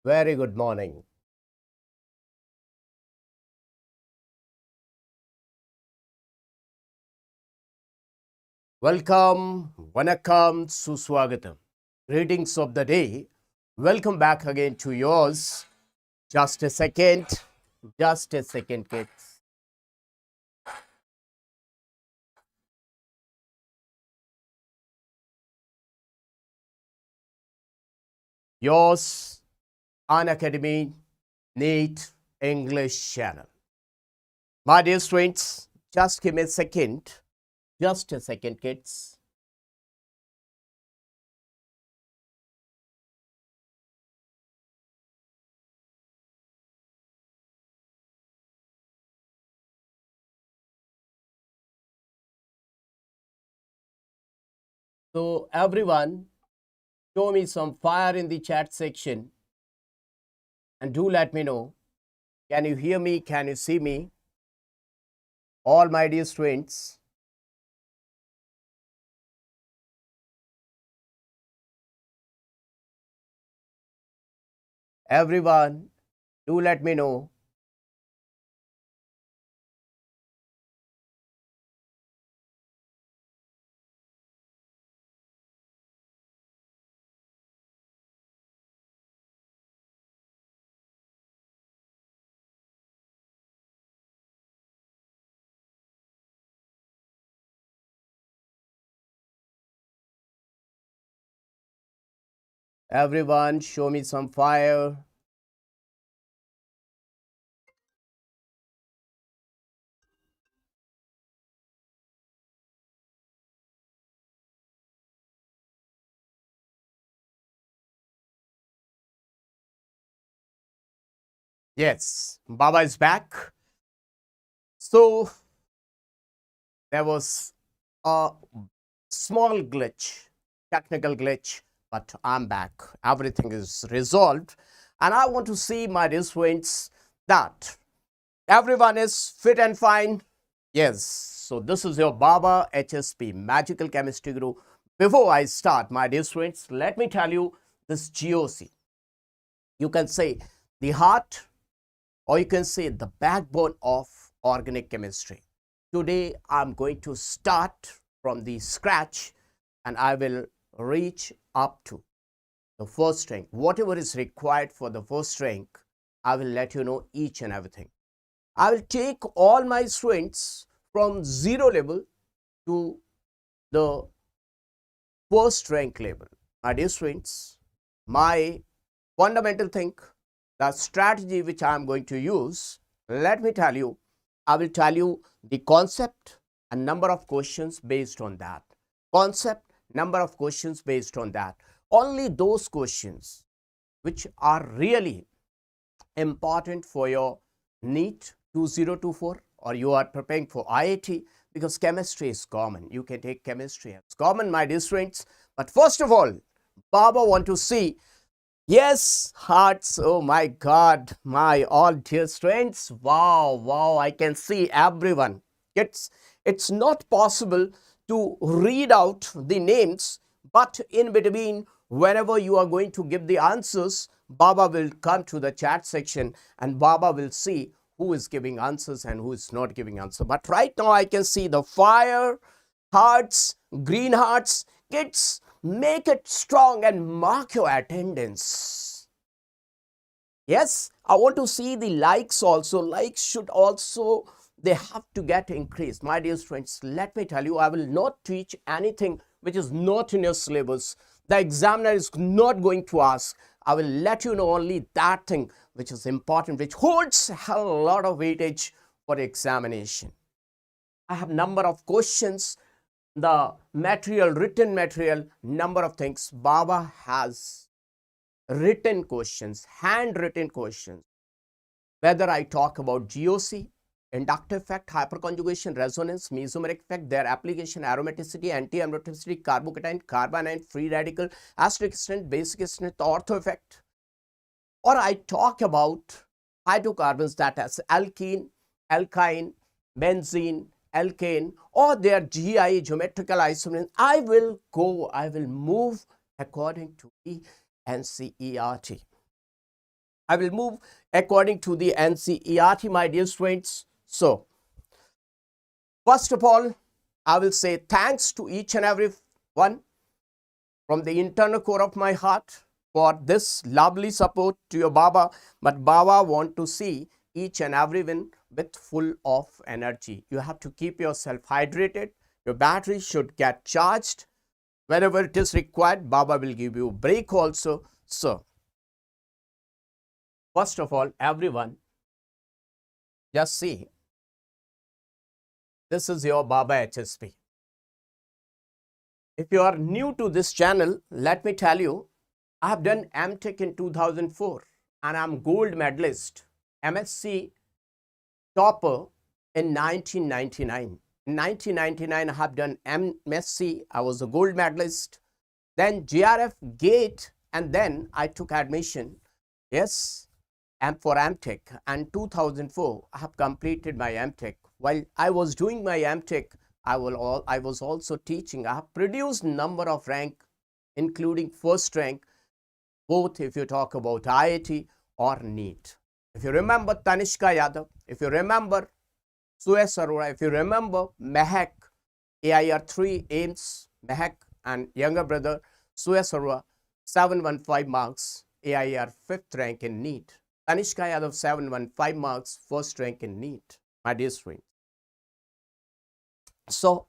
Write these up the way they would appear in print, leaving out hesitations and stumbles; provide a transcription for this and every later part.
Very good morning. Welcome, Vanakkam, Suswagatam. Greetings of the day. Welcome back again to yours. Just a second. Just a second, kids. Yours, Unacademy, NEET English channel. My dear students, just give me a second. Just a second, kids. So, everyone, show me some fire in the chat section and do let me know. Can you hear me? Can you see me? All my dear students. Everyone, do let me know. Everyone, show me some fire. Yes, Baba is back. So, there was a small glitch, technical glitch, but I'm back. Everything is resolved. And I want to see, my dear students, that everyone is fit and fine. Yes, so this is your Baba HSP Magical Chemistry Guru. Before I start, my dear students, let me tell you this GOC. You can say the heart, or you can say the backbone of organic chemistry. Today, I'm going to start from the scratch and I will reach up to the first rank. Whatever is required for the first rank, I will let you know each and everything. I will take all my students from 0 level to the first rank level. My dear students, my fundamental thing, the strategy which I am going to use, let me tell you, I will tell you the concept and number of questions based on that. Concept, number of questions based on that. Only those questions which are really important for your NEET 2024 or you are preparing for IIT, because chemistry is common. You can take chemistry as common, my dear students. But first of all, Baba want to see, yes, hearts, oh my God, my all dear students, wow, I can see everyone. It's not possible to read out the names, but in between, whenever you are going to give the answers, Baba will come to the chat section and Baba will see who is giving answers and who is not giving answer. But right now I can see the fire, hearts, green hearts. Kids, make it strong and mark your attendance. Yes, I want to see the likes also. Likes should also, they have to get increased. My dear friends, let me tell you, I will not teach anything which is not in your syllabus. The examiner is not going to ask. I will let you know only that thing which is important, which holds a lot of weightage for examination. I have number of questions, the material, written material, number of things. Baba has written questions, handwritten questions. Whether I talk about GOC, inductive effect, hyperconjugation, resonance, mesomeric effect, their application, aromaticity, anti-aromaticity, carbocation, carbanion, free radical, acidic strength, basic strength, ortho effect. Or I talk about hydrocarbons, that is alkene, alkyne, benzene, alkane, or their GI, geometrical isomerism. I will move according to the NCERT. I will move according to the NCERT, my dear students. So, first of all, I will say thanks to each and every one from the internal core of my heart for this lovely support to your Baba. But Baba want to see each and everyone with full of energy. You have to keep yourself hydrated. Your battery should get charged. Whenever it is required, Baba will give you a break also. So, first of all, everyone, just see, this is your Baba HSP. If you are new to this channel, let me tell you, I have done MTech in 2004 and I am gold medalist, MSc topper in 1999. In 1999, I have done MSc, I was a gold medalist, then GRF GATE, and then I took admission, yes, and for MTech, and 2004, I have completed my MTech. While I was doing my MTech, I was also teaching. I have produced number of rank, including first rank, both if you talk about IIT or NEET. If you remember Tanishka Yadav, if you remember Suez Arora, if you remember Mehak, AIR 3, AIMS, Mehak and younger brother Suez Arora, 715 marks, AIR 5th rank in NEET. Tanishka Yadav 715 marks, first rank in NEET, my dear student. So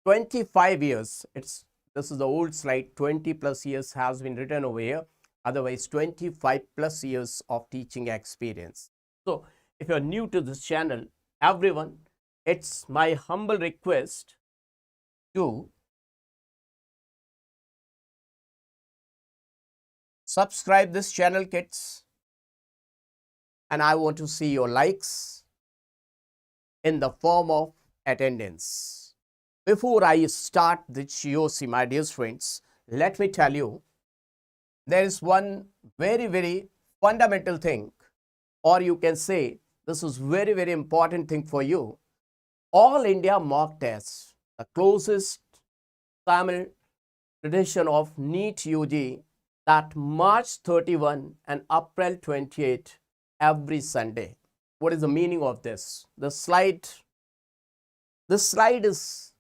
25 years, this is the old slide, 20 plus years has been written over here. Otherwise 25 plus years of teaching experience. So if you're new to this channel, everyone, it's my humble request to subscribe this channel, kids, and I want to see your likes in the form of attendance. Before I start the GOC, my dear friends, let me tell you, there is one very fundamental thing, or you can say this is very important thing for you. All India mock tests, the closest Tamil tradition of NEET UG, that March 31 and April 28 every Sunday. What is the meaning of this? This slide is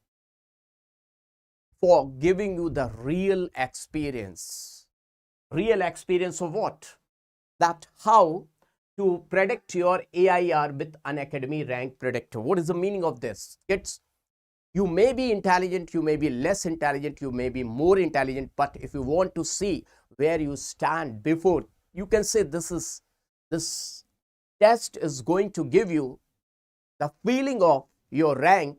for giving you the real experience. Real experience of what? That how to predict your AIR with Unacademy rank predictor. What is the meaning of this? Kids, you may be intelligent, you may be less intelligent, you may be more intelligent, but if you want to see where you stand before, you can say this test is going to give you the feeling of your rank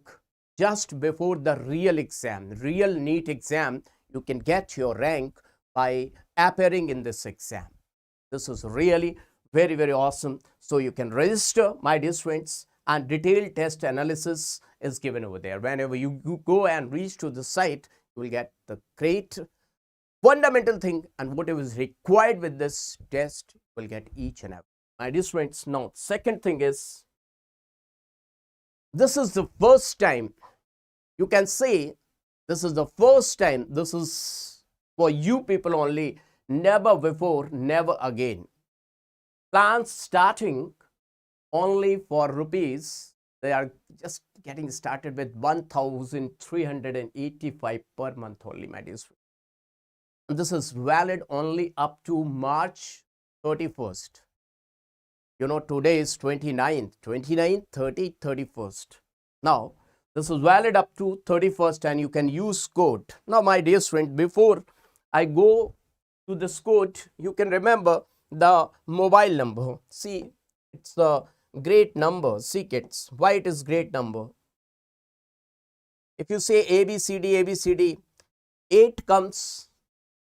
just before the real exam, real NEET exam. You can get your rank by appearing in this exam. This is really very awesome. So you can register, my dear students, and detailed test analysis is given over there. Whenever you go and reach to the site, you will get the great fundamental thing, and whatever is required with this test, you will get each and every. My dear students, now second thing is, this is the first time, you can say this is the first time, this is for you people only, never before, never again. Plans starting only for rupees, they are just getting started with 1,385 per month only, my dear students. This is valid only up to March 31st. You know, today is 29th, 30, 31st. Now, this is valid up to 31st and you can use code. Now, my dear friend, before I go to this code, you can remember the mobile number. See, it's a great number. See, kids, why it is great number? If you say ABCD, 8 comes,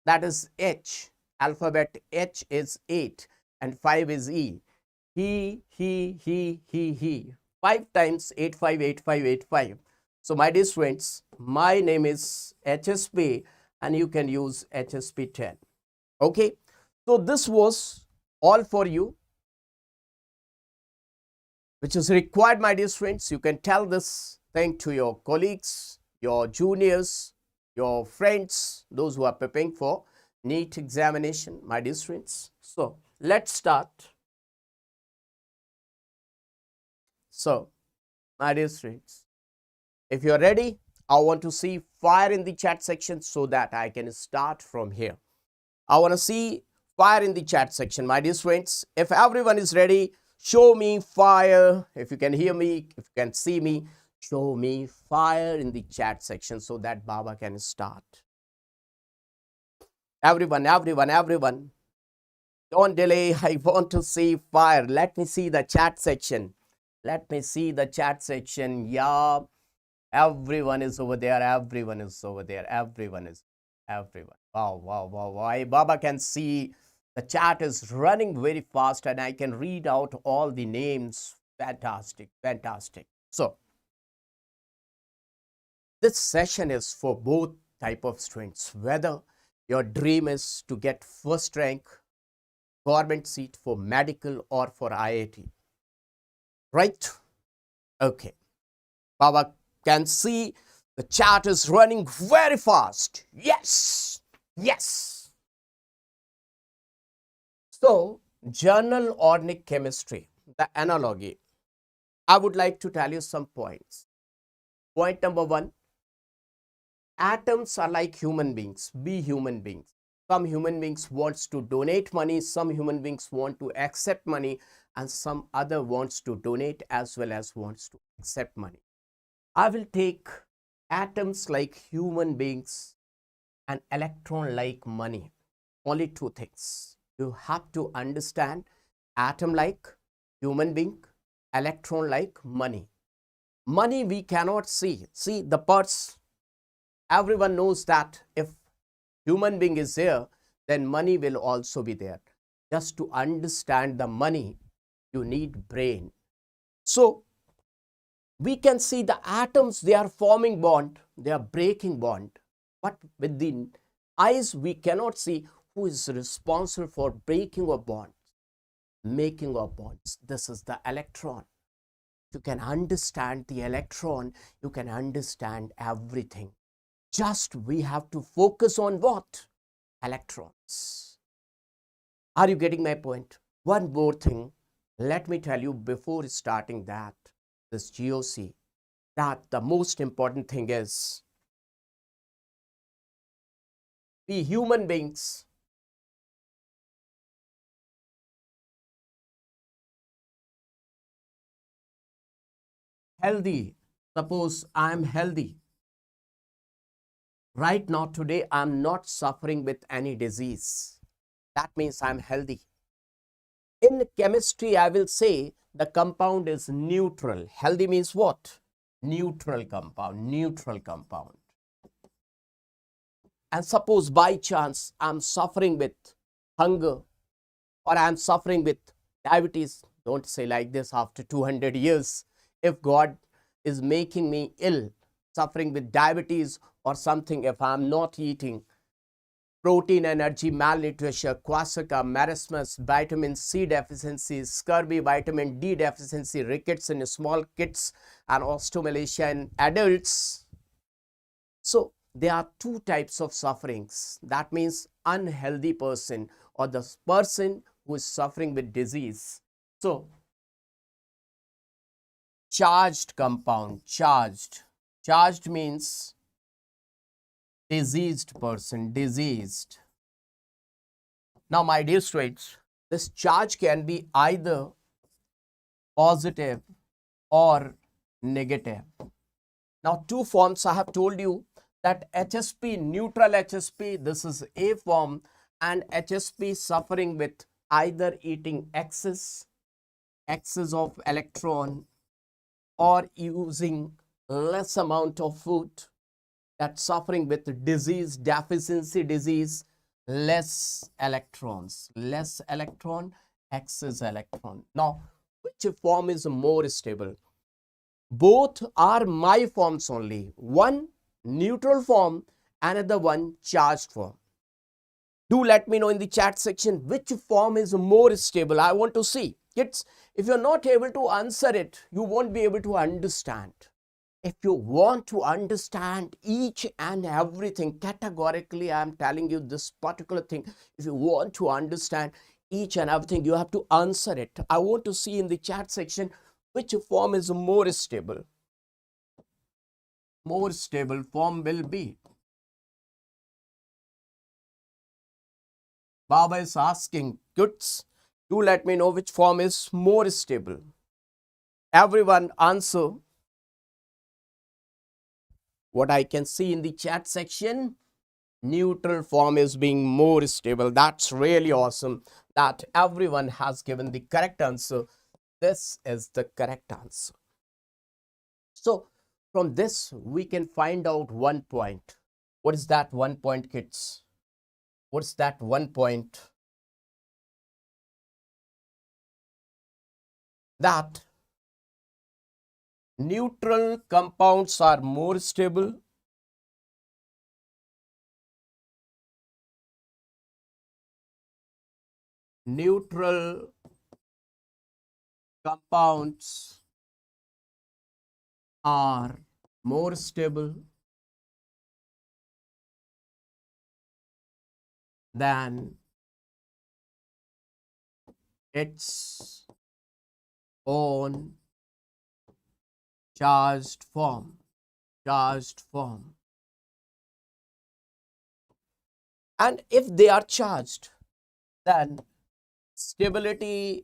that is H. Alphabet H is 8 and 5 is E. He. 5 times 85. So my dear friends, my name is HSP and you can use HSP10. Okay. So this was all for you, which is required, my dear friends. You can tell this thing to your colleagues, your juniors, your friends, those who are preparing for NEET examination, my dear students. So let's start. So, my dear students, if you're ready, I want to see fire in the chat section so that I can start from here. I want to see fire in the chat section, my dear students. If everyone is ready, show me fire. If you can hear me, if you can see me, show me fire in the chat section so that Baba can start. Everyone, don't delay. I want to see fire. Let me see the chat section. Let me see the chat section. Yeah, everyone is over there. Everyone is over there. Everyone. Wow. Baba can see the chat is running very fast and I can read out all the names. Fantastic. So, this session is for both type of students, whether your dream is to get first rank government seat for medical or for IIT, right? Okay, Baba can see the chat is running very fast. Yes. So, journal organic chemistry, the analogy. I would like to tell you some points. Point number 1, atoms are like human beings. Be human beings. Some human beings wants to donate money, some human beings want to accept money, and some other wants to donate as well as wants to accept money. I will take atoms like human beings and electron like money. Only two things. You have to understand atom like human being, electron like money. Money we cannot see. See the parts. Everyone knows that if human being is there, then money will also be there. Just to understand the money, you need brain. So, we can see the atoms, they are forming bond, they are breaking bond. But with the eyes, we cannot see who is responsible for breaking of bonds, making of bonds. This is the electron. You can understand the electron, you can understand everything. Just we have to focus on what? Electrons. Are you getting my point? One more thing, let me tell you before starting that, this GOC, that the most important thing is, we human beings, healthy. Suppose I am healthy. Right now, today, I am not suffering with any disease. That means I am healthy. In chemistry, I will say the compound is neutral. Healthy means what? Neutral compound. And suppose by chance I am suffering with hunger or I am suffering with diabetes. Don't say like this after 200 years. If God is making me ill, suffering with diabetes or something, if I am not eating protein, energy, malnutrition, quassia, marasmus, vitamin C deficiency, scurvy, vitamin D deficiency, rickets in small kids, and osteomalacia in adults. So, there are two types of sufferings. That means unhealthy person or the person who is suffering with disease. So, charged compound, charged means diseased person, diseased. Now, my dear students, this charge can be either positive or negative. Now, two forms I have told you, that HSP, neutral HSP, this is A form, and HSP suffering with either eating excess of electron or using less amount of food, that suffering with disease, deficiency disease, less electrons, excess electron. Now, which form is more stable? Both are my forms only. One neutral form, another one charged form. Do let me know in the chat section which form is more stable. I want to see. Kids, if you're not able to answer it, you won't be able to understand. If you want to understand each and everything, categorically, I am telling you this particular thing. If you want to understand each and everything, you have to answer it. I want to see in the chat section which form is more stable. More stable form will be. Baba is asking, kids, do let me know which form is more stable. Everyone answer. What I can see in the chat section, neutral form is being more stable. That's really awesome that everyone has given the correct answer. This is the correct answer. So from this, we can find out one point. What is that one point, kids? What's that one point? That neutral compounds are more stable. Neutral compounds are more stable than its own charged form. And if they are charged, then stability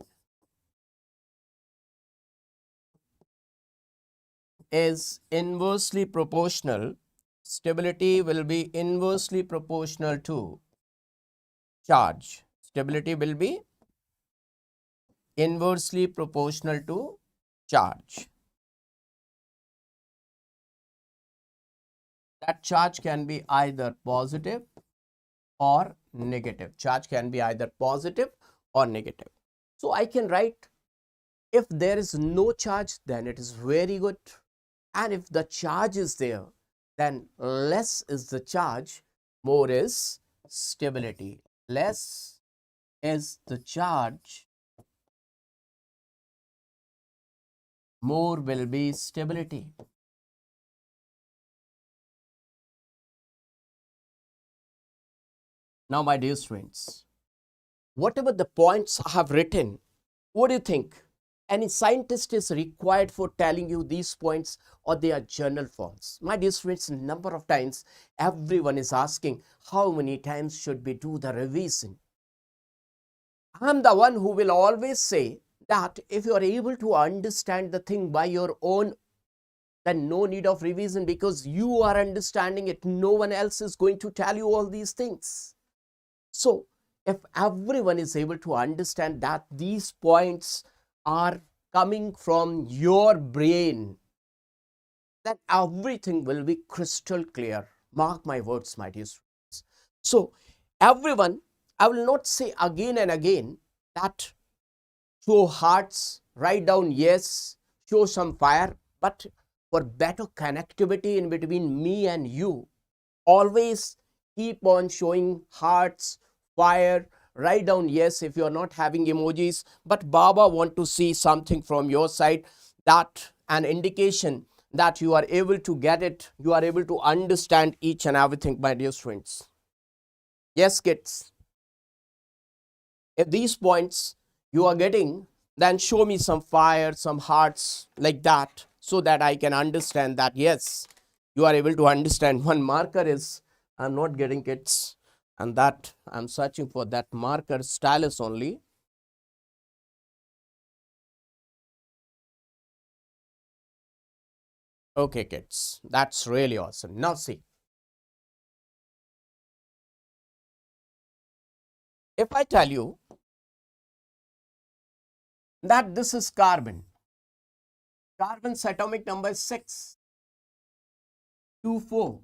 is inversely proportional. Stability will be inversely proportional to charge. Stability will be inversely proportional to charge. That charge can be either positive or negative. Charge can be either positive or negative. So I can write, if there is no charge, then it is very good. And if the charge is there, then less is the charge, more is stability. Less is the charge, more will be stability. Now, my dear students, whatever the points I have written, what do you think? Any scientist is required for telling you these points, or they are journal forms? My dear students, number of times everyone is asking, how many times should we do the revision? I'm the one who will always say that if you are able to understand the thing by your own, then no need of revision, because you are understanding it. No one else is going to tell you all these things. So if everyone is able to understand that these points are coming from your brain, then everything will be crystal clear. Mark my words, my dear students. So everyone, I will not say again and again that show hearts, write down yes, show some fire, but for better connectivity in between me and you, always keep on showing hearts, fire, write down yes if you are not having emojis, but Baba want to see something from your side, that an indication that you are able to get it, you are able to understand each and everything, my dear students. Yes, kids. If these points you are getting, then show me some fire, some hearts like that, so that I can understand that yes, you are able to understand. One marker is, I'm not getting it, and that I'm searching for that marker stylus only. Okay, kids, that's really awesome. Now see, if I tell you that this is carbon, carbon's atomic number is 624.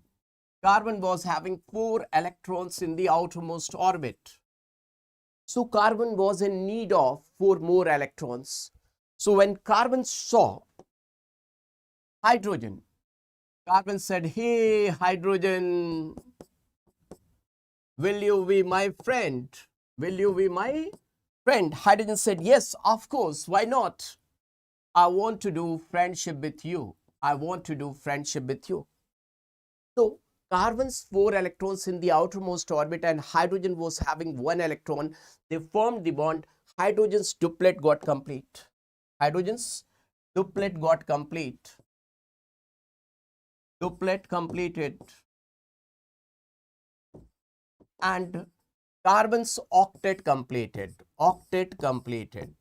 Carbon was having 4 electrons in the outermost orbit. So carbon was in need of 4 more electrons. So when carbon saw hydrogen, carbon said, hey, hydrogen, will you be my friend? Will you be my friend? Hydrogen said, yes, of course, why not? I want to do friendship with you. I want to do friendship with you. So carbon's 4 electrons in the outermost orbit and hydrogen was having 1 electron. They formed the bond. Hydrogen's duplet got complete. Hydrogen's duplet got complete. Duplet completed. And carbon's octet completed. Octet completed.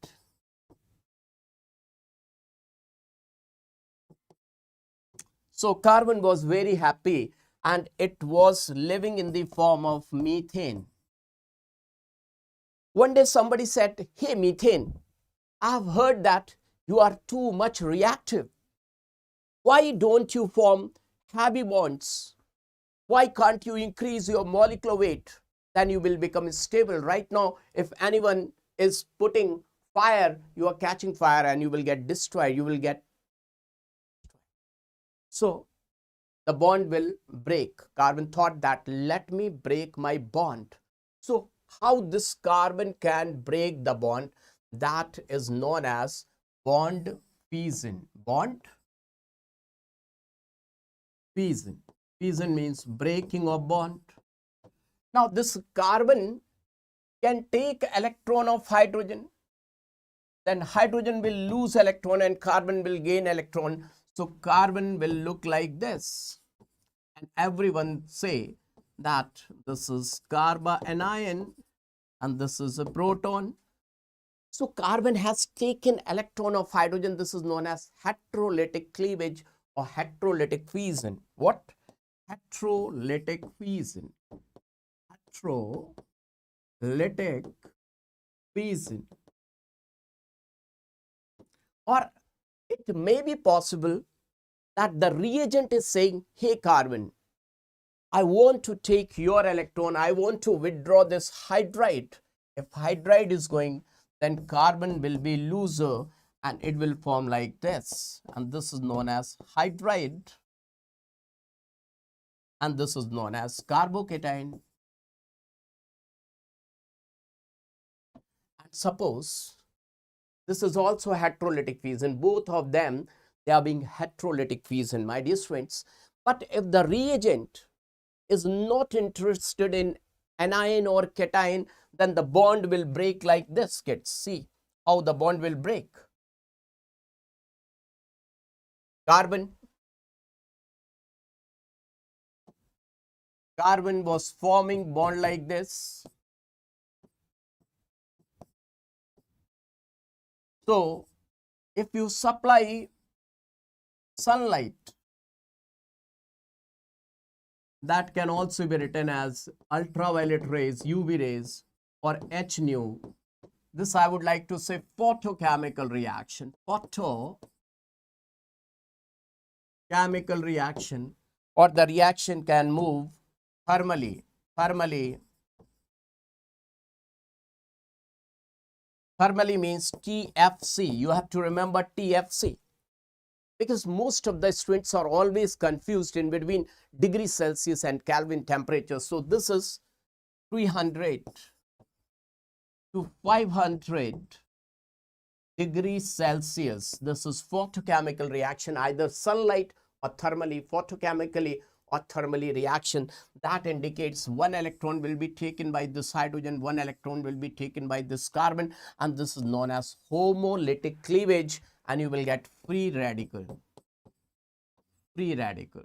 So carbon was very happy and it was living in the form of methane. One day somebody said, hey methane, I've heard that you are too much reactive. Why don't you form heavy bonds? Why can't you increase your molecular weight? Then you will become stable. Right now, if anyone is putting fire, you are catching fire and you will get destroyed. You will get. So the bond will break. Carbon thought that let me break my bond. So how this carbon can break the bond? That is known as bond fission. Bond fission. Fission means breaking of bond. Now this carbon can take electron of hydrogen. Then hydrogen will lose electron and carbon will gain electron. So carbon will look like this. And everyone say that this is carbanion and this is a proton. So carbon has taken electron of hydrogen. This is known as heterolytic cleavage or heterolytic fission. What? Heterolytic fission. Heterolytic fission. Or it may be possible that the reagent is saying, hey carbon, I want to take your electron, I want to withdraw this hydride. If hydride is going, then carbon will be loser and it will form like this. And this is known as hydride. And this is known as carbocation. And suppose this is also heterolytic fission. Both of them, they are being heterolytic fission, my dear students. But if the reagent is not interested in anion or cation, then the bond will break like this, kids. See how the bond will break. Carbon was forming bond like this. So if you supply sunlight, that can also be written as ultraviolet rays, UV rays, or H nu. This I would like to say photochemical reaction. Photochemical reaction, or the reaction can move thermally. Thermally means TFC. You have to remember TFC. Because most of the students are always confused in between degrees Celsius and Kelvin temperature. So this is 300 to 500 degrees Celsius. This is photochemical reaction, either sunlight or thermally, photochemically or thermally reaction. That indicates 1 electron will be taken by this hydrogen, 1 electron will be taken by this carbon, and this is known as homolytic cleavage, and you will get free radical. Free radical.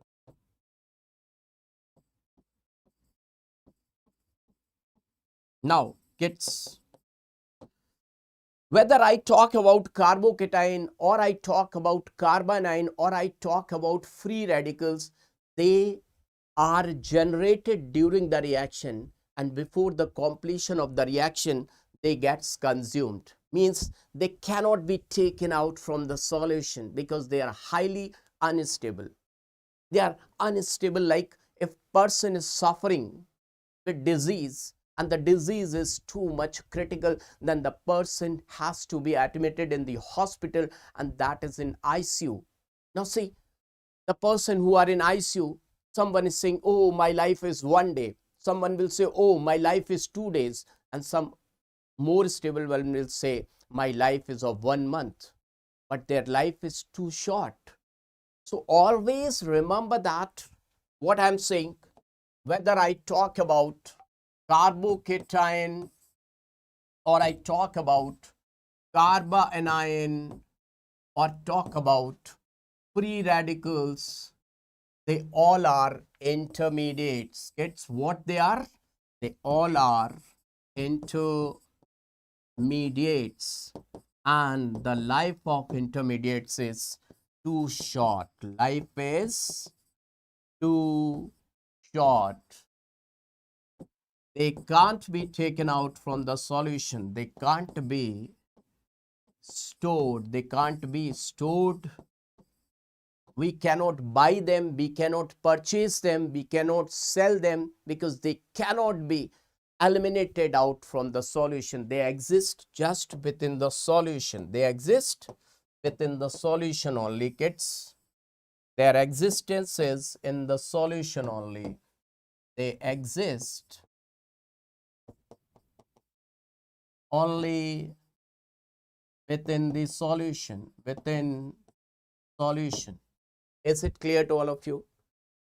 Now, kids, whether I talk about carbocation or I talk about carbanion or I talk about free radicals, they are generated during the reaction, and before the completion of the reaction, they gets consumed. Means they cannot be taken out from the solution because they are highly unstable. They are unstable, like if person is suffering with disease and the disease is too much critical, then the person has to be admitted in the hospital, and that is in ICU. Now see, the person who are in ICU, someone is saying, oh, my life is 1 day. Someone will say, oh, my life is 2 days. And some more stable one will say, my life is of 1 month. But their life is too short. So always remember that what I'm saying, whether I talk about carbocation or I talk about carbanion or talk about free radicals, they all are intermediates. It's what they are. They all are intermediates. And the life of intermediates is too short. Life is too short. They can't be taken out from the solution. They can't be stored. They can't be stored. We cannot buy them, we cannot purchase them, we cannot sell them because they cannot be eliminated out from the solution. They exist just within the solution. They exist within the solution only, kids. Their existence is in the solution only. They exist only within the solution, within solution. Is it clear to all of you?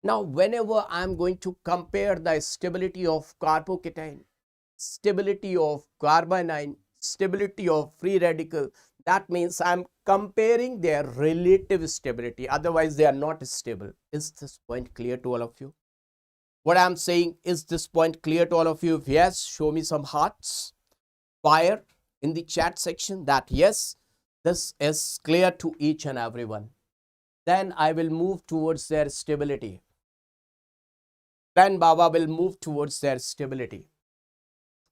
Now, whenever I'm going to compare the stability of carbocation, stability of carbanion, stability of free radical, that means I'm comparing their relative stability. Otherwise, they are not stable. Is this point clear to all of you? What I'm saying, is this point clear to all of you? If yes, show me some hearts, fire in the chat section that yes, this is clear to each and everyone. Then I will move towards their stability. Then Baba will move towards their stability.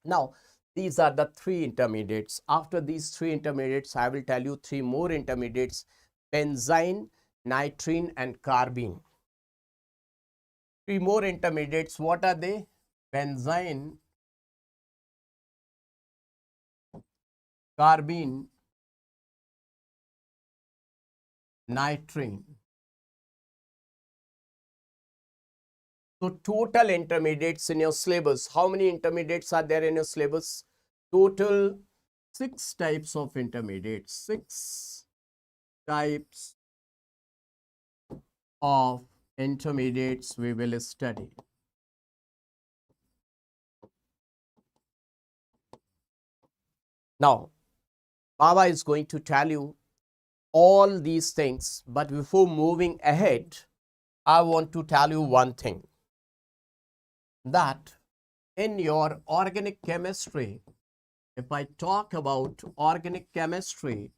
Now, these are the three intermediates. After these three intermediates, I will tell you three more intermediates: benzene, nitrene, and carbene. Three more intermediates. What are they? Benzene, carbene, nitrene. So total intermediates in your syllabus. How many intermediates are there in your syllabus? Total 6 types of intermediates. 6 types of intermediates we will study. Now, Baba is going to tell you all these things, but before moving ahead, I want to tell you one thing, that in your organic chemistry, if I talk about organic chemistry,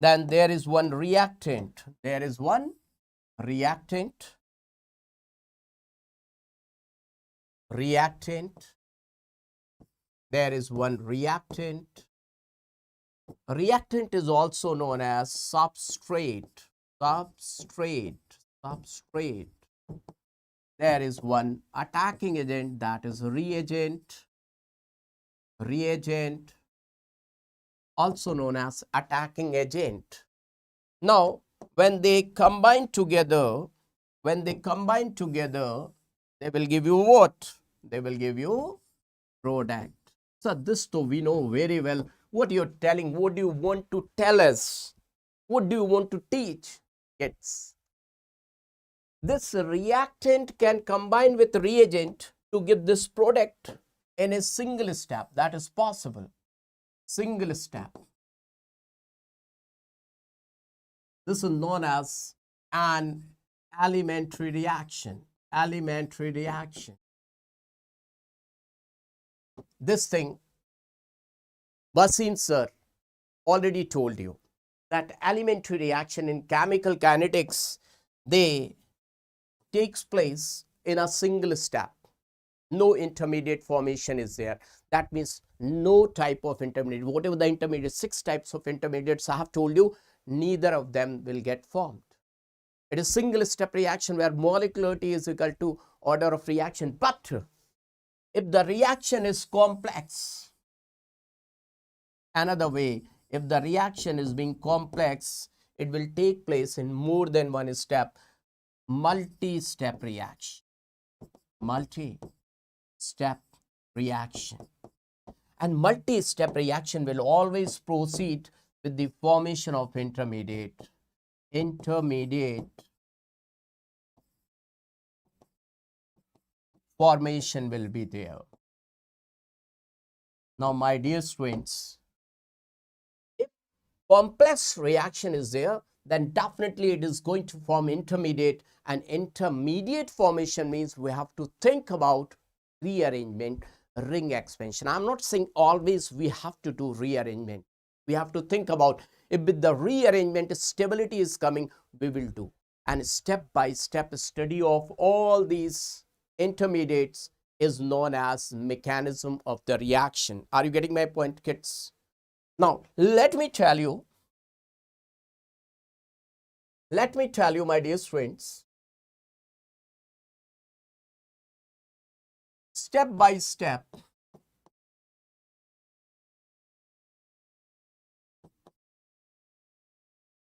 then there is one reactant. There is one reactant. There is one reactant. Reactant is also known as substrate. There is one attacking agent, that is reagent, also known as attacking agent. Now, when they combine together, they will give you what? They will give you product. So this though we know very well what you're telling. What do you want to tell us? What do you want to teach? It's this reactant can combine with reagent to give this product in a single step. That is possible. Single step. This is known as an elementary reaction. This thing, Basin sir already told you that elementary reaction in chemical kinetics, they takes place in a single step. No intermediate formation is there. That means no type of intermediate. Whatever the intermediate, 6 types of intermediates I have told you, neither of them will get formed. It is single step reaction where molecularity is equal to order of reaction. But if the reaction is complex, another way, if the reaction is being complex, it will take place in more than one step. Multi-step reaction. And multi-step reaction will always proceed with the formation of intermediate formation will be there. Now, my dear students, if complex reaction is there, then definitely it is going to form intermediate, and intermediate formation means we have to think about rearrangement, ring expansion. I'm not saying always we have to do rearrangement. We have to think about if with the rearrangement stability is coming, we will do. And step by step study of all these intermediates is known as mechanism of the reaction. Are you getting my point, kids? Now, let me tell you, my dear students, step by step,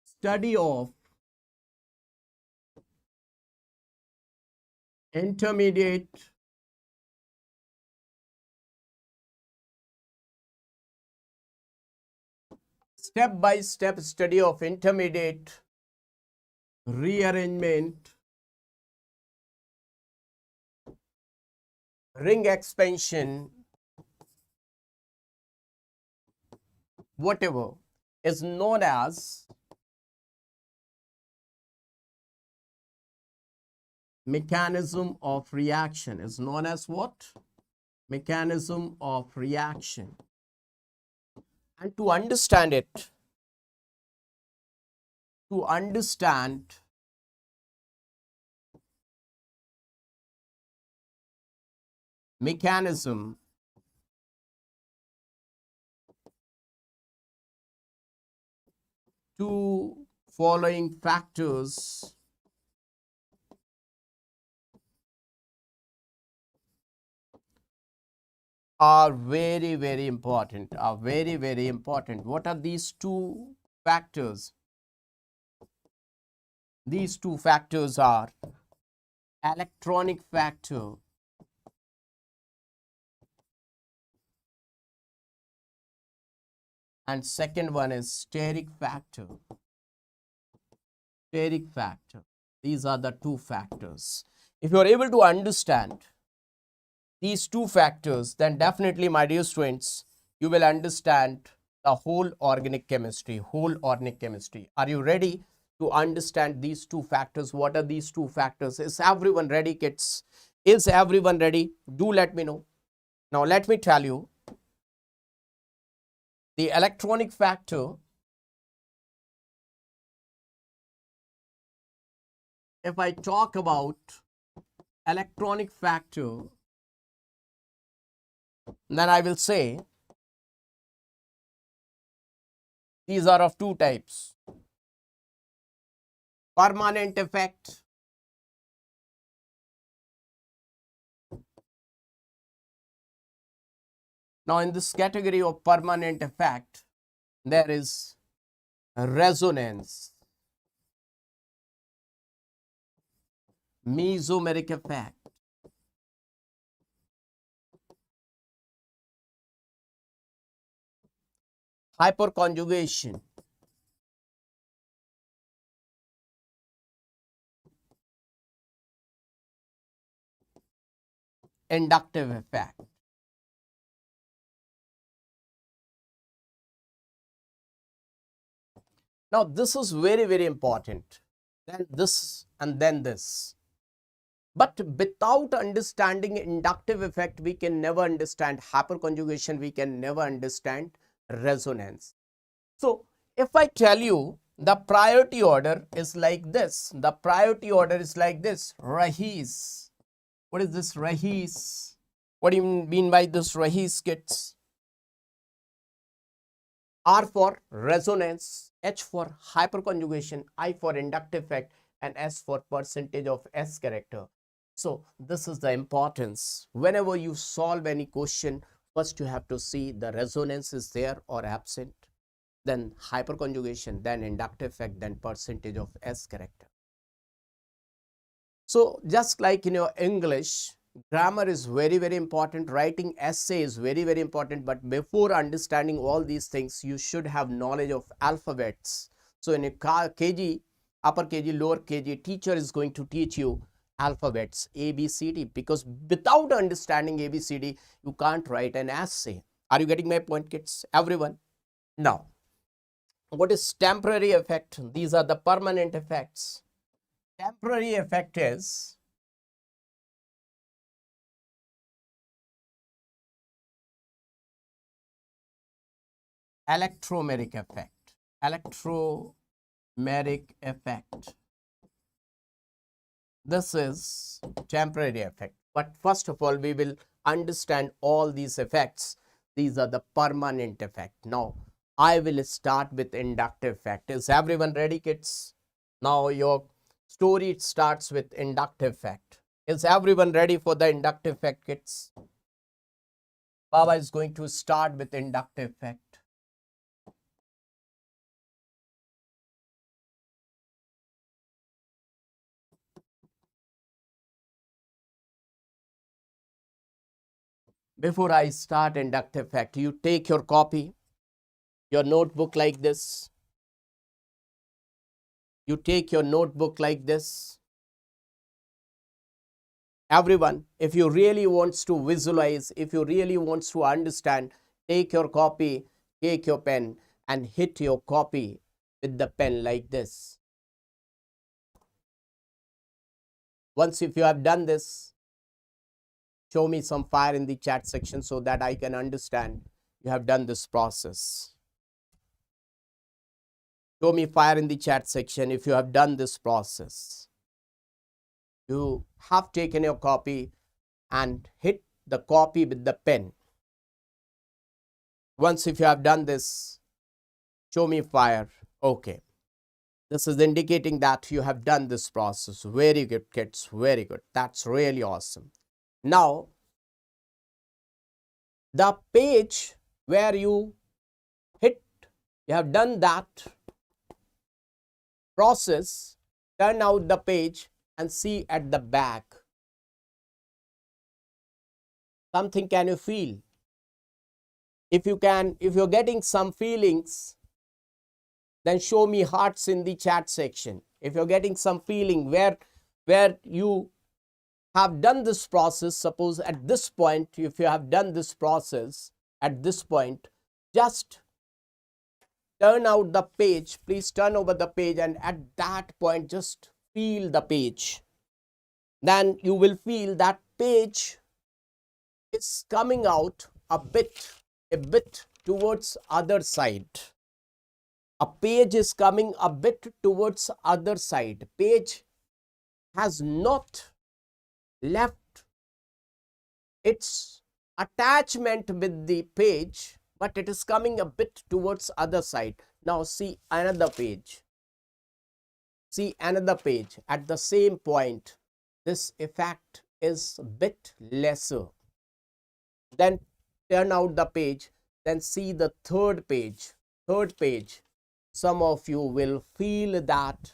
study of intermediate step-by-step study of intermediate rearrangement, ring expansion, whatever is known as mechanism of reaction, is known as what? Mechanism of reaction. And to understand it, to understand mechanism, two following factors are very, very important, What are these two factors? These two factors are electronic factor and second one is steric factor. These are the two factors. If you are able to understand these two factors, then definitely, my dear students, you will understand the whole organic chemistry. Are you ready to understand these two factors? What are these two factors? Is everyone ready, kids? Is everyone ready? Do let me know. Now, let me tell you, the electronic factor, if I talk about electronic factor, then I will say these are of two types: permanent effect Now, in this category of permanent effect, there is resonance, mesomeric effect, hyperconjugation, inductive effect. Now, this is very, very important. Then this and then this. But without understanding inductive effect, we can never understand hyperconjugation, we can never understand resonance. So, if I tell you the priority order is like this, Rahis. What is this Rahis? What do you mean by this Rahis, kids? R for resonance, H for hyperconjugation, I for inductive effect, and S for percentage of S character. So this is the importance. Whenever you solve any question, first you have to see the resonance is there or absent, then hyperconjugation, then inductive effect, then percentage of S character. So just like in your English, grammar is very, very important. Writing essay is very, very important. But before understanding all these things, you should have knowledge of alphabets. So in a KG, upper KG, lower KG, teacher is going to teach you alphabets, A, B, C, D. Because without understanding A, B, C, D, you can't write an essay. Are you getting my point, kids? Everyone? Now, what is temporary effect? These are the permanent effects. Temporary effect is electromeric effect. Electromeric effect. This is temporary effect. But first of all, we will understand all these effects. These are the permanent effect. Now, I will start with inductive effect. Is everyone ready, kids? Now, your story starts with inductive effect. Is everyone ready for the inductive effect, kids? Baba is going to start with inductive effect. Before I start inductive effect, you take your copy, your notebook like this. You take your notebook like this. Everyone, if you really wants to visualize, if you really wants to understand, take your copy, take your pen and hit your copy with the pen like this. Once if you have done this, show me some fire in the chat section so that I can understand you have done this process. Show me fire in the chat section if you have done this process. You have taken your copy and hit the copy with the pen. Once if you have done this, show me fire. Okay. This is indicating that you have done this process. Very good, kids. Very good. That's really awesome. Now, the page where you have done that process, turn out the page and see at the back. Something can you feel? If you can, if you're getting some feelings, then show me hearts in the chat section. If you're getting some feeling where you have done this process, suppose at this point, if you have done this process at this point, just turn out the page. Please turn over the page and at that point, just feel the page. Then you will feel that page is coming out a bit towards other side. A page is coming a bit towards other side. Page has not left its attachment with the page, but it is coming a bit towards other side. Now see another page. See another page at the same point. This effect is a bit lesser. Then turn out the page. Then see the third page. Third page. Some of you will feel that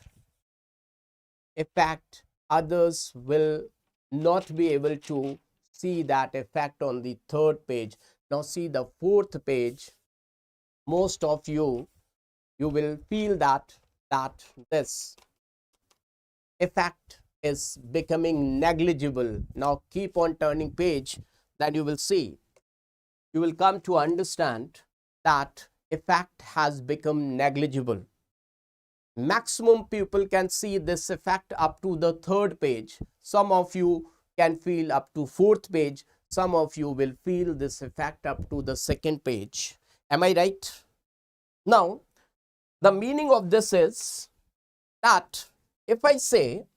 effect. Others will not be able to see that effect on the third page. Now see the fourth page. Most of you will feel that this effect is becoming negligible. Now keep on turning page, then you will see. You will come to understand that effect has become negligible. Maximum people can see this effect up to the third page. Some of you can feel up to fourth page. Some of you will feel this effect up to the second page. Am I right? Now, the meaning of this is that if I say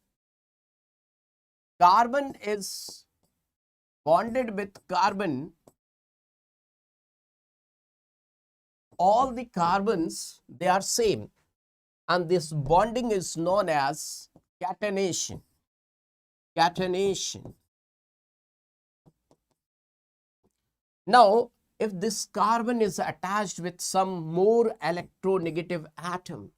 carbon is bonded with carbon, all the carbons, they are same, and this bonding is known as catenation. Catenation. Now, if this carbon is attached with some more electronegative atom,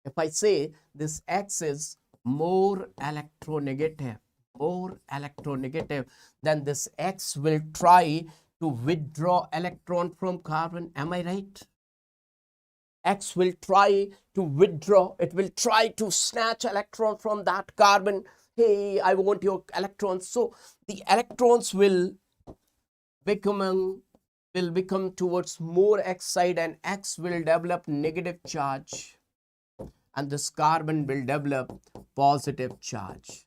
if I say this X is more electronegative, more electronegative, then this X will try to withdraw electron from carbon. Am I right? X will try to withdraw, it will try to snatch electron from that carbon. Hey, I want your electrons. So the electrons will become towards more X side, and X will develop negative charge, and this carbon will develop positive charge.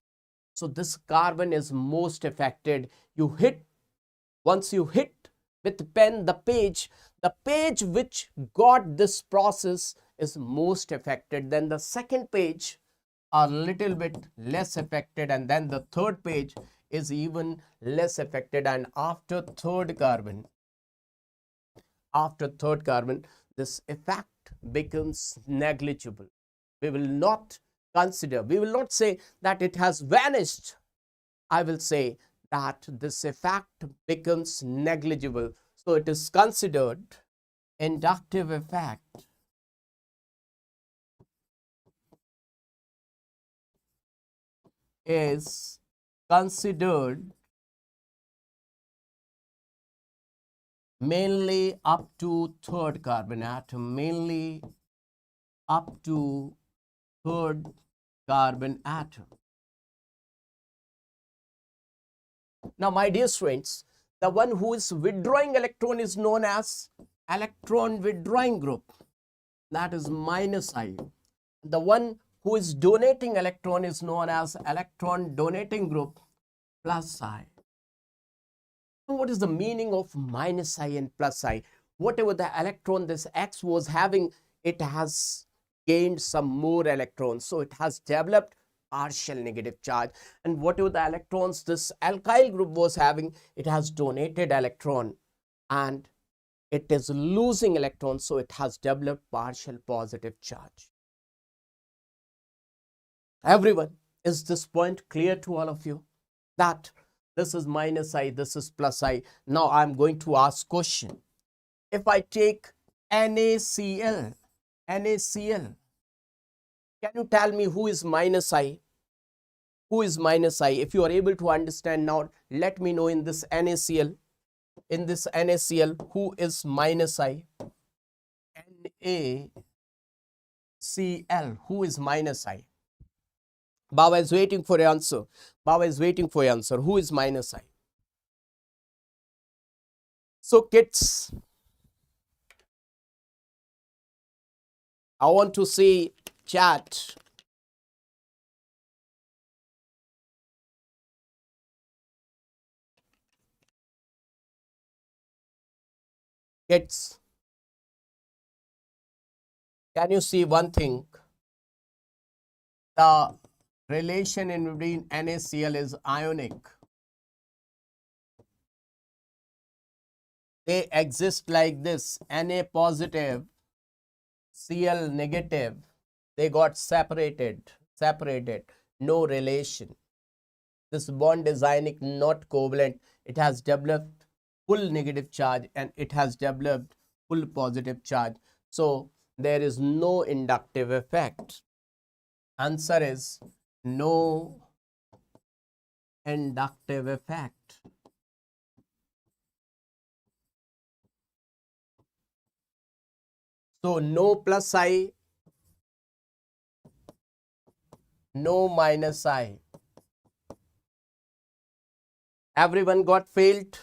So this carbon is most affected. Once you hit with the pen the page which got this process is most affected. Then the second page are little bit less affected, and then the third page is even less affected. And after third carbon, this effect becomes negligible. We will not say that it has vanished. I will say that this effect becomes negligible. So it is considered inductive effect is considered mainly up to third carbon atom, mainly up to third carbon atom. Now, my dear students, the one who is withdrawing electron is known as electron withdrawing group, that is minus I. The one who is donating electron is known as electron donating group, plus I. So what is the meaning of minus I and plus I? Whatever the electron this X was having, it has gained some more electrons, so it has developed partial negative charge. And whatever the electrons this alkyl group was having, it has donated electron and it is losing electrons, so it has developed partial positive charge. Everyone, is this point clear to all of you? That this is minus I, this is plus I. Now I am going to ask question. If I take NaCl, can you tell me who is minus I? Who is minus I? If you are able to understand now, let me know in this NaCl. In this NaCl, who is minus I? NaCl, who is minus I? Baba is waiting for your answer. Baba is waiting for your answer. Who is minus I? So kids, I want to see chat. Kids, can you see one thing? The relation in between NaCl is ionic. They exist like this: Na positive, Cl negative. They got separated, no relation. This bond is ionic, not covalent. It has developed full negative charge and it has developed full positive charge. So there is no inductive effect. Answer is no inductive effect. So no plus I, no minus I. Everyone got failed.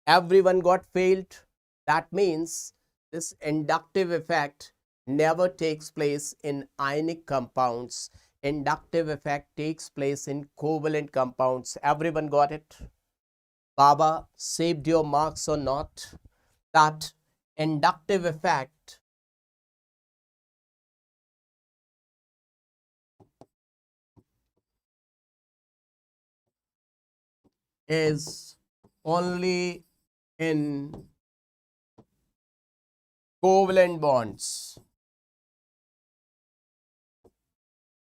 Everyone got failed. That means this inductive effect never takes place in ionic compounds. Inductive effect takes place in covalent compounds. Everyone got it? Baba saved your marks or not? That inductive effect is only in covalent bonds.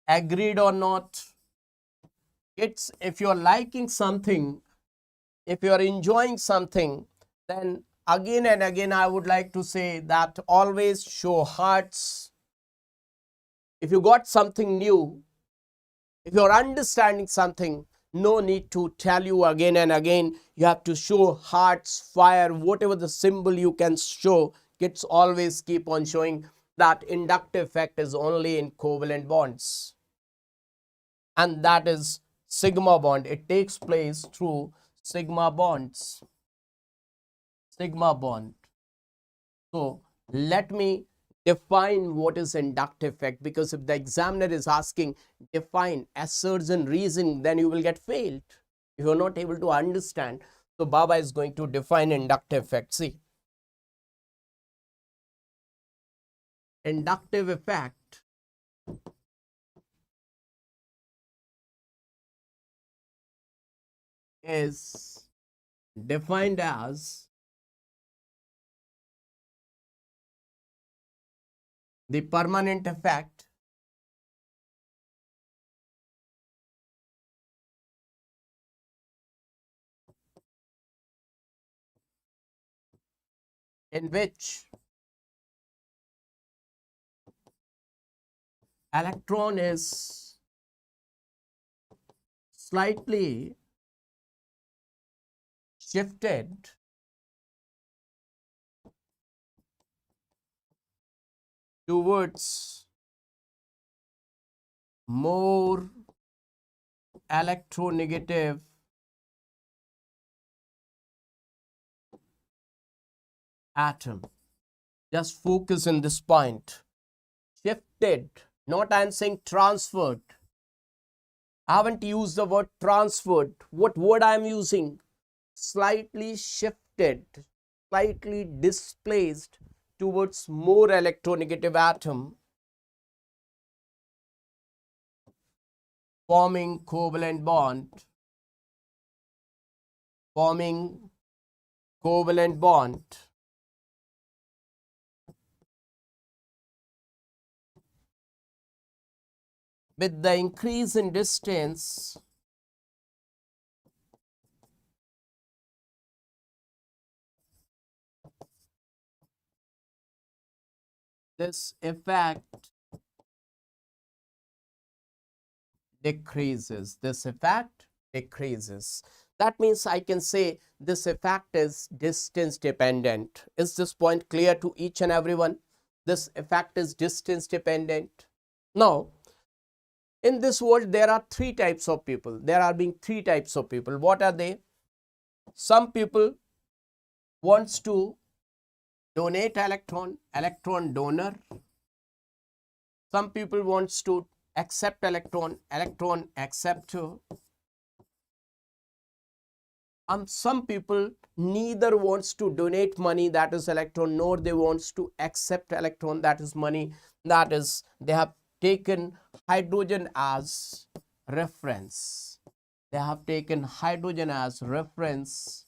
Agreed or not? It's if you're liking something, if you're enjoying something, then again and again I would like to say that always show hearts. If you got something new, if you're understanding something, No need to tell you again and again. You have to show hearts, fire, whatever the symbol you can show. Kids always keep on showing that inductive effect is only in covalent bonds. And that is sigma bond. It takes place through sigma bonds. Sigma bond. So let me define what is inductive effect, because if the examiner is asking define, assertion, reason, then you will get failed if you are not able to understand. So Baba is going to define inductive effect. See, inductive effect is defined as the permanent effect in which electron is slightly shifted towards more electronegative atom. Just focus in this point. Shifted, not I'm saying transferred. I haven't used the word transferred. What word I am using? Slightly shifted, slightly displaced towards more electronegative atom, forming covalent bond, with the increase in distance this effect decreases. That means I can say this effect is distance dependent. Is this point clear to each and everyone? This effect is distance dependent. Now, in this world, there are three types of people. There are being three types of people. What are they? Some people wants to donate electron, electron donor. Some people wants to accept electron, electron acceptor. And some people neither wants to donate money, that is electron, nor they wants to accept electron, that is money. That is, they have taken hydrogen as reference. They have taken hydrogen as reference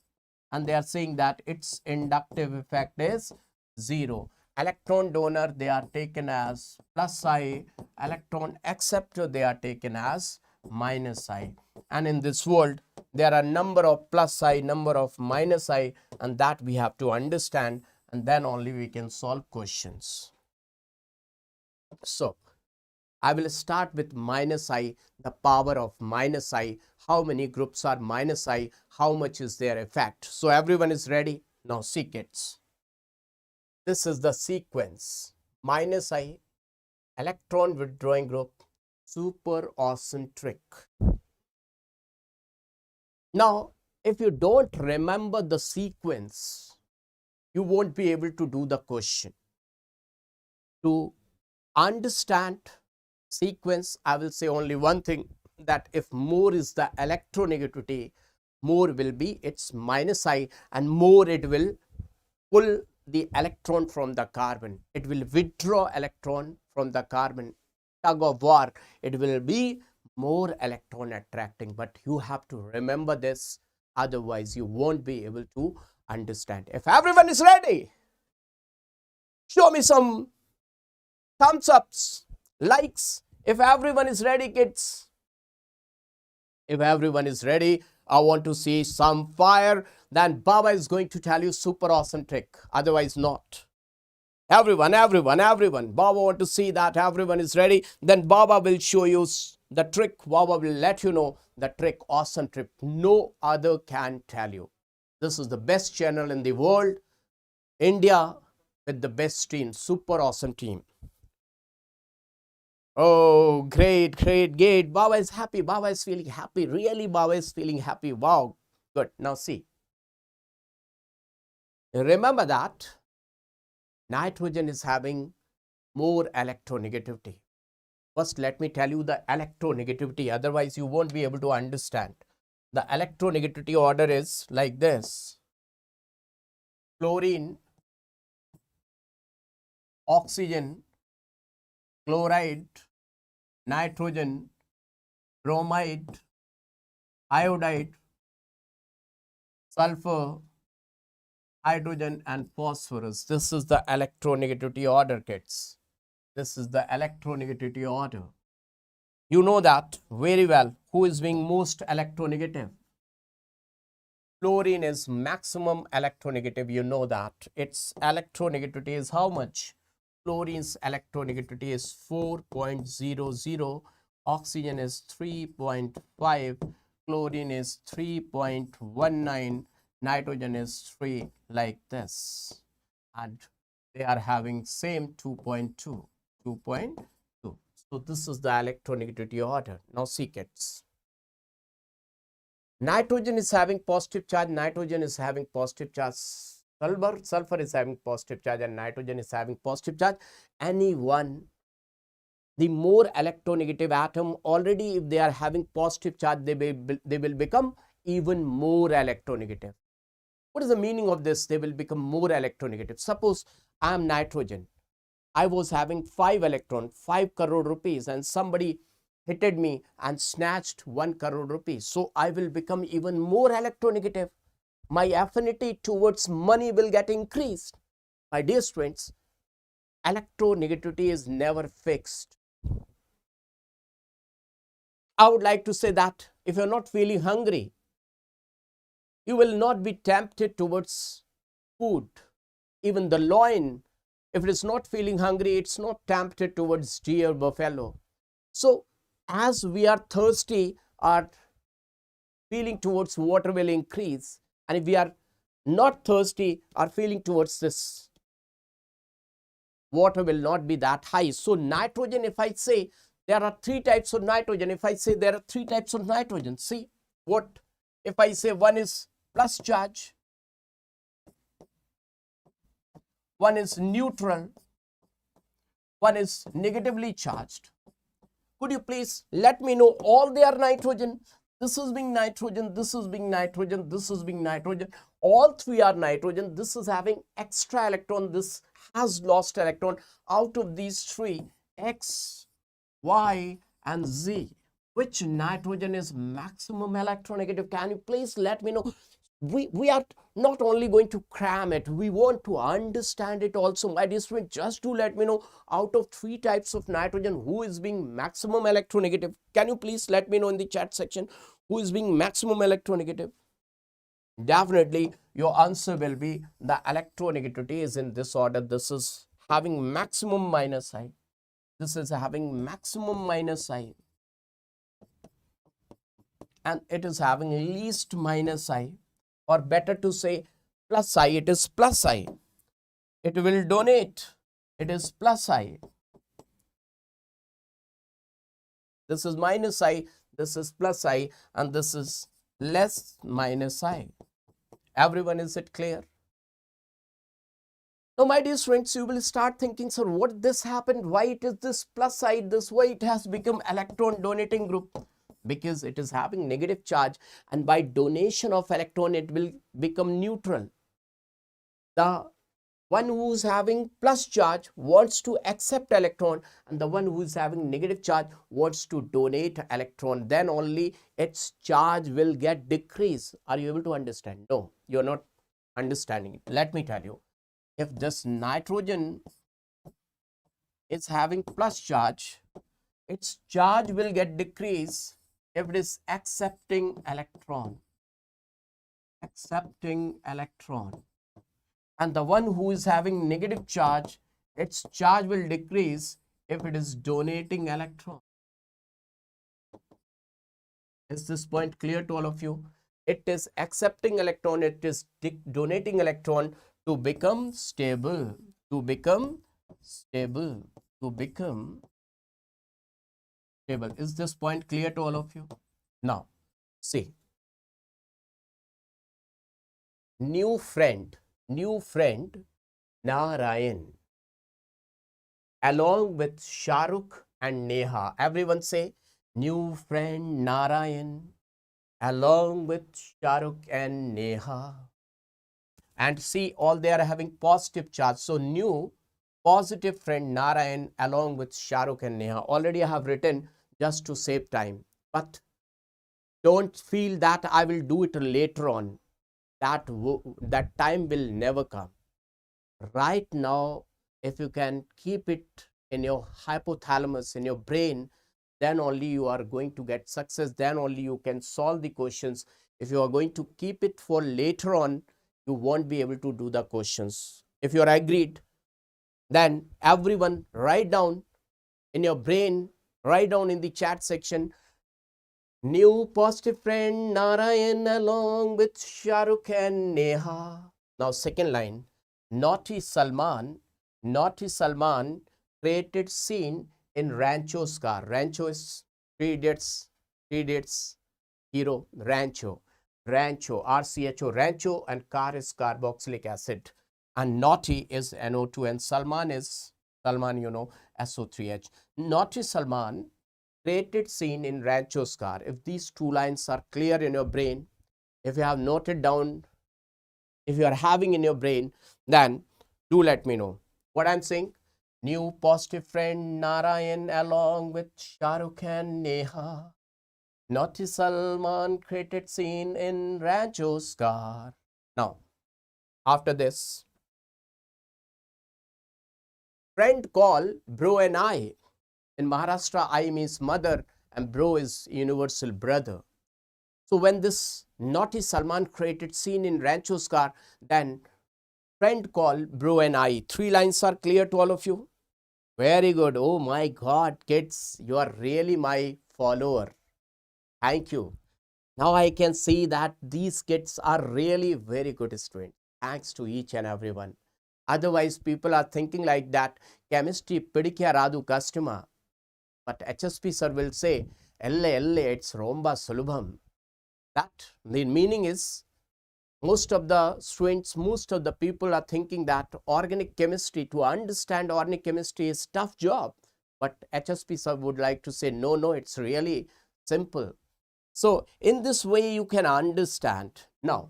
and they are saying that its inductive effect is 0. Electron donor they are taken as plus I, electron acceptor they are taken as minus I. And in this world there are number of plus I, number of minus I, and that we have to understand, and then only we can solve questions. So I will start with minus I, the power of minus I. How many groups are minus I? How much is their effect? So everyone is ready? Now see kids. This is the sequence. Minus I, electron withdrawing group, super awesome trick. Now, if you don't remember the sequence, you won't be able to do the question. To understand sequence, I will say only one thing, that if more is the electronegativity, more will be its minus I, and more it will pull the electron from the carbon. It will withdraw electron from the carbon. Tug of war, it will be more electron attracting, but you have to remember this, otherwise you won't be able to understand. If everyone is ready, show me some thumbs ups, likes. If everyone is ready, kids. If everyone is ready, I want to see some fire. Then Baba is going to tell you super awesome trick. Otherwise not. Everyone. Baba want to see that everyone is ready. Then Baba will show you the trick, Wawa will let you know the trick, awesome trick. No other can tell you. This is the best channel in the world. India with the best team, super awesome team. Oh, great, great, great. Baba is happy. Baba is feeling happy. Really, Baba is feeling happy. Wow, good. Now see. Remember that nitrogen is having more electronegativity. First, let me tell you the electronegativity. Otherwise, you won't be able to understand. The electronegativity order is like this. Chlorine, oxygen, chloride, nitrogen, bromide, iodide, sulfur, hydrogen and phosphorus. This is the electronegativity order, kids. This is the electronegativity order. You know that very well. Who is being most electronegative? Fluorine is maximum electronegative. You know that. Its electronegativity is how much? Fluorine's electronegativity is 4.00. Oxygen is 3.5. Chlorine is 3.19. Nitrogen is 3, like this. And they are having same 2.2. 2.2. So this is the electronegativity order. Now see, kids. Nitrogen is having positive charge. Nitrogen is having positive charge. Sulfur is having positive charge, and nitrogen is having positive charge. Any one, the more electronegative atom, already if they are having positive charge, they will become even more electronegative. What is the meaning of this? They will become more electronegative. Suppose I am nitrogen. I was having 5 electrons, 5 crore rupees, and somebody hitted me and snatched 1 crore rupees. So I will become even more electronegative. My affinity towards money will get increased. My dear students, electronegativity is never fixed. I would like to say that if you're not feeling hungry, you will not be tempted towards food. Even the lion, if it is not feeling hungry, it's not tempted towards deer, buffalo. So as we are thirsty, our feeling towards water will increase. And if we are not thirsty, our feeling towards this water will not be that high. So nitrogen, if I say there are 3 types of nitrogen, if I say there are 3 types of nitrogen, see what if I say one is plus charge, one is neutral, one is negatively charged. Could you please let me know all they are nitrogen? This is being nitrogen, this is being nitrogen, this is being nitrogen. All 3 are nitrogen. This is having extra electron, this has lost electron. Out of these 3, X, Y and Z, which nitrogen is maximum electronegative? Can you please let me know? We are not only going to cram it, we want to understand it also. My dear student, just to let me know, out of 3 types of nitrogen, who is being maximum electronegative? Can you please let me know in the chat section who is being maximum electronegative? Definitely your answer will be the electronegativity is in this order. This is having maximum minus I. This is having maximum minus I. And it is having least minus I. Or better to say plus I, it is plus I. It will donate, it is plus I. This is minus I, this is plus I, and this is less minus I. Everyone, is it clear? Now, my dear friends, you will start thinking, sir, what this happened? Why it is this plus side? This way it has become electron donating group. Because it is having negative charge, and by donation of electron it will become neutral. The one who is having plus charge wants to accept electron, and the one who is having negative charge wants to donate electron. Then only its charge will get decreased. Are you able to understand? No, you are not understanding it. Let me tell you. If this nitrogen is having plus charge, its charge will get decreased if it is accepting electron. And the one who is having negative charge, its charge will decrease if it is donating electron. Is this point clear to all of you? It is accepting electron, it is donating electron to become stable, to become stable, to become stable. Is this point clear to all of you? Now, see, new friend Narayan, along with Shahrukh and Neha. Everyone say, new friend Narayan, along with Shahrukh and Neha. And see, all they are having positive charge. So, new positive friend Narayan along with Shahrukh and Neha. Already I have written just to save time. But don't feel that I will do it later on. That time will never come. Right now, if you can keep it in your hypothalamus, in your brain, then only you are going to get success. Then only you can solve the questions. If you are going to keep it for later on, you won't be able to do the questions. If you are agreed, then everyone write down in your brain, write down in the chat section, new positive friend Narayan along with Shahrukh and Neha. Now second line, naughty Salman created scene in Rancho's car. Rancho is three idiots hero, Rancho, RCHO, Rancho, and car is carboxylic acid. And naughty is NO2 and Salman is, you know, SO3H. Naughty Salman created scene in Rancho's car. If these two lines are clear in your brain, if you have noted down, if you are having in your brain, then do let me know. What I'm saying, new positive friend Narayan along with Shahrukh and Neha. Naughty Salman created scene in Rancho's car. Now, after this, friend call bro and I. In Maharashtra, I means mother and bro is universal brother. So when this naughty Salman created scene in Rancho's car, then friend call bro and I. Three lines are clear to all of you? Very good. Oh my God, kids, you are really my follower. Thank you. Now I can see that these kids are really very good students. Thanks to each and everyone. Otherwise, people are thinking like that, chemistry pidikya radu customer. But HSP sir will say, Elle, it's romba sulubham. That the meaning is, most of the students, most of the people are thinking that organic chemistry, to understand organic chemistry is tough job. But HSP sir would like to say, no, it's really simple. So in this way, you can understand. Now,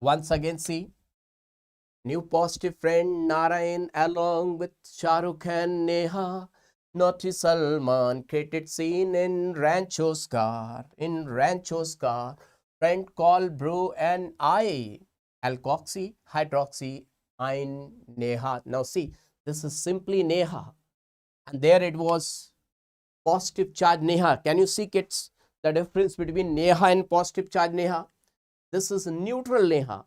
once again, see, new positive friend Narayan along with Shahrukh and Neha. Naughty Salman created scene in Rancho's car. Friend call bro and I. Alkoxy, hydroxy, ein, Neha. Now see, this is simply Neha. And there it was positive charge Neha. Can you see, kids, the difference between Neha and positive charge Neha? This is neutral Neha.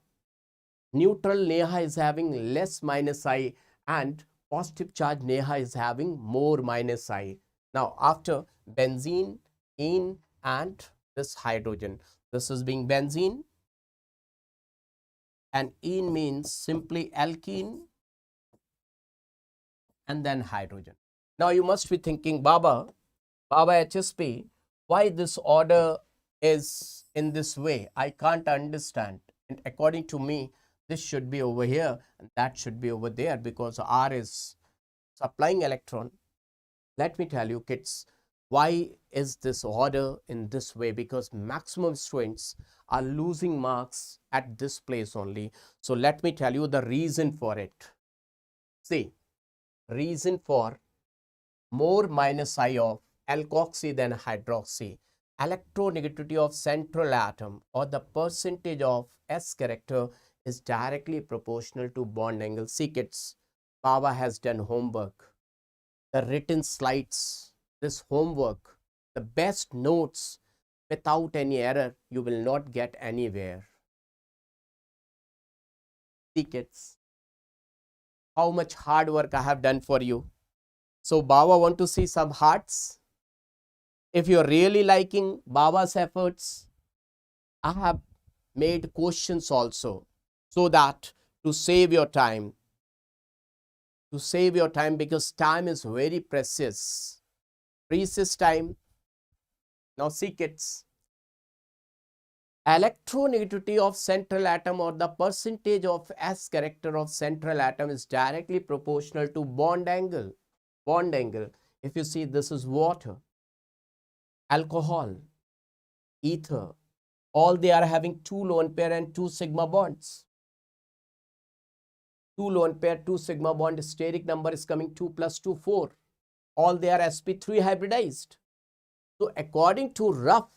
Neutral Neha is having less minus I, and positive charge Neha is having more minus I. Now, after benzene, ene, and this hydrogen, this is being benzene, and ene means simply alkene, and then hydrogen. Now, you must be thinking, Baba HSP, why this order is in this way? I can't understand. And according to me, this should be over here and that should be over there, because R is supplying electron. Let me tell you, kids, why is this order in this way? Because maximum students are losing marks at this place only. So let me tell you the reason for it. See, reason for more minus I of alkoxy than hydroxy. Electronegativity of central atom, or the percentage of S character, is directly proportional to bond angle. See, kids, Baba has done homework. The written slides, this homework, the best notes, without any error, you will not get anywhere. See, kids, how much hard work I have done for you. So Baba want to see some hearts. If you're really liking Baba's efforts, I have made questions also, so that to save your time, because time is very precious. Precious time. Now see kids, electronegativity of central atom, or the percentage of S character of central atom, is directly proportional to bond angle. Bond angle. If you see, this is water, alcohol, ether, all they are having 2 lone pair and 2 sigma bonds. 2 lone pair, 2 sigma bond, steric number is coming 2 plus 2, 4. All they are sp3 hybridized. So according to rough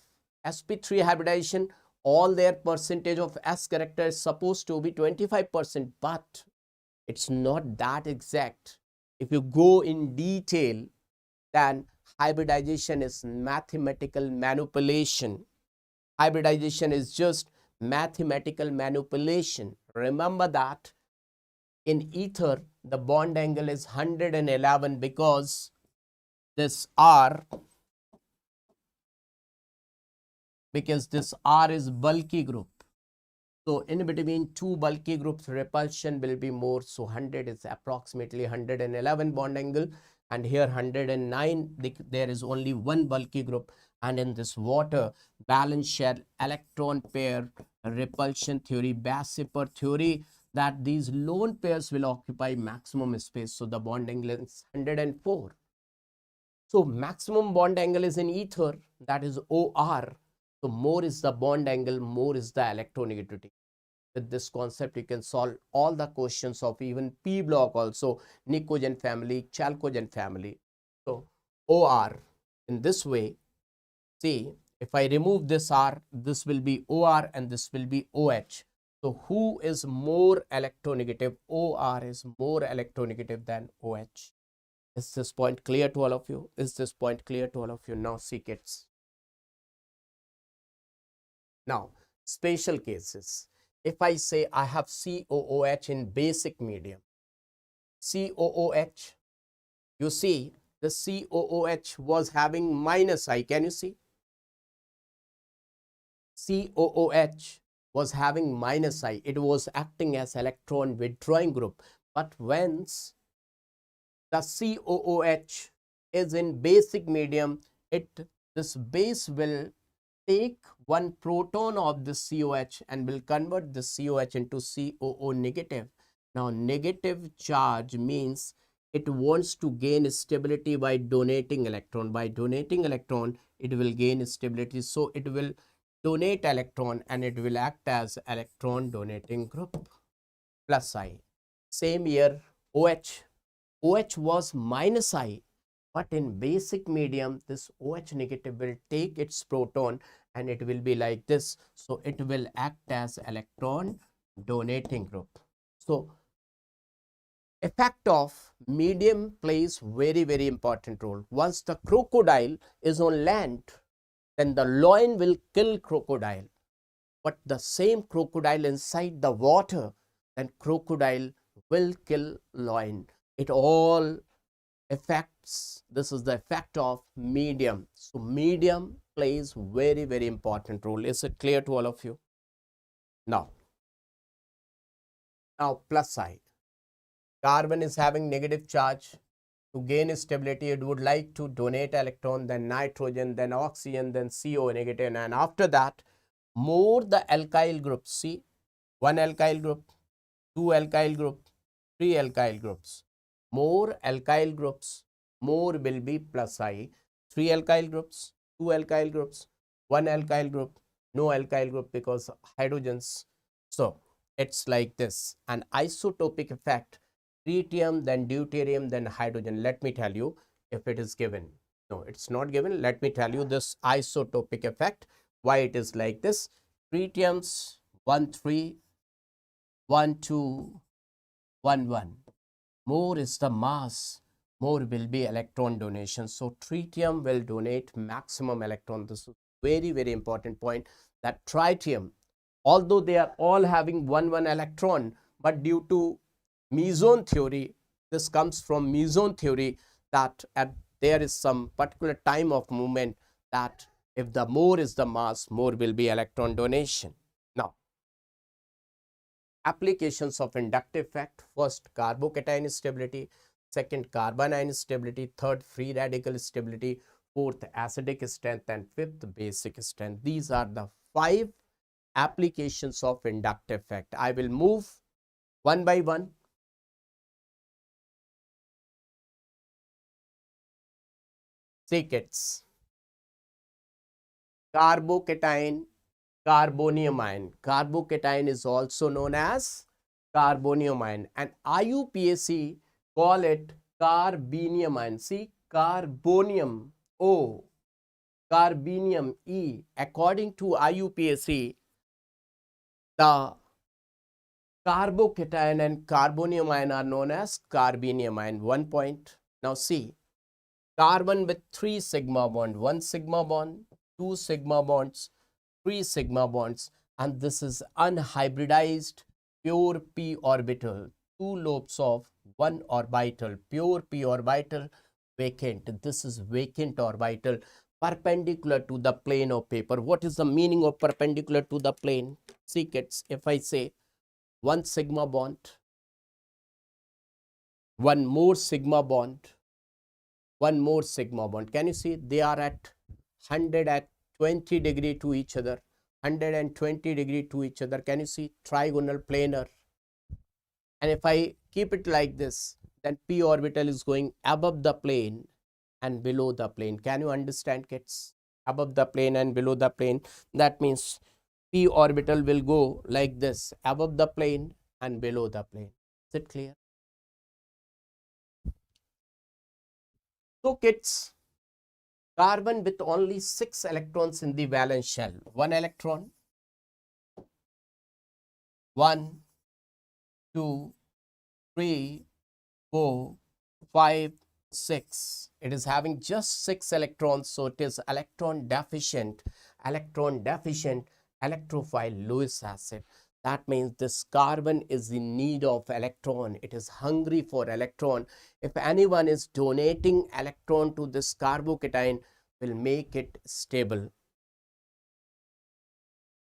sp3 hybridization, all their percentage of S character is supposed to be 25%, but it's not that exact. If you go in detail, then hybridization is mathematical manipulation. Hybridization is just mathematical manipulation. Remember that in ether, the bond angle is 111 because this R is bulky group. So in between two bulky groups, repulsion will be more. So 100 is approximately 111 bond angle, and here 109, there is only one bulky group. And in this water, balance shell, electron pair, repulsion theory, Bassipper theory, that these lone pairs will occupy maximum space. So the bond angle is 104. So maximum bond angle is in ether, that is OR. So more is the bond angle, more is the electronegativity. With this concept, you can solve all the questions of even P block also, Nicogen family, Chalcogen family. So OR in this way, see, if I remove this R, this will be OR and this will be OH. So who is more electronegative? OR is more electronegative than OH. Is this point clear to all of you? Is this point clear to all of you? Now see kids. Now, special cases. If I say I have COOH in basic medium, COOH, you see the COOH was having minus I. Can you see? COOH was having minus I. It was acting as electron withdrawing group. But once the COOH is in basic medium, this base will take one proton of this COH and will convert this COH into COO negative. Now negative charge means it wants to gain stability by donating electron. By donating electron, it will gain stability. So it will donate electron and it will act as electron donating group. Plus I. Same here, OH. OH was minus I. But in basic medium, this OH negative will take its proton and it will be like this. So it will act as electron donating group. So effect of medium plays very, very important role. Once the crocodile is on land, then the lion will kill crocodile. But the same crocodile inside the water, then crocodile will kill lion. It all effects, this is the effect of medium. So medium plays very, very important role. Is it clear to all of you? Now plus side. Carbon is having negative charge. To gain stability, it would like to donate electron, then nitrogen, then oxygen, then CO negative, and after that, more the alkyl groups. See, one alkyl group, two alkyl group, three alkyl groups. More alkyl groups, more will be plus I. 3 alkyl groups, 2 alkyl groups, 1 alkyl group, no alkyl group because hydrogens. So it's like this. An isotopic effect, tritium, then deuterium, then hydrogen. Let me tell you if it is given. No, it's not given. Let me tell you this isotopic effect, why it is like this. Tritiums 1, 3, 1, 2, 1, 1. More is the mass, more will be electron donation. So tritium will donate maximum electron. This is very, very important point, that tritium, although they are all having 1, 1 electron, but due to meson theory, this comes from meson theory, that there is some particular time of movement that if the more is the mass, more will be electron donation. Now, applications of inductive effect: first, carbocation stability; second, carbanion stability; third, free radical stability; fourth, acidic strength; and fifth, basic strength. These are the 5 applications of inductive effect. I will move one by one. See kids, carbocation, carbonium ion. Carbocation is also known as carbonium ion, and IUPAC call it carbenium ion. See, carbonium O, carbenium E. According to IUPAC, the carbocation and carbonium ion are known as carbenium ion. 1 point. Now see, carbon with 3 sigma bond, 1 sigma bond, 2 sigma bonds, 3 sigma bonds, and this is unhybridized pure p orbital, 2 lobes of 1 orbital, pure p orbital, vacant. This is vacant orbital perpendicular to the plane of paper. What is the meaning of perpendicular to the plane? See kids, if I say 1 sigma bond, 1 more sigma bond, 1 more sigma bond. Can you see they are at 120 degree to each other, 120 degree to each other. Can you see? Trigonal planar. And if I keep it like this, then p orbital is going above the plane and below the plane. Can you understand kids? Above the plane and below the plane. That means p orbital will go like this, above the plane and below the plane. Is it clear? So kids, carbon with only 6 electrons in the valence shell. 1 electron, 1, 2, 3, 4, 5, 6. It is having just 6 electrons, so it is electron deficient, electrophile Lewis acid. That means this carbon is in need of electron. It is hungry for electron. If anyone is donating electron to this carbocation, will make it stable.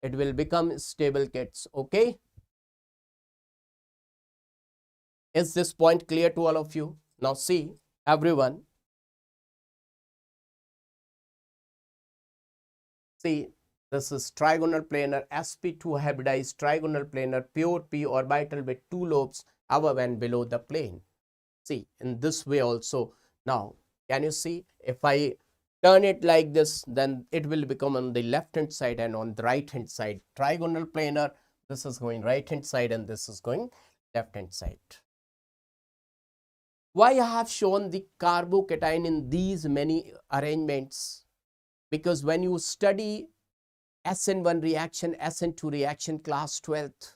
It will become stable kids. Okay? Is this point clear to all of you? Now see, everyone. See, this is trigonal planar, sp2 hybridized trigonal planar, pure p orbital with 2 lobes above and below the plane. See, in this way also. Now, can you see? If I turn it like this, then it will become on the left hand side and on the right hand side. Trigonal planar, this is going right hand side and this is going left hand side. Why I have shown the carbocation in these many arrangements? Because when you study SN1 reaction, SN2 reaction, class 12th,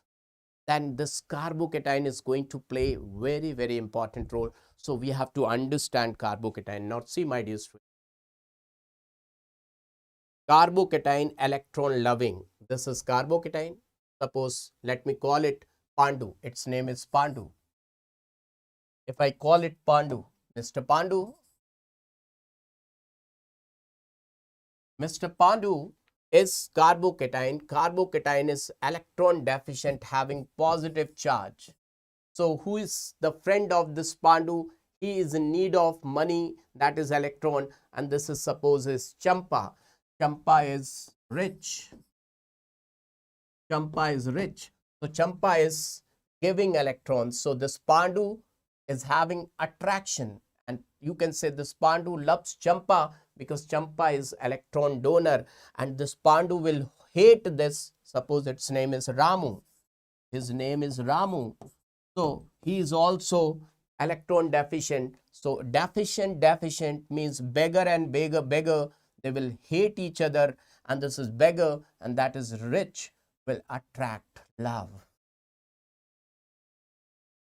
then this carbocation is going to play very, very important role. So we have to understand carbocation. Now see, my dear students, carbocation electron loving. This is carbocation. Suppose, let me call it Pandu. Its name is Pandu. If I call it Pandu, Mr. Pandu, Mr. Pandu is carbocation. Carbocation is electron deficient, having positive charge. So who is the friend of this Pandu? He is in need of money, that is electron, and this is suppose is Champa. Champa is rich. Champa is rich. So Champa is giving electrons. So this Pandu is having attraction, and you can say this Pandu loves Champa because Champa is electron donor, and this Pandu will hate this. Suppose its name is Ramu. His name is Ramu. So he is also electron deficient. So deficient means beggar and beggar. They will hate each other, and this is beggar, and that is rich, will attract love.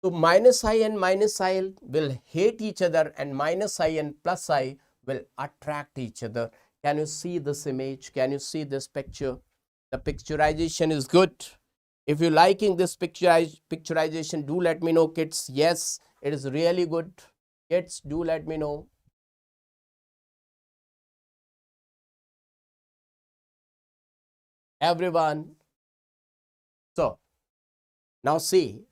So minus I and minus I will hate each other, and minus I and plus I will attract each other. Can you see this image? Can you see this picture? The picturization is good. If you're liking this picturization, do let me know, kids. Yes, it is really good. Kids, do let me know. everyone? So, now see,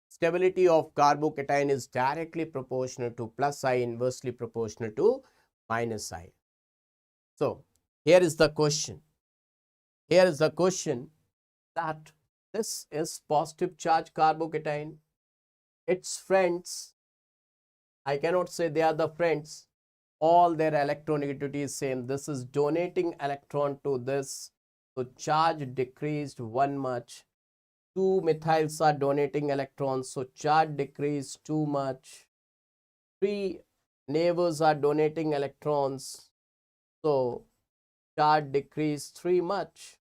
stability of carbocation is directly proportional to plus I, inversely proportional to minus I. So, here is the question. Here is the question that this is positive charge carbocation. Its friends, I cannot say they are the friends, all their electronegativity is same. This is donating electron to this, so charge decreased one much. Two methyls are donating electrons, so charge decreased too much. Three neighbors are donating electrons, so charge decreased three much.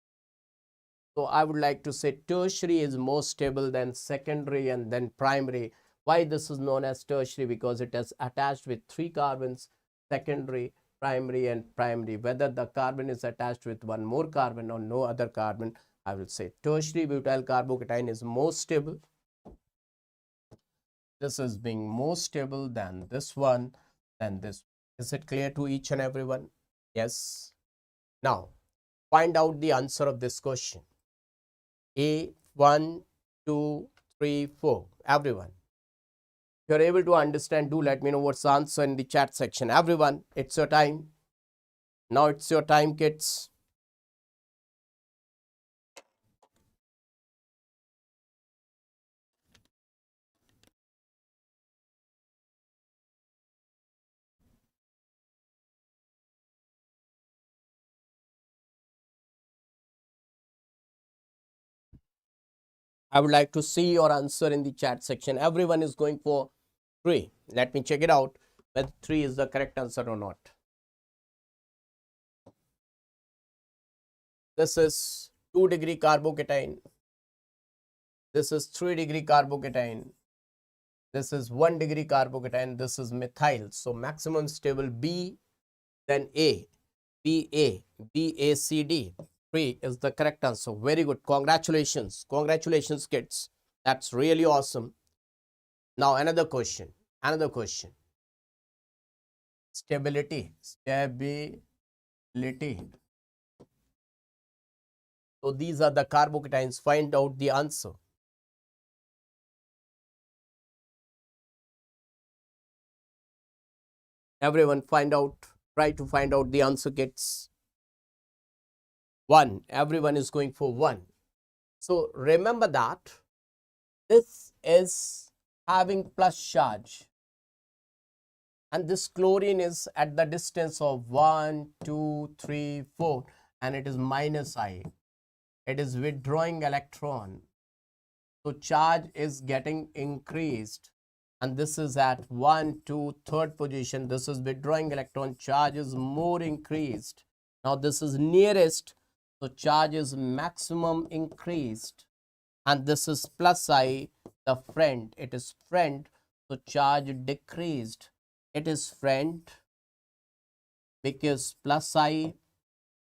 So I would like to say tertiary is more stable than secondary and then primary. Why this is known as tertiary? Because it is attached with three carbons, secondary, primary and primary. Whether the carbon is attached with one more carbon or no other carbon, I will say tertiary butyl carbocation is more stable. This is being more stable than this one, than this. Is it clear to each and everyone? Yes. Now, find out the answer of this question. A, 1, 2, 3, 4. Everyone. If you are able to understand, do let me know what's the answer in the chat section. Everyone, it's your time. Now it's your time, kids. I would like to see your answer in the chat section. Everyone is going for 3. Let me check it out whether 3 is the correct answer or not. This is 2 degree carbocation. This is 3 degree carbocation. This is 1 degree carbocation. This is methyl. So maximum stable B, then A, BA, BACD. 3 is the correct answer. Very good. Congratulations. Congratulations, kids. That's really awesome. Now another question. Another question. Stability. Stability. So these are the carbocations. Find out the answer. Everyone find out. Try to find out the answer, kids. 1. Everyone is going for 1. So remember that this is having plus charge. And this chlorine is at the distance of 1, 2, 3, 4. And it is minus I. It is withdrawing electron. So charge is getting increased. And this is at 1, 2, 3rd position. This is withdrawing electron. Charge is more increased. Now this is nearest. So charge is maximum increased. And this is plus I, the friend. It is friend. So charge decreased. It is friend because plus I.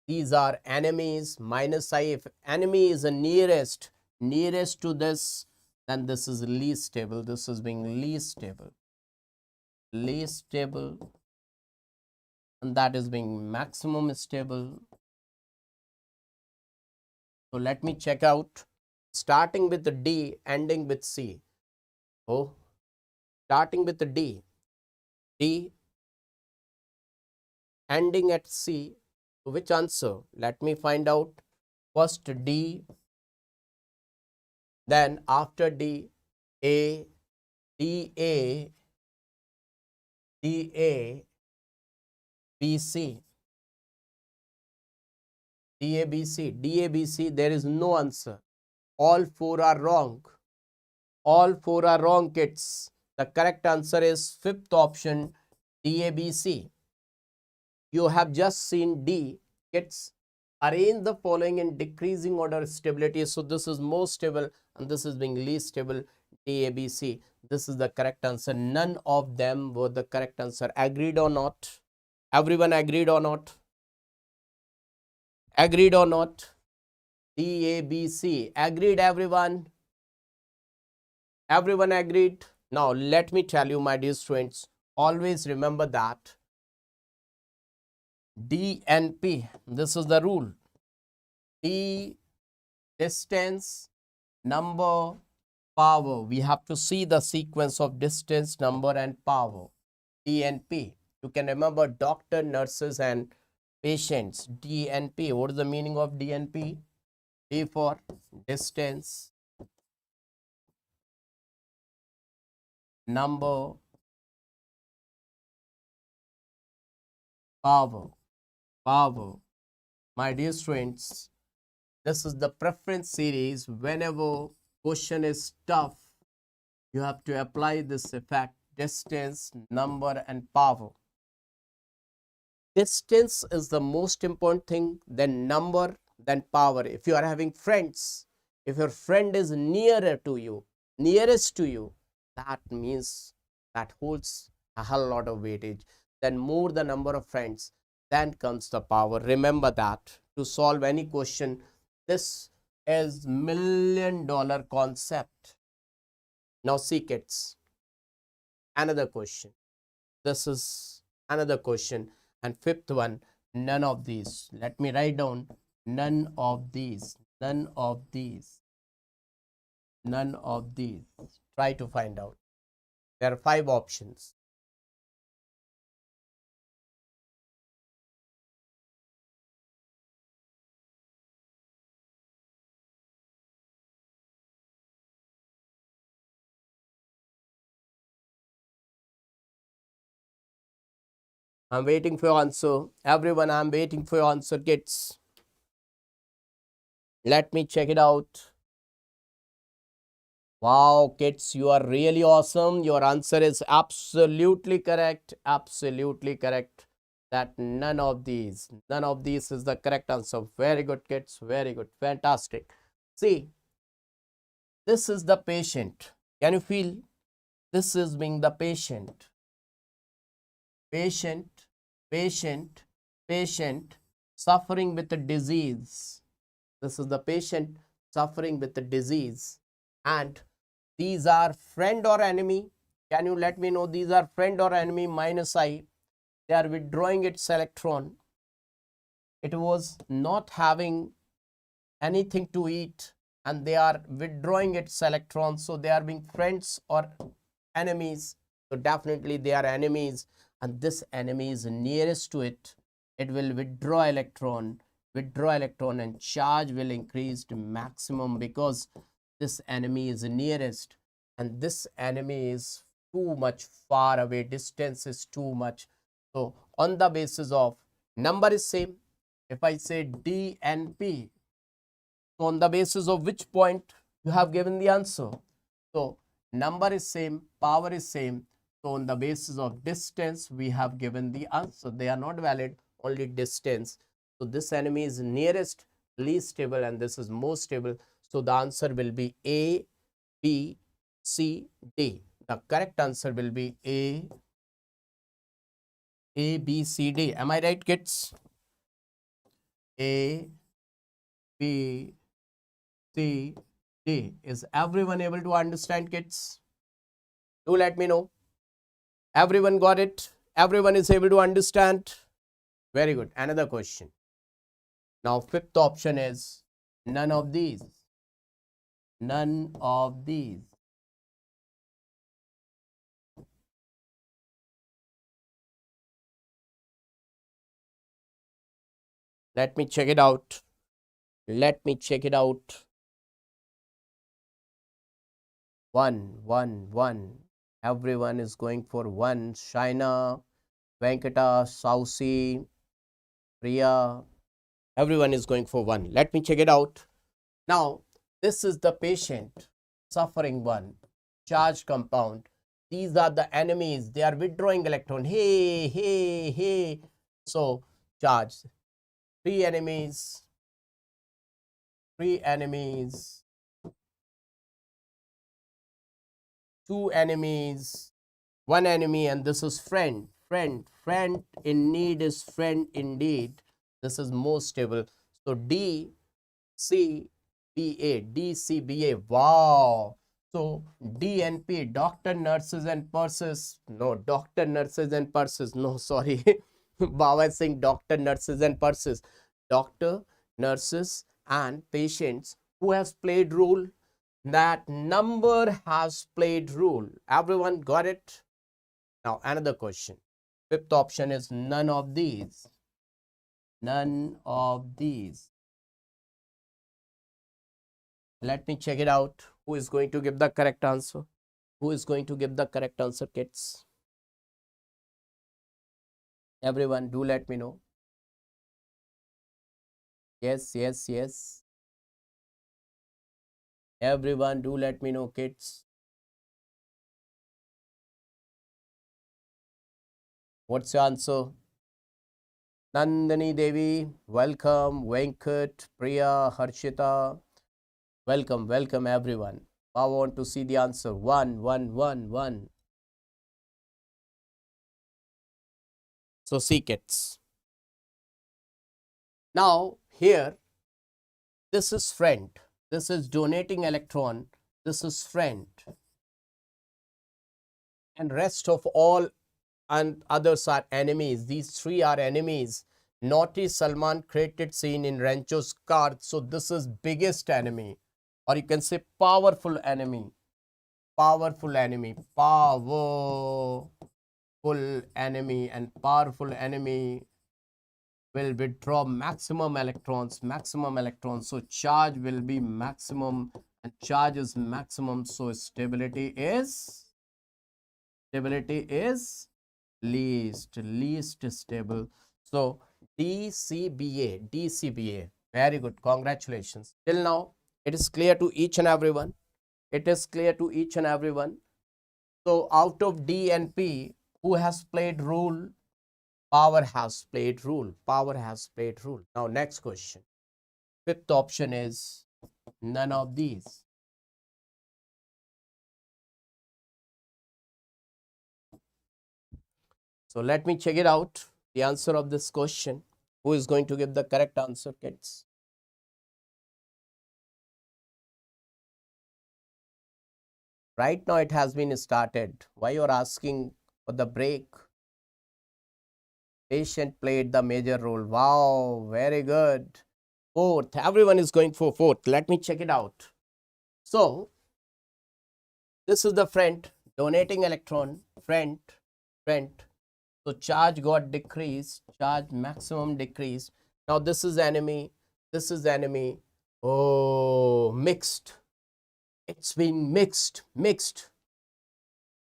These are enemies, minus I. If enemy is the nearest to this, then this is least stable. This is being least stable. Least stable. And that is being maximum stable. So let me check out. Starting with the D, ending with C. Oh, starting with the D. D, ending at C. Which answer? Let me find out. First D, then after D, A, DA, DA, BC, DABC, DABC. There is no answer. All 4 are wrong. All 4 are wrong, kids. The correct answer is 5th option, DABC. You have just seen D. Kids, arrange the following in decreasing order stability. So this is more stable and this is being least stable, DABC. This is the correct answer. None of them were the correct answer. Agreed or not? Everyone agreed or not? Agreed or not? DABC. Agreed, everyone? Everyone agreed? Now let me tell you, my dear students, always remember that D and P, this is the rule. D, distance, number, power. We have to see the sequence of distance, number and power. D and P. You can remember doctor, nurses and patients. D and P. What is the meaning of D and P? D for distance, number, power. Power. My dear students, this is the preference series. Whenever question is tough, you have to apply this effect: distance, number and power. Distance is the most important thing, then number, then power. If you are having friends, if your friend is nearer to you, nearest to you, that means that holds a whole lot of weightage. Then more the number of friends, then comes the power. Remember that to solve any question, this is $1,000,000 concept. Now see kids, another question. This is another question. And fifth one, none of these. Let me write down none of these, none of these, none of these. Try to find out. There are 5 options. I'm waiting for your answer. Everyone, I'm waiting for your answer, kids. Let me check it out. Wow, kids, you are really awesome. Your answer is absolutely correct. Absolutely correct. That none of these is the correct answer. Very good, kids. Very good. Fantastic. See, this is the patient. Can you feel? This is being the patient. Patient, patient, patient, suffering with a disease. This is the patient suffering with a disease. And these are friend or enemy. Can you let me know these are friend or enemy? Minus I. They are withdrawing its electron. It was not having anything to eat and they are withdrawing its electrons. So they are being friends or enemies. So definitely they are enemies. And this enemy is nearest to it. It will withdraw electron, and charge will increase to maximum because this enemy is nearest and this enemy is too much far away. Distance is too much. So on the basis of number is same. If I say D and P, so on the basis of which point you have given the answer. So number is same, power is same. So on the basis of distance, we have given the answer. They are not valid, only distance. So this enemy is nearest, least stable, and this is most stable. So the answer will be A, B, C, D. The correct answer will be A, B, C, D. Am I right, kids? A, B, C, D. Is everyone able to understand, kids? Do let me know. Everyone got it? Everyone is able to understand? Very good. Another question. Now, fifth option is none of these. None of these. Let me check it out. Let me check it out. 1, 1, 1. Everyone is going for 1. Shaina, Venkata, Sausi, Priya. Everyone is going for 1. Let me check it out. Now, this is the patient suffering 1. Charged compound. These are the enemies. They are withdrawing electron. Hey, hey, hey. So, charge. 3 enemies. 3 enemies. 2 enemies, 1 enemy, and this is friend. Friend in need is friend indeed. This is most stable. So D, C, B, A. D, C, B, A. Wow. So D and P, doctor, nurses and purses. No, doctor, nurses and purses. No, sorry. Baba is saying doctor, nurses and purses. Doctor, nurses and patients who has played role. That number has played role. Everyone got it? Now another question. Fifth option is none of these. None of these. Let me check it out. Who is going to give the correct answer? Who is going to give the correct answer, kids? Everyone, do let me know. Yes, yes, yes. Everyone, do let me know, kids. What's your answer? Nandini Devi, welcome. Venkat, Priya, Harshita, welcome, welcome everyone. I want to see the answer. 1, 1, 1, 1. So see, kids. Now here, this is friend. This is donating electron. This is friend. And rest of all and others are enemies. These three are enemies. Naughty Salman created scene in Rancho's car. So this is biggest enemy, or you can say powerful enemy. Powerful enemy. Powerful enemy, and powerful enemy will withdraw maximum electrons. Maximum electrons. So charge will be maximum, and charge is maximum. So stability is least stable. So DCBA, very good, congratulations. Till now it is clear to each and everyone. It is clear to each and everyone. So out of D and P, who has played role? Power has played role. Power has played role. Now next question. Fifth option is none of these. So let me check it out. The answer of this question. Who is going to give the correct answer, kids? Right now it has been started. Why you are asking for the break? Patient played the major role. Wow, very good. Fourth. Everyone is going for fourth. Let me check it out. So this is the friend donating electron. Friend. So charge got decreased. Charge maximum decreased. Now this is enemy. This is enemy. Oh, mixed. It's been mixed.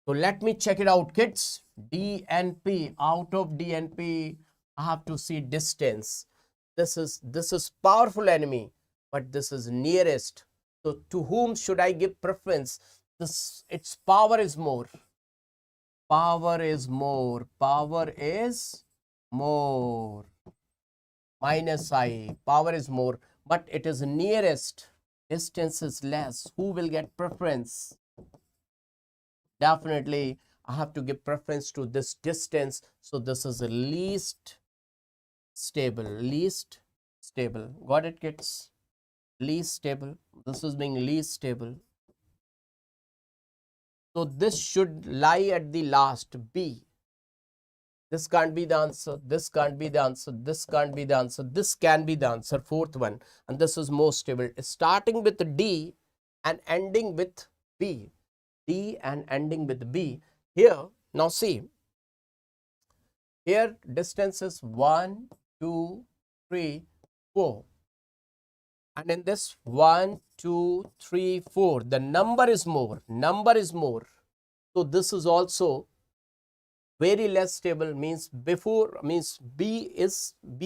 So let me check it out, kids. D and P. Out of D and P, I have to see distance. This is powerful enemy, but this is nearest. So to whom should I give preference? Its power is more. Power is more. Power is more. Minus I. Power is more, but it is nearest. Distance is less. Who will get preference? Definitely, I have to give preference to this distance. So this is the least stable. Least stable. Got it, kids? Least stable. This is being least stable. So this should lie at the last, B. This can't be the answer. This can't be the answer. This can't be the answer. This can be the answer. Fourth one. And this is most stable. Starting with D and ending with B. D and ending with B. Here, now see. Here distance is 1, 2, 3, 4. And in this 1, 2, 3, 4, the number is more. Number is more. So this is also very less stable, means before, means B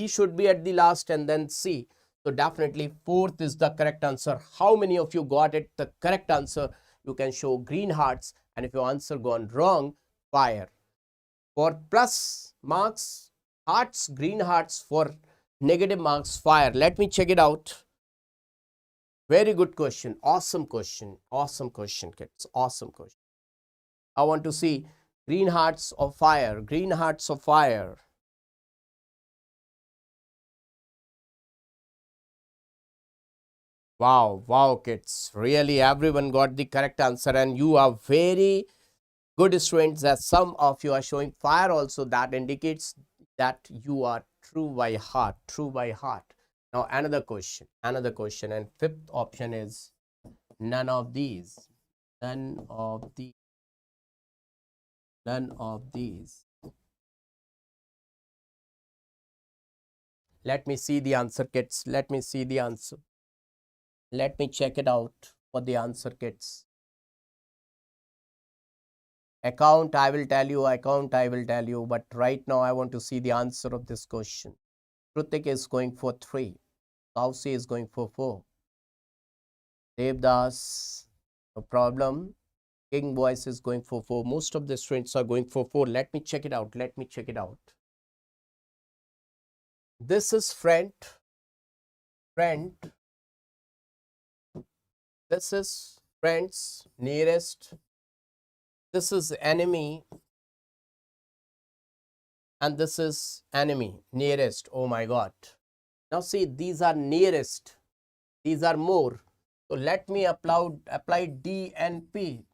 should be at the last and then C. So definitely fourth is the correct answer. How many of you got it? The correct answer. You can show green hearts, and if your answer gone wrong, fire. For plus marks, hearts, green hearts. For negative marks, fire. Let me check it out. Very good question. Awesome question. Awesome question, kids. Awesome question. I want to see green hearts of fire. Green hearts of fire. Wow, wow, kids. Really, everyone got the correct answer, and you are very good students. That some of you are showing fire also. That indicates that you are true by heart. True by heart. Now another question, and fifth option is none of these. None of these. None of these. Let me see the answer, kids. Let me see the answer. Let me check it out for the answer, kids. Account, I will tell you. Account, I will tell you. But right now, I want to see the answer of this question. Krutik is going for 3. Kausi is going for 4. Devdas, no problem. King Voice is going for 4. Most of the students are going for 4. Let me check it out. Let me check it out. This is friend. Friend. This is friends, nearest. This is enemy. And this is enemy, nearest. Oh my God. Now see, these are nearest. These are more. So let me apply D and P.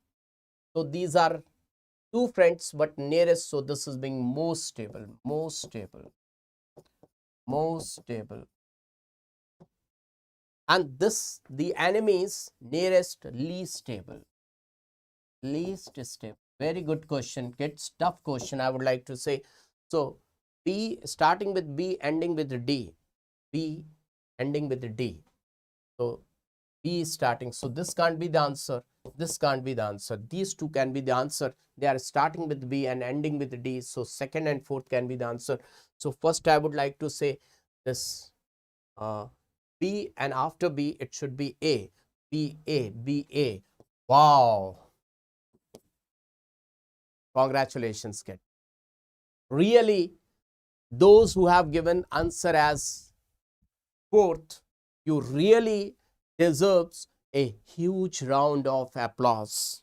So these are two friends but nearest. So this is being most stable. Most stable. Most stable. And this, the enemies, nearest, least stable. Least stable. Very good question, kids. Tough question, I would like to say. So B starting with B, ending with D. B ending with D. So B is starting. So this can't be the answer. This can't be the answer. These two can be the answer. They are starting with B and ending with D. So second and fourth can be the answer. So first I would like to say this B, and after B it should be A. B A, B A. Wow. Congratulations, kid. Really, those who have given answer as fourth, you really deserves a huge round of applause.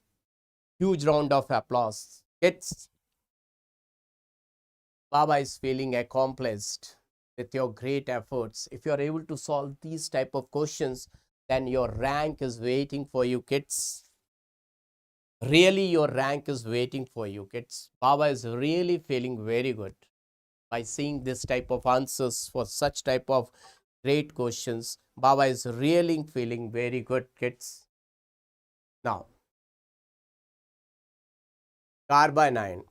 Huge round of applause. Kids, Baba is feeling accomplished with your great efforts. If you are able to solve these type of questions, then your rank is waiting for you, kids. Really, your rank is waiting for you, kids. Baba is really feeling very good by seeing this type of answers for such type of great questions. Baba is really feeling very good, kids. Now, Carbanion.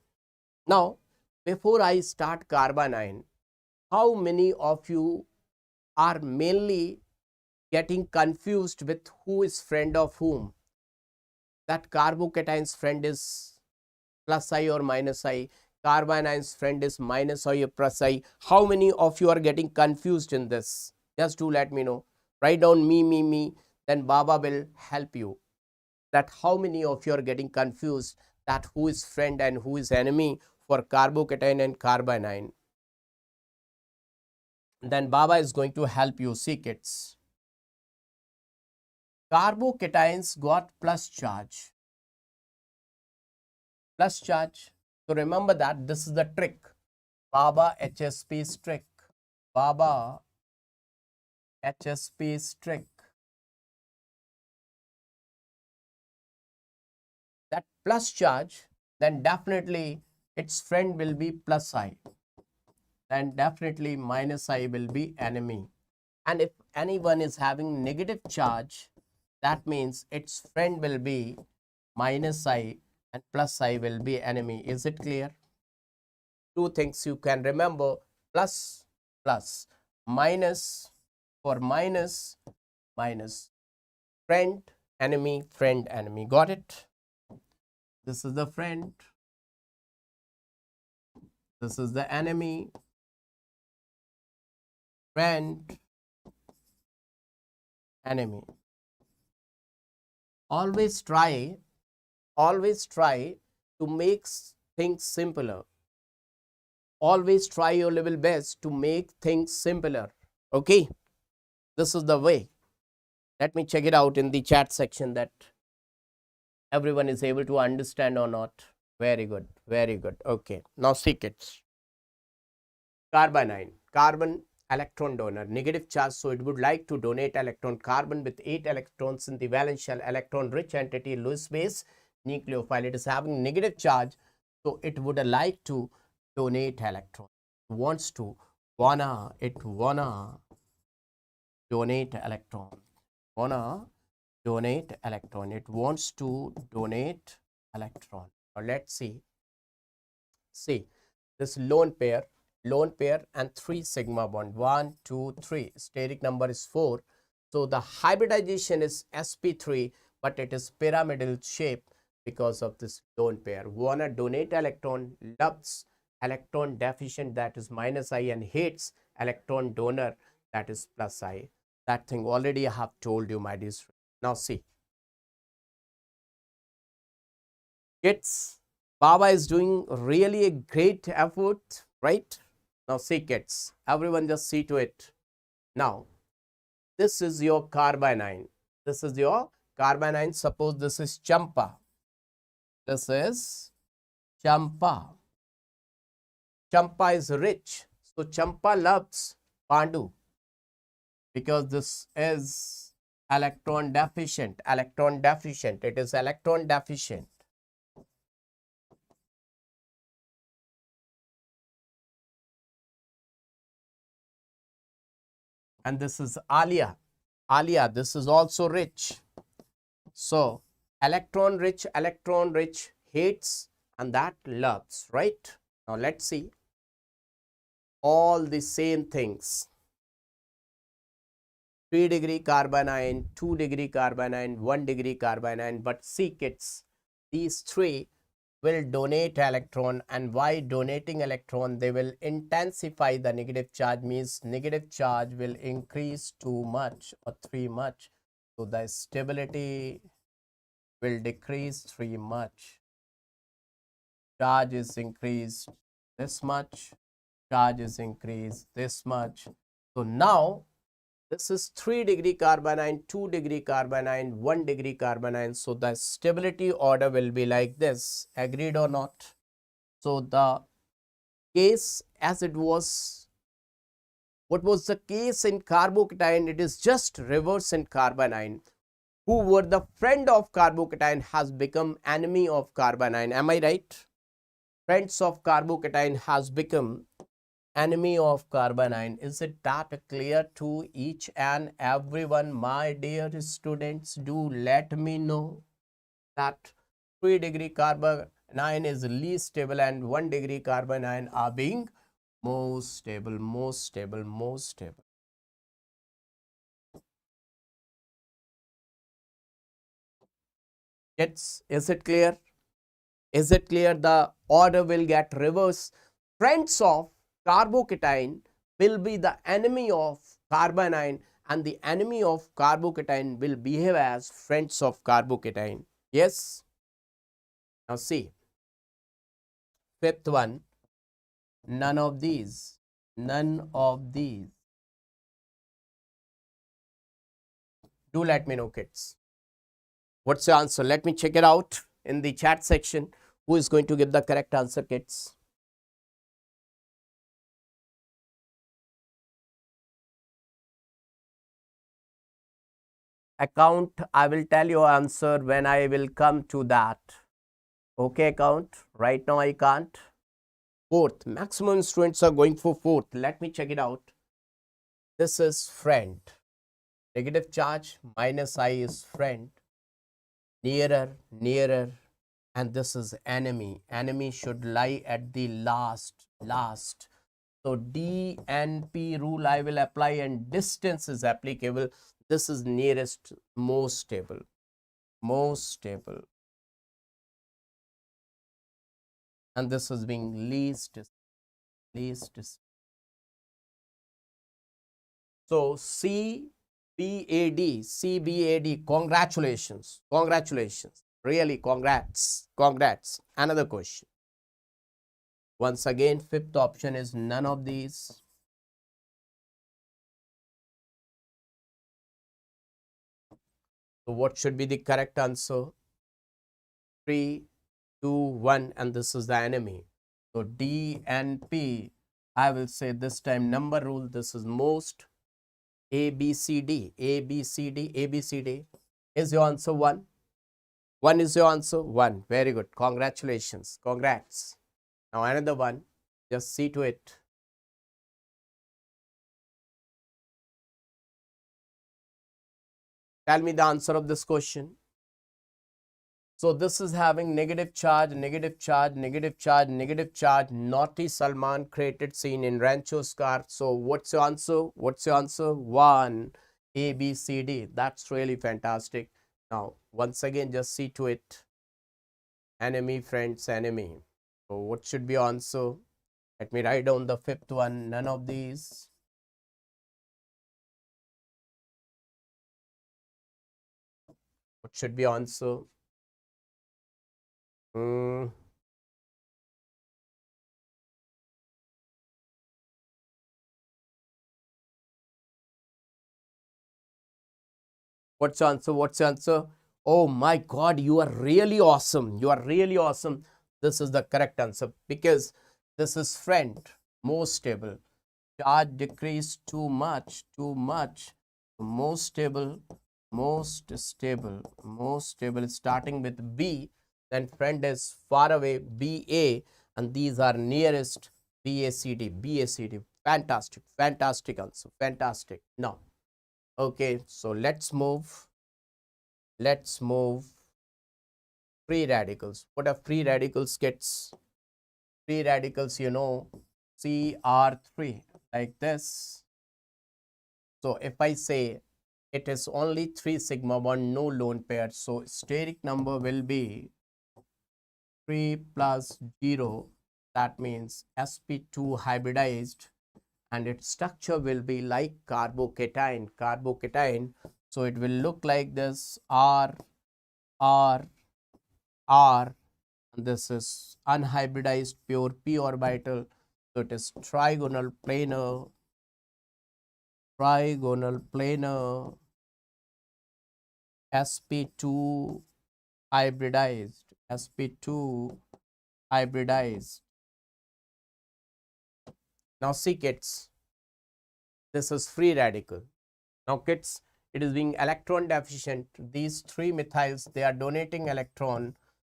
Now, before I start Carbanion, how many of you are mainly getting confused with who is friend of whom? That carbocation's friend is plus I or minus I, Carbanions friend is minus I or plus I. How many of you are getting confused in this? Just do let me know. Write down me, then Baba will help you. That how many of you are getting confused that who is friend and who is enemy for carbocation and carbanion. Then Baba is going to help you. See, kids. Carbocations got plus charge. Plus charge. So remember that this is the trick. Baba HSP's trick. Baba HSP's trick. That plus charge, then definitely its friend will be plus I. Then definitely minus I will be enemy. And if anyone is having negative charge, that means its friend will be minus I and plus I will be enemy. Is it clear? Two things you can remember: plus, plus, minus for minus, minus, friend, enemy, friend, enemy. Got it? This is the friend. This is the enemy, friend, enemy. Always try to make things simpler. Always try your level best to make things simpler. Okay, this is the way. Let me check it out in the chat section that everyone is able to understand or not. Very good, very good. Okay, now see, kids. Carbanion, carbon electron donor, negative charge, so it would like to donate electron. Carbon with 8 electrons in the valence shell, electron rich entity, Lewis base, nucleophile. It is having negative charge, so it would like to donate electron. It wanna donate electron. Wanna donate electron. It wants to donate electron. Now let's see. See this lone pair and 3 sigma bond. 1, 2, 3. Steric number is 4. So the hybridization is sp3, but it is pyramidal shape because of this lone pair. Wanna donate electron, loves electron deficient, that is minus I, and hates electron donor, that is plus I. That thing already I have told you, my dear students. Now see, kids, Baba is doing really a great effort, right? Now see, kids, everyone just see to it. Now this is your carbanion. This is your carbanion. Suppose this is champa. This is champa. Champa is rich. So champa loves Pandu because this is electron deficient. Electron deficient. It is electron deficient. And this is Alia. Alia, this is also rich. So electron rich, hates, and that loves, right? Now let's see all the same things. 3 degree carbanion, 2 degree carbanion, 1 degree carbanion. But see, kids, these three will donate electron, and by donating electron they will intensify the negative charge, means negative charge will increase too much or 3 much. So the stability will decrease 3 much. Charge is increased this much, charge is increased this much. So now this is 3 degree carbanion, 2 degree carbanion, 1 degree carbanion. So the stability order will be like this. Agreed or not? So the case as it was, what was the case in carbocation? It is just reverse in carbanion. Who were the friend of carbocation has become enemy of carbanion. Am I right? Friends of carbocation has become enemy of carbanion. Is it that clear to each and everyone? My dear students, do let me know that 3 degree carbanion is least stable and 1 degree carbanion are being most stable, most stable, most stable. Is it clear? Is it clear? The order will get reversed. Friends of carbocation will be the enemy of carbanion, and the enemy of carbocation will behave as friends of carbocation. Yes? Now see, fifth one, none of these. None of these. Do let me know, kids. What's the answer? Let me check it out in the chat section. Who is going to give the correct answer, kids? Account, I will tell your answer when I will come to that. Okay, account. Right now I can't. Fourth, maximum students are going for fourth. Let me check it out. This is friend. Negative charge minus I is friend. Nearer, nearer. And this is enemy. Enemy should lie at the last. So DNP rule I will apply, and distance is applicable. This is nearest, most stable. Most stable. And this is being least. So CBAD, congratulations. Really, congrats. Another question. Once again, fifth option is none of these. So what should be the correct answer? 3, 2, 1, and this is the enemy. So D and P, I will say this time number rule. This is most. A, B, C, D. Is your answer 1? 1 is your answer? 1. Very good. Congratulations. Congrats. Now another one. Just see to it. Tell me the answer of this question. So this is having negative charge, negative charge, negative charge, negative charge. Naughty Salman created scene in Rancho's car. So what's your answer? What's your answer? 1, A, B, C, D. That's really fantastic. Now, once again, just see to it. Enemy, friends, enemy. So what should be answer? Let me write down the fifth one. None of these. What should be answer? What's the answer? What's the answer? Oh my God, you are really awesome. You are really awesome. This is the correct answer because this is friend, most stable. Charge decrease too much, most stable, starting with B, then friend is far away, BA, and these are nearest, BACD. Fantastic, fantastic answer, fantastic. Now, okay, so let's move free radicals. What are free radicals, kids? Free radicals, you know, CR3, like this. So if I say it is only 3 sigma bond, no lone pair, so steric number will be 3 plus 0. That means sp2 hybridized, and its structure will be like carbocation. So it will look like this, R, R, R, and this is unhybridized pure p orbital. So it is trigonal planar, sp2 hybridized. Now see, kids, this is free radical. Now kids, it is being electron deficient. These 3 methyls, they are donating electron,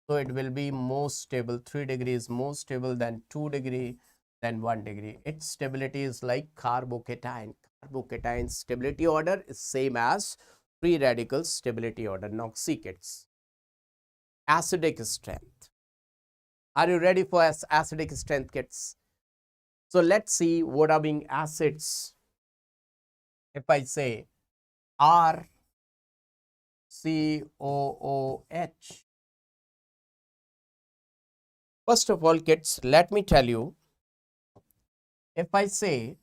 so it will be more stable. 3 degrees more stable than 2 degree, then 1 degree. Its stability is like carbocation. Carbocation stability order is same as free radical stability order. Now see, kids, acidic strength. Are you ready for acidic strength, kids? So let's see what are being acids. If I say RCOOH, first of all, kids, let me tell you, if I say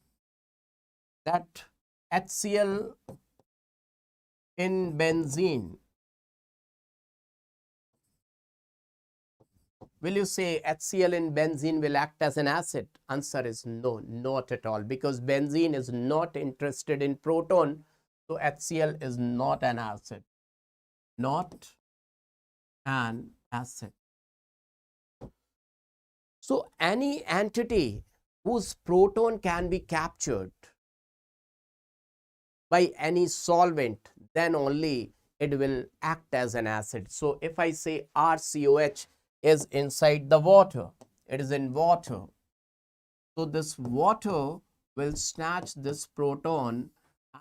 that HCl in benzene, will you say HCl in benzene will act as an acid? Answer is no, not at all, because benzene is not interested in proton, so HCl is not an acid. Not an acid. So any entity whose proton can be captured by any solvent, then only it will act as an acid. So if I say RCOH is inside the water, it is in water, so this water will snatch this proton,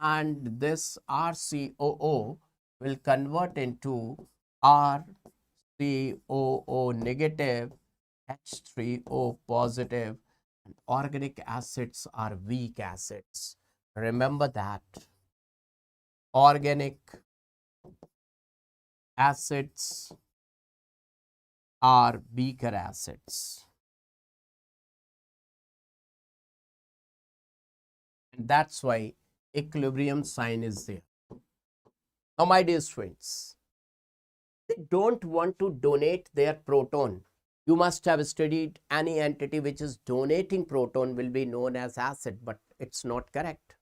and this RCOO will convert into RCOO negative, H3O positive, and organic acids are weak acids. Remember that. Organic acids are weaker acids. And that's why equilibrium sign is there. Now, my dear students, they don't want to donate their proton. You must have studied any entity which is donating proton will be known as acid, but it's not correct.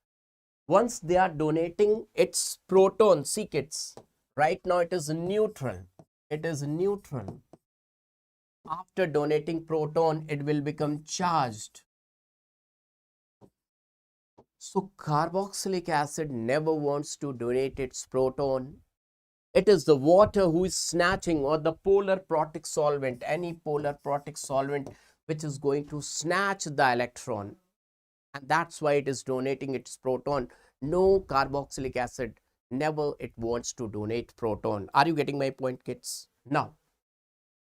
Once they are donating its proton, see, kids, right now it is neutral. It is neutral. After donating proton, it will become charged. So carboxylic acid never wants to donate its proton. It is the water who is snatching, or the polar protic solvent, any polar protic solvent which is going to snatch the electron. And that's why it is donating its proton. No carboxylic acid never it wants to donate proton. Are you getting my point, kids? Now,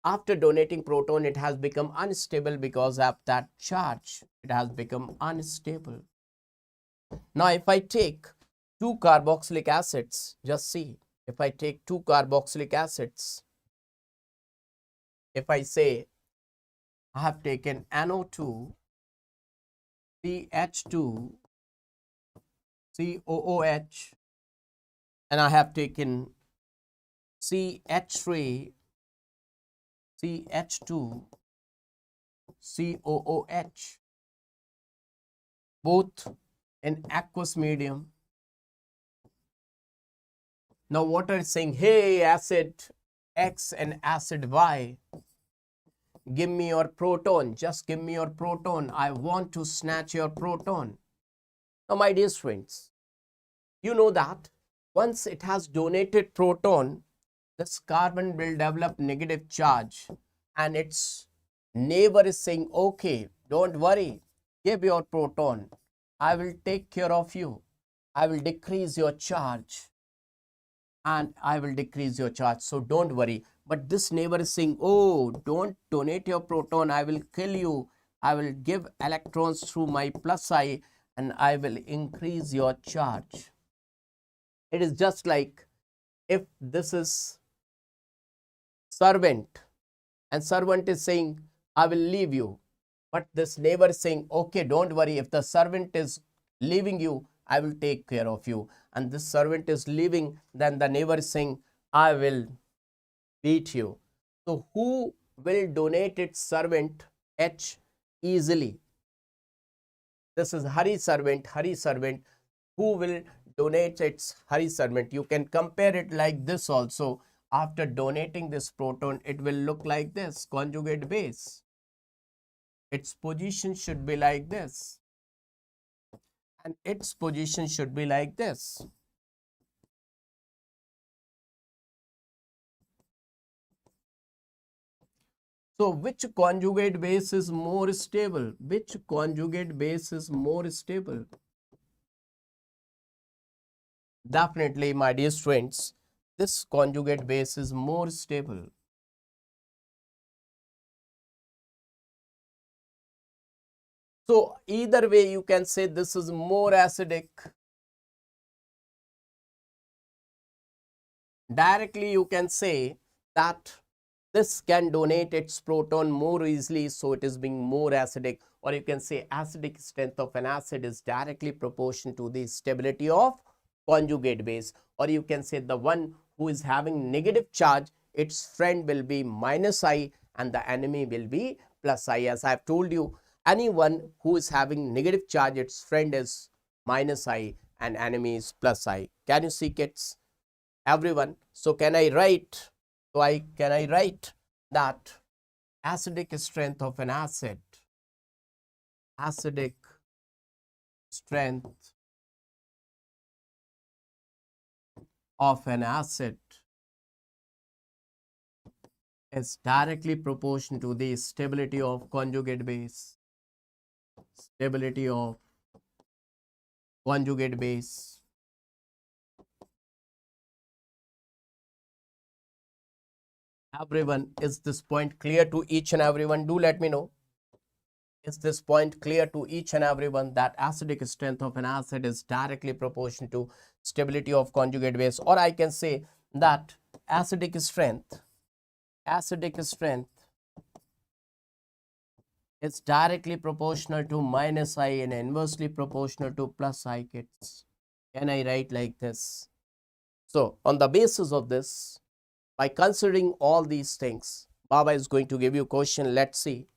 after donating proton, it has become unstable because of that charge. It has become unstable. Now, if I take two carboxylic acids, just see, if I take two carboxylic acids, if I say I have taken NO2, CH2, COOH, and I have taken CH3, CH2, COOH, both in aqueous medium. Now water is saying, hey, acid X and acid Y, give me your proton, just give me your proton. I want to snatch your proton. Now, my dear friends, you know that once it has donated proton, this carbon will develop negative charge, and its neighbor is saying, okay, don't worry, give your proton. I will take care of you. I will decrease your charge. And I will decrease your charge. So don't worry. But this neighbor is saying, oh, don't donate your proton. I will kill you. I will give electrons through my plus I, and I will increase your charge. It is just like if this is servant, and servant is saying, I will leave you. But this neighbor is saying, okay, don't worry. If the servant is leaving you, I will take care of you. And this servant is leaving, then the neighbor is saying, I will beat you. So who will donate its servant H easily? This is Hari servant, who will donate its Hari servant. You can compare it like this also. After donating this proton, it will look like this, conjugate base. Its position should be like this. And its position should be like this. So which conjugate base is more stable? Which conjugate base is more stable? Definitely, my dear students, this conjugate base is more stable. So either way, you can say this is more acidic. Directly, you can say that this can donate its proton more easily, so it is being more acidic. Or you can say acidic strength of an acid is directly proportional to the stability of conjugate base. Or you can say the one who is having negative charge, its friend will be minus I and the enemy will be plus I. As I have told you, anyone who is having negative charge, its friend is minus I and enemy is plus I. Can you see, kids? Everyone. So can I write? Can I write that acidic strength of an acid, acidic strength of an acid is directly proportional to the stability of conjugate base. Stability of conjugate base. Everyone, is this point clear to each and everyone? Do let me know. Is this point clear to each and everyone that acidic strength of an acid is directly proportional to stability of conjugate base? Or I can say that acidic strength is directly proportional to minus I and inversely proportional to plus I, kids. Can I write like this? So on the basis of this, by considering all these things, Baba is going to give you a question. Let's see.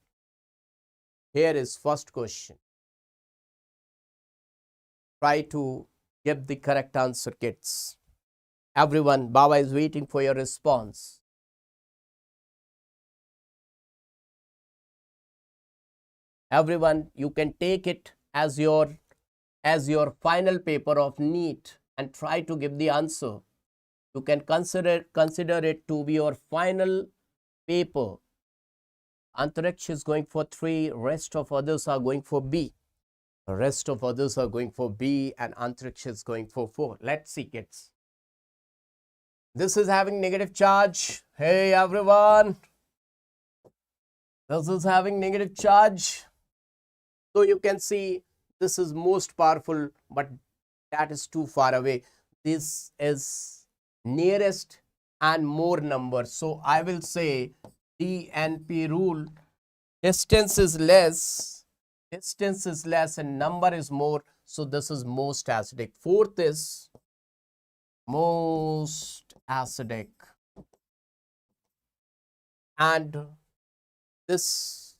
Here is first question. Try to give the correct answer, kids. Everyone, Baba is waiting for your response. Everyone, you can take it as your final paper of NEET and try to give the answer. You can consider it to be your final paper. Antariksh is going for 3, rest of others are going for B. The rest of others are going for B and Antariksh is going for 4. Let's see, kids. This is having negative charge. Hey everyone, this is having negative charge. So you can see this is most powerful, but that is too far away. This is nearest and more number. So I will say DNP rule. Distance is less and number is more. So this is most acidic. Fourth is most acidic. And this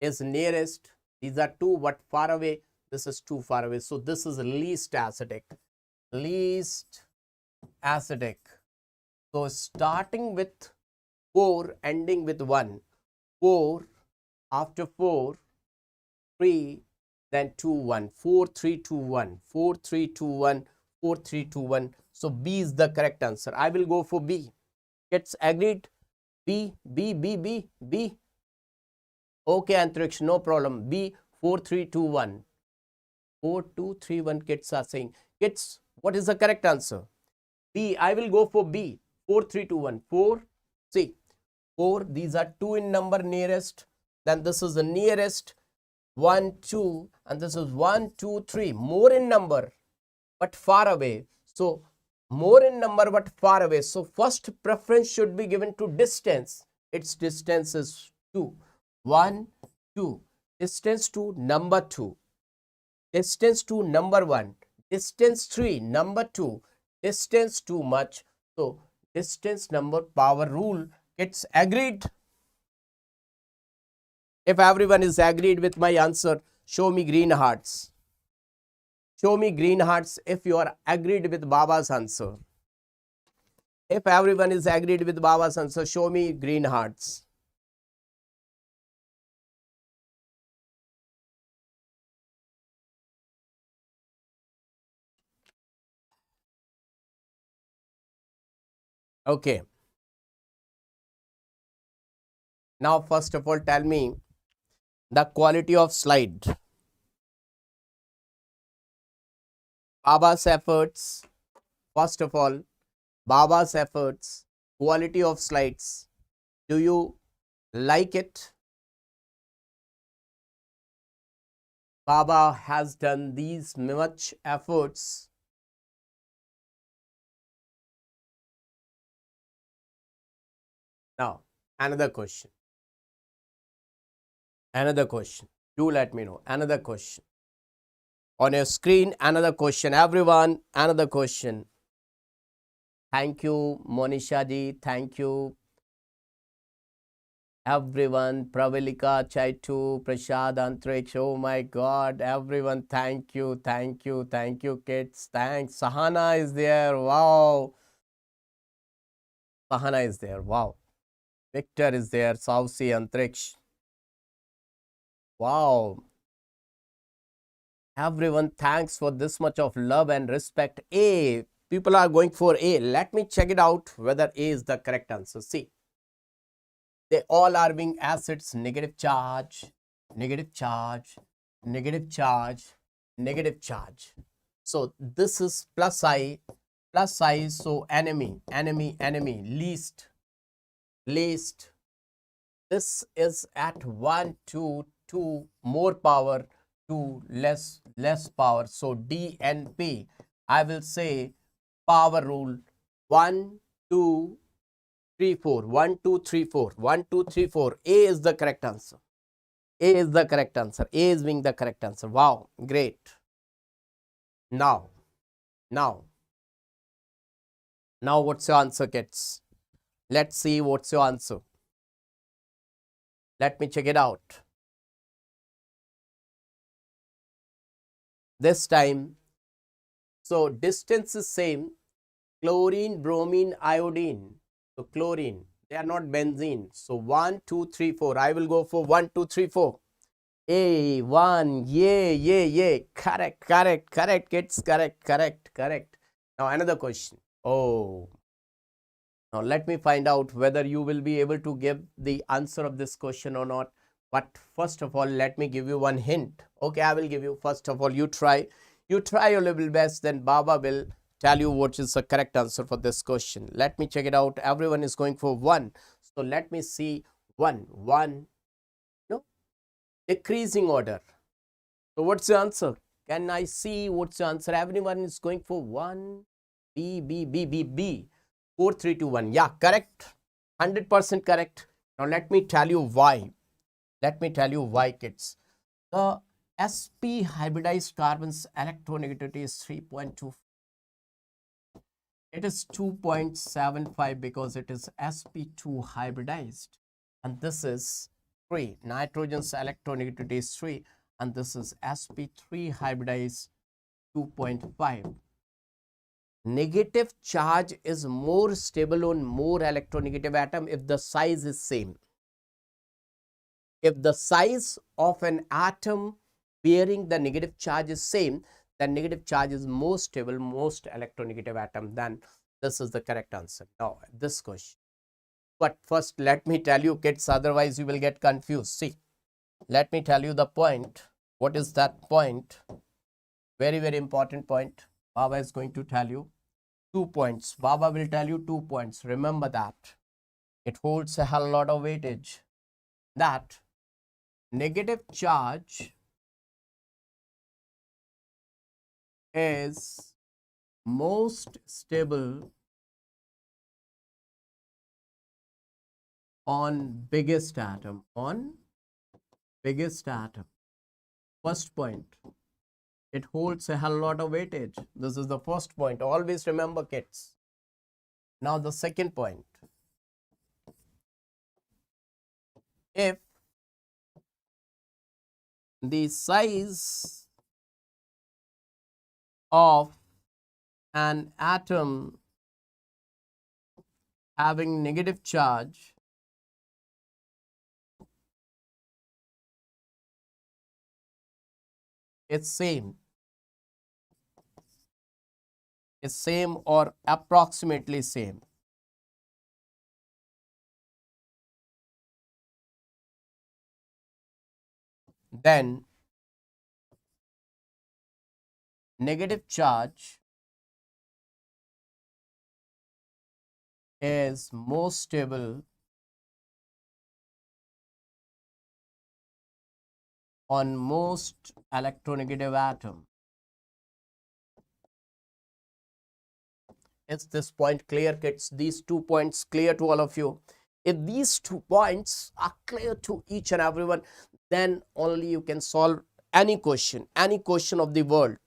is nearest. These are two, but far away. This is too far away. So this is least acidic. Least acidic. So starting with 4, ending with 1. 4, after 4, 3, then 2, 1. 4, 3, 2, 1. 4, 3, 2, 1. 4, 3, 2, 1. So B is the correct answer. I will go for B. Gets agreed? B. Okay, Antriksh, no problem. B, 4, 3, 2, 1. 4, 2, 3, 1 kids are saying. Kids, what is the correct answer? B. I will go for B. 4, 3, 2, 1. 4, see, 4. These are 2 in number nearest. Then this is the nearest. 1, 2. And this is 1, 2, 3. More in number, but far away. So, more in number, but far away. So, first preference should be given to distance. Its distance is 2. 1, 2. Distance to number 2. Distance to number 1. Distance 3. Number 2. Distance too much. So, distance number power rule gets agreed. If everyone is agreed with my answer, show me green hearts. Show me green hearts if you are agreed with Baba's answer. If everyone is agreed with Baba's answer, show me green hearts. Okay. Now, first of all, tell me the quality of slide. Baba's efforts. First of all, Baba's efforts, quality of slides. Do you like it? Baba has done these much efforts. Now, another question. Another question. Do let me know. Another question. On your screen, another question. Everyone, another question. Thank you, Monisha ji. Thank you. Everyone, Pravalika, Chaitu, Prashad, Antriksh. Oh my God. Everyone, thank you. Thank you. Thank you, kids. Thanks. Sahana is there. Wow. Sahana is there. Wow. Victor is there. Sausi, Antriksh. Wow. Everyone, thanks for this much of love and respect. A. People are going for A. Let me check it out whether A is the correct answer. See, they all are being acids, negative charge, negative charge, negative charge, negative charge. So this is plus I. So enemy, least. This is at 1, 2, 2, more power, 2, less power. So D and P, I will say power rule 1, 2, 3, 4. 1, 2, 3, 4. 1, 2, 3, 4. A is the correct answer. A is the correct answer. A is being the correct answer. Wow, great. Now, what's your answer, kids? Let's see what's your answer. Let me check it out. This time, so distance is same. Chlorine, bromine, iodine. So chlorine, they are not benzene. So 1, 2, 3, 4. I will go for 1, 2, 3, 4. A, 1, yay. Correct, kids. Correct. Now another question. Oh. Now let me find out whether you will be able to give the answer of this question or not. But first of all, let me give you one hint. Okay, I will give you. First of all, you try your level best. Then Baba will tell you what is the correct answer for this question. Let me check it out. Everyone is going for 1. So let me see 1. No, decreasing order. So what's the answer? Can I see what's the answer? Everyone is going for 1. B. 4, 3, 2, 1. Yeah, correct. 100% correct. Now let me tell you why. Let me tell you why, kids. The sp hybridized carbon's electronegativity is 3.2. It is 2.75 because it is sp2 hybridized, and this is 3. Nitrogen's electronegativity is 3, and this is sp3 hybridized 2.5. Negative charge is more stable on more electronegative atom if the size is same. If the size of an atom bearing the negative charge is same, then negative charge is more stable, most electronegative atom. Then this is the correct answer. Now this question. But first let me tell you, kids, otherwise you will get confused. See, let me tell you the point. What is that point? Very, very important point. Baba is going to tell you 2 points. Baba will tell you 2 points. Remember that. It holds a hell lot of weightage. That negative charge is most stable on biggest atom. On biggest atom. First point. It holds a hell lot of weightage. This is the first point. Always remember, kids. Now the second point. If the size of an atom having negative charge is same or approximately same, then negative charge is most stable on most electronegative atom. Is this point clear, kids? These 2 points clear to all of you? If these 2 points are clear to each and everyone, then only you can solve any question of the world.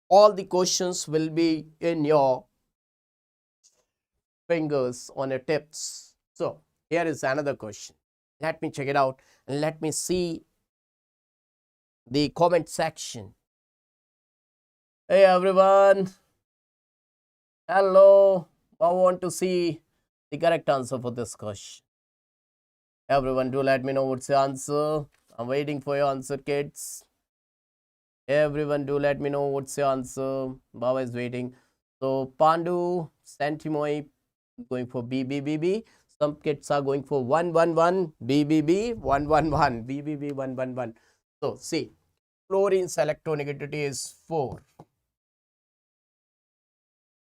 All the questions will be in your fingers, on your tips. So here is another question. Let me check it out and let me see the comment section. Hey everyone, hello. I want to see the correct answer for this question. Everyone, do let me know what's the answer. I'm waiting for your answer, kids. Everyone, do let me know what's the answer. Baba is waiting. So Pandu, Santimoy going for B. Some kids are going for 111, B, 111, B, 111. So see, fluorine's electronegativity is 4.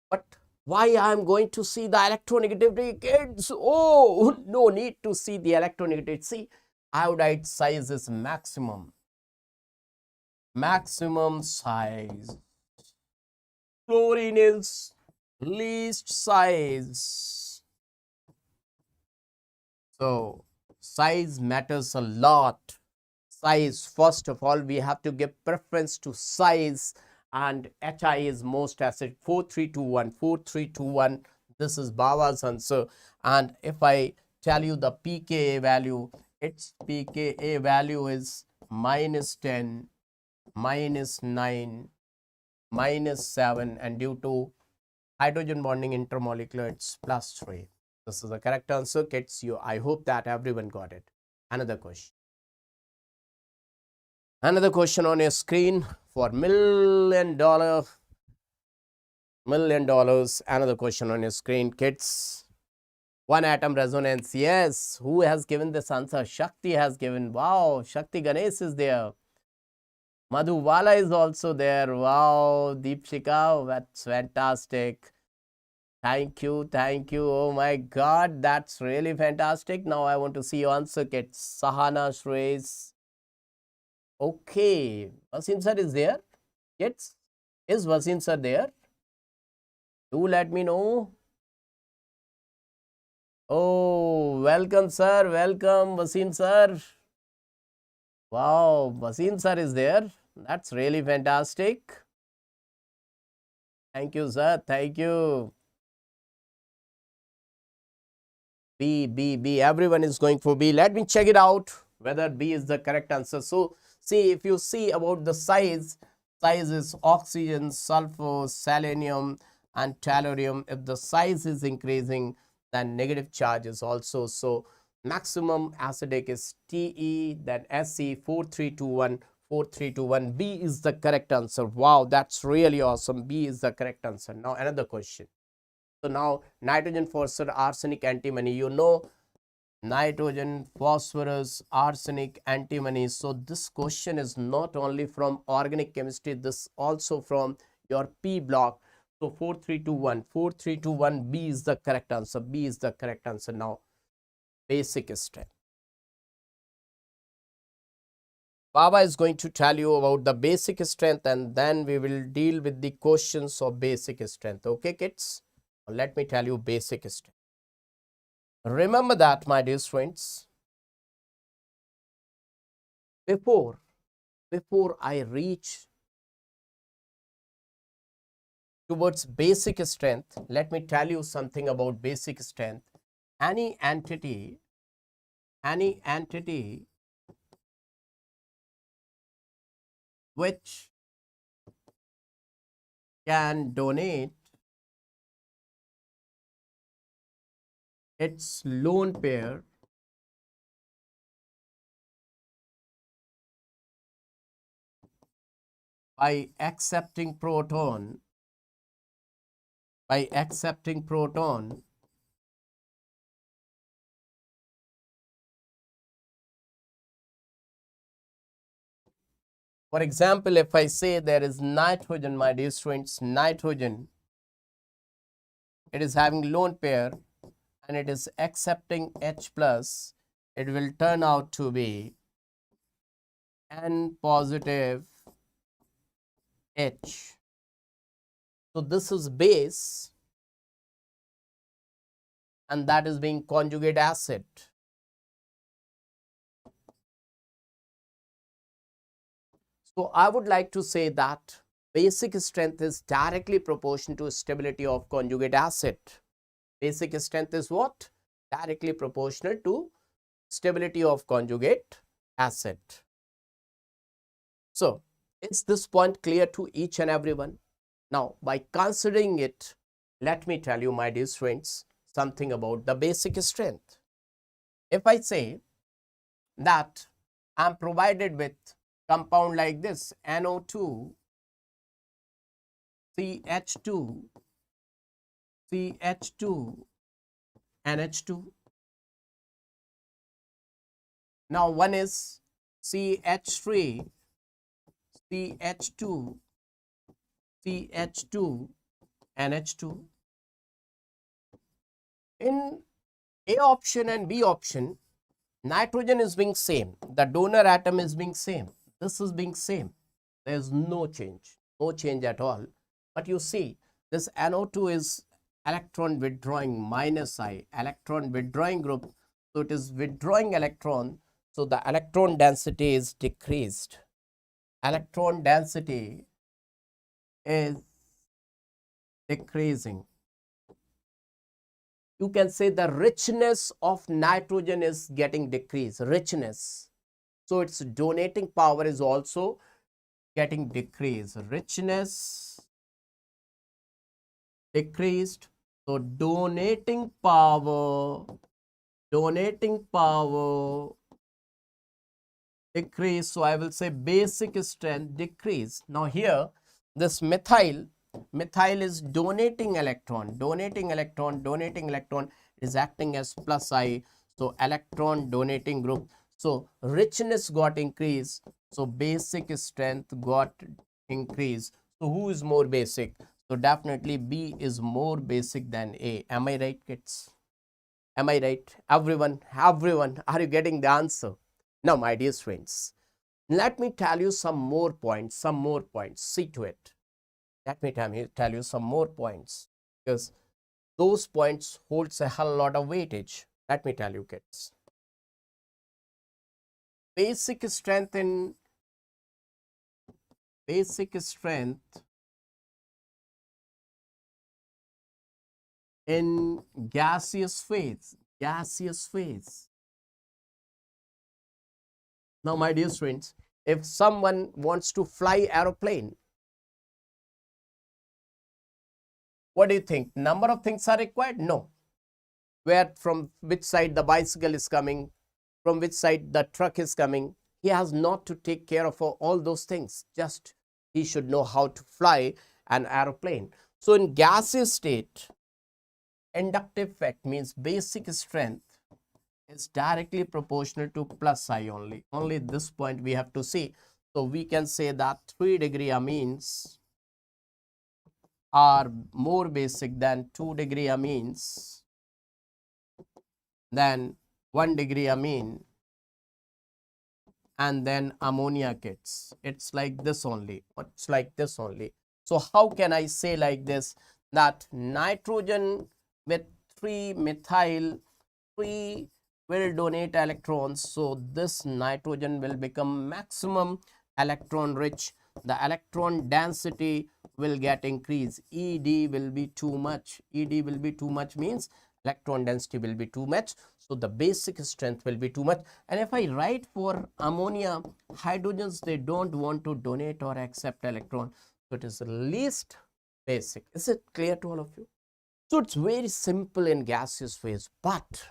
But why I am going to see the electronegativity, kids? Oh, no need to see the electronegativity. See, iodide size is maximum size. Fluorine is least size. So size matters a lot. Size, first of all, we have to give preference to size, and HI is most acid. 4321. This is Baba's answer. And if I tell you the pKa value, its pKa value is -10, -9, -7, and due to hydrogen bonding intermolecular, it's +3. This is the correct answer, kids. I hope that everyone got it. Another question. Another question on your screen for $1 million. Another question on your screen, kids. One atom resonance. Yes. Who has given this answer? Shakti has given. Wow. Shakti Ganesh is there. Madhuwala is also there. Wow, Deepshika, that's fantastic. Thank you, thank you. Oh my God, that's really fantastic. Now I want to see your answer kits. Sahana, Shreys. Okay, Vasim sir is there. Kids, is Vasim sir there? Do let me know. Oh, welcome sir, welcome Vasim sir. Wow, Vasim sir is there. That's really fantastic. Thank you sir, thank you. B. Everyone is going for B. Let me check it out whether B is the correct answer. So, see, if you see about the size is oxygen, sulfur, selenium, and tellurium. If the size is increasing, then negative charge is also. So, maximum acidic is Te, then Se 4321. 4321. B is the correct answer. Wow, that's really awesome. B is the correct answer. Now, another question. So now nitrogen, phosphorus, arsenic, antimony, you know, nitrogen, phosphorus, arsenic, antimony. So this question is not only from organic chemistry, this also from your P block. So 4321, B is the correct answer. B is the correct answer. Now basic strength. Baba is going to tell you about the basic strength, and then we will deal with the questions of basic strength. Okay, kids? Let me tell you basic strength. Remember that, my dear friends, before I reach towards basic strength, let me tell you something about basic strength. Any entity which can donate its lone pair by accepting proton for example, if I say there is nitrogen, my dear students, nitrogen, it is having lone pair and it is accepting H plus, it will turn out to be N positive H. So this is base and that is being conjugate acid. So I would like to say that basic strength is directly proportional to stability of conjugate acid. Basic strength is what? Directly proportional to stability of conjugate acid. So is this point clear to each and everyone? Now, by considering it, let me tell you, my dear friends, something about the basic strength. If I say that I am provided with compound like this, NO2, CH2, NH2. Now one is CH3, CH2, NH2. In A option and B option, nitrogen is being same. The donor atom is being same. This is being same. There is no change at all. But you see, this NO2 is electron withdrawing minus I, electron withdrawing group. So it is withdrawing electron. So the electron density is decreased. Electron density is decreasing. You can say the richness of nitrogen is getting decreased. Richness. So its donating power is also getting decreased. Richness decreased. So donating power decrease. So I will say basic strength decrease. Now here this methyl is donating electron is acting as plus I. So electron donating group. So richness got increased. So basic strength got increased. So who is more basic? So definitely B is more basic than A. Am I right, kids? Am I right? Everyone, are you getting the answer? Now, my dear friends, let me tell you some more points, See to it. Let me tell you some more points, because those points holds a hell lot of weightage. Let me tell you, kids. Basic strength in gaseous phase. Now, my dear friends, if someone wants to fly aeroplane, what do you think? Number of things are required? No. Where, from which side the bicycle is coming, from which side the truck is coming, he has not to take care of all those things. Just he should know how to fly an aeroplane. So in gaseous state, inductive effect means basic strength is directly proportional to plus I only. Only this point we have to see. So we can say that 3-degree amines are more basic than 2-degree amines, then 1-degree amine, and then ammonia kits. It's like this only. So how can I say like this, that nitrogen with 3-methyl 3 will donate electrons. So this nitrogen will become maximum electron rich. The electron density will get increased. ED will be too much. ED will be too much means electron density will be too much. So the basic strength will be too much. And if I write for ammonia, hydrogens, they don't want to donate or accept electron. So it is least basic. Is it clear to all of you? So it's very simple in gaseous phase, but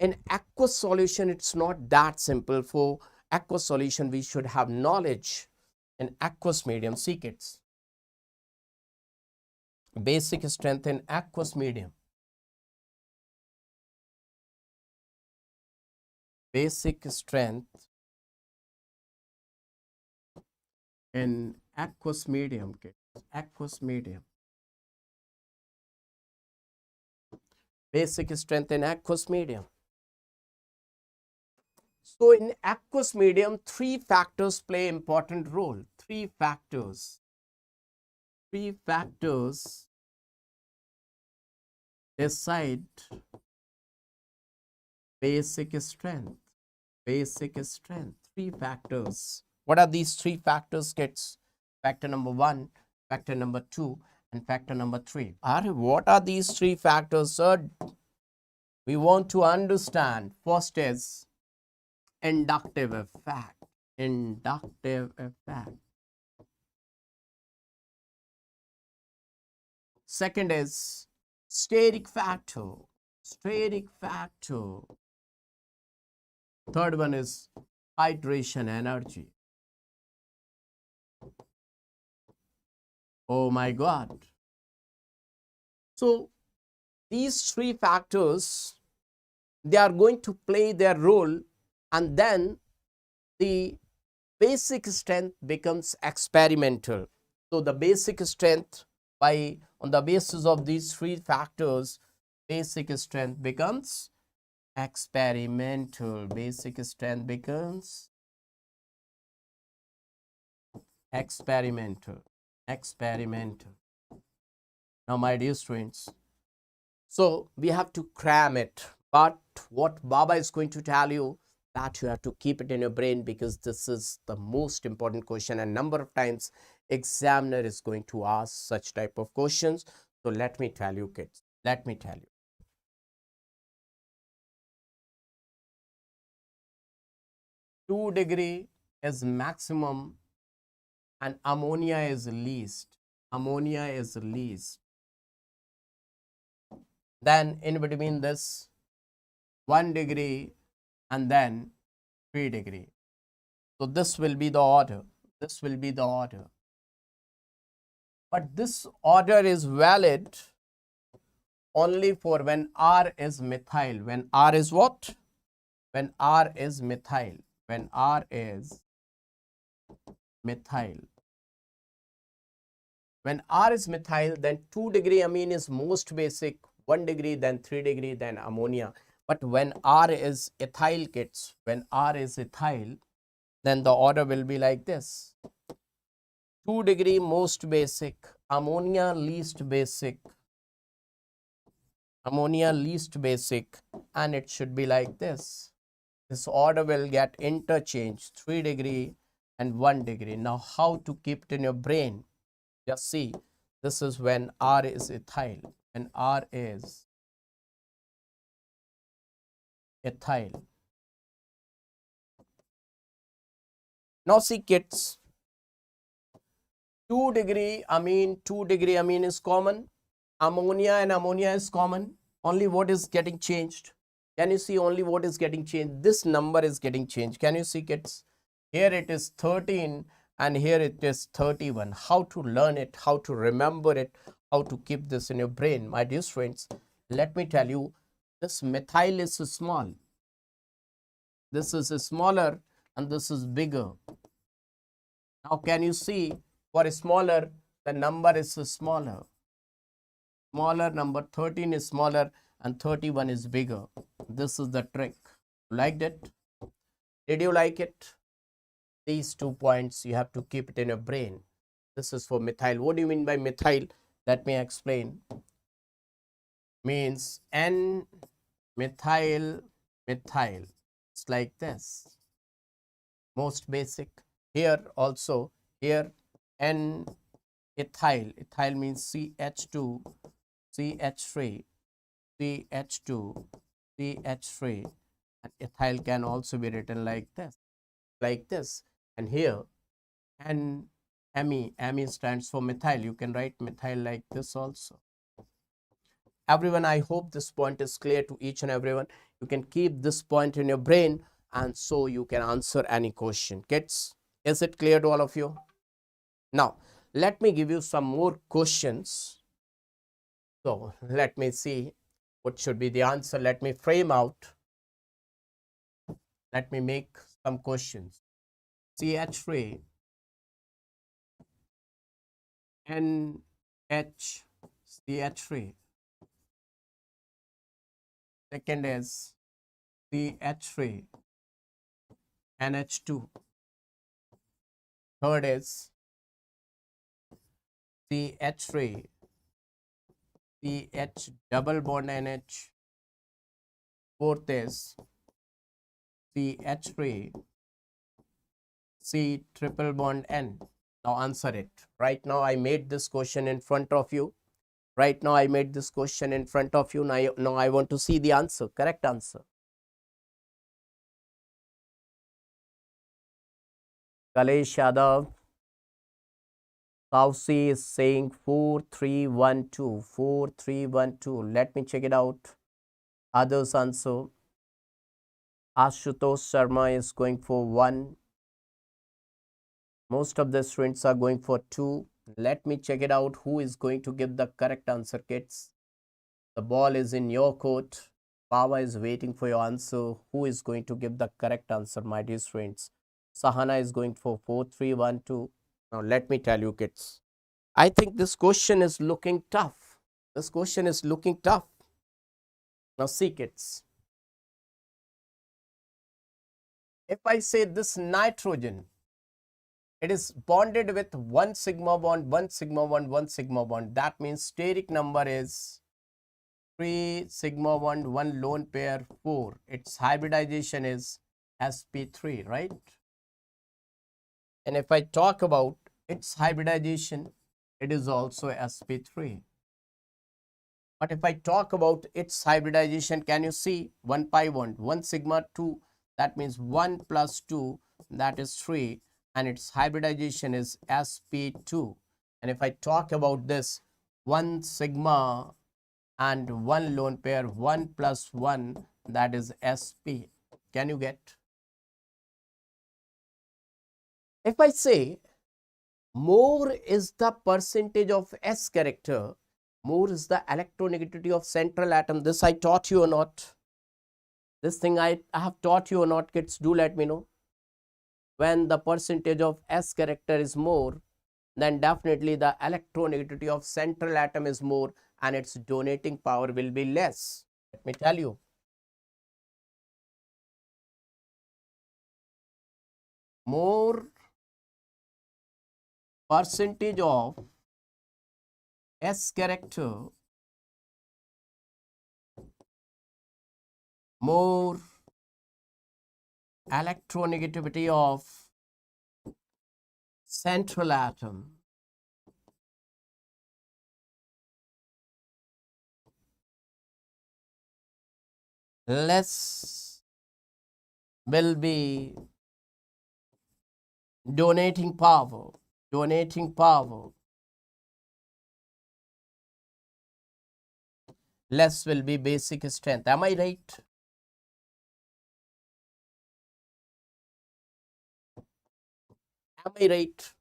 in aqueous solution, it's not that simple. For aqueous solution, we should have knowledge in aqueous medium. See, kids, basic strength in aqueous medium. Basic strength in aqueous medium, kids. Aqueous medium. Basic strength in aqueous medium. So in aqueous medium, 3 factors play important role. 3 factors. 3 factors decide basic strength. Basic strength. 3 factors. What are these 3 factors, kids? Factor number 1, factor number 2, and factor number 3. What are these 3 factors, sir? We want to understand. First is inductive effect. Inductive effect. Second is steric factor. Steric factor. Third one is hydration energy. Oh my God. So these 3 factors, they are going to play their role, and then the basic strength becomes experimental. So the basic strength, on the basis of these 3 factors, basic strength becomes experimental. Basic strength becomes experimental. Now, my dear students, so we have to cram it, but what Baba is going to tell you, that you have to keep it in your brain, because this is the most important question, and number of times examiner is going to ask such type of questions. So let me tell you, kids, let me tell you. 2-degree is maximum and ammonia is least. Ammonia is least. Then in between this, 1-degree and then 3-degree. So this will be the order. This will be the order. But this order is valid only for when R is methyl. When R is what? When R is methyl. When R is methyl. When R is methyl, then 2-degree amine is most basic, 1 degree, then 3 degree, then ammonia. But when R is ethyl, kids, when R is ethyl, then the order will be like this. 2 degree most basic, ammonia least basic, and it should be like this. This order will get interchanged, 3 degree and 1 degree. Now how to keep it in your brain? Just see, this is when R is ethyl, and R is ethyl. Now see kids, 2 degree amine is common, ammonia and ammonia is common. Only what is getting changed? Can you see only what is getting changed? This number is getting changed. Can you see kids? Here it is 13 and here it is 31. How to learn it, how to remember it, how to keep this in your brain? My dear friends, let me tell you, this methyl is small. This is smaller and this is bigger. Now can you see, for smaller, the number is smaller. Smaller, number 13 is smaller and 31 is bigger. This is the trick. Liked it? Did you like it? These 2 points, you have to keep it in your brain. This is for methyl. What do you mean by methyl? Let me explain. Means N-methyl, methyl. It's like this. Most basic. Here also, here N-ethyl. Ethyl means CH2, CH3, CH2, CH3. And ethyl can also be written like this. And here Me stands for methyl. You can write methyl like this also. Everyone, I hope this point is clear to each and everyone. You can keep this point in your brain and so you can answer any question. Kids, is it clear to all of you? Now, let me give you some more questions. So, let me see what should be the answer. Let me frame out. Let me make some questions. CH3, NHCH3. Second is CH3, NH2. Third is CH3, CH double bond NH. Fourth is CH3, C triple bond N. Now answer it. Right now I made this question in front of you. Now I want to see the answer, correct answer. Kalesh Yadav, Kausi is saying 4312. 4312. Let me check it out. Others answer. Ashutosh Sharma is going for 1. Most of the students are going for 2. Let me check it out. Who is going to give the correct answer, kids? The ball is in your court. Baba is waiting for your answer. Who is going to give the correct answer, my dear friends? Sahana is going for 4312. Now, let me tell you, kids. I think this question is looking tough. Now, see, kids. If I say this nitrogen, it is bonded with 1 sigma bond, 1 sigma bond, 1 sigma bond. That means steric number is 3 sigma bond, 1 lone pair, 4. Its hybridization is sp3, right? And if I talk about its hybridization, it is also sp3. But if I talk about its hybridization, can you see 1 pi bond, 1 sigma 2, that means 1 plus 2, that is 3, and its hybridization is sp2. And if I talk about this 1 sigma and 1 lone pair, 1 plus 1, that is sp. Can you get? If I say more is the percentage of S character, more is the electronegativity of central atom. This I taught you or not? This thing I have taught you or not, kids? Do let me know. when the percentage of S character is more, then definitely the electronegativity of central atom is more and its donating power will be less. Let me tell you. More percentage of S character, more electronegativity of central atom, less will be donating power, less will be basic strength. Am I right? Am I right?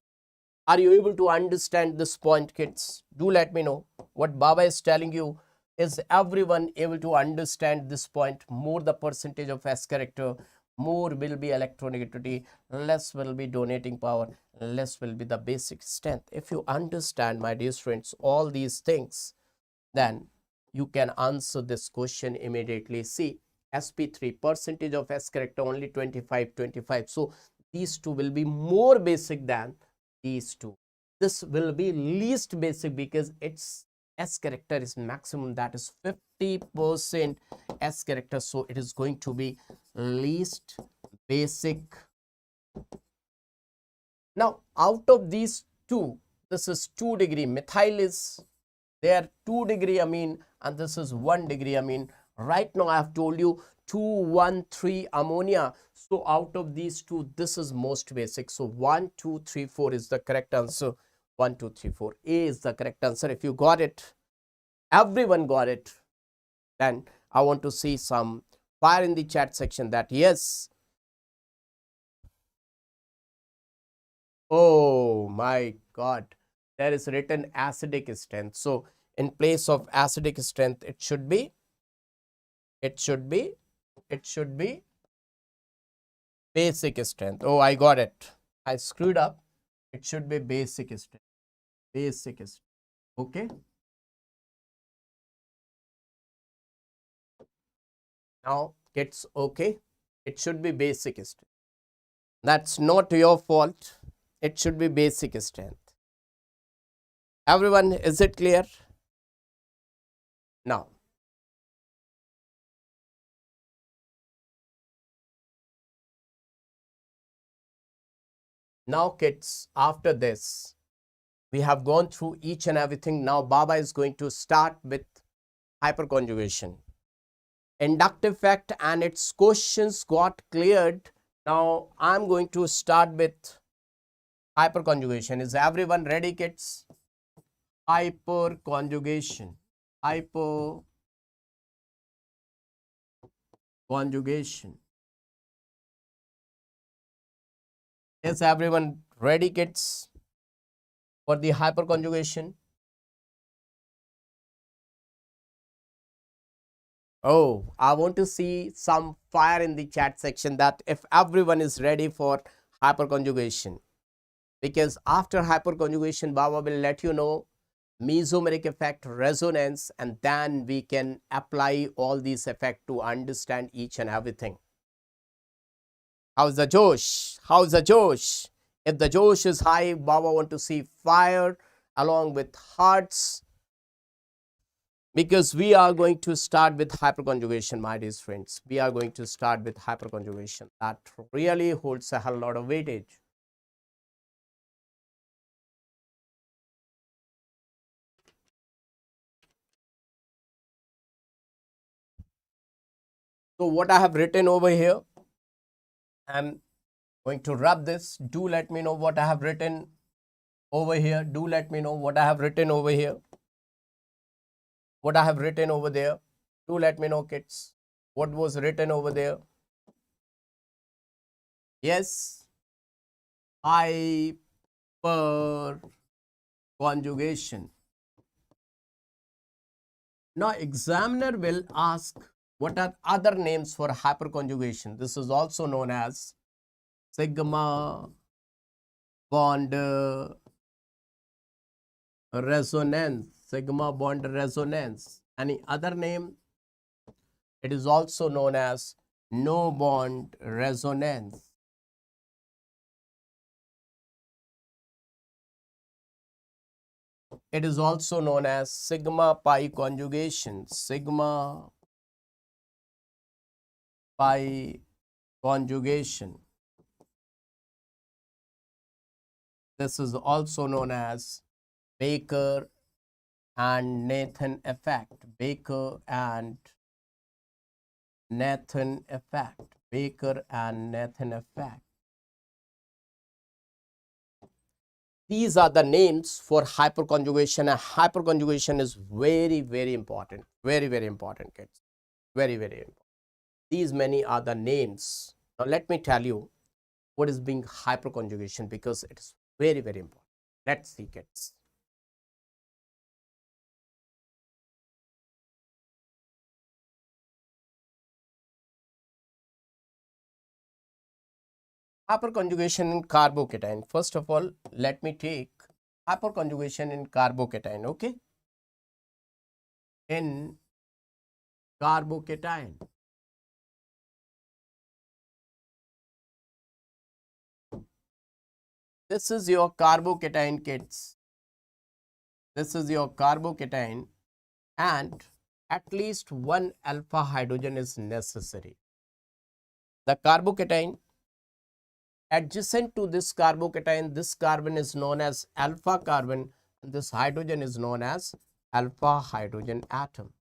Are you able to understand this point, kids? Do let me know. What Baba is telling you, is everyone able to understand this point? More the percentage of S character, more will be electronegativity, less will be donating power, less will be the basic strength. If you understand, my dear friends, all these things, then you can answer this question immediately. See, sp3 percentage of S character only 25. So these two will be more basic than these two. This will be least basic because its S character is maximum, that is 50% S character. So it is going to be least basic. Now out of these two, this is 2 degree methyl is there, 2 degree amine, and this is 1 degree amine. Right now I have told you 2,1,3 ammonia. So out of these two, this is most basic. So 1, 2, 3, 4 is the correct answer. 1, 2, 3, 4. A is the correct answer. If you got it, everyone got it, then I want to see some fire in the chat section that yes. Oh my God, there is written acidic strength. So in place of acidic strength, it should be basic strength. Oh, I got it. I screwed up. It should be basic strength. Basic strength. Okay. Now it's okay. It should be basic strength. That's not your fault. It should be basic strength. Everyone, is it clear? Now, kids, after this, we have gone through each and everything. Now Baba is going to start with hyperconjugation. Inductive fact and its questions got cleared. Now I'm going to start with hyperconjugation. Is everyone ready, kids? Hyperconjugation. Hyperconjugation. Is everyone ready, kids, for the hyperconjugation? Oh, I want to see some fire in the chat section that if everyone is ready for hyperconjugation. Because after hyperconjugation, Baba will let you know mesomeric effect, resonance, and then we can apply all these effects to understand each and everything. How's the Josh? How's the Josh? If the Josh is high, Baba want to see fire along with hearts, because we are going to start with hyperconjugation, my dear friends. We are going to start with hyperconjugation. That really holds a hell lot of weightage. So what I have written over here, I'm going to rub this. Do let me know what I have written over here. Do let me know what I have written over here. What I have written over there. Do let me know, kids, what was written over there. Yes, hyperconjugation. Now examiner will ask what are other names for hyperconjugation. This is also known as sigma bond resonance, sigma bond resonance. Any other name? It is also known as no bond resonance. It is also known as sigma pi conjugation, sigma pi conjugation. This is also known as Baker and Nathan effect. Baker and Nathan effect. Baker and Nathan effect. These are the names for hyperconjugation, and hyperconjugation is very, very important. Very, very important, kids. Very, very important. These many are the names. Now, let me tell you what is being hyperconjugation, because it is very, very important. Let's see, kids. Hyperconjugation in carbocation. First of all, let me take hyperconjugation in carbocation, okay? In carbocation. This is your carbocation, kids. This is your carbocation, and at least one alpha hydrogen is necessary. The carbocation adjacent to this carbocation, this carbon is known as alpha carbon, and this hydrogen is known as alpha hydrogen atom.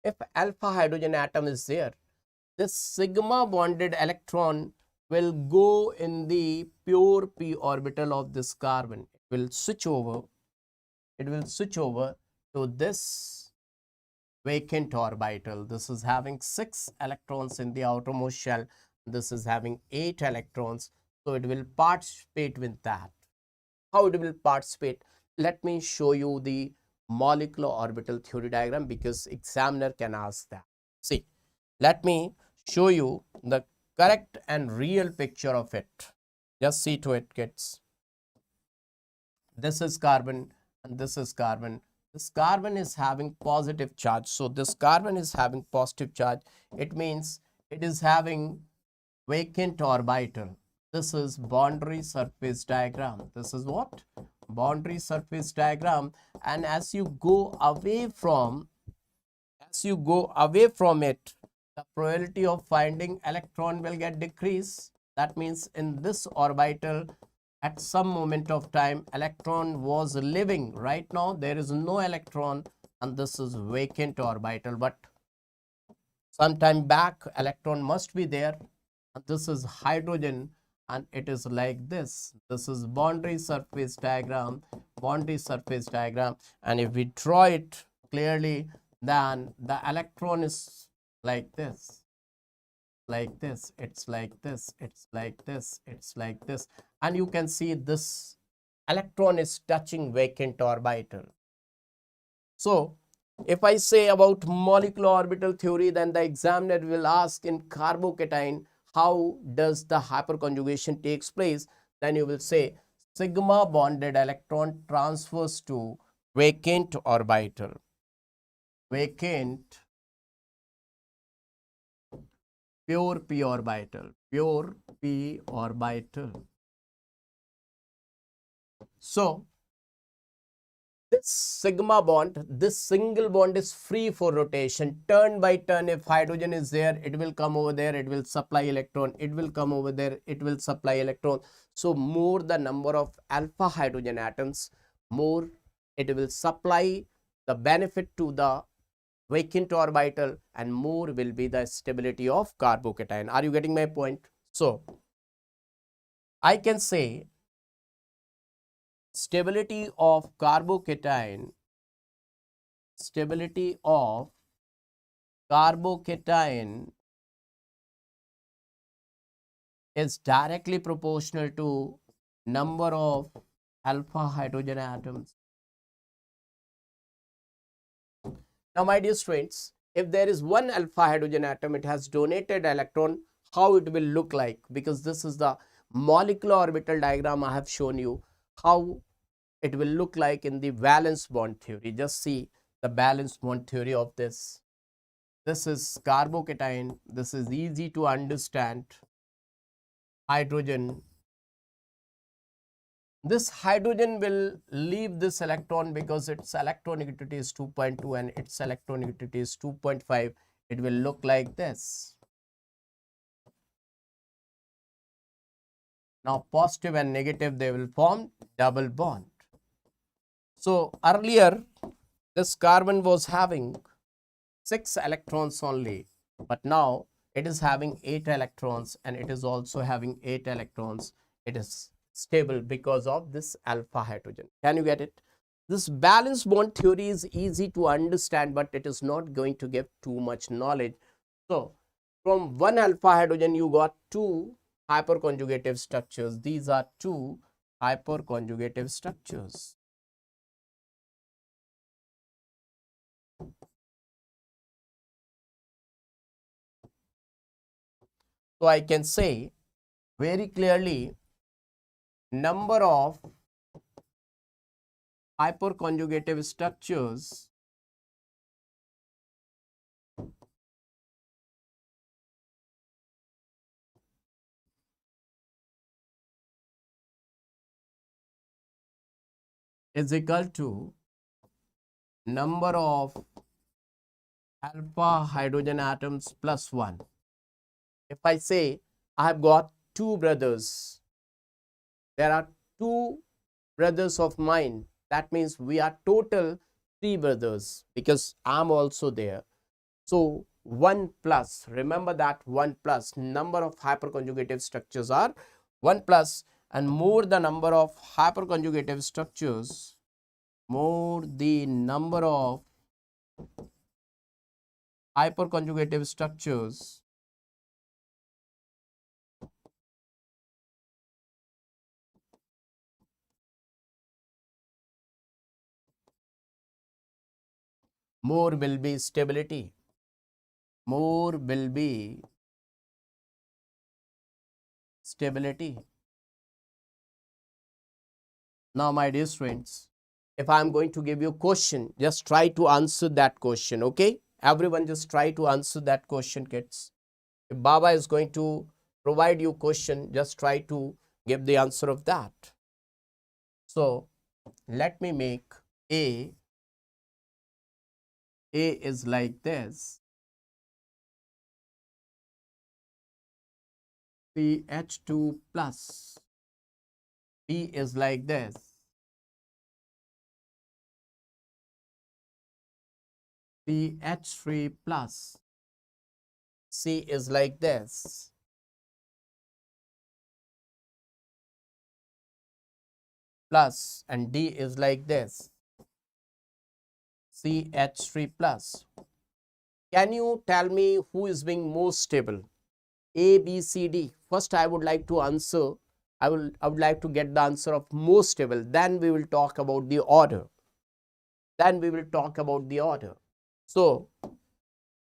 If alpha hydrogen atom is there, this sigma bonded electron will go in the pure p orbital of this carbon. It will switch over to this vacant orbital. This is having 6 electrons in the outermost shell. This is having 8 electrons. So it will participate with that. How it will participate? Let me show you the molecular orbital theory diagram, because examiner can ask that. See, let me show you the correct and real picture of it. Just see to it, kids. This is carbon and this is carbon. This carbon is having positive charge. So this carbon is having positive charge. It means it is having vacant orbital. This is boundary surface diagram. This is what? Boundary surface diagram. And as you go away from it, the probability of finding electron will get decreased. That means in this orbital, at some moment of time, electron was living. Right now, there is no electron, and this is vacant orbital. But sometime back, electron must be there. And this is hydrogen, and it is like this. This is boundary surface diagram. And if we draw it clearly, then the electron is like this. It's like this, and you can see this electron is touching vacant orbital. So if I say about molecular orbital theory, then the examiner will ask in carbocation, how does the hyperconjugation takes place? Then you will say sigma bonded electron transfers to vacant orbital. Vacant pure p orbital. So this sigma bond, this single bond is free for rotation. Turn by turn, if hydrogen is there, it will come over there, it will supply electron. It will come over there, it will supply electron. So more the number of alpha hydrogen atoms, more it will supply the benefit to the vacant orbital, and more will be the stability of carbocation. Are you getting my point? So I can say stability of carbocation is directly proportional to number of alpha hydrogen atoms. Now, my dear students, if there is one alpha hydrogen atom, it has donated electron, how it will look like, because this is the molecular orbital diagram I have shown you, how it will look like in the valence bond theory. Just see the valence bond theory of this. This is carbocation. This is easy to understand. Hydrogen. This hydrogen will leave this electron because its electronegativity is 2.2 and its electronegativity is 2.5. It will look like this. Now positive and negative, they will form double bond. So earlier this carbon was having 6 electrons only, but now it is having 8 electrons and it is also having 8 electrons. It is stable because of this alpha hydrogen. Can you get it? This valence bond theory is easy to understand, but it is not going to give too much knowledge. So from one alpha hydrogen you got 2 hyperconjugative structures. These are 2 hyperconjugative structures. So I can say very clearly, number of hyperconjugative structures is equal to number of alpha hydrogen atoms plus 1. If I say I have got 2 brothers, there are 2 brothers of mine, that means we are total 3 brothers because I'm also there. So 1 plus, remember that 1 plus, number of hyperconjugative structures are 1 plus, and more the number of hyperconjugative structures, more the number of hyperconjugative structures, more will be stability. More will be stability. Now, my dear students, if I am going to give you a question, just try to answer that question, okay? Everyone just try to answer that question, kids. If Baba is going to provide you question, just try to give the answer of that. So, let me make A. A is like this. CH2 plus. B is like this. CH3 plus. C is like this. Plus, and D is like this. CH3 plus. Can you tell me who is being most stable? A, B, C, D. First, I would like to answer. I would like to get the answer of most stable. Then we will talk about the order. So,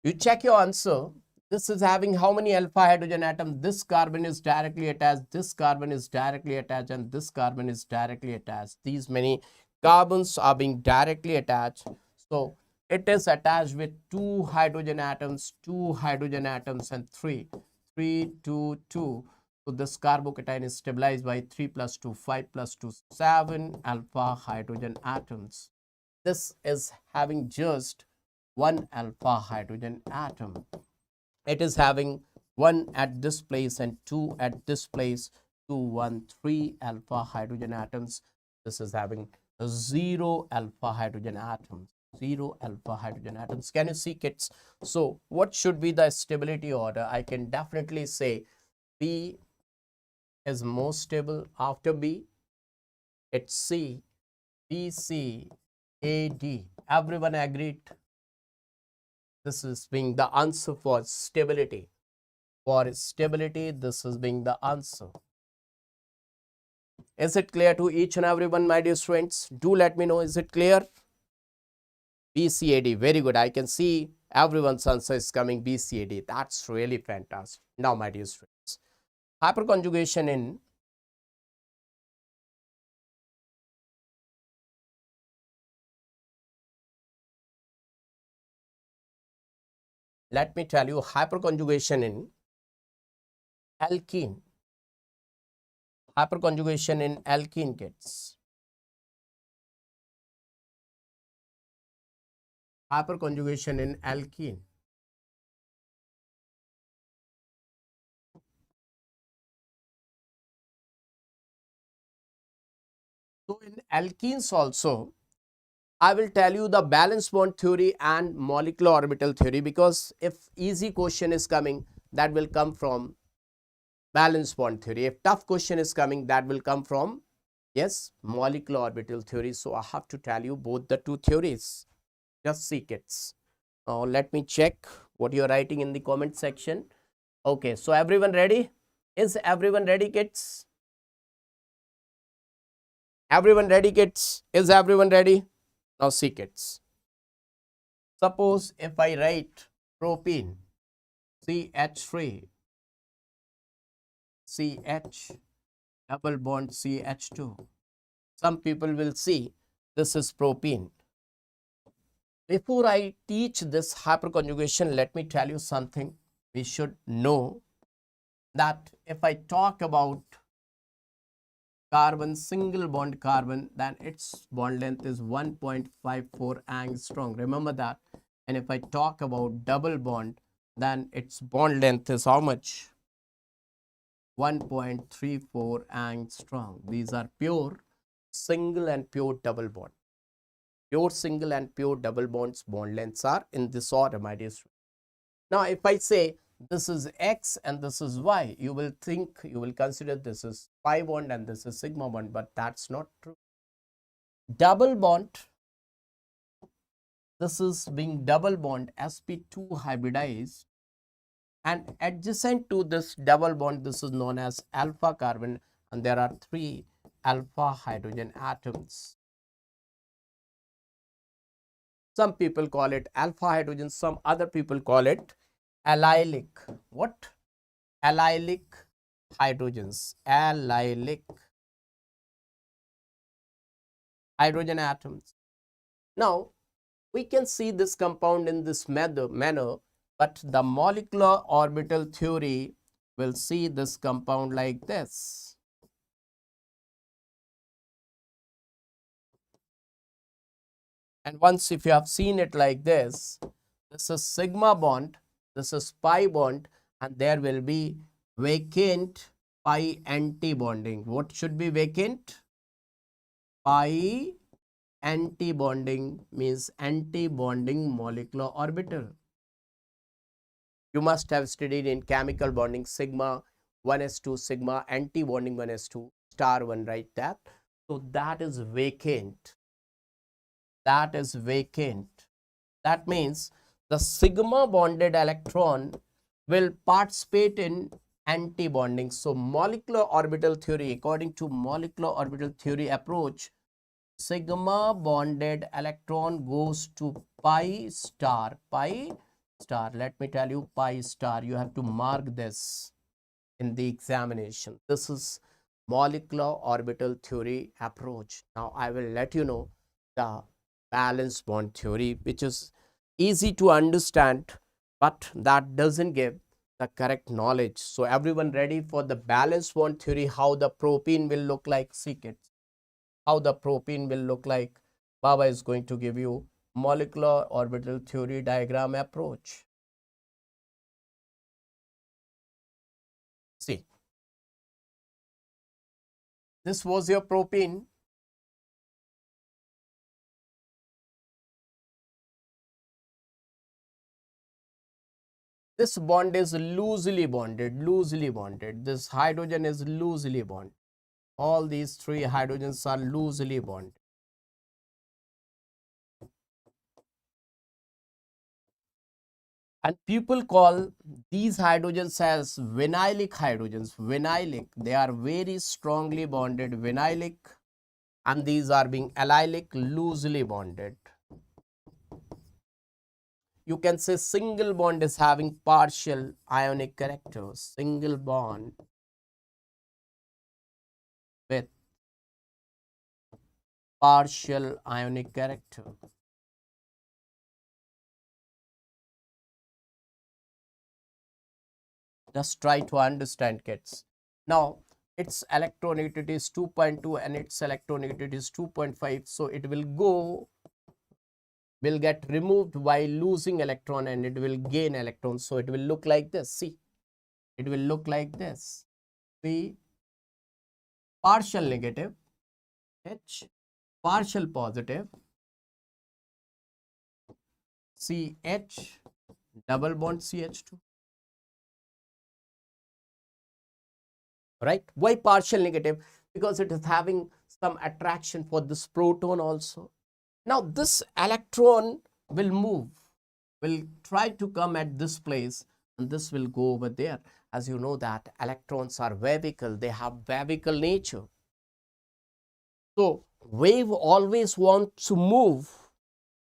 you check your answer. This is having how many alpha hydrogen atoms? This carbon is directly attached, this carbon is directly attached, and this carbon is directly attached. These many carbons are being directly attached. So it is attached with 2 hydrogen atoms, and 3, 2, 2. So this carbocation is stabilized by 3 plus 2, 5 plus 2, 7 alpha hydrogen atoms. This is having just 1 alpha hydrogen atom. It is having 1 at this place and 2 at this place. 2, 1, 3 alpha hydrogen atoms. This is having 0 alpha hydrogen atoms. 0 alpha hydrogen atoms. Can you see, kids? So what should be the stability order? I can definitely say B is most stable. After B, it's C, B, C, A, D. Everyone agreed? This is being the answer for stability. For stability, this is being the answer. Is it clear to each and everyone, my dear students? Do let me know. Is it clear? BCAD. Very good. I can see Everyone's answer is coming BCAD. That's really fantastic. Now, my dear students, hyperconjugation in let me tell you hyperconjugation in alkene. Hyperconjugation in alkene kids. Hyperconjugation in alkene. So in alkenes also, I will tell you the valence bond theory and molecular orbital theory, because if easy question is coming, that will come from valence bond theory. If tough question is coming, that will come from, yes, molecular orbital theory. So I have to tell you both the two theories. Just see kids. Now let me check what you are writing in the comment section. Okay, so everyone ready? Is everyone ready, kids? Everyone ready, kids? Is everyone ready? Now see, kids. Suppose if I write propene CH3 CH double bond CH2. Some people will see this is propene. Before I teach this hyperconjugation, let me tell you something. We should know that if I talk about carbon, single bond carbon, then its bond length is 1.54 angstrom. Remember that. And if I talk about double bond, then its bond length is how much? 1.34 angstrom. These are pure single and pure double bond. Pure single and pure double bonds bond lengths are in this order, my dear students. Now, if I say this is X and this is Y, you will think, you will consider this is pi bond and this is sigma bond, but that's not true. Double bond, this is being double bond sp2 hybridized, and adjacent to this double bond, this is known as alpha carbon, and there are 3 alpha hydrogen atoms. Some people call it alpha hydrogen, some other people call it allylic. What? Allylic hydrogens. Allylic hydrogen atoms. Now, we can see this compound in this manner, but the molecular orbital theory will see this compound like this. And once if you have seen it like this is sigma bond, this is pi bond, and there will be vacant pi anti-bonding. What should be vacant? Pi anti-bonding means anti-bonding molecular orbital. You must have studied in chemical bonding sigma 1s2 sigma anti-bonding 1s2 star 1, right? That. So that is vacant. That is vacant. That means the sigma bonded electron will participate in anti-bonding. So molecular orbital theory, according to molecular orbital theory approach, sigma bonded electron goes to pi star. Let me tell you, pi star. You have to mark this in the examination. This is molecular orbital theory approach. Now I will let you know the valence bond theory, which is easy to understand, but that doesn't give the correct knowledge. So everyone ready for the valence bond theory, how the propene will look like? See kids, how the propene will look like. Baba is going to give you molecular orbital theory diagram approach. See, this was your propene. This bond is loosely bonded. This hydrogen is loosely bonded. All these 3 hydrogens are loosely bonded. And people call these hydrogens as vinylic hydrogens. Vinylic, they are very strongly bonded, vinylic, and these are being allylic, loosely bonded. you can say single bond is having partial ionic character. Single bond with partial ionic character. Just try to understand, kids. Now, its electronegativity is 2.2 and its electronegativity is 2.5. So, it will get removed while losing electron and it will gain electrons. So, it will look like this. See, it will look like this. See, partial negative, H, partial positive, CH, double bond CH2. Right? Why partial negative? Because it is having some attraction for this proton also. Now, this electron will move, will try to come at this place, and this will go over there. As you know that electrons are wavical, they have wavical nature. So, wave always wants to move.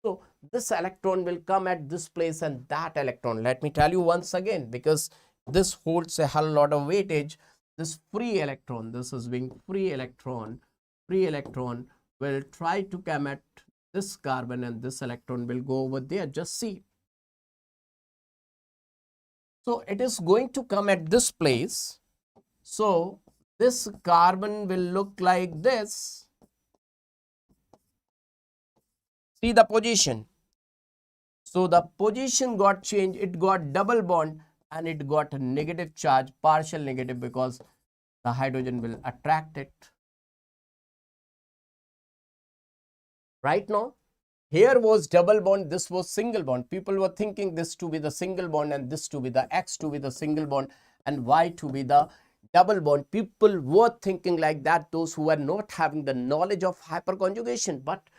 So, this electron will come at this place and that electron, let me tell you once again, because this holds a whole lot of weightage. This free electron, this is being free electron will try to come at this carbon and this electron will go over there. Just see. So, it is going to come at this place. So, this carbon will look like this. See the position. So, the position got changed, it got double bond and it got a negative charge, partial negative, because the hydrogen will attract it. Right now, here was double bond, this was single bond. People were thinking this to be the single bond and this to be the X to be the single bond and Y to be the double bond. People were thinking like that, those who were not having the knowledge of hyperconjugation, but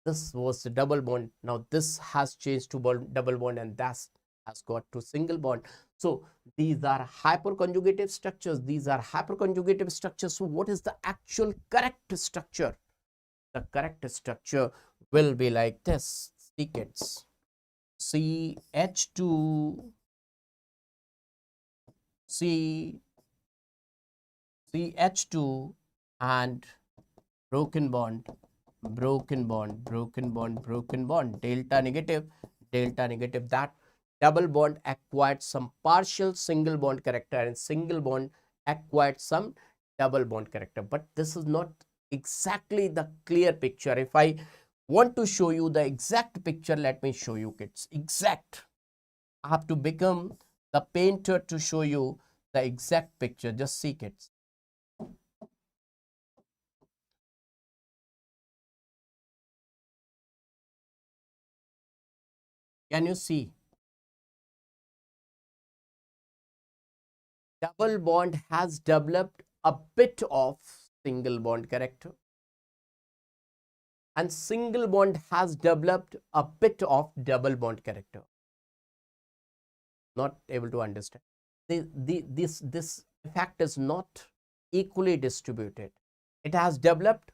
this was the double bond. Now this has changed to double bond and that has got to single bond. So these are hyperconjugative structures. These are hyperconjugative structures. So what is the actual correct structure? The correct structure will be like this. See, kids. CH2, CH2 and broken bond, delta negative. That double bond acquired some partial single bond character and single bond acquired some double bond character. But this is not exactly the clear picture. If I want to show you the exact picture, let me show you, kids. Exact. I have to become the painter to show you the exact picture. Just see, kids. Can you see? Double bond has developed a bit of single bond character and single bond has developed a bit of double bond character. Not able to understand. This effect is not equally distributed. It has developed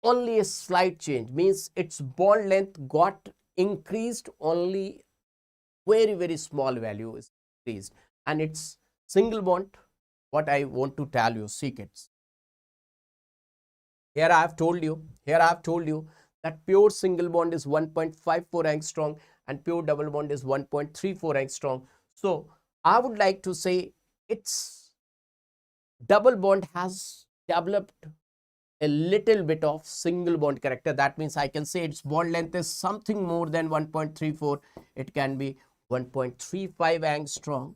only a slight change, means its bond length got increased, only very small value is increased, and its single bond, what I want to tell you, see, kids. Here I have told you that pure single bond is 1.54 angstrom and pure double bond is 1.34 angstrom. So I would like to say its double bond has developed a little bit of single bond character. That means I can say its bond length is something more than 1.34. It can be 1.35 angstrom.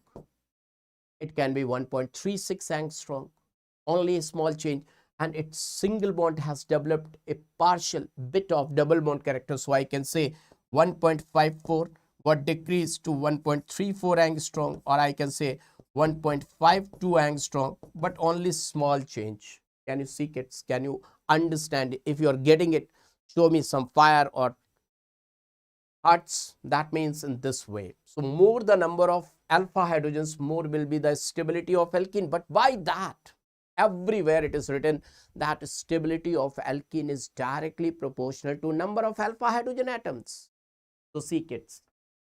It can be 1.36 angstrom. Only a small change. And its single bond has developed a partial bit of double bond character. So I can say 1.54 got decreased to 1.34 angstrom, or I can say 1.52 angstrom, but only small change. Can you see, kids? Can you understand? If you are getting it, show me some fire or hearts. That means in this way. So more the number of alpha hydrogens, more will be the stability of alkene. But why that? Everywhere it is written that stability of alkene is directly proportional to number of alpha hydrogen atoms. So see kids,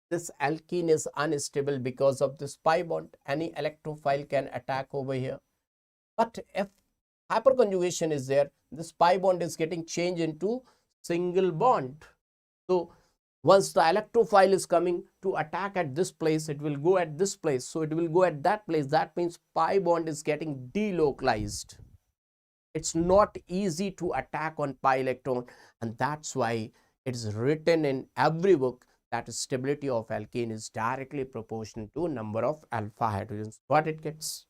this alkene is unstable because of this pi bond. Any electrophile can attack over here. But if hyperconjugation is there, this pi bond is getting changed into single bond. So once the electrophile is coming to attack at this place, it will go at this place. So it will go at that place. That means pi bond is getting delocalized. It's not easy to attack on pi electron, and that's why it's written in every book that stability of alkene is directly proportional to number of alpha hydrogens. Got it, kids?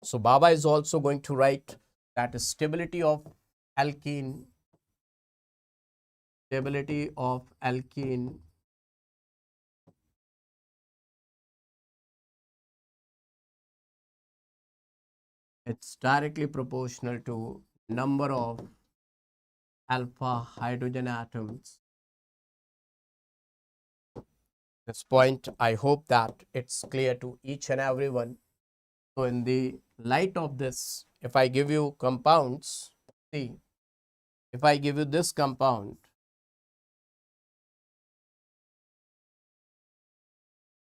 So Baba is also going to write that stability of alkene it's directly proportional to number of alpha hydrogen atoms. This point, I hope that it's clear to each and everyone. So in the light of this, if I give you compounds, see, if I give you this compound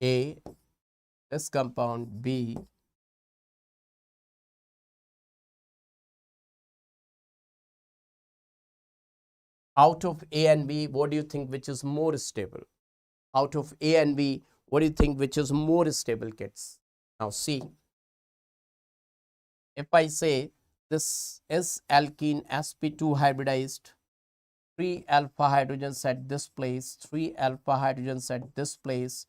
A, this compound B, out of A and B, what do you think which is more stable? Out of A and B, what do you think which is more stable, kids? Now see, if I say this is alkene sp2 hybridized, 3 alpha hydrogens at this place, 3 alpha hydrogens at this place,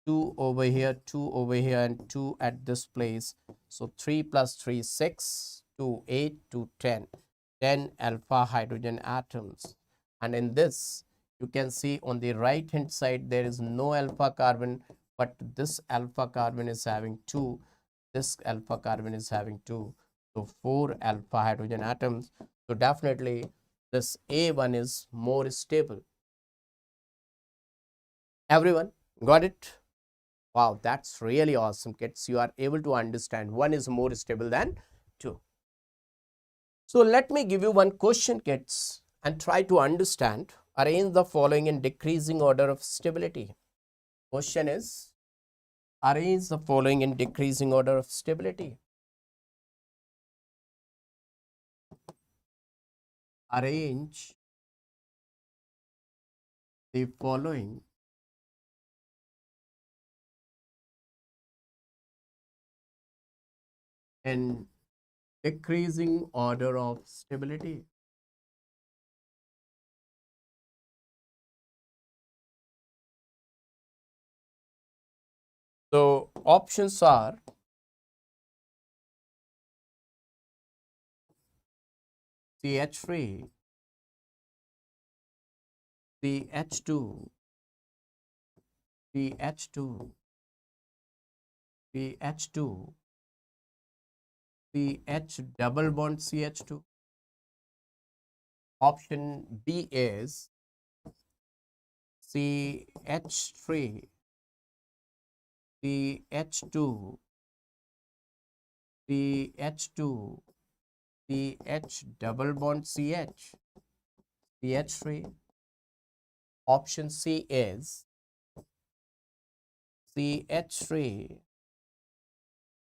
2 over here, 2 over here, and 2 at this place. So 3 plus 3, 6, 2, 8, 2, 10. 10 alpha hydrogen atoms. And in this, you can see on the right hand side, there is no alpha carbon, but this alpha carbon is having 2. This alpha carbon is having 2. So 4 alpha hydrogen atoms. So definitely this A1 is more stable. Everyone got it? Wow, that's really awesome, kids. You are able to understand one is more stable than 2. So let me give you one question, kids, and try to understand. Arrange the following in decreasing order of stability. Question is, arrange the following in decreasing order of stability. Arrange the following in decreasing order of stability. So options are CH3, CH2, CH2, CH2, CH double bond CH2. Option B is CH3, CH2, CH2, CH double bond CH, CH3. Option C is CH3,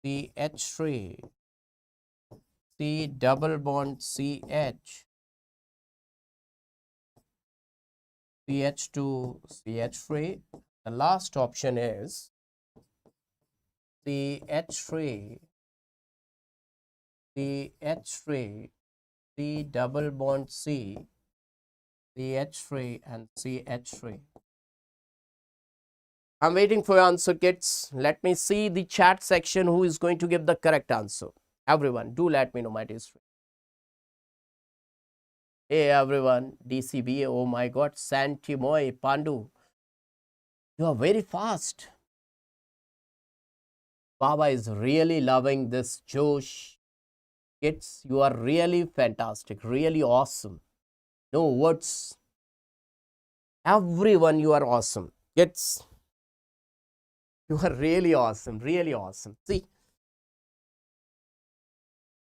CH3, C double bond CH, CH2, CH3. The last option is CH3, CH3, C double bond C, CH3 and CH3. I'm waiting for your answer, kids. Let me see the chat section who is going to give the correct answer. Everyone, do let me know, my dear friend. Hey everyone, DCBA, oh my god, Santimoy, Pandu. You are very fast. Baba is really loving this Josh. Kids, you are really fantastic, really awesome. No words. Everyone, you are awesome. Kids, you are really awesome, really awesome. See,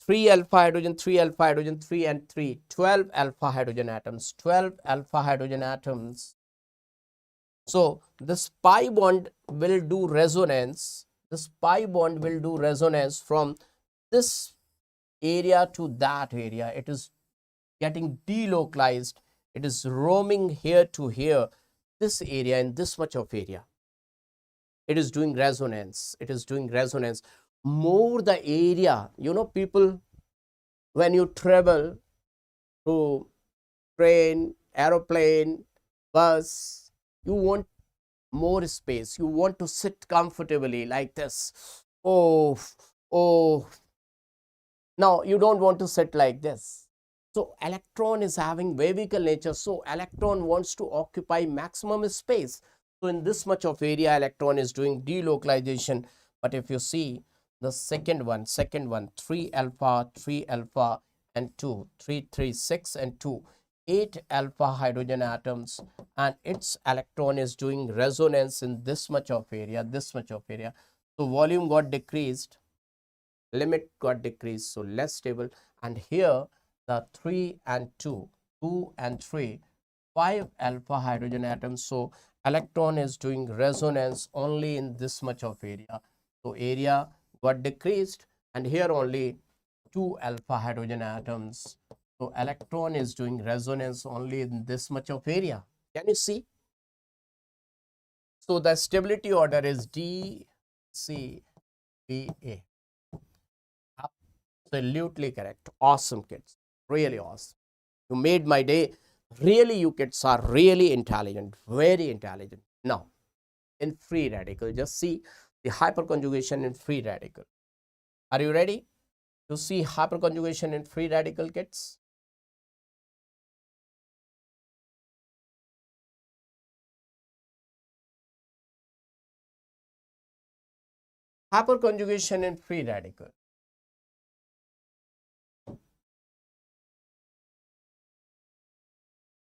3 alpha hydrogen, 3 alpha hydrogen, 3 and 3, 12 alpha hydrogen atoms, 12 alpha hydrogen atoms. So this pi bond will do resonance. This pi bond will do resonance from this area to that area. It is getting delocalized. It is roaming here to here, this area and this much of area. It is doing resonance. It is doing resonance. More the area, you know, people, when you travel to train, aeroplane, bus, you want more space. You want to sit comfortably like this. Oh, oh. Now you don't want to sit like this. So electron is having wavical nature. So electron wants to occupy maximum space. So in this much of area, electron is doing delocalization. But if you see the second one, 3 alpha and 2, 3, 3, 6 and 2, 8 alpha hydrogen atoms, and its electron is doing resonance in this much of area, this much of area. So volume got decreased, limit got decreased, so less stable. And here the 3 and 2, 2 and 3, 5 alpha hydrogen atoms. So electron is doing resonance only in this much of area. So area got decreased, and here only 2 alpha hydrogen atoms. So electron is doing resonance only in this much of area. Can you see? So the stability order is D, C, B, A. Absolutely correct. Awesome, kids. Really awesome. You made my day. Really, you kids are really intelligent. Very intelligent. Now, in free radical, just see the hyperconjugation in free radical. Are you ready to see hyperconjugation in free radical, kids? Hyperconjugation in free radical.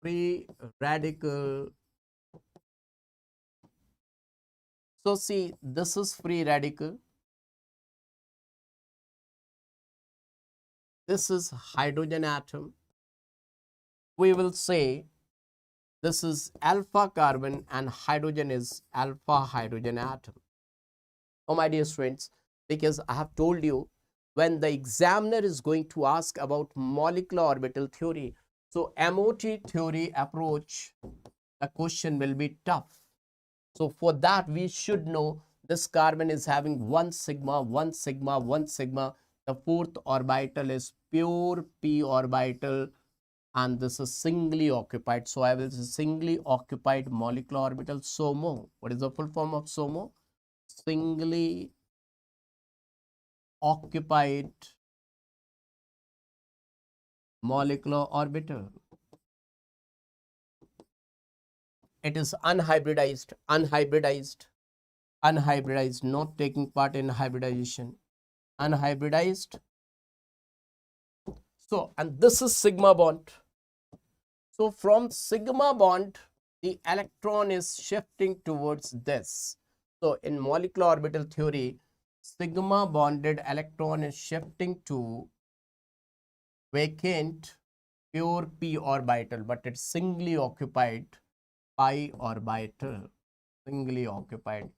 Free radical. So see, this is free radical. This is hydrogen atom. We will say this is alpha carbon and hydrogen is alpha hydrogen atom. Oh, my dear friends, because I have told you, when the examiner is going to ask about molecular orbital theory, so MOT theory approach, the question will be tough. So for that, we should know this carbon is having 1 sigma, 1 sigma, 1 sigma. The fourth orbital is pure p orbital, and this is singly occupied. So I will say singly occupied molecular orbital, SOMO. What is the full form of SOMO? Singly occupied molecular orbital. It is unhybridized, not taking part in hybridization, unhybridized. So, and this is sigma bond. So from sigma bond, the electron is shifting towards this. So in molecular orbital theory, sigma bonded electron is shifting to vacant pure p orbital, but it's singly occupied pi orbital, singly occupied.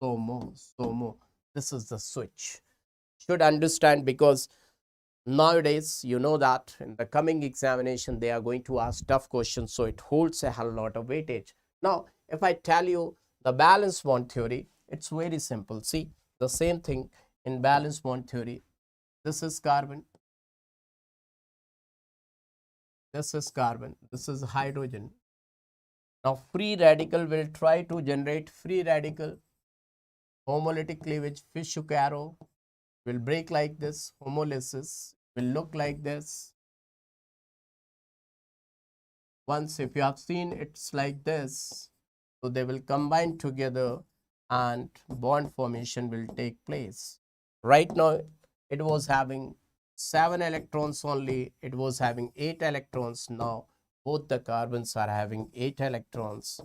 SOMO. This is the switch. Should understand, because nowadays, you know that in the coming examination, they are going to ask tough questions. So it holds a hell lot of weightage. Now, if I tell you the valence bond theory, it's very simple. See, the same thing in valence bond theory. This is carbon. This is carbon. This is hydrogen. Now, free radical will try to generate free radical. Homolytic cleavage, fish hook arrow will break like this. Homolysis will look like this. Once, if you have seen, it's like this. So they will combine together and bond formation will take place. Right now, it was having 7 electrons only. It was having 8 electrons. Now, both the carbons are having 8 electrons.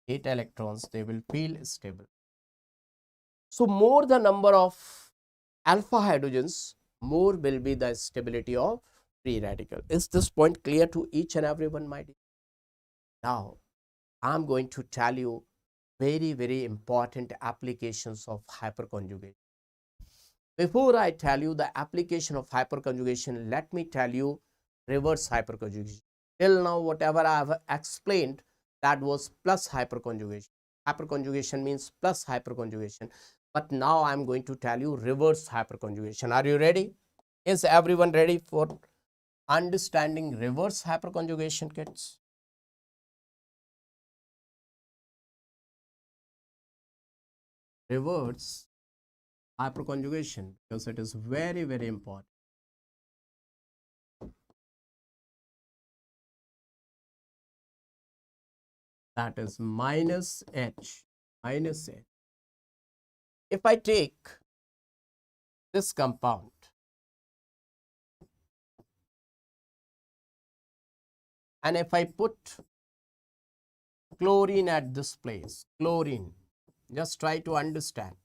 8 electrons, they will feel stable. So more the number of alpha hydrogens, more will be the stability of free radical. Is this point clear to each and everyone, my dear? Now, I'm going to tell you very important applications of hyperconjugation. Before I tell you the application of hyperconjugation, let me tell you reverse hyperconjugation. Till now, whatever I have explained, that was plus hyperconjugation. Hyperconjugation means plus hyperconjugation. But now I am going to tell you reverse hyperconjugation. Are you ready? Is everyone ready for understanding reverse hyperconjugation, kids? Reverse hyperconjugation, because it is very important. That is minus H. If I take this compound and if I put chlorine at this place, chlorine, just try to understand.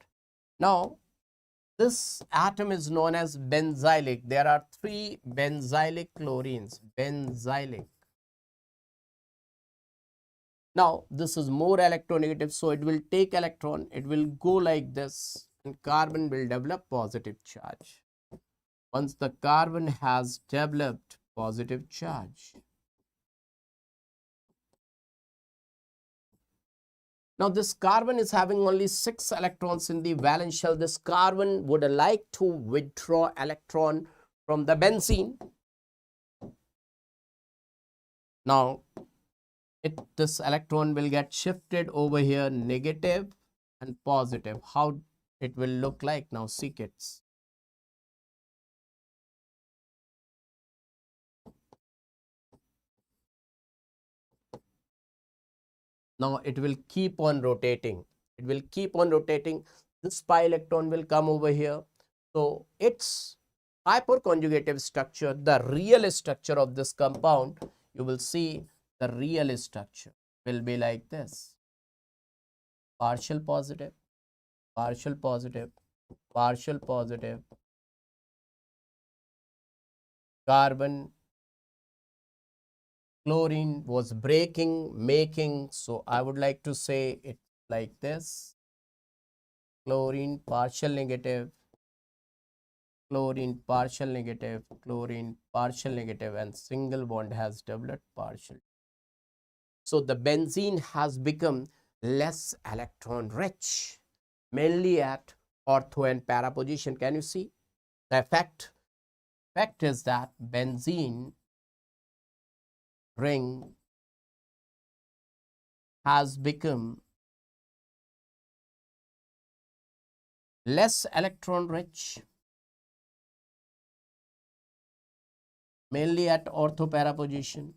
Now, this atom is known as benzylic. There are 3 benzylic chlorines, benzylic. Now, this is more electronegative, so it will take electron, it will go like this, and carbon will develop positive charge. Once the carbon has developed positive charge, now this carbon is having only 6 electrons in the valence shell. This carbon would like to withdraw electron from the benzene. Now, this electron will get shifted over here, negative and positive. How it will look like now? See, kids. Now it will keep on rotating. It will keep on rotating. This pi electron will come over here. So its hyperconjugative structure, the real structure of this compound, you will see the real structure will be like this. Partial positive, partial positive, partial positive, carbon, chlorine was breaking, making. So I would like to say it like this. Chlorine partial negative, chlorine partial negative, chlorine partial negative, and single bond has developed partial. So the benzene has become less electron rich, mainly at ortho and para position. Can you see? The effect is that benzene ring has become less electron rich, mainly at ortho para position.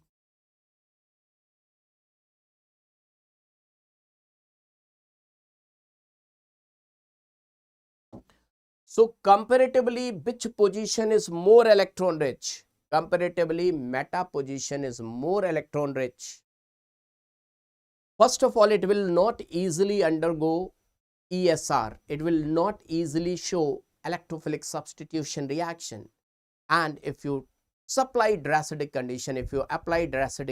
So comparatively, which position is more electron rich? Comparatively, meta position is more electron rich. First of all, it will not easily undergo ESR. It will not easily show electrophilic substitution reaction. And if you apply Diracidic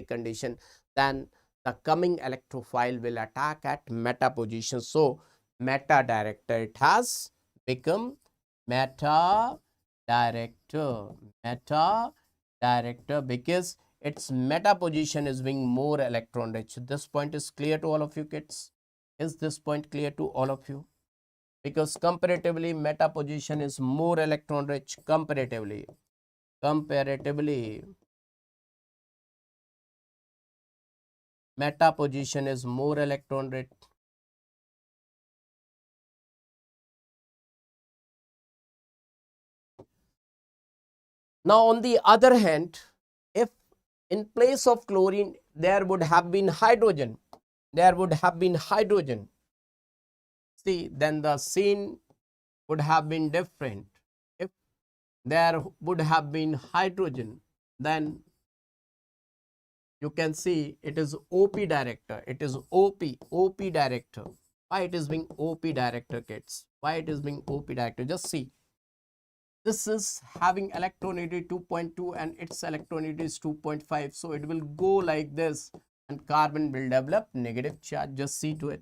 condition, then the coming electrophile will attack at meta position. So meta director, it has become meta director because its meta position is being more electron rich. This point is clear to all of you, kids? Is this point clear to all of you? Because comparatively, meta position is more electron rich. Comparatively, meta position is more electron rich. Now, on the other hand, if in place of chlorine, there would have been hydrogen, see, then the scene would have been different. If there would have been hydrogen, then you can see it is OP director. It is OP director. Why it is being OP director, kids? Why it is being OP director? Just see. This is having electronegativity 2.2 and its electronegativity is 2.5. So it will go like this and carbon will develop negative charge. Just see to it.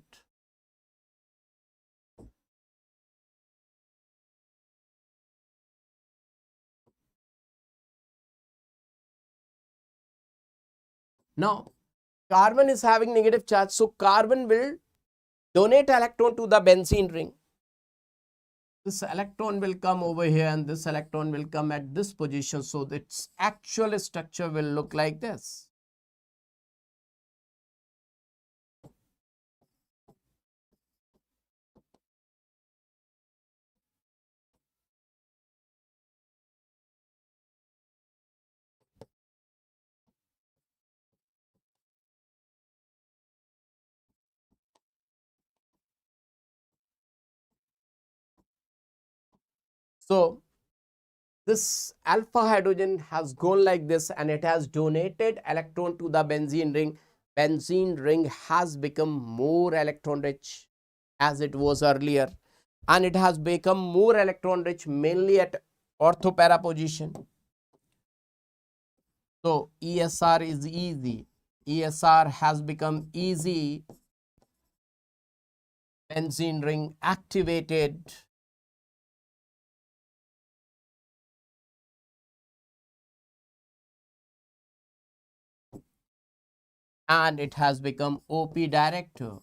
Now, carbon is having negative charge, so carbon will donate electron to the benzene ring. This electron will come over here and this electron will come at this position, so its actual structure will look like this. So this alpha hydrogen has gone like this and it has donated electron to the benzene ring. Benzene ring has become more electron rich as it was earlier, and it has become more electron rich mainly at ortho para position. So ESR is easy. ESR has become easy. Benzene ring activated. And it has become OP director.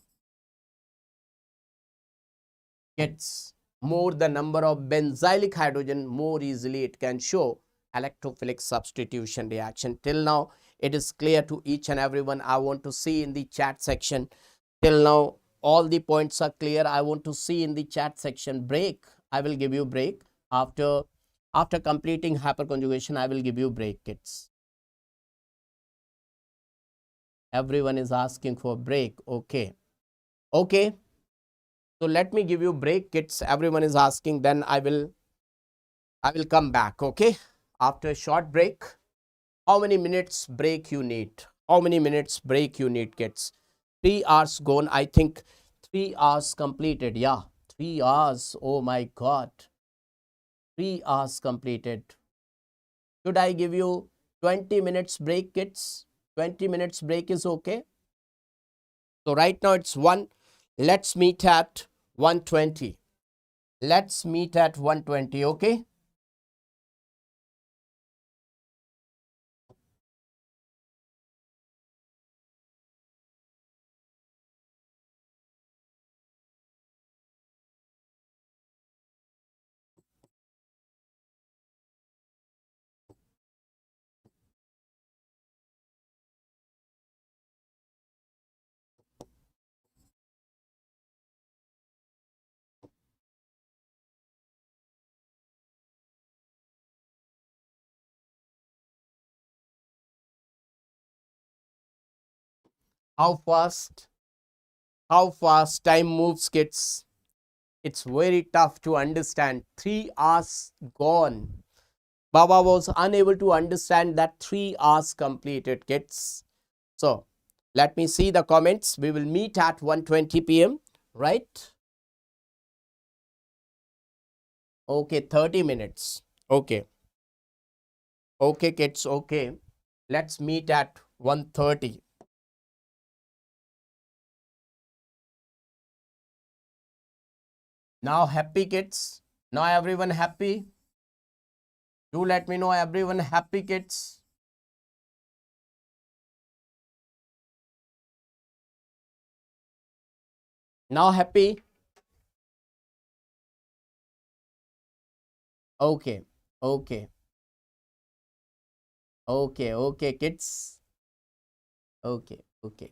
Gets more the number of benzylic hydrogen, more easily it can show electrophilic substitution reaction. Till now, it is clear to each and everyone. I want to see in the chat section. Till now, all the points are clear. I want to see in the chat section. Break. I will give you break. After completing hyperconjugation, I will give you break, kids. Everyone is asking for break. Okay. Okay. So let me give you break, kids. Everyone is asking, then I will come back. Okay. After a short break. How many minutes break you need? How many minutes break you need, kids? 3 hours gone. I think 3 hours completed. Yeah. 3 hours. Oh my God. 3 hours completed. Should I give you 20 minutes break, kids? 20 minutes break is okay. So right now it's 1. Let's meet at 1:20. Let's meet at 1:20. Okay. How fast time moves, kids. It's very tough to understand. 3 hours gone. Baba was unable to understand that 3 hours completed, kids. So let me see the comments. We will meet at 1:20 p.m. right? Okay, 30 minutes. Okay. Okay, kids. Okay. Let's meet at 1:30. Now happy, kids? Now everyone happy? Do let me know everyone happy, kids? Now happy? Okay. Okay. Okay. Okay, kids. Okay. Okay.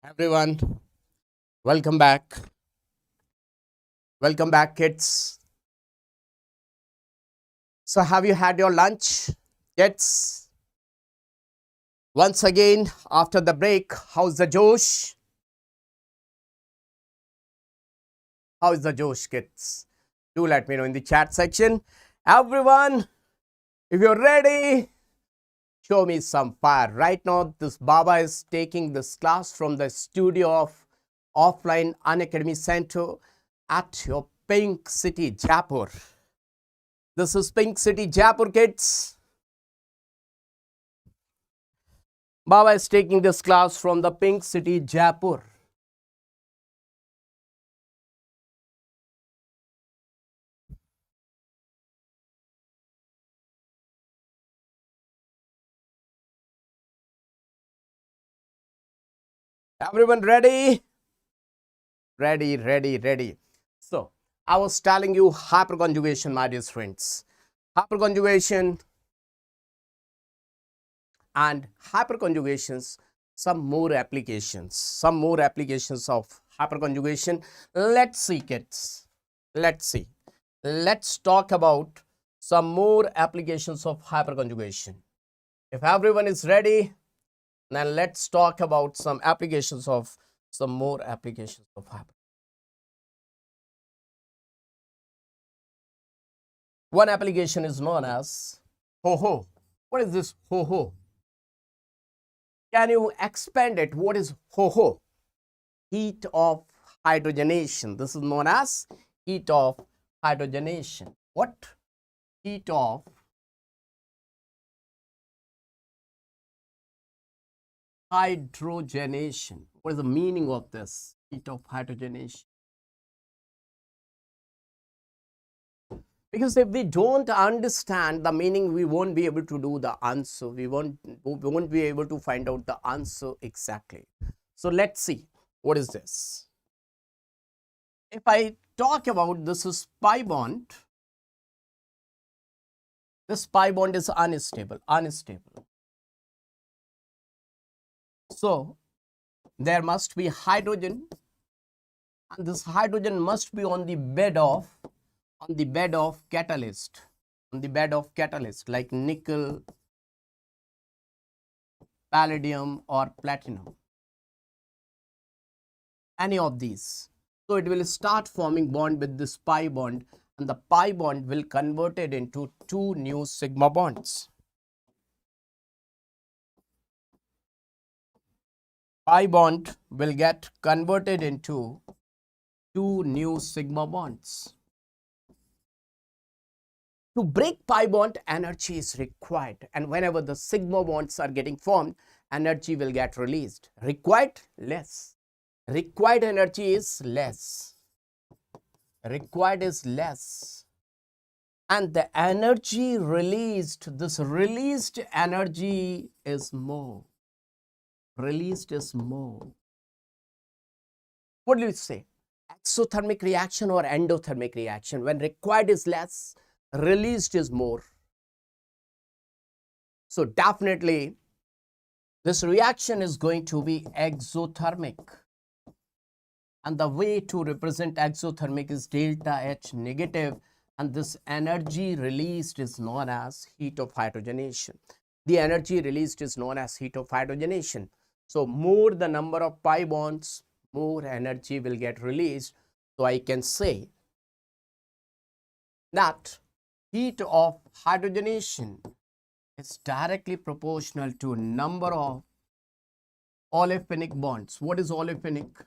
Everyone, welcome back. Welcome back, kids. So, have you had your lunch, kids? Once again, after the break, how's the Josh? How is the Josh, kids? Do let me know in the chat section. Everyone, if you're ready, show me some fire. Right now, this Baba is taking this class from the studio of offline Unacademy Center at your Pink City, Jaipur. This is Pink City, Jaipur, kids. Baba is taking this class from the Pink City, Jaipur. Everyone ready? Ready. So, I was telling you hyperconjugation, my dear friends. Hyperconjugation and hyperconjugations, some more applications of hyperconjugation. Let's see, kids. Let's see. Let's talk about some more applications of hyperconjugation. If everyone is ready, then let's talk about some more applications of hyperconjugation. One application is known as HOHO. What is this HOHO? Can you expand it? What is HOHO? Heat of hydrogenation. This is known as heat of hydrogenation. What? Heat of hydrogenation. What is the meaning of this? Heat of hydrogenation. Because if we don't understand the meaning, we won't be able to do the answer. We won't be able to find out the answer exactly. So let's see. What is this? If I talk about this is pi bond, this pi bond is unstable. So there must be hydrogen, and this hydrogen must be on the bed of catalyst, like nickel, palladium, or platinum, any of these. So it will start forming bond with this pi bond, and the pi bond will convert it into two new sigma bonds. Pi bond will get converted into two new sigma bonds. To break pi bond, energy is required, and whenever the sigma bonds are getting formed, energy will get released. Required energy is less. And the energy released, this released energy is more. What do you say? Exothermic reaction or endothermic reaction? When required is less, released is more. So definitely this reaction is going to be exothermic, and the way to represent exothermic is delta H negative, and this energy released is known as heat of hydrogenation. The energy released is known as heat of hydrogenation. So more the number of pi bonds, more energy will get released. So I can say that heat of hydrogenation is directly proportional to number of olefinic bonds. What is olefinic?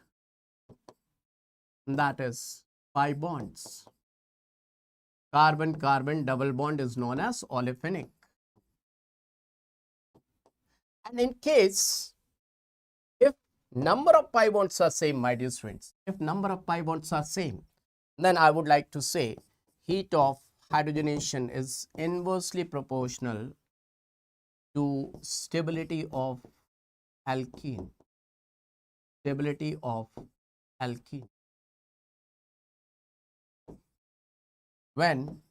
That is pi bonds. Carbon-carbon double bond is known as olefinic. And in case if number of pi bonds are same, my dear friends, if number of pi bonds are same, then I would like to say heat of hydrogenation is inversely proportional to stability of alkene. When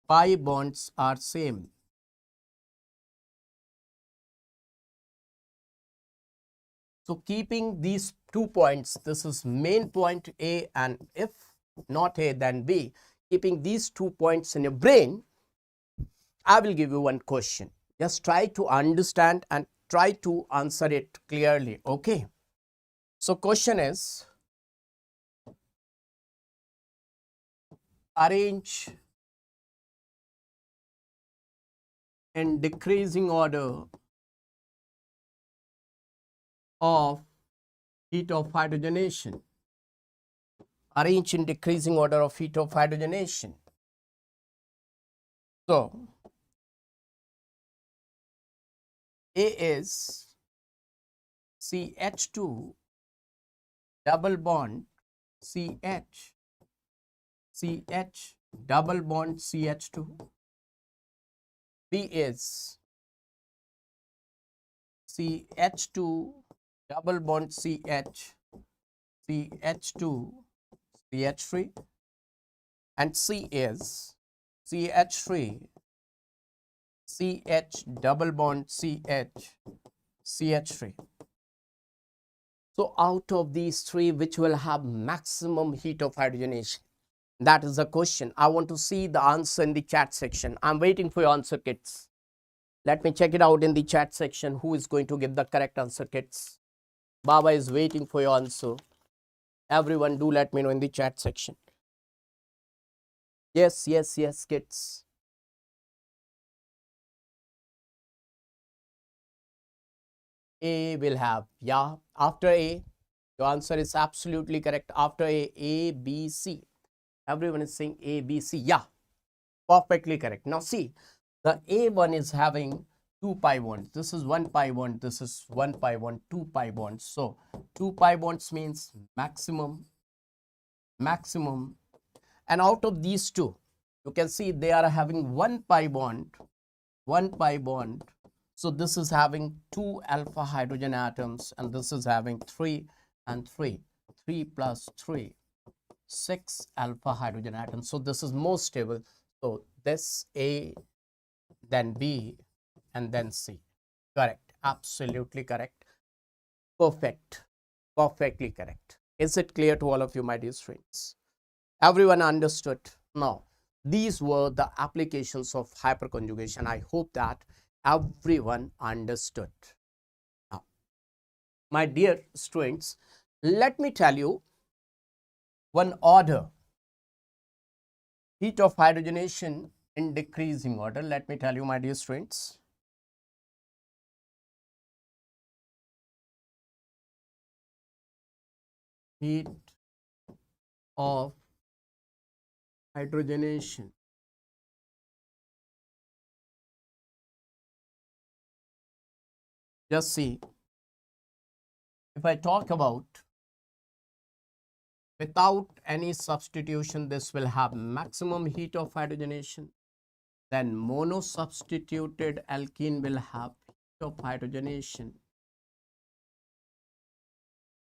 pi bonds are same, So keeping these 2 points, this is main point A, and if not A then B, keeping these 2 points in your brain, I will give you one question. Just try to understand and try to answer it clearly. Okay. So question is, arrange in decreasing order of heat of hydrogenation. Arrange in decreasing order of heat of hydrogenation. So A is CH2 double bond CH, CH double bond CH2. B is CH2 double bond CH, CH2 CH3, and C is CH3 CH double bond CH, CH3. So out of these three, which will have maximum heat of hydrogenation? That is the question. I want to see the answer in the chat section. I'm waiting for your answer, kids. Let me check it out in the chat section. Who is going to give the correct answer, kids? Baba is waiting for your answer. Everyone, do let me know in the chat section. Yes, yes, yes, kids. A will have, yeah, after A, your answer is absolutely correct. After A, B, C. Everyone is saying A, B, C. Yeah, perfectly correct. Now see, the A1 is having 2 pi bonds. This is 1 pi bond. This is 1 pi bond, 2 pi bonds. So 2 pi bonds means maximum. And out of these two, you can see they are having 1 pi bond, 1 pi bond. So this is having 2 alpha hydrogen atoms, and this is having 3 and 3. 3 plus 3, 6 alpha hydrogen atoms. So this is more stable. So this A, then B, and then C. Correct. Absolutely correct. Perfect. Perfectly correct. Is it clear to all of you, my dear students? Everyone understood? Now, these were the applications of hyperconjugation. I hope that everyone understood. Now, my dear students, let me tell you one order. Heat of hydrogenation in decreasing order. Let me tell you, my dear students. Heat of hydrogenation just see, if I talk about without any substitution, this will have maximum heat of hydrogenation. Then mono-substituted alkene will have heat of hydrogenation.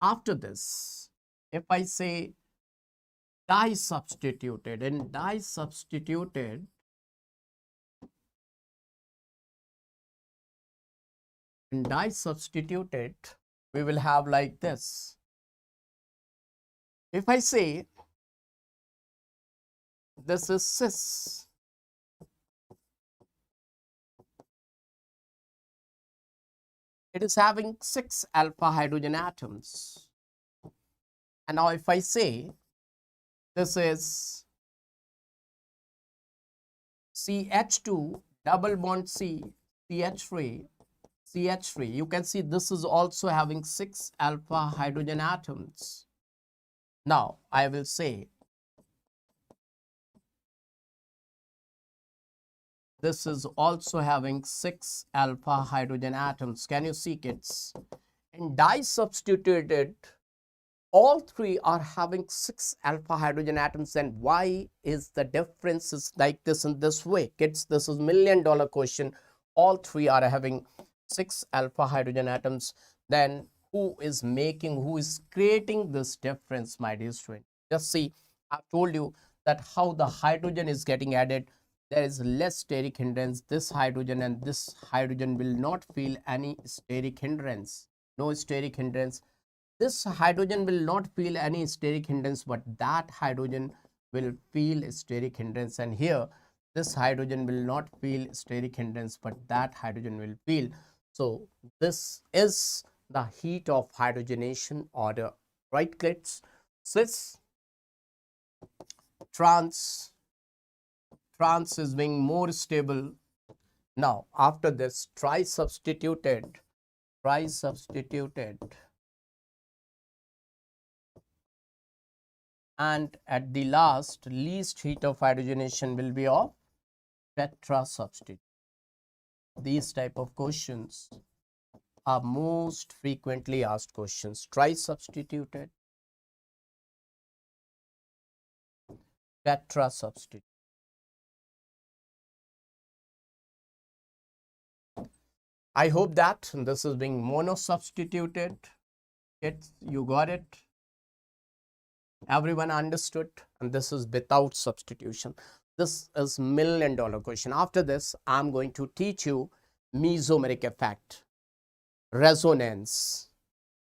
After this, if I say di-substituted, in di-substituted, we will have like this. If I say this is cis, it is having 6 alpha hydrogen atoms. And now if I say this is CH2 double bond C, CH3, CH3, you can see this is also having 6 alpha hydrogen atoms. Now I will say this is also having 6 alpha hydrogen atoms. Can you see, kids? And di-substituted, all three are having 6 alpha hydrogen atoms. And why is the difference is like this in this way? Kids, this is $1 million question. All three are having 6 alpha hydrogen atoms. Then who is creating this difference, my dear student? Just see, I've told you that how the hydrogen is getting added. There is less steric hindrance. This hydrogen and this hydrogen will not feel any steric hindrance. no steric hindrance. This hydrogen will not feel any steric hindrance, but that hydrogen will feel steric hindrance. And here, this hydrogen will not feel steric hindrance, but that hydrogen will feel. So this is the heat of hydrogenation order, right, kids? Cis trans is being more stable. Now after this, tri-substituted, and at the last, least heat of hydrogenation will be of tetra-substitute. These type of questions are most frequently asked questions. Tri-substituted, tetra-substitute. I hope that this is being mono-substituted. You got it? Everyone understood? And this is without substitution. This is $1 million question. After this, I'm going to teach you mesomeric effect, resonance.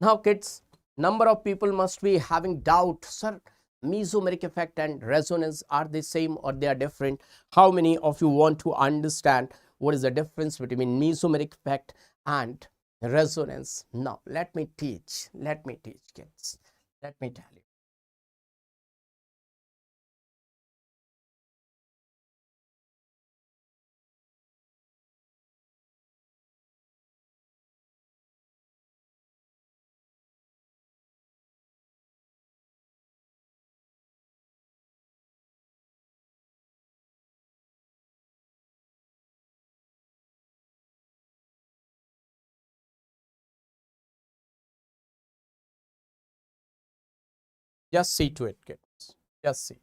Now kids, number of people must be having doubt, sir, mesomeric effect and resonance are the same or they are different? How many of you want to understand what is the difference between mesomeric effect and resonance? Now let me teach kids. Let me tell you. Just see to it, kids. Just see.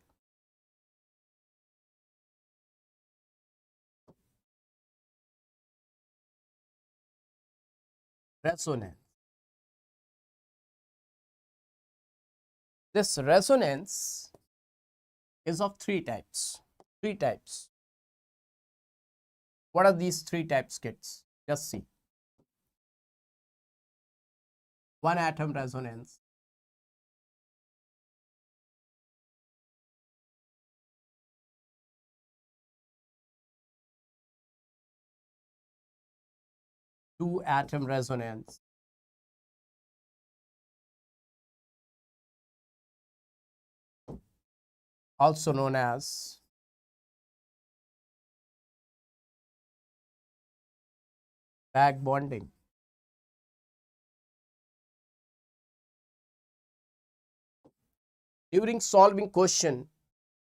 Resonance. This resonance is of three types. What are these three types, kids? Just see. One atom resonance, two atom resonance, also known as back bonding. During solving question,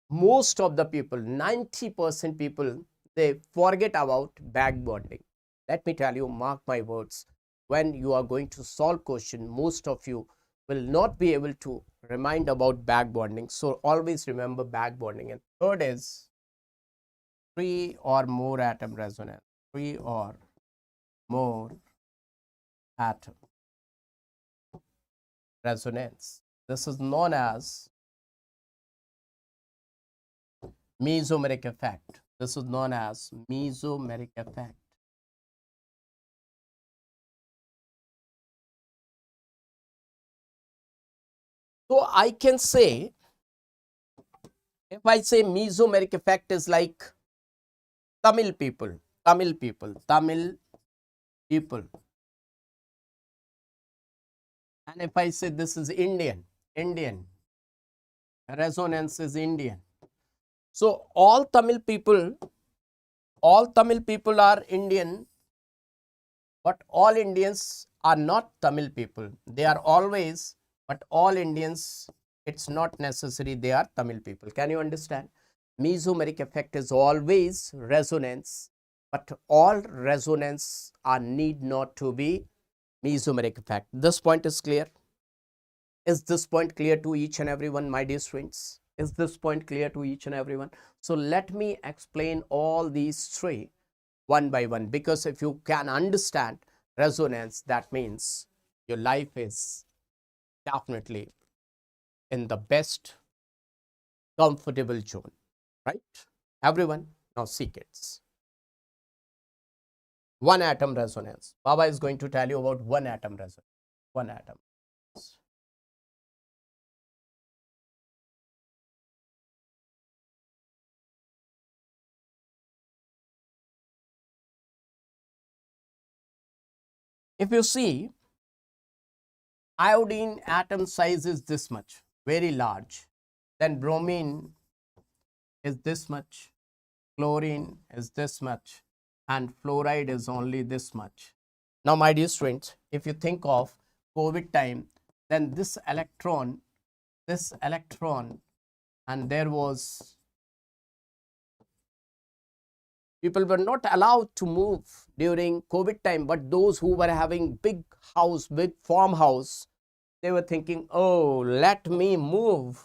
most of the people, 90% people, they forget about back bonding. Let me tell you, mark my words, when you are going to solve question, most of you will not be able to remind about back bonding. So always remember back bonding. And third is three or more atom resonance. Three or more atom resonance. This is known as mesomeric effect. This is known as mesomeric effect. So I can say, if I say mesomeric effect is like Tamil people. And if I say this is Indian, resonance is Indian. So all Tamil people are Indian, but all Indians are not Tamil people. They are always, but all Indians, it's not necessary they are Tamil people. Can you understand? Mesomeric effect is always resonance, but all resonance are need not to be mesomeric effect. This point is clear. Is this point clear to each and everyone, my dear students? Is this point clear to each and everyone? So let me explain all these three one by one, because if you can understand resonance, that means your life is definitely in the best comfortable zone, right? Everyone, now see kids. One atom resonance. Baba is going to tell you about one atom resonance. one atom. If you see, iodine atom size is this much, very large. Then bromine is this much, chlorine is this much, and fluoride is only this much. Now, my dear students, if you think of COVID time, then this electron, and there was, people were not allowed to move during COVID time, but those who were having big house, big farmhouse, they were thinking, oh, let me move.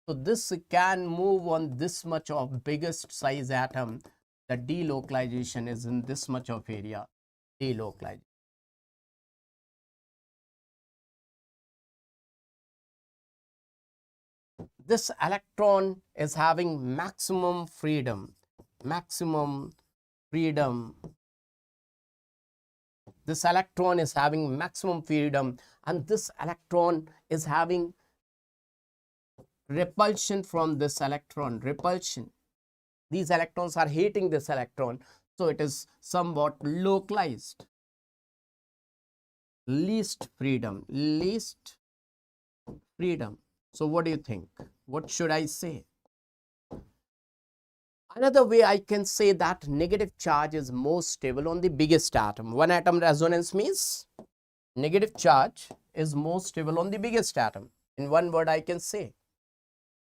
So this can move on this much of biggest size atom. The delocalization is in this much of area, delocalization. This electron is having maximum freedom. This electron is having maximum freedom, and this electron is having repulsion from this electron, repulsion. These electrons are hating this electron, so it is somewhat localized. Least freedom. So what do you think? What should I say? Another way I can say that negative charge is most stable on the biggest atom. One atom resonance means negative charge is most stable on the biggest atom. In one word, I can say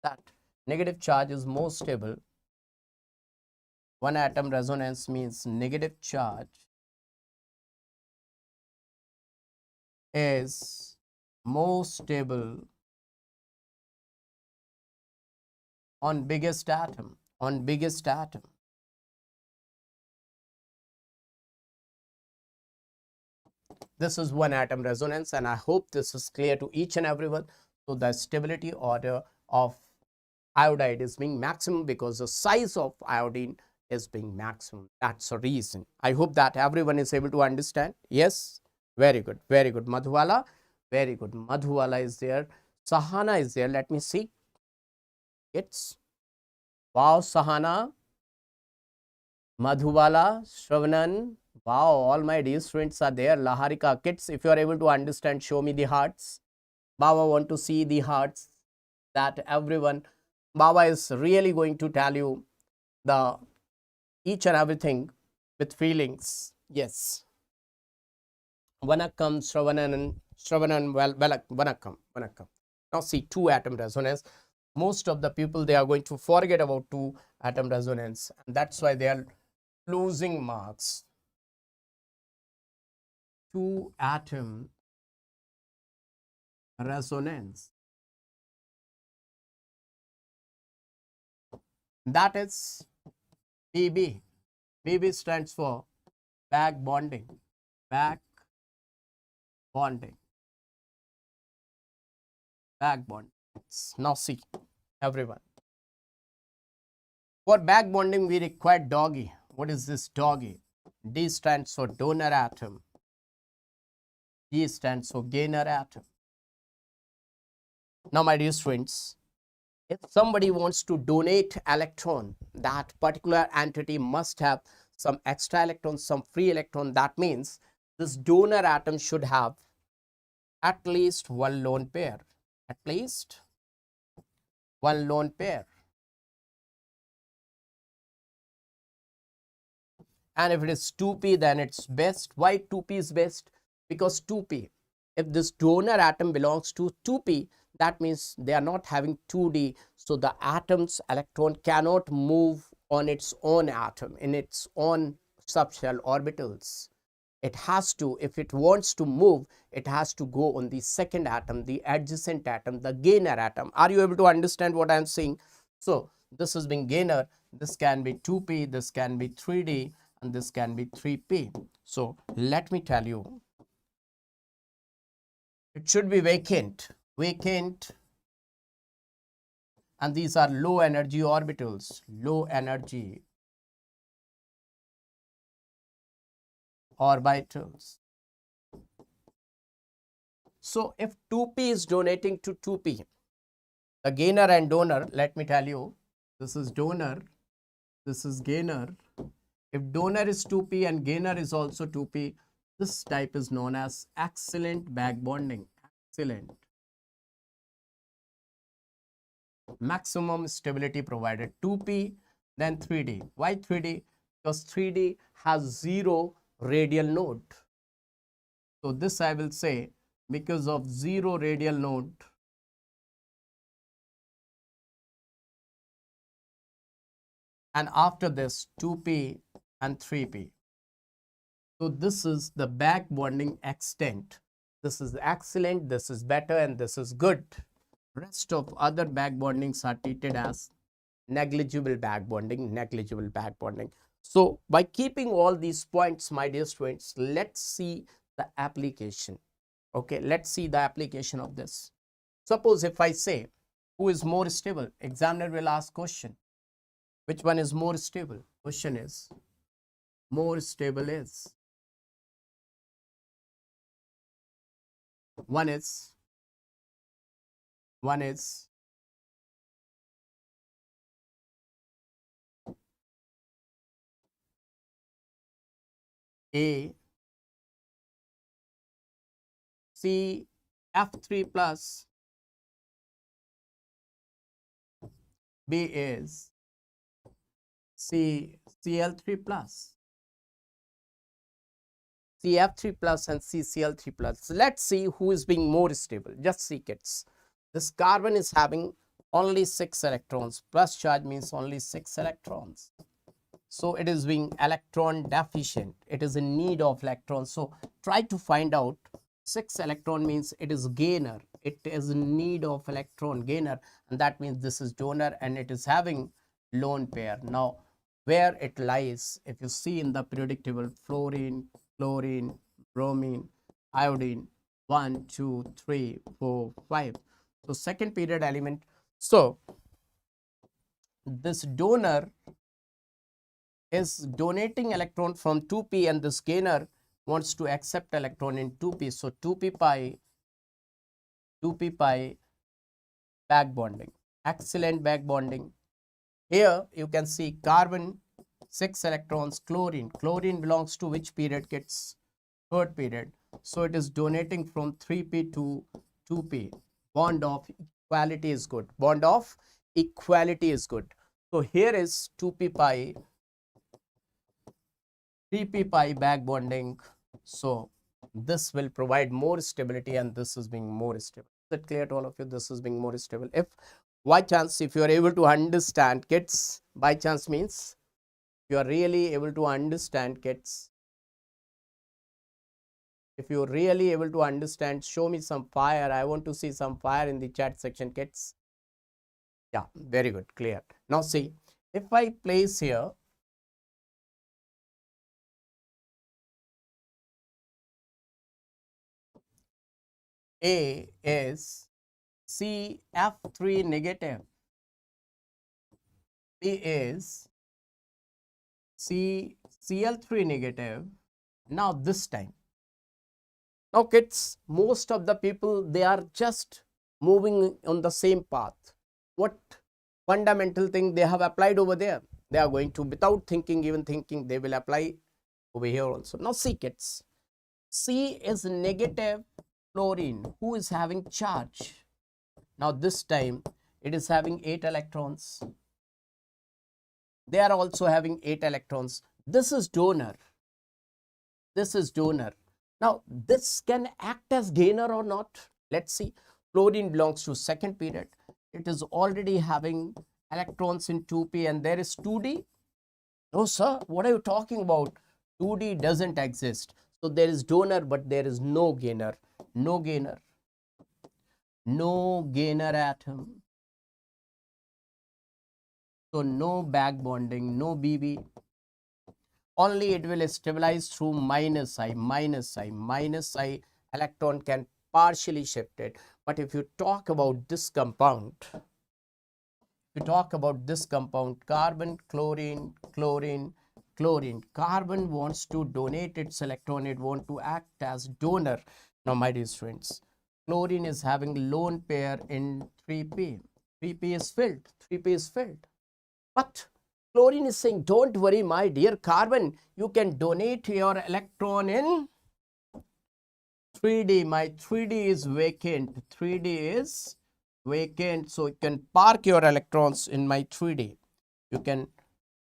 that negative charge is most stable. One atom resonance means negative charge is most stable on biggest atom. This is one atom resonance, and I hope this is clear to each and everyone. So the stability order of iodide is being maximum because the size of iodine is being maximum. That's the reason. I hope that everyone is able to understand. Yes, very good, Madhuwala, very good. Madhuwala is there, Sahana is there. Let me see. It's wow, Sahana, Madhuwala, Shravanand. Wow, all my dear students are there. Laharika, kids, if you are able to understand, show me the hearts. Baba want to see the hearts, that everyone. Baba is really going to tell you the each and everything with feelings. Yes. Vanakkam, Shravanand, well, Vanakkam. Now see, two atom resonance. Most of the people, they are going to forget about two atom resonance, and that's why they are losing marks. Two atom resonance, that is BB. BB stands for back bonding. Now see, everyone, for back bonding we require doggy. What is this doggy? D stands for donor atom, G stands for gainer atom. Now my dear students, if somebody wants to donate electron, that particular entity must have some extra electron, some free electron. That means this donor atom should have at least one lone pair. And if it is 2p, then it's best. Why 2p is best? Because 2p, if this donor atom belongs to 2p, that means they are not having 2d, so the atom's electron cannot move on its own atom, in its own subshell orbitals. It has to, if it wants to move, it has to go on the second atom, the adjacent atom, the gainer atom. Are you able to understand what I am saying? So this is being gainer. This can be 2p, this can be 3d, and this can be 3p. So let me tell you, it should be vacant, and these are low energy orbitals, So if 2p is donating to 2p, the gainer and donor, let me tell you, this is donor, this is gainer. If donor is 2p and gainer is also 2p, this type is known as excellent back bonding. Excellent. Maximum stability provided. 2p, then 3d. Why 3d? Because 3d has 0 radial node. So this I will say, because of 0 radial node, and after this 2p and 3p. So this is the back bonding extent. This is excellent, this is better, and this is good. Rest of other back bondings are treated as negligible back bonding, negligible back bonding. So by keeping all these points, my dear students, let's see the application. Okay, let's see the application of this. Suppose if I say, who is more stable? Examiner will ask question. Which one is more stable? Question is, more stable is. One is A CF3 plus, B is CCl3 plus. CF3 plus and CCl3 plus. Let's see who is being more stable. Just see, kids. This carbon is having only 6 electrons. Plus charge means only 6 electrons. So it is being electron deficient. It is in need of electrons. So try to find out. 6 electron means it is gainer. It is in need of electron gainer. And that means this is donor and it is having lone pair. Now, where it lies, if you see in the periodic table, fluorine, chlorine, bromine, iodine, 1, 2, 3, 4, 5. So second period element. So this donor is donating electron from 2p and this gainer wants to accept electron in 2p. So 2p pi back bonding. Excellent back bonding. Here you can see carbon 6 electrons, chlorine. Chlorine belongs to which period, kids? Third period. So it is donating from 3p to 2p. Bond of equality is good. Bond of equality is good. So here is 2p pi, 3p pi back bonding. So this will provide more stability and this is being more stable. Is it clear to all of you? This is being more stable. If by chance, if you are able to understand, kids, by chance means you are really able to understand, kids. If you are really able to understand, show me some fire. I want to see some fire in the chat section, kids. Yeah, very good, clear. Now see, if I place here A is CF3 negative, B is CCl3 negative. Now this time, now kids, most of the people, they are just moving on the same path. What fundamental thing they have applied over there? They are going to, without thinking, even thinking, they will apply over here also. Now see, kids, C is negative fluorine, who is having charge. Now this time it is having 8 electrons. They are also having 8 electrons. This is donor. This is donor. Now this can act as gainer or not. Let's see. Fluorine belongs to second period. It is already having electrons in 2p and there is 2d. No sir, what are you talking about? 2d doesn't exist. So there is donor but there is no gainer. No gainer. No gainer atom. So no back bonding, no BB. Only it will stabilize through minus I. Minus I electron can partially shift it. But if you talk about this compound, carbon, chlorine, chlorine, chlorine. Carbon wants to donate its electron. It wants to act as donor. Now, my dear students, Chlorine is having lone pair in 3p. 3p is filled. 3p is filled. But chlorine is saying, don't worry, my dear carbon, you can donate your electron in 3D. My 3D is vacant. 3D is vacant. So you can park your electrons in my 3D. You can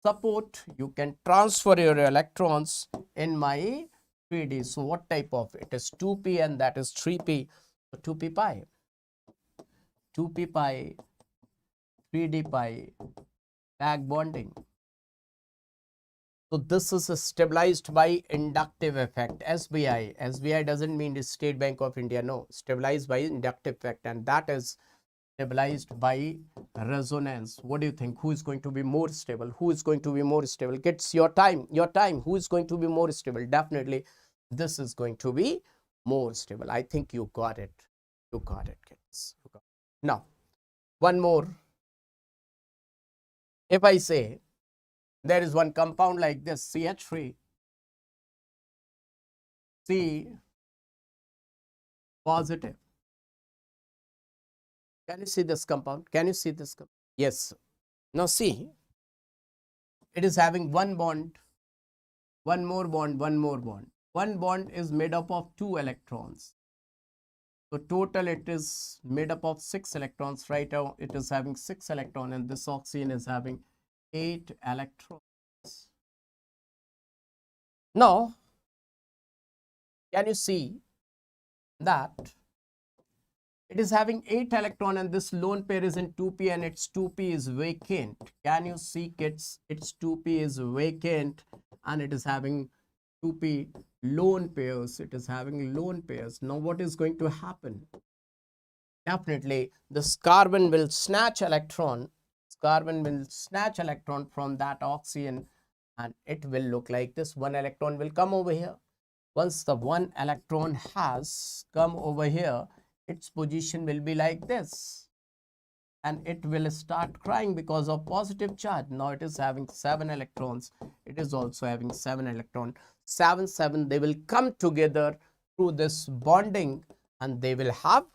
support, you can transfer your electrons in my 3D. So what type of? It is 2p and that is 3p. So 2p pi. 2p pi, 3d pi, back bonding. So this is stabilized by inductive effect, SBI. SBI doesn't mean the State Bank of India, no, stabilized by inductive effect, and that is stabilized by resonance. What do you think? Who is going to be more stable? Who is going to be more stable? Gets your time, Who is going to be more stable? Definitely this is going to be more stable. I think you got it. You got it, kids. Now, one more. If I say there is one compound like this, CH3, C positive. Can you see this compound? Can you see this compound? Yes. Now see, it is having one bond, one more bond, one more bond. One bond is made up of 2 electrons. So total it is made up of 6 electrons. Right now it is having 6 electrons and this oxygen is having 8 electrons. Now, can you see that it is having 8 electron and this lone pair is in 2p and its 2p is vacant. Can you see, kids? Its 2p is vacant and it is having 2p lone pairs. It is having lone pairs. Now what is going to happen? Definitely this carbon will snatch electron. Carbon will snatch electron from that oxygen and it will look like this. One electron will come over here. Once the one electron has come over here, its position will be like this and it will start crying because of positive charge. Now it is having 7 electrons. It is also having 7 electrons. 7, 7, they will come together through this bonding and they will have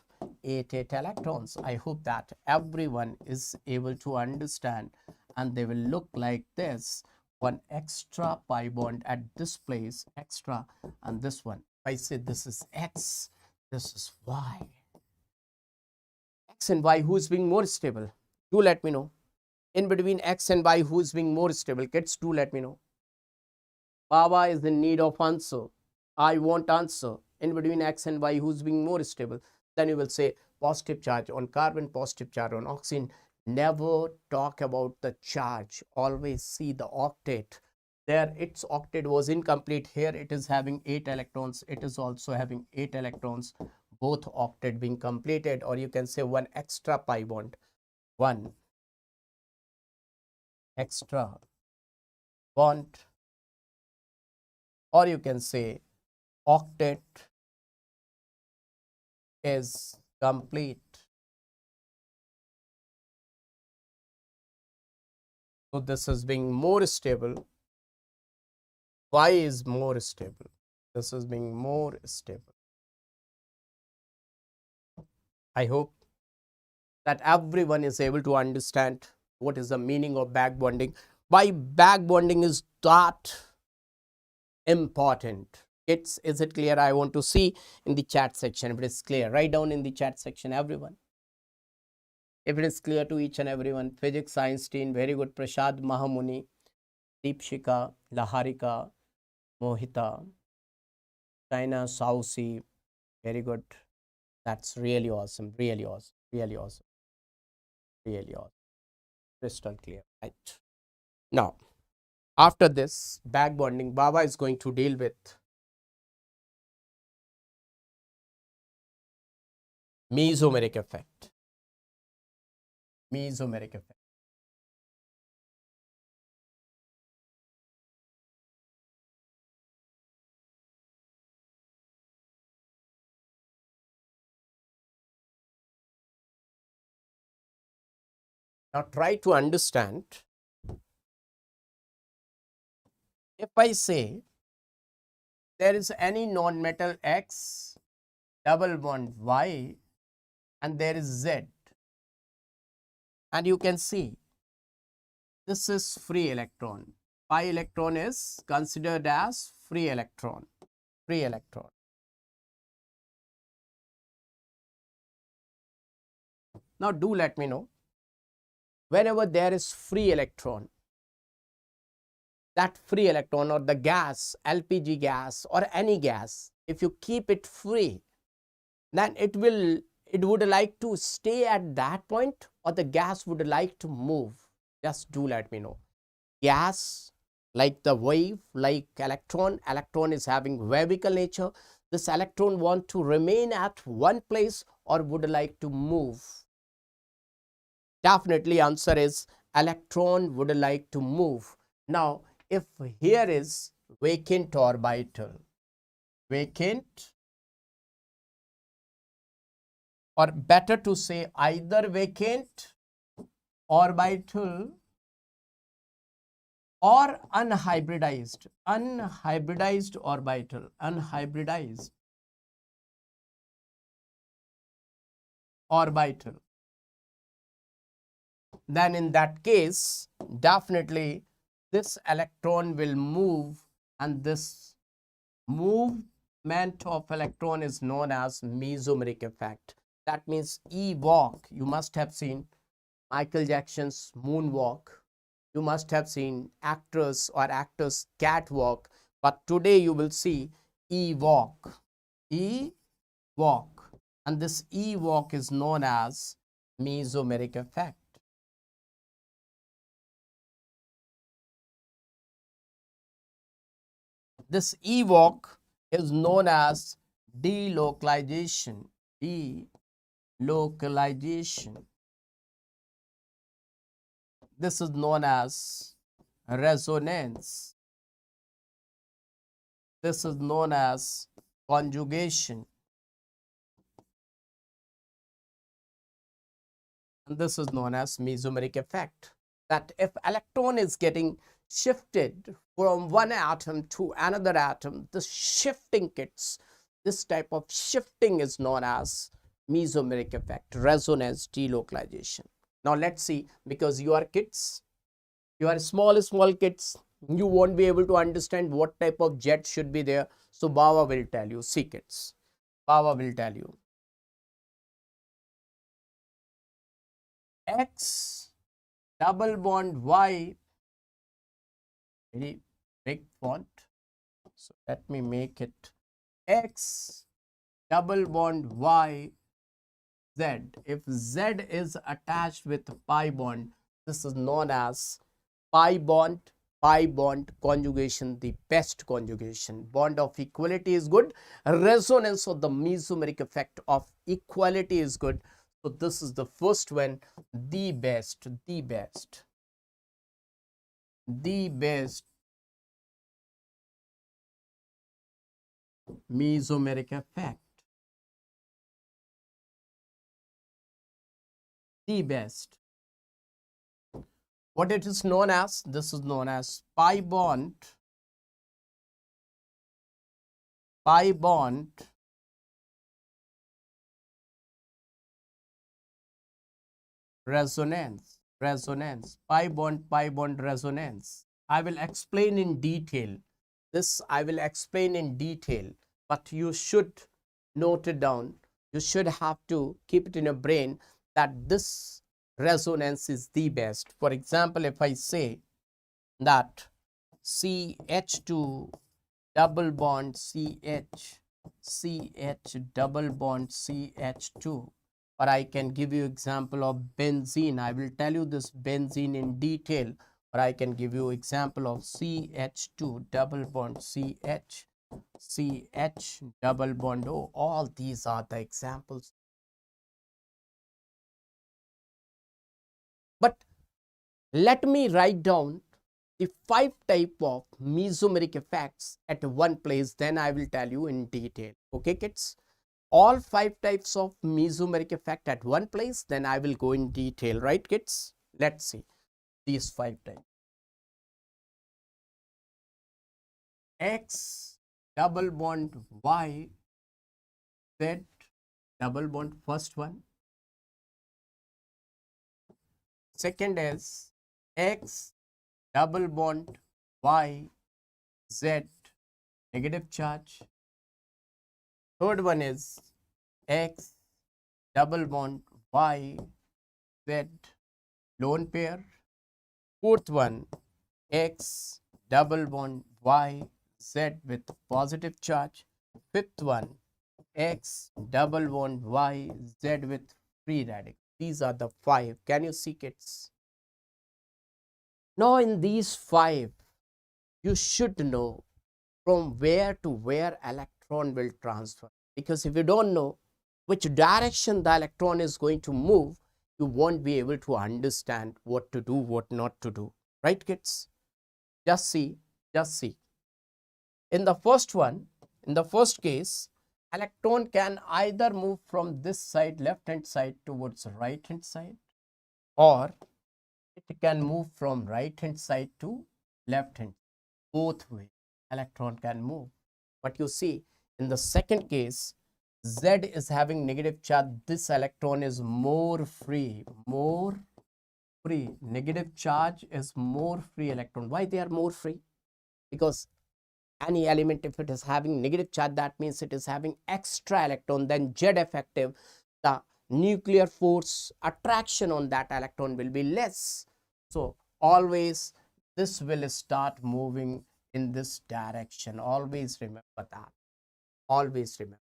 8 electrons. I hope that everyone is able to understand and they will look like this. One extra pi bond at this place, extra, and this one. I say this is X, this is Y. X and Y, who is being more stable? Do let me know. In between X and Y, who is being more stable? Kids, do let me know. Baba is in need of answer. I want answer. In between X and Y, who is being more stable? Then you will say positive charge on carbon, positive charge on oxygen. Never talk about the charge. Always see the octet. There its octet was incomplete. Here it is having 8 electrons. It is also having 8 electrons. Both octet being completed, or you can say one extra pi bond. One extra bond, or you can say octet is complete. So this is being more stable. Y is more stable. This is being more stable. I hope that everyone is able to understand what is the meaning of back bonding. Why back bonding is that important. Is it clear? I want to see in the chat section if it is clear. Write down in the chat section, everyone. If it is clear to each and everyone. Physics science team, very good. Prashad Mahamuni, Deepshika, Laharika, Mohita, China, Sausi, very good. That's really awesome, really awesome, really awesome, really awesome. Crystal clear, right? Now, after this back bonding, Baba is going to deal with mesomeric effect. Mesomeric effect. Now try to understand. If I say there is any non-metal X double bond Y, and there is Z. And you can see this is free electron. Pi electron is considered as free electron. Free electron. Now do let me know, whenever there is free electron, that free electron or the gas, LPG gas or any gas, if you keep it free, then it would like to stay at that point, or the gas would like to move. Just do let me know. Gas, like the wave, like electron is having wavical nature. This electron want to remain at one place or would like to move? Definitely answer is electron would like to move. Now if here is vacant orbital, vacant, or better to say either vacant orbital or unhybridized orbital, unhybridized orbital, then in that case definitely this electron will move, and this movement of electron is known as mesomeric effect. That means E-walk, you must have seen Michael Jackson's moonwalk, you must have seen actors catwalk, but today you will see E-walk, E-walk, and this E-walk is known as mesomeric effect. This E-walk is known as delocalization, delocalization. This is known as resonance. This is known as conjugation. And this is known as mesomeric effect. That if electron is getting shifted from one atom to another atom, the shifting kits, this type of shifting is known as mesomeric effect, resonance, delocalization. Now let's see, because you are kids, you are small kids, you won't be able to understand what type of jet should be there. So Baba will tell you, see kids, Baba will tell you. X double bond Y, very big font, so let me make it X double bond Y Z. If Z is attached with pi bond, this is known as pi bond conjugation, the best conjugation. Bond of equality is good, resonance of the mesomeric effect of equality is good. So this is the first one, the best mesomeric effect, the best. What it is known as? This is known as pi bond resonance, pi bond resonance. I will explain in detail. This I will explain in detail, but you should note it down. You should have to keep it in your brain that this resonance is the best. For example, if I say that CH2 double bond CH double bond CH2, or I can give you example of benzene. I will tell you this benzene in detail, or I can give you example of CH2 double bond CH double bond O. All these are the examples. But let me write down the 5 type of mesomeric effects at one place, then I will tell you in detail. Okay kids, all 5 types of mesomeric effect at one place, then I will go in detail, right kids? Let's see these 5 types. X double bond Y Z double bond, first one. Second is X double bond Y Z negative charge. Third one is X double bond Y Z lone pair. Fourth one X double bond Y Z with positive charge. Fifth one X double bond Y Z with free radical. These are the 5. Can you see, kids? Now in these 5, you should know from where to where electron will transfer, because if you don't know which direction the electron is going to move, you won't be able to understand what to do, what not to do. Right, kids? Just see. In the first one, in the first case, electron can either move from this side, left hand side, towards right hand side, or it can move from right hand side to left hand. Both ways electron can move. But you see, in the second case, Z is having negative charge. This electron is more free. Negative charge is more free electron. Why they are more free? Because any element, if it is having negative charge, that means it is having extra electron. Then Z effective, the nuclear force attraction on that electron will be less. So always this will start moving in this direction. Always remember that. Always remember.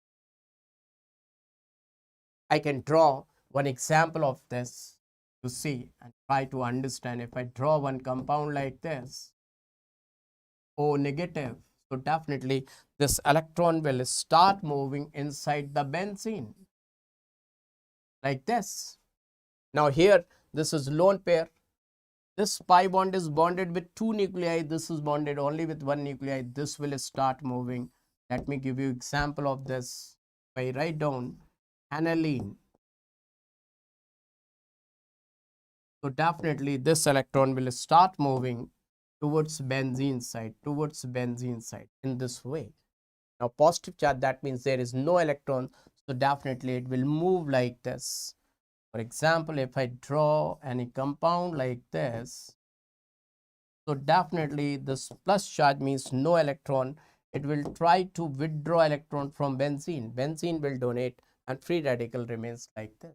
I can draw one example of this to see and try to understand. If I draw one compound like this, O negative, so definitely this electron will start moving inside the benzene like this. Now here, this is lone pair. This pi bond is bonded with 2 nuclei. This is bonded only with 1 nuclei. This will start moving. Let me give you example of this. If I write down aniline, so definitely this electron will start moving towards benzene side in this way. Now positive charge, that means there is no electron, so definitely it will move like this. For example, if I draw any compound like this, so definitely this plus charge means no electron. It will try to withdraw electron from benzene. Benzene will donate and free radical remains like this.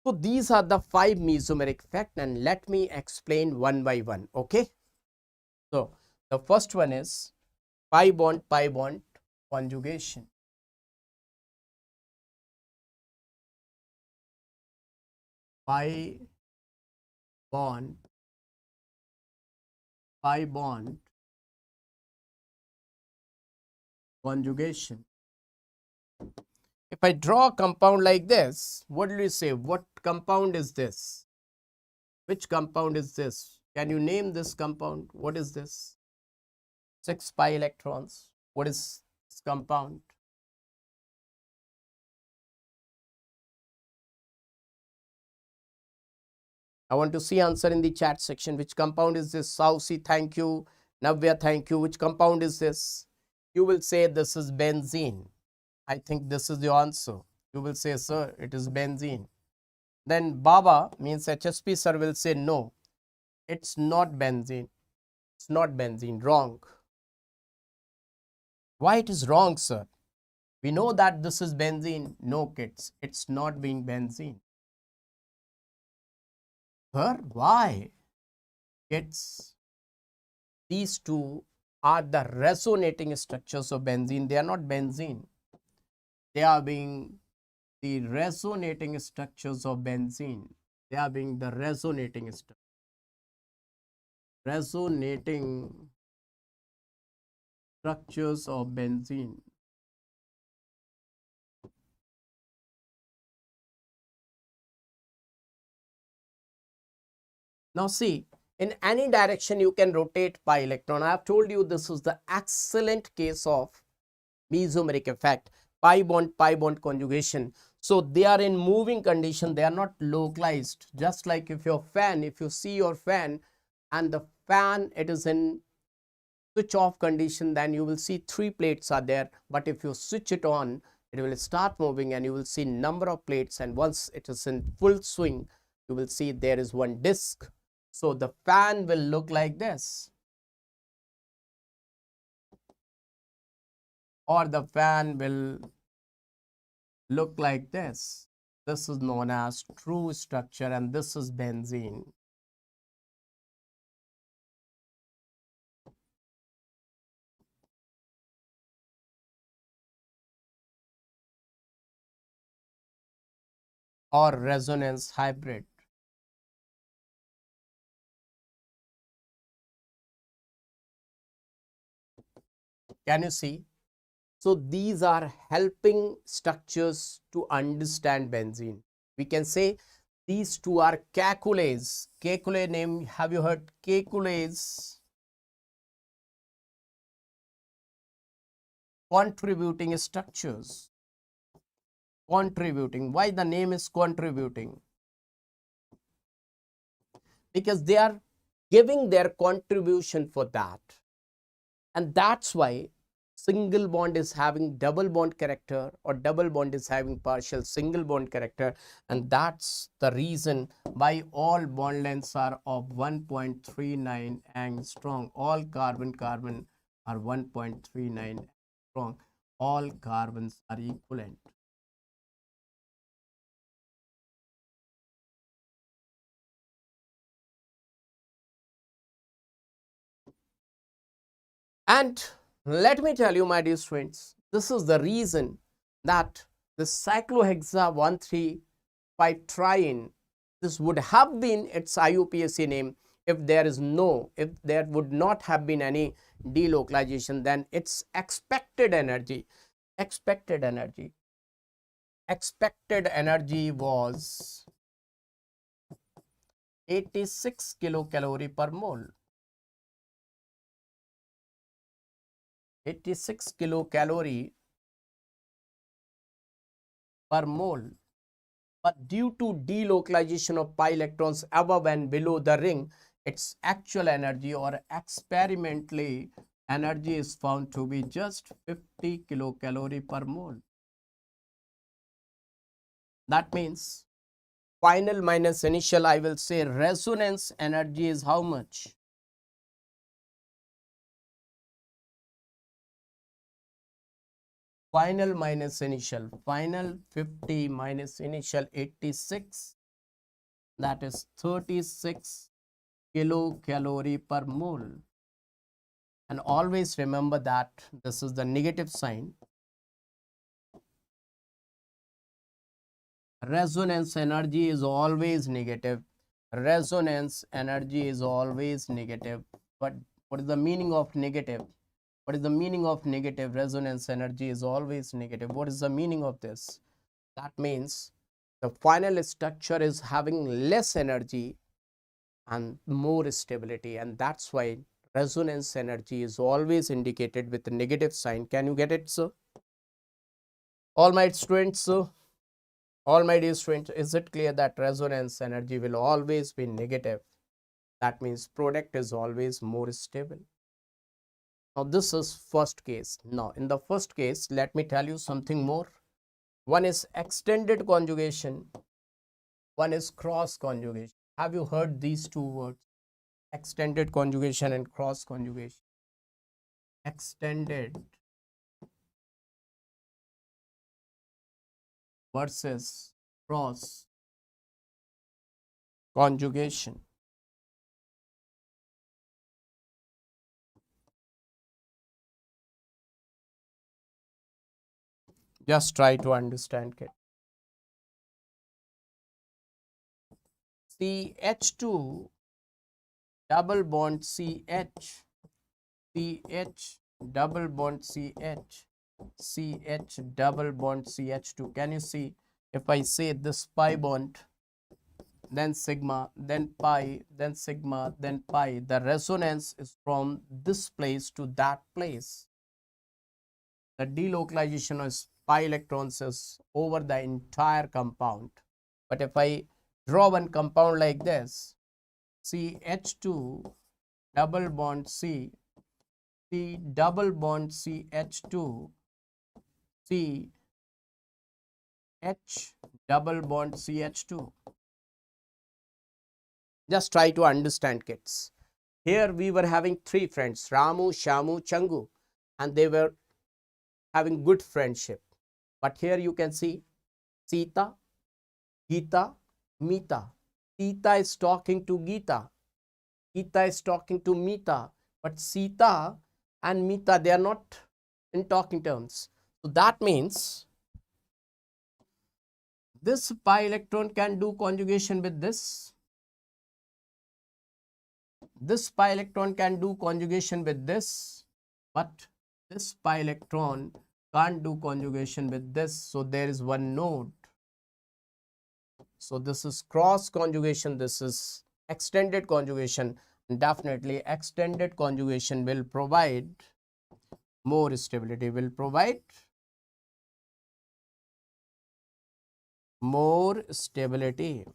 So these are the 5 mesomeric effects, and let me explain one by one. Okay. So the first one is pi bond conjugation. Pi bond conjugation. If I draw a compound like this, what do you say? What compound is this? Which compound is this? Can you name this compound? What is this? 6 pi electrons. What is this compound? I want to see answer in the chat section. Which compound is this? Sausi, thank you. Navya, thank you. Which compound is this? You will say this is benzene. I think this is the answer. You will say, sir, it is benzene. Then Baba means HSP sir will say, no, it's not benzene. It's not benzene. Wrong. Why it is wrong, sir? We know that this is benzene. No, kids, it's not being benzene. Sir, why? Kids, these two are the resonating structures of benzene. They are not benzene. They are being the resonating structures of benzene. They are being the resonating structures. Resonating structures of benzene. Now see, in any direction you can rotate pi electron. I have told you this is the excellent case of mesomeric effect. Pi bond conjugation. So they are in moving condition. They are not localized. Just like if your fan, if you see your fan and the fan, it is in switch off condition, then you will see 3 plates are there, but if you switch it on, it will start moving and you will see number of plates, and once it is in full swing, you will see there is one disc. So the fan will look like this, or the fan will look like this. This is known as true structure, and this is benzene. Or resonance hybrid. Can you see? So these are helping structures to understand benzene. We can say these two are calculase. Calculase name, have you heard calculase? Contributing structures. Contributing. Why the name is contributing? Because they are giving their contribution for that. And that's why single bond is having double bond character, or double bond is having partial single bond character, and that's the reason why all bond lengths are of 1.39 angstrom. All carbon are 1.39 angstrom. All carbons are equivalent. And let me tell you, my dear students, this is the reason that the cyclohexa 1,3,5-triene, this would have been its IUPAC name if there would not have been any delocalization. Then its expected energy was 86 kilocalorie per mole. 86 kilocalorie per mole. But due to delocalization of pi electrons above and below the ring, its actual energy or experimentally energy is found to be just 50 kilocalorie per mole. That means final minus initial, I will say resonance energy is how much? Final minus initial, final 50 minus initial 86, that is 36 kilocalorie per mole. And always remember that this is the negative sign. Resonance energy is always negative. Resonance energy is always negative. But what is the meaning of negative? What is the meaning of negative? Resonance energy is always negative. What is the meaning of this? That means the final structure is having less energy and more stability, and that's why resonance energy is always indicated with a negative sign. Can you get it, sir? All my students, sir? All my dear students, is it clear that resonance energy will always be negative? That means product is always more stable. Now this is first case. Now in the first case, let me tell you something more. One is extended conjugation, one is cross conjugation. Have you heard these two words? Extended conjugation and cross conjugation. Extended versus cross conjugation. Just try to understand it. CH2 double bond CH, CH double bond CH, CH double bond CH2. Can you see? If I say this pi bond, then sigma, then pi, then sigma, then pi, the resonance is from this place to that place. The delocalization of pi electrons is over the entire compound. But if I draw one compound like this, CH2 double bond C, C double bond CH2, C H double bond CH2. Just try to understand, kids. Here we were having three friends, Ramu, Shamu, Changu, and they were having good friendship. But here you can see Sita, Geeta, Meeta. Sita is talking to Geeta. Geeta is talking to Meeta. But Sita and Meeta, they are not in talking terms. So that means this pi electron can do conjugation with this. This pi electron can do conjugation with this. But this pi electron can't do conjugation with this. So there is one node. So this is cross conjugation. This is extended conjugation. And definitely extended conjugation will provide more stability, will provide more stability.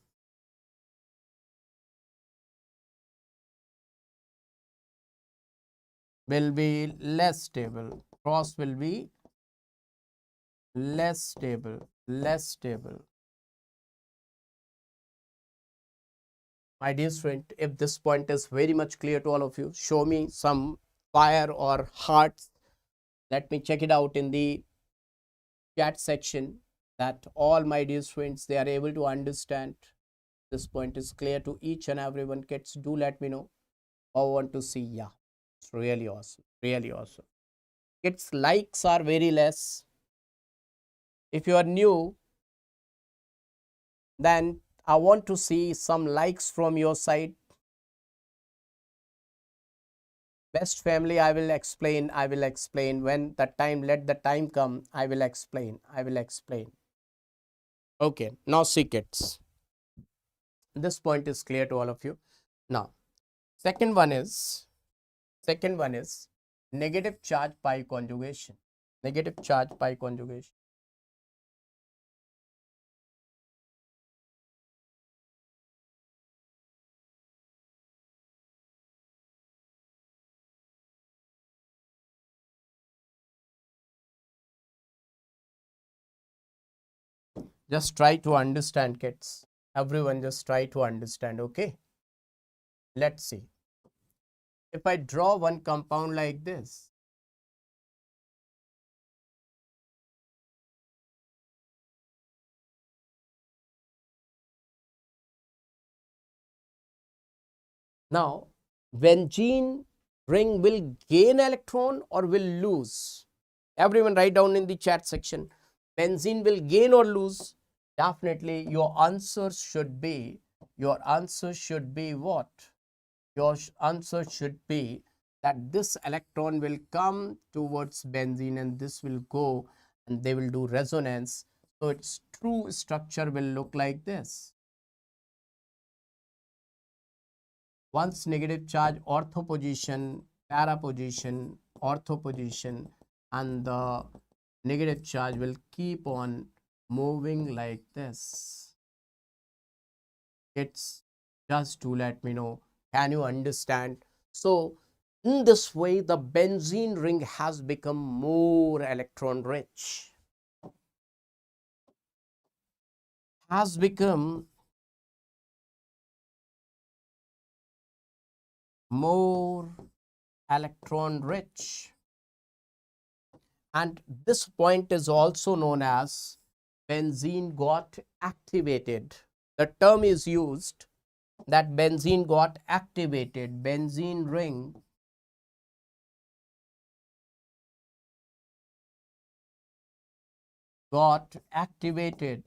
Will be less stable. Cross will be less stable, less stable. My dear student, if this point is very much clear to all of you, show me some fire or hearts. Let me check it out in the chat section that all my dear students, they are able to understand. This point is clear to each and everyone. Kids, do let me know. I want to see. Yeah, it's really awesome. Really awesome. Its likes are very less. If you are new, then I want to see some likes from your side. Best family, I will explain. I will explain when the time, let the time come. I will explain. I will explain. Okay, now see, kids. This point is clear to all of you. Now, second one is negative charge pi conjugation. Negative charge pi conjugation. Just try to understand, kids. Everyone just try to understand, okay? Let's see. If I draw one compound like this, now benzene ring will gain electron or will lose? Everyone write down in the chat section. Benzene will gain or lose? Definitely your answer should be what? Your answer should be that this electron will come towards benzene and this will go and they will do resonance. So its true structure will look like this. Once negative charge, ortho position, para position, ortho position, and the negative charge will keep on moving like this. It's just to let me know, can you understand? So in this way, the benzene ring has become more electron rich, has become more electron rich. And this point is also known as benzene got activated. The term is used that benzene got activated, benzene ring got activated.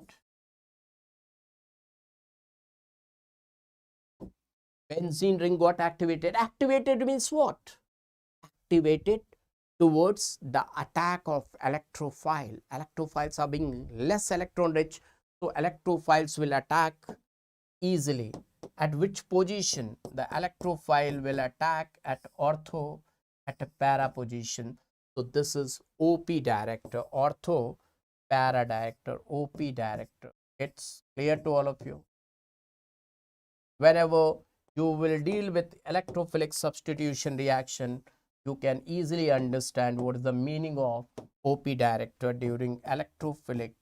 Benzene ring got activated. Activated means what? Activated towards the attack of electrophile. Electrophiles are being less electron rich, so electrophiles will attack easily. At which position? The electrophile will attack at ortho, at a para position. So this is OP director, ortho para director, OP director. It's clear to all of you. Whenever you will deal with electrophilic substitution reaction, you can easily understand what is the meaning of OP director during electrophilic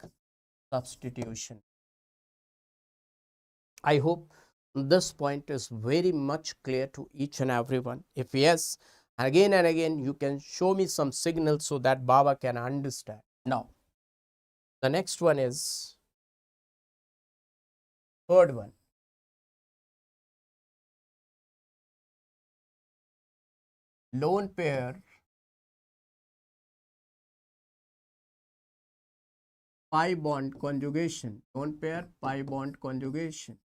substitution. I hope this point is very much clear to each and everyone. If yes, again and again, you can show me some signals so that Baba can understand. Now, the next one is third one. Lone pair pi bond conjugation. Lone pair pi bond conjugation.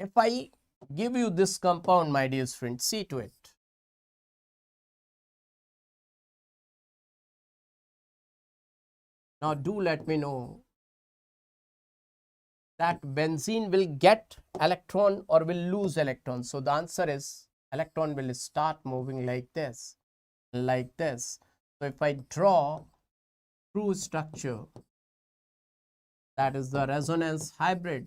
If I give you this compound, my dear friend, see to it. Now, do let me know that benzene will get electron or will lose electron. So, the answer is electron will start moving like this, like this. So, if I draw true structure, that is the resonance hybrid,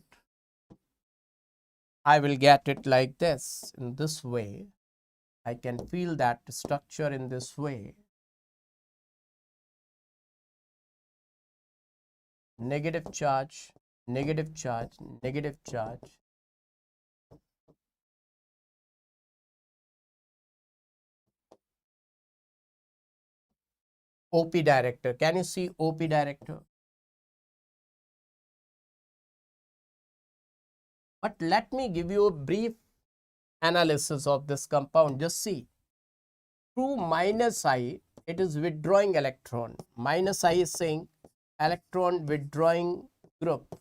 I will get it like this, in this way. I can feel that structure in this way. Negative charge, negative charge, negative charge. OP director. Can you see OP director? But let me give you a brief analysis of this compound. Just see. Through minus I, it is withdrawing electron. Minus I is saying electron withdrawing group.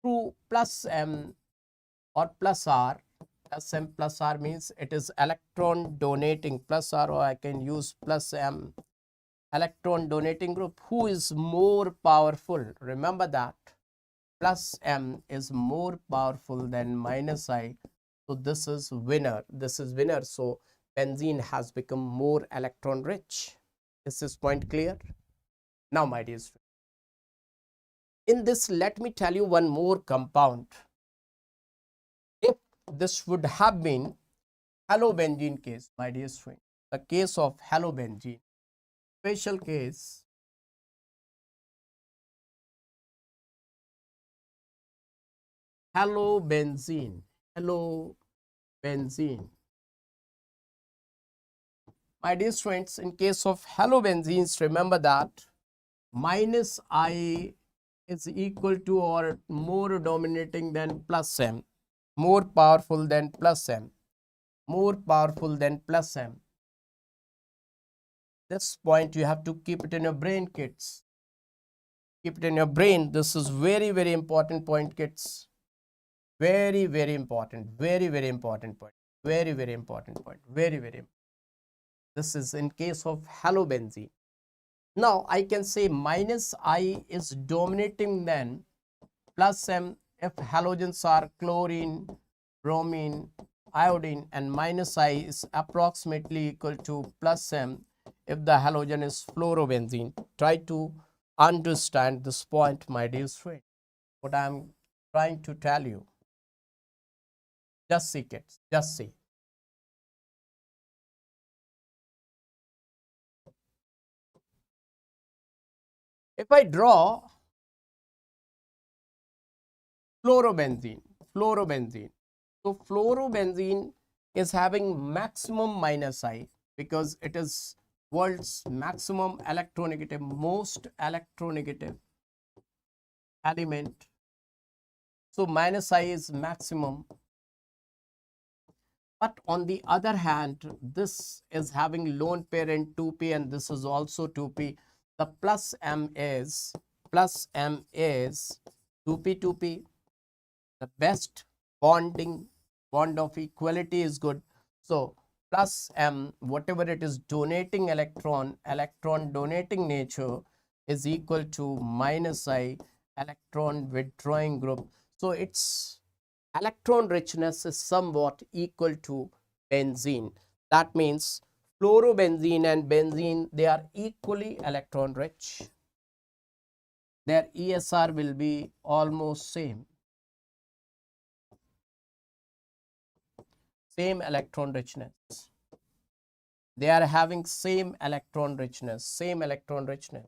Through plus M or plus R, plus M plus R means it is electron donating, plus R, or I can use plus M, electron donating group. Who is more powerful? Remember that plus M is more powerful than minus I. So this is winner. This is winner. So benzene has become more electron rich. Is this point clear? Now, my dear friend, in this, let me tell you one more compound. If this would have been halobenzene case, my dear friend, the case of halobenzene, special case, halobenzene, halobenzene. My dear friends, in case of halobenzenes, remember that minus I is equal to or more dominating than plus M, more powerful than plus M, more powerful than plus M. This point you have to keep it in your brain, kids. Keep it in your brain. This is very, very important point, kids. Very, very important. Very, very important point. Very, very important point. Very, very important. This is in case of halobenzene. Now, I can say minus I is dominating than plus M if halogens are chlorine, bromine, iodine, and minus I is approximately equal to plus M if the halogen is fluorobenzene. Try to understand this point, my dear friend, what I am trying to tell you. Just see, kids, just see. If I draw fluorobenzene, so fluorobenzene is having maximum minus I because it is world's maximum electronegative, most electronegative element. So minus I is maximum. But on the other hand, this is having lone pair in 2p and this is also 2p. The plus M is 2p 2p. The best bond of equality is good. So plus M, whatever it is donating electron donating nature is equal to minus I, electron withdrawing group. So its electron richness is somewhat equal to benzene. That means fluorobenzene and benzene, they are equally electron rich. Their ESR will be almost same. same electron richness. They are having same electron richness, same electron richness.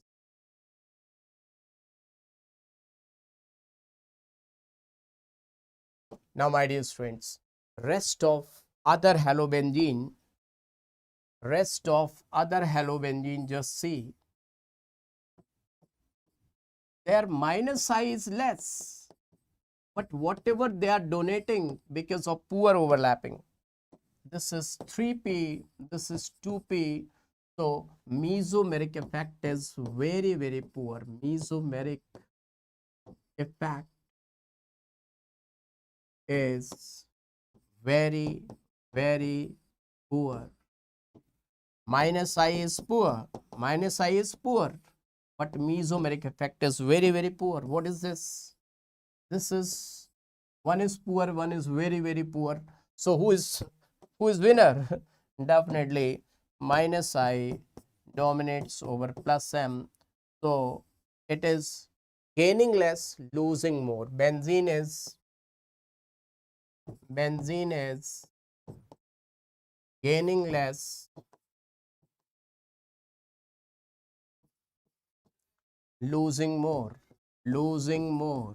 Now, my dear students, rest of other halobenzene, just see, their minus I is less, but whatever they are donating because of poor overlapping, this is 3p, this is 2p, so mesomeric effect is very, very poor. Mesomeric effect is very, very poor. Minus I is poor, but mesomeric effect is very, very poor. What is this? This is, one is poor, one is very, very poor. So who is winner? Definitely minus I dominates over plus M. So it is gaining less, losing more. Benzene is gaining less, losing more, losing more.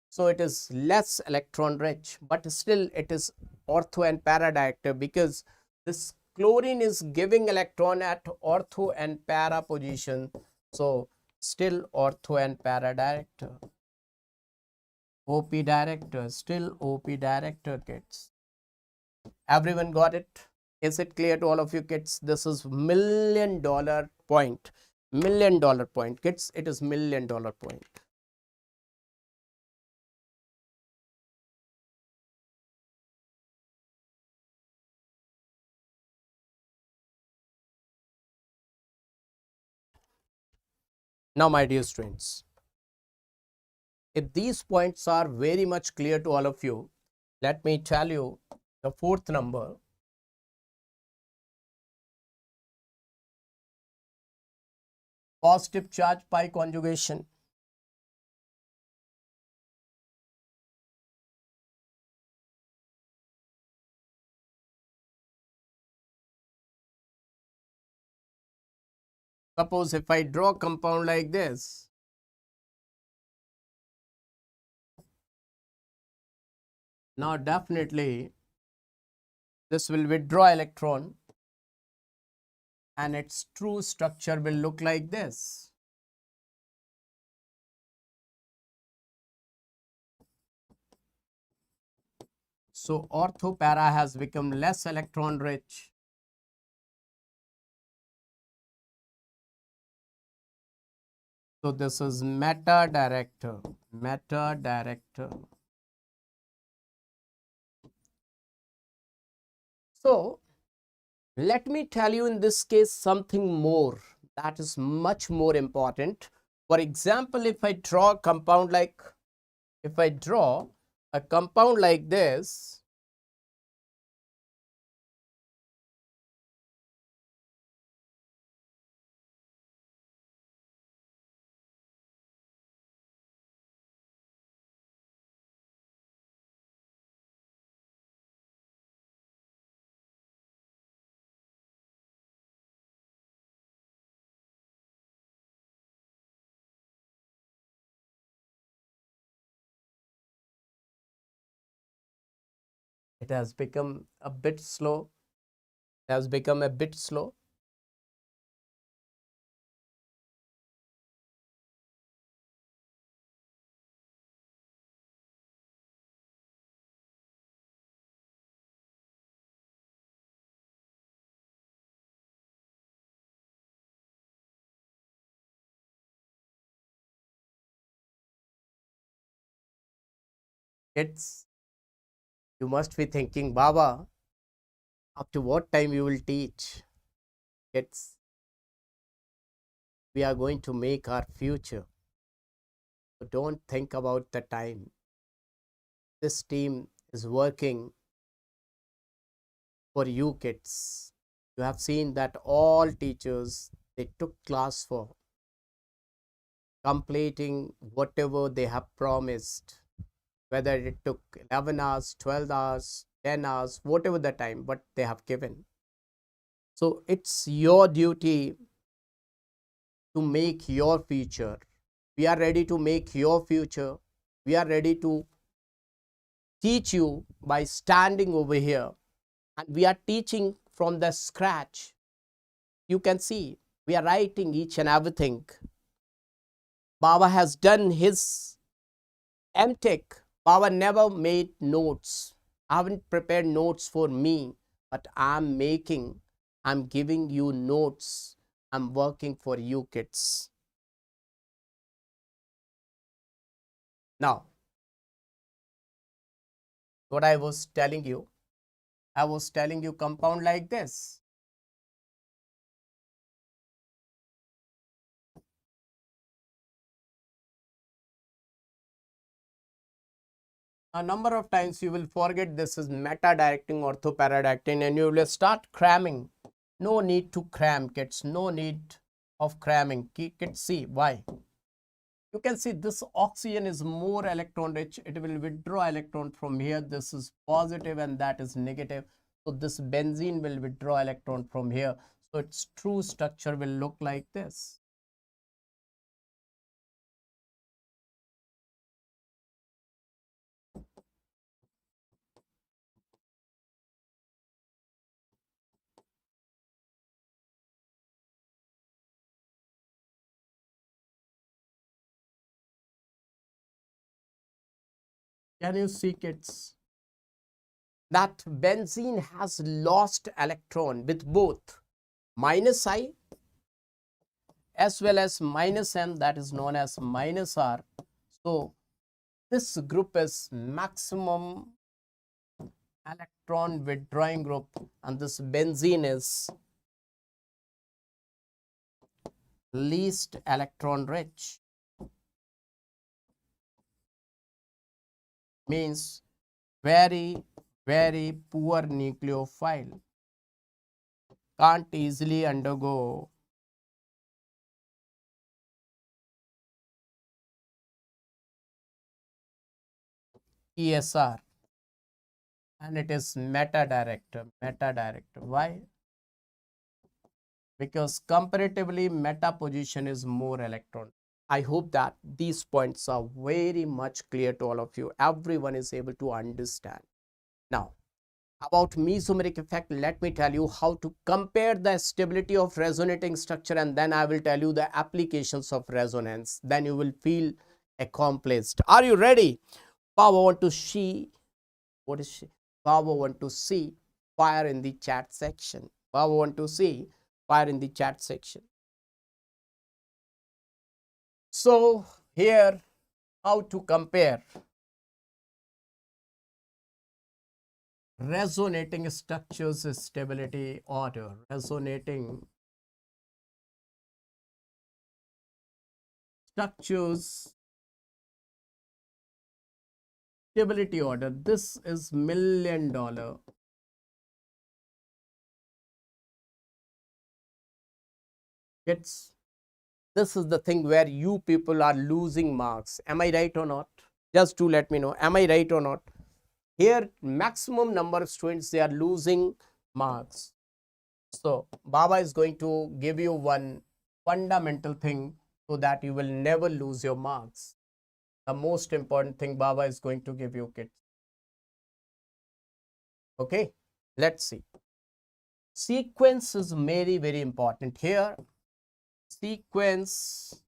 So it is less electron rich, but still it is ortho and para director, because this chlorine is giving electron at ortho and para position. So still ortho and para director. OP director, still OP director, kids. Everyone got it? Is it clear to all of you, kids? This is $1 million point. $1 million point, kids. It is $1 million point. Now, my dear students, if these points are very much clear to all of you, let me tell you the fourth number. Positive charge pi conjugation. Suppose if I draw a compound like this, now definitely this will withdraw electron and its true structure will look like this. So ortho para has become less electron rich. So this is meta director. So let me tell you in this case something more that is much more important. For example, if I draw a compound like this, it has become a bit slow. It's, you must be thinking, Baba, up to what time you will teach? It's, we are going to make our future. So don't think about the time. This team is working for you kids. You have seen that all teachers, they took class for completing whatever they have promised. whether it took 11 hours, 12 hours, 10 hours, whatever the time, but they have given. So it's your duty to make your future. We are ready to make your future. We are ready to teach you by standing over here, and we are teaching from the scratch. You can see we are writing each and everything. Baba has done his MTech. Baba never made notes. I haven't prepared notes for me, but I'm giving you notes. I'm working for you kids. Now, what I was telling you compound like this. A number of times you will forget this is meta-directing ortho-para-directing, and you will start cramming. No need to cram, kids. No need of cramming. Kids, see why. You can see this oxygen is more electron rich. It will withdraw electron from here. This is positive and that is negative. So this benzene will withdraw electron from here. So its true structure will look like this. Can you see, kids? That benzene has lost electron with both minus I as well as minus M, that is known as minus R. So this group is maximum electron withdrawing group, and this benzene is least electron rich. Means very, very poor nucleophile. Can't easily undergo ESR, and it is meta-director. Why? Because comparatively meta position is more electron. I hope that these points are very much clear to all of you. Everyone is able to understand. Now, about mesomeric effect, let me tell you how to compare the stability of resonating structure, and then I will tell you the applications of resonance. Then you will feel accomplished. Are you ready? Baba want to see, what is she? Baba want to see fire in the chat section. Baba want to see fire in the chat section. So here, how to compare resonating structures stability order. Resonating structures stability order. This is $1 million. This is the thing where you people are losing marks. Am I right or not? Just to let me know. Am I right or not? Here, maximum number of students, they are losing marks. So Baba is going to give you one fundamental thing so that you will never lose your marks. The most important thing Baba is going to give you, kids. Okay, let's see. Sequence is very, very important here. Sequence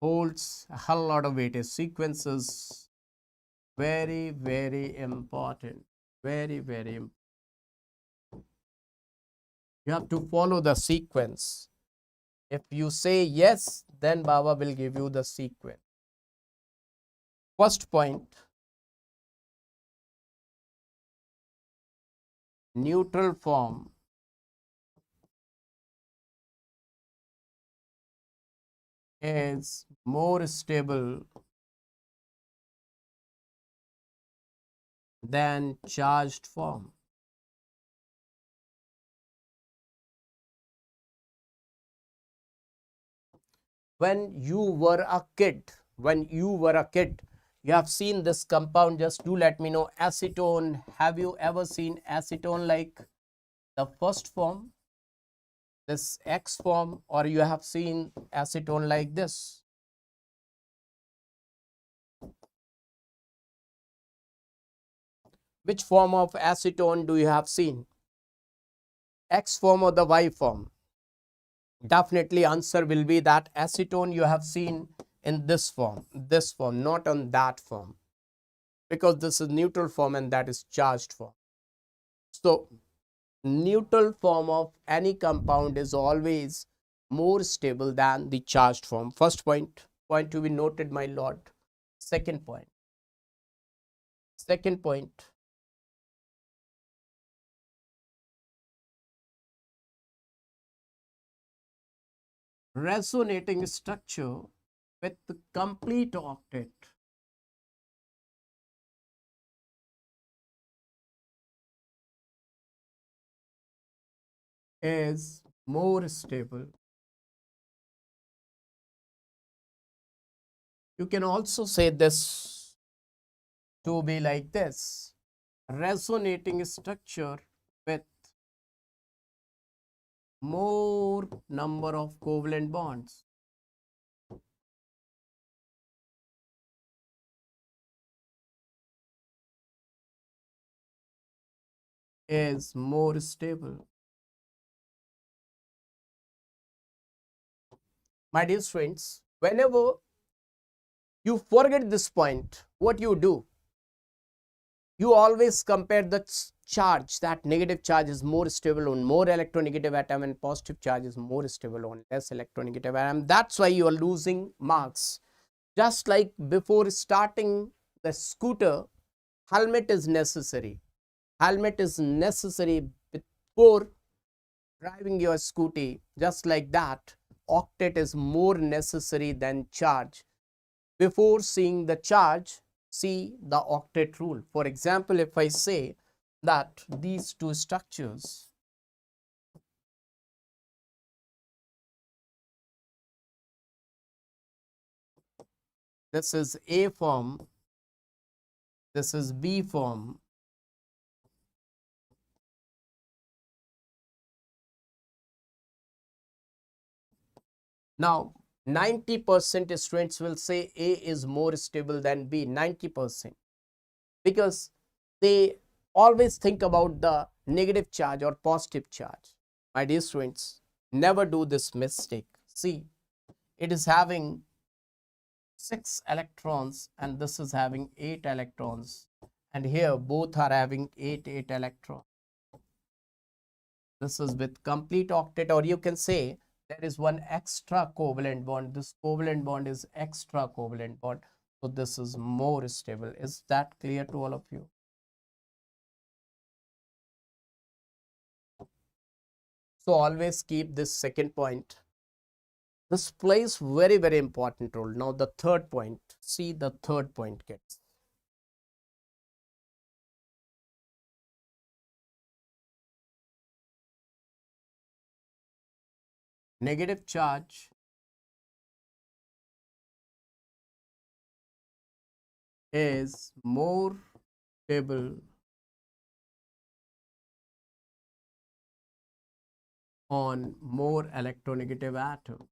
holds a whole lot of weight. Sequence is very, very important. Very, very important. You have to follow the sequence. If you say yes, then Baba will give you the sequence. First point, neutral form is more stable than charged form. When you were a kid, when you were a kid, you have seen this compound. Just do let me know. Acetone. Have you ever seen acetone like the first form, this X form, or you have seen acetone like this? Which form of acetone do you have seen? X form or the Y form? Definitely answer will be that acetone you have seen in this form, not on that form, because this is neutral form and that is charged form. So neutral form of any compound is always more stable than the charged form. First point to be noted, my lord. Second point, resonating structure with the complete octet is more stable. You can also say this to be like this: resonating structure with more number of covalent bonds is more stable. My dear friends, whenever you forget this point, what you do? You always compare the charge, that negative charge is more stable on more electronegative atom and positive charge is more stable on less electronegative atom. That's why you are losing marks. Just like before starting the scooter, helmet is necessary. Helmet is necessary before driving your scooty. Just like that, octet is more necessary than charge. Before seeing the charge, see the octet rule. For example, if I say that these two structures, this is A form, this is B form, now 90% students will say A is more stable than B, 90%, because they always think about the negative charge or positive charge. My dear students, never do this mistake. See, it is having 6 electrons and this is having 8 electrons, and here both are having 8 electrons. This is with complete octet, or you can say there is one extra covalent bond. This covalent bond is extra covalent bond, so this is more stable. Is that clear to all of you? So always keep this second point. This plays very important role. Now the third point, see the third point gets. Negative charge is more stable on more electronegative atom.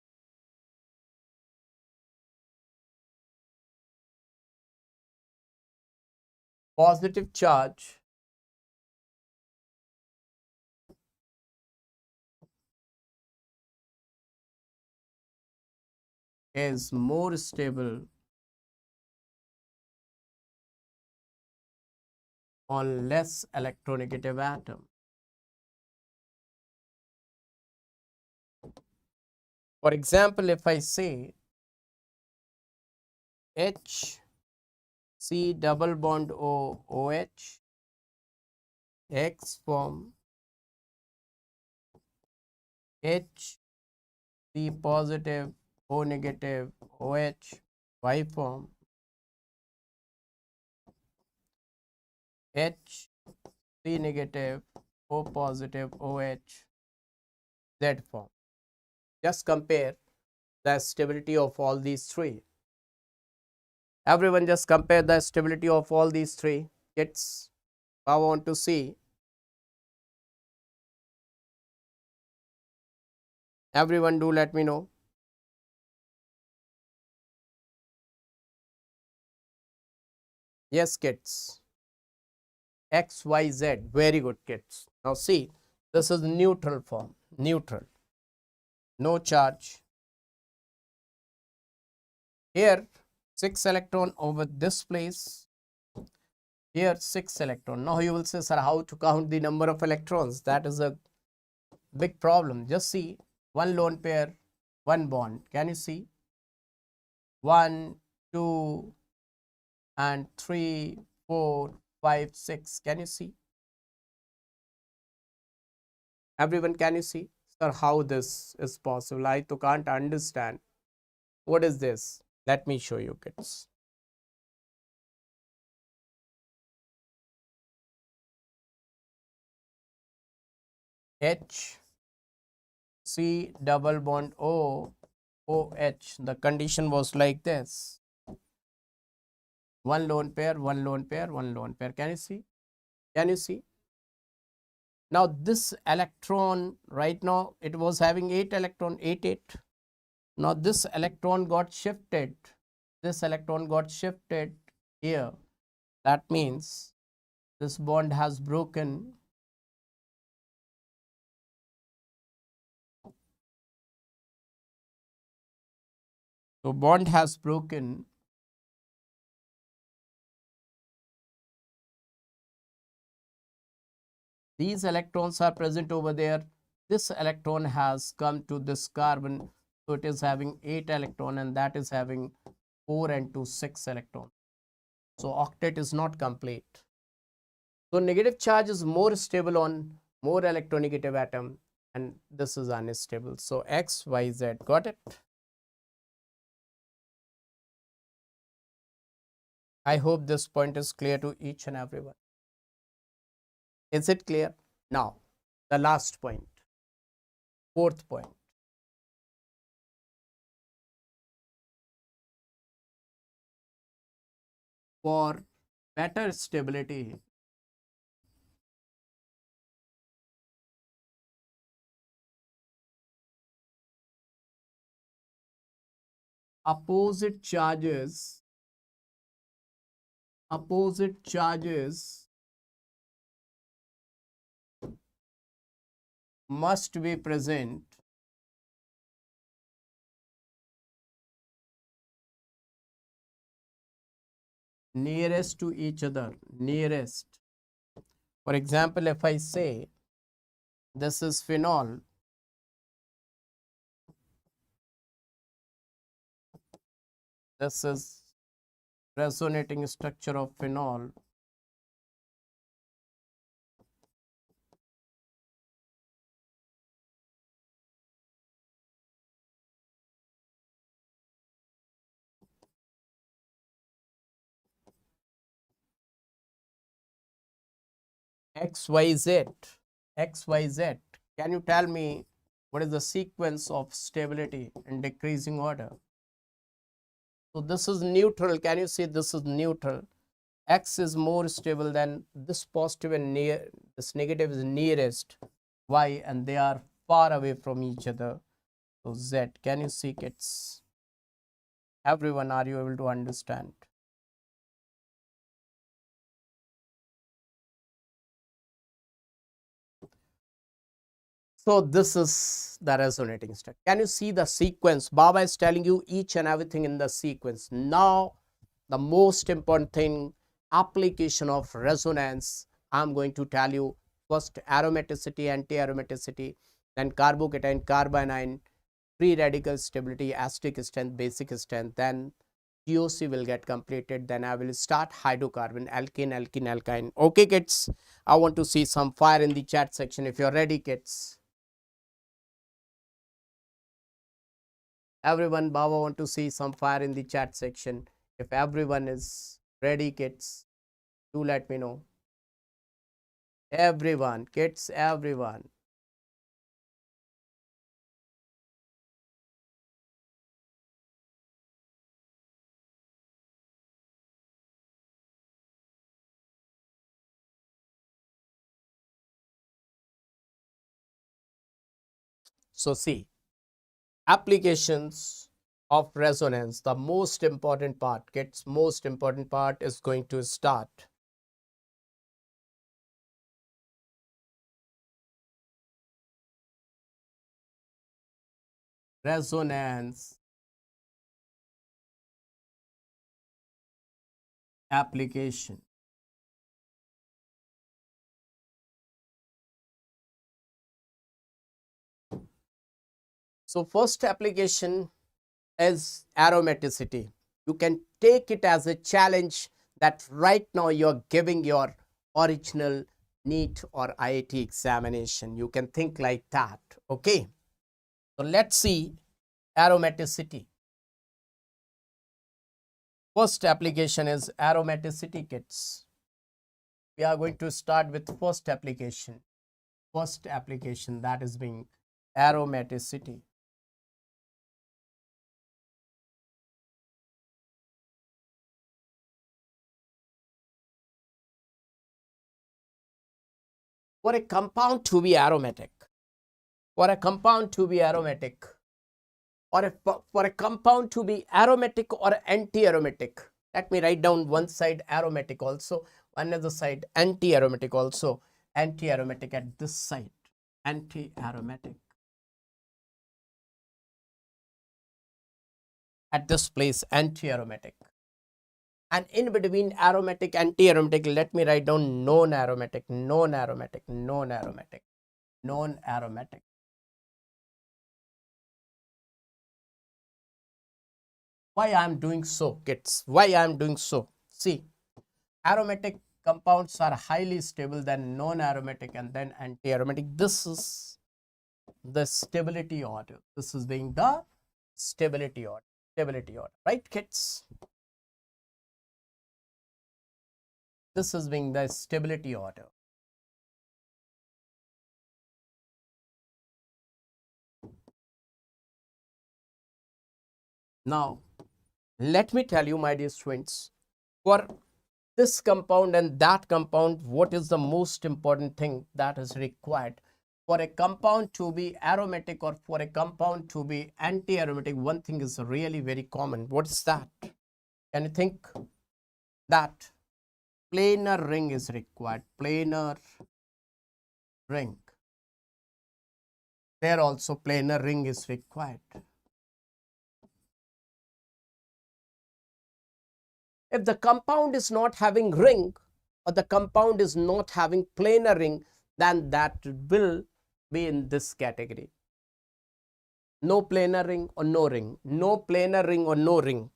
Positive charge is more stable on less electronegative atom. For example, if I say H C double bond O OH, X form, H C positive O negative OH, Y form, H C negative O positive OH, Z form. Just compare the stability of all these three. Everyone just compare the stability of all these three. Kids, I want to see. Everyone do let me know. Yes, kids. X, Y, Z. Very good, kids. Now see, this is neutral form. Neutral. No charge. Here, 6 electron over this place. Here, 6 electron. Now you will say, sir, how to count the number of electrons? That is a big problem. Just see, one lone pair, one bond. Can you see? 1, 2, and 3, 4, 5, 6. Can you see? Everyone, can you see? Sir, how this is possible? I to can't understand. What is this? Let me show you, kids. H, C, double bond O, OH. The condition was like this. One lone pair, one lone pair, one lone pair. Can you see? Can you see? Now this electron, right now, it was having 8 electron, 8, 8. Now this electron got shifted. This electron got shifted here. That means this bond has broken. So bond has broken. These electrons are present over there. This electron has come to this carbon. So it is having 8 electron and that is having 4 and 2, 6 electron. So octet is not complete. So negative charge is more stable on more electronegative atom and this is unstable. So X, Y, Z. Got it? I hope this point is clear to each and everyone. Is it clear? Now, the last point, fourth point. For better stability, opposite charges must be present nearest to each other, nearest. For example, if I say this is phenol, this is resonating structure of phenol, XYZ, XYZ. Can you tell me what is the sequence of stability in decreasing order? So this is neutral. Can you see this is neutral? X is more stable than this positive and near this negative is nearest Y and they are far away from each other. So Z. Can you see, kids? Everyone, are you able to understand? So this is the resonating structure. Can you see the sequence? Baba is telling you each and everything in the sequence. Now, the most important thing, application of resonance. I'm going to tell you first aromaticity, anti-aromaticity, then carbocation, carbanion, free radical stability, acidic strength, basic strength, then GOC will get completed. Then I will start hydrocarbon, alkane, alkene, alkyne. Okay, kids, I want to see some fire in the chat section if you're ready, kids. Everyone, Baba want to see some fire in the chat section. If everyone is ready, kids, do let me know. Everyone, kids, everyone. So see, applications of resonance, the most important part, is going to start. Resonance application. So first application is aromaticity. You can take it as a challenge that right now you're giving your original NEET or IIT examination. You can think like that. Okay. So let's see aromaticity. First application is aromaticity kits. We are going to start with first application. First application, that is being aromaticity. For a compound to be aromatic, for a compound to be aromatic, or for a compound to be aromatic or anti-aromatic, let me write down one side aromatic also, another side anti-aromatic also. Anti-aromatic at this side, anti-aromatic at this place, anti-aromatic. And in between aromatic, anti-aromatic, let me write down non-aromatic, non-aromatic, non-aromatic, non-aromatic. Why I am doing so, kids? Why I am doing so? See, aromatic compounds are highly stable than non-aromatic and then anti-aromatic. This is the stability order. This is being the stability order. Stability order, right, kids? This is being the stability order. Now, let me tell you, my dear students, for this compound and that compound, what is the most important thing that is required? For a compound to be aromatic or for a compound to be anti-aromatic, one thing is really very common. What is that? Can you think? That planar ring is required. Planar ring. There also planar ring is required. If the compound is not having ring or the compound is not having planar ring, then that will be in this category. No planar ring or no ring. No planar ring or no ring.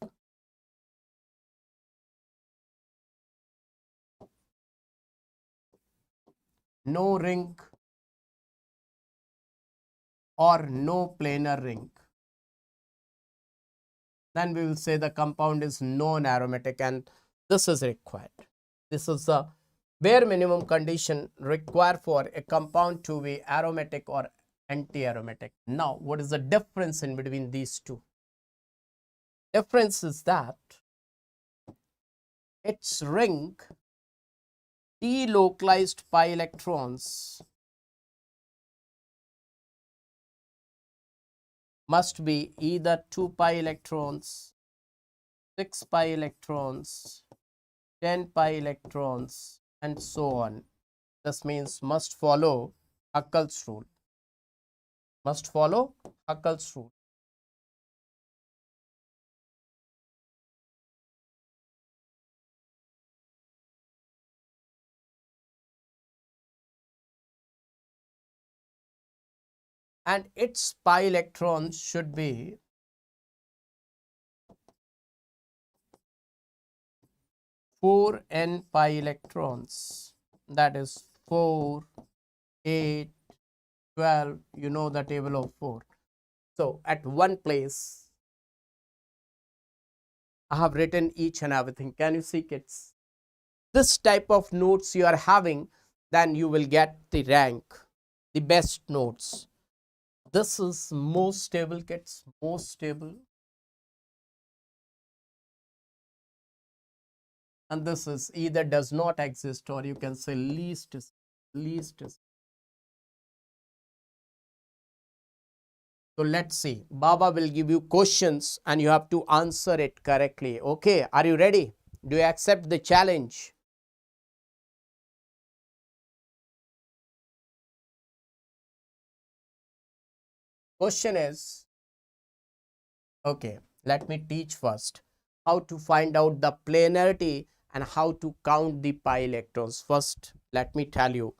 No ring or no planar ring. Then we will say the compound is non-aromatic and this is required. This is the bare minimum condition required for a compound to be aromatic or anti-aromatic. Now, what is the difference in between these two? Difference is that its ring delocalized pi electrons must be either 2 pi electrons, 6 pi electrons, 10 pi electrons, and so on. This means must follow Huckel's rule. Must follow Huckel's rule. And its pi electrons should be 4n pi electrons. That is 4, 8, 12. You know the table of 4. So at one place, I have written each and everything. Can you see, kids? This type of notes you are having, then you will get the rank, the best notes. This is most stable, kids, most stable. And this is either does not exist or you can say least is. So let's see. Baba will give you questions and you have to answer it correctly. Okay, are you ready? Do you accept the challenge? Question is, okay, let me teach first how to find out the planarity and how to count the pi electrons. First, let me tell you.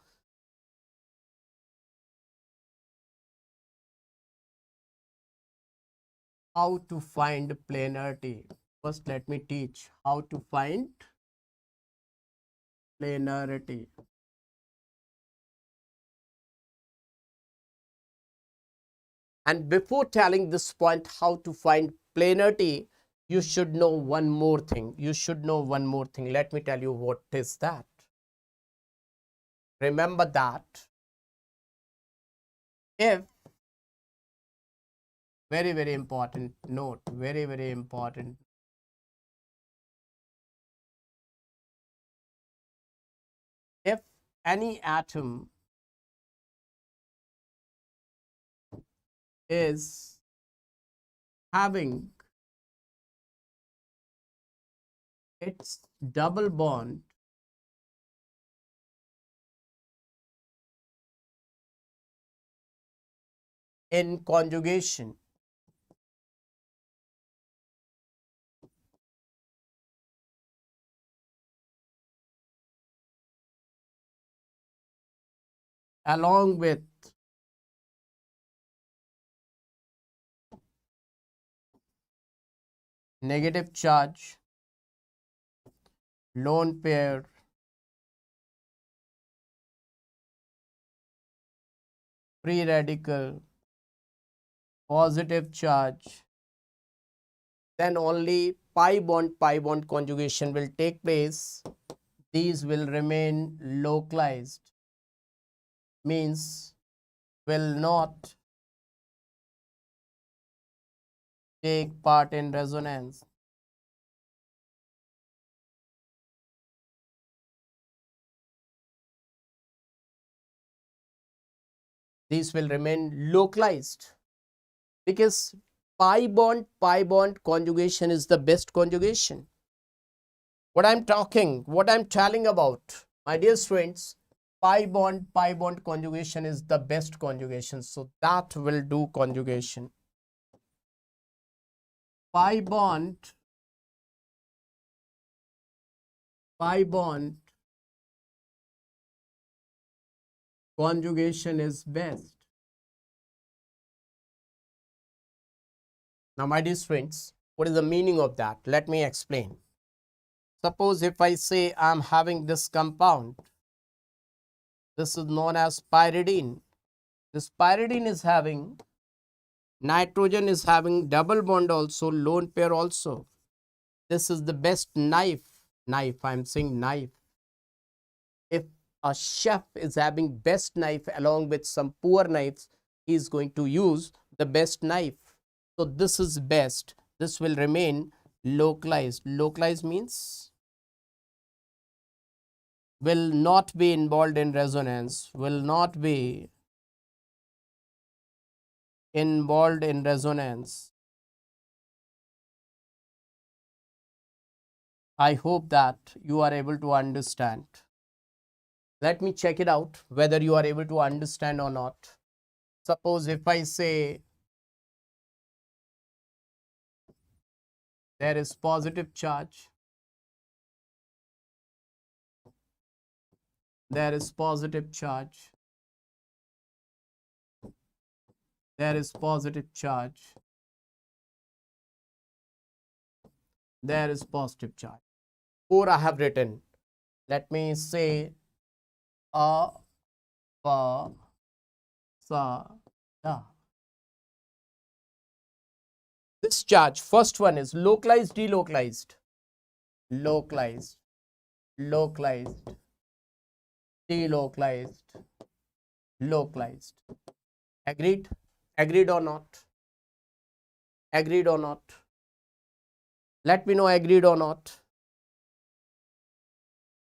How to find planarity. First, let me teach how to find planarity. And before telling this point, how to find planarity, you should know one more thing. You should know one more thing. Let me tell you what is that. Remember that if, very, very important note, very, very important. If any atom is having its double bond in conjugation, along with negative charge, lone pair, free radical, positive charge, then only pi bond conjugation will take place. These will remain localized, means will not take part in resonance. These will remain localized because pi bond conjugation is the best conjugation. What I'm telling about, my dear students, pi bond conjugation is the best conjugation. So that will do conjugation. Pi bond conjugation is best. Now, my dear friends, what is the meaning of that? Let me explain. Suppose if I say I'm having this compound, this is known as pyridine. This pyridine is having, nitrogen is having double bond also, lone pair also. This is the best knife. I'm saying knife. If a chef is having best knife along with some poor knives, he is going to use the best knife. So this is best. This will remain localized. Localized means will not be involved in resonance, will not be involved in resonance. I hope that you are able to understand. Let me check it out whether you are able to understand or not. Suppose if I say there is positive charge, there is positive charge, there is positive charge, there is positive charge. 4 I have written. Let me say a, ba, sa, da. This charge, first one is localized, delocalized, localized, localized, delocalized, localized. Agreed? Agreed or not? Agreed or not? Let me know agreed or not.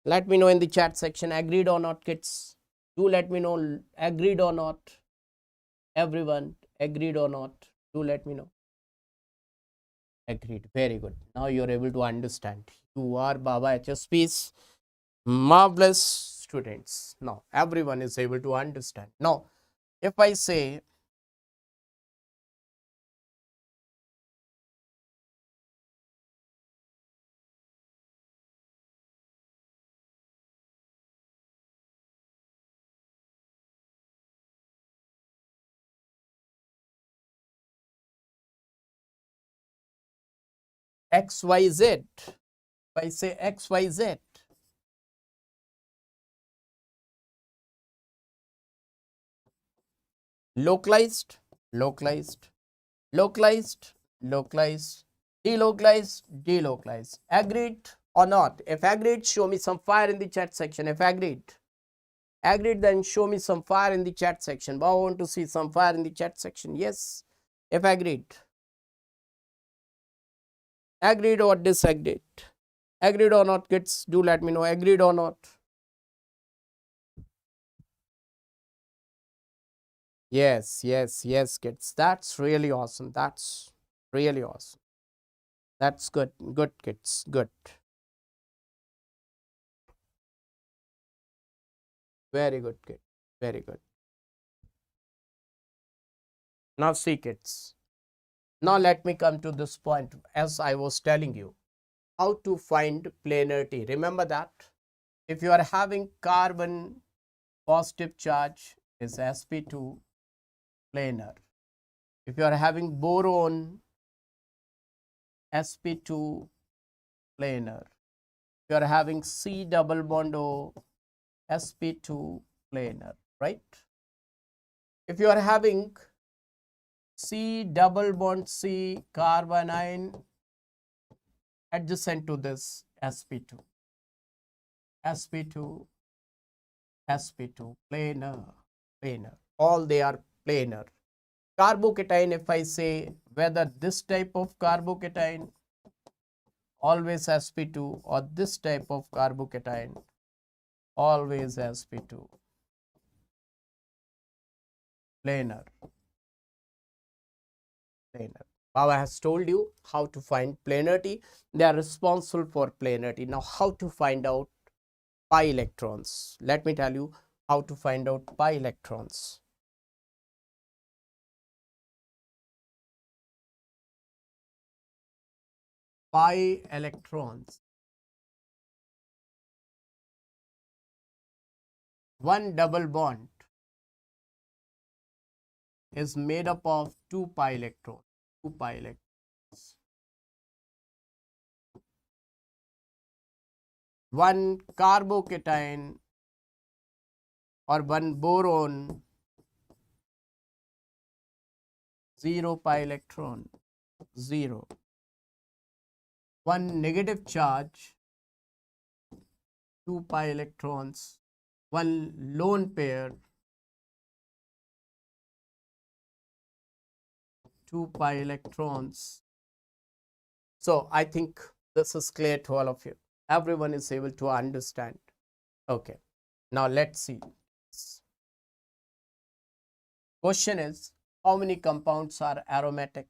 Let me know in the chat section, agreed or not, kids. Do let me know agreed or not. Everyone, Agreed or not? Do let me know. Agreed. Very good. Now you're able to understand. You are Baba HSP's marvelous students. Now everyone is able to understand. Now, if I say XYZ, if I say XYZ, localized, localized, localized, localized, delocalized, delocalized. Agreed or not? If agreed, show me some fire in the chat section. If agreed, agreed, then show me some fire in the chat section. But I want to see some fire in the chat section. Yes, if agreed. Agreed or disagreed? Agreed or not, kids? Do let me know. Agreed or not? Yes, yes, yes, kids. That's really awesome. That's really awesome. That's good. Good, kids. Good. Very good, kid. Very good. Now, see, kids. Now, let me come to this point. As I was telling you, how to find planarity. Remember that if you are having carbon positive charge is sp2 planar. If you are having boron sp2 planar. If you are having C double bond O sp2 planar, right? If you are having C double bond C carbanion adjacent to this sp2, sp2, sp2 planar, planar, all they are planar. Carbocation, if I say whether this type of carbocation always sp2 or this type of carbocation always sp2 planar, planar. Baba has told you how to find planarity. They are responsible for planarity. Now, how to find out pi electrons? Let me tell you how to find out pi electrons. Pi electrons. One double bond is made up of two pi electrons. Two pi electrons. One carbocation or one boron, 0 pi electron, 0. One negative charge, 2 pi electrons. One lone pair, 2 pi electrons. So I think this is clear to all of you. Everyone is able to understand. Okay. Now let's see. Question is, how many compounds are aromatic?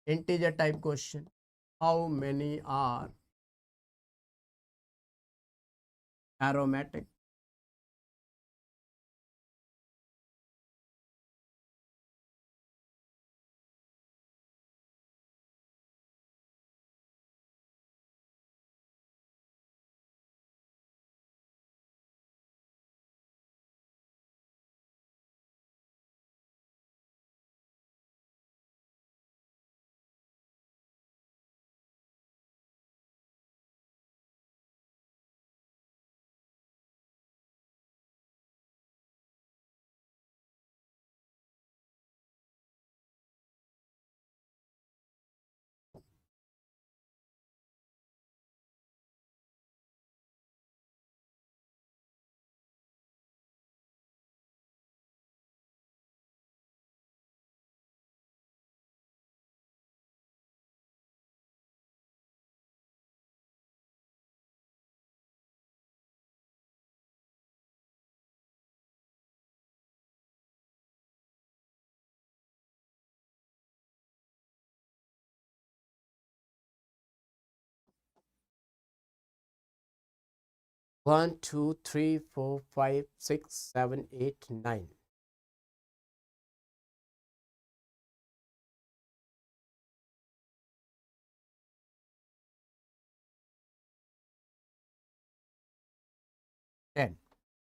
Integer type question. How many are aromatic? 1, 2, 3, 4, 5, 6, 7, 8, 9.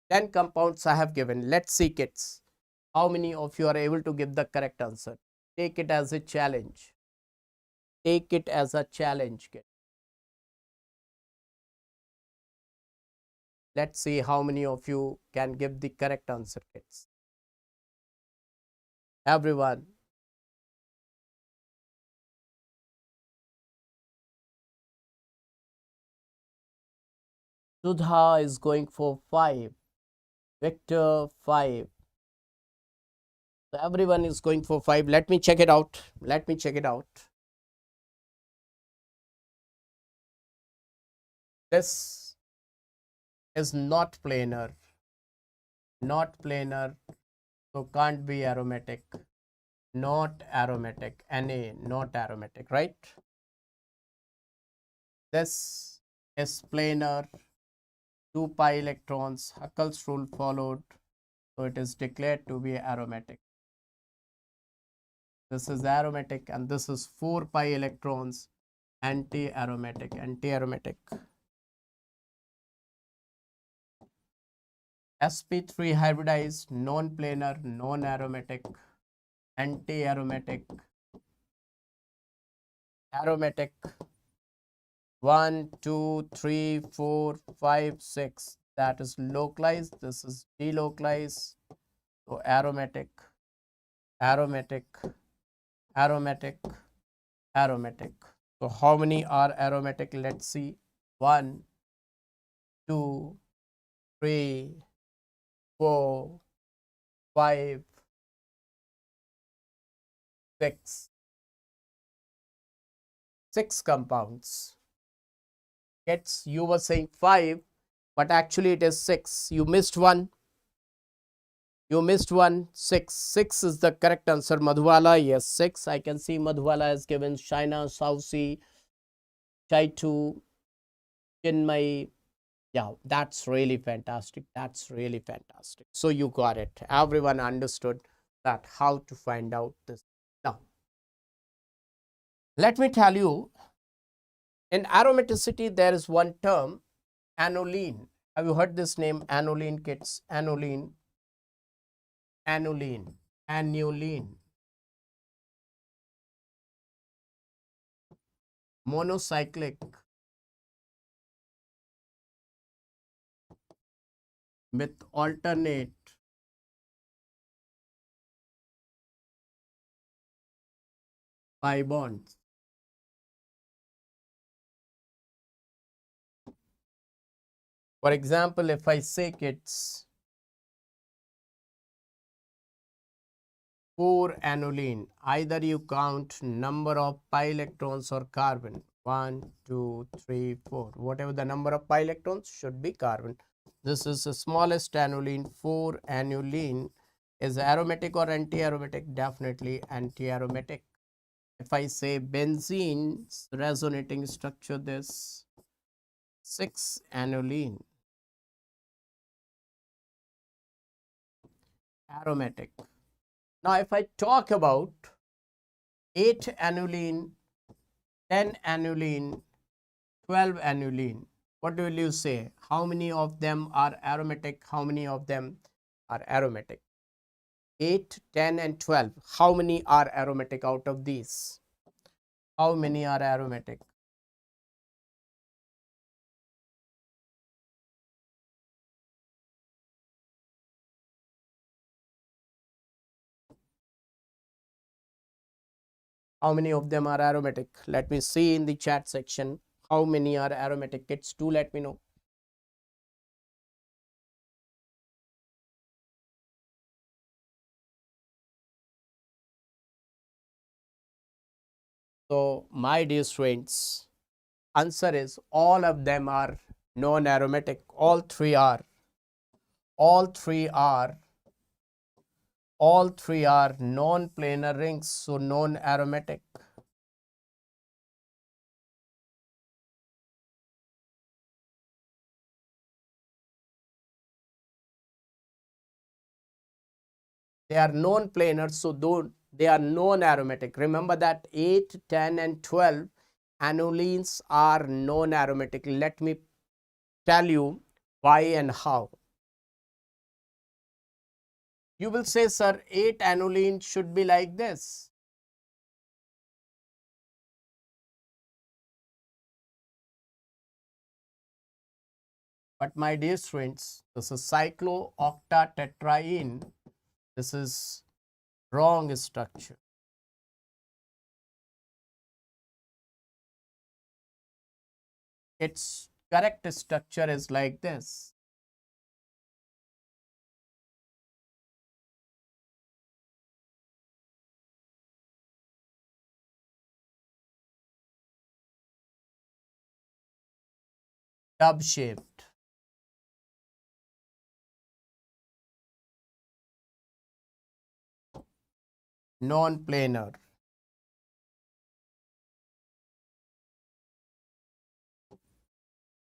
Ten compounds I have given. Let's see, kids. How many of you are able to give the correct answer? Take it as a challenge. Take it as a challenge, kids. Let's see how many of you can give the correct answer, kids. Everyone. Sudha is going for 5. Victor, 5. So everyone is going for 5. Let me check it out. Let me check it out. This is not planar. Not planar. So can't be aromatic. Not aromatic. Na, not aromatic, right? This is planar. 2 pi electrons. Huckel's rule followed. So it is declared to be aromatic. This is aromatic and this is 4 pi electrons. Anti-aromatic. Anti-aromatic. sp3 hybridized, non-planar, non-aromatic, anti-aromatic, aromatic. 1, 2, 3, 4, 5, 6. That is localized. This is delocalized. So aromatic, aromatic, aromatic, aromatic. So how many are aromatic? Let's see. 1, 2, 3, 4, 5, 6. 6 compounds. Gets, you were saying 5, but actually it is 6. You missed one. You missed one. 6. 6 is the correct answer. Madhuwala, yes, 6. I can see Madhuwala has given China, South Sea, Chaitu, Chinmay. Yeah, that's really fantastic. That's really fantastic. So you got it. Everyone understood that how to find out this. Now, let me tell you, in aromaticity, there is one term, aniline. Have you heard this name, aniline, kids? Aniline, aniline, aniline. Monocyclic with alternate pi bonds. For example, if I say it's 4 aniline, either you count number of pi electrons or carbon. 1, 2, 3, 4. Whatever the number of pi electrons should be carbon. This is the smallest aniline. 4 aniline is aromatic or anti-aromatic? Definitely anti-aromatic. If I say benzene's resonating structure, this 6 aniline, aromatic. Now, if I talk about 8 aniline, 10 aniline, 12 aniline, what will you say? How many of them are aromatic? How many of them are aromatic? 8, 10 and 12. How many are aromatic out of these? How many are aromatic? How many of them are aromatic? Let me see in the chat section. How many are aromatic? Kids, do let me know. So, my dear students, answer is all of them are non-aromatic. All three are non-planar rings, so non-aromatic. They are non-planar, so they are non-aromatic. Remember that 8, 10 and 12 anilines are non-aromatic. Let me tell you why and how. You will say, sir, 8 aniline should be like this. But my dear students, this is cyclooctatetraene. This is wrong structure. Its correct structure is like this. Tub shaped. Non-planar.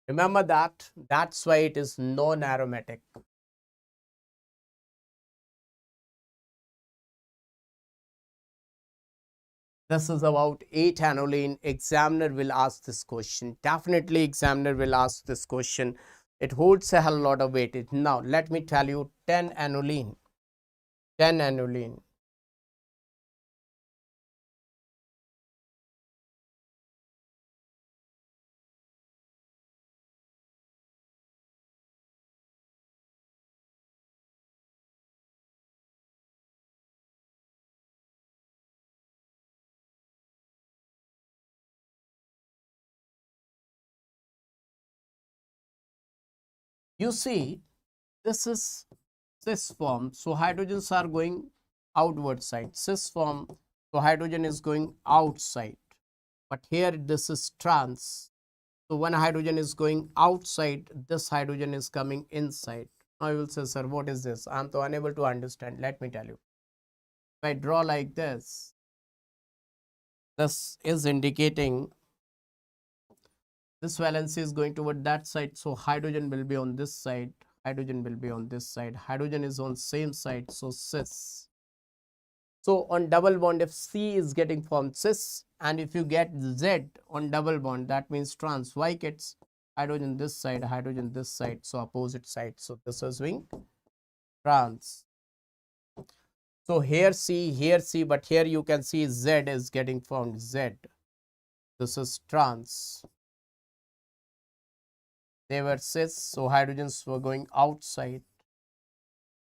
Remember that. That's why it is non-aromatic. This is about 8 aniline. Examiner will ask this question. Definitely examiner will ask this question. It holds a hell lot of weightage. Now let me tell you 10 aniline. 10 aniline. You see, this is cis form. So hydrogens are going outward side. Cis form. So hydrogen is going outside. But here this is trans. So one hydrogen is going outside. This hydrogen is coming inside. Now you will say, sir, what is this? I am so unable to understand. Let me tell you. If I draw like this is indicating this valency is going toward that side. So hydrogen will be on this side. Hydrogen will be on this side. Hydrogen is on same side. So cis. So on double bond, if C is getting formed cis, and if you get Z on double bond, that means trans. Why gets hydrogen this side, hydrogen this side, so opposite side. So this is being trans. So here C, but here you can see Z is getting formed Z. This is trans. They were cis, so hydrogens were going outside.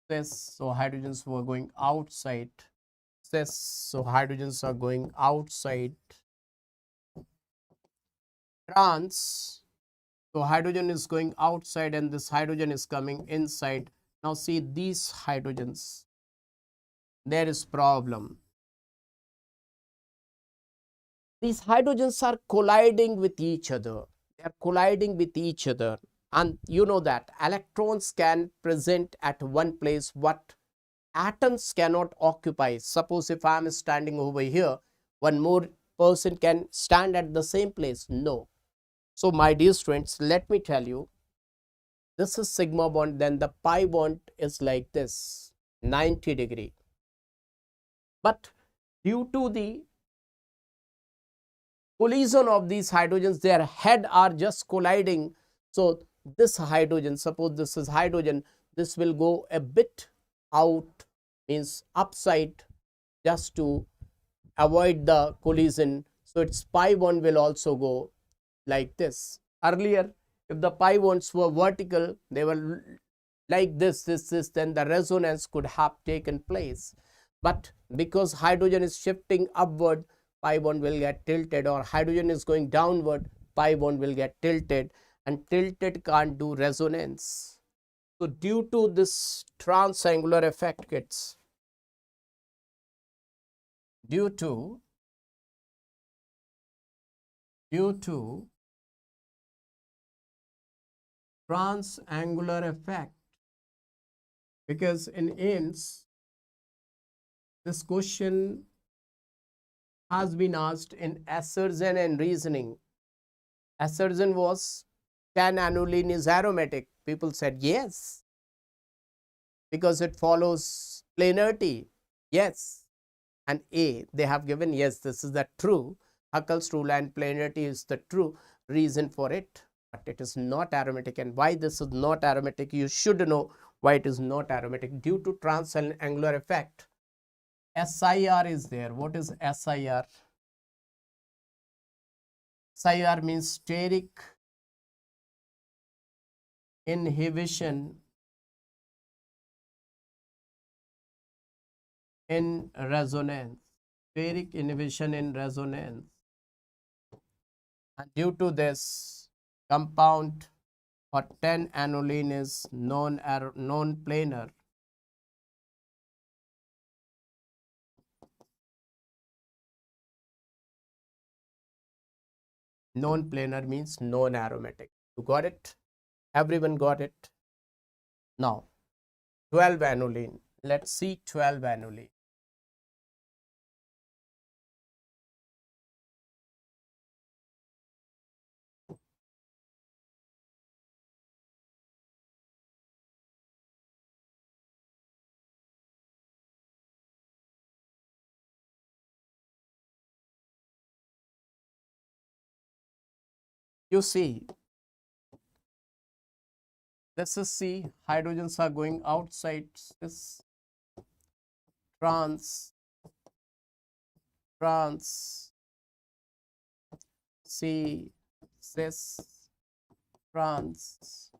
Cis, so hydrogens were going outside. Cis, so hydrogens are going outside. Trans, so hydrogen is going outside and this hydrogen is coming inside. Now see these hydrogens. There is problem. These hydrogens are colliding with each other. They are colliding with each other. And you know that electrons can present at one place what atoms cannot occupy. Suppose if I am standing over here, one more person can stand at the same place. No. So my dear students, let me tell you, this is sigma bond, then the pi bond is like this, 90 degree. But due to the collision of these hydrogens, their head are just colliding. So this hydrogen, suppose this is hydrogen, this will go a bit out, means upside, just to avoid the collision. So its pi bond will also go like this. Earlier, if the pi bonds were vertical, they were like this, then the resonance could have taken place. But because hydrogen is shifting upward, pi bond will get tilted, or hydrogen is going downward, pi bond will get tilted, and tilted can't do resonance. So due to this transangular effect, kids, due to transangular effect, because in AIMS this question has been asked in assertion and reasoning. Assertion was, can aniline is aromatic? People said yes. because it follows planarity. Yes. And A, they have given, yes, this is the true. Huckel's rule and planarity is the true reason for it, but it is not aromatic. And why this is not aromatic? You should know why it is not aromatic. Due to transangular effect. SIR is there. What is SIR? SIR means steric inhibition in resonance. Steric inhibition in resonance. And due to this, compound or 10-aniline is non-planar. Non-planar means non-aromatic. You got it? Everyone got it? Now, 12-aniline. Let's see 12-aniline. You see, this is C. Hydrogens are going outside this trans C, cis, trans.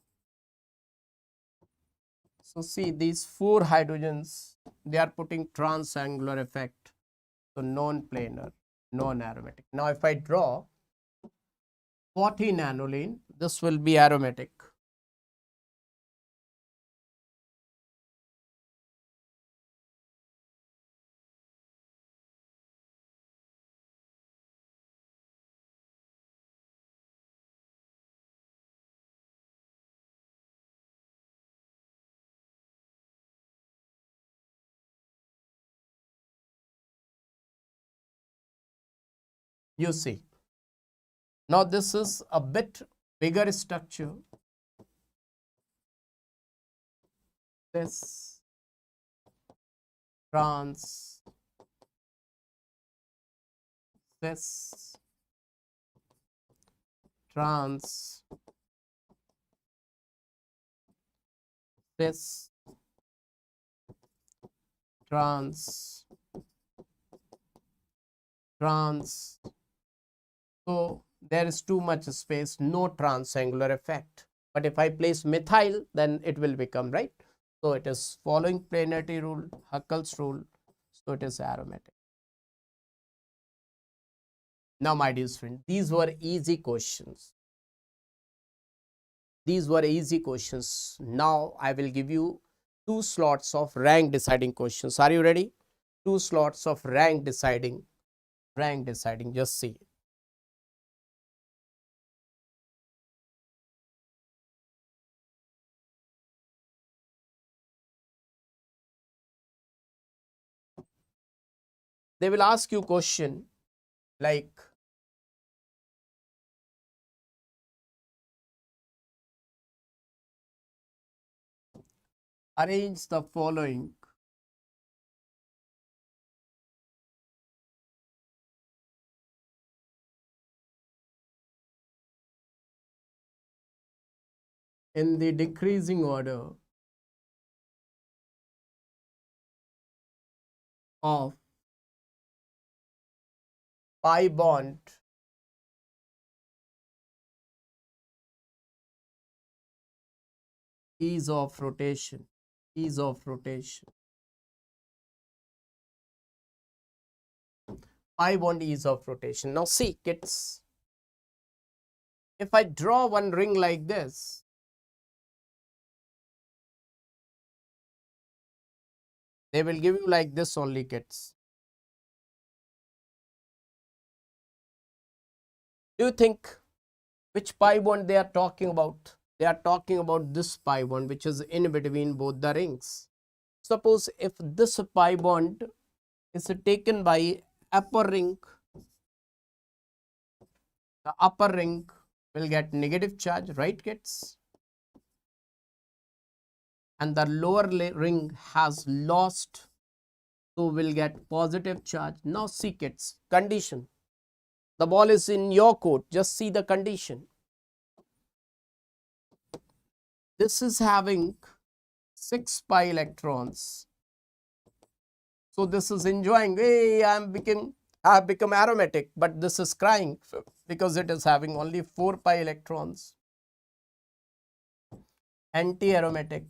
So see, these 4 hydrogens, they are putting transangular effect. So non-planar, non-aromatic. Now if I draw 14-aniline, this will be aromatic. You see. Now this is a bit bigger structure. This trans, this trans, this trans, trans. So there is too much space, no transangular effect. But if I place methyl, then it will become, right? So it is following planarity rule, Huckel's rule. So it is aromatic. Now, my dear friend, these were easy questions. These were easy questions. Now I will give you 2 slots of rank deciding questions. Are you ready? 2 slots of rank deciding. Just see. They will ask you question like, arrange the following in the decreasing order of pi bond ease of rotation. Pi bond ease of rotation. Now see kids, if I draw one ring like this, they will give you like this only kids. Do you think which pi bond they are talking about? They are talking about this pi bond which is in between both the rings. Suppose if this pi bond is taken by upper ring, the upper ring will get negative charge, right kids? and the lower ring has lost, so we'll get positive charge. Now see kids, condition. The ball is in your court, just see the condition. This is having 6 pi electrons. So this is enjoying, hey, I have become aromatic, but this is crying because it is having only 4 pi electrons. Anti-aromatic.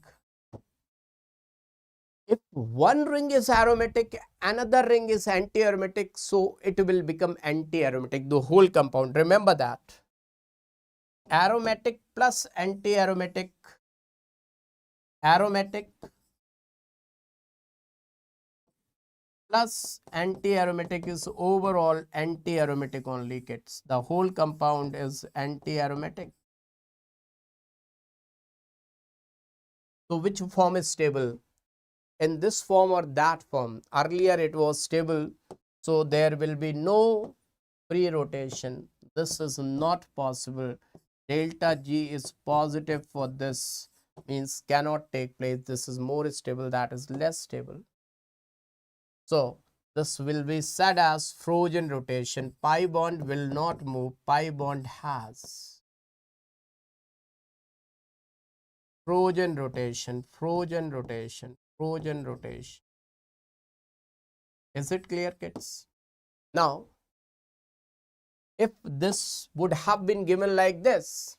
If one ring is aromatic, another ring is anti-aromatic, so it will become anti-aromatic, the whole compound. Remember that. Aromatic plus anti-aromatic, aromatic plus anti-aromatic is overall anti-aromatic only, kids. The whole compound is anti-aromatic. So which form is stable? In this form or that form? Earlier it was stable, so there will be no free rotation. This is not possible. Delta G is positive for this, means cannot take place. This is more stable, that is less stable. So this will be said as frozen rotation. Pi bond will not move, pi bond has frozen rotation, frozen rotation, frozen rotation. Is it clear, kids? Now, if this would have been given like this,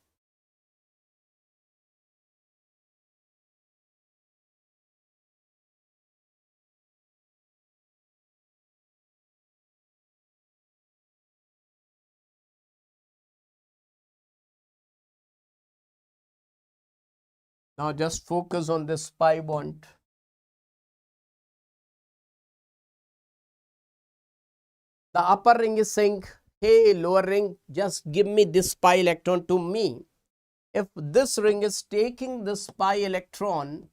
now just focus on this pi bond. The upper ring is saying, hey, lower ring, just give me this pi electron to me. If this ring is taking this pi electron,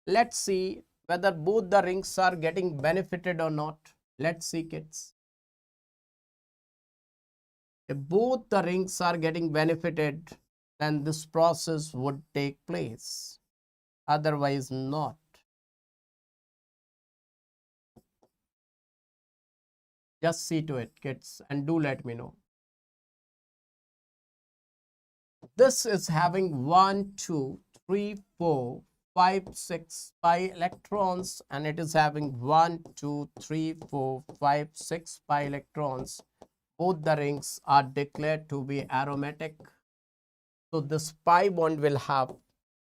let's see whether both the rings are getting benefited or not. Let's see, kids. If both the rings are getting benefited, then this process would take place. Otherwise, not. Just see to it, kids, and do let me know. This is having 1, 2, 3, 4, 5, 6 pi electrons, and it is having 1, 2, 3, 4, 5, 6 pi electrons. Both the rings are declared to be aromatic. So this pi bond will have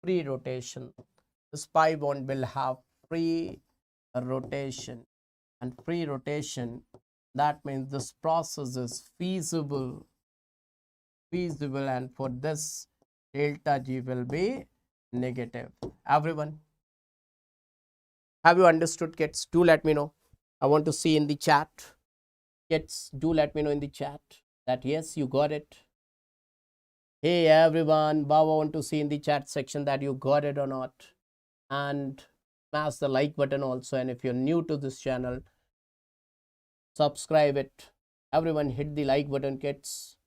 free rotation. This pi bond will have free rotation, and free rotation, that means this process is feasible, and for this delta G will be negative. Everyone, have you understood, kids? Do let me know. I want to see in the chat. Kids, do let me know in the chat that yes, you got it. Hey everyone, Baba want to see in the chat section that you got it or not. And smash the like button also, and if you're new to this channel, subscribe it. Everyone hit the like button, kids.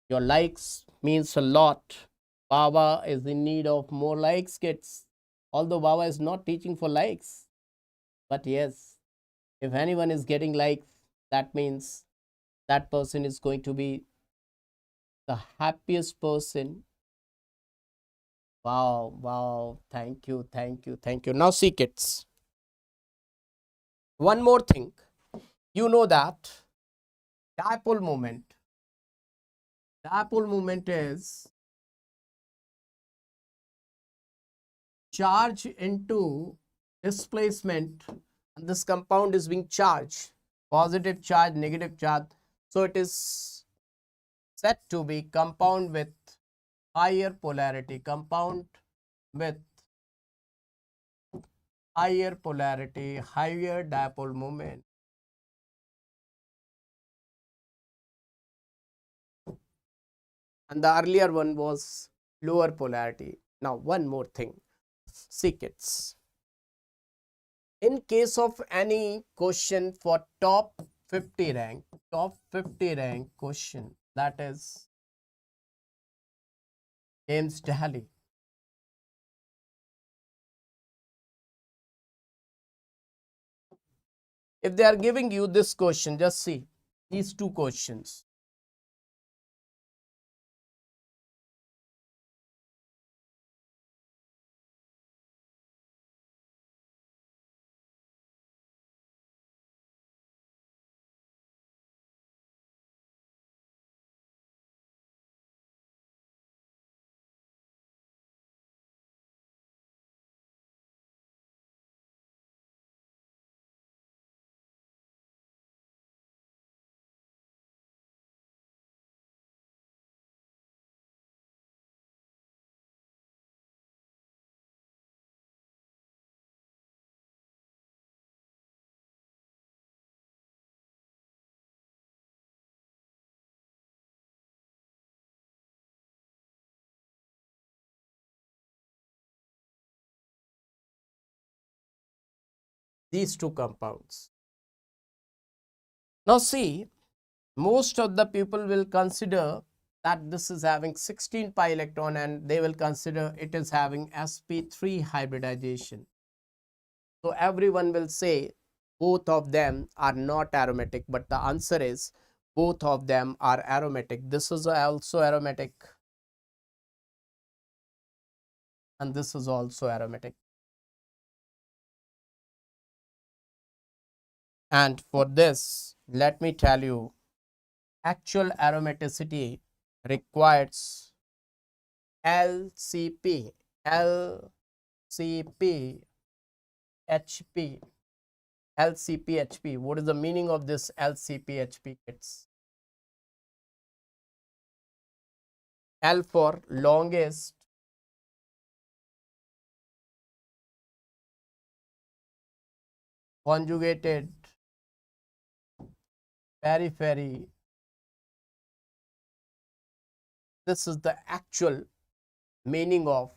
Your likes means a lot. Baba is in need of more likes, kids. Although Baba is not teaching for likes, but yes, if anyone is getting likes, that means that person is going to be the happiest person. Wow, wow, thank you, thank you, thank you. Now see, kids, one more thing. You know that dipole moment is charge into displacement, and this compound is being charged, positive charge, negative charge. So it is said to be compound with higher polarity, compound with higher polarity, higher dipole moment. And the earlier one was lower polarity. Now one more thing, see, kids, in case of any question for top 50 rank question, that is James Daly, If they are giving you this question, just see these two questions. These two compounds. Now see, most of the people will consider that this is having 16 pi electron and they will consider it is having sp3 hybridization. So everyone will say both of them are not aromatic, but the answer is both of them are aromatic. This is also aromatic and this is also aromatic. And for this, let me tell you, actual aromaticity requires LCP, LCP, HP, LCP, HP. What is the meaning of this LCP, HP, kids? L for longest conjugated periphery. This is the actual meaning of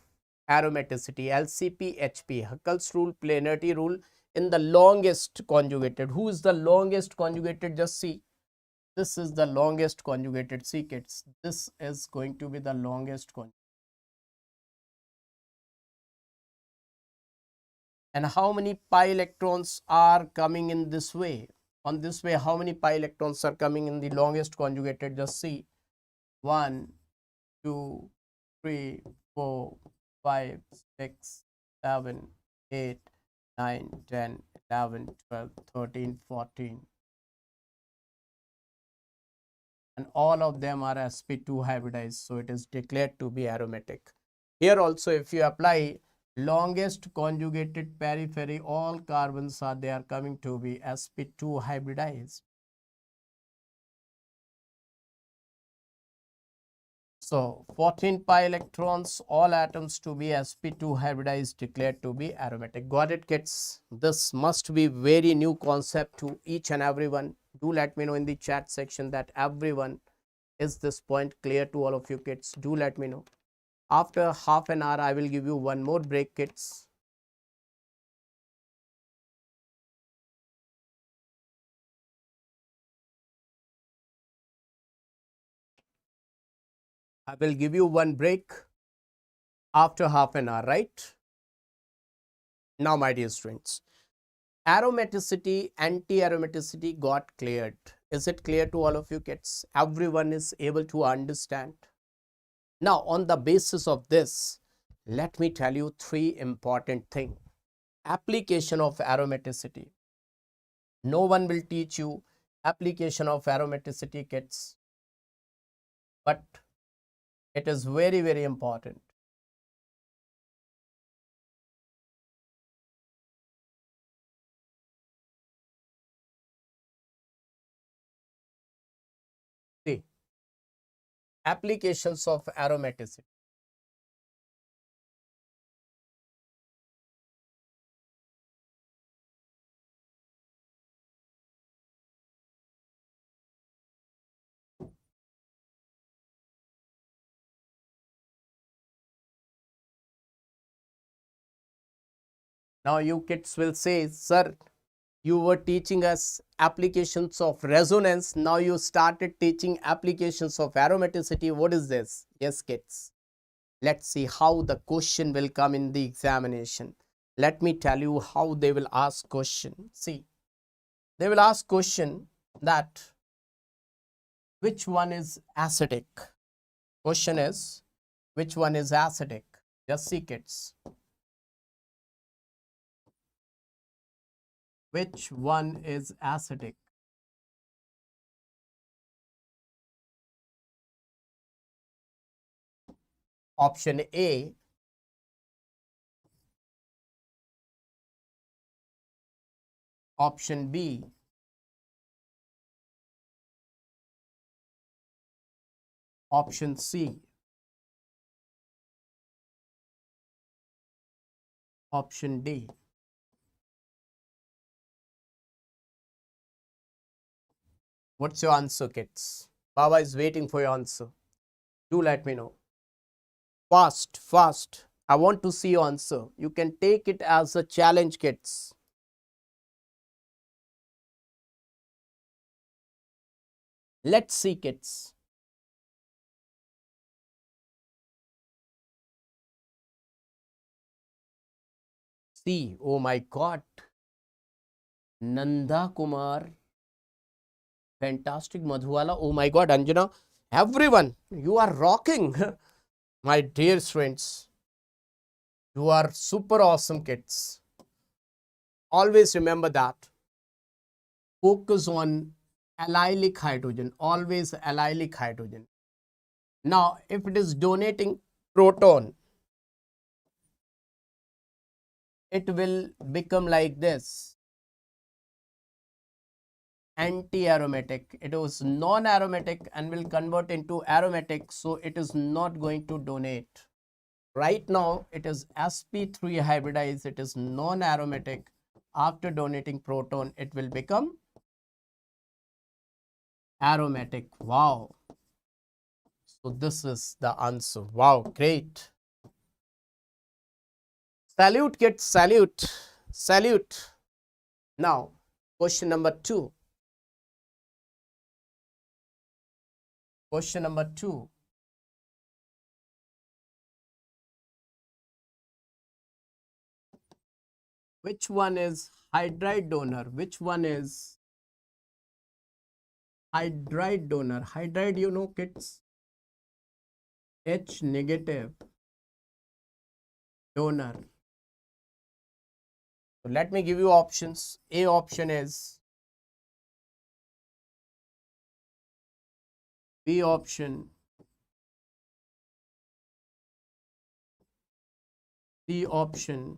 aromaticity. LCP, HP, Huckel's rule, planarity rule in the longest conjugated. Who is the longest conjugated? Just see. This is the longest conjugated. See kids, this is going to be the longest conjugated. And how many pi electrons are coming in this way? On this way, how many pi electrons are coming in the longest conjugated? Just see. 1, 2, 3, 4, 5, 6, 7, 8, 9, 10, 11, 12, 13, 14. And all of them are sp2 hybridized, so it is declared to be aromatic. Here also, if you apply longest conjugated periphery, all carbons are they are coming to be sp2 hybridized. So 14 pi electrons, all atoms to be sp2 hybridized, declared to be aromatic. Got it, kids? This must be very new concept to each and everyone. Do let me know in the chat section that everyone, is this point clear to all of you kids? Do let me know. After half an hour, I will give you one more break, kids. I will give you one break after half an hour, right? Now, my dear students, aromaticity, anti-aromaticity got cleared. Is it clear to all of you kids? Everyone is able to understand. Now, on the basis of this, let me tell you three important things. Application of aromaticity. No one will teach you application of aromaticity, kids, but it is very, very important. See, applications of aromaticity. Now, you kids will say, sir, you were teaching us applications of resonance. Now you started teaching applications of aromaticity. What is this? Yes, kids. Let's see how the question will come in the examination. Let me tell you how they will ask question. See, They will ask question that which one is acidic? Question is which one is acidic? Just see kids. Which one is acidic? Option A, option B, option C, option D. What's your answer, kids? Baba is waiting for your answer. Do let me know. Fast, fast. I want to see your answer. You can take it as a challenge, kids. Let's see, kids. See, oh my God. Nanda Kumar. Fantastic, Madhuwala. Oh my God, Anjana. Everyone, you are rocking. My dear friends. You are super awesome, kids. Always remember that. Focus on allylic hydrogen. Always allylic hydrogen. Now, if it is donating proton, it will become like this. Anti-aromatic. It was non-aromatic and will convert into aromatic. So, it is not going to donate. Right now, it is sp3 hybridized. It is non-aromatic. After donating proton, it will become aromatic. Wow. So, this is the answer. Wow, great. Salute, kids, salute. Salute. Now, question number 2. Question number 2. Which one is hydride donor? Which one is hydride donor? Hydride, you know, kids. H negative donor. So let me give you options. A option is B option, C option,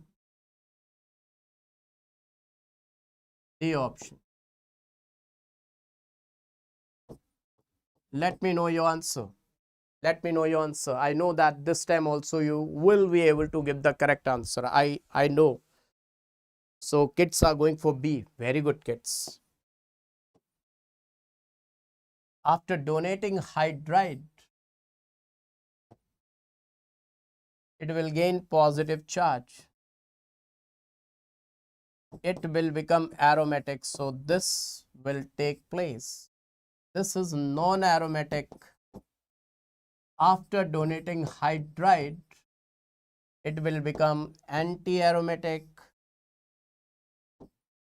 D option. Let me know your answer. Let me know your answer. I know that this time also you will be able to give the correct answer. I know. So kids are going for B. Very good, kids. After donating hydride, it will gain positive charge. It will become aromatic. So this will take place. This is non-aromatic. After donating hydride, it will become anti-aromatic.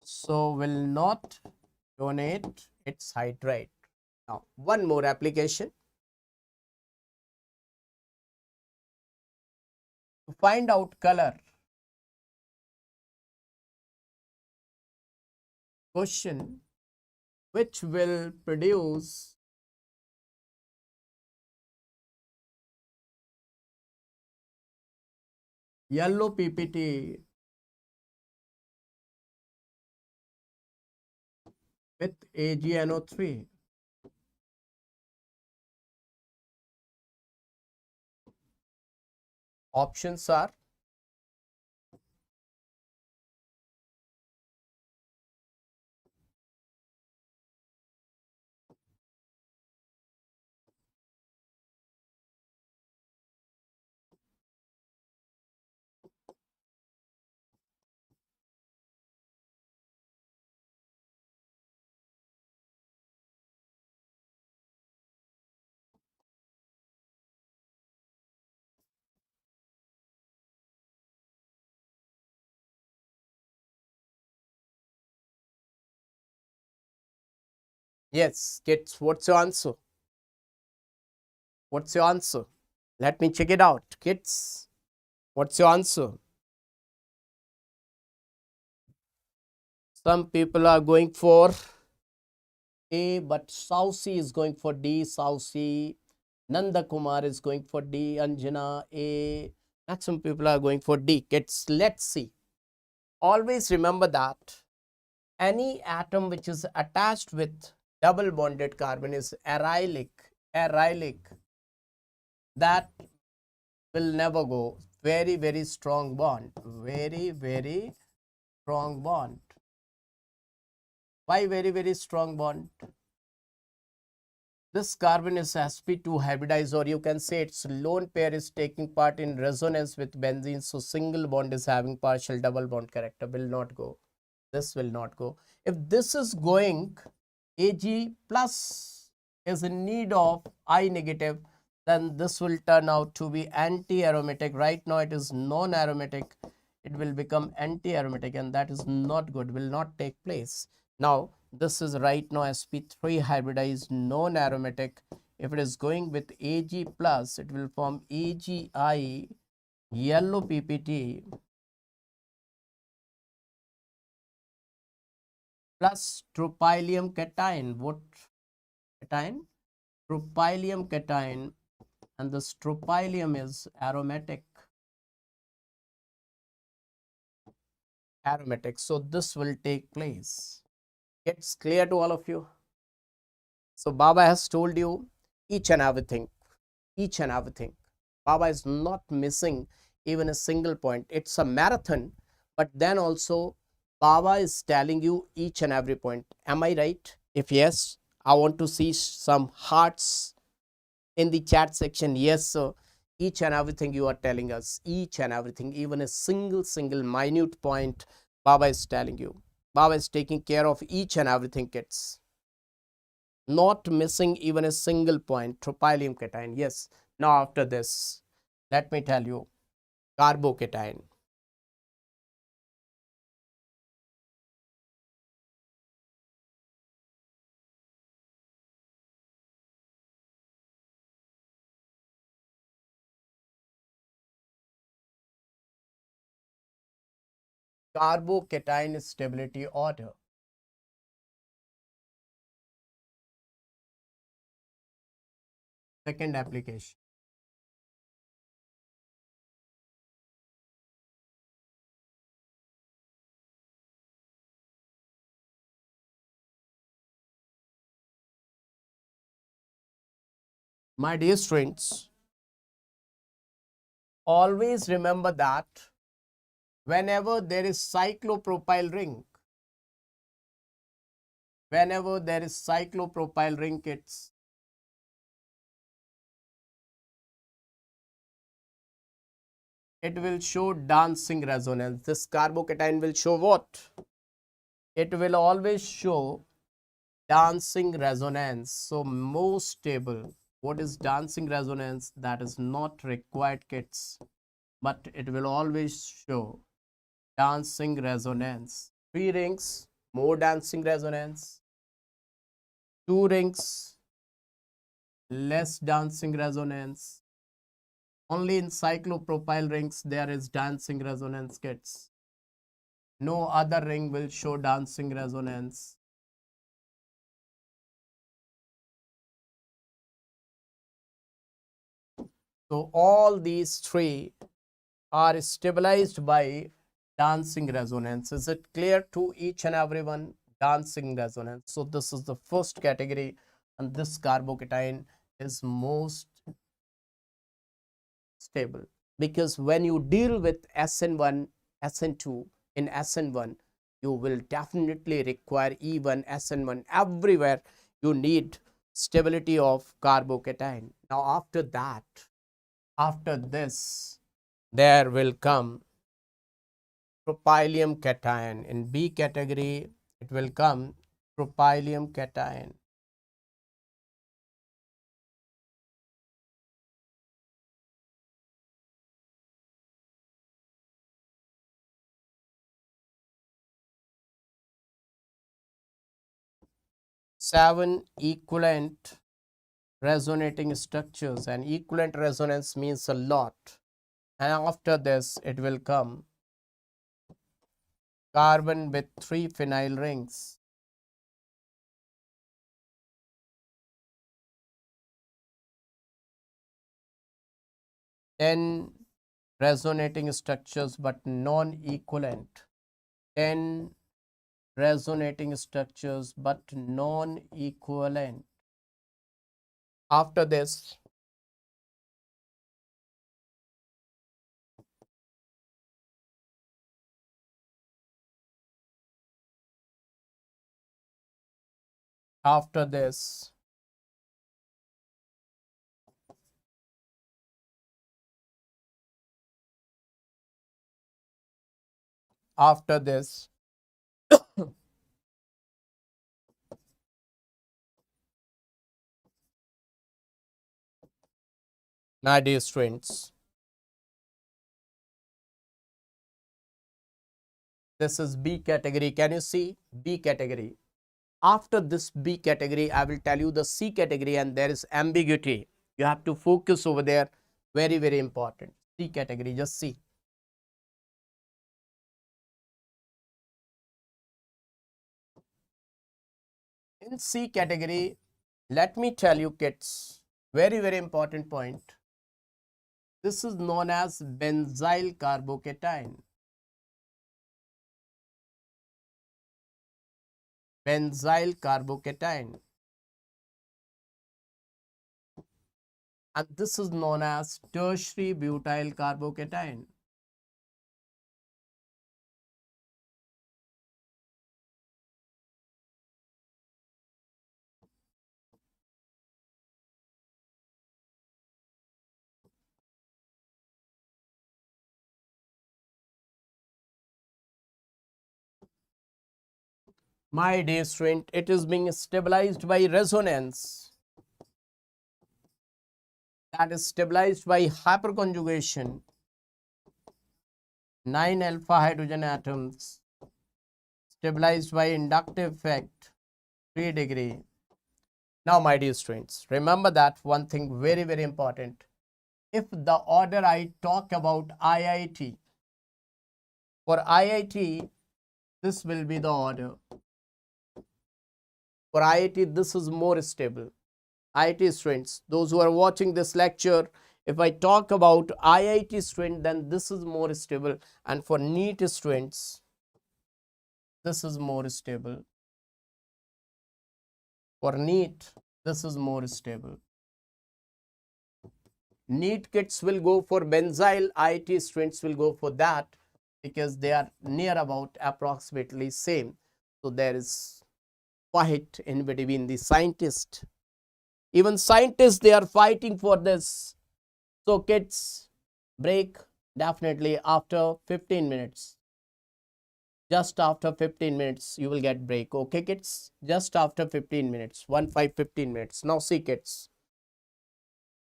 So will not donate its hydride. Now, one more application. To find out color, question which will produce yellow PPT with AgNO3. Options are Yes, kids, what's your answer? What's your answer? Let me check it out. Kids, what's your answer? Some people are going for A, but Sausi is going for D. Sausi. Nanda Kumar is going for D. Anjana, A. Maximum people are going for D. Kids, let's see. Always remember that any atom which is attached with double bonded carbon is arylic. Arylic. That will never go. Very, very strong bond. Very, very strong bond. Why very, very strong bond? This carbon is sp2 hybridized, or you can say its lone pair is taking part in resonance with benzene. So single bond is having partial double bond character. Will not go. This will not go. If this is going, Ag plus is in need of I negative, then this will turn out to be anti-aromatic. Right now it is non-aromatic. It will become anti-aromatic, and that is not good, will not take place. Now this is right now sp3 hybridized non-aromatic. If it is going with Ag plus, it will form Agi yellow ppt plus tropylium cation. What cation? Tropylium cation, and this tropylium is aromatic. Aromatic. So this will take place. It's clear to all of you. So Baba has told you each and everything. Each and everything. Baba is not missing even a single point. It's a marathon, but then also Baba is telling you each and every point. Am I right? If yes, I want to see some hearts in the chat section. Yes, sir. Each and everything you are telling us, each and everything, even a single minute point, Baba is telling you. Baba is taking care of each and everything, kids. Not missing even a single point. Tropylium cation. Yes. Now after this, let me tell you, carbocation. Carbocation stability order. Second application. My dear students, always remember that whenever there is cyclopropyl ring, kids, it will show dancing resonance. This carbocation will show what? It will always show dancing resonance. So most stable. What is dancing resonance? That is not required, kids, but it will always show dancing resonance. 3 rings, more dancing resonance. 2 rings, less dancing resonance. Only in cyclopropyl rings there is dancing resonance, kids. No other ring will show dancing resonance. So all these 3 are stabilized by dancing resonance. Is it clear to each and everyone? Dancing resonance. So this is the first category, and this carbocation is most stable, because when you deal with SN1, SN2, in SN1, you will definitely require even SN1. Everywhere you need stability of carbocation. Now after that, after this, there will come tropylium cation. In B category, it will come tropylium cation. 7 equivalent resonating structures, and equivalent resonance means a lot. And after this, it will come carbon with 3 phenyl rings. Then resonating structures but non-equivalent. 10 resonating structures but non-equivalent. After this, after this, after this, my dear students, this is B category. Can you see B category? After this B category, I will tell you the C category, and there is ambiguity. You have to focus over there. Very, very important. C category, just see. In C category, let me tell you kids, very, very important point. This is known as benzyl carbocation. Benzyl carbocation. And this is known as tertiary butyl carbocation. My dear student, it is being stabilized by resonance. That is stabilized by hyperconjugation. 9 alpha hydrogen atoms. Stabilized by inductive effect. 3 degree. Now, my dear students, remember that one thing very, very important. If the order I talk about IIT, for IIT, this will be the order. For IIT, this is more stable. IIT students, those who are watching this lecture, if I talk about IIT student, then this is more stable. And for NEET students, this is more stable. For NEET, this is more stable. NEET kits will go for benzyl, IIT students will go for that because they are near about approximately same. So there is fight in between the scientists. Even scientists, they are fighting for this. So kids, break definitely after 15 minutes. Just after 15 minutes, you will get break. Okay, kids? Just after 15 minutes. 15 minutes. Now see, kids.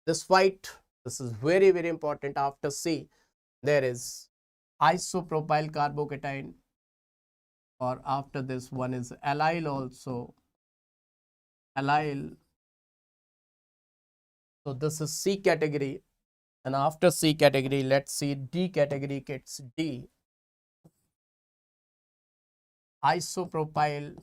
This fight, this is very, very important. After C, there is isopropyl carbocation, or after this one is allyl also. Allyl. So this is C category. And after C category, let's see D category, kids. D. Isopropyl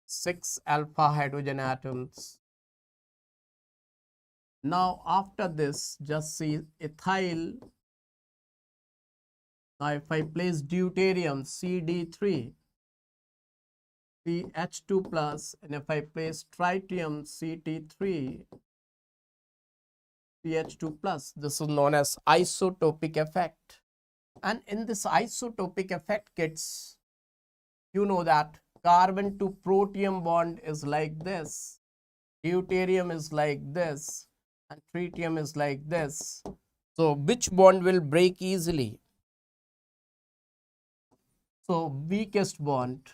6 alpha hydrogen atoms. Now after this, just see ethyl. Now if I place deuterium CD3, CH2 plus, and if I place tritium CT3, CH2 plus, this is known as isotopic effect. And in this isotopic effect, kids, you know that carbon to protium bond is like this, deuterium is like this, and tritium is like this. So which bond will break easily? So weakest bond,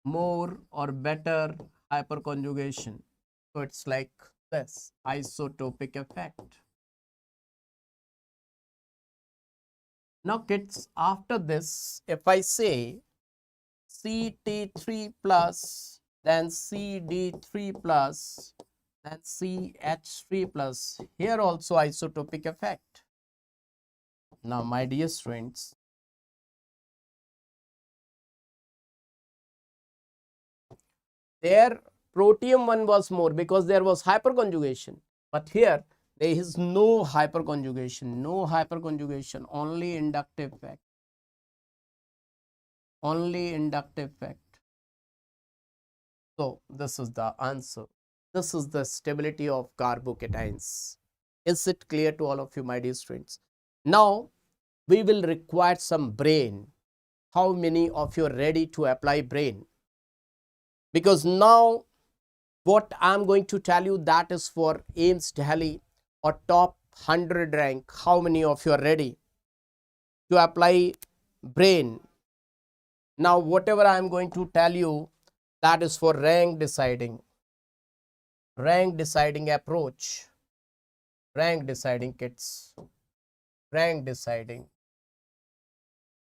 more or better hyperconjugation. So it's like this, isotopic effect. Now kids, after this, if I say CT3 plus, then CD3 plus, then CH3 plus, here also isotopic effect. Now my dear students, there protium one was more because there was hyperconjugation, but here there is no hyperconjugation, only inductive effect, So this is the answer. This is the stability of carbocations. Is it clear to all of you, my dear students? Now we will require some brain. How many of you are ready to apply brain? Because now what I'm going to tell you, that is for AIMS Delhi or top 100 rank. How many of you are ready to apply brain? Now whatever I'm going to tell you, that is for rank deciding approach, rank deciding kids, rank deciding.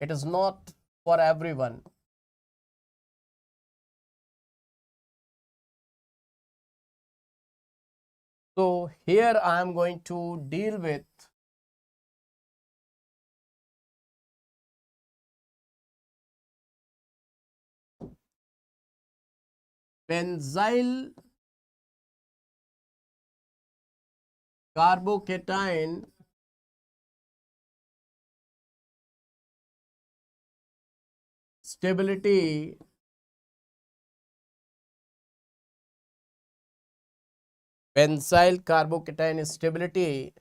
It is not for everyone. So here I am going to deal with benzyl carbocation stability benzyl carbocation stability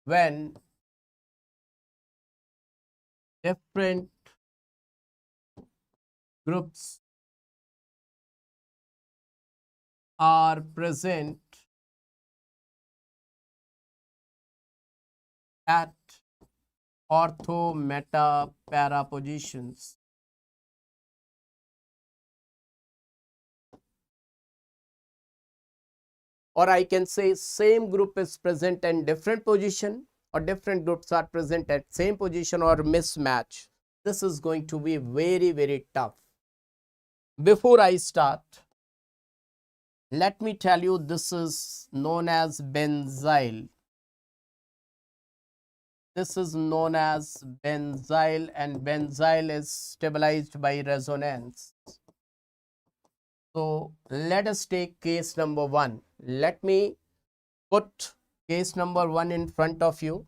when different groups are present at ortho meta para positions. Or I can say same group is present in different position, or different groups are present at same position, or mismatch. This is going to be very tough. Before I start, let me tell you, this is known as benzyl. This is known as benzyl, and benzyl is stabilized by resonance. So let us take case number 1. Let me put case number 1 in front of you.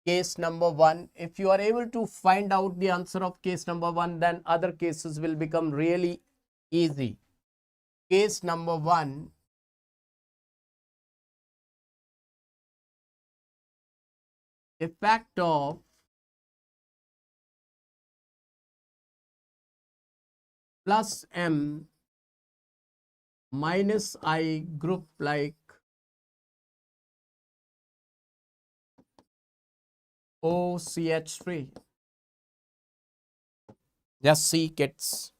Case number 1, if you are able to find out the answer of case number 1, then other cases will become really easy. Case number 1, effect of plus M minus I group like OCH3. Just see kids.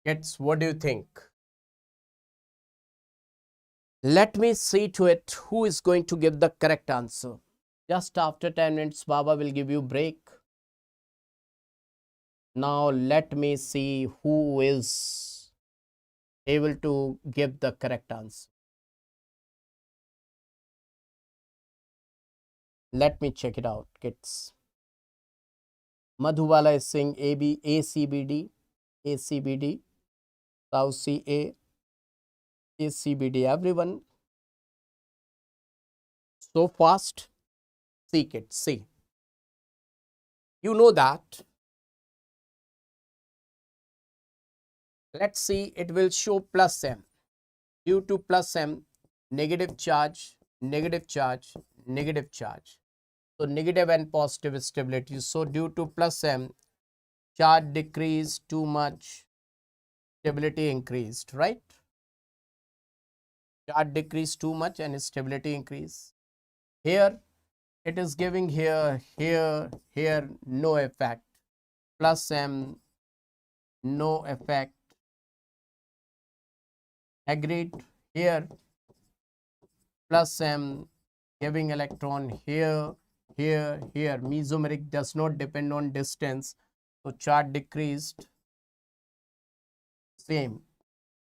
Kids, what do you think? Let me see to it who is going to give the correct answer. Just after 10 minutes, Baba will give you break. Now let me see who is able to give the correct answer. Let me check it out, kids. Madhubala is saying ACBD, ACBD, South CA, ACBD. Everyone so fast. See, kids, see. You know that. Let's see, it will show plus M. Due to plus M, negative charge, negative charge, negative charge. So negative and positive stability. So due to plus M, charge decreased too much, stability increased, right? Charge decreased too much and stability increased. Here it is giving here, no effect. Plus M, no effect. Agreed. Here plus M, giving electron here, here. Mesomeric does not depend on distance. So charge decreased. Same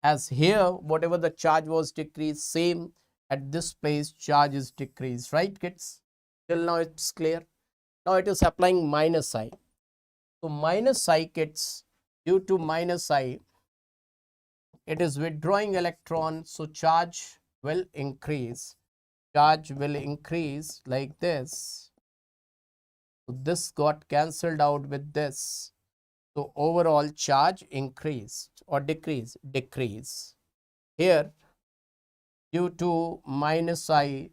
as here, whatever the charge was decreased, same at this place charge is decreased, right kids? Till now it's clear. Now it is applying minus I. So minus I, kids, due to minus I, it is withdrawing electron, so charge will increase. Charge will increase like this. So this got cancelled out with this. So overall charge increased or decrease? Decrease. Here, due to minus I,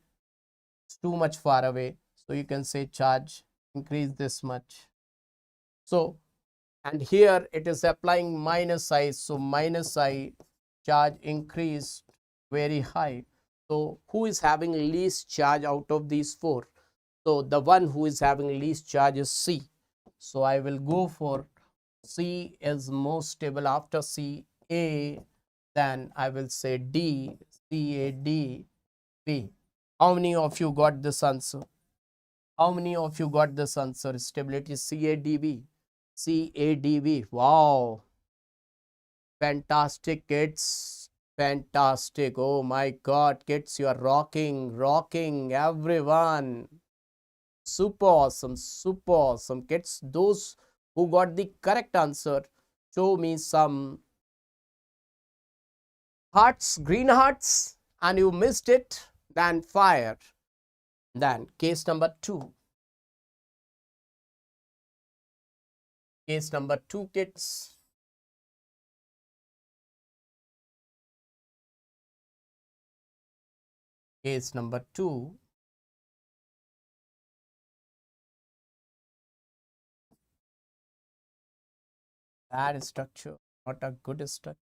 it's too much far away. So you can say charge increase this much. So, and here it is applying minus I. So minus I, charge increased very high. So who is having least charge out of these four? So the one who is having least charge is C. So I will go for C is most stable. After C, A, then I will say D, C, A, D, B. How many of you got this answer? How many of you got this answer? Stability CADV. CADV. Wow. Fantastic, kids. Fantastic. Oh my God, kids, you are rocking, everyone. Super awesome, kids. Those who got the correct answer, show me some hearts, green hearts, and you missed it, then fire. Then case number 2. Case number 2, kids. Case number 2. Bad structure, not a good structure.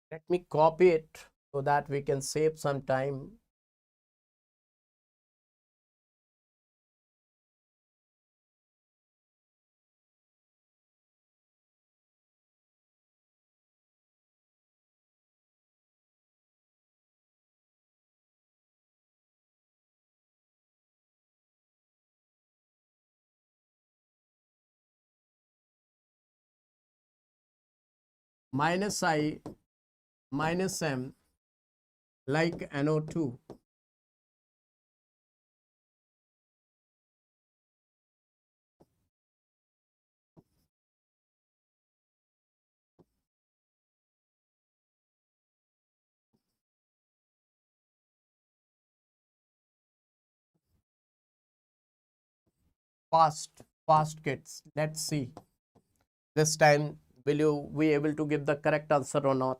Let me copy it so that we can save some time. Minus I, minus M, like NO2. Fast kids. Let's see. This time, will you be able to give the correct answer or not?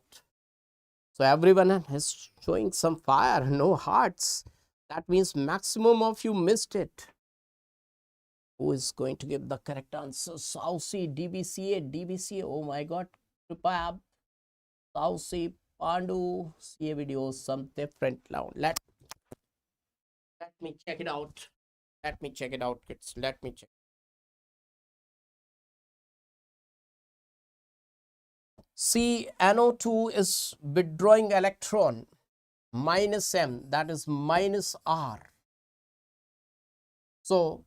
So everyone is showing some fire, no hearts. That means maximum of you missed it. Who is going to give the correct answer? Saucy, DBCA, DBCA. Oh my God. Prepare. Saucy, Pandu. CA videos, some different now. Let me check it out. Let me check it out, kids. Let me check. See, NO2 is withdrawing electron minus M, that is minus R. So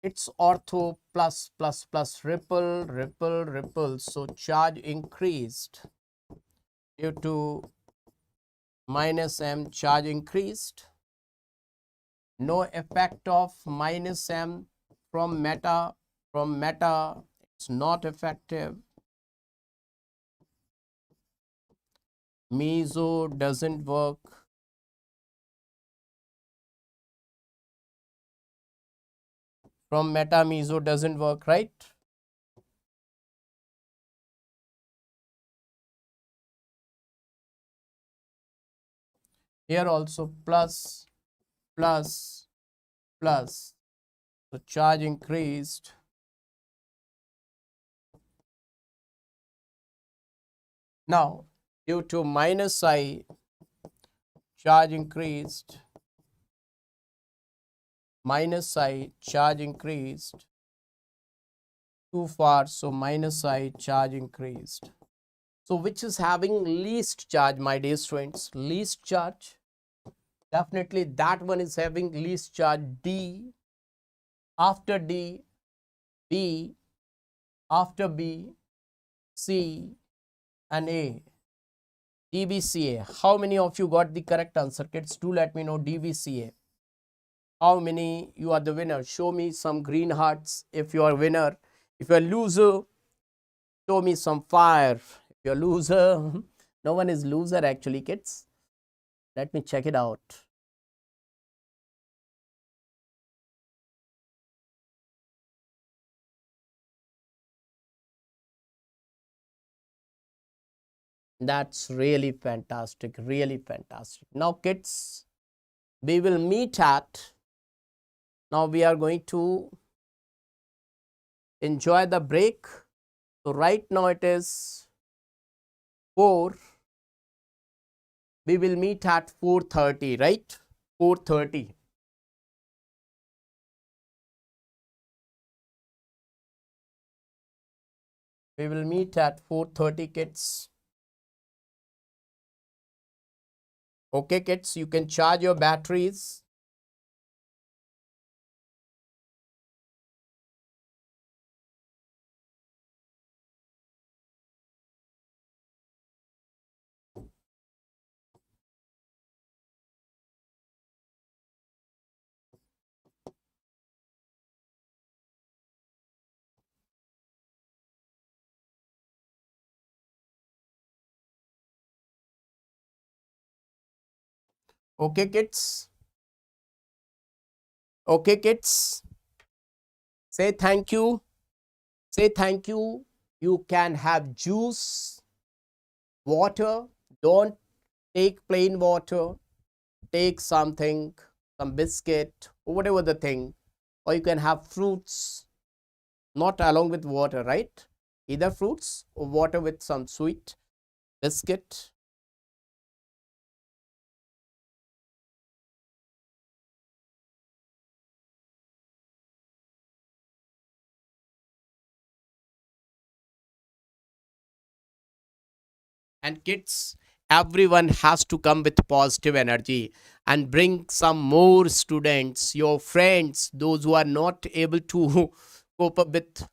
it's ortho plus plus plus ripple, ripple, ripple. So charge increased due to minus M, charge increased. No effect of minus M from meta, it's not effective. Meso doesn't work. From meta, meso doesn't work, right? Here also plus, plus, plus. So charge increased. Now, due to minus I, charge increased. Minus I, charge increased. Too far, so minus I, charge increased. So which is having least charge, my dear students? Least charge. Definitely that one is having least charge. D. After D, B. After B, C and A. DBCA. How many of you got the correct answer, kids? Do let me know. DBCA. How many you are the winner? Show me some green hearts if you are winner. If you are loser, show me some fire. If you are loser, no one is loser actually, kids. Let me check it out. That's really fantastic. Really fantastic. Now, kids, we will meet at. Now we are going to enjoy the break. So right now it is 4. We will meet at 4:30, right? 4:30. We will meet at 4:30, kids. Okay, kids, you can charge your batteries. Okay, kids. Okay, kids. Say thank you. Say thank you. You can have juice, water. Don't take plain water. Take something, some biscuit, or whatever the thing. Or you can have fruits, not along with water, right? Either fruits or water with some sweet biscuit. And kids, everyone has to come with positive energy and bring some more students, your friends, those who are not able to cope up with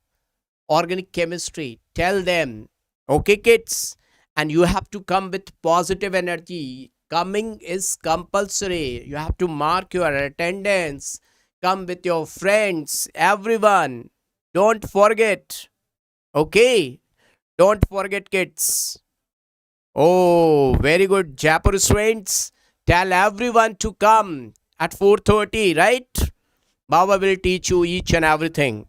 organic chemistry. Tell them, okay, kids, and you have to come with positive energy. Coming is compulsory. You have to mark your attendance. Come with your friends, everyone. Don't forget. Okay, don't forget, kids. Oh, very good. Jaipur students, tell everyone to come at 4:30, right? Baba will teach you each and everything.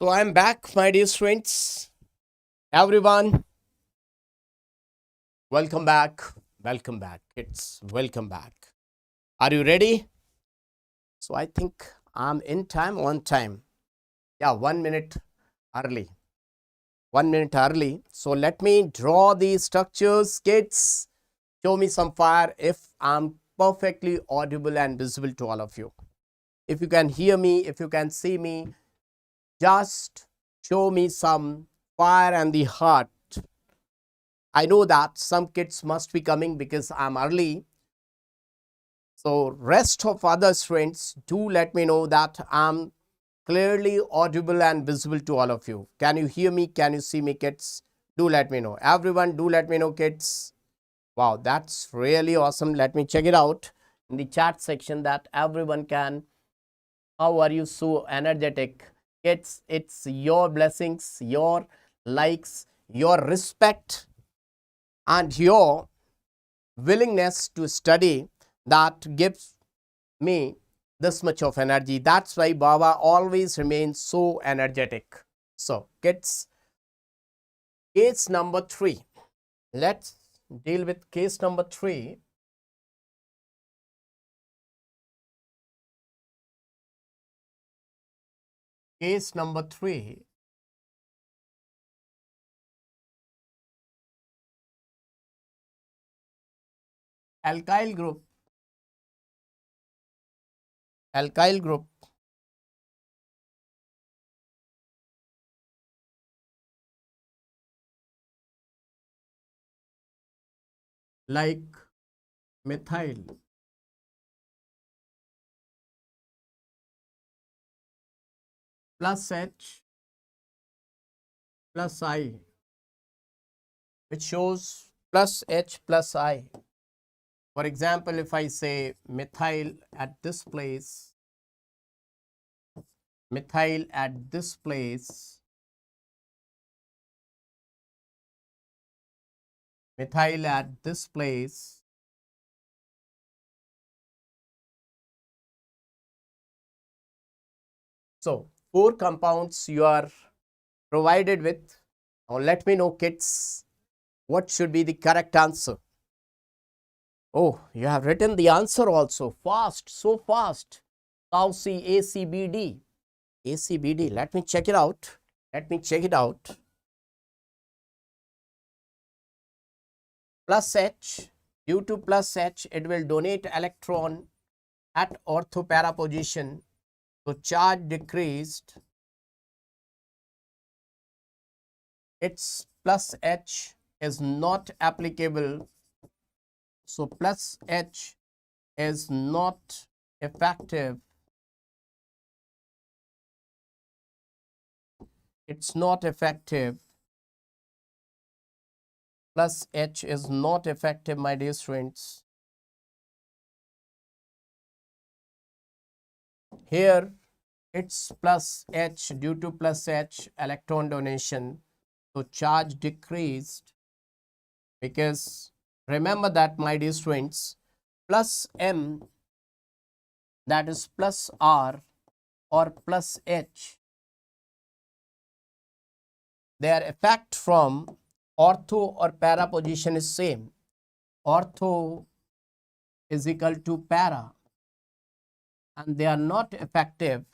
So I'm back, my dear friends. Everyone, welcome back. Welcome back. It's welcome back. Are you ready? So I think I'm in time, on time. Yeah, 1 minute early. 1 minute early. So let me draw the structures, kids. Show me some fire if I'm perfectly audible and visible to all of you. If you can hear me, if you can see me, just show me some fire and the heart. I know that some kids must be coming because I'm early. So rest of other friends, do let me know that I'm clearly audible and visible to all of you. Can you hear me? Can you see me, kids? Do let me know. Everyone, do let me know, kids. Wow, that's really awesome. Let me check it out in the chat section that everyone can. How are you so energetic? It's your blessings, your likes, your respect, and your willingness to study that gives me this much of energy. That's why Baba always remains so energetic. So, kids, case number 3. Let's deal with case number 3. Case number 3. Alkyl group. Alkyl group like methyl, plus H plus I, which shows plus H plus I. For example, if I say methyl at this place, methyl at this place, methyl at this place, so 4 compounds you are provided with. Now let me know, kids, what should be the correct answer. Oh, you have written the answer also. Fast, so fast. Tau C, ACBD. ACBD, let me check it out. Let me check it out. Plus H, due to plus H, it will donate electron at ortho para position. So charge decreased. Its plus H is not applicable. So plus H is not effective. It's not effective. Plus H is not effective, my dear students. Here it's plus H, due to plus H electron donation. So charge decreased, because remember that, my dear students, plus M, that is plus R or plus H, their effect from ortho or para position is same. Ortho is equal to para, and they are not effective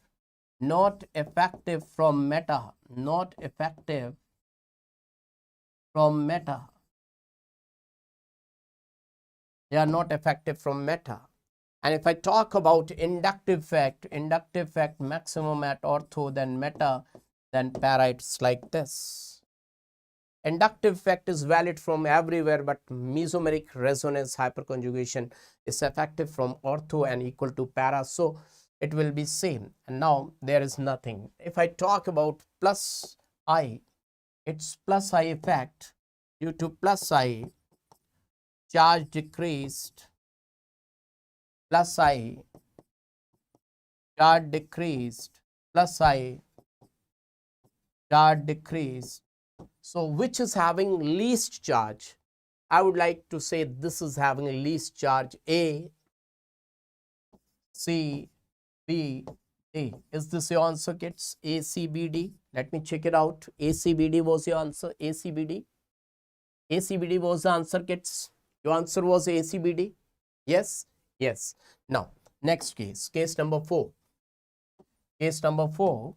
from meta, not effective from meta. They are not effective from meta. And if I talk about inductive effect maximum at ortho, then meta, then para, it's like this. Inductive effect is valid from everywhere, but mesomeric resonance hyperconjugation is effective from ortho and equal to para. So it will be same. And now there is nothing. If I talk about plus I, it's plus I effect. Due to plus I, charge decreased. Plus I, charge decreased. Plus I, charge decreased. So which is having least charge? I would like to say this is having least charge. A, C, B, A. Is this your answer, kids? ACBD. Let me check it out. ACBD was your answer. ACBD. ACBD was the answer, kids. Your answer was ACBD. Yes. Yes. Now, next case. Case number 4. Case number 4.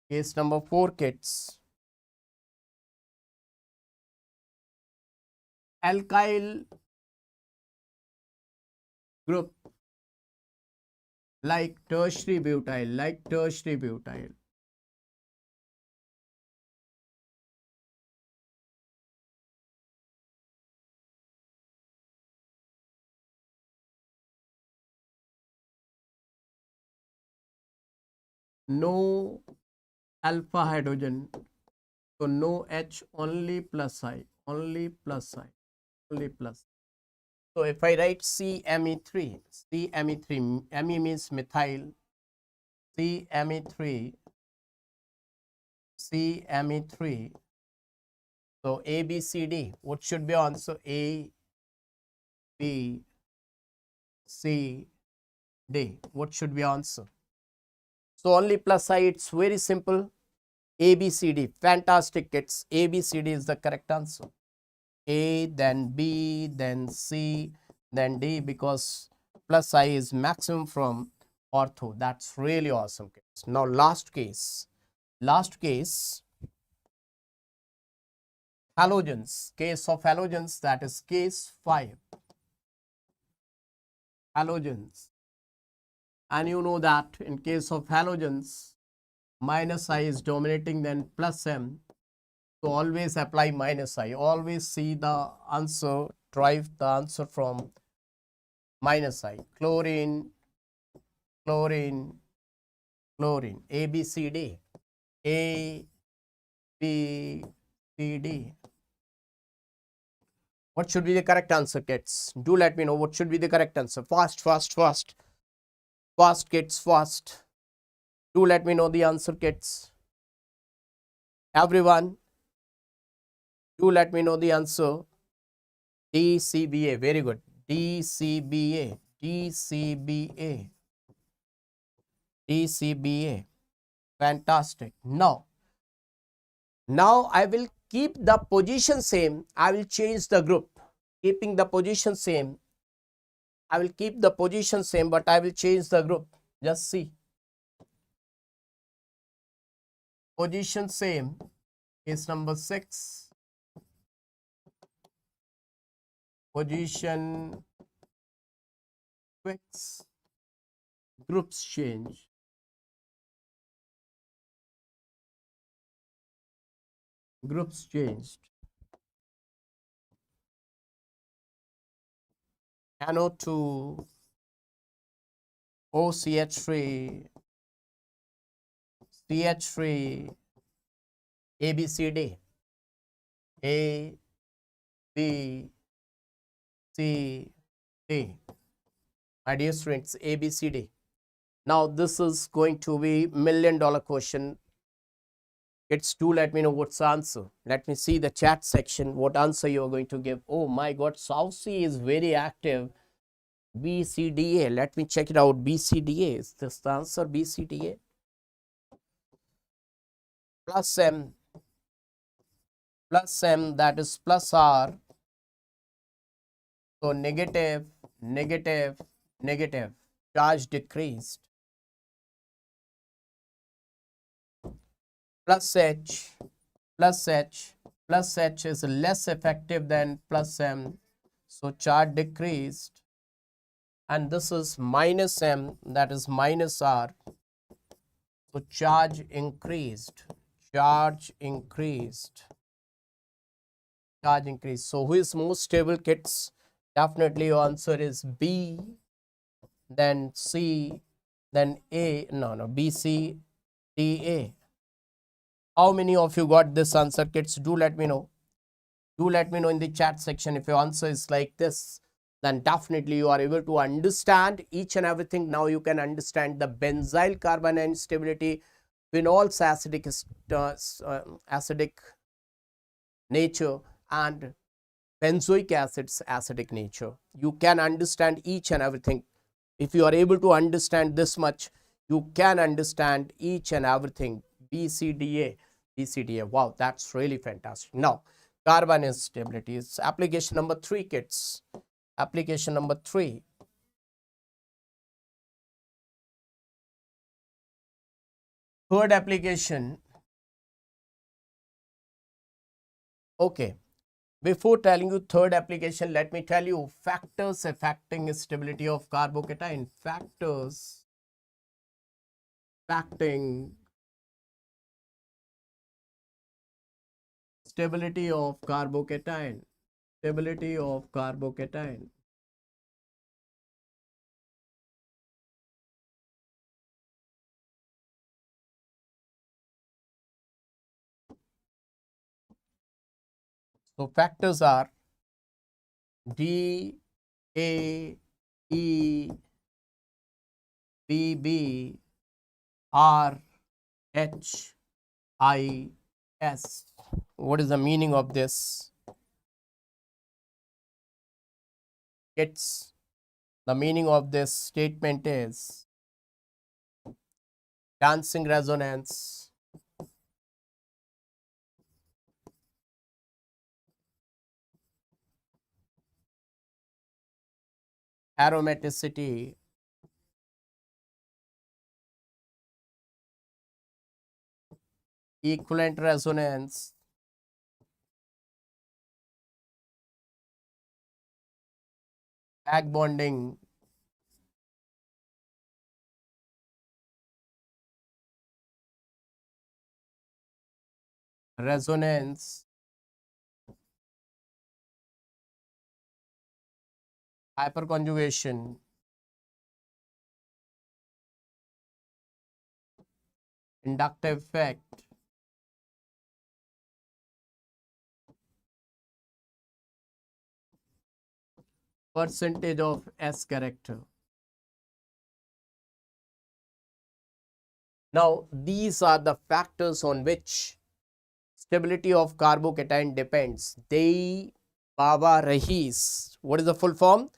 Case number 4, kids. Alkyl group like tertiary butyl, no alpha hydrogen, so no H, only plus I. So if I write CMe3, Me means methyl, CMe3, so A, B, C, D, what should be answer? A, B, C, D, what should be answer? So only plus I, it's very simple. A, B, C, D, fantastic kids. A, B, C, D is the correct answer. A, then B, then C, then D, because plus I is maximum from ortho. That's really awesome, kids. Now last case, halogens, case of halogens, that is case 5. Halogens, and you know that in case of halogens, minus I is dominating, then plus M. So always apply minus I. Always see the answer, derive the answer from minus I. Chlorine, A, B, C, D. A, B, C, D. What should be the correct answer, kids? Do let me know what should be the correct answer. Fast, kids, fast. Do let me know the answer, kids. Everyone, do let me know the answer. DCBA, very good. DCBA, fantastic. Now I will keep the position same. I will change the group. Keeping the position same, I will keep the position same, but I will change the group. Just see. Position same. Case number 6. Position fix. Groups change. Groups changed. NO2, OCH3, CH3, ABCD, A, B, C, D. My dear students, ABCD. Now this is going to be $1 million question. Kids, do let me know what's the answer. Let me see the chat section, what answer you are going to give. Oh my God, South Sea is very active. BCDA, let me check it out. BCDA, is this the answer? BCDA. Plus M, that is plus R. So negative, charge decreased. Plus H is less effective than plus M. So charge decreased. And this is minus M, that is minus R. So charge increased. So who is most stable, kids? Definitely your answer is B, then C, then A. No, B, C, D, A. How many of you got this answer, kids? Do let me know. Do let me know in the chat section. If your answer is like this, then definitely you are able to understand each and everything. Now you can understand the benzyl carbanion stability, phenol's acidic nature, and benzoic acid's acidic nature. You can understand each and everything. If you are able to understand this much, you can understand each and everything. BCDA, BCDA. Wow, that's really fantastic. Now, carbon instability is application number 3, kids. Application number 3. Third application. Okay. Before telling you third application, let me tell you factors affecting stability of carbocation. Factors affecting stability of carbocation. Stability of carbocation. So factors are D, A, E, B, B, R, H, I, S. What is the meaning of this? The meaning of this statement is dancing resonance, aromaticity, equivalent resonance, back bonding, resonance, hyperconjugation, inductive effect, percentage of S character. Now, these are the factors on which stability of carbocation depends. They Baba Rahis. What is the full form?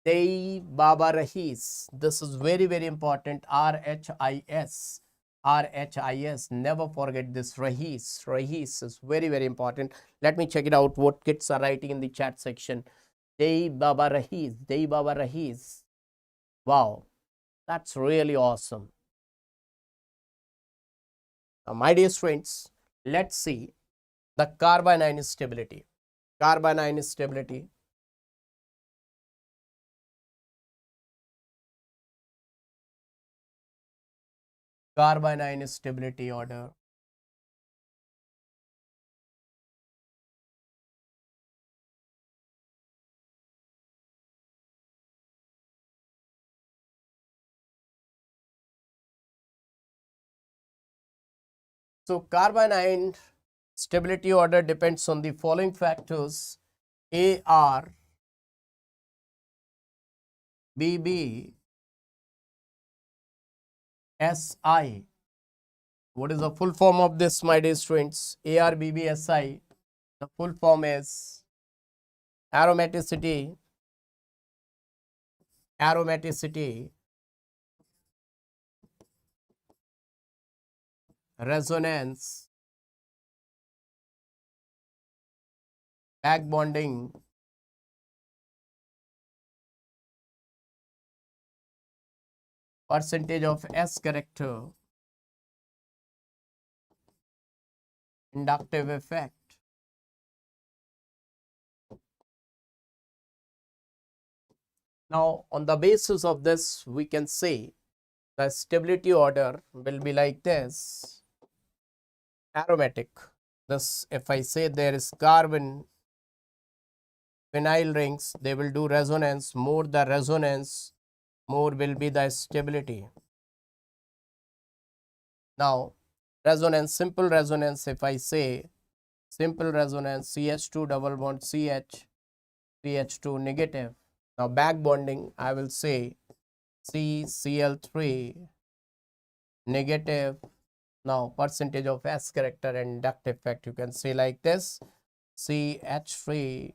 They Baba Rahis. This is very, very important. RHIS. RHIS. Never forget this. Rahis. Rahis is very, very important. Let me check it out what kids are writing in the chat section. They Baba Rahis. They Baba Rahis. Wow. That's really awesome. Now, my dear friends, let's see the carbanion stability. Carbanion stability. Carbanion stability order. So, carbanion stability order depends on the following factors: AR, BB, SI. What is the full form of this, my dear students? AR, BB, SI. The full form is aromaticity, aromaticity, resonance, back bonding, percentage of S character, inductive effect. Now, on the basis of this, we can say the stability order will be like this. Aromatic. This, if I say there is carbon, phenyl rings, they will do resonance. More the resonance, more will be the stability. Now, resonance, simple resonance, if I say simple resonance, CH2 double bond CH, CH2 negative. Now, back bonding, I will say CCl3 negative. Now, percentage of S character and inductive effect, you can say like this: CH3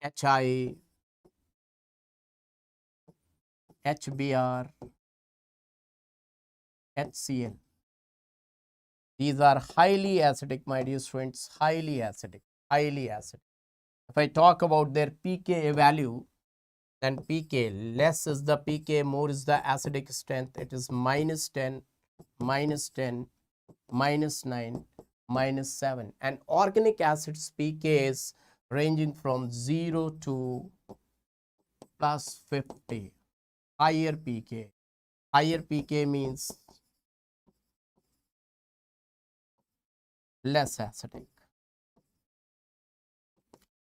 HI, HBr, HCl. These are highly acidic, my dear students, highly acidic, highly acidic. If I talk about their pK value, then pK, less is the pK, more is the acidic strength. It is -10, -10, -9, -7. And organic acids pK is ranging from 0 to +50. Higher pK. Higher pK means less acidic.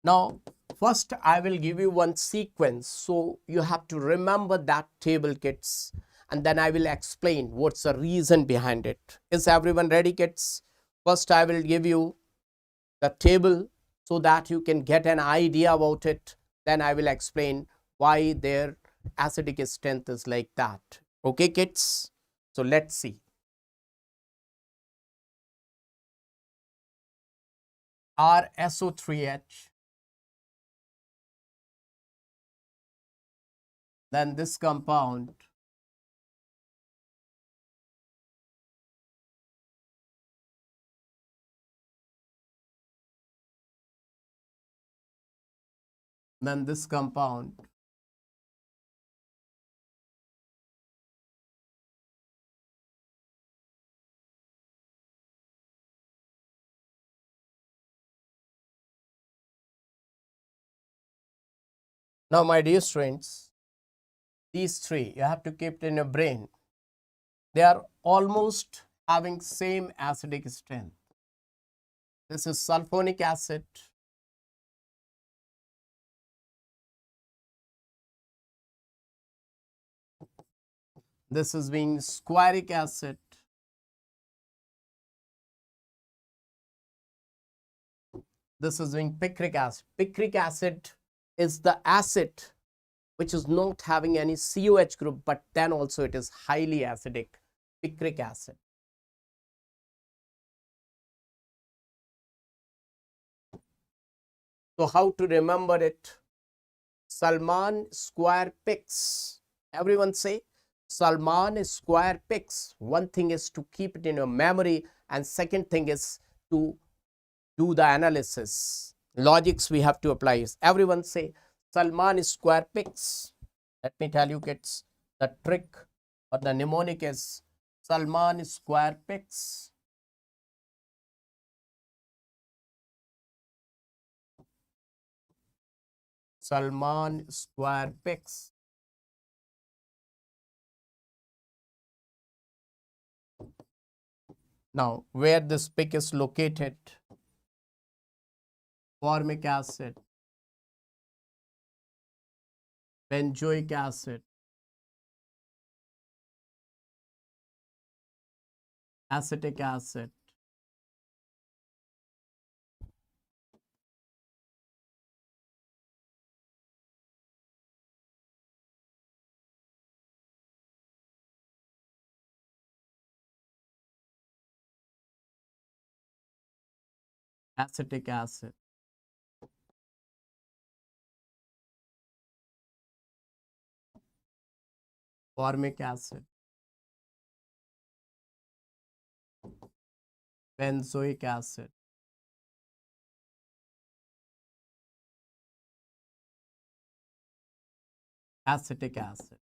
Now, first I will give you one sequence. So you have to remember that table, kids. And then I will explain what's the reason behind it. Is everyone ready, kids? First, I will give you the table so that you can get an idea about it. Then I will explain why their acidic strength is like that. Okay, kids? So let's see. RSO3H. Then this compound then this compound now, my dear students, these three you have to keep it in your brain. They are almost having same acidic strength. This is sulfonic acid. This is being squaric acid. This is being picric acid. Picric acid is the acid which is not having any COH group, but then also it is highly acidic, picric acid. So how to remember it? Salman square pics. Everyone say Salman square pics. One thing is to keep it in your memory, and second thing is to do the analysis. Logics we have to apply. Everyone say Salman square pics. Let me tell you, kids, the trick or the mnemonic is Salman square pics. Salman square pics. Now, where this pic is located, formic acid, benzoic acid, acetic acid, acetic acid, formic acid, benzoic acid, acetic acid.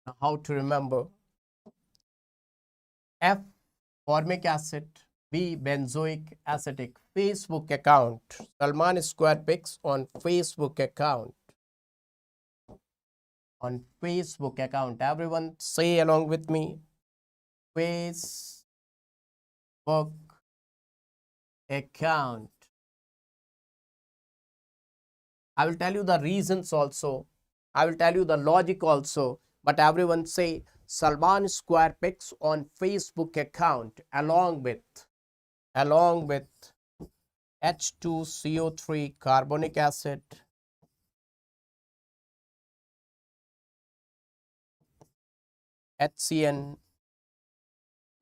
Now, how to remember? F, formic acid, B, benzoic acetic. Facebook account, Salman Square Pics on Facebook account. On Facebook account. Everyone say along with me. Facebook account. I will tell you the reasons also. I will tell you the logic also. But everyone say Salman Square Pics on Facebook account along with H2CO3 carbonic acid, HCN.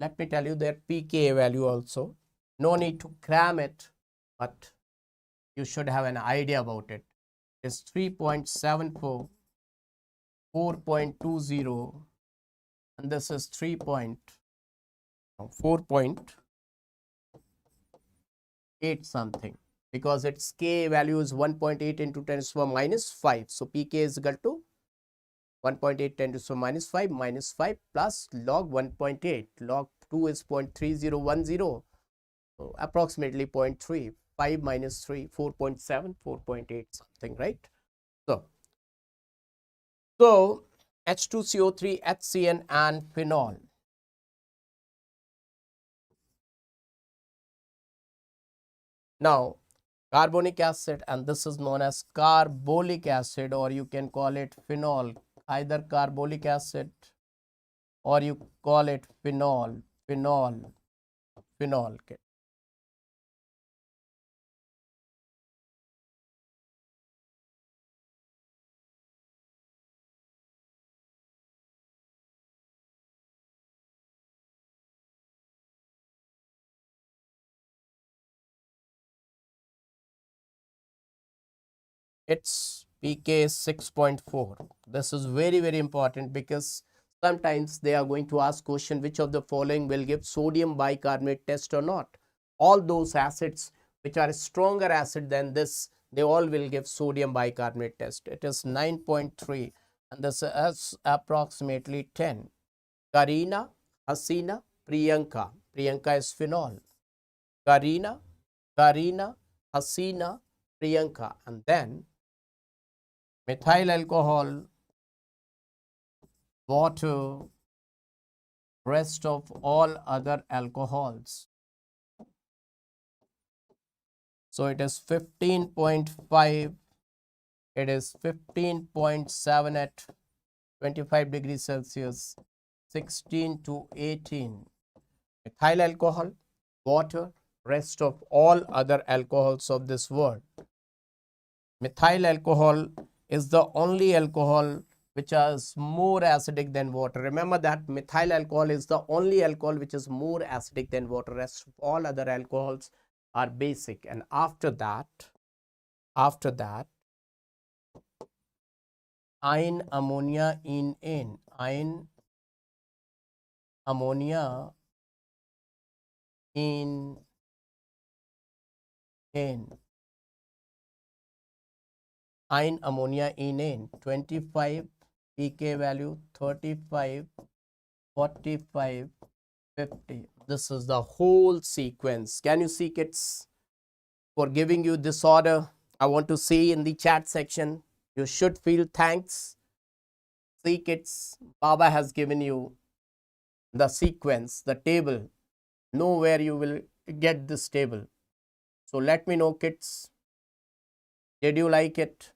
Let me tell you their pK value also. No need to cram it. but you should have an idea about it. It's 3.74, 4.20, and this is 4.8 something, because its K value is 1.8 into 10 to the power minus 5. So pK is equal to 1.8 10 to the power minus 5 minus 5 plus log 1.8. Log 2 is 0.3010. So approximately 0.3. 5 minus 3, 4.7, 4.8 something, right? So H2CO3, HCN and phenol. Now carbonic acid, and this is known as carbolic acid, or you can call it phenol, either carbolic acid or you call it phenol. Okay. Its pK is 6.4. This is very important, because sometimes they are going to ask question, which of the following will give sodium bicarbonate test or not. All those acids which are stronger acid than this, they all will give sodium bicarbonate test. It is 9.3 and this is approximately 10. Karina, Hasina, Priyanka. Priyanka is phenol. Karina, Hasina, Priyanka, and then methyl alcohol, water, rest of all other alcohols. So it is 15.5, it is 15.7 at 25 degrees Celsius, 16 to 18. Methyl alcohol, water, rest of all other alcohols of this world. Methyl alcohol is the only alcohol which is more acidic than water. Remember that methyl alcohol is the only alcohol which is more acidic than water. Rest of all other alcohols are basic. And after that, ein ammonia in N, ein ammonia in N, ein ammonia in N, 25 pK value, 35, 45, 50. This is the whole sequence. Can you see, kids? For giving you this order, I want to see in the chat section. You should feel thanks. See, kids, Baba has given you the sequence, the table. Know where you will get this table. So let me know, kids. Did you like it?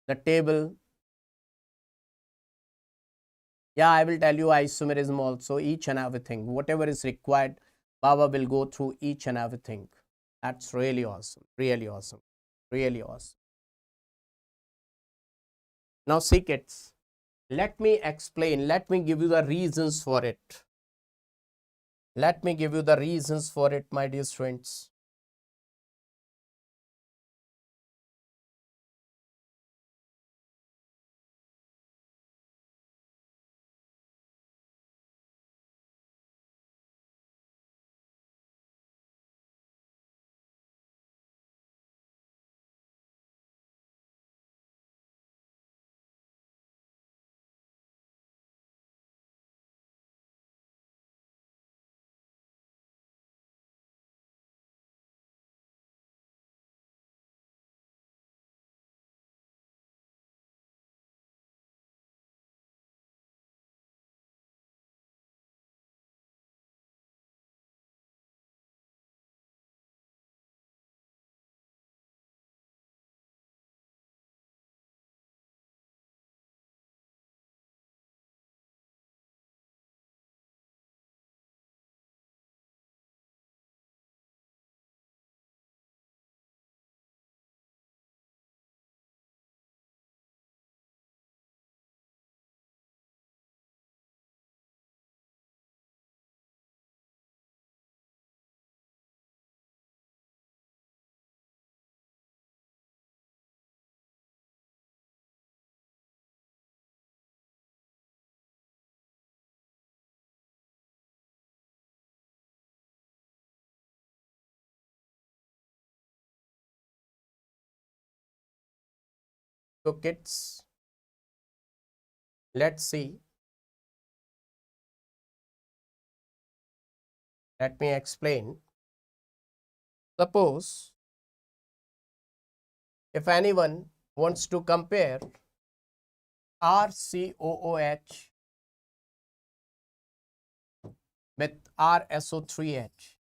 The table. Yeah, I will tell you isomerism also, each and everything. Whatever is required, Baba will go through each and everything. That's really awesome. Really awesome. Really awesome. Now see, kids, let me explain. Let me give you the reasons for it. Let me give you the reasons for it, my dear students. So kids, let's see. Let me explain. Suppose if anyone wants to compare RCOOH with RSO3H,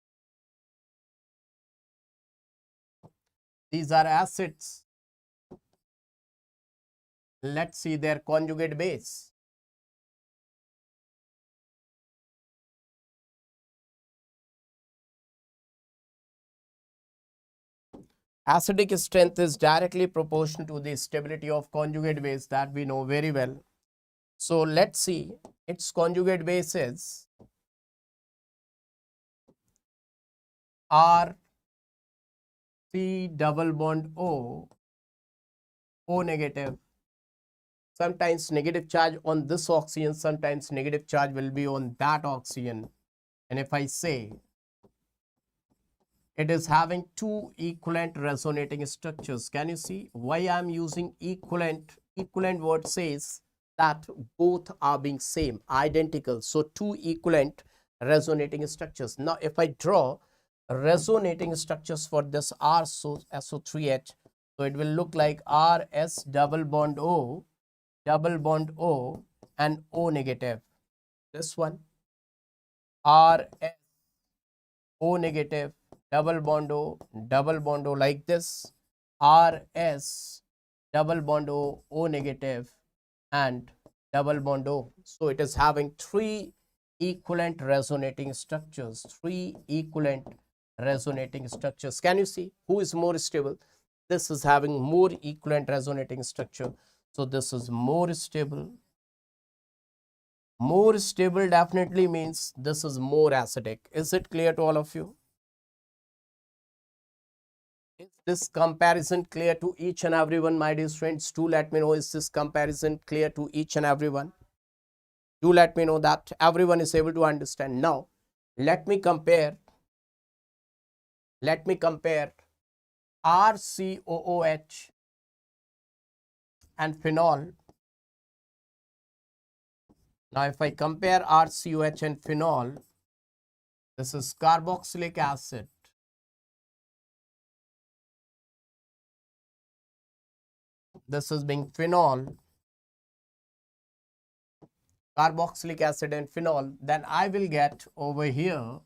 these are acids. Let's see their conjugate base. Acidic strength is directly proportional to the stability of conjugate base, that we know very well. So let's see its conjugate base is R C double bond O, O negative. Sometimes negative charge on this oxygen, sometimes negative charge will be on that oxygen. And if I say it is having two equivalent resonating structures, can you see why I am using equivalent? Equivalent word says that both are being same, identical. So two equivalent resonating structures. Now if I draw resonating structures for this SO3H, so it will look like RS double bond O and O negative. This one RS O negative double bond O like this, RS double bond O negative and double bond O. So it is having three equivalent resonating structures, Can you see who is more stable? This is having more equivalent resonating structure. So this is more stable. More stable definitely means this is more acidic. Is it clear to all of you? Is this comparison clear to each and everyone, my dear friends? Do let me know, is this comparison clear to each and everyone? Do let me know that everyone is able to understand. Now, let me compare RCOOH and phenol. Now, if I compare RCOH and phenol, this is carboxylic acid. This is being phenol, carboxylic acid and phenol. Then I will get over here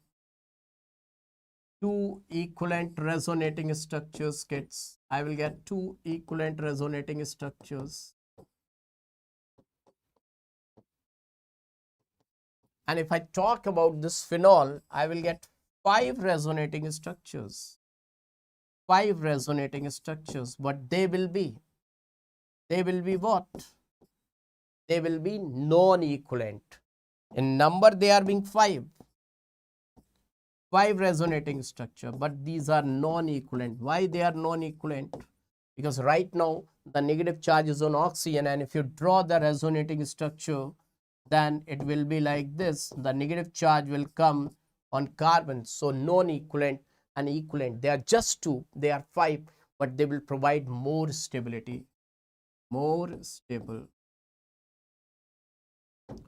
two equivalent resonating structures, kids. I will get two equivalent resonating structures. And if I talk about this phenol, I will get five resonating structures. But they will be what? They will be non-equivalent. In number, they are being five resonating structure, but these are non-equivalent. Why they are non-equivalent? Because right now the negative charge is on oxygen, and if you draw the resonating structure, then it will be like this. The negative charge will come on carbon. So non-equivalent and equivalent, they are just two, they are five, but they will provide more stability, more stable.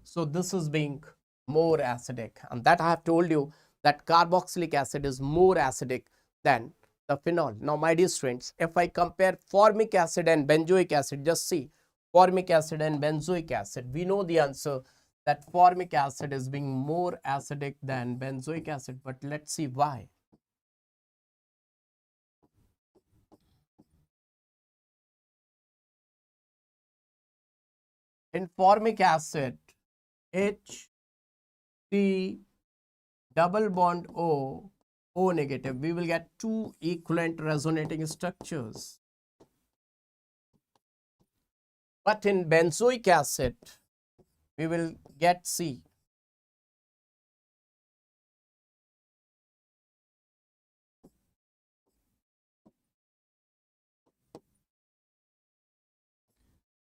So this is being more acidic, and that I have told you that carboxylic acid is more acidic than the phenol. Now, my dear students, if I compare formic acid and benzoic acid, just see formic acid and benzoic acid, we know the answer that formic acid is being more acidic than benzoic acid, but let's see why. In formic acid, H, C, double bond O, O negative, we will get two equivalent resonating structures. But in benzoic acid, we will get C.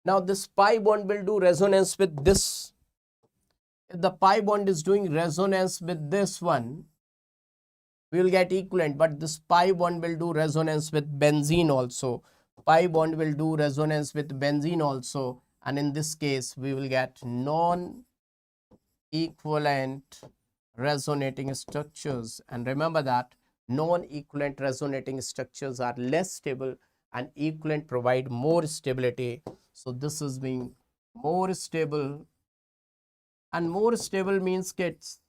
Now this pi bond will do resonance with this. If the pi bond is doing resonance with this one, we will get equivalent, but this pi bond will do resonance with benzene also. Pi bond will do resonance with benzene also, and in this case we will get non-equivalent resonating structures. And remember that non-equivalent resonating structures are less stable and equivalent provide more stability. So this is being more stable, and more stable means its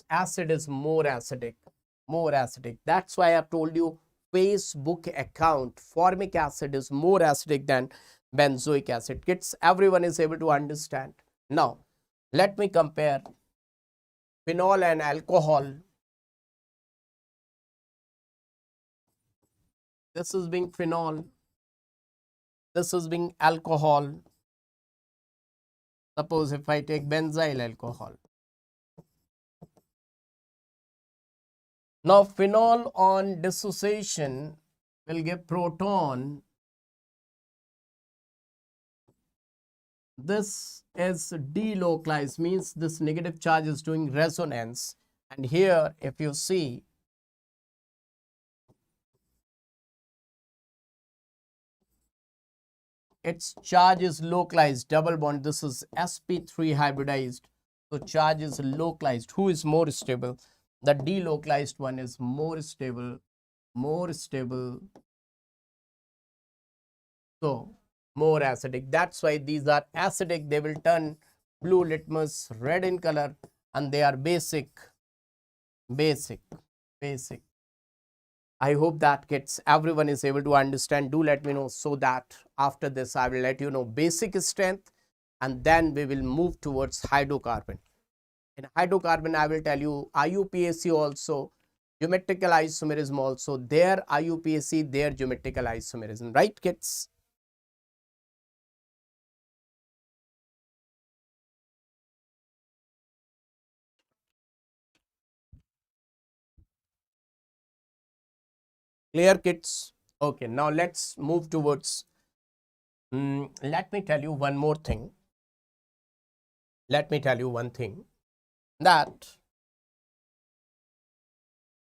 acid is more acidic, more acidic. That's why I've told you Facebook account, formic acid is more acidic than benzoic acid. Kids, everyone is able to understand. Now let me compare phenol and alcohol. This is being phenol, this is being alcohol. Suppose if I take benzyl alcohol. Now phenol on dissociation will give proton. This is delocalized, means this negative charge is doing resonance. And here if you see, its charge is localized, double bond. This is sp3 hybridized, so charge is localized. Who is more stable? The delocalized one is more stable, more stable, so more acidic. That's why these are acidic. They will turn blue litmus, red in color, and they are basic. I hope that gets everyone is able to understand. Do let me know, so that after this I will let you know basic strength, and then we will move towards hydrocarbon. In hydrocarbon I will tell you IUPAC also, geometrical isomerism also, their IUPAC, their geometrical isomerism, right kids? Clear kids? Okay, now let's move towards, let me tell you one more thing. Let me tell you one thing, that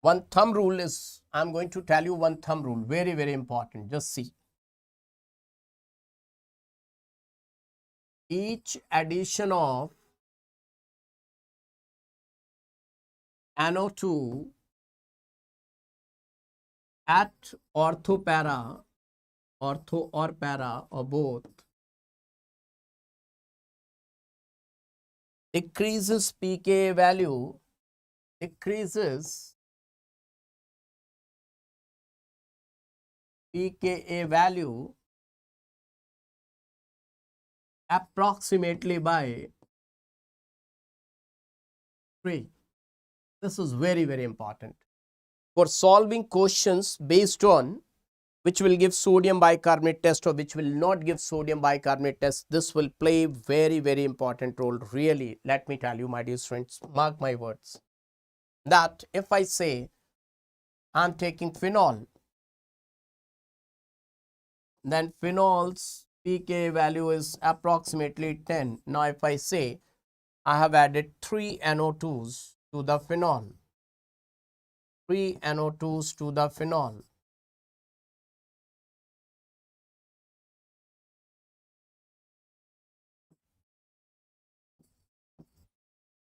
one thumb rule is, I'm going to tell you one thumb rule, very, very important. Just see. Each addition of NO2 at ortho para, ortho or para or both, decreases pKa value, decreases pKa value approximately by 3. This is very, very important for solving questions based on which will give sodium bicarbonate test or which will not give sodium bicarbonate test. This will play very, very important role. Really, let me tell you, my dear students, mark my words, that if I say I'm taking phenol, then phenol's pKa value is approximately 10. Now if I say I have added 3 NO2s to the phenol, 3 NO2s to the phenol,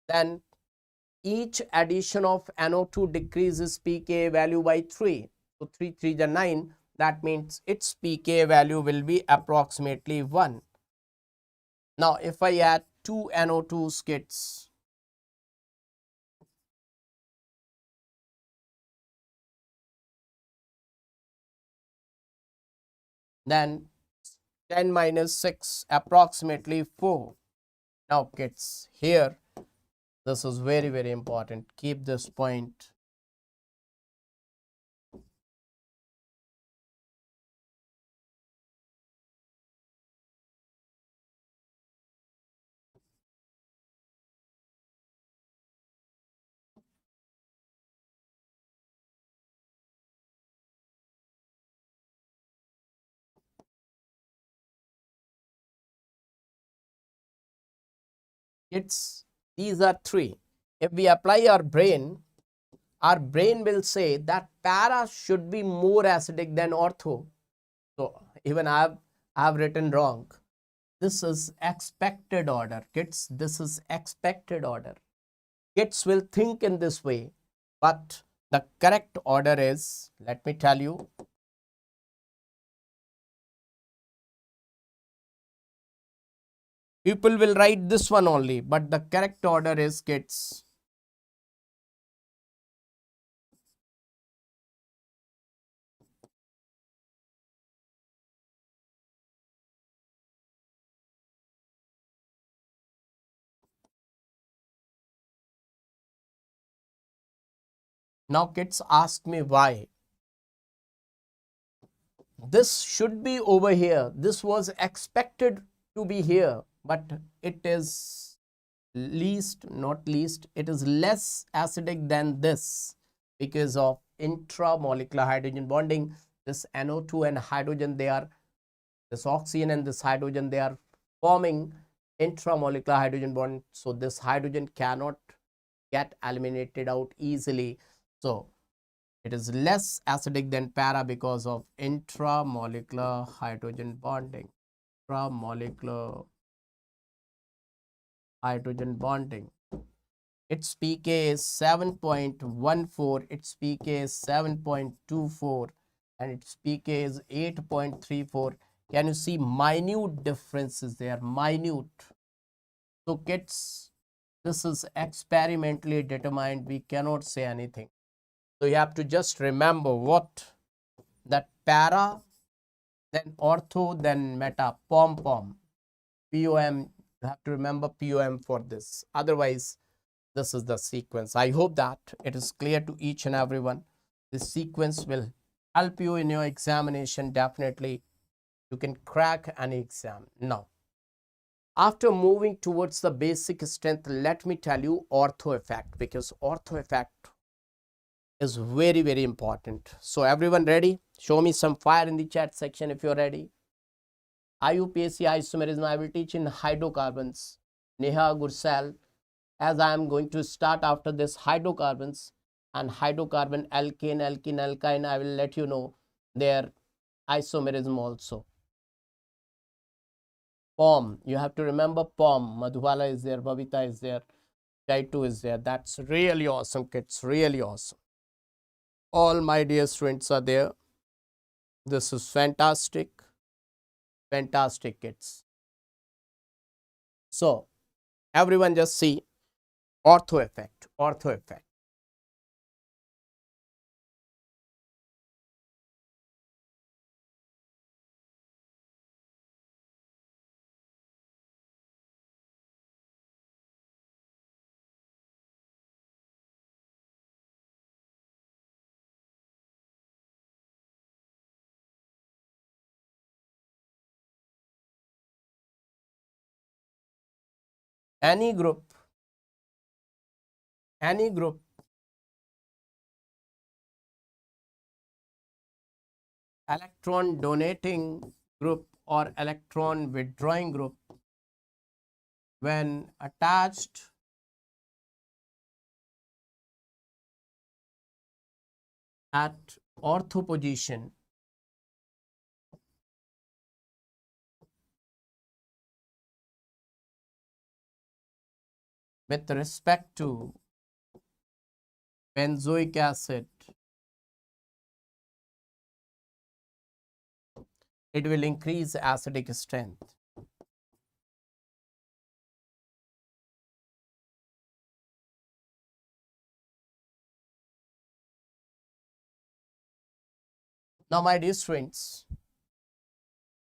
then each addition of NO2 decreases pKa value by 3. So 3 3 is 9. That means its pKa value will be approximately 1. Now if I add 2 NO2 kits, then 10 minus 6, approximately 4. Now kids, here this is very, very important. Keep this point. These are 3. If we apply our brain will say that para should be more acidic than ortho. So even I have written wrong. This is expected order, kids. This is expected order. Kids will think in this way, but the correct order is, let me tell you, people will write this one only, but the correct order is, kids, now kids ask me why. This should be over here. This was expected to be here, but it is not least, it is less acidic than this because of intramolecular hydrogen bonding. This NO2 and hydrogen, this oxygen and this hydrogen, they are forming intramolecular hydrogen bond. So this hydrogen cannot get eliminated out easily. So it is less acidic than para because of intramolecular hydrogen bonding. Intramolecular hydrogen bonding. Its pK is 7.14, its pK is 7.24, and its pK is 8.34. Can you see minute differences there? Minute. So kids, this is experimentally determined. We cannot say anything. So you have to just remember what that para, then ortho, then meta, pom-pom, POM. You have to remember POM for this. Otherwise, this is the sequence. I hope that it is clear to each and everyone. This sequence will help you in your examination. Definitely, you can crack any exam. Now, after moving towards the basic strength, let me tell you ortho effect, because ortho effect is very, very important. So everyone ready? Show me some fire in the chat section if you're ready. IUPAC isomerism I will teach in hydrocarbons. Neha Gursal, as I am going to start after this hydrocarbons and hydrocarbon alkane, alkene, alkyne, I will let you know their isomerism also. POM, you have to remember POM. Madhubala is there, Babita is there, Chaitu is there. That's really awesome, kids, really awesome. All my dear students are there. This is fantastic, fantastic, kids. So everyone just see ortho effect, ortho effect. Any group, electron donating group or electron withdrawing group, when attached at ortho position, with respect to benzoic acid, it will increase acidic strength. Now, my dear students,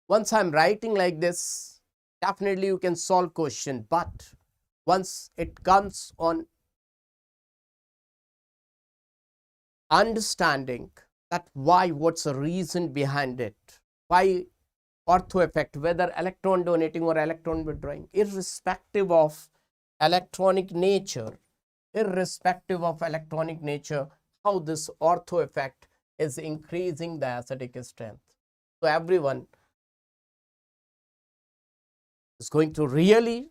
once I'm writing like this, definitely you can solve question, but once it comes on understanding that why, what's the reason behind it, why ortho effect, whether electron donating or electron withdrawing, irrespective of electronic nature, how this ortho effect is increasing the acidic strength. So everyone is going to really,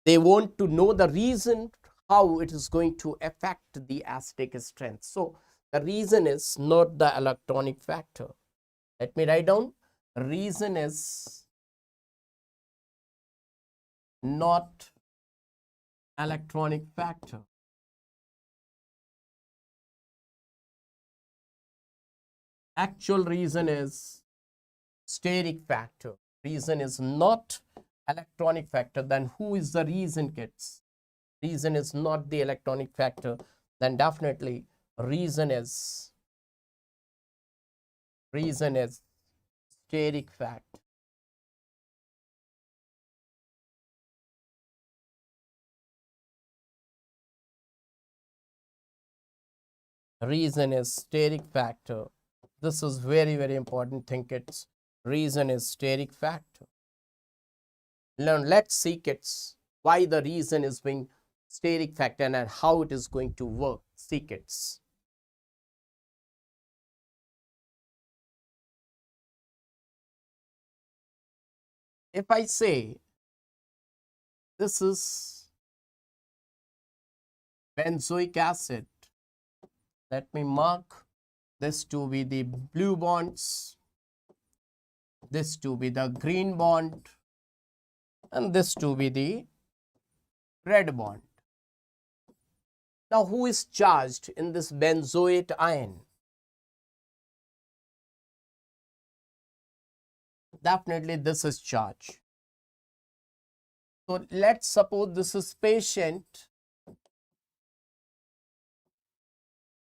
they want to know the reason how it is going to affect the acidic strength. So the reason is not the electronic factor. Let me write down. Reason is not electronic factor. Actual reason is steric factor. Reason is not electronic factor. Then who is the reason, kids? Reason is not the electronic factor. Then definitely reason is steric factor. Reason is steric factor. This is very, very important thing, kids. Reason is steric factor. Now let's see, kids, why the reason is being steric factor and how it is going to work. See, kids. If I say this is benzoic acid, let me mark this to be the blue bonds, this to be the green bond, and this to be the red bond. Now, who is charged in this benzoate ion? Definitely this is charge. So let's suppose this is patient,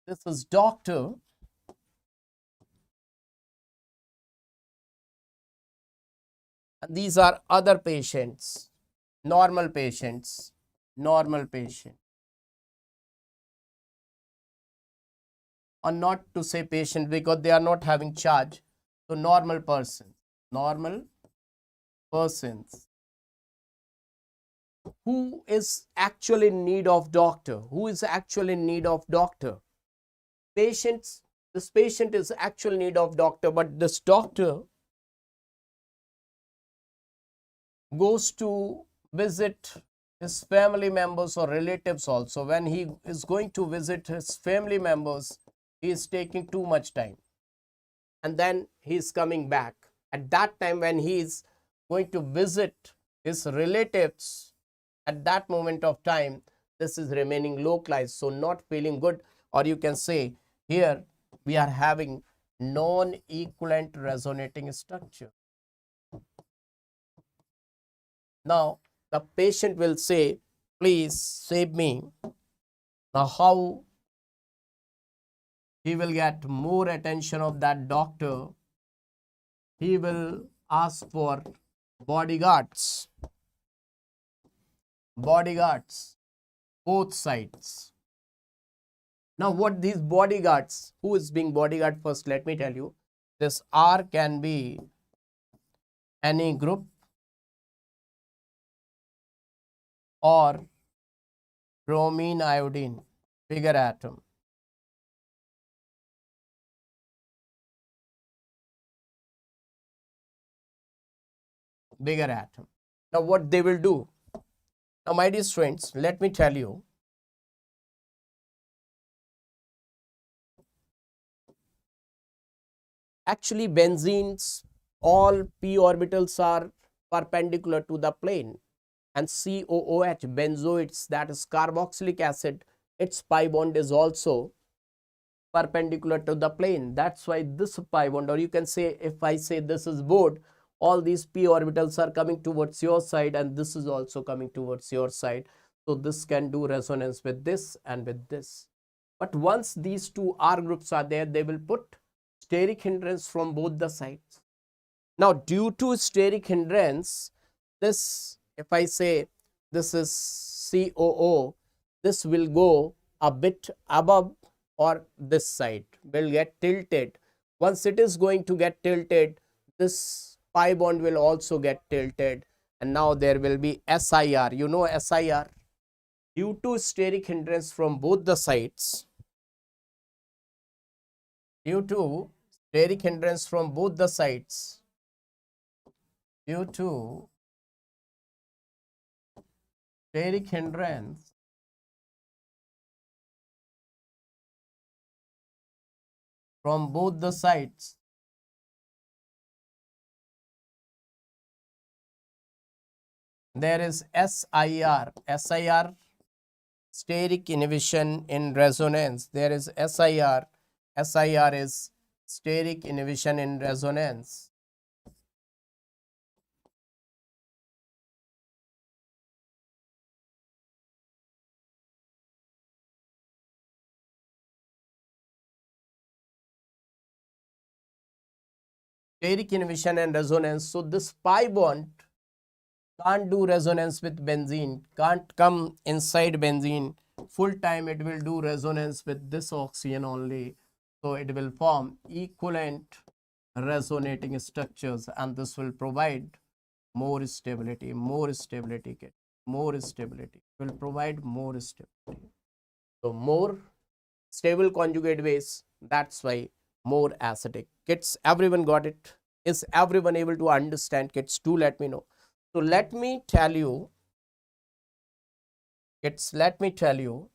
this is doctor, and these are other patients, normal patients, or not to say patient because they are not having charge. So normal persons who is actually in need of doctor? Who is actually in need of doctor? Patients. This patient is actual need of doctor, but this doctor goes to visit his family members or relatives also. When he is going to visit his family members, he is taking too much time, and then he is coming back. At that time, when he is going to visit his relatives, at that moment of time, this is remaining localized, so not feeling good, or you can say here we are having non-equivalent resonating structure. Now the patient will say, please save me. Now how he will get more attention of that doctor? He will ask for bodyguards, both sides. Now what these bodyguards, who is being bodyguard? First let me tell you, this R can be any group or bromine iodine, bigger atom. Now what they will do? Now my dear students, let me tell you, actually benzenes, all p orbitals are perpendicular to the plane, and COOH, benzoates, that is carboxylic acid, its pi bond is also perpendicular to the plane. That's why this pi bond, or you can say, if I say this is board, all these p orbitals are coming towards your side, and this is also coming towards your side. So this can do resonance with this and with this. But once these two R groups are there, they will put steric hindrance from both the sides. Now due to steric hindrance, this, if I say this is COO, this will go a bit above, or this side will get tilted. Once it is going to get tilted, this pi bond will also get tilted, and now there will be SIR. You know SIR? Due to steric hindrance from both the sides, due to steric hindrance from both the sides, due to steric hindrance from both the sides, There is SIR, steric inhibition in resonance. There is SIR, SIR is steric inhibition in resonance. Steric inhibition and resonance. So this pi bond can't do resonance with benzene, can't come inside benzene. Full time it will do resonance with this oxygen only. So it will form equivalent resonating structures, and this will provide more stability, more stability, more stability, will provide more stability. So more stable conjugate base, that's why more acidic. Kids, everyone got it? Is everyone able to understand? Kids, do let me know. So let me tell you, kids, let me tell you,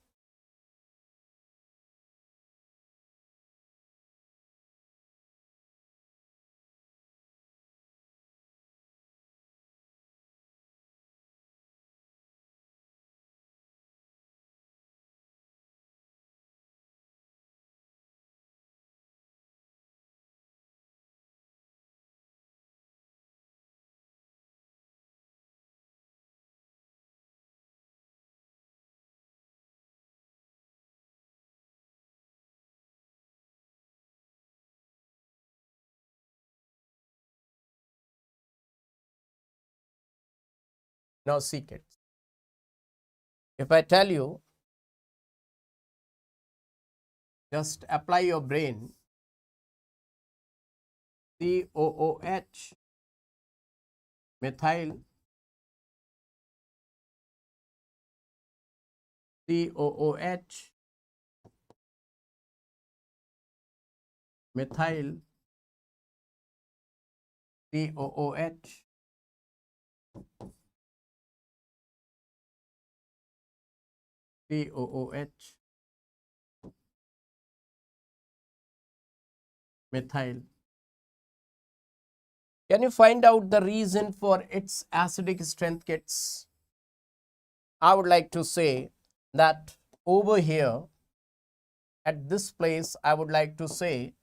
now see kids, if I tell you, just apply your brain, COOH, methyl, COOH, methyl, COOH, COOH, methyl. Can you find out the reason for its acidic strength, kids? I would like to say that over here at this place, I would like to say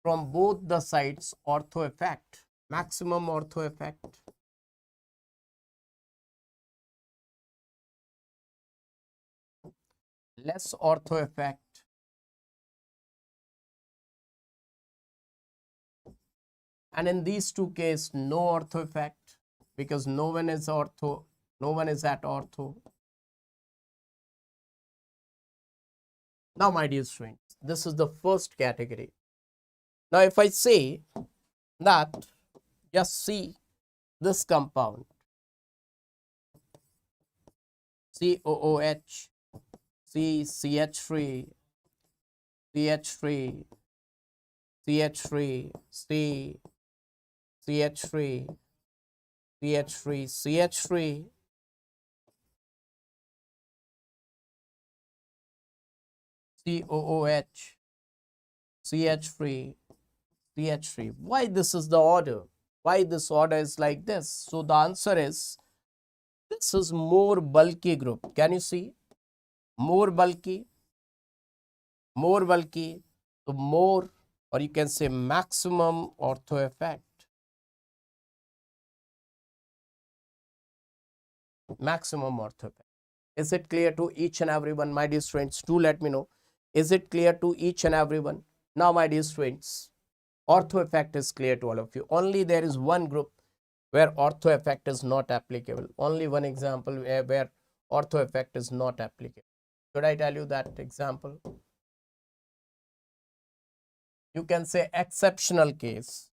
from both the sides ortho effect, maximum ortho effect. Less ortho effect. And in these two cases, no ortho effect, because no one is ortho, no one is at ortho. Now, my dear students, this is the first category. Now, if I say that, just see this compound, COOH, CH3, CH3, CH3, C, CH3, CH3, CH3, COOH, CH3, CH3. Why this is the order? Why this order is like this? So the answer is, this is more bulky group. Can you see? More bulky, more bulky, so more, or you can say maximum ortho effect. Maximum ortho effect. Is it clear to each and everyone, my dear students? Do let me know. Is it clear to each and everyone? Now, my dear students, ortho effect is clear to all of you. Only there is one group where ortho effect is not applicable. Only one example where ortho effect is not applicable. Should I tell you that example? You can say exceptional case.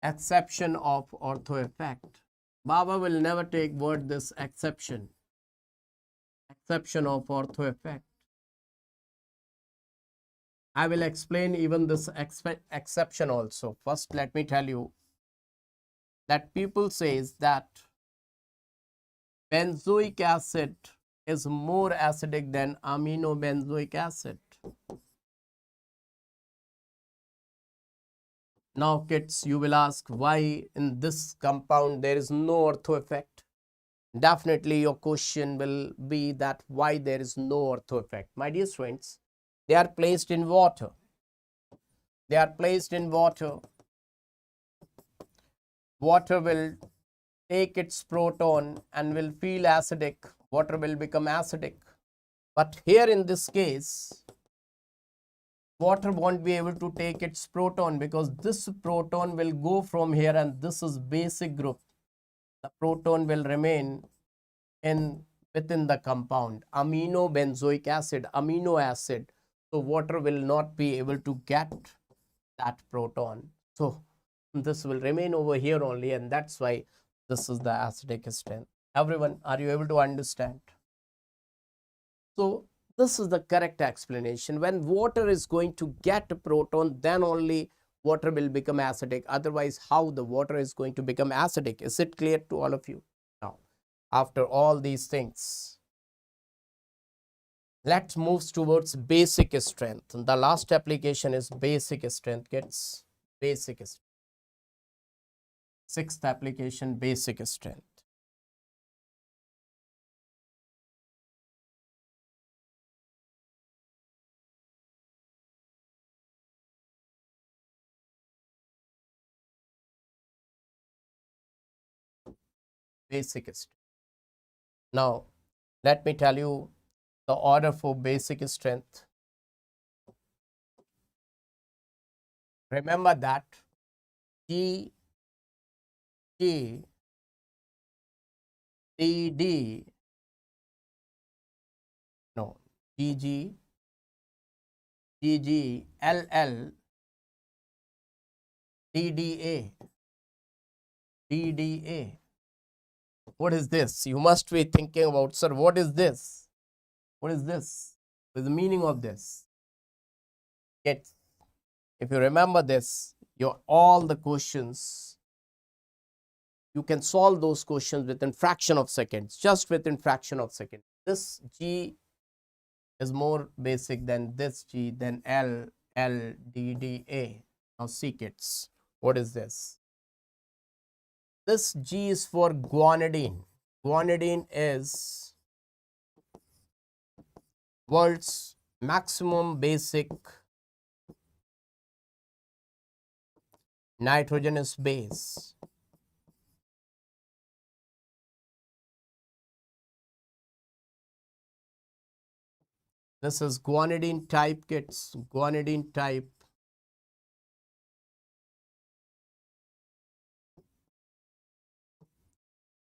Exception of ortho effect. Baba will never take word this exception. Exception of ortho effect. I will explain even this exception also. First, let me tell you that people says that benzoic acid is more acidic than aminobenzoic acid. Now, kids, you will ask why in this compound there is no ortho effect. Definitely your question will be that why there is no ortho effect. My dear friends, they are placed in water. They are placed in water. Water will take its proton and will feel acidic. Water will become acidic. But here in this case, water won't be able to take its proton because this proton will go from here, and this is basic group. The proton will remain in within the compound amino benzoic acid, amino acid. So water will not be able to get that proton. So this will remain over here only, and that's why this is the acidic strength. Everyone, are you able to understand? So this is the correct explanation. When water is going to get a proton, then only water will become acidic. Otherwise, how the water is going to become acidic? Is it clear to all of you? Now, after all these things, let's move towards basic strength. The last application is basic strength. Gets basic strength. Sixth application, basic strength. Basic strength. Now, let me tell you the order for basic strength. Remember that G, G, D, D, no, G, G, G, G, L, L, D, D, A, D, D, A. What is this? You must be thinking about, sir, what is this? What is this? What is the meaning of this? Get, if you remember this, your all the questions, you can solve those questions within fraction of seconds, just within fraction of seconds. This G is more basic than this G, then L, L, D, D, A. Now see kids, what is this? This G is for guanidine. Guanidine is world's maximum basic nitrogenous base. This is guanidine type kids, guanidine type.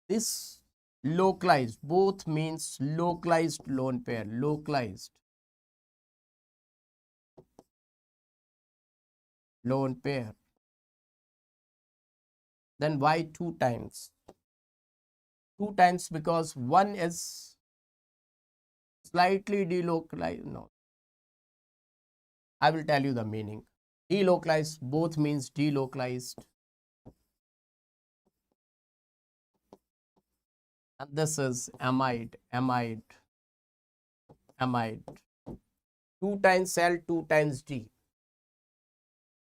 This localized, both means localized lone pair, localized lone pair. Then why 2 times? 2 times because one is slightly delocalized. No, I will tell you the meaning. Delocalized, both means delocalized. And this is amide, amide, amide. 2 times L, 2 times D.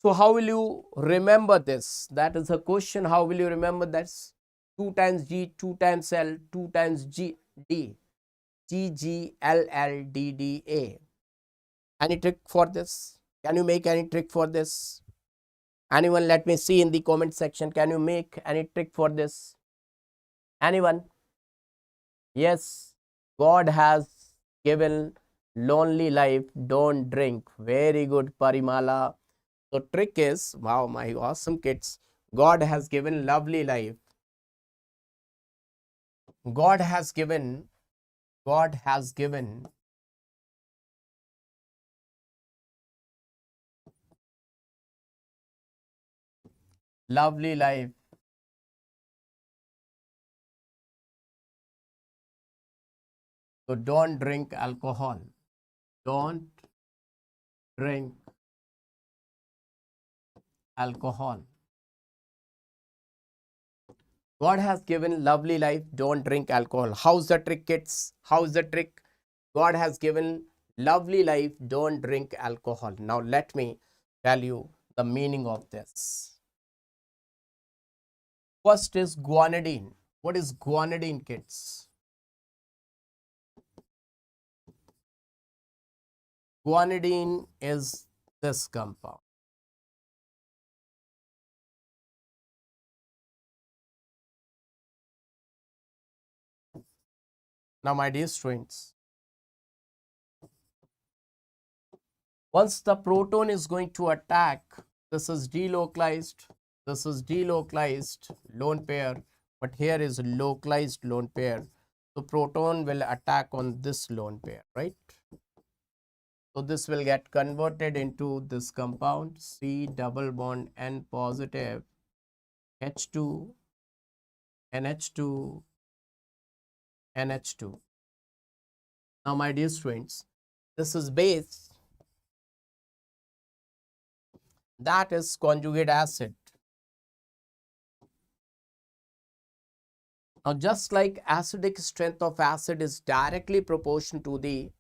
So how will you remember this? That is a question. How will you remember this? 2 times G, 2 times L, 2 times G, D. G, G, L, L, D, D, A. Any trick for this? Can you make any trick for this? Anyone, let me see in the comment section. Can you make any trick for this? Anyone? Yes, God has given lonely life, don't drink. Very good, Parimala. So trick is, wow, my awesome kids, God has given lovely life. God has given lovely life. So don't drink alcohol. Don't drink alcohol. God has given lovely life, don't drink alcohol. How's the trick, kids? How's the trick? God has given lovely life, don't drink alcohol. Now let me tell you the meaning of this. First is guanidine. What is guanidine, kids? Guanidine is this compound. Now, my dear students, once the proton is going to attack, this is delocalized, lone pair, but here is localized lone pair. So proton will attack on this lone pair, right? So this will get converted into this compound C double bond N positive H2 NH2 NH2. Now, my dear students, this is base, that is conjugate acid. Now, just like acidic strength of acid is directly proportional to the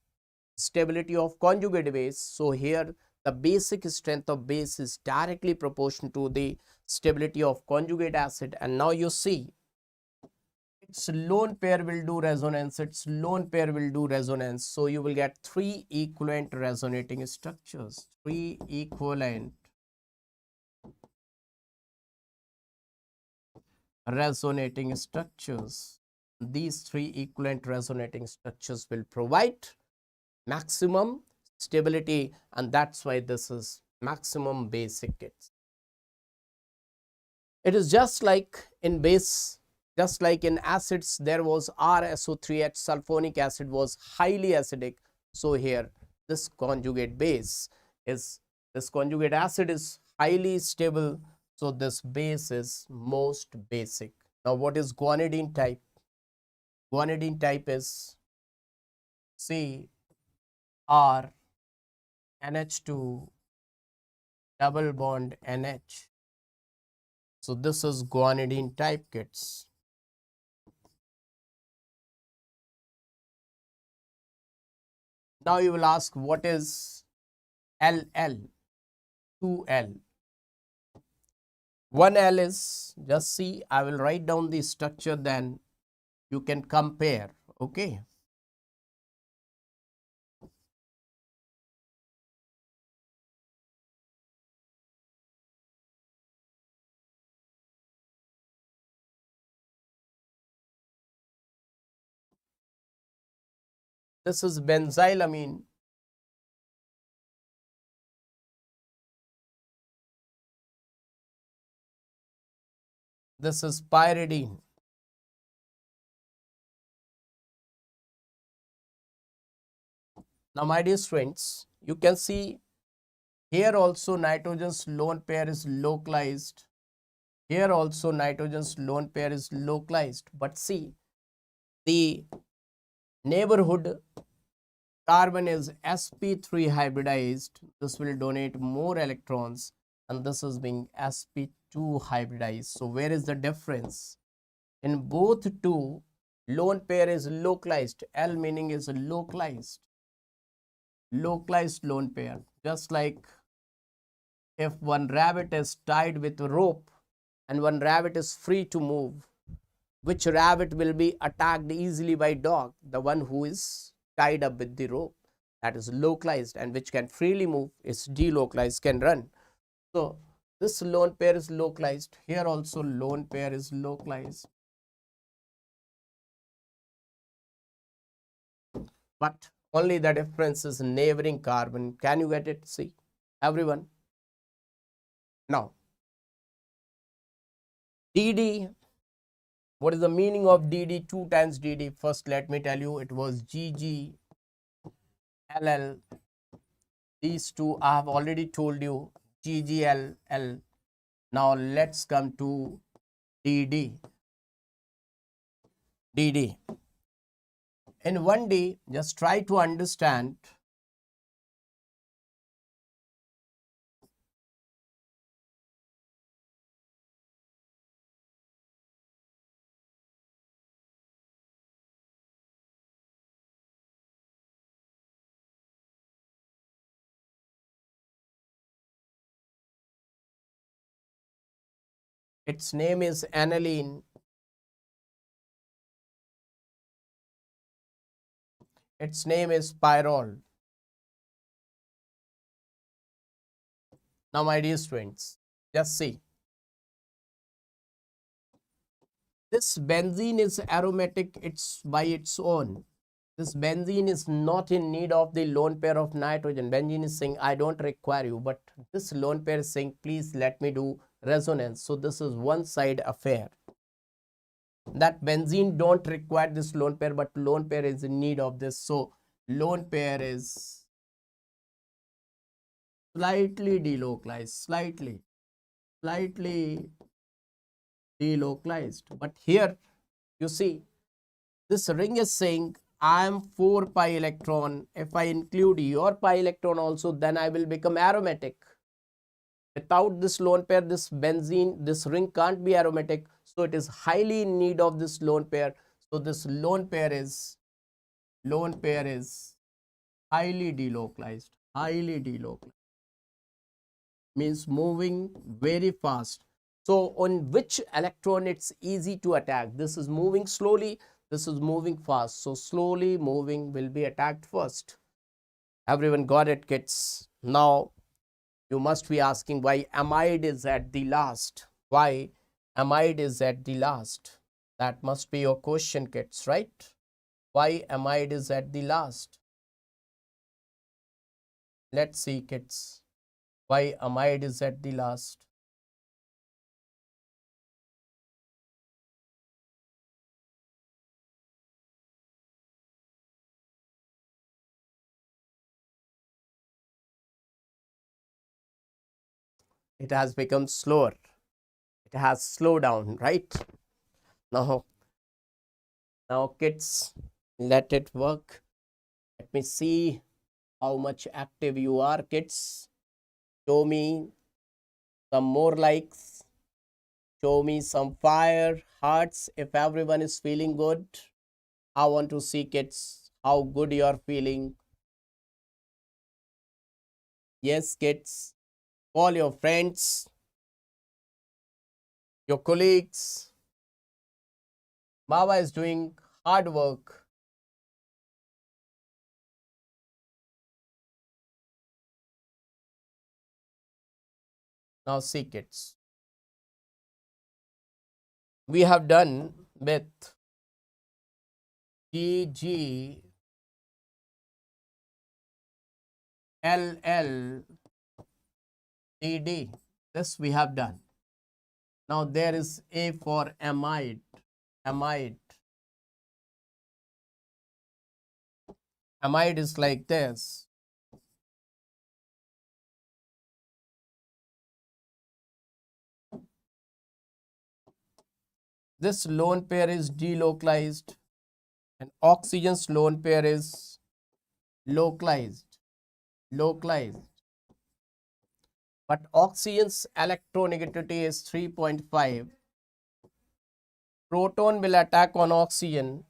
stability of conjugate base, so here the basic strength of base is directly proportional to the stability of conjugate acid. And now you see, its lone pair will do resonance, so you will get three equivalent resonating structures, three equivalent resonating structures. These three equivalent resonating structures will provide maximum stability, and that's why this is maximum basic kits. It is just like in base, just like in acids, there was RSO3H, sulfonic acid was highly acidic. So here this conjugate base is, this conjugate acid is highly stable. So this base is most basic. Now, what is guanidine type? Guanidine type is C R NH2 double bond NH. So this is guanidine type, kids. Now you will ask, what is LL? 2L. 1L is, just see, I will write down the structure, then you can compare. Okay. This is benzylamine. This is pyridine. Now, my dear friends, you can see here also nitrogen's lone pair is localized. Here also nitrogen's lone pair is localized. But see, the neighborhood carbon is sp3 hybridized. This will donate more electrons, and this is being sp2 hybridized. So where is the difference? In both two, lone pair is localized. L meaning is localized lone pair. Just like if one rabbit is tied with a rope and one rabbit is free to move, which rabbit will be attacked easily by dog? The one who is tied up with the rope, that is localized, and which can freely move is delocalized, can run. So this lone pair is localized. Here also lone pair is localized. But only the difference is neighboring carbon. Can you get it? See, everyone. Now, DD. What is the meaning of DD? 2 times DD. First, let me tell you, it was GG, LL. These two I have already told you, GGLL. Now, let's come to DD. DD. In 1D, just try to understand. Its name is aniline. Its name is pyrrole. Now, my dear students, just see. This benzene is aromatic, it's by its own. This benzene is not in need of the lone pair of nitrogen. Benzene is saying, I don't require you, but this lone pair is saying, please let me do resonance. So this is one side affair. That benzene don't require this lone pair, but lone pair is in need of this. So lone pair is slightly delocalized, slightly delocalized. But here you see this ring is saying I am 4 pi electron. If I include your pi electron also, then I will become aromatic. Without this lone pair, this benzene, this ring can't be aromatic. So it is highly in need of this lone pair. So this lone pair is highly delocalized. Highly delocalized means moving very fast. So on which electron it's easy to attack? This is moving slowly, this is moving fast. So slowly moving will be attacked first. Everyone got it, kids? Now you must be asking why amide is at the last. Why amide is at the last? That must be your question, kids, right? Why amide is at the last? Let's see, kids. Why amide is at the last? It has become slower. It has slowed down, right? Now, kids, let it work. Let me see how much active you are, kids. Show me some more likes. Show me some fire, hearts. If everyone is feeling good, I want to see, kids, how good you are feeling. Yes, kids. Call your friends, your colleagues. Baba is doing hard work. Now see, kids. We have done with GG, LL, DD. This we have done. Now there is A for amide. Amide. Amide is like this. This lone pair is delocalized and oxygen's lone pair is localized. Localized. But oxygen's electronegativity is 3.5. Proton will attack on oxygen.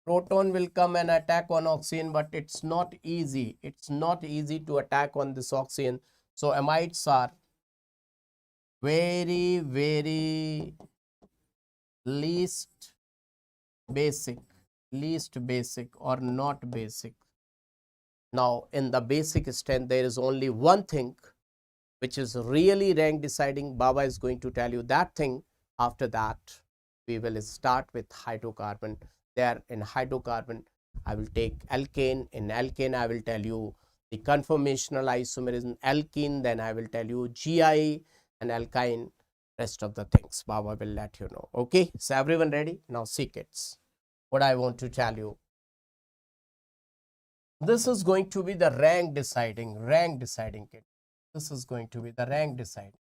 Proton will come and attack on oxygen, but it's not easy. It's not easy to attack on this oxygen. So amides are very, very least basic or not basic. Now in the basic strength, there is only one thing which is really rank deciding. Baba is going to tell you that thing. After that, we will start with hydrocarbon. There in hydrocarbon, I will take alkane. In alkane, I will tell you the conformational isomerism, alkene, then I will tell you GI and alkyne, rest of the things Baba will let you know. Okay, so everyone ready? Now see, kids, what I want to tell you. This is going to be the rank deciding kid. This is going to be the rank deciding.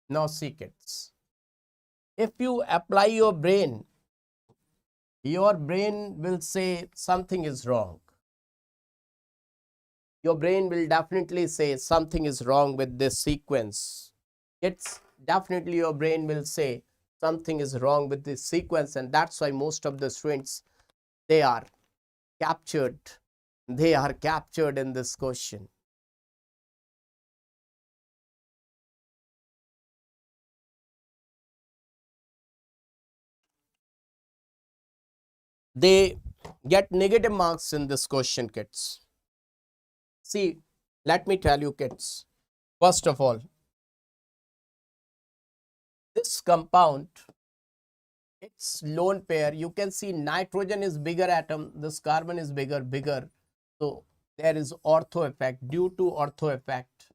Now see kids, if you apply your brain will say something is wrong. Your brain will definitely say something is wrong with this sequence. It's definitely your brain will say something is wrong with this sequence, and that's why most of the students, they are captured. They are captured in this question. They get negative marks in this question, kids. See, let me tell you, kids. First of all, this compound, its lone pair, you can see nitrogen is bigger atom, this carbon is bigger. So there is ortho effect. Due to ortho effect,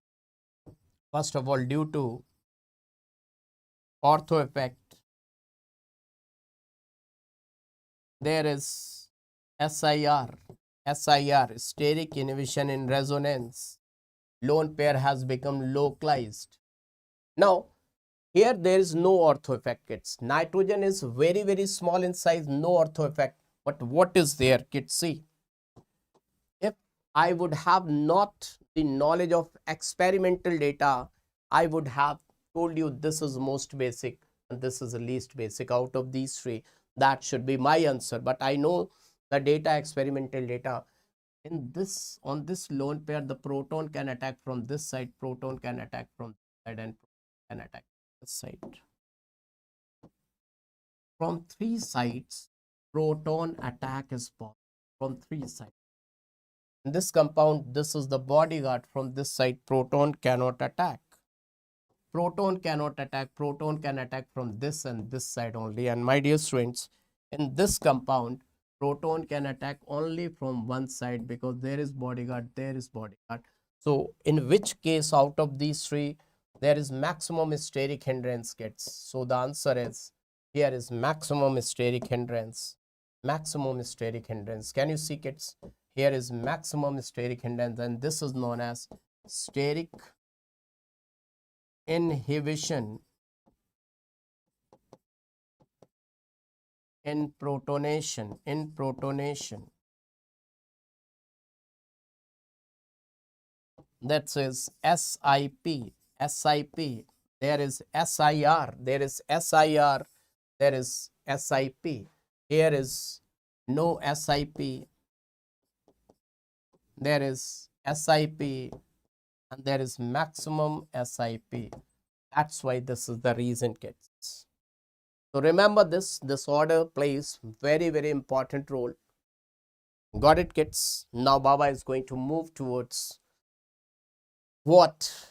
first of all, due to ortho effect, there is SIR, steric inhibition in resonance. Lone pair has become localized. Now, here there is no ortho effect, kids. Nitrogen is very small in size, no ortho effect. But what is there, kids? See, if I would have not the knowledge of experimental data, I would have told you this is most basic and this is the least basic out of these three. That should be my answer. But I know the data, experimental data. In this, on this lone pair, the proton can attack from this side, proton can attack from this side, and can attack this side. From three sides, proton attack is possible from three sides. In this compound, this is the bodyguard. From this side, proton cannot attack. Proton cannot attack. Proton can attack from this and this side only. And my dear students, in this compound, proton can attack only from one side because there is bodyguard, there is bodyguard. So in which case out of these three, there is maximum steric hindrance, kids. So the answer is, here is maximum steric hindrance. Maximum steric hindrance. Can you see, kids? Here is maximum steric hindrance, and this is known as steric inhibition in protonation. That says SIP. There is SIR, there is SIR, there is SIP. Here is no SIP, there is SIP, and there is maximum SIP. That's why this is the reason, kids. So remember this order plays very important role. Got it, kids? Now Baba is going to move towards what?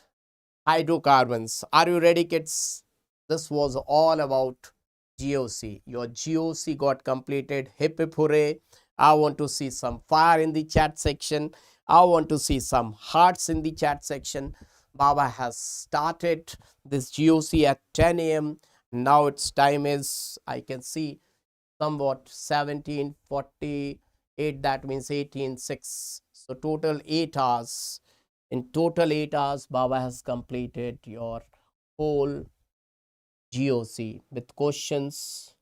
Hydrocarbons. Are you ready, kids? This was all about GOC. Your GOC got completed. Hip hip hooray. I want to see some fire in the chat section. I want to see some hearts in the chat section. Baba has started this GOC at 10 a.m. Now its time is, I can see, somewhat 17:48. That means 18:06. So total 8 hours. In total 8 hours, Baba has completed your whole GOC with questions.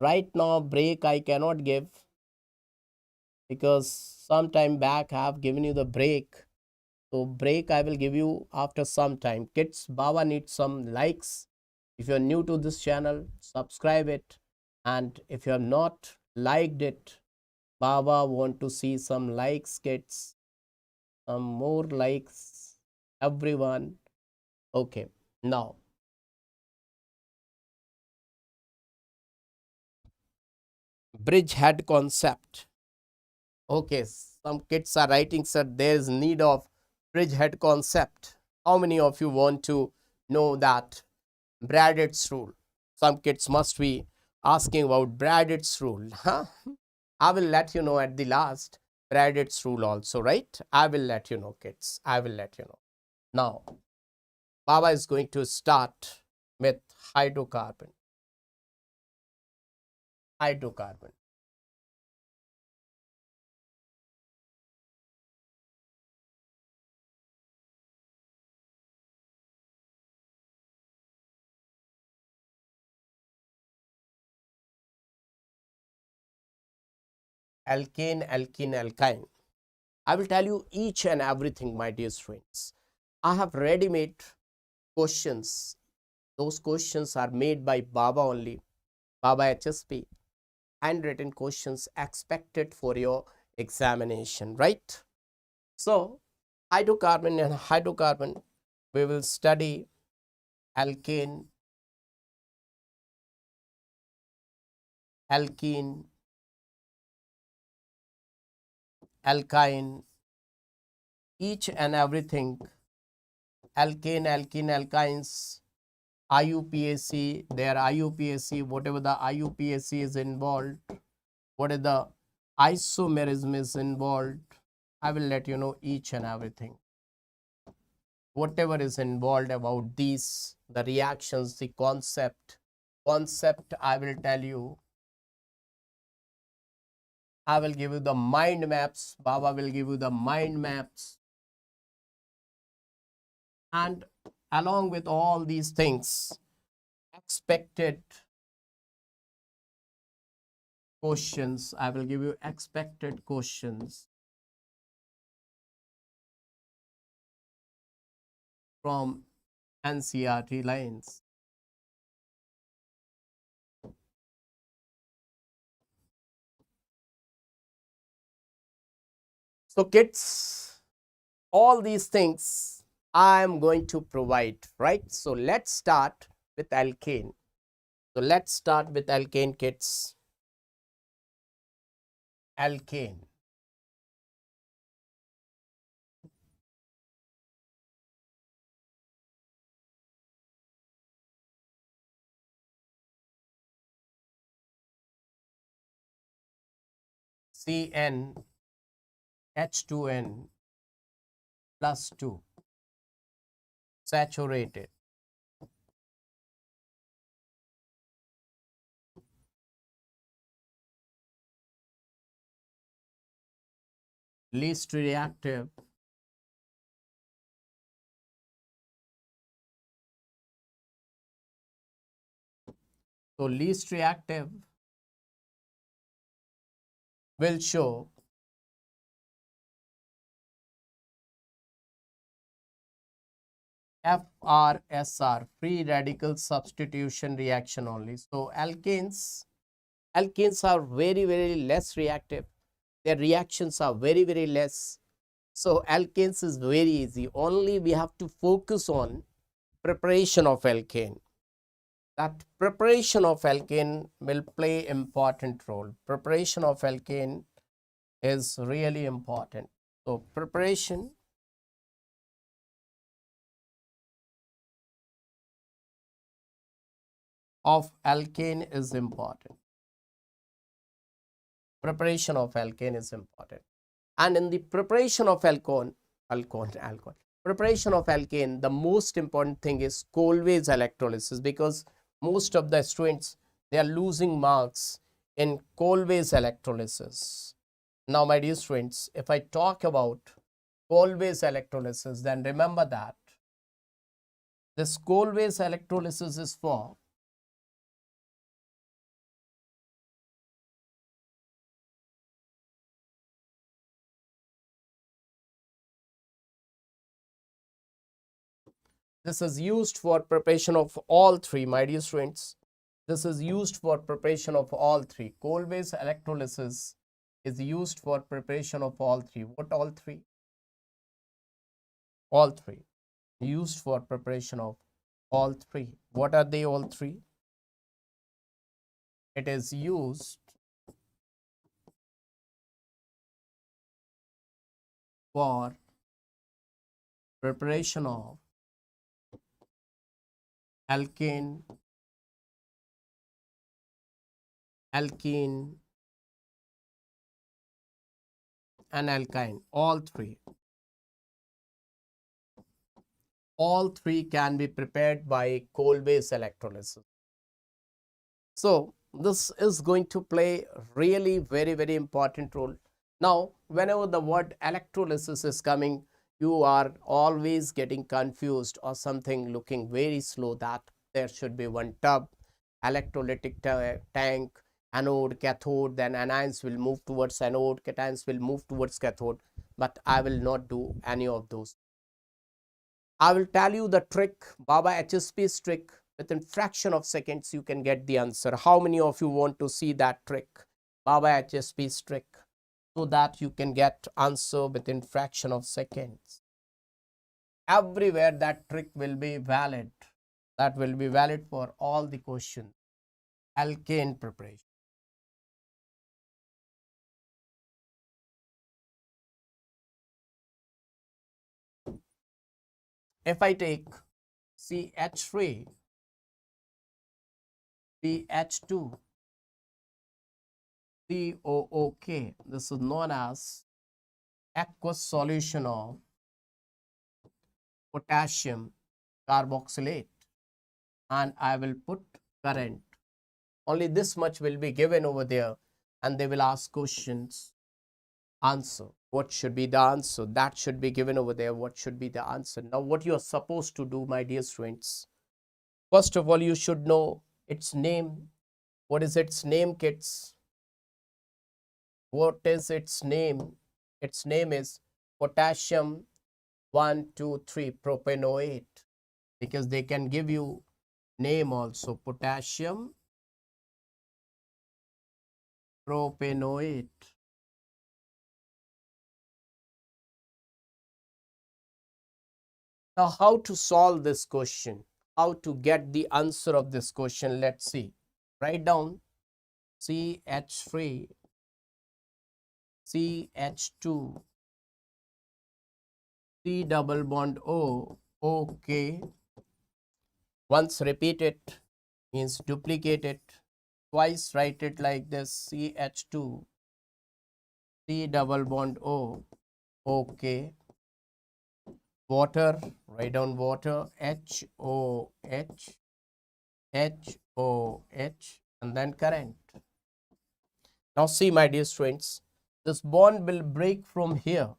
Right now, break I cannot give because some time back I have given you the break. So break I will give you after some time. Kids, Baba needs some likes. If you're new to this channel, subscribe it. And if you have not liked it, Baba want to see some likes, kids. Some more likes, everyone. Okay, now bridgehead concept. Okay, some kids are writing, sir, there is need of bridgehead concept. How many of you want to know that Braddock's rule? Some kids must be asking about Braddock's rule. Huh? I will let you know at the last. Braddock's rule also, right? I will let you know, kids. I will let you know. Now, Baba is going to start with hydrocarbon. Hydrocarbon. alkane, alkene, alkyne. I will tell you each and everything, my dear students. I have ready-made questions. Those questions are made by Baba only, Baba HSP, handwritten questions expected for your examination, right? So, hydrocarbon and hydrocarbon, we will study alkane, alkene, alkyne, each and everything, alkane, alkene, alkynes, IUPAC, their IUPAC, whatever the IUPAC is involved, what is the isomerism is involved, I will let you know each and everything. Whatever is involved about these, the reactions, the concept I will tell you. I will give you the mind maps. Baba will give you the mind maps. And along with all these things, expected questions. I will give you expected questions from NCERT lines. So kids, all these things I am going to provide, right? So let's start with alkane. So let's start with alkane, kids. Alkane. CN H2N plus 2, saturated. Least reactive. So least reactive will show FRSR, free radical substitution reaction only. So alkanes are very less reactive. Their reactions are very less. So alkanes is very easy. Only we have to focus on preparation of alkane. That preparation of alkane will play important role. Preparation of alkane is really important. So preparation of alkane is important. Preparation of alkane is important. And in the preparation of preparation of alkane, the most important thing is Colway's electrolysis, because most of the students, they are losing marks in Colway's electrolysis. Now, my dear students, if I talk about Colway's electrolysis, then remember that this Colway's electrolysis is for this is used for preparation of all three, my dear students. This is used for preparation of all three. Colway's electrolysis is used for preparation of all three. What all three? All three. Used for preparation of all three. What are they all three? It is used for preparation of alkane, alkene, and alkyne. All three. All three can be prepared by Colway's electrolysis. So this is going to play really very important role. Now, whenever the word electrolysis is coming, you are always getting confused or something looking very slow, that there should be one tub, electrolytic tank, anode, cathode, then anions will move towards anode, cations will move towards cathode, but I will not do any of those. I will tell you the trick, Baba HSP's trick. Within fraction of seconds, you can get the answer. How many of you want to see that trick, Baba HSP's trick, so that you can get answer within fraction of seconds? Everywhere that trick will be valid. That will be valid for all the questions. Alkane preparation. If I take CH3, CH2, COOK, this is known as aqueous solution of potassium carboxylate, and I will put current. Only this much will be given over there, and they will ask questions. Answer. What should be the answer? That should be given over there. What should be the answer? Now, what you are supposed to do, my dear students? First of all, you should know its name. What is its name, kids? What is its name? Its name is potassium 1,2,3 propanoate, because they can give you name also, potassium propanoate. Now, how to solve this question? How to get the answer of this question? Let's see. Write down CH3, CH2, C double bond O, OK. Once repeat it means duplicate it. Twice write it like this, CH2, C double bond O, OK. Water, write down water, HOH, HOH, and then current. Now see, my dear students, this bond will break from here.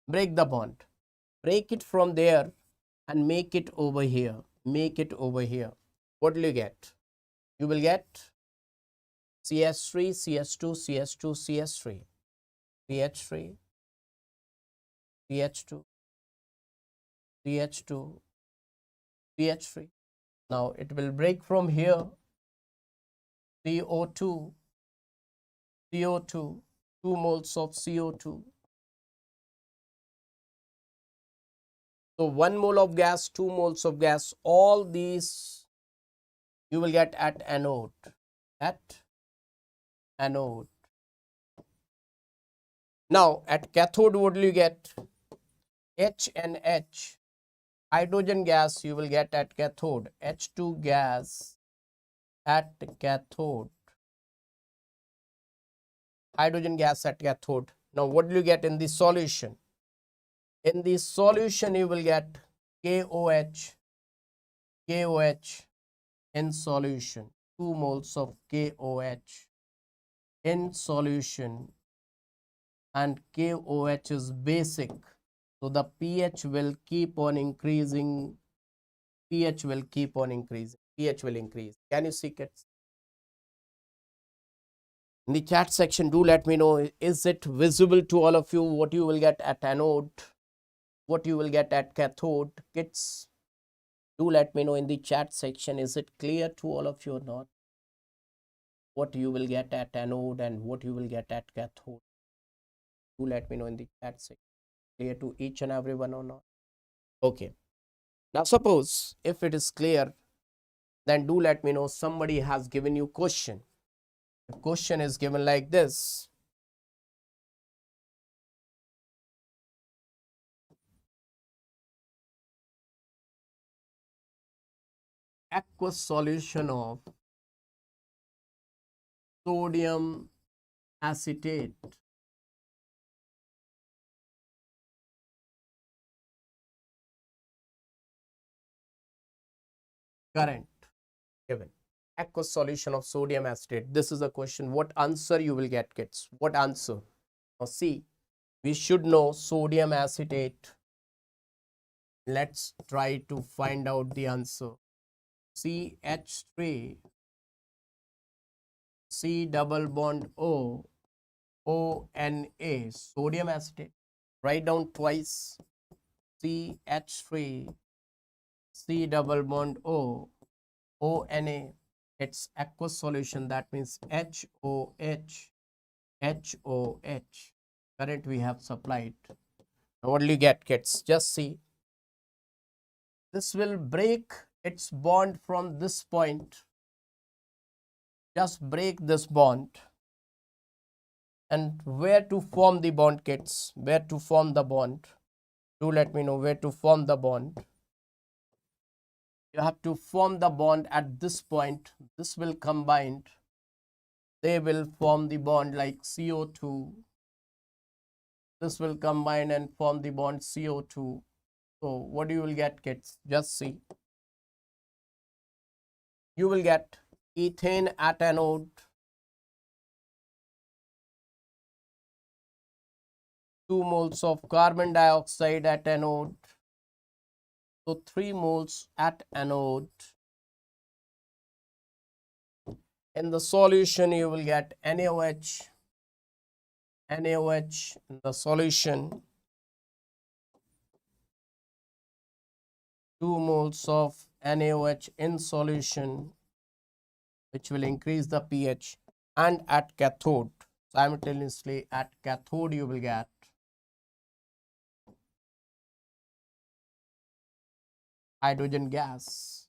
Break the bond. Break it from there and make it over here. Make it over here. What will you get? You will get CH3, CH2, CH2, CH3, CH3, CH2, CH2, CH3. Now it will break from here. CO2, CO2, 2 moles of CO2. So 1 mole of gas, 2 moles of gas, all these you will get at anode. At anode. Now at cathode, what will you get? H and H. Hydrogen gas you will get at cathode. H2 gas at cathode. Hydrogen gas at cathode. Now what will you get in the solution? In the solution you will get KOH, KOH in solution. 2 moles of KOH in solution, and KOH is basic. So the pH will keep on increasing. pH will keep on increasing. pH will increase. Can you see it? In the chat section, do let me know, is it visible to all of you what you will get at anode, what you will get at cathode? Kids, do let me know in the chat section, is it clear to all of you or not? What you will get at anode and what you will get at cathode? Do let me know in the chat section. Clear to each and every one or not? Okay. Now suppose if it is clear, then do let me know. Somebody has given you question. The question is given like this. Aqueous solution of sodium acetate. Current given. Aqueous solution of sodium acetate. This is a question. What answer you will get, kids? What answer? Now see, we should know sodium acetate. Let's try to find out the answer. CH3, C double bond O, ONA, sodium acetate. Write down twice. CH3, C double bond O, ONA. It's aqueous solution. That means HOH, HOH. Current we have supplied. Now what will you get, kids? Just see. This will break its bond from this point. Just break this bond. And where to form the bond, kids? Where to form the bond? Do let me know where to form the bond. You have to form the bond at this point. This will combine. They will form the bond like CO2. This will combine and form the bond CO2. So what you will get, kids? Just see. You will get ethane at anode, 2 moles of carbon dioxide at anode, so 3 moles at anode. In the solution you will get NaOH in the solution, 2 moles of NaOH in solution, which will increase the pH. And at cathode, simultaneously at cathode you will get hydrogen gas.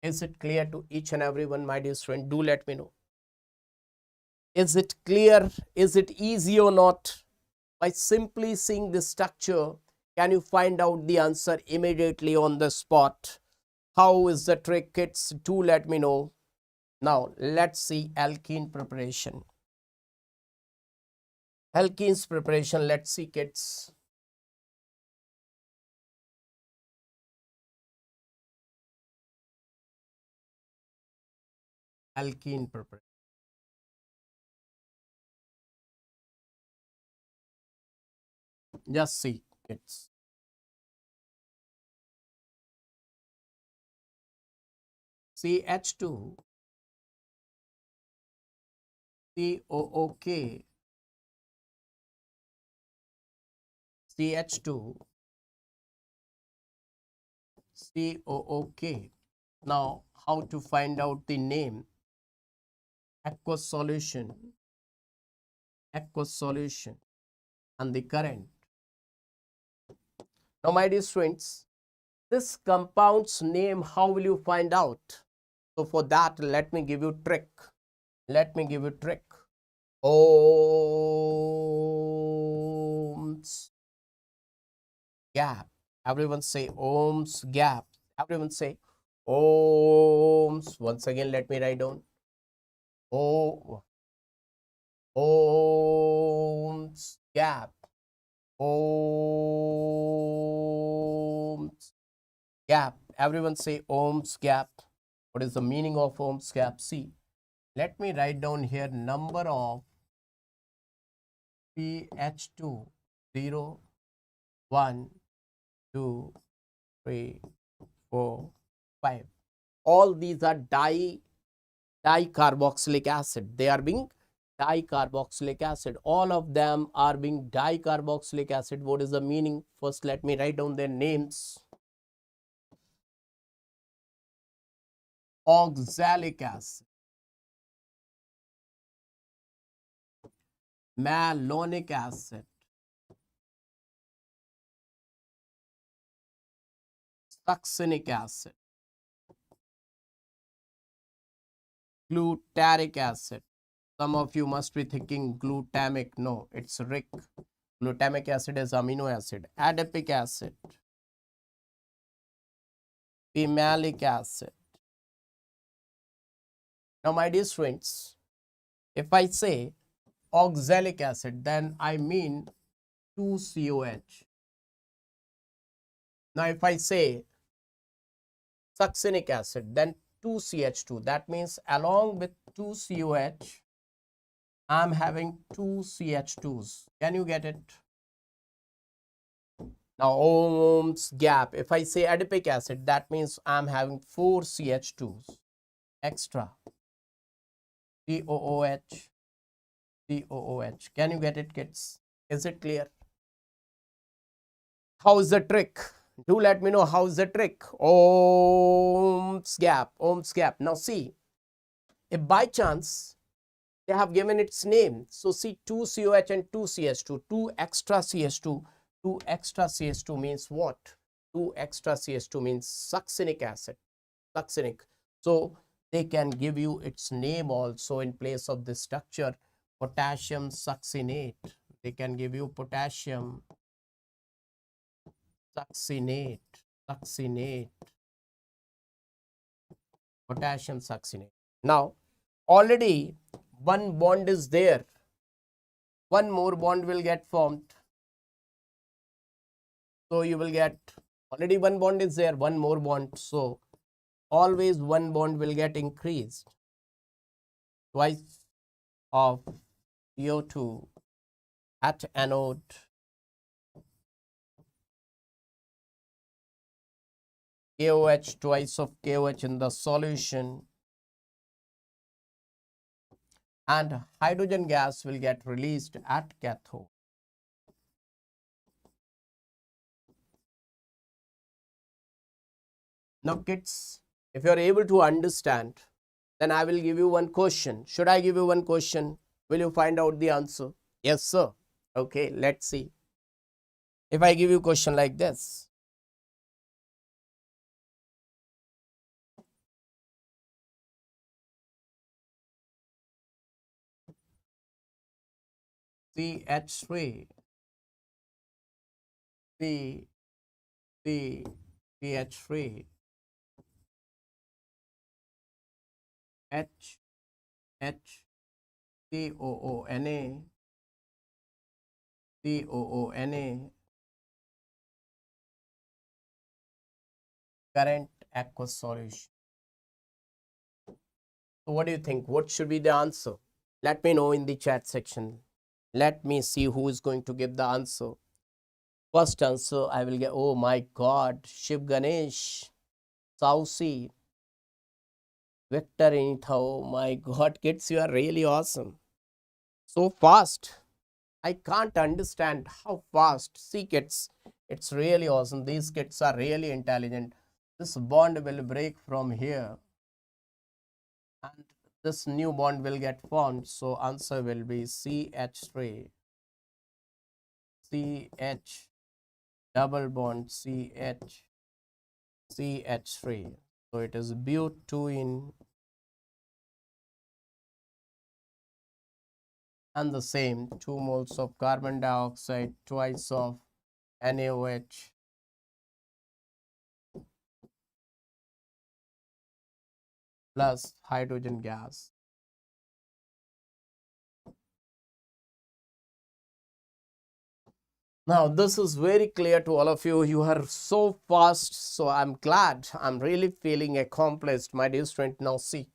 Is it clear to each and everyone, my dear friend? Do let me know. Is it clear? Is it easy or not? By simply seeing the structure, can you find out the answer immediately on the spot? How is the trick, kids? Do let me know. Now let's see alkene preparation. Alkenes preparation, let's see, kids. Alkene preparation. Just see, kids. CH2, COOK, CH2, COOK. Now, how to find out the name? Aqueous solution, and the current. Now, my dear students, this compound's name, how will you find out? So, for that, let me give you trick. Ohms gap. Everyone say ohms gap. Everyone say ohms. Once again, let me write down. Ohms gap. Ohms gap. Everyone say ohms gap. What is the meaning of ohms gap? See, let me write down here number of pH2, 0, 1, 2, 3, 4, 5. All these are dicarboxylic acid. They are being dicarboxylic acid. All of them are being dicarboxylic acid. What is the meaning? First, let me write down their names. Oxalic acid, malonic acid, succinic acid, glutaric acid. Some of you must be thinking glutamic. No, it's RIC. Glutamic acid is amino acid. Adipic acid, phthalic acid. Now, my dear friends, if I say oxalic acid, then I mean 2COH. Now, if I say succinic acid, then 2CH2. That means along with 2COH, I'm having 2 CH2s. Can you get it? Now Ohm's gap, if I say adipic acid, that means I'm having 4 CH2s extra. COOH, COOH. Can you get it, kids? Is it clear? How's the trick? Do let me know how's the trick. Ohm's gap, Ohm's gap. Now see, if by chance they have given its name, so see 2 COH and 2 CH2, 2 extra CH2, 2 extra CH2 means what? 2 extra CH2 means succinic acid, succinic. So they can give you its name also in place of this structure, potassium succinate. They can give you potassium succinate, potassium succinate. Now already one bond is there, one more bond will get formed. So you will get, already one bond is there, one more bond. So always one bond will get increased. Twice of CO2 at anode, KOH, twice of KOH in the solution, and hydrogen gas will get released at cathode. Now kids, if you are able to understand, then I will give you one question. Should I give you one question? Will you find out the answer? Yes, sir. Okay, let's see. If I give you a question like this, CH3, CH3, H, COONA, current aqueous solution. So what do you think? What should be the answer? Let me know in the chat section. Let me see who is going to give the answer. First answer I will get, oh my God, Shiv Ganesh, Sausi, Victor Anita, oh my God, kids, you are really awesome. So fast. I can't understand how fast. See kids, it's really awesome. These kids are really intelligent. This bond will break from here and this new bond will get formed. So answer will be CH3, CH, double bond CH, CH3. So it is butene and the same 2 moles of carbon dioxide, twice of NaOH, plus hydrogen gas. Now this is very clear to all of you. You are so fast. So I'm glad. I'm really feeling accomplished, my dear student. Now see,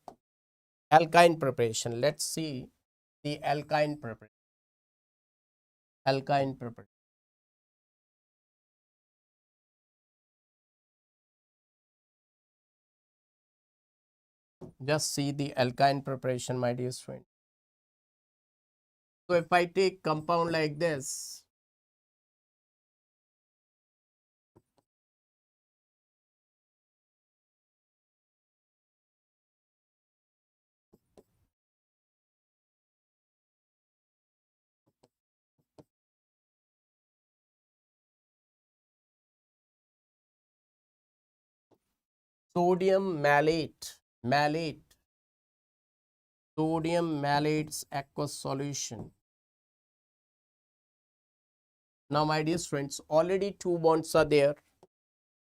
alkyne preparation. Let's see the alkyne preparation. Alkyne preparation. Just see the alkyne preparation, my dear student. So if I take compound like this, sodium malate, sodium malate's aqueous solution. Now, my dear friends, already 2 bonds are there.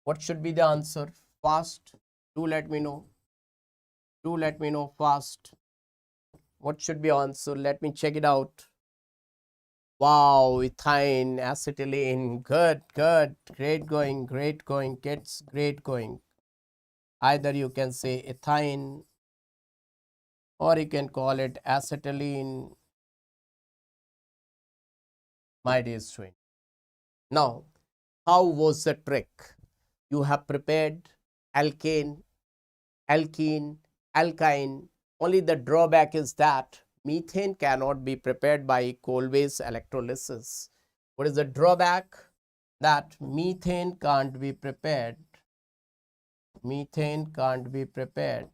What should be the answer? Fast. Do let me know. Do let me know fast. What should be answer? Let me check it out. Wow, ethine, acetylene. Good, good. Great going, kids. Great going. Either you can say ethine or you can call it acetylene, my dear student. Now, How was the trick? You have prepared alkane, alkene, alkyne. Only the drawback is that methane cannot be prepared by coal-based electrolysis. What is the drawback? That methane can't be prepared. Methane can't be prepared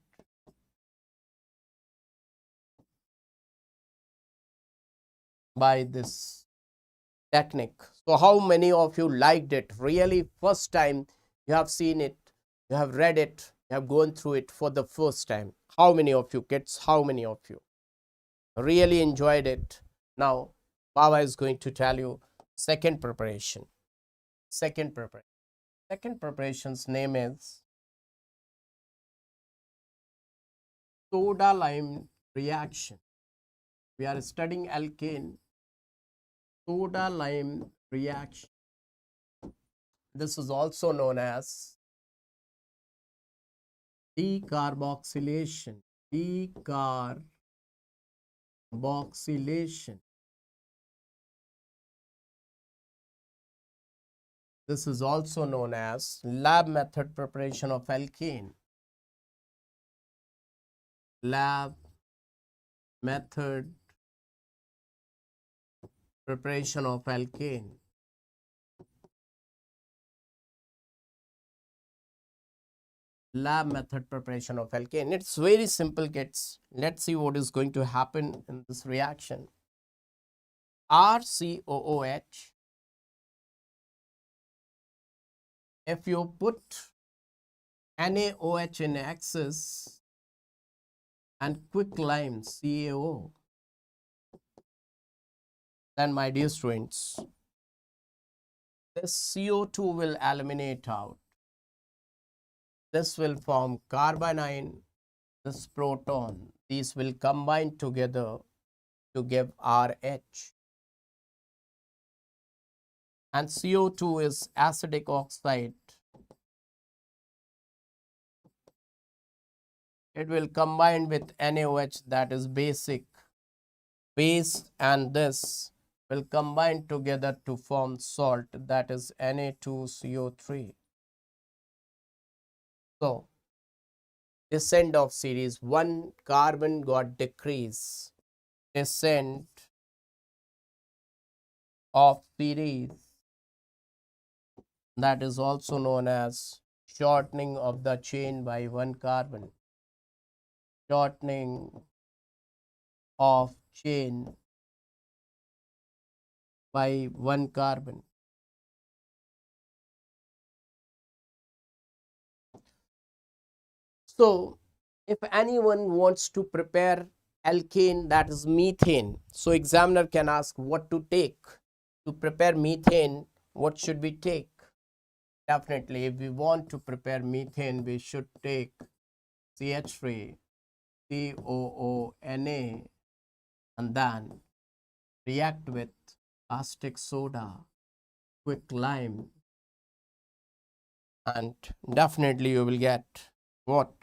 by this technique. So how many of you liked it? Really, first time you have seen it, you have read it, you have gone through it for the first time. How many of you kids? How many of you really enjoyed it? Now, Baba is going to tell you second preparation. Second preparation. Second preparation's name is soda lime reaction. We are studying alkane soda lime reaction. This is also known as decarboxylation. Decarboxylation. This is also known as lab method preparation of alkane. Lab method preparation of alkane. Lab method preparation of alkane. It's very simple, kids. Let's see what is going to happen in this reaction. RCOOH. If you put NaOH in excess and quicklime CaO, then my dear students, this CO2 will eliminate out. This will form carbanion, this proton. These will combine together to give RH. And CO2 is acidic oxide. It will combine with NaOH, that is basic base, and this will combine together to form salt, that is Na2CO3. So descent of series, one carbon got decrease. Descent of series, that is also known as shortening of the chain by one carbon. Shortening of chain by one carbon. So if anyone wants to prepare alkane, that is methane, so examiner can ask what to take to prepare methane. What should we take? Definitely, if we want to prepare methane, we should take CH3, COONA, and then react with caustic soda, quicklime, and definitely you will get what?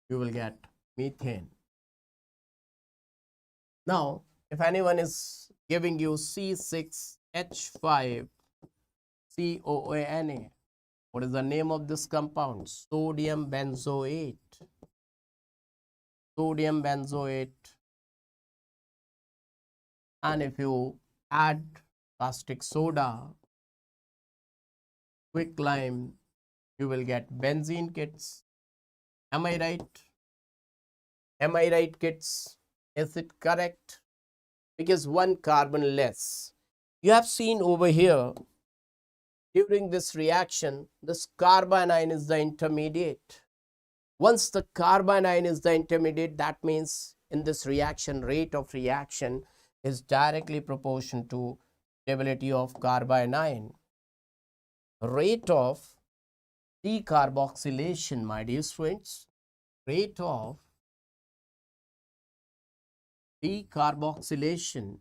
You will get methane. Now, if anyone is giving you C6H5COONA, what is the name of this compound? Sodium benzoate. Sodium benzoate. And if you add caustic soda, quicklime, you will get benzene, kids. Am I right? Am I right, kids? Is it correct? Because one carbon less. You have seen over here, during this reaction, this carbanion is the intermediate. Once the carbanion is the intermediate, that means in this reaction, rate of reaction is directly proportional to stability of carbanion. Rate of decarboxylation, my dear students, rate of decarboxylation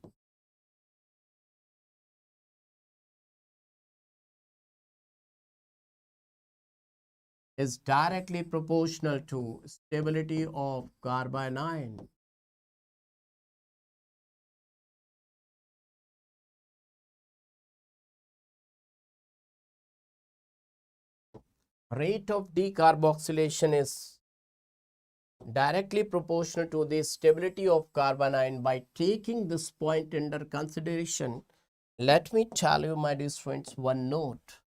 is directly proportional to stability of carbanion. Rate of decarboxylation is directly proportional to the stability of carbanion. By taking this point under consideration, let me tell you, my dear friends, one note.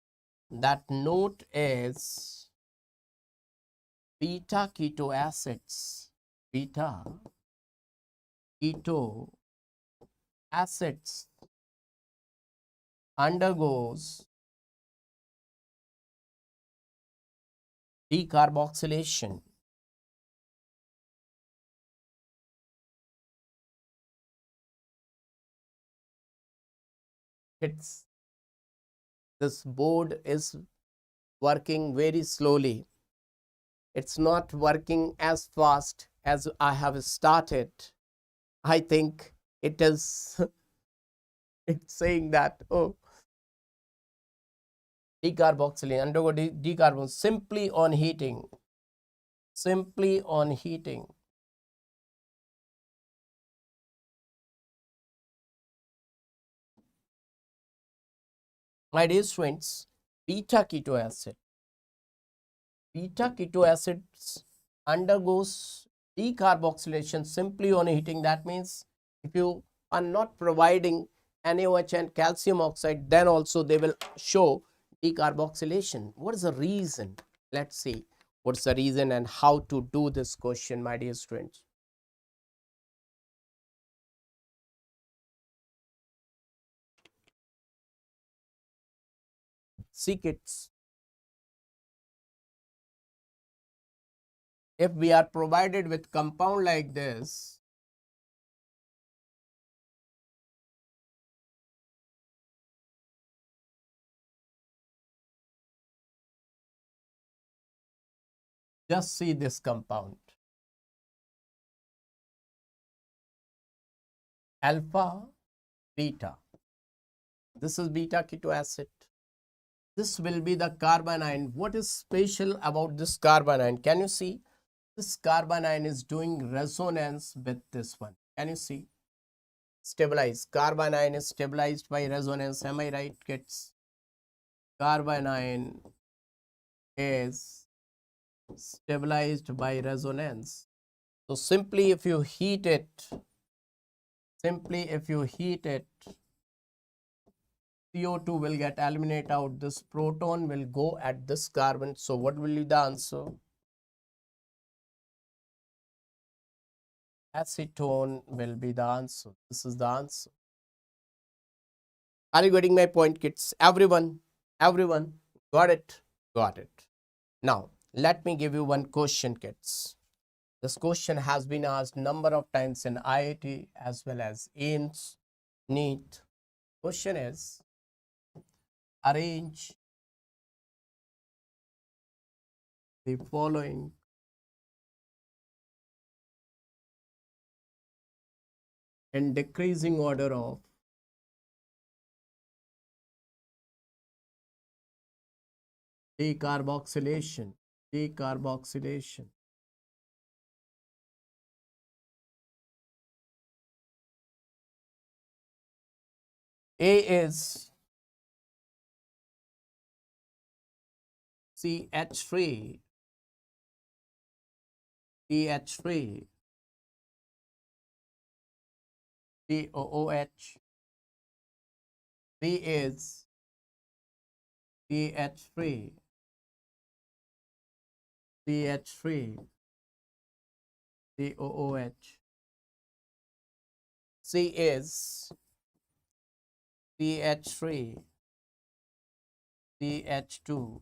That note is beta keto acids. Beta keto acids undergoes decarboxylation. It's this board is working very slowly. It's not working as fast as I have started. I think it is it's saying that, oh, decarboxylation undergo decarbon simply on heating. Simply on heating. My dear friends, beta keto acid. Beta keto acids undergoes decarboxylation simply on heating. That means if you are not providing NaOH and calcium oxide, then also they will show decarboxylation. What is the reason? Let's see what's the reason and how to do this question, my dear students. See kids, if we are provided with compound like this, just see this compound. Alpha, beta. This is beta keto acid. This will be the carbanion. What is special about this carbanion? Can you see? This carbanion is doing resonance with this one. Can you see? Stabilized. Carbanion is stabilized by resonance. Am I right, kids? Carbanion is stabilized by resonance. So simply if you heat it, CO2 will get eliminated out. This proton will go at this carbon. So what will be the answer? Acetone will be the answer. This is the answer. Are you getting my point, kids? Everyone got it? Got it. Now, let me give you one question, kids. This question has been asked number of times in IIT as well as in NEET. Question is, arrange the following in decreasing order of decarboxylation. Decarboxylation. A is CH3, CH3, COOH. B is CH3, CH3, COOH. C is CH3, CH2,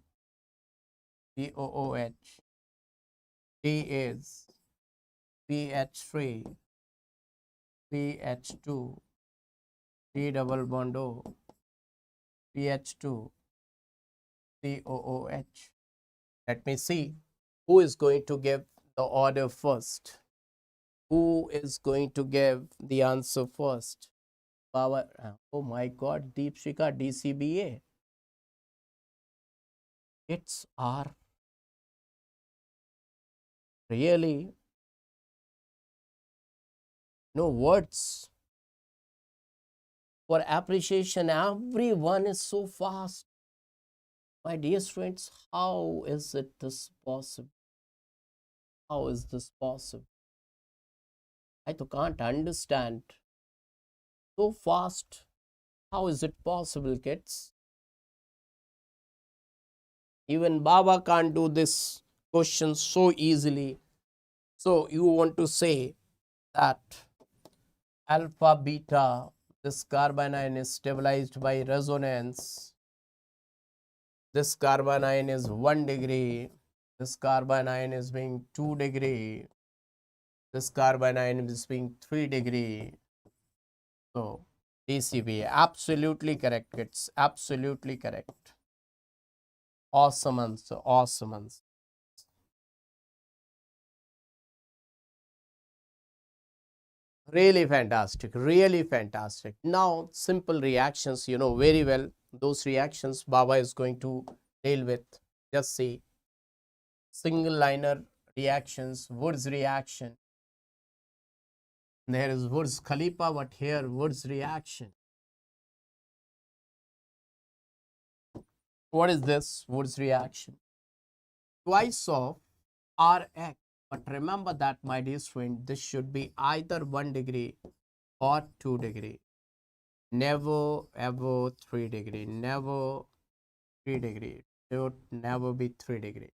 COOH. D is CH3, CH2, C double bond O, CH2, COOH. Let me see who is going to give the order first. Who is going to give the answer first? Power. Oh my God, Deepshika, DCBA. It's our really no words for appreciation. Everyone is so fast. My dear students, how is it this possible? How is this possible? I can't understand so fast. How is it possible, kids? Even Baba can't do this question so easily. So you want to say that alpha beta, this carbanion is stabilized by resonance. This carbanion is 1 degree. This carbanion is being 2 degree. This carbanion is being 3 degree. So DCB, absolutely correct, kids. Absolutely correct. Awesome answer. Awesome answer. Really fantastic. Really fantastic. Now, simple reactions, you know very well. Those reactions Baba is going to deal with. Just see single liner reactions, Woods reaction. There is Woods Khalifa, but here Woods reaction. What is this Woods reaction? Twice of Rx. But remember that, my dear friend, this should be either 1 degree or 2 degree. Never ever 3 degree. Never 3 degree. It would never be 3 degree.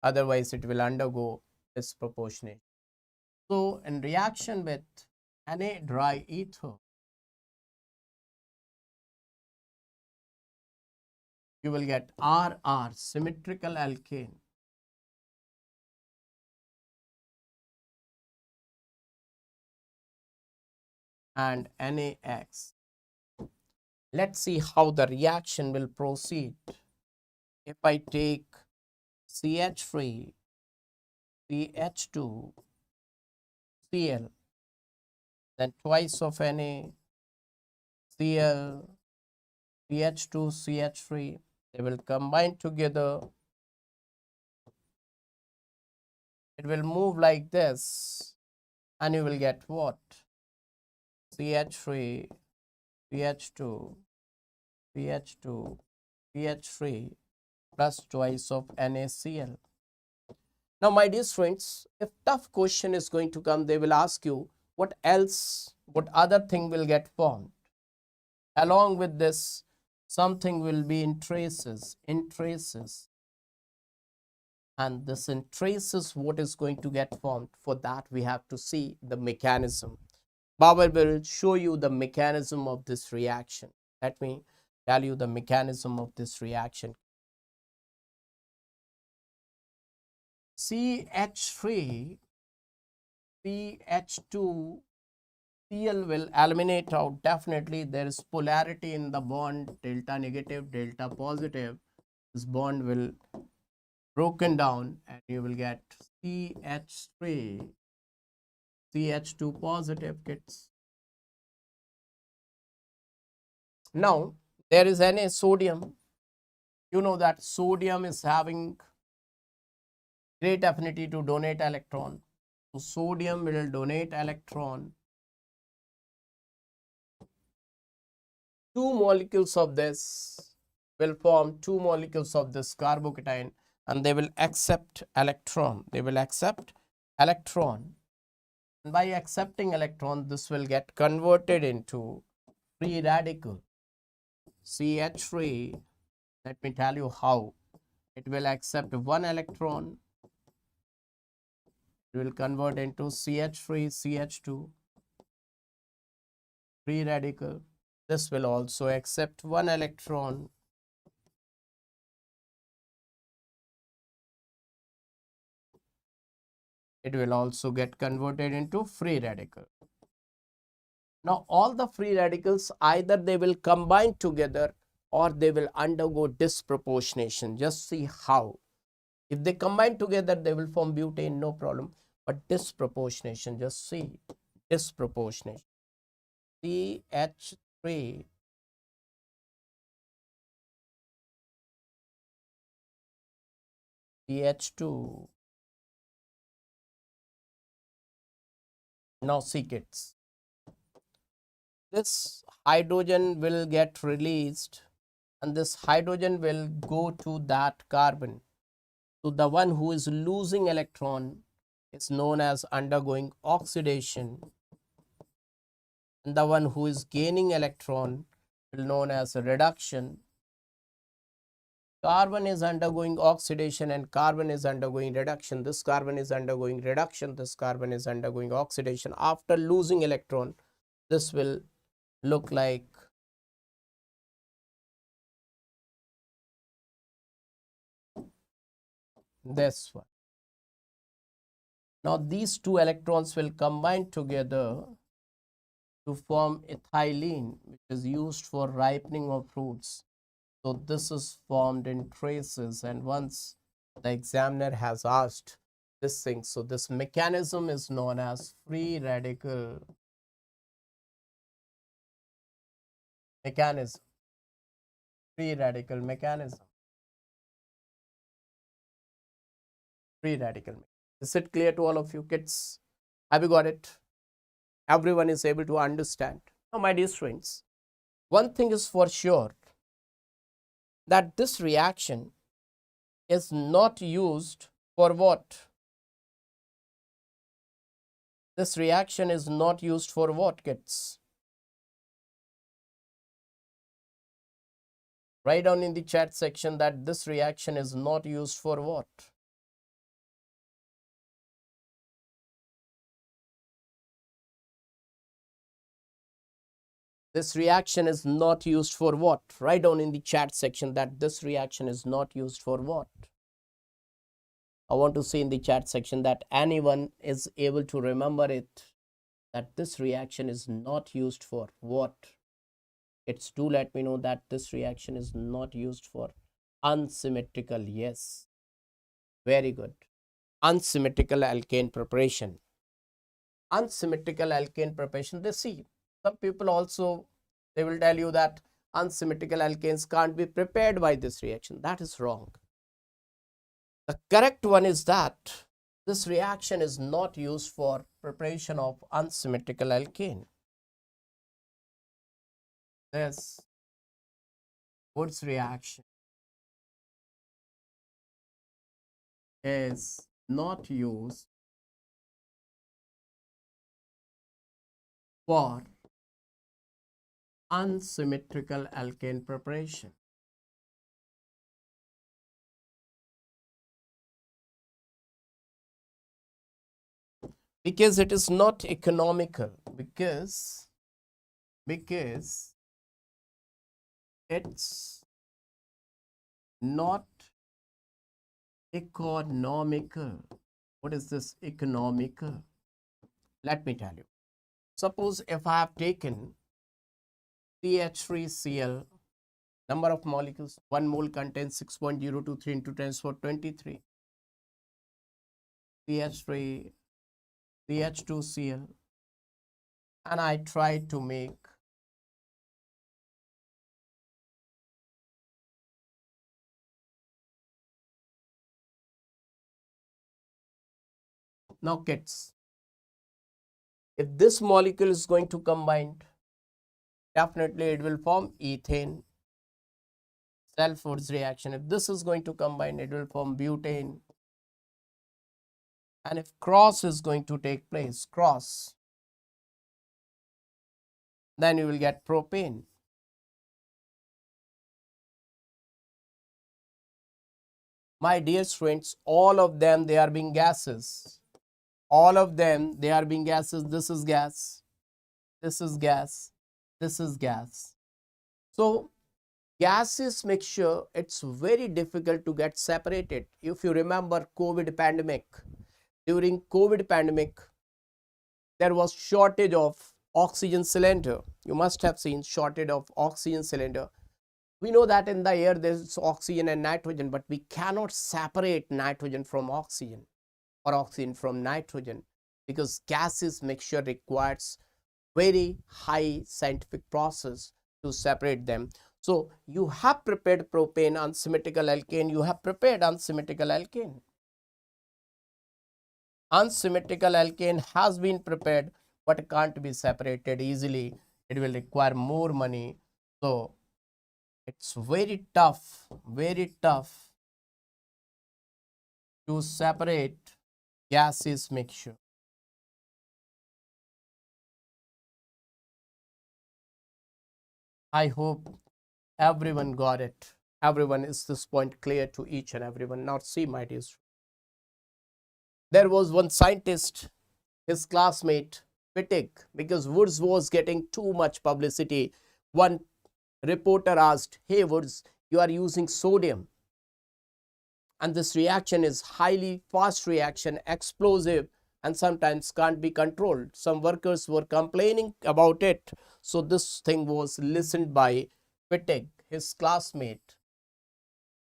Otherwise, it will undergo disproportionate. So, in reaction with Na dry ether, you will get RR, symmetrical alkane, and NaX. Let's see how the reaction will proceed. If I take CH3, CH2, Cl, then twice of Na, Cl, CH2, CH3, they will combine together. It will move like this, and you will get what? CH3, CH2, CH2, CH3 plus twice of NaCl. Now, my dear friends, if tough question is going to come, they will ask you what else, what other thing will get formed. Along with this, something will be in traces, and this in traces, what is going to get formed. For that, we have to see the mechanism. Baba will show you the mechanism of this reaction. Let me tell you the mechanism of this reaction. CH3, CH2, Cl will eliminate out. Definitely, there is polarity in the bond, delta negative, delta positive. This bond will broken down, and you will get CH3, CH2 positive, kids. Now, there is Na sodium. You know that sodium is having great affinity to donate electron. So sodium will donate electron. Two molecules of this will form two molecules of this carbocation, and they will accept electron. They will accept electron. And by accepting electron, this will get converted into free radical. CH3, let me tell you how. It will accept one electron. It will convert into CH3, CH2, free radical. This will also accept one electron. It will also get converted into free radical. Now, all the free radicals, either they will combine together or they will undergo disproportionation. Just see how. If they combine together, they will form butane, no problem. But disproportionation, just see. Disproportionation. CH3, CH2. Now, see, kids. This hydrogen will get released and this hydrogen will go to that carbon. So the one who is losing electron is known as undergoing oxidation, and the one who is gaining electron will known as reduction. Carbon is undergoing oxidation and carbon is undergoing reduction. This carbon is undergoing reduction, this carbon is undergoing oxidation. After losing electron, this will look like this one. Now these two electrons will combine together to form ethylene, which is used for ripening of fruits. So this is formed in traces, and once the examiner has asked this thing, so this mechanism is known as free radical mechanism. Free radical mechanism. Free radical mechanism. Is it clear to all of you kids? Have you got it? Everyone is able to understand. Now, my dear friends, one thing is for sure, that this reaction is not used for what? This reaction is not used for what, kids? Write down in the chat section that this reaction is not used for what? This reaction is not used for what? Write down in the chat section that this reaction is not used for what? I want to see in the chat section that anyone is able to remember it, that this reaction is not used for what? It's to let me know that this reaction is not used for unsymmetrical. Yes, very good. Unsymmetrical alkane preparation. Unsymmetrical alkane preparation, they see some people also, they will tell you that unsymmetrical alkanes can't be prepared by this reaction. That is wrong. The correct one is that this reaction is not used for preparation of unsymmetrical alkane. This Woods reaction is not used for unsymmetrical alkane preparation. Because it is not economical, because it's not economical. What is this economical? Let me tell you. Suppose if I have taken CH3Cl, number of molecules, 1 mole contains 6.023 into 10 to the power 23. CH3, CH2Cl, and I try to make now kids, if this molecule is going to combine, definitely it will form ethane. Self-Woods reaction. If this is going to combine, it will form butane. And if cross is going to take place, cross, then you will get propane. My dear friends, all of them, they are being gases. All of them, they are being gases. This is gas. This is gas. This is gas. So gases mixture, it's very difficult to get separated. If you remember COVID pandemic, during COVID pandemic, there was shortage of oxygen cylinder. You must have seen shortage of oxygen cylinder. We know that in the air there is oxygen and nitrogen, but we cannot separate nitrogen from oxygen or oxygen from nitrogen, because gases mixture requires very high scientific process to separate them. So you have prepared propane, unsymmetrical alkane, you have prepared unsymmetrical alkane. Unsymmetrical alkane has been prepared, but can't be separated easily. It will require more money. So It's very tough to separate gaseous mixture. I hope everyone got it. Everyone, is this point clear to each and everyone? Now see, my dear, there was one scientist, his classmate Wittig, because Woods was getting too much publicity. One reporter asked, "Hey Woods, you are using sodium, and this reaction is highly fast reaction, explosive, and sometimes can't be controlled." Some workers were complaining about it. So this thing was listened by Wittig, his classmate.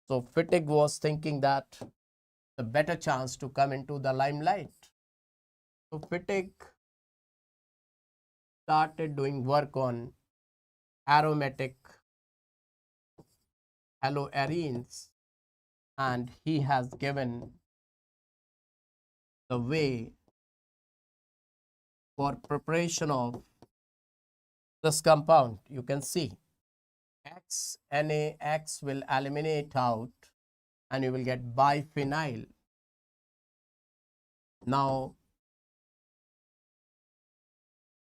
So Wittig was thinking that the better chance to come into the limelight. So Wittig started doing work on aromatic haloarenes, and he has given the way for preparation of this compound. You can see X, NaX will eliminate out and you will get biphenyl. Now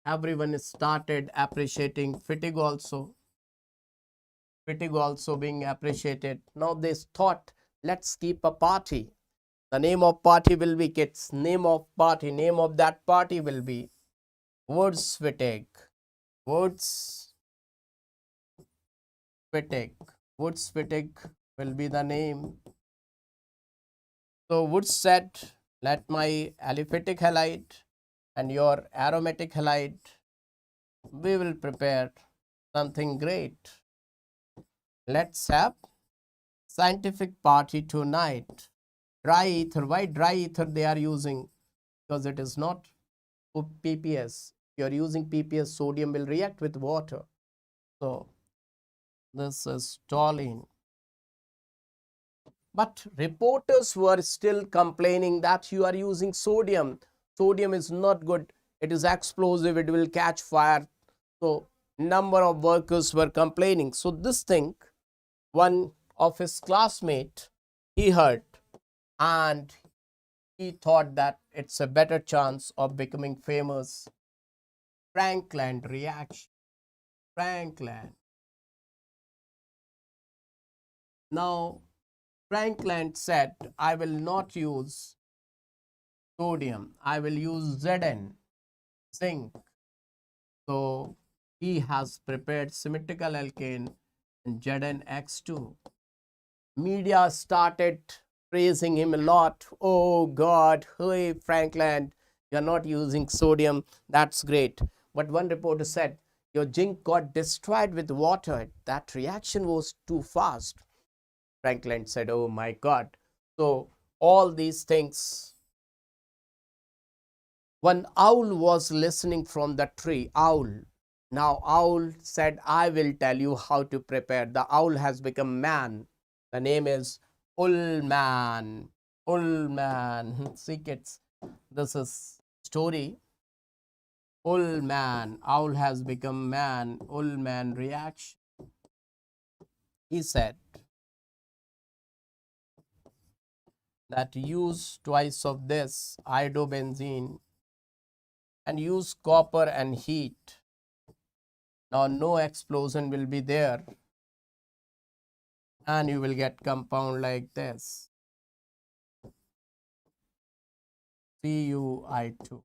everyone started appreciating Wittig also. Wittig also being appreciated. Now they thought, let's keep a party. The name of party will be kids. Name of party, name of that party will be Woods Wittig. Woods Wittig. Woods Wittig will be the name. So Woods said, let my aliphatic halide and your aromatic halide, we will prepare something great. Let's have scientific party tonight. Dry ether. Why dry ether they are using? Because it is not PPS. If you are using PPS, sodium will react with water. So this is toluene. But reporters were still complaining that you are using sodium. Sodium is not good. It is explosive. It will catch fire. So number of workers were complaining. So this thing, one of his classmates, he heard, and he thought that it's a better chance of becoming famous. Franklin reaction. Franklin. Now Franklin said, I will not use sodium. I will use Zn, zinc. So he has prepared symmetrical alkane and ZnX2. Media started praising him a lot. Oh God, hey Franklin, you're not using sodium. That's great. But one reporter said, your zinc got destroyed with water. That reaction was too fast. Franklin said, oh my God. So all these things. One owl was listening from the tree. Owl. Now owl said, I will tell you how to prepare. The owl has become man. The name is Ullman. Ullman. See kids, this is story. Ullman. Owl has become man. Ullman reaction. He said that use twice of this iodobenzene and use copper and heat. Now no explosion will be there and you will get compound like this, CuI2.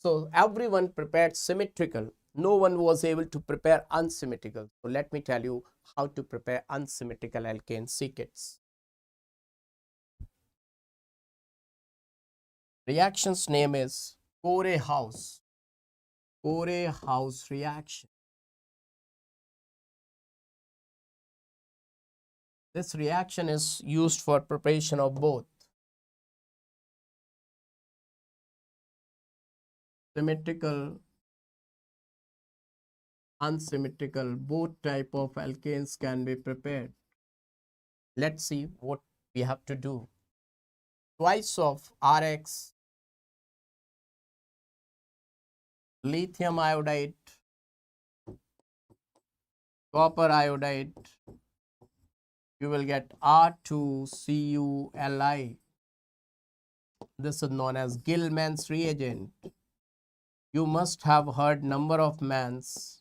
So everyone prepared symmetrical. No one was able to prepare unsymmetrical. So let me tell you how to prepare unsymmetrical alkane kits. Reaction's name is Core-House. Core-House reaction. This reaction is used for preparation of both symmetrical, unsymmetrical. Both type of alkanes can be prepared. Let's see what we have to do. Twice of Rx, lithium iodide, copper iodide, you will get R2CuLi. This is known as Gilman's reagent. You must have heard number of mans,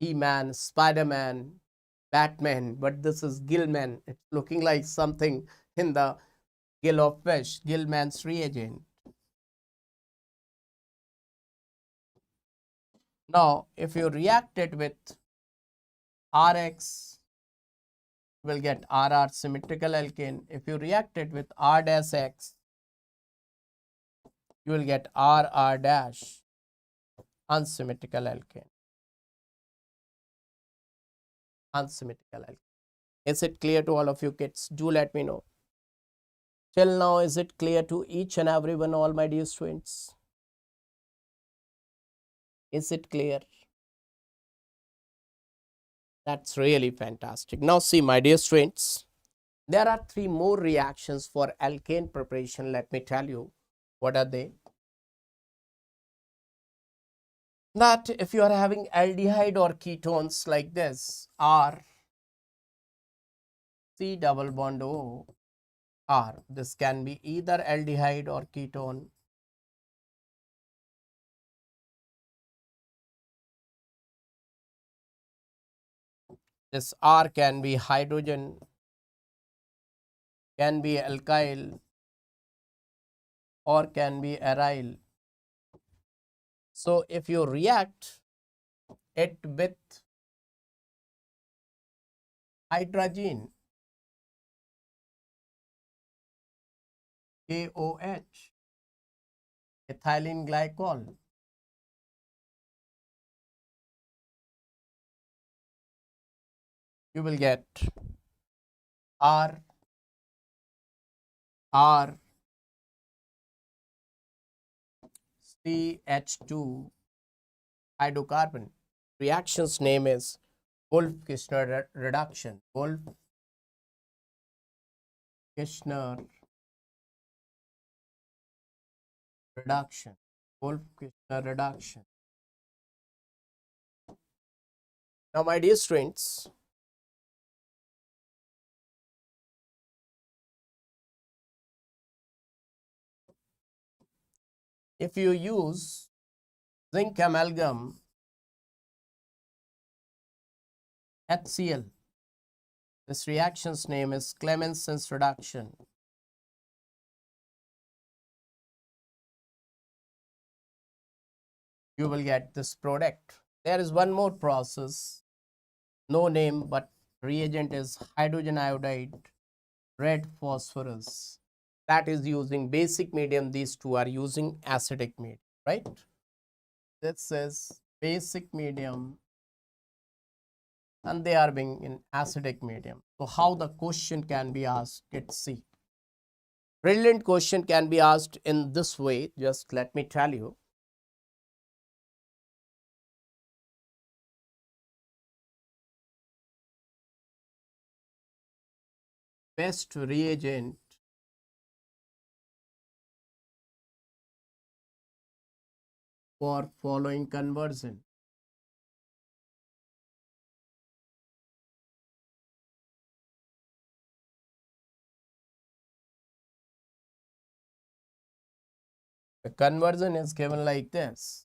He-Man, Spider-Man, Batman, but this is Gilman. It's looking like something in the gill of fish, Gilman's reagent. Now, if you react it with Rx, you will get RR symmetrical alkane. If you react it with R-X, you will get RR dash unsymmetrical alkane. Unsymmetrical alkane. Is it clear to all of you kids? Do let me know. Till now, is it clear to each and every one, all my dear students? Is it clear? That's really fantastic. Now see, my dear students, there are 3 more reactions for alkane preparation. Let me tell you, what are they? That if you are having aldehyde or ketones like this, R, C double bond O, R, this can be either aldehyde or ketone. This R can be hydrogen, can be alkyl, or can be aryl. So if you react it with hydrogen, KOH, ethylene glycol, you will get R, R, CH2 hydrocarbon. Reaction's name is Wolff-Kishner reduction. Wolff-Kishner reduction. Wolff-Kishner reduction. Now, my dear students, if you use zinc amalgam HCl, this reaction's name is Clemenson's reduction. You will get this product. There is one more process, no name, but reagent is hydrogen iodide, red phosphorus. That is using basic medium. These two are using acidic medium, right? This is basic medium and they are being in acidic medium. So how the question can be asked? Let's see. Brilliant question can be asked in this way. Just let me tell you. Best reagent for following conversion. The conversion is given like this.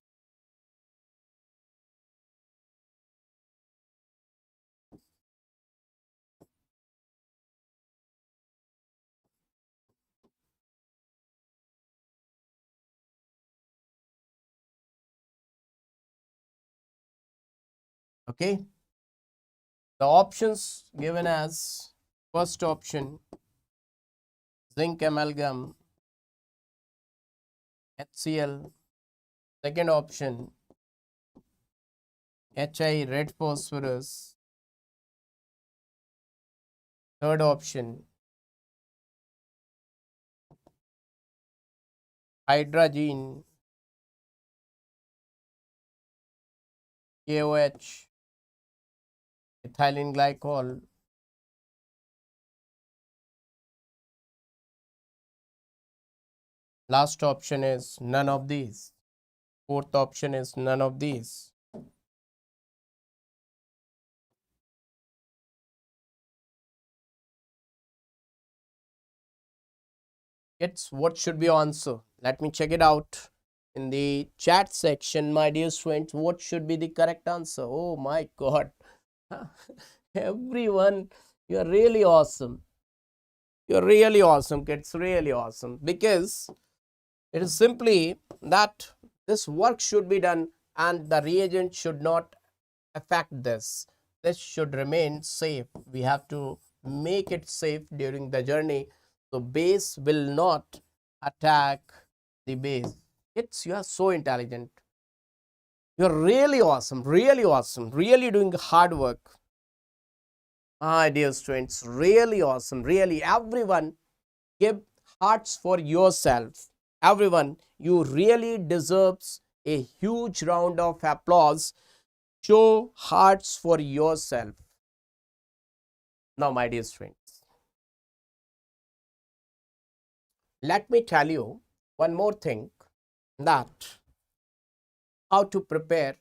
Okay. The options given as first option zinc amalgam HCl, second option HI red phosphorus, third option hydrogen KOH ethylene glycol, last option is none of these, fourth option is none of these. It's what should be answer? Let me check it out in the chat section, my dear students. What should be the correct answer? Oh my God. Everyone, you're really awesome. You're really awesome, kids. Really awesome. Because it is simply that this work should be done and the reagent should not affect this. This should remain safe. We have to make it safe during the journey. So base will not attack the base. Kids, you are so intelligent. You're really awesome, really doing hard work. My dear students, really awesome, really. Everyone, give hearts for yourself. Everyone, you really deserves a huge round of applause. Show hearts for yourself. Now, my dear students, let me tell you one more thing, that how to prepare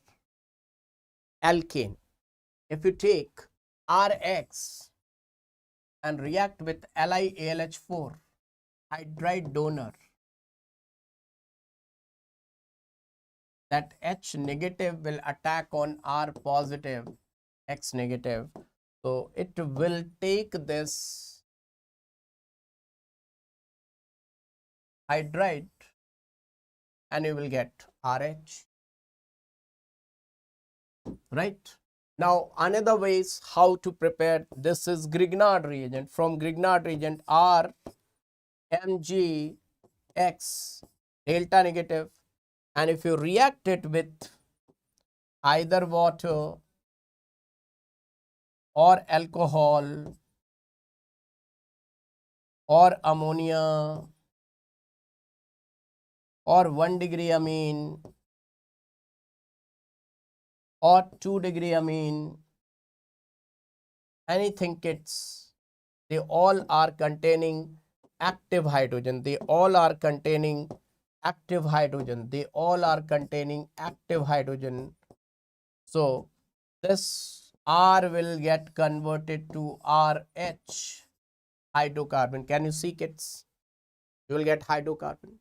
alkane. If you take Rx and react with LiAlH4 hydride donor, that H negative will attack on R positive, X negative. So it will take this hydride and you will get RH, right? Now another way is how to prepare. This is Grignard reagent. From Grignard reagent, R Mg X delta negative, and if you react it with either water or alcohol or ammonia or 1 degree amine or 2 degree amine, anything kits, they all are containing active hydrogen. They all are containing active hydrogen. They all are containing active hydrogen. So this R will get converted to RH, hydrocarbon. Can you see, kids? You will get hydrocarbon.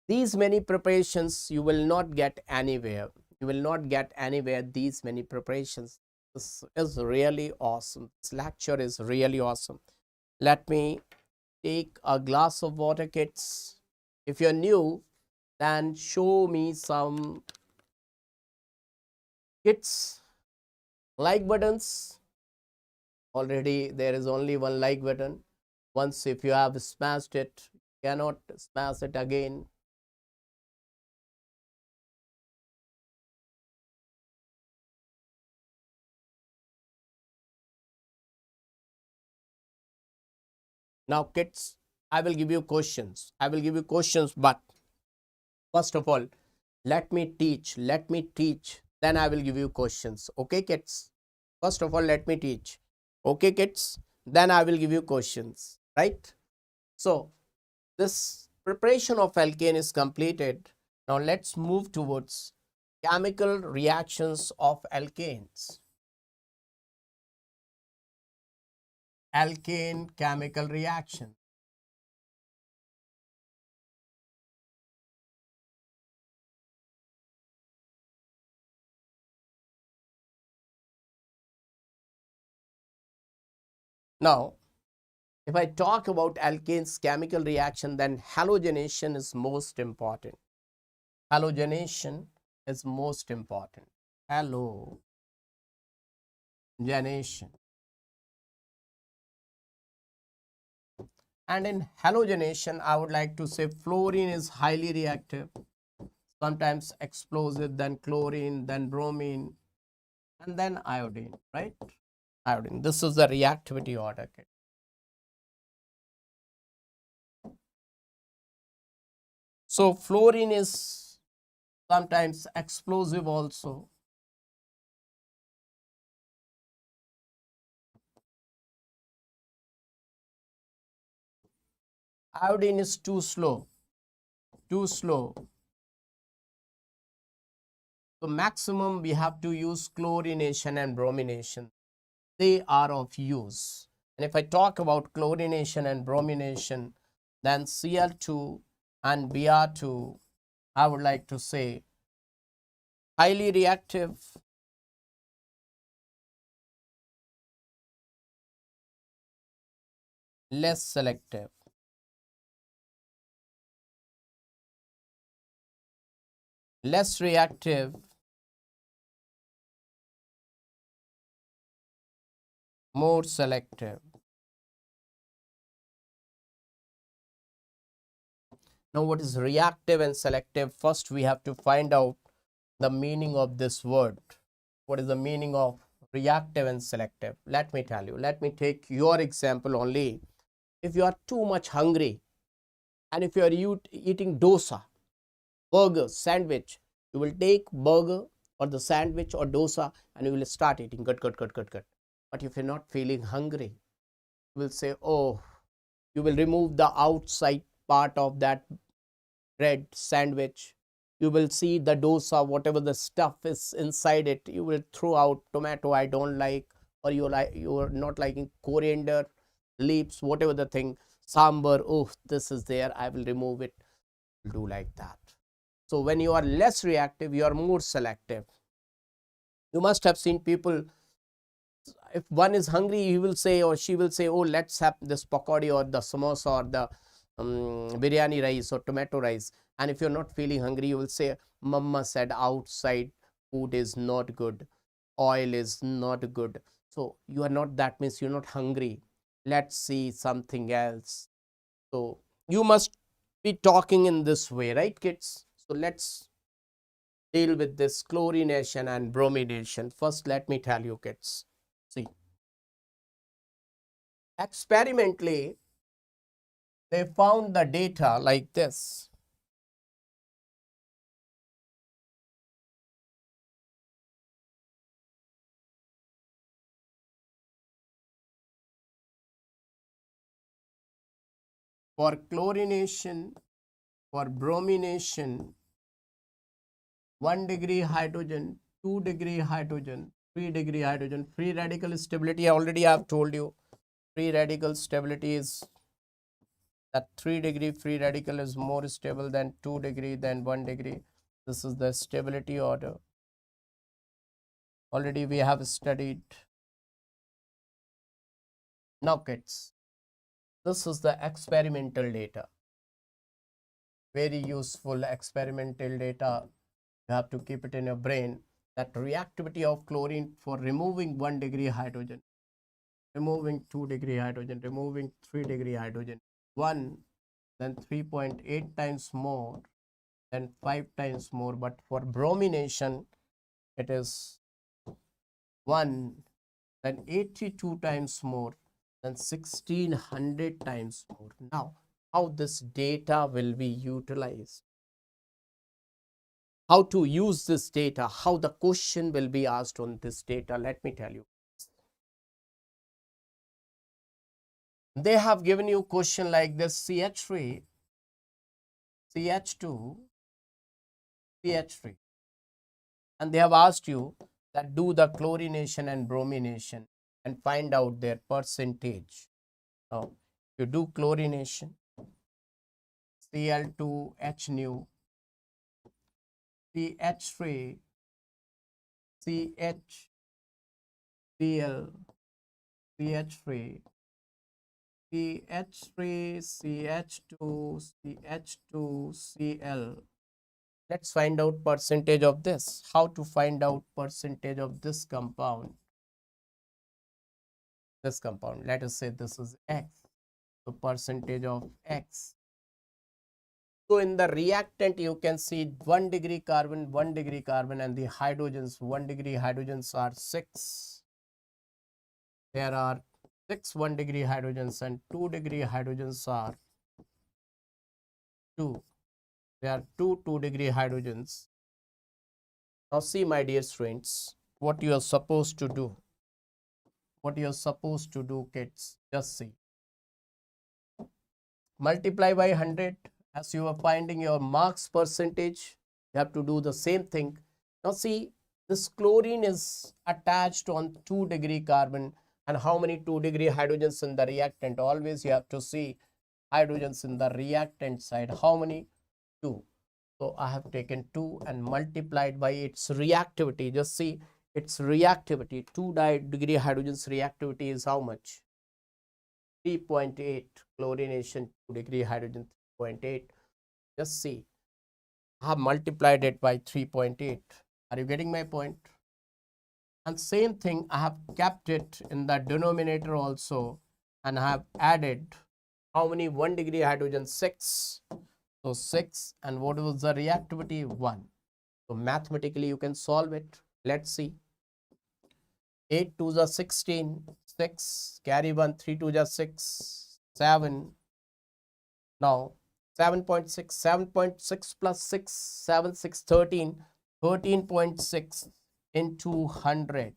These many preparations you will not get anywhere. You will not get anywhere these many preparations. This is really awesome. This lecture is really awesome. Let me take a glass of water, kids. If you're new, then show me some kids like buttons. Already there is only one like button. Once if you have smashed it, you cannot smash it again. Now kids, I will give you questions. But first of all, let me teach. Then I will give you questions. Okay, kids? First of all, let me teach. Okay, kids? Then I will give you questions, right? So, this preparation of alkane is completed. Now, let's move towards chemical reactions of alkanes. Alkane chemical reaction. Now, if I talk about alkanes chemical reaction, then halogenation is most important. Halogenation is most important. Halogenation. And in halogenation, I would like to say fluorine is highly reactive, sometimes explosive, then chlorine, then bromine, and then iodine, right? Iodine. This is the reactivity order. So fluorine is sometimes explosive also. Iodine is too slow. So maximum we have to use chlorination and bromination. They are of use. And if I talk about chlorination and bromination, then Cl2 and Br2, I would like to say highly reactive, less selective. Less reactive, more selective. Now, what is reactive and selective? First, we have to find out the meaning of this word. What is the meaning of reactive and selective? Let me tell you. Let me take your example only. If you are too much hungry and if you are eating dosa, burger, sandwich, you will take burger or the sandwich or dosa and you will start eating gut, gut, gut, gut, gut. But if you're not feeling hungry, you will say, oh, you will remove the outside part of that bread sandwich. You will see the dosa, whatever the stuff is inside it, you will throw out tomato, I don't like, or you're not liking coriander leaves, whatever the thing, sambar, oh, this is there, I will remove it. Do like that. So when you are less reactive, you are more selective. You must have seen people, if one is hungry, he will say or she will say, oh, let's have this pakodi or the samosa or the biryani rice or tomato rice. And if you're not feeling hungry, you will say, mama said outside food is not good, oil is not good. So you are not, that means you're not hungry, let's see something else. So you must be talking in this way, right, kids? So let's deal with this chlorination and bromination. First, let me tell you, kids. See, experimentally, they found the data like this. For chlorination, for bromination, 1 degree hydrogen, 2 degree hydrogen, 3 degree hydrogen. Free radical stability, already I have told you. Free radical stability is that 3 degree free radical is more stable than 2 degree than 1 degree. This is the stability order. Already we have studied. Now, kids, this is the experimental data. Very useful experimental data. You have to keep it in your brain. That reactivity of chlorine for removing 1 degree hydrogen, removing 2 degree hydrogen, removing 3 degree hydrogen, 1, then 3.8 times more, then 5 times more. But for bromination, it is 1, then 82 times more, then 1600 times more. Now, how this data will be utilized? How to use this data? How the question will be asked on this data? Let me tell you. They have given you question like this: CH3, CH2, CH3, and they have asked you that do the chlorination and bromination and find out their percentage. Now, you do chlorination, Cl2H nu, CH3, CHCl, CH3, CH3, CH2, CH2, Cl. Let's find out percentage of this. How to find out percentage of this compound? This compound, let us say this is X. So percentage of X. So in the reactant, you can see 1 degree carbon, 1 degree carbon, and the hydrogens, 1 degree hydrogens are 6. There are 6 1 degree hydrogens and 2 degree hydrogens are 2. There are 2 2 degree hydrogens. Now see, my dear students, what you are supposed to do. What you are supposed to do, kids, just see. Multiply by 100 as you are finding your marks percentage. You have to do the same thing. Now see, this chlorine is attached on 2 degree carbon, and how many 2 degree hydrogens in the reactant? Always you have to see hydrogens in the reactant side. How many? 2. So I have taken 2 and multiplied by its reactivity. Just see its reactivity. 2 degree hydrogen's reactivity is how much? 3.8. Chlorination 2 degree hydrogen 3.8. Just see, I have multiplied it by 3.8. Are you getting my point? And same thing, I have kept it in the denominator also, and I have added how many 1 degree hydrogen? 6. So 6, and what was the reactivity? 1. So mathematically you can solve it. Let's see. 8 2 is 16, 6, carry 1, 3 2 is 6, 7. Now 7.6, 7.6 plus 6, 7, 6, 13, 13.6 into 100.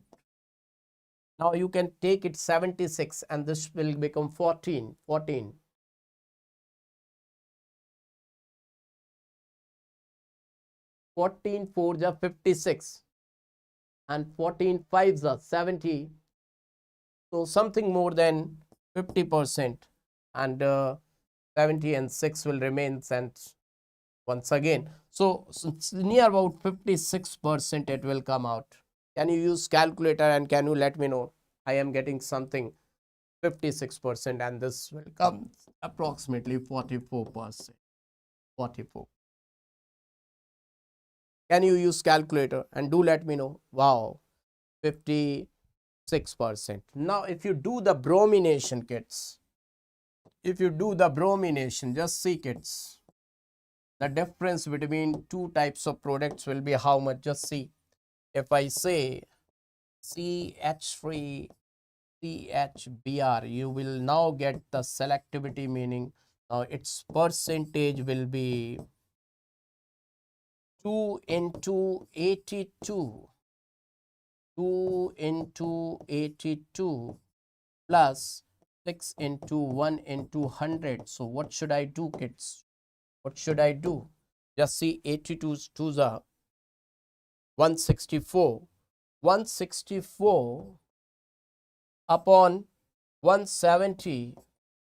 Now you can take it 76 and this will become 14, 14. 14 4s are 56 and 14 5s are 70. So something more than 50%, and 70 and 6 will remain sent once again. So it's near about 56% it will come out. Can you use calculator and can you let me know? I am getting something 56% and this will come approximately 44%. 44. Can you use calculator and do let me know? Wow, 56%. Now if you do the bromination, kids, if you do the bromination, just see, kids, the difference between two types of products will be how much? Just see, if I say CH3 CHBr, you will now get the selectivity, meaning its percentage will be 2 into 82, 2 into 82 plus 6 into 1 into 100. So what should I do, kids? What should I do? Just see, 82's 2's are 164. 164 upon 170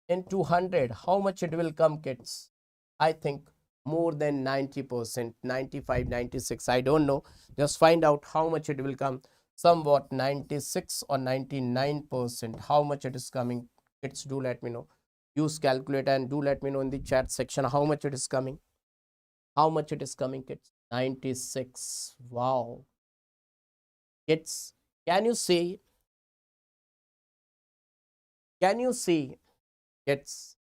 into 100. How much it will come, kids? I think more than 90%, 95, 96. I don't know. Just find out how much it will come. Somewhat 96 or 99%. How much it is coming? Kids, do let me know. Use calculator and do let me know in the chat section how much it is coming. How much it is coming, kids? 96. Wow. Kids, can you see? Can you see? Kids,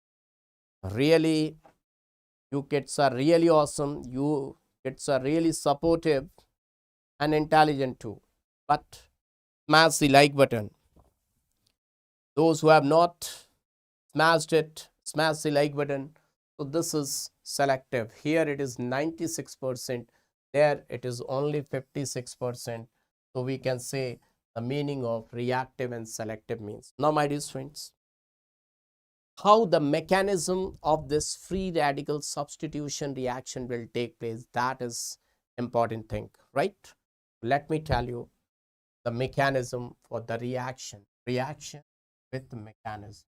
really, you kids are really awesome. You kids are really supportive and intelligent too. But smash the like button. Those who have not smashed it, smash the like button. So this is selective. Here it is 96%. There it is only 56%. So we can say the meaning of reactive and selective means. Now, my dear friends, how the mechanism of this free radical substitution reaction will take place, that is important thing, right? Let me tell you the mechanism for the reaction with the mechanism.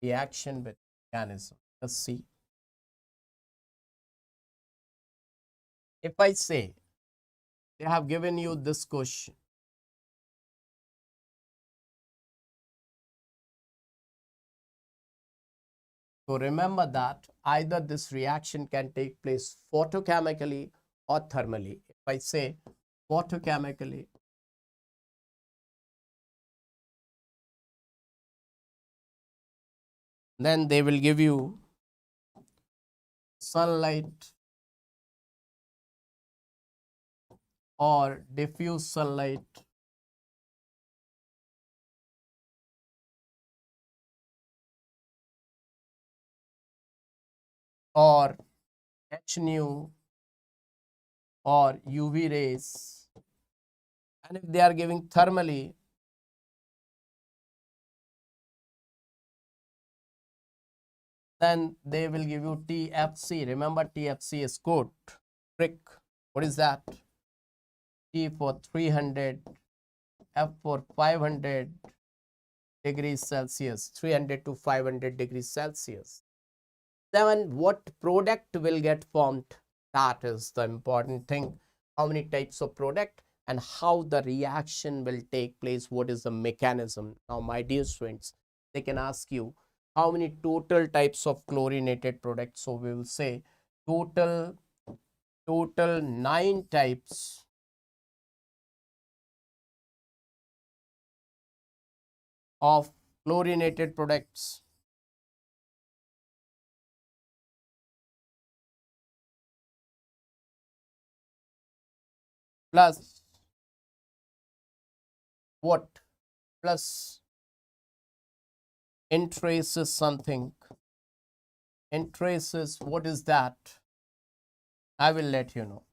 Reaction with mechanism. Let's see. If I say they have given you this question, so remember that either this reaction can take place photochemically or thermally. If I say photochemically, then they will give you sunlight or diffuse sunlight or H nu or UV rays. And if they are giving thermally, Then they will give you TFC. Remember, TFC is code trick. What is that? T for 300, F for 500 degrees Celsius, 300 to 500 degrees Celsius. Then what product will get formed? That is the important thing. How many types of product and how the reaction will take place? What is the mechanism? Now, my dear students, they can ask you how many total types of chlorinated products. So we will say total 9 types of chlorinated products. Plus what? Plus intraces something. Intraces, what is that? I will let you know.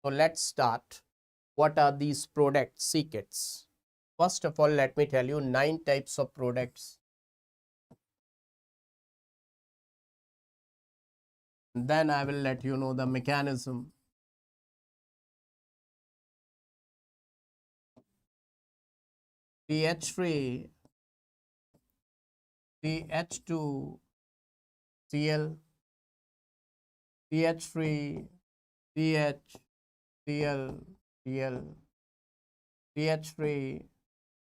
So let's start. What are these products? Secrets. First of all, let me tell you 9 types of products. Then I will let you know the mechanism. CH3, CH2, Cl, CH3, CH, Cl, Cl, CH3,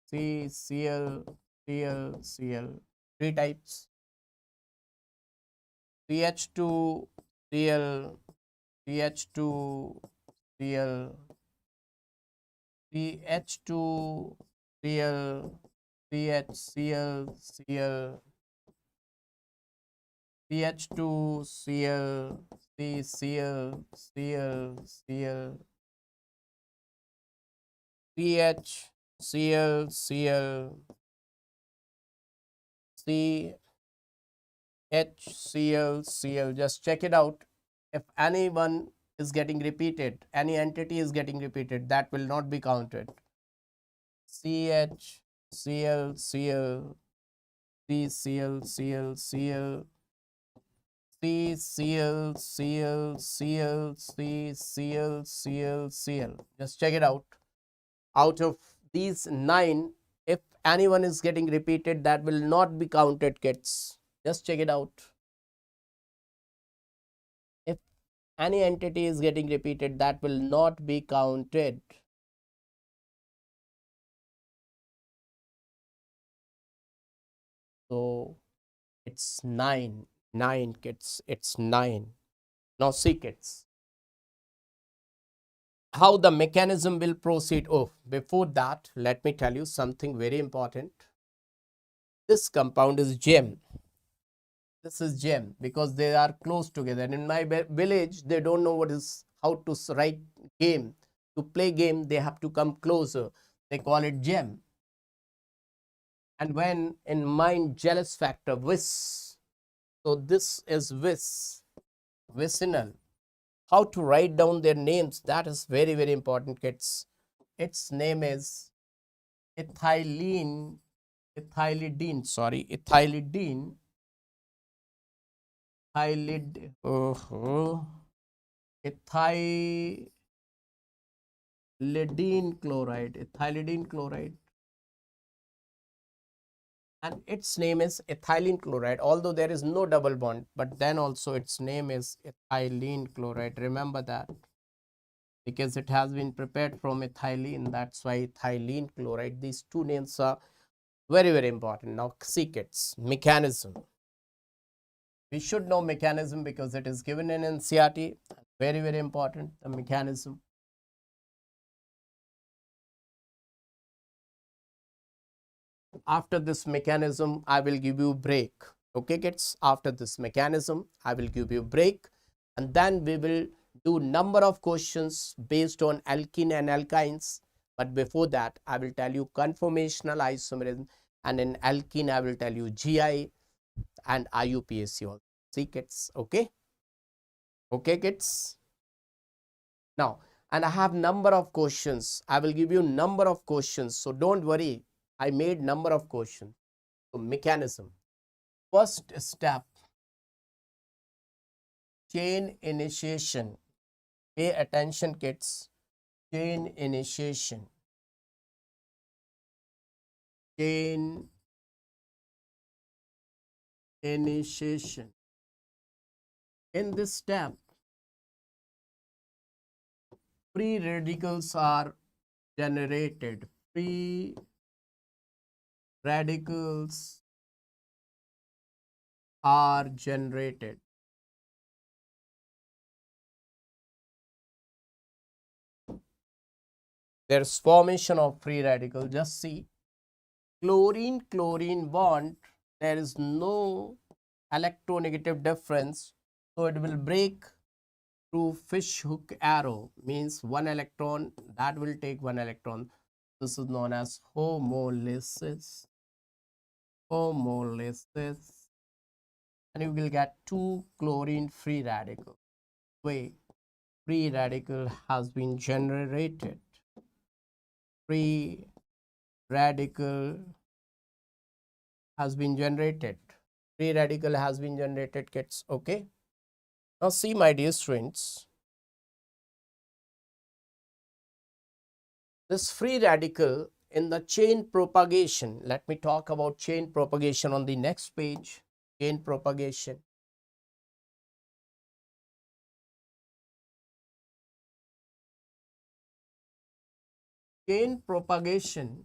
C, Cl, Cl, Cl. 3 types. CH2, Cl, CH2, Cl, CH2, Cl, CHCl, Cl, CH2, Cl, CCl, Cl, Cl, CH, Cl, Cl, CHCl, Cl. Just check it out. If anyone is getting repeated, any entity is getting repeated, that will not be counted. CH, Cl, Cl, CCl, Cl, Cl, CCl, Cl, Cl, CCl, Cl, Cl. Just check it out. Out of these 9, if anyone is getting repeated, that will not be counted, kids. Just check it out. If any entity is getting repeated, that will not be counted. So it's 9. 9, kids. It's 9. Now see, kids, how the mechanism will proceed. Oh, before that, let me tell you something very important. This compound is gem. This is gem because they are close together. In my village, they don't know what is how to write game. To play game, they have to come closer. They call it gem. And when in mind jealous factor, vis. So this is vis, vicinal. How to write down their names, that is very, very important, kids. Its name is ethylene, ethylidene, sorry, ethylidene, ethylid, ethylidene chloride, ethylidene chloride. And its name is ethylene chloride, although there is no double bond, but then also its name is ethylene chloride. Remember that, because it has been prepared from ethylene, that's why ethylene chloride. These two names are very, very important. Now see, kids, mechanism. We should know mechanism because it is given in NCERT. Very, very important, the mechanism. After this mechanism, I will give you a break. Okay, kids, after this mechanism, I will give you a break, and then we will do number of questions based on alkene and alkynes. But before that, I will tell you conformational isomerism, and in alkene, I will tell you GI and IUPAC. See, kids, okay? Okay, kids? Now, and I have number of questions. I will give you number of questions. So don't worry. I made number of questions. So mechanism. First step, chain initiation. Pay attention, kids. Chain initiation. Chain initiation. In this step, free radicals are generated. Free radicals are generated. There's formation of free radical. Just see, chlorine-chlorine bond, there is no electronegative difference, so it will break through fish hook arrow, means one electron, that will take one electron. This is known as homolysis. Homolysis. And you will get two chlorine free radical. Way free radical has been generated. Free radical has been generated. Free radical has been generated, kids. Okay. Now see, my dear students, this free radical in the chain propagation. Let me talk about chain propagation on the next page. Chain propagation. Chain propagation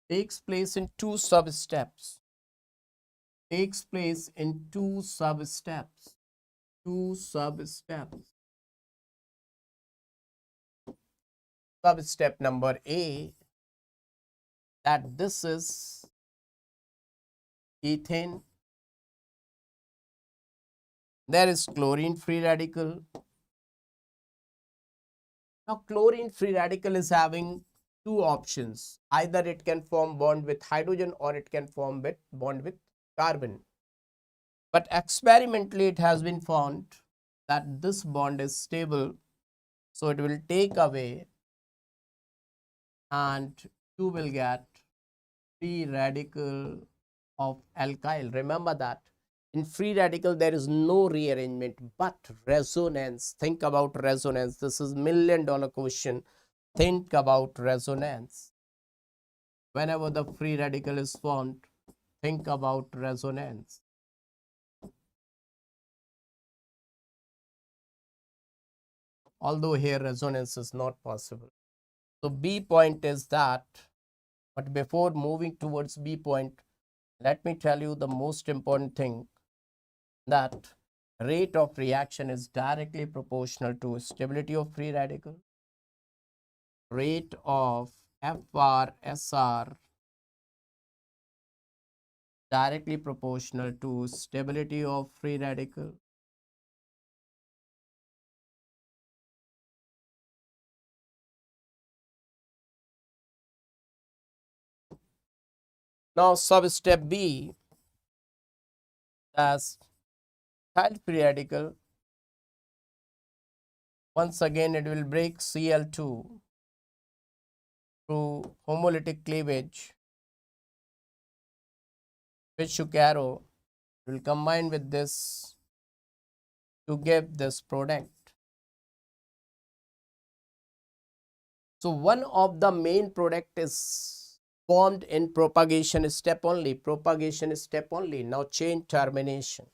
takes place in two sub-steps. Takes place in two sub-steps. Two sub-steps. Sub-step number A, that this is ethane. There is chlorine free radical. Now chlorine free radical is having two options. Either it can form bond with hydrogen or it can form with bond with carbon. But experimentally it has been found that this bond is stable, so it will take away and you will get free radical of alkyl. Remember that in free radical there is no rearrangement but resonance. Think about resonance. This is $1,000,000 question. Think about resonance. Whenever the free radical is formed, think about resonance. Although here resonance is not possible. So B point is that, but before moving towards B point, let me tell you the most important thing, that rate of reaction is directly proportional to stability of free radical. Rate of FR/SR directly proportional to stability of free radical. Now sub-step B, as child free radical, once again it will break Cl2 through homolytic cleavage, which hook arrow will combine with this to give this product. So one of the main product is formed in propagation step only. Propagation step only. Now chain termination.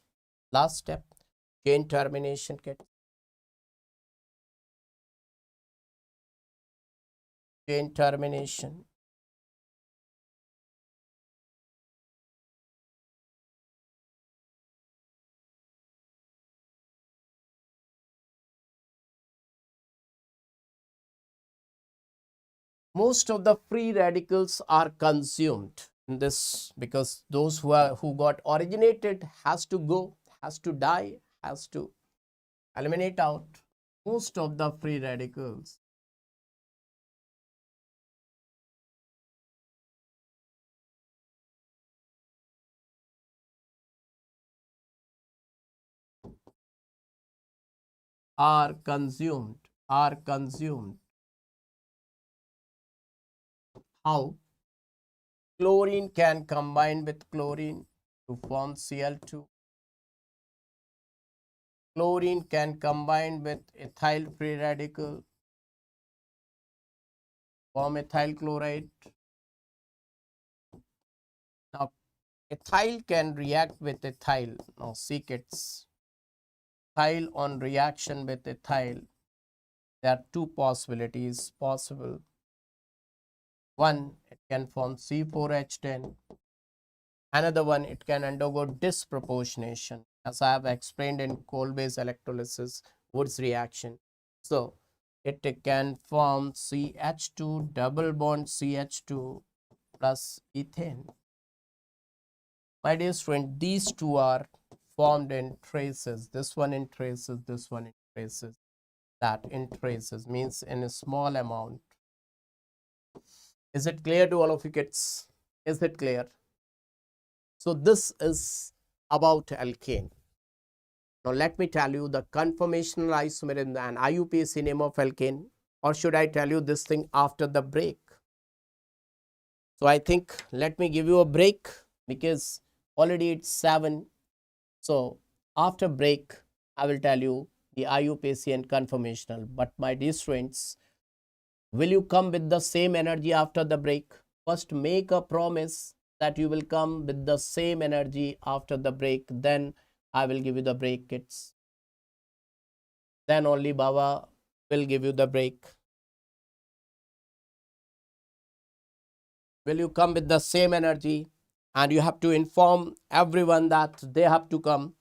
Last step, chain termination. Chain termination. Most of the free radicals are consumed in this, because those who got originated has to go, has to die, has to eliminate out. Most of the free radicals are consumed. How? Chlorine can combine with chlorine to form Cl2. Chlorine can combine with ethyl free radical, form ethyl chloride. Now, ethyl can react with ethyl. Now, see kids, ethyl on reaction with ethyl, there are two possibilities possible. One, it can form C4H10. Another one, it can undergo disproportionation, as I have explained in coal-based electrolysis, Woods reaction. So, it can form CH2 double bond CH2 plus ethane. My dear friend, these two are formed in traces. This one in traces, this one in traces. That in traces means in a small amount. Is it clear to all of you kids? Is it clear? So this is about alkane. Now let me tell you the conformational isomerism and IUPAC name of alkane, or should I tell you this thing after the break? So I think let me give you a break because already it's 7. So after break, I will tell you the IUPAC and conformational. But my dear students, will you come with the same energy after the break? First make a promise that you will come with the same energy after the break. Then I will give you the break, kids. Then only Baba will give you the break. Will you come with the same energy? And you have to inform everyone that they have to come.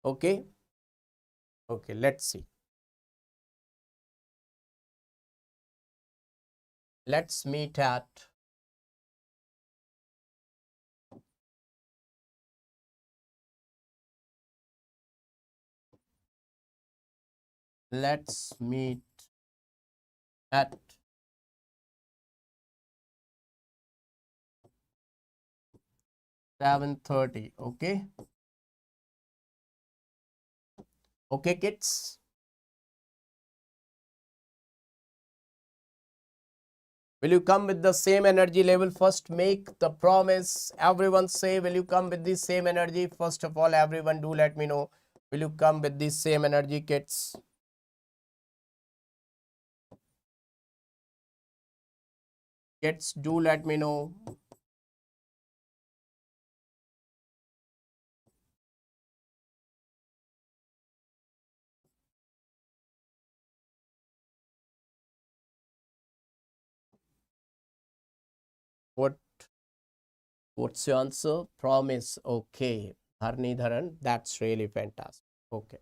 Okay? Okay, let's see. Let's meet at let's meet at 7:30. Okay? Okay, kids? Will you come with the same energy level? First, make the promise. Everyone say, will you come with the same energy? First of all, everyone do let me know. Will you come with the same energy, kids? Kids, do let me know. What's your answer? Promise. Okay. Dharni Dharan, that's really fantastic. Okay.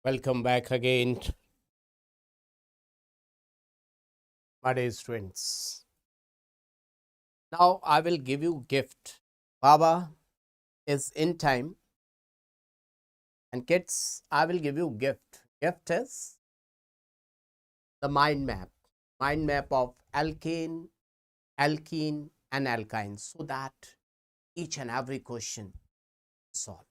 Welcome back again, my dear students. Now I will give you gift. Baba is in time, and kids, I will give you gift. Gift is the mind map of alkane, alkene, and alkynes, so that each and every question is solved.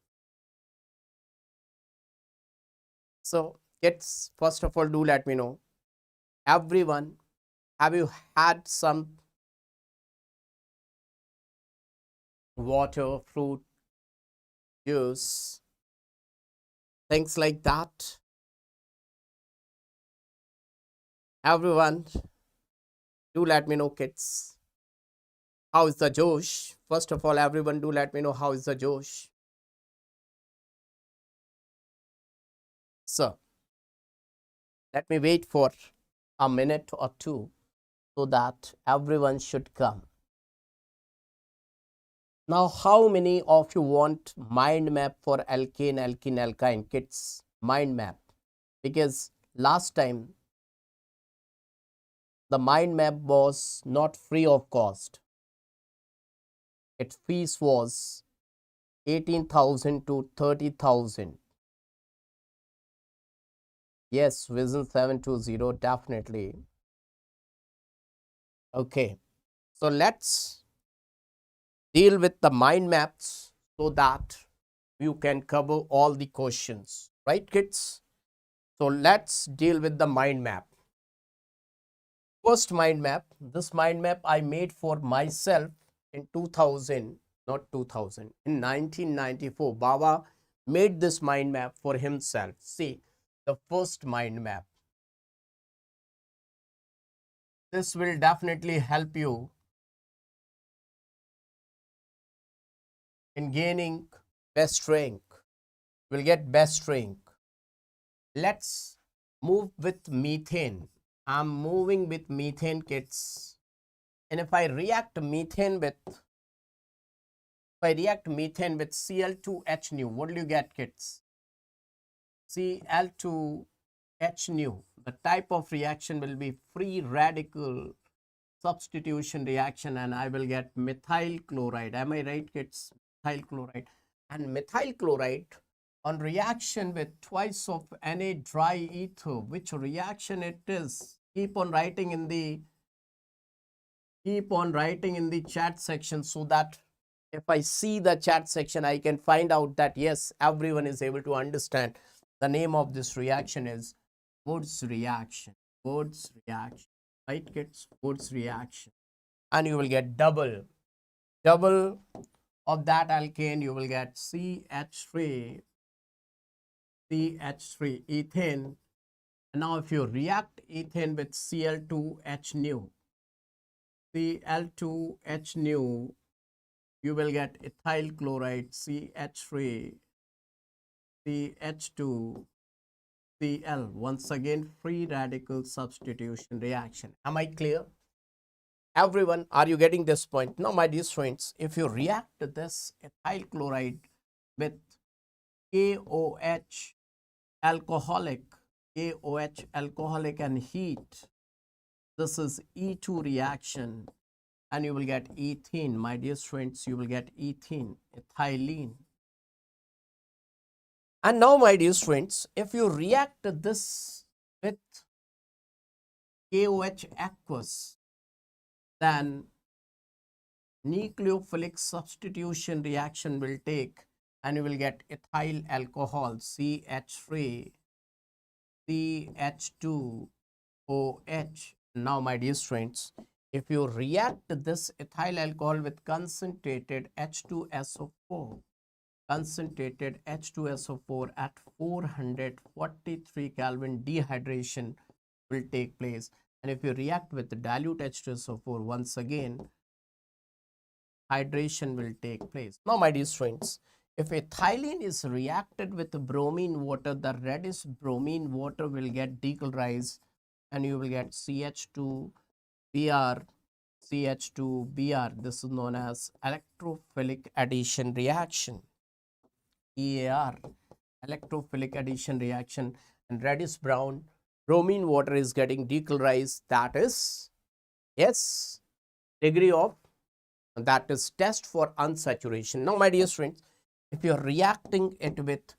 So, kids, first of all, do let me know, everyone, have you had some water, fruit, juice, things like that? Everyone, do let me know, kids. How is the Josh? First of all, everyone, do let me know how is the Josh. So, let me wait for a minute or two so that everyone should come. Now, how many of you want mind map for alkane, alkene, alkyne? Kids, mind map. Because last time the mind map was not free of cost. Its fees was 18,000 to 30,000. Yes, Vision 720, definitely. Okay, so let's deal with the mind maps so that you can cover all the questions, right, kids? So let's deal with the mind map. First mind map, this mind map I made for myself in 2000, not 2000, in 1994. Baba made this mind map for himself. See, the first mind map. This will definitely help you in gaining best rank. Will get best rank. Let's move with methane. I'm moving with methane, kids. And if I react methane with Cl2H nu, what will you get, kids? Cl2H nu. The type of reaction will be free radical substitution reaction, and I will get methyl chloride. Am I right, kids? Methyl chloride. And methyl chloride on reaction with twice of Na dry ether, which reaction it is? Keep on writing in the chat section, so that if I see the chat section, I can find out that yes, everyone is able to understand. The name of this reaction is Woods reaction. Woods reaction. Right, kids? Woods reaction. And you will get double of that alkane. You will get CH3 ethane. And now if you react ethane with Cl2H nu, Cl2H nu, you will get ethyl chloride, CH3 CH2 Cl. Once again, free radical substitution reaction. Am I clear? Everyone, are you getting this point? Now, my dear students, if you react this ethyl chloride with KOH alcoholic and heat, this is E2 reaction, and you will get ethene. My dear students, you will get ethene, ethylene. And now, my dear students, if you react this with KOH aqueous, then nucleophilic substitution reaction will take, and you will get ethyl alcohol, CH3 CH2OH. Now, my dear students, if you react this ethyl alcohol with concentrated H2SO4, at 443 Kelvin, dehydration will take place. And if you react with the dilute H2SO4, once again, hydration will take place. Now, my dear students, if ethylene is reacted with bromine water, the reddish bromine water will get decolorized, and you will get CH2Br, CH2Br. This is known as electrophilic addition reaction, EAR. electrophilic addition reaction, and reddish brown bromine water is getting decolorized. That is, yes, degree of, that is test for unsaturation. Now, my dear friends, if you are reacting it with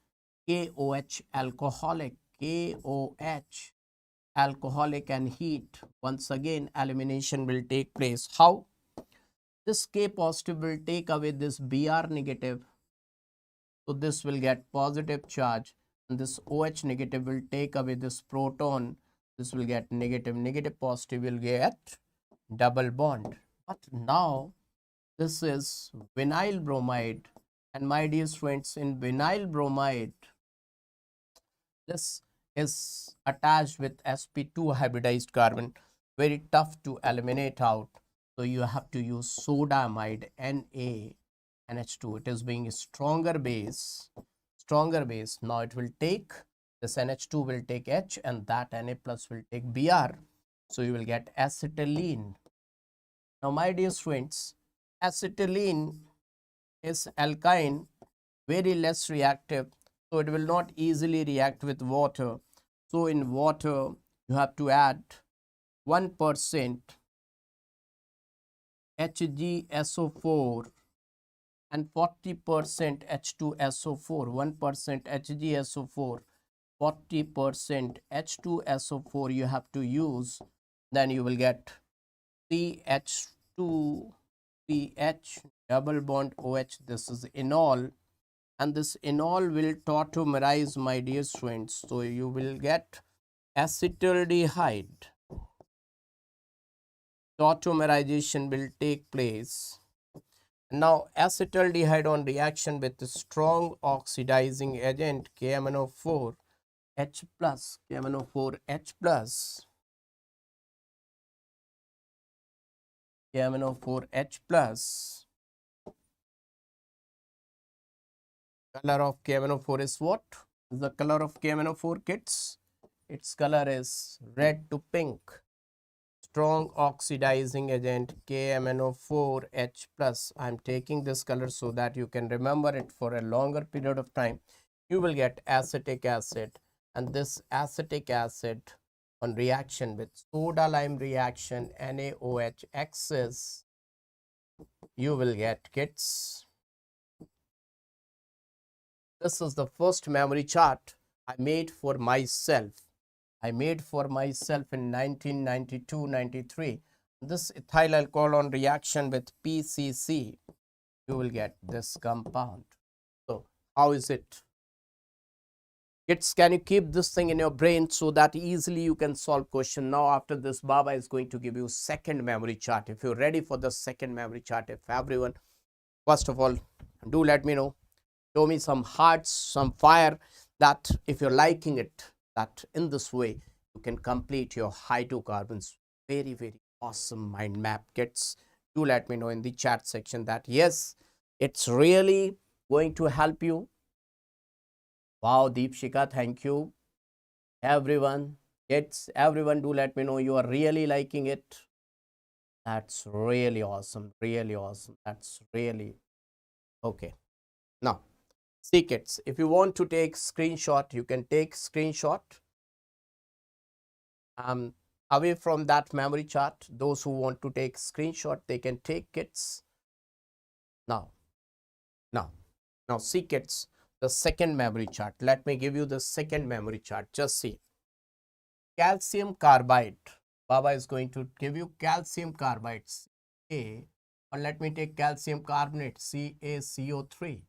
KOH alcoholic, KOH alcoholic and heat, once again elimination will take place. How? This K positive will take away this Br negative, so this will get positive charge, and this OH negative will take away this proton, this will get negative, negative positive will get double bond. But now this is vinyl bromide, and my dear friends, in vinyl bromide, this is attached with sp2 hybridized carbon, very tough to eliminate out. So you have to use sodamide NaNH2. It is being a stronger base. Now it will take, this NH2 will take H, and that Na plus will take Br. So you will get acetylene. Now my dear friends, acetylene is alkyne, very less reactive, so it will not easily react with water. So in water you have to add 1% HgSO4 and 40% H2SO4, 1% HgSO4, 40% H2SO4 you have to use. Then you will get CH2 CH double bond OH. This is enol, and this enol will tautomerize, my dear friends. So you will get acetaldehyde. Tautomerization will take place. Now acetaldehyde on reaction with the strong oxidizing agent KMnO4 H plus, KMnO4 H plus, KMnO4 H plus. Color of KMnO4 is what? The color of KMnO4, kids? Its color is red to pink. Strong oxidizing agent KMnO4H plus. I am taking this color so that you can remember it for a longer period of time. You will get acetic acid, and this acetic acid on reaction with soda lime reaction NaOH excess, you will get, kids, this is the first memory chart I made for myself. I made for myself in 1992-93. This ethyl alcohol on reaction with PCC, you will get this compound. So how is it? Kids, can you keep this thing in your brain so that easily you can solve question? Now after this, Baba is going to give you second memory chart. If you're ready for the second memory chart, if everyone, first of all, do let me know. Show me some hearts, some fire, that if you're liking it, that in this way you can complete your hydrocarbons. Very, very awesome mind map, kids. Do let me know in the chat section that yes, it's really going to help you. Wow, Deepshika, thank you. Everyone, kids, everyone, do let me know you are really liking it. That's really awesome, really awesome. That's really okay. Now, see, kids, if you want to take screenshot, you can take screenshot. Away from that memory chart, those who want to take screenshot, they can take, kids. Now see, kids, the second memory chart. Let me give you the second memory chart. Just see. Calcium carbide. Baba is going to give you calcium carbide, Ca, or let me take calcium carbonate, CaCO3.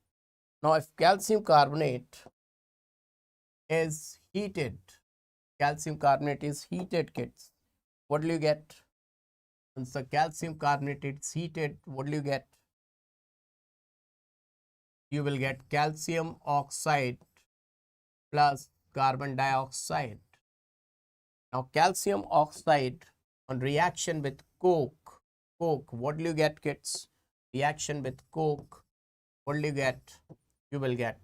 Now, if calcium carbonate is heated, calcium carbonate is heated, kids, what will you get? Once the calcium carbonate is heated, what will you get? You will get calcium oxide plus carbon dioxide. Now, calcium oxide on reaction with coke, what will you get, kids? Reaction with coke, what will you get? You will get,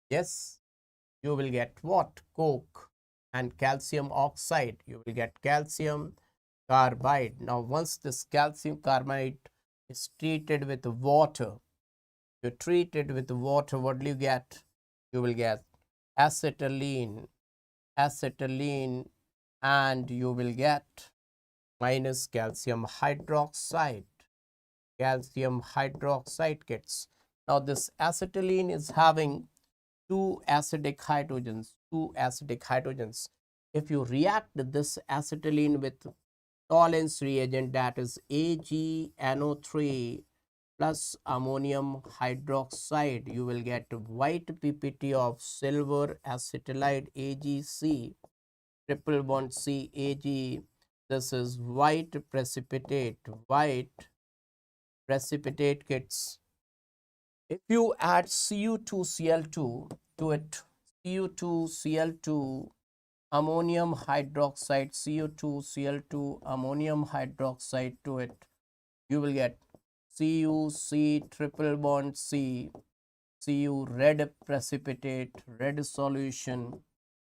yes, you will get what? Coke and calcium oxide. You will get calcium carbide. Now, once this calcium carbide is treated with water, you treat it with water, what will you get? You will get acetylene, and you will get minus calcium hydroxide, kids. Now this acetylene is having two acidic hydrogens. If you react this acetylene with Tollens reagent, that is AgNO3 plus ammonium hydroxide, you will get white PPT of silver acetylide AgC, triple bond C Ag. This is white precipitate, kits. If you add Cu2Cl2 to it, Cu2Cl2 ammonium hydroxide, Cu2Cl2 ammonium hydroxide to it, you will get CuC triple bond C, Cu red precipitate, red solution.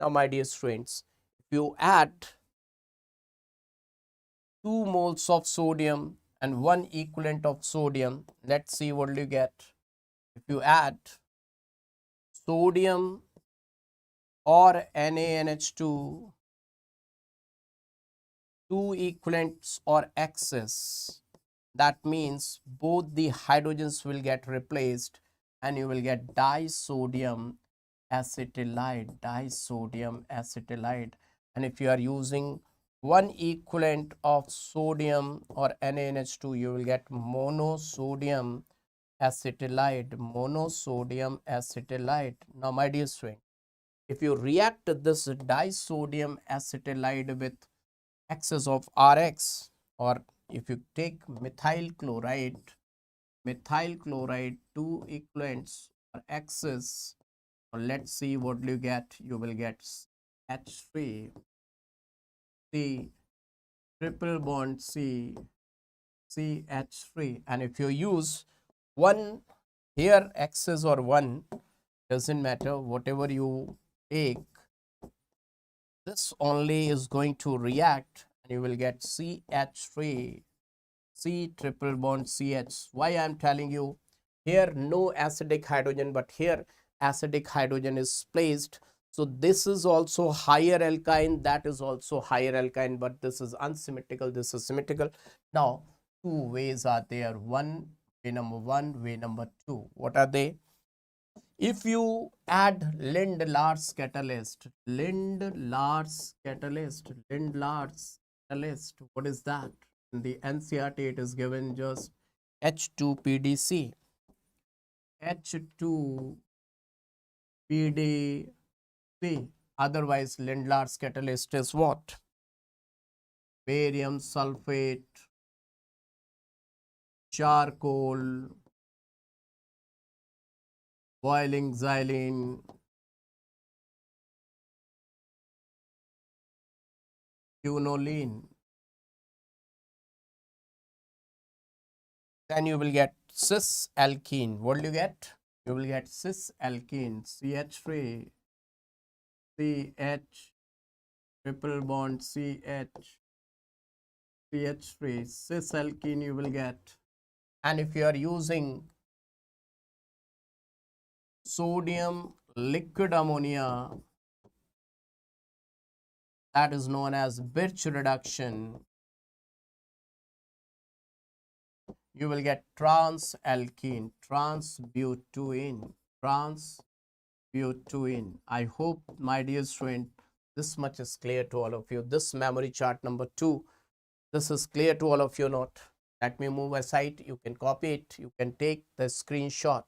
Now my dear students, if you add 2 moles of sodium and 1 equivalent of sodium, let's see what you get. If you add sodium or NaNH2, 2 equivalents or excess, that means both the hydrogens will get replaced and you will get disodium acetylide, and if you are using 1 equivalent of sodium or NaNH2, you will get monosodium acetylide, Now my dear student, if you react this disodium acetylide with excess of Rx, or if you take methyl chloride, 2 equivalents or excess, let's see what you get. You will get H3, C, triple bond C, CH3. And if you use 1 here, excess or 1, doesn't matter, whatever you take, this only is going to react and you will get CH3, C triple bond CH. Why I am telling you, here no acidic hydrogen, but here acidic hydrogen is placed. So this is also higher alkyne, that is also higher alkyne, but this is unsymmetrical, this is symmetrical. Now 2 ways are there. Way number 1, way number 2. What are they? If you add Lindlar's catalyst, what is that? In the NCERT it is given just H2PDC, Otherwise Lindlar's catalyst is what? Barium sulfate, charcoal, boiling xylene, quinoline. Then you will get cis alkene. What will you get? You will get cis alkene, CH3, CH, triple bond CH, CH3, cis alkene you will get. And if you are using sodium liquid ammonia, that is known as Birch reduction, you will get trans-alkene, trans-butene. I hope, my dear student, this much is clear to all of you. This memory chart number 2, this is clear to all of you. Not. Let me move aside. You can copy it. You can take the screenshot.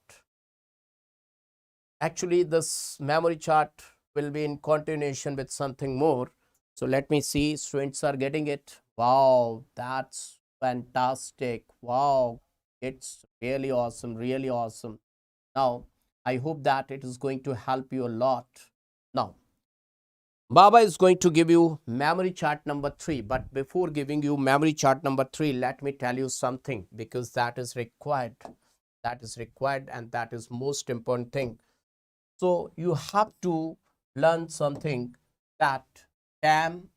Actually, this memory chart will be in continuation with something more. So let me see. Students are getting it. Wow, that's fantastic. Wow, it's really awesome, really awesome. Now, I hope that it is going to help you a lot. Now, Baba is going to give you memory chart number 3. But before giving you memory chart number 3, let me tell you something, because that is required. And that is most important thing. So you have to learn something, that TAM,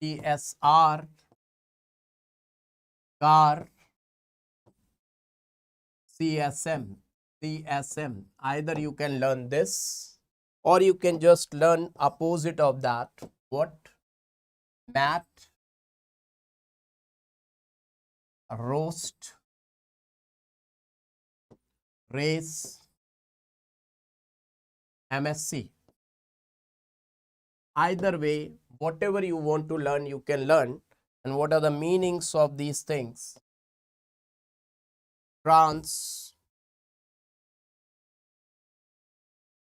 TSR, CAR, CSM. CSM. Either you can learn this or you can just learn opposite of that. What? Mat, roast, race, MSc. Either way, whatever you want to learn, you can learn. And what are the meanings of these things? Trans,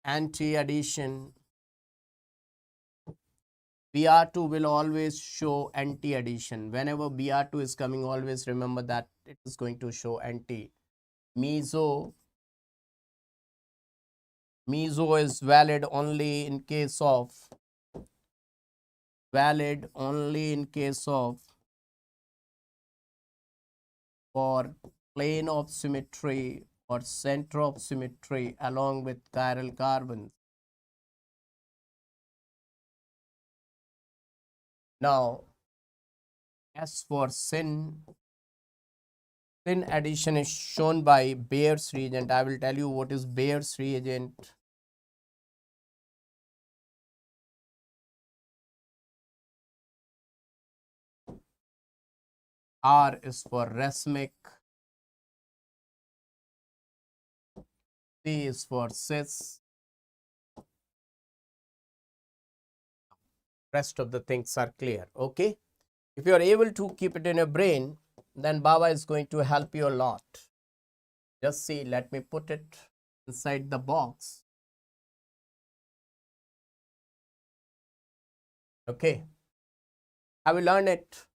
anti-addition. Br2 will always show anti-addition. Whenever Br2 is coming, always remember that it is going to show anti. Meso is valid only in case of for plane of symmetry or center of symmetry along with chiral carbons. Now, as for syn addition is shown by Bayer's reagent. I will tell you what is Bayer's reagent. R is for racemic. C is for cis. Rest of the things are clear. Okay. If you are able to keep it in your brain, then Baba is going to help you a lot. Just see, let me put it inside the box. Okay. I will learn it.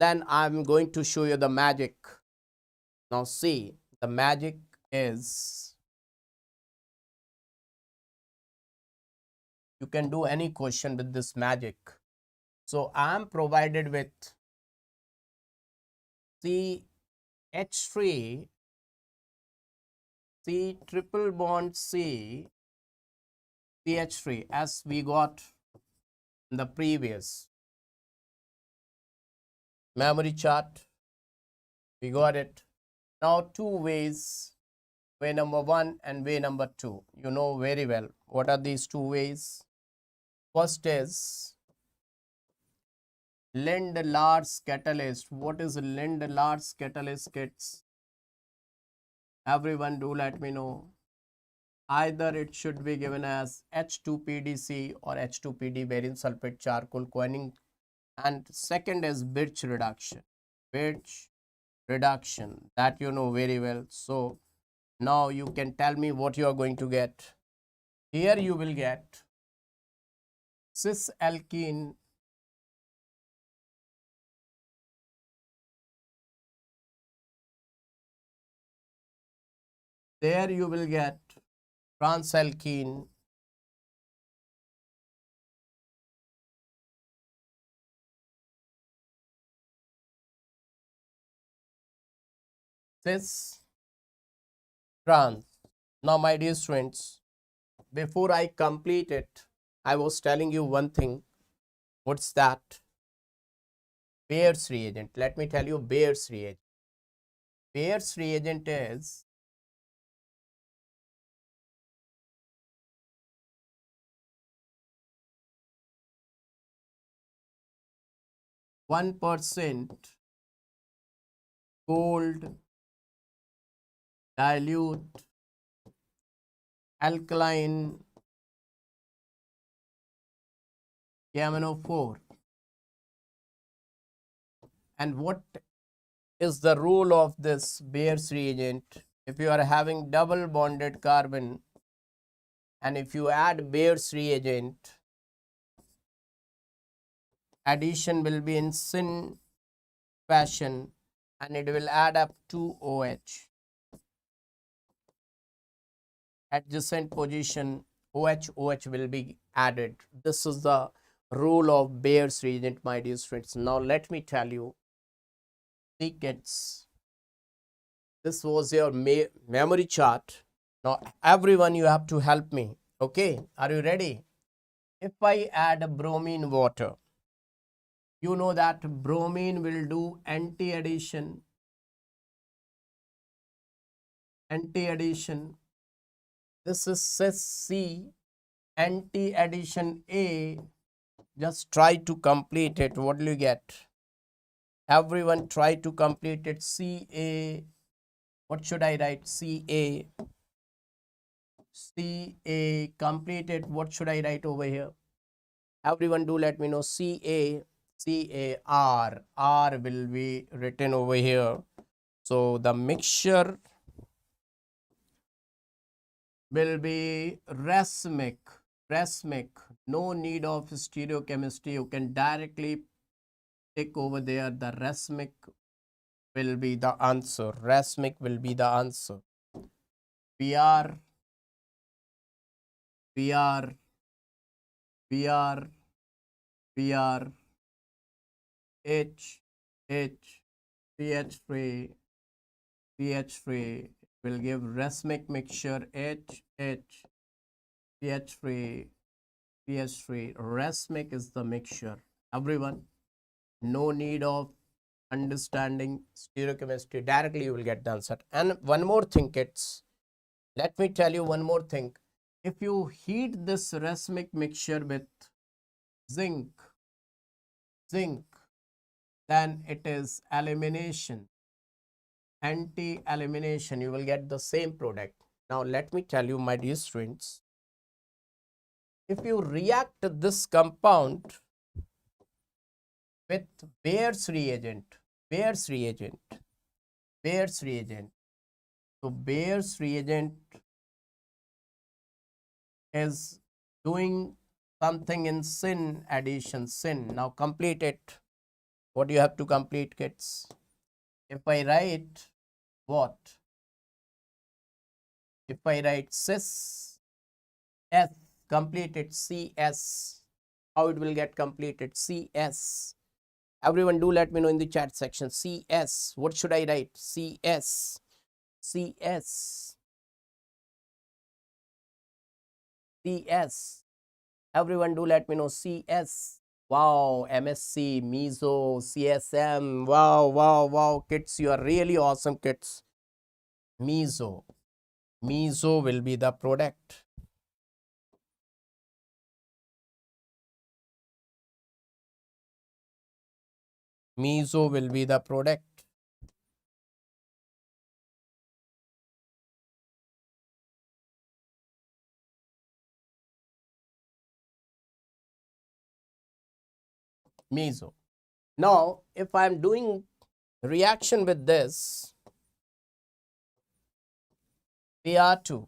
Then I'm going to show you the magic. Now see, the magic is, you can do any question with this magic. So I am provided with CH3, C triple bond C, CH3 as we got in the previous memory chart. We got it. Now two ways, way number 1 and way number 2. You know very well what are these two ways. First is Lind-Larse catalyst. What is Lind-Larse catalyst, kids? Everyone do let me know. Either it should be given as H2PDC or H2PD barium sulfate charcoal coining. And second is Birch reduction. Birch reduction, that you know very well. So now you can tell me what you are going to get. Here you will get cis alkene there you will get transalkene, cis trans. Now my dear students, before I complete it, I was telling you one thing. What's that? Bayer's reagent. Let me tell you Bayer's reagent. Bayer's reagent is %, cold, dilute, alkaline, KMNO4. And what is the rule of this Bayer's reagent? If you are having double bonded carbon and if you add Bayer's reagent, addition will be in syn fashion and it will add up to OH. Adjacent position OH will be added. This is the rule of Bayer's reagent, my dear students. Now let me tell you, see kids, this was your memory chart. Now everyone you have to help me. Okay, are you ready? If I add a bromine water, you know that bromine will do anti-addition. Anti-addition. This is cis C. Anti-addition A. Just try to complete it. What will you get? Everyone try to complete it. Ca. What should I write? Ca. Ca. Complete it. What should I write over here? Everyone do let me know. Ca. Car. R will be written over here. So the mixture will be racemic. Racemic. No need of stereochemistry. You can directly take over there. The racemic will be the answer. Racemic will be the answer. PR. H, CH3 will give racemic mixture CH3 racemic is the mixture. Everyone, no need of understanding stereochemistry, directly you will get the answer. And one more thing, kids, let me tell you one more thing. If you heat this racemic mixture with zinc, then it is elimination, anti-elimination. You will get the same product. Now let me tell you, my dear students, if you react this compound with Bayer's reagent, so Bayer's reagent is doing something in syn addition, syn. Now complete it. What do you have to complete, kids? If I write what? If I write cis S, complete it, CS. How it will get completed? CS. Everyone do let me know in the chat section. CS. What should I write? CS. CS. CS. Everyone do let me know. CS. Wow. MSc, Meso, CSM. Wow. Kids, you are really awesome, kids. Meso. Meso will be the product. Meso will be the product. Meso. Now, if I am doing reaction with this, PR2,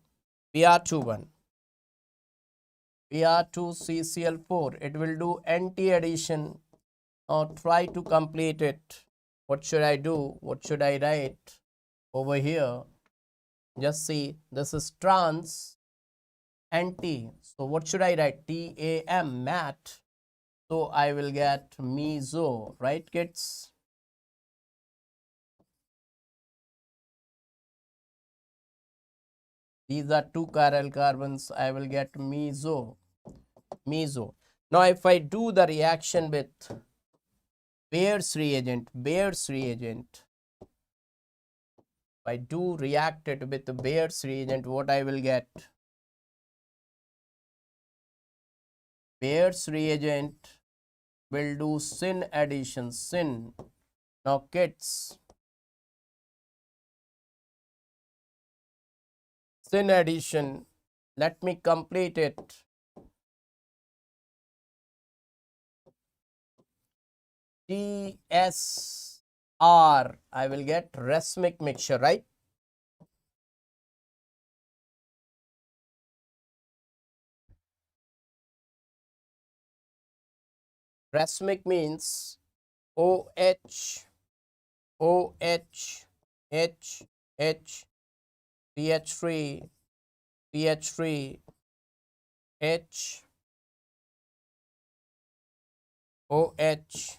PR21, PR2CCl4, it will do anti-addition. Now try to complete it. What should I do? What should I write over here? Just see, this is trans anti. So what should I write? TAM, mat. So I will get meso, right, kids? These are two chiral carbons. I will get meso. Now if I do the reaction with Bayer's reagent, if I do react it with the Bayer's reagent, what I will get? Bayer's reagent will do syn addition, syn. Now kids, syn addition, let me complete it. TSR, I will get racemic mixture, right? Racemic means OH, H, CH3, H, OH,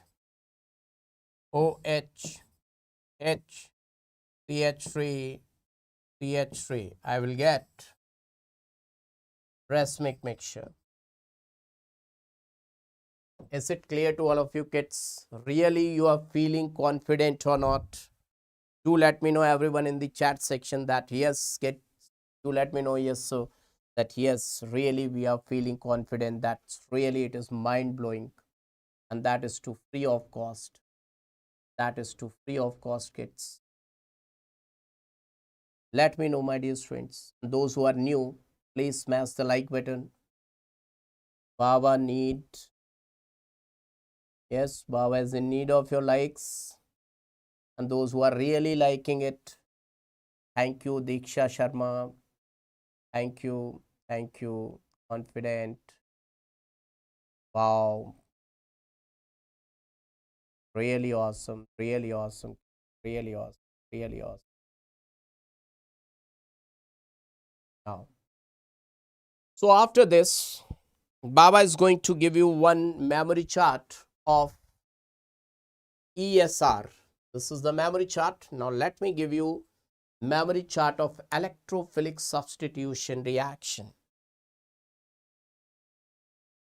H, CH3. I will get racemic mixture. Is it clear to all of you, kids? Really, you are feeling confident or not? Do let me know, everyone, in the chat section that yes, do let me know, yes, so that yes, really we are feeling confident that really it is mind blowing, and that is to free of cost. That is to free of cost, kids. Let me know, my dear friends. Those who are new, please smash the like button. Baba need, yes, Baba is in need of your likes. And those who are really liking it, thank you, Diksha Sharma. Thank you, thank you, confident. Wow, really awesome, really awesome, really awesome, really awesome. Now, so after this, Baba is going to give you one memory chart of ESR. This is the memory chart. Now let me give you memory chart of electrophilic substitution reaction.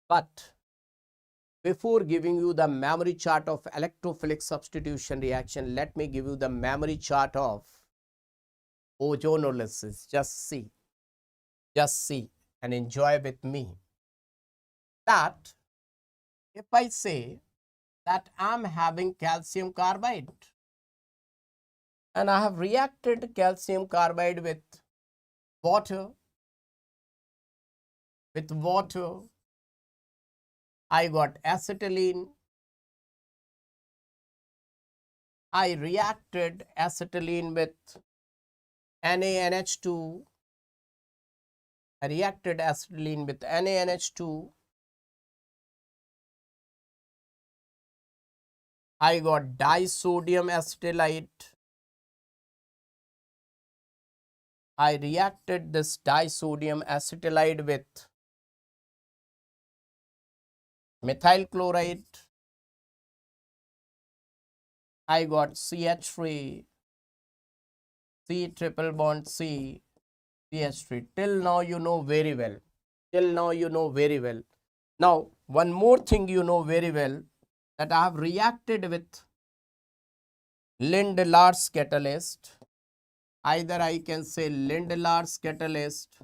But before giving you the memory chart of electrophilic substitution reaction, let me give you the memory chart of ozonolysis. Just see and enjoy with me. That if I say that I'm having calcium carbide and I have reacted calcium carbide with water, I got acetylene. I reacted acetylene with NaNH2. I reacted acetylene with NaNH2. I got disodium acetylite. I reacted this disodium acetylide with methyl chloride. I got CH3, C triple bond C, CH3. Till now you know very well. Till now you know very well. Now one more thing you know very well, that I have reacted with Lindelar's catalyst. Either I can say Lindelar's catalyst,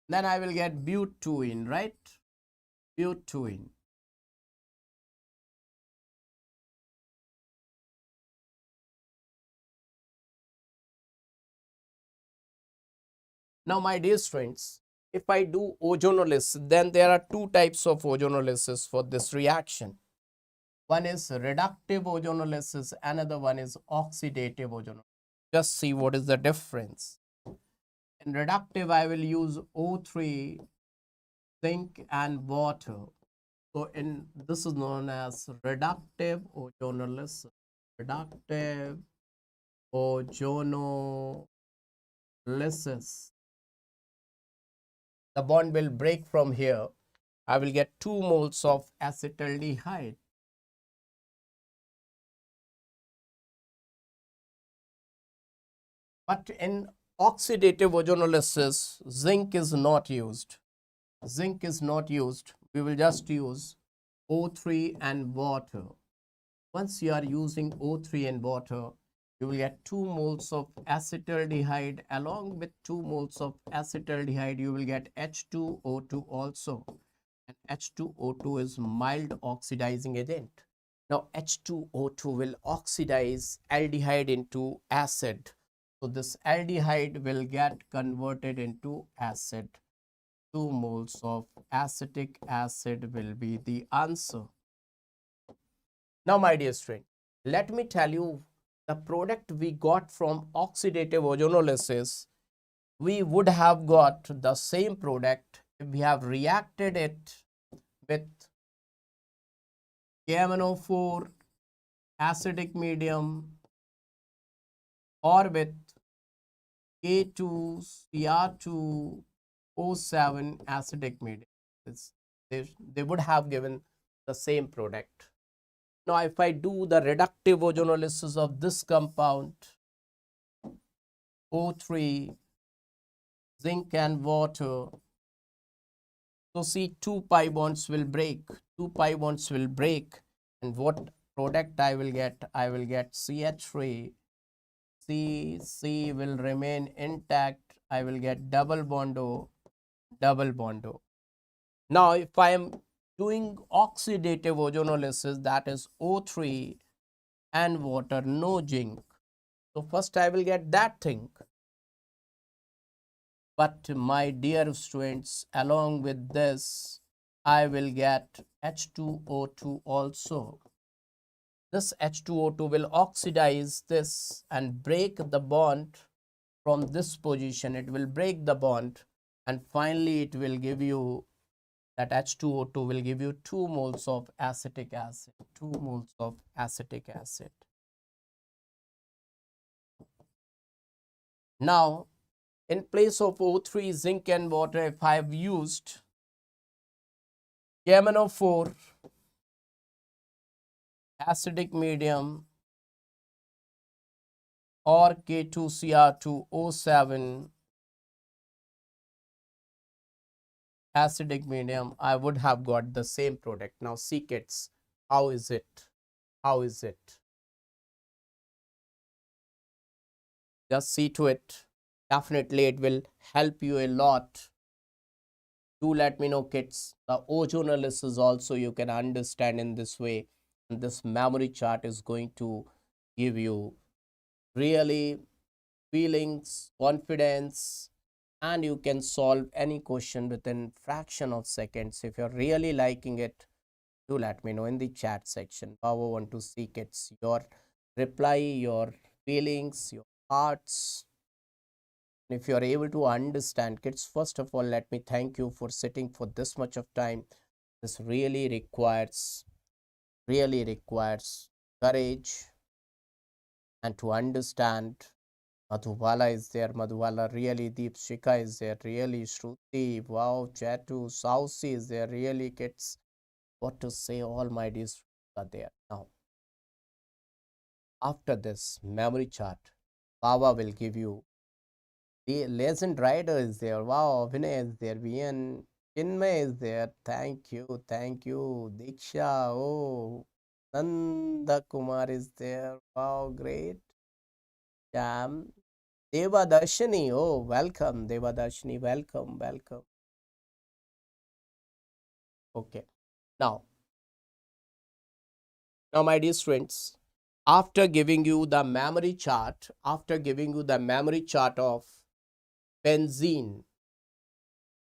then I will get butene, right? Butene. Now, my dear friends, if I do ozonolysis, then there are two types of ozonolysis for this reaction. One is reductive ozonolysis, another one is oxidative ozonolysis. Just see what is the difference. In reductive, I will use O3, zinc and water. So in this is known as reductive ozonolysis. Reductive ozonolysis. The bond will break from here. I will get 2 moles of acetaldehyde. But in oxidative ozonolysis, zinc is not used. Zinc is not used. We will just use O3 and water. Once you are using O3 and water, you will get 2 moles of acetaldehyde. Along with 2 moles of acetaldehyde, you will get H2O2 also. And H2O2 is mild oxidizing agent. Now H2O2 will oxidize aldehyde into acid. So this aldehyde will get converted into acid. 2 moles of acetic acid will be the answer. Now, my dear friend, let me tell you the product we got from oxidative ozonolysis. We would have got the same product if we have reacted it with KMNO4 acidic medium or with K2CR2O7 acidic medium. They would have given the same product. Now, if I do the reductive ozonolysis of this compound, O3, zinc and water, So see, two pi bonds will break. Two pi bonds will break. And what product I will get? I will get CH3. C will remain intact. I will get double bond O, double bond O. Now, if I am doing oxidative ozonolysis, that is O3 and water, no zinc. So first I will get that thing. But my dear students, along with this, I will get H2O2 also. This H2O2 will oxidize this and break the bond from this position. It will break the bond, and finally it will give you that H2O2 will give you 2 moles of acetic acid. 2 moles of acetic acid. Now, in place of O3, zinc and water, if I have used KMnO4 acidic medium or K2Cr2O7 acidic medium, I would have got the same product. Now see kids, how is it? How is it? Just see to it. Definitely it will help you a lot. Do let me know kids. The ozonolysis also you can understand in this way. And this memory chart is going to give you really feelings, confidence, and you can solve any question within fraction of seconds. If you're really liking it, do let me know in the chat section. I want to see kids your reply, your feelings, your thoughts. If you are able to understand kids, first of all, let me thank you for sitting for this much of time. This really requires courage and to understand. Madhuvala is there, Madhuvala really, Deepshika is there, really, Shruti, wow, Chatu, Sausi is there, really, kids, what to say, all my dears are there. Now, after this memory chart, Baba will give you, the legend rider is there, wow, Vinay is there, Vian, Chinmay is there, thank you, Diksha, oh, Nanda Kumar is there, wow, great, Jam, Devadarshini, oh, welcome, Devadarshini, welcome, welcome. Okay, now, my dear students, after giving you the memory chart, of benzene,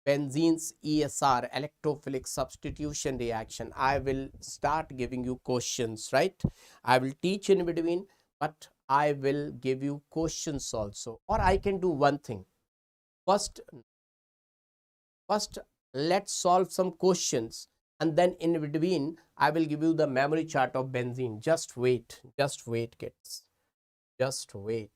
benzene's ESR, electrophilic substitution reaction, I will start giving you questions, right? I will teach in between, but I will give you questions also. Or I can do one thing. First, let's solve some questions, and then in between, I will give you the memory chart of benzene. Just wait, kids. Just wait.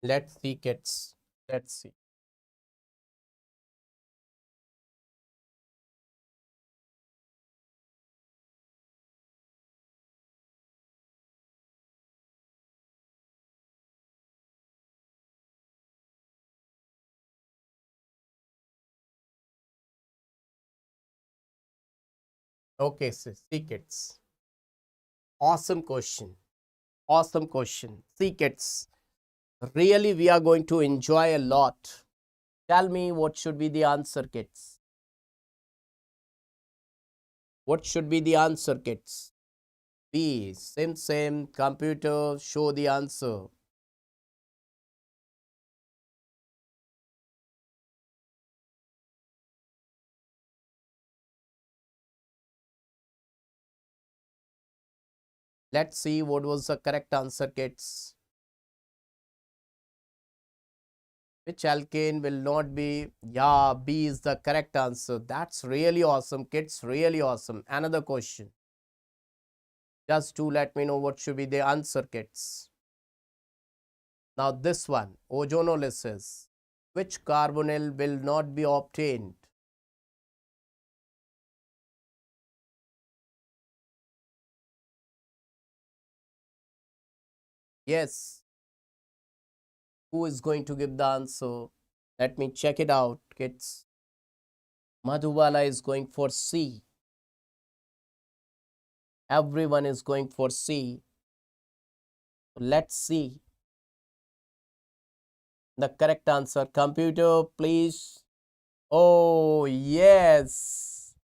Let's see, kids. Let's see. Okay, so see, kids. Awesome question. Awesome question. See, kids. Really, we are going to enjoy a lot. Tell me what should be the answer, kids. What should be the answer, kids? B. Same. Computer, show the answer. Let's see what was the correct answer, kids. Which alkane will not be? Yeah, B is the correct answer. That's really awesome, kids. Really awesome. Another question. Just to let me know what should be the answer, kids. Now this one, ozonolysis. Which carbonyl will not be obtained? Yes. Who is going to give the answer? Let me check it out, kids. Madhubala is going for C. Everyone is going for C. Let's see the correct answer. Computer, please. Oh, yes.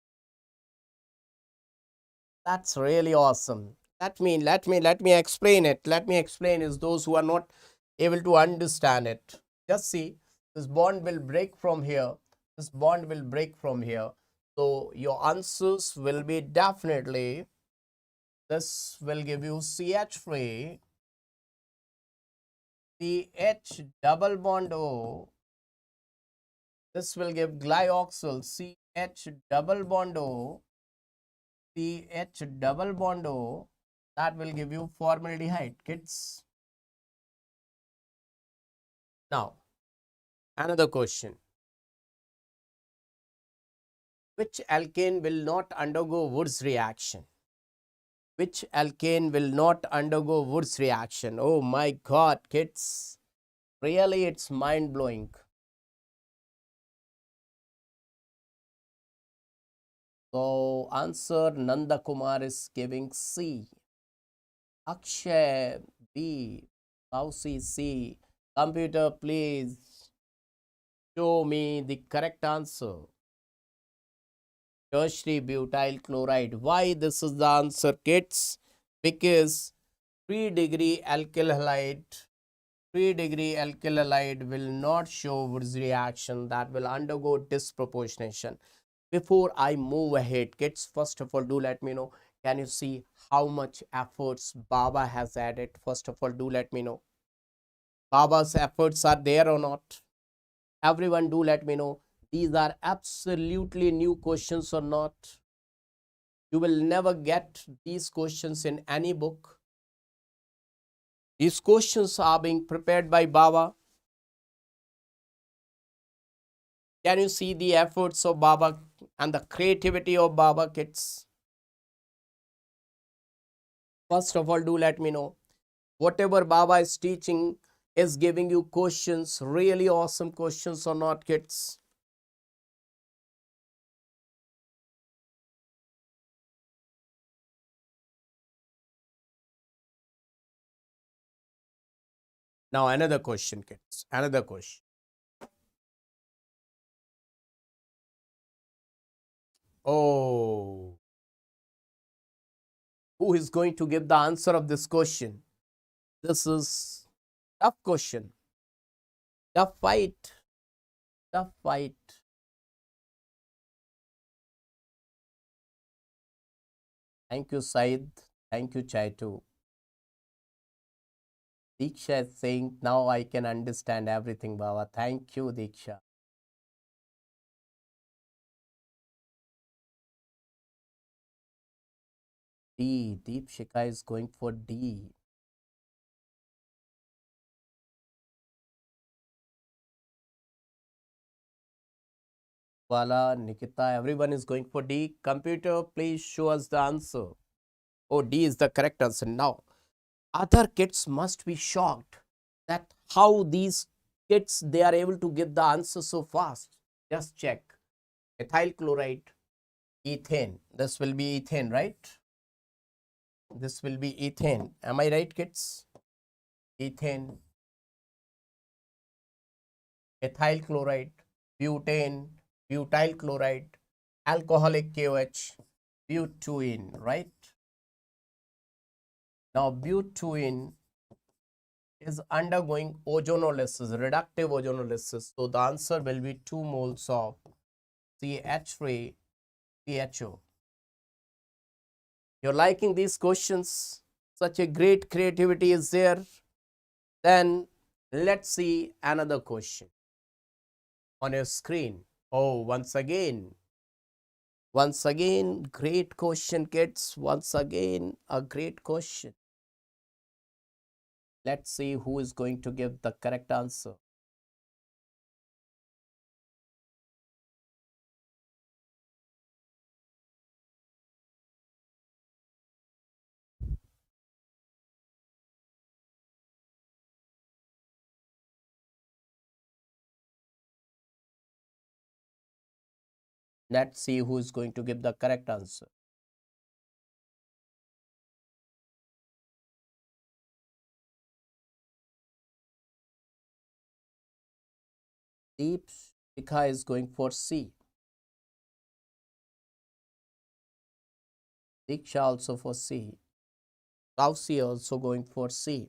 That's really awesome. Let me explain it. Let me explain is those who are not able to understand it. Just see, this bond will break from here. This bond will break from here. So your answers will be definitely, this will give you CH3, CH double bond O. This will give glyoxyl, CH double bond O, CH double bond O. That will give you formaldehyde, kids. Now, another question. Which alkane will not undergo Wood's reaction? Which alkane will not undergo Wood's reaction? Oh my God, kids. Really, it's mind-blowing. So, answer Nanda Kumar is giving C. Akshay, B. Sausi, C. Computer, please show me the correct answer. Tertiary butyl chloride. Why this is the answer, kids? Because 3-degree alkyl halide, 3-degree alkyl halide will not show Wood's reaction, that will undergo disproportionation. Before I move ahead, kids, first of all, do let me know, can you see how much efforts Baba has added? First of all, do let me know. Baba's efforts are there or not? Everyone, do let me know. These are absolutely new questions or not? You will never get these questions in any book. These questions are being prepared by Baba. Can you see the efforts of Baba and the creativity of Baba, kids? First of all, do let me know. Whatever Baba is teaching is giving you questions, really awesome questions or not, kids? Now, another question, kids. Another question. Oh, who is going to give the answer of this question? This is tough question. Tough fight. Tough fight. Thank you, Said. Thank you, Chaitu. Diksha is saying, now I can understand everything, Baba. Thank you, Diksha. D. Deep Shika is going for D. Wala, Nikita, everyone is going for D. Computer, please show us the answer. Oh, D is the correct answer. Now, other kids must be shocked that how these kids, they are able to get the answer so fast. Just check. Ethyl chloride, ethane. This will be ethane, right? This will be ethane. Am I right, kids? Ethane, ethyl chloride, butane, butyl chloride, alcoholic KOH, butene, right? Now butene is undergoing ozonolysis, reductive ozonolysis. So the answer will be 2 moles of CH3 CHO. You're liking these questions? Such a great creativity is there. Then let's see another question on your screen. Oh, once again, great question, kids. Once again, a great question. Let's see who is going to give the correct answer. Let's see who is going to give the correct answer. Deep Shikha is going for C. Diksha also for C. Kausi also going for C.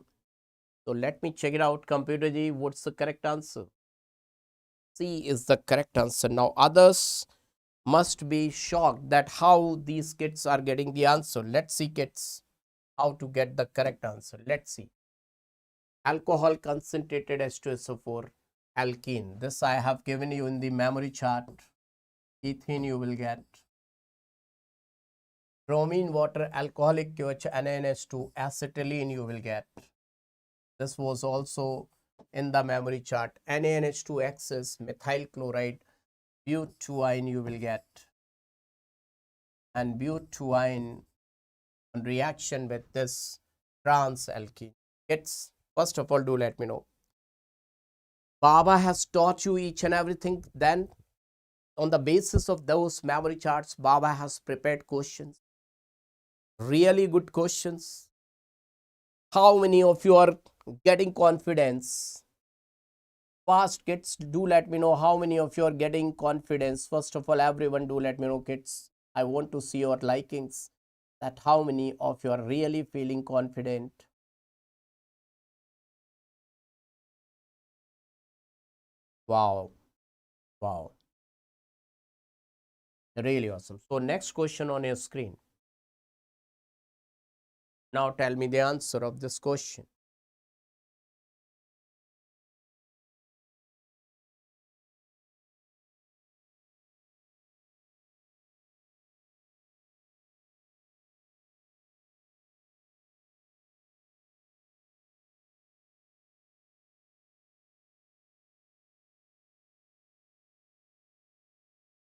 So let me check it out. Computer ji, what's the correct answer? C is the correct answer. Now others must be shocked that how these kids are getting the answer. Let's see, kids, how to get the correct answer. Let's see. Alcohol concentrated H2SO4 alkene. This I have given you in the memory chart. Ethene you will get. Bromine water alcoholic QH NaNH2 acetylene you will get. This was also in the memory chart. NaNH2 excess methyl chloride butene you will get. And butene on reaction with this trans alkene. It's first of all, do let me know. Baba has taught you each and everything. Then on the basis of those memory charts, Baba has prepared questions. Really good questions. How many of you are getting confidence? Fast, kids, do let me know how many of you are getting confidence. First of all, everyone, do let me know, kids. I want to see your likings, that how many of you are really feeling confident. Wow, wow, really awesome. So next question on your screen. Now tell me the answer of this question.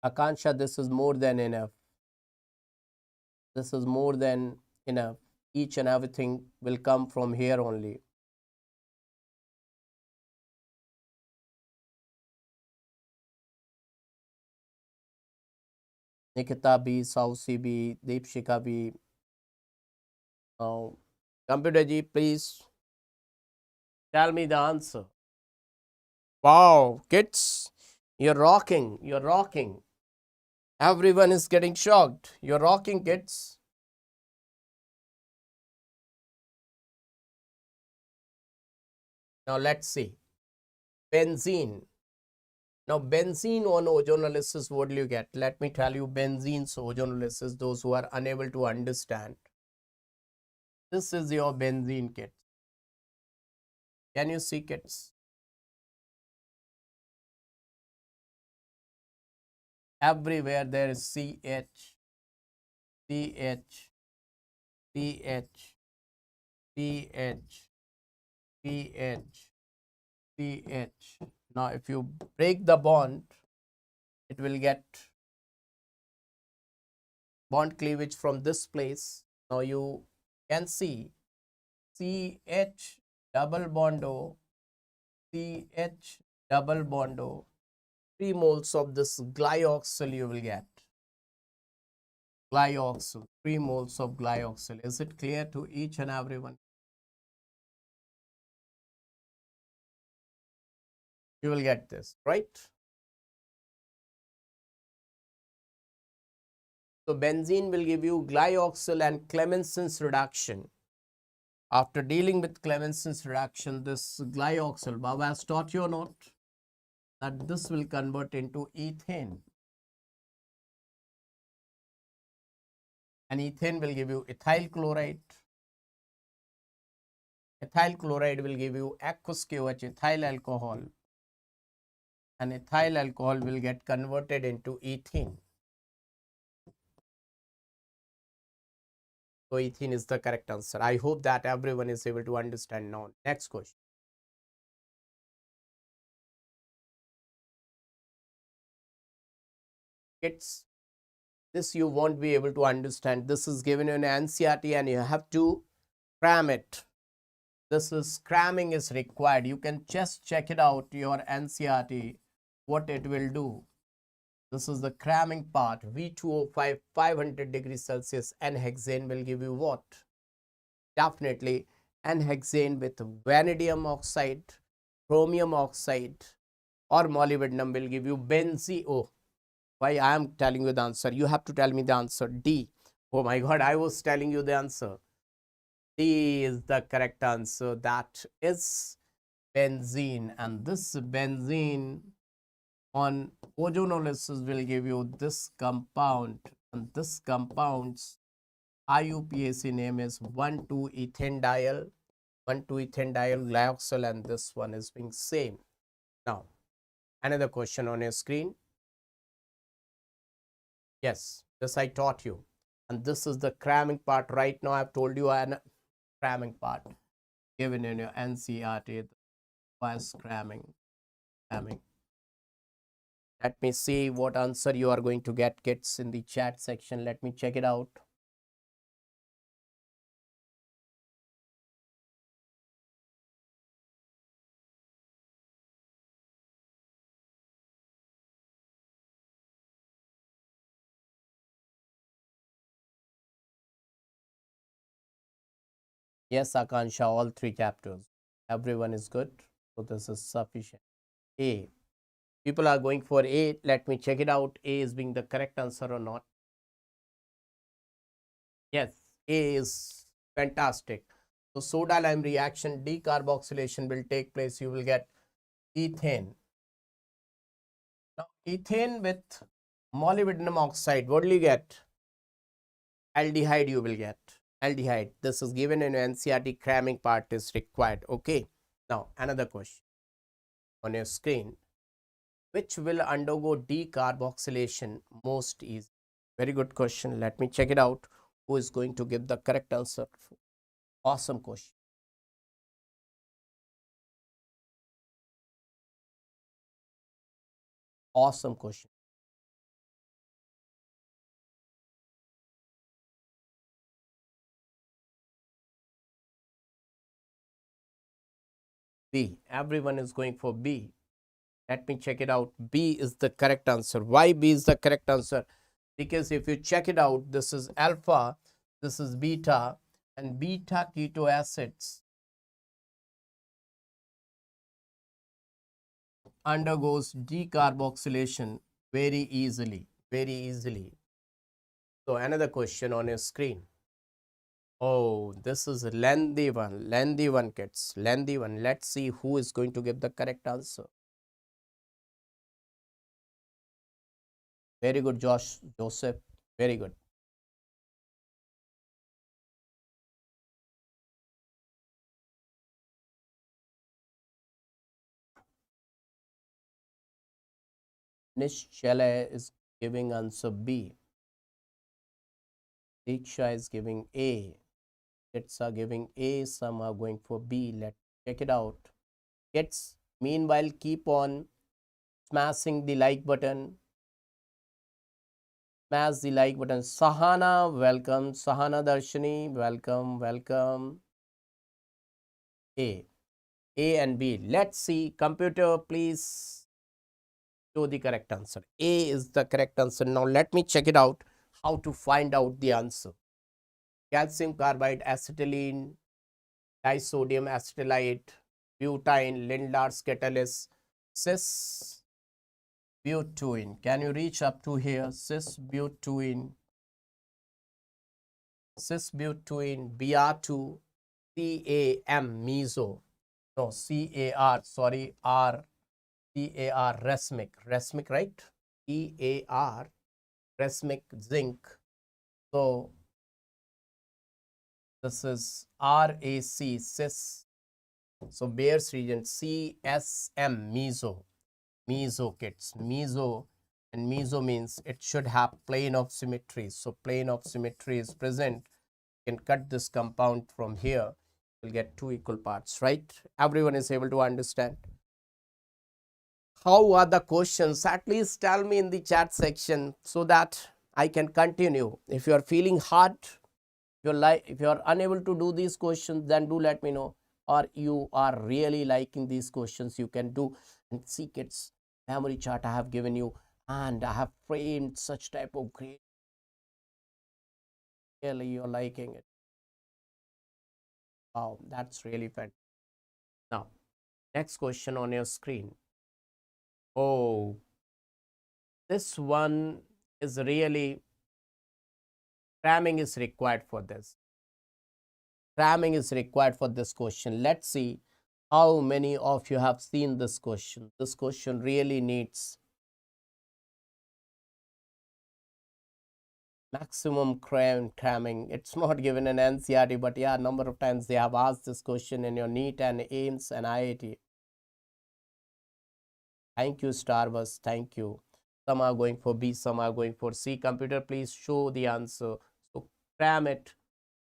Akansha, this is more than enough. This is more than enough. Each and everything will come from here only. Nikita B, Sausi B, Deepshika B. Now, Computer Ji, please tell me the answer. Wow, kids, you're rocking. You're rocking. Everyone is getting shocked. You're rocking, kids. Now, let's see. Benzene. Now, benzene on ozonolysis, what do you get? Let me tell you, benzene's ozonolysis, those who are unable to understand. This is your benzene, kids. Can you see, kids? Everywhere there is CH, CH, CH, CH, CH, CH. Now, if you break the bond, it will get bond cleavage from this place. Now, you can see CH double bond O, CH double bond O, 3 moles of this glyoxyl you will get. Glyoxyl, 3 moles of glyoxyl. Is it clear to each and everyone? You will get this, right? So benzene will give you glyoxyl and Clemenson's reduction. After dealing with Clemenson's reaction, this glyoxyl, Baba has taught you or not, that this will convert into ethane. And ethane will give you ethyl chloride. Ethyl chloride will give you aqueous KOH, ethyl alcohol. And ethyl alcohol will get converted into ethene. So ethene is the correct answer. I hope that everyone is able to understand now. Next question. This you won't be able to understand. This is given in NCERT and you have to cram it. This is cramming is required. You can just check it out, your NCERT, what it will do. This is the cramming part. V2O5, 500 degrees Celsius, N-hexane will give you what? Definitely N-hexane with vanadium oxide, chromium oxide, or molybdenum will give you benzene. Oh, why I am telling you the answer? You have to tell me the answer. D. Oh my God, I was telling you the answer. D is the correct answer. That is benzene, and this benzene on ozonolysis will give you this compound, and this compound's IUPAC name is 1,2-ethanediol, 1,2-ethanediol glyoxyl, and this one is being same. Now, another question on your screen. Yes, this I taught you, and this is the cramming part. Right now, I've told you an cramming part given in your NCERT was cramming. Let me see what answer you are going to get, kids, in the chat section. Let me check it out. Yes, Akansha, all 3 chapters. Everyone is good. So this is sufficient. A. People are going for A. Let me check it out. A is being the correct answer or not. Yes, A is fantastic. So soda lime reaction, decarboxylation will take place. You will get ethane. Now, ethane with molybdenum oxide, what will you get? Aldehyde you will get. Aldehyde. This is given in NCERT, cramming part is required. Okay. Now, another question on your screen. Which will undergo decarboxylation most easily? Very good question. Let me check it out. Who is going to give the correct answer? Awesome question. Awesome question. B. Everyone is going for B. Let me check it out. B is the correct answer. Why B is the correct answer? Because if you check it out, this is alpha, this is beta, and beta keto acids undergoes decarboxylation very easily. So another question on your screen. Oh, this is lengthy one, kids, lengthy one. Let's see who is going to give the correct answer. Very good, Joseph, very good. Nishchale is giving answer B. Diksha is giving A. Kids are giving A. Some are going for B. Let's check it out. Kids, meanwhile, keep on smashing the like button. Smash the like button. Sahana, welcome. Sahana Darshini, welcome. A and B. Let's see. Computer, please show the correct answer. A is the correct answer. Now let me check it out. How to find out the answer? Calcium carbide, acetylene, disodium acetylite, butane, Lindlar's catalyst, cis butene. Can you reach up to here? Cis butene, Br2, CAM meso. No, CAR, sorry, R, CAR racemic, right? EAR, racemic zinc. So this is RAC, cis. So Bayer's region, CSM, meso kits, meso, and meso means it should have plane of symmetry. So plane of symmetry is present. You can cut this compound from here. You'll get two equal parts, right? Everyone is able to understand. How are the questions? At least tell me in the chat section so that I can continue. If you are feeling hard, if you are unable to do these questions, then do let me know. Or you are really liking these questions, you can do. And see, kids, memory chart I have given you, and I have framed such type of great. Really, you're liking it. Wow, that's really fun. Now, next question on your screen. Oh, this one is really, cramming is required for this. Cramming is required for this question. Let's see how many of you have seen this question. This question really needs maximum cramming. It's not given in NCERT, but yeah, number of times they have asked this question in your NEET and AIMS and IIT. Thank you, Starbus. Thank you. Some are going for B, some are going for C. Computer, please show the answer. So cram it.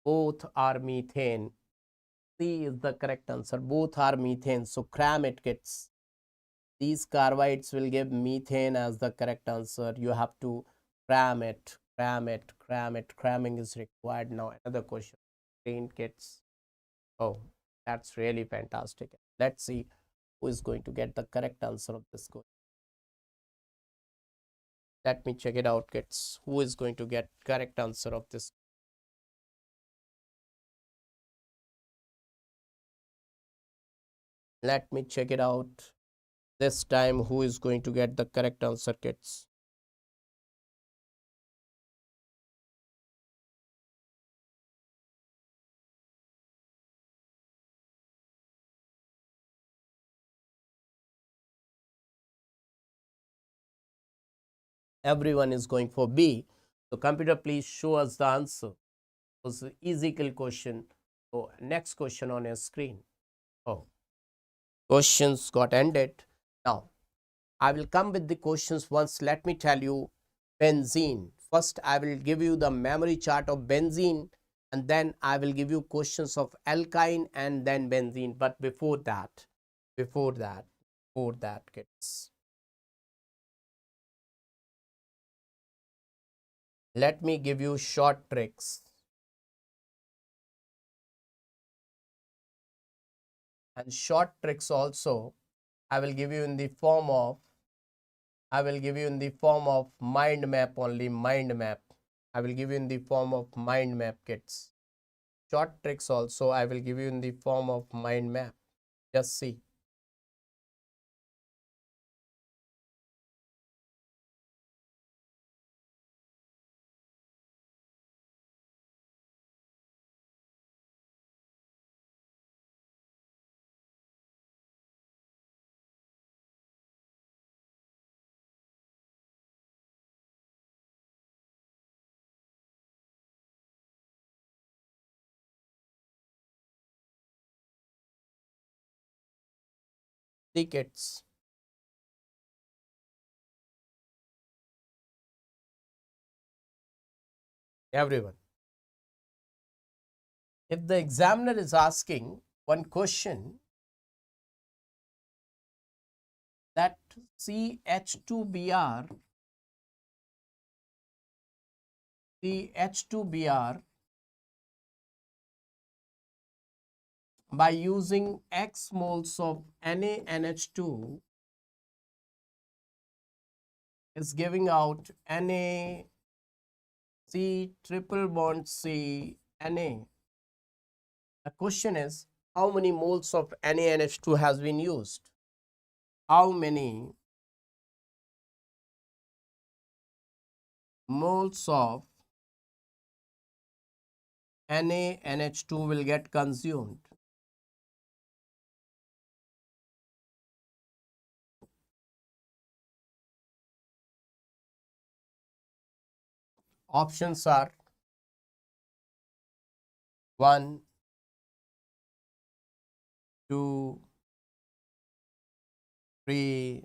Both are methane. C is the correct answer. Both are methane. So cram it, kids. These carbides will give methane as the correct answer. You have to cram it, cram it, cram it. Cramming is required. Now another question. Train kits. Oh, that's really fantastic. Let's see who is going to get the correct answer of this question. Let me check it out, kids. Who is going to get correct answer of this? Let me check it out. This time, who is going to get the correct answer, kids? Everyone is going for B. So computer, please show us the answer. It was an easy question. So next question on your screen. Oh, questions got ended. Now, I will come with the questions once. Let me tell you benzene. First, I will give you the memory chart of benzene, and then I will give you questions of alkyne and then benzene. But before that, kids, let me give you short tricks. And short tricks also I will give you in the form of mind map only. Mind map. I will give you in the form of mind map, kids. Short tricks also I will give you in the form of mind map. Just see. See, kids. Everyone. If the examiner is asking one question that CH2Br by using X moles of NaNH2 is giving out Na C triple bond C Na. The question is, how many moles of NaNH2 has been used? How many moles of NaNH2 will get consumed. Options are 1, 2, 3,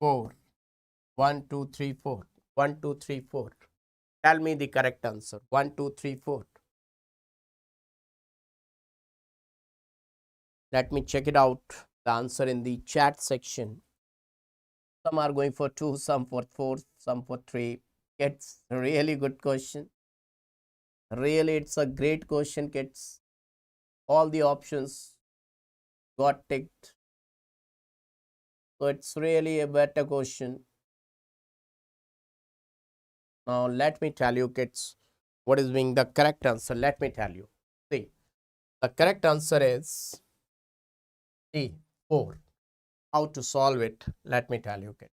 4. 1, 2, 3, 4. 1, 2, 3, 4. Tell me the correct answer. 1, 2, 3, 4. Let me check it out. The answer in the chat section. Some are going for 2, some for 4, some for 3. It's a really good question. Really, it's a great question, kids. All the options got ticked. So it's really a better question. Now let me tell you, kids, what is being the correct answer. Let me tell you. See, the correct answer is D, 4. How to solve it? Let me tell you, kids.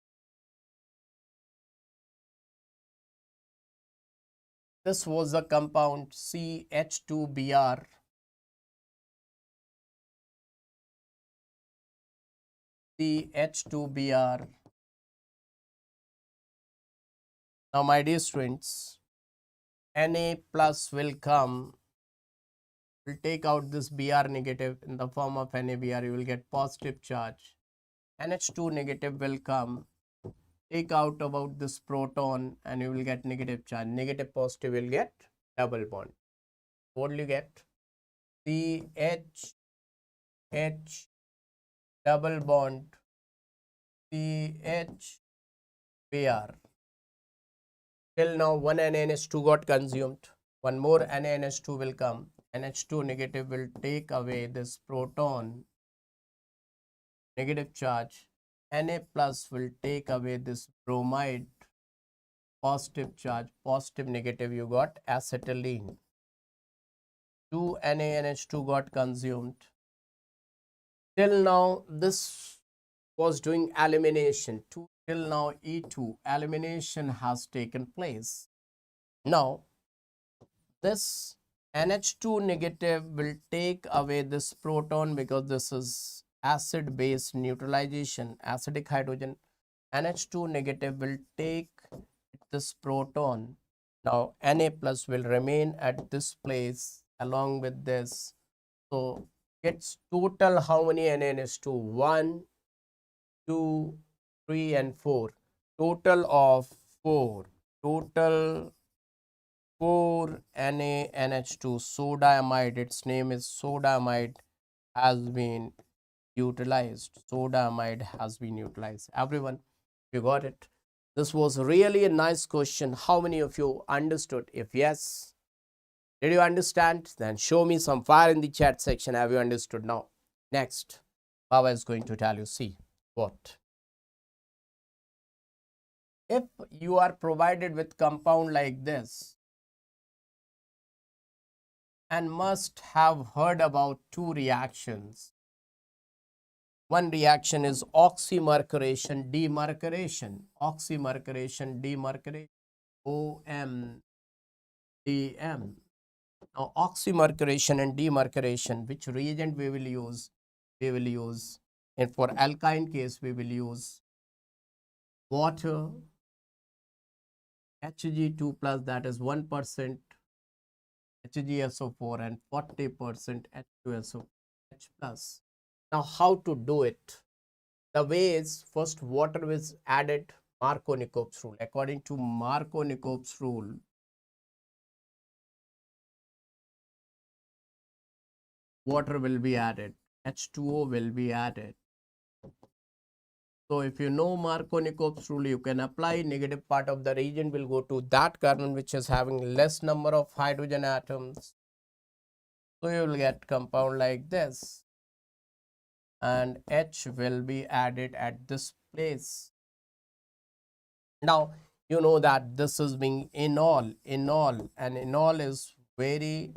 This was the compound CH2Br. CH2Br. Now, my dear students, Na plus will come, will take out this Br negative in the form of NaBr, you will get positive charge. NH2 negative will come, take out about this proton and you will get negative charge. Negative positive will get double bond. What will you get? CH, H, double bond, CH, Br. Till now, one NaNH2 got consumed. One more NaNH2 will come. NH2 negative will take away this proton, negative charge. Na plus will take away this bromide, positive charge. Positive, negative, you got acetylene. 2 NaNH2 got consumed. Till now, this was doing elimination. Till now, E2 elimination has taken place. Now, this NH2 negative will take away this proton because this is acid base neutralization, acidic hydrogen. NH2 negative will take this proton. Now Na plus will remain at this place along with this. So it's total how many NaNH2? 1, 2, 3 and 4. Total of 4. Total 4 NaNH2 sodiamide, its name is sodiamide, has been utilized. Sodiamide has been utilized. Everyone, you got it? This was really a nice question. How many of you understood? If yes, did you understand? Then show me some fire in the chat section. Have you understood now? Next, Baba is going to tell you, see what? If you are provided with compound like this, and must have heard about two reactions. One reaction is oxymercuration, demercuration. Oxymercuration, demercuration. OMDM. Now, oxymercuration and demercuration, which reagent we will use? We will use, and for alkyne case, we will use water, Hg2 plus, that is 1%. HgSO4 and 40% H2SO, H plus. Now, how to do it? The way is, first water is added, Markovnikov's rule. According to Markovnikov's rule, water will be added, H2O will be added. So, if you know Markovnikov's rule, you can apply. Negative part of the reagent will go to that carbon which is having less number of hydrogen atoms. So, you will get compound like this. And H will be added at this place. Now, you know that this is being enol, and enol is very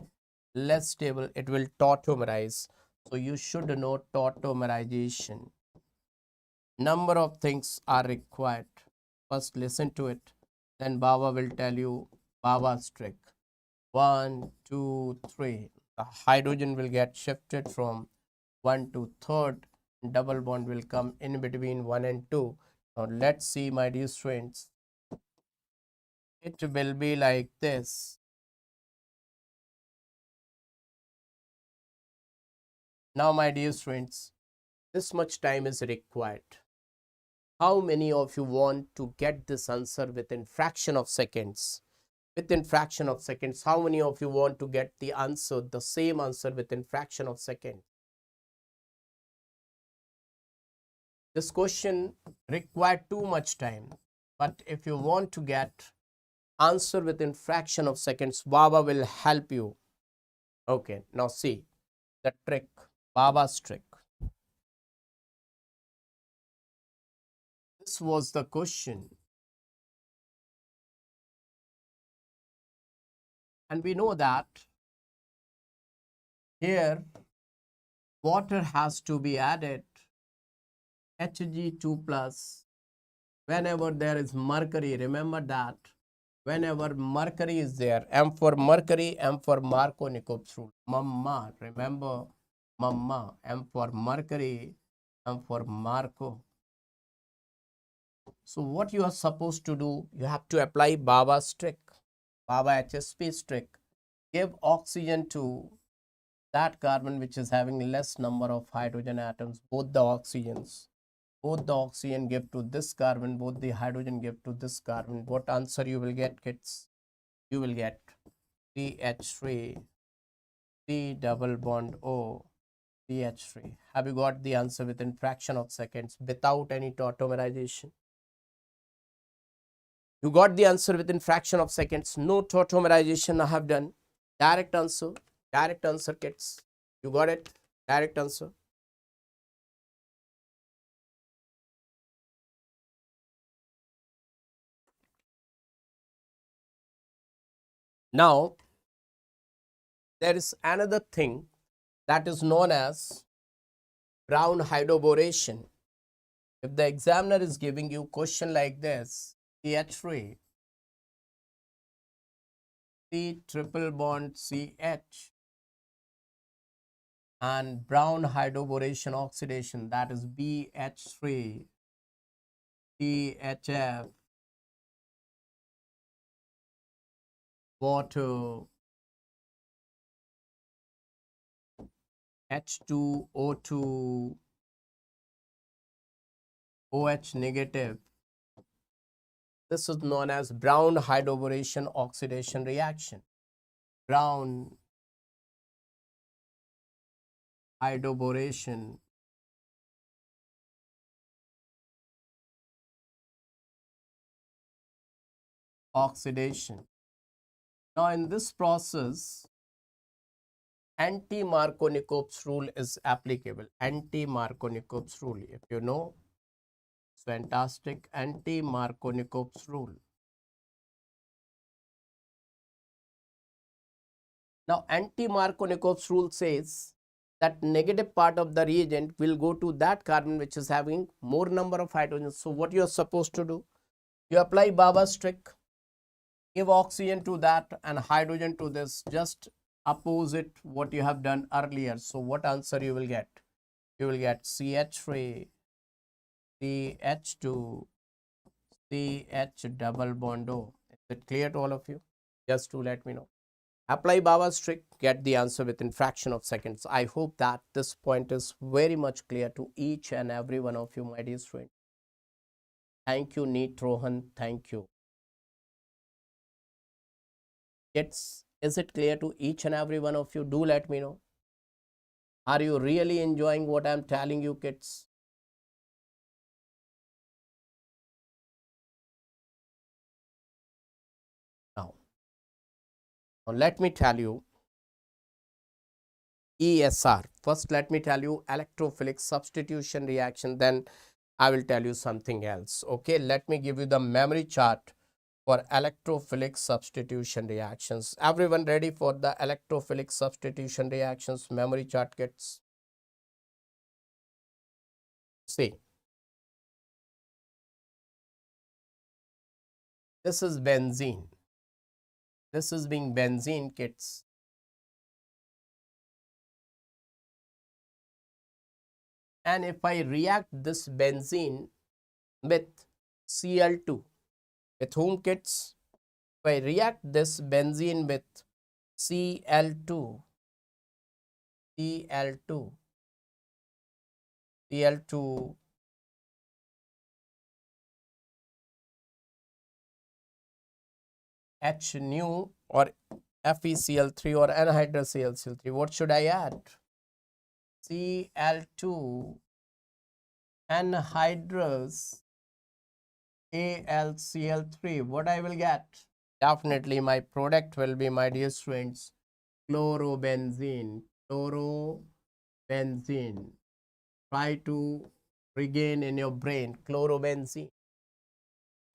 less stable. It will tautomerize. So, you should know tautomerization. Number of things are required. First listen to it. Then Baba will tell you Baba's trick. 1, 2, 3. The hydrogen will get shifted from 1 to third. Double bond will come in between 1 and 2. Now let's see, my dear students. It will be like this. Now, my dear students, this much time is required. How many of you want to get this answer within fraction of seconds? Within fraction of seconds, how many of you want to get the answer, the same answer within fraction of seconds? This question required too much time, but if you want to get answer within fraction of seconds, Baba will help you. Okay, now see the trick, Baba's trick. This was the question. And we know that here water has to be added, Hg2 plus. Whenever there is mercury, remember that whenever mercury is there, M for mercury, M for Markovnikov's rule. Mamma, remember Mamma, M for mercury, M for Markov. So what you are supposed to do, you have to apply Baba's trick, Baba HSP's trick. Give oxygen to that carbon which is having less number of hydrogen atoms, both the oxygens. Both the oxygen give to this carbon, both the hydrogen give to this carbon. What answer you will get, kids? You will get CH3, C double bond O, CH3. Have you got the answer within fraction of seconds without any tautomerization? You got the answer within fraction of seconds. No tautomerization I have done. Direct answer, kids. You got it? Direct answer. Now, there is another thing that is known as Brown hydroboration. If the examiner is giving you question like this, CH3, C triple bond CH, and Brown hydroboration oxidation, that is BH3, CHF, water, H2O2, OH negative. This is known as Brown hydroboration oxidation reaction. Brown hydroboration oxidation. Now, in this process, anti-Markovnikov's rule is applicable. Anti-Markovnikov's rule, if you know, it's fantastic. Anti-Markovnikov's rule. Now, anti-Markovnikov's rule says that negative part of the reagent will go to that carbon which is having more number of hydrogens. So, what you are supposed to do? You apply Baba's trick, give oxygen to that and hydrogen to this, just opposite what you have done earlier. So, what answer you will get? You will get CH3, CH2, CH double bond O. Is it clear to all of you? Just to let me know. Apply Baba's trick, get the answer within fraction of seconds. I hope that this point is very much clear to each and every one of you, my dear students. Thank you, NEET Rohan. Thank you. Is it clear to each and every one of you? Do let me know. Are you really enjoying what I'm telling you, kids? Now let me tell you ESR. First, let me tell you electrophilic substitution reaction. Then I will tell you something else. Okay, let me give you the memory chart for electrophilic substitution reactions. Everyone ready for the electrophilic substitution reactions memory chart, kids? See, This is benzene. This is being benzene, kids. And if I react this benzene with Cl2, with whom, kids? If I react this benzene with Cl2, Cl2, Cl2, H nu or FeCl3 or anhydrous-Cl3, what should I add? Cl2 anhydrous AlCl3. What I will get? Definitely my product will be, my dear students, chlorobenzene. Chlorobenzene. Try to regain in your brain chlorobenzene.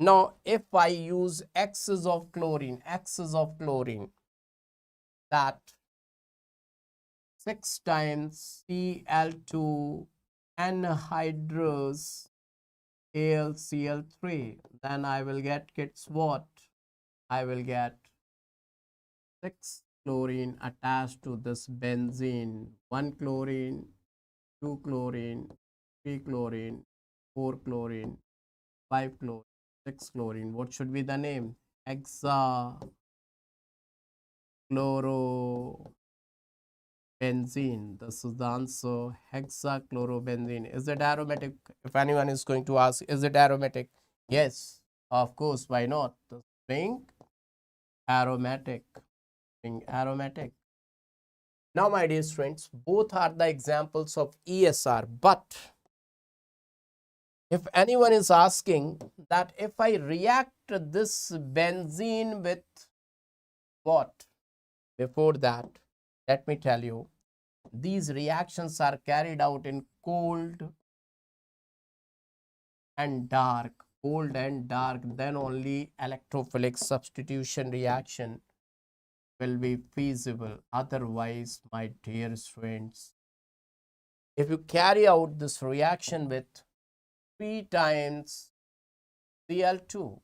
Now, if I use excess of chlorine, that 6 times Cl2 anhydrous AlCl3, then I will get, kids, what? I will get 6 chlorine attached to this benzene. 1 chlorine, 2 chlorine, 3 chlorine, 4 chlorine, 5 chlorine, 6 chlorine. What should be the name? Hexachlorobenzene. This is the answer. Hexachlorobenzene. Is it aromatic? If anyone is going to ask, is it aromatic? Yes, of course. Why not? Being aromatic. Now, my dear students, both are the examples of ESR. But if anyone is asking that if I react this benzene with what? Before that, let me tell you, these reactions are carried out in cold and dark. Then only electrophilic substitution reaction will be feasible. Otherwise, my dear students, if you carry out this reaction with 3 times Cl2,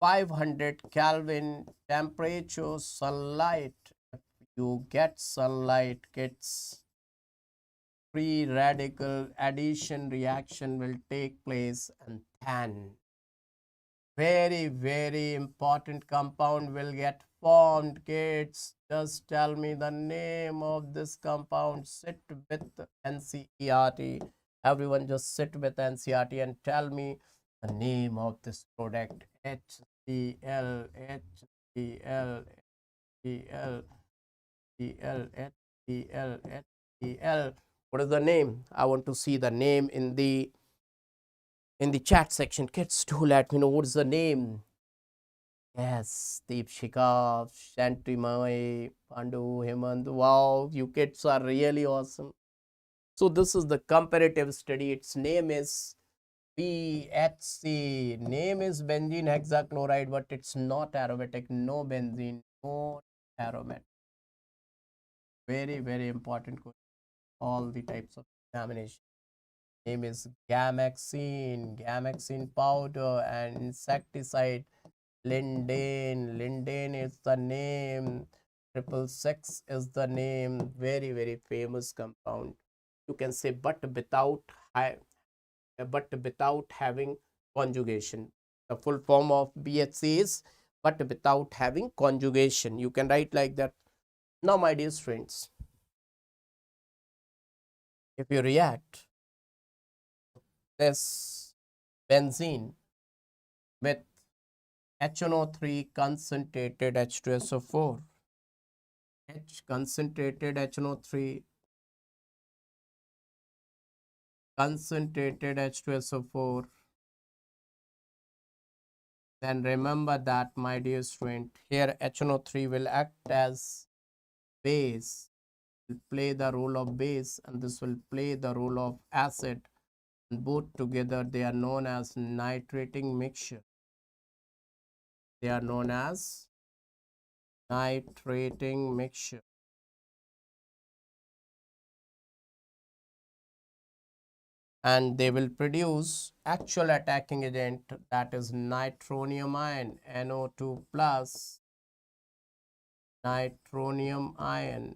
500 Kelvin temperature, sunlight, if you get sunlight, gets free radical addition reaction will take place, and then very important compound will get formed, kids. Just tell me the name of this compound. Sit with NCERT. Everyone just sit with NCERT and tell me the name of this product. HCl, HCl, HCl, HCl, HCl, HCl. What is the name? I want to see the name in the chat section. Kids, do let me know what's the name. Yes, Deepshika, Shantimai, Pandu, Hemant. Wow, you kids are really awesome. So this is the comparative study. Its name is BHC. Name is benzene hexachloride, but it's not aromatic. No benzene, no aromatic. Very important question. All the types of examination. Name is Gamaxine powder, and insecticide Lindane is the name. 666 is the name. Very famous compound. You can say, but without having conjugation. The full form of BHC is but without having conjugation. You can write like that. Now, my dear friends, if you react this benzene with HNO3 concentrated H2SO4, concentrated HNO3 concentrated H2SO4, then remember that, my dear student, here HNO3 will act as base, will play the role of base, and this will play the role of acid, and both together they are known as nitrating mixture. They are known as nitrating mixture. and they will produce actual attacking agent, that is nitronium ion, NO2 plus, nitronium ion,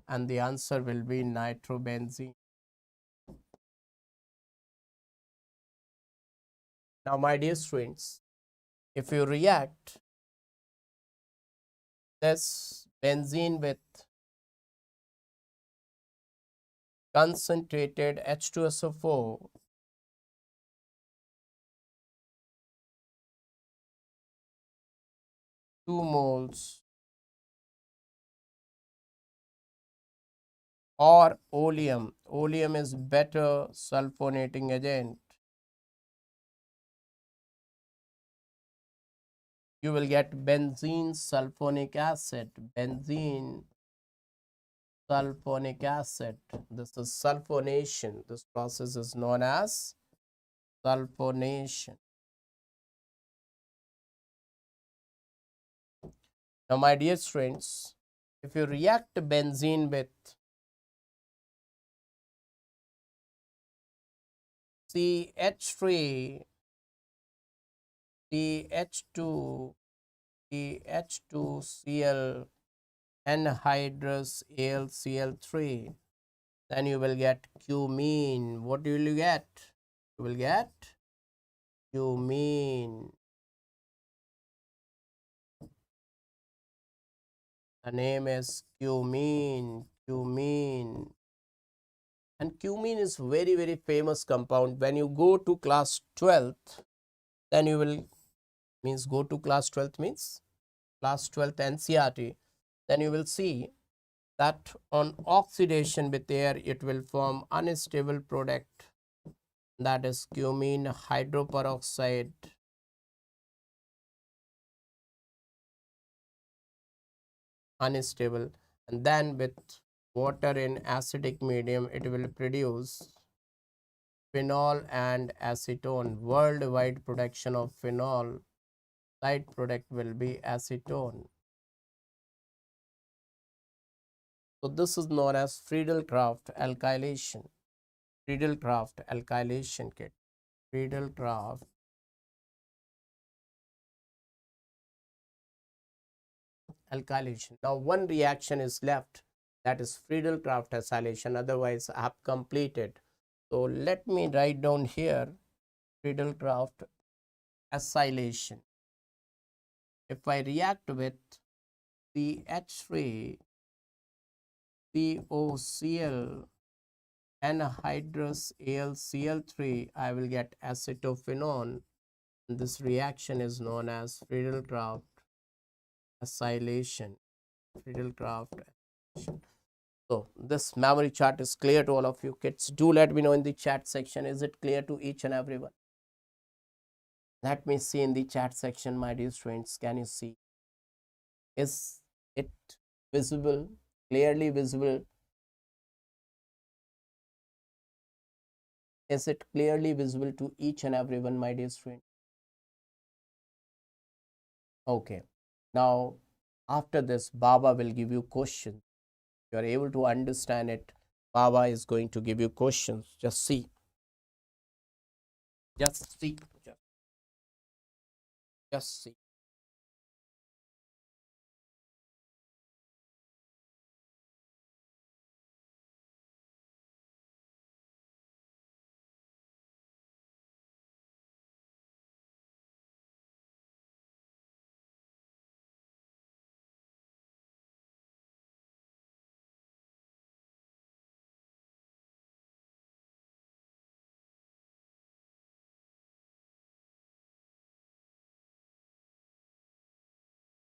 and the answer will be nitrobenzene. Now, my dear students, if you react this benzene with concentrated H2SO4, 2 moles, or oleum, oleum is better sulfonating agent, you will get benzene sulfonic acid, benzene sulfonic acid. This is sulfonation. This process is known as sulfonation. Now, my dear students, if you react benzene with CH3, CH2, CH2Cl, anhydrous AlCl3, then you will get cumene. What will you get? You will get cumene. The name is cumene, cumene. And cumene is very famous compound. When you go to class 12th, then you will, means go to class 12th means class 12th NCERT, then you will see that on oxidation with air, it will form unstable product, that is cumene hydroperoxide, unstable, and then with water in acidic medium, it will produce phenol and acetone. Worldwide production of phenol, side product will be acetone. So this is known as Friedel-Crafts alkylation. Friedel-Crafts alkylation kit. Friedel-Crafts alkylation. Now one reaction is left, that is Friedel-Crafts acylation. Otherwise I have completed. So let me write down here Friedel-Crafts acylation. If I react with CH3, COCl, anhydrous AlCl3, I will get acetophenone. This reaction is known as Friedel-Crafts acylation. Friedel-Crafts acylation. So this memory chart is clear to all of you kids. Do let me know in the chat section, is it clear to each and everyone? Let me see in the chat section, my dear students. Can you see? Is it visible, clearly visible? Is it clearly visible to each and everyone, my dear student? Okay. Now, after this, Baba will give you questions. You are able to understand it. Baba is going to give you questions. Just see. Just see. Just see.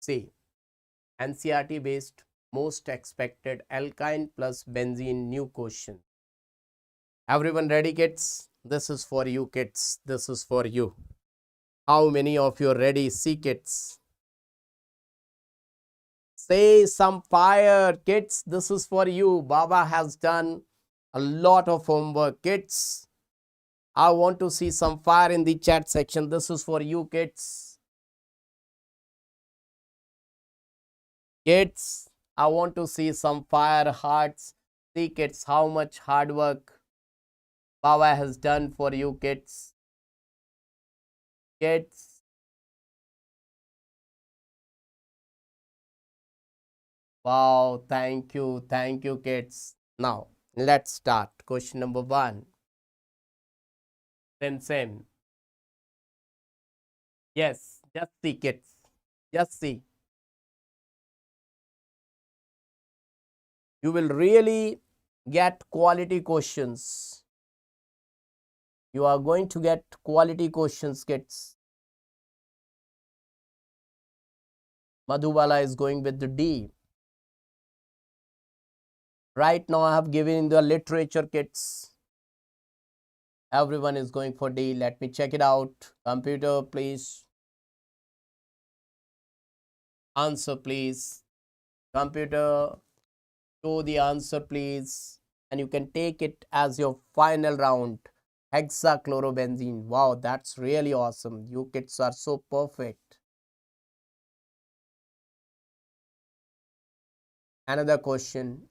See. NCERT based most expected alkyne plus benzene new question. Everyone ready, kids? This is for you, kids. This is for you. How many of you are ready? See, kids. Say some fire, kids. This is for you. Baba has done a lot of homework, kids. I want to see some fire in the chat section. This is for you, kids. Kids, I want to see some fire hearts. See kids, how much hard work Baba has done for you kids. Kids, wow, thank you kids. Now, let's start. Question number 1. Same. Yes, just see kids. Just see. You will really get quality questions. You are going to get quality questions, kids. Madhubala is going with the D. Right now, I have given the literature, kids. Everyone is going for D. Let me check it out. Computer, please. Answer, please. Computer, show the answer, please. And you can take it as your final round. Hexachlorobenzene. Wow, that's really awesome. You kids are so perfect. Another question.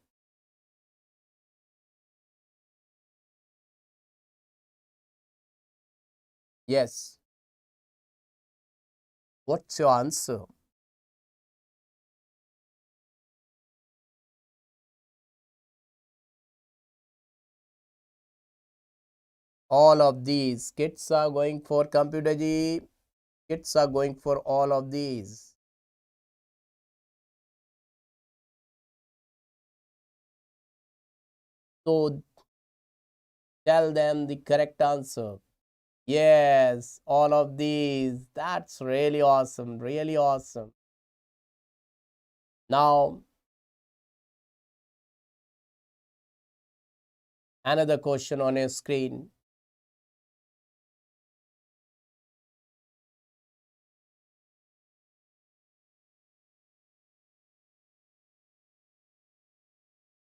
Yes. What's your answer? All of these. Kids are going for computer G. Kids are going for all of these. So tell them the correct answer. Yes, all of these. That's really awesome. Really awesome. Now, another question on your screen.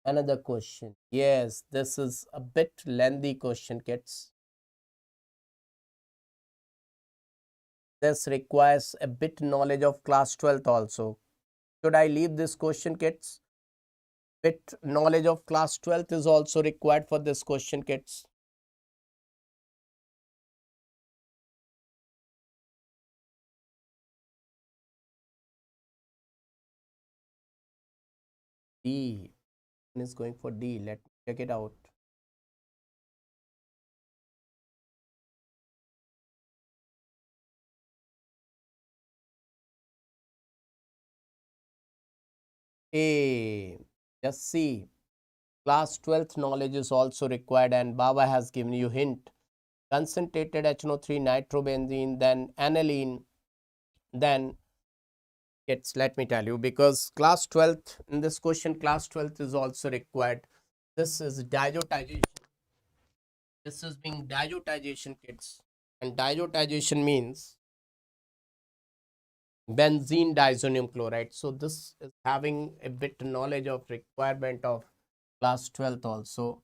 Another question. Yes, this is a bit lengthy question, kids. This requires a bit knowledge of class 12th also. Should I leave this question, kids? Bit knowledge of class 12th is also required for this question, kids. D is going for D. Let me check it out. A. Just see. Class 12th knowledge is also required, and Baba has given you hint. Concentrated HNO3 nitrobenzene, then aniline, then it's, let me tell you, because class 12th, in this question, class 12th is also required. This is diazotization. This is being diazotization, kids. And diazotization means benzene diazonium chloride. So this is having a bit knowledge of requirement of class 12th also.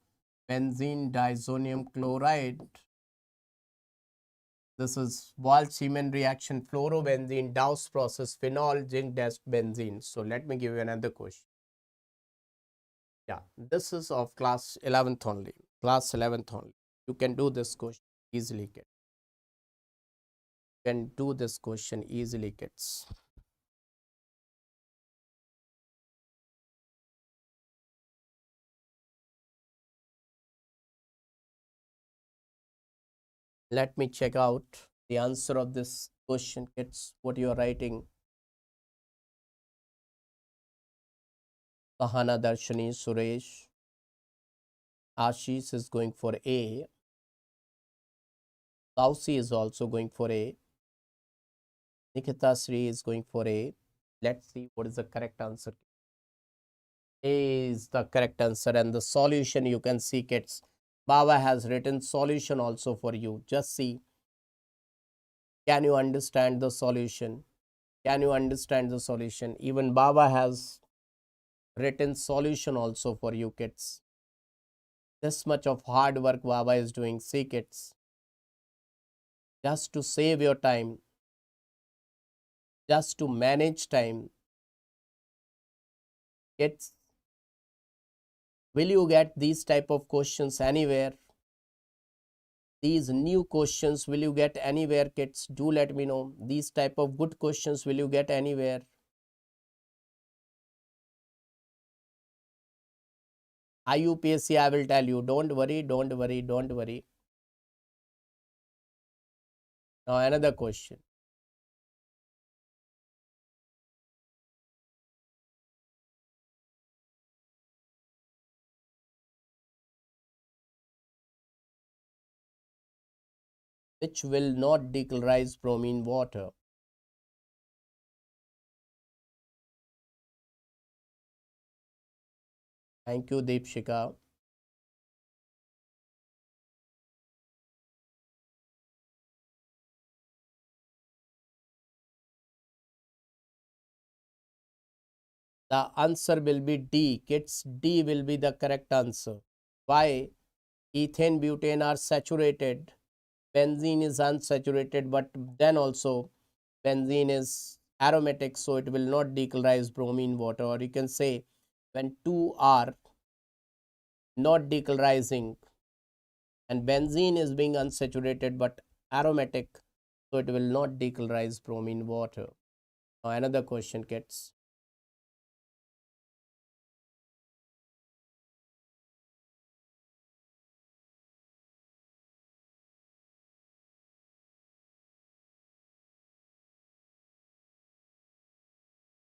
Benzene diazonium chloride. This is Wald-Siemens reaction, fluorobenzene, Dawes process, phenol, zinc dust, benzene. So let me give you another question. Yeah, this is of class 11th only. Class 11th only. You can do this question easily, kids. You can do this question easily, kids. Let me check out the answer of this question, kids. What you are writing. Kahana Darshani Suresh. Ashish is going for A. Kausi is also going for A. Nikita Sri is going for A. Let's see what is the correct answer. A is the correct answer, and the solution you can see, kids. Baba has written solution also for you. Just see. Can you understand the solution? Can you understand the solution? Even Baba has written solution also for you, kids. This much of hard work Baba is doing. See, kids. Just to save your time, just to manage time, It's, will you get these type of questions anywhere? These new questions will you get anywhere, kids? Do let me know. These type of good questions will you get anywhere? IUPAC, I will tell you. Don't worry, don't worry, don't worry. Now another question. Which will not decolorize bromine water? Thank you, Deepshika. The answer will be D. Kids, D will be the correct answer. Why? Ethane, butane are saturated. Benzene is unsaturated, but then also benzene is aromatic, so it will not decolorize bromine water. Or you can say when two are not decolorizing and benzene is being unsaturated but aromatic, so it will not decolorize bromine water. Now another question, kids.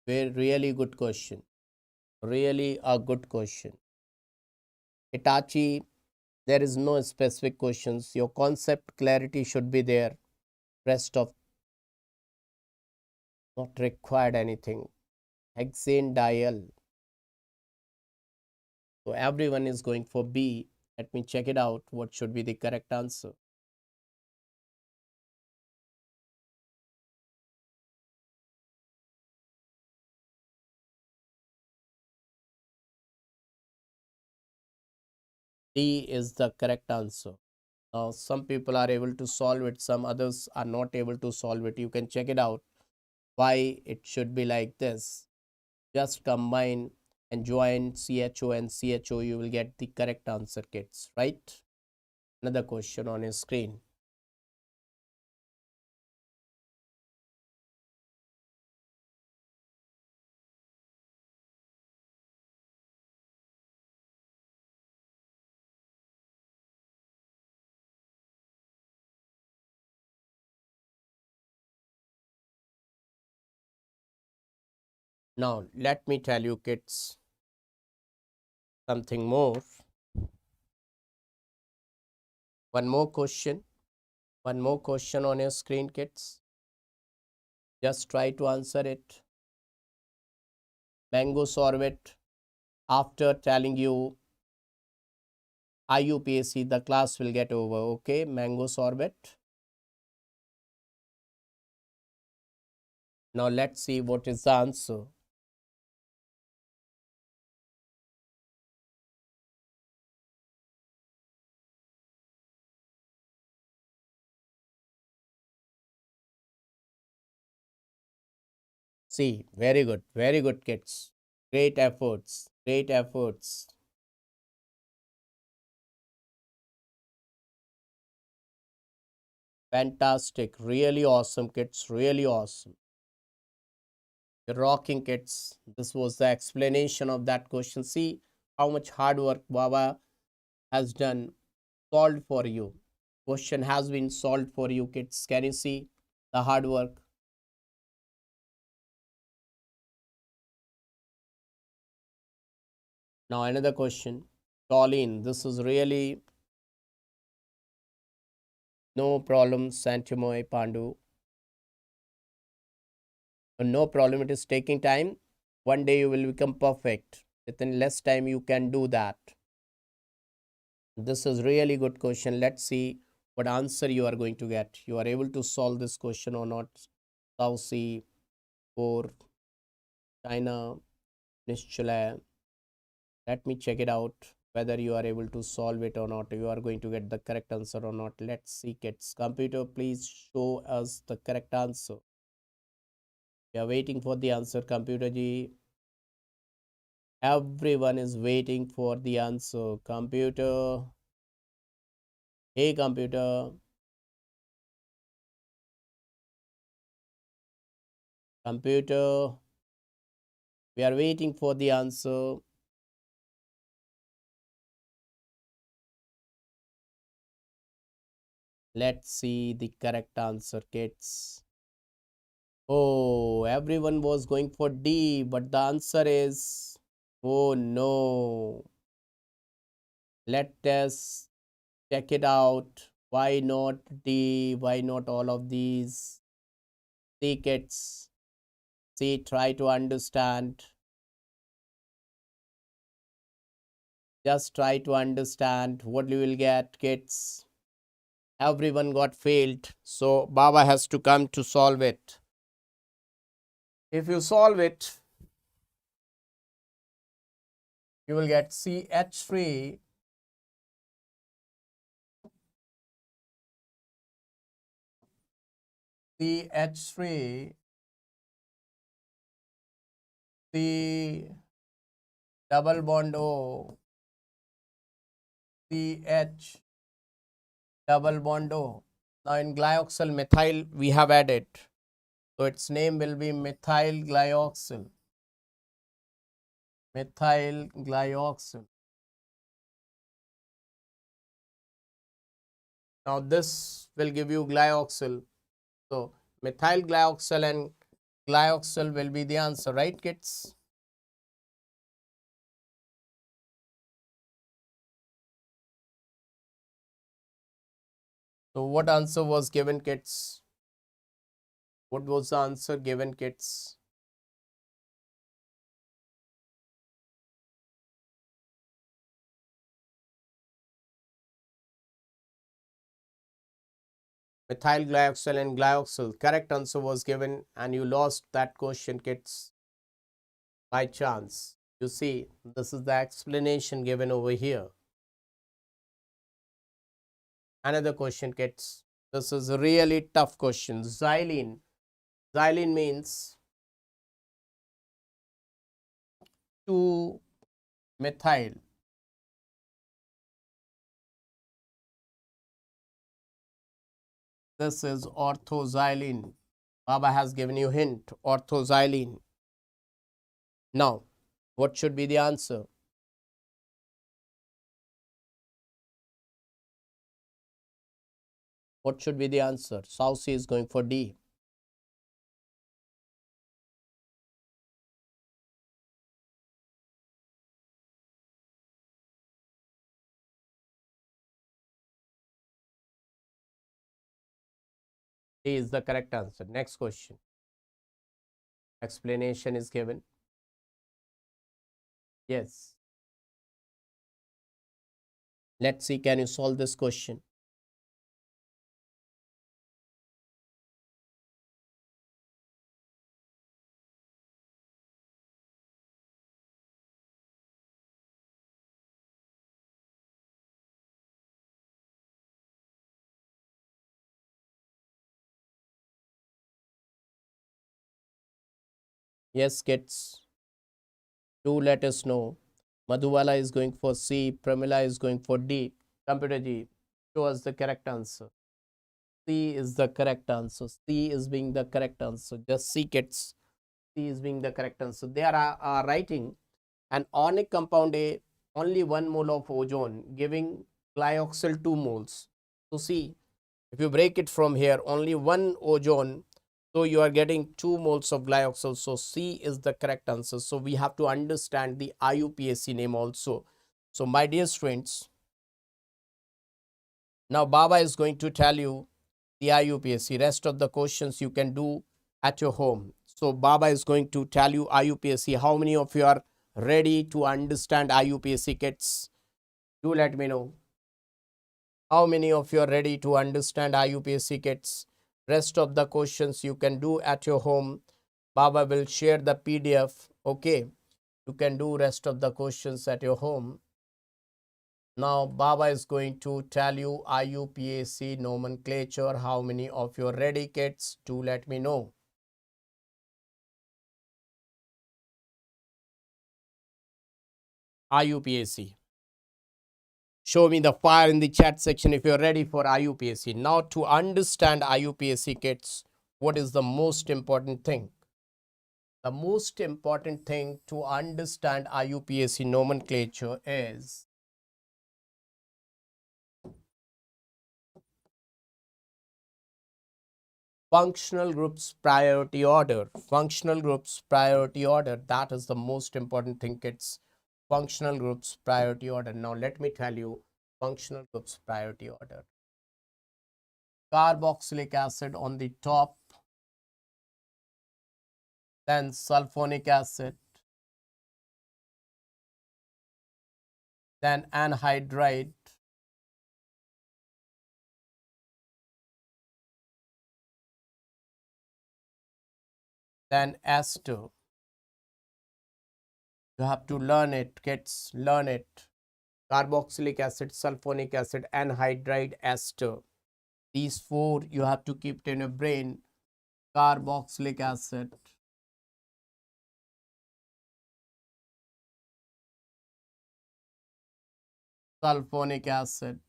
Very really good question. Really a good question. Itachi, there is no specific questions. Your concept clarity should be there. Rest of not required anything. Hexane diol. So everyone is going for B. Let me check it out. What should be the correct answer? D is the correct answer. Now, some people are able to solve it, some others are not able to solve it. You can check it out why it should be like this. Just combine and join CHO and CHO, you will get the correct answer, kids, right? Another question on your screen. Now, let me tell you, kids, something more. One more question. One more question on your screen, kids. Just try to answer it. Mango sorbet. After telling you IUPAC, the class will get over. Okay, mango sorbet. Now let's see what is the answer. See, very good, kids. Great efforts, great efforts. Fantastic, really awesome, kids, really awesome. You're rocking, kids. This was the explanation of that question. See how much hard work Baba has done, solved for you. Question has been solved for you, kids. Can you see the hard work? Now another question. Toluene, this is really no problem, Santimoy Pandu. No problem, it is taking time. One day you will become perfect. Within less time you can do that. This is really good question. Let's see what answer you are going to get. You are able to solve this question or not. South Sea, for China, Nischala. Let me check it out whether you are able to solve it or not. You are going to get the correct answer or not. Let's see, kids. Computer, please show us the correct answer. We are waiting for the answer, computer ji. Everyone is waiting for the answer. Computer. Hey, computer. Computer. We are waiting for the answer. Let's see the correct answer, kids. Oh, everyone was going for D, but the answer is, oh no. Let us check it out. Why not D? Why not all of these? See, kids. See, try to understand. Just try to understand what you will get, kids. Everyone got failed, so Baba has to come to solve it. If you solve it, you will get CH3 CH3 C double bond O CH double bond O. Now in glyoxyl methyl we have added, so its name will be methyl glyoxyl. Methyl glyoxyl. Now this will give you glyoxyl. So methyl glyoxyl and glyoxyl will be the answer, right, kids? So what answer was given, kids? What was the answer given, kids? Methyl glyoxyl and glyoxyl. Correct answer was given and you lost that question, kids, by chance. You see, this is the explanation given over here. Another question, kids. This is a really tough question. Xylene. Xylene means 2-methyl. This is orthoxylene. Baba has given you hint. Orthoxylene. Now, what should be the answer? What should be the answer? Saucy is going for D. D is the correct answer. Next question. Explanation is given. Yes. Let's see, can you solve this question? Yes, kids. Do let us know. Madhuwala is going for C. Pramila is going for D. Computer G, show us the correct answer. C is the correct answer. C is being the correct answer. Just see, kids. C is being the correct answer. They are writing an onic compound A, only 1 mole of ozone, giving glyoxyl 2 moles. So see, if you break it from here, only 1 ozone, so you are getting 2 moles of glyoxyl. So C is the correct answer. So we have to understand the IUPAC name also. So my dear students, now Baba is going to tell you the IUPAC. Rest of the questions you can do at your home. So Baba is going to tell you IUPAC. How many of you are ready to understand IUPAC, kids? Do let me know. How many of you are ready to understand IUPAC, kids? Rest of the questions you can do at your home. Baba will share the PDF. Okay. You can do rest of the questions at your home. Now Baba is going to tell you IUPAC nomenclature. How many of you are ready, kids? Do let me know. IUPAC. Show me the fire in the chat section if you're ready for IUPAC. Now, to understand IUPAC, kids, what is the most important thing? The most important thing to understand IUPAC nomenclature is functional groups priority order. Functional groups priority order. That is the most important thing, kids. Functional groups priority order. Now, let me tell you functional groups priority order. Carboxylic acid on the top, then sulfonic acid, then anhydride, then ester. You have to learn it, kids, learn it. Carboxylic acid, sulfonic acid, anhydride, ester. These four you have to keep it in your brain. Carboxylic acid, sulfonic acid,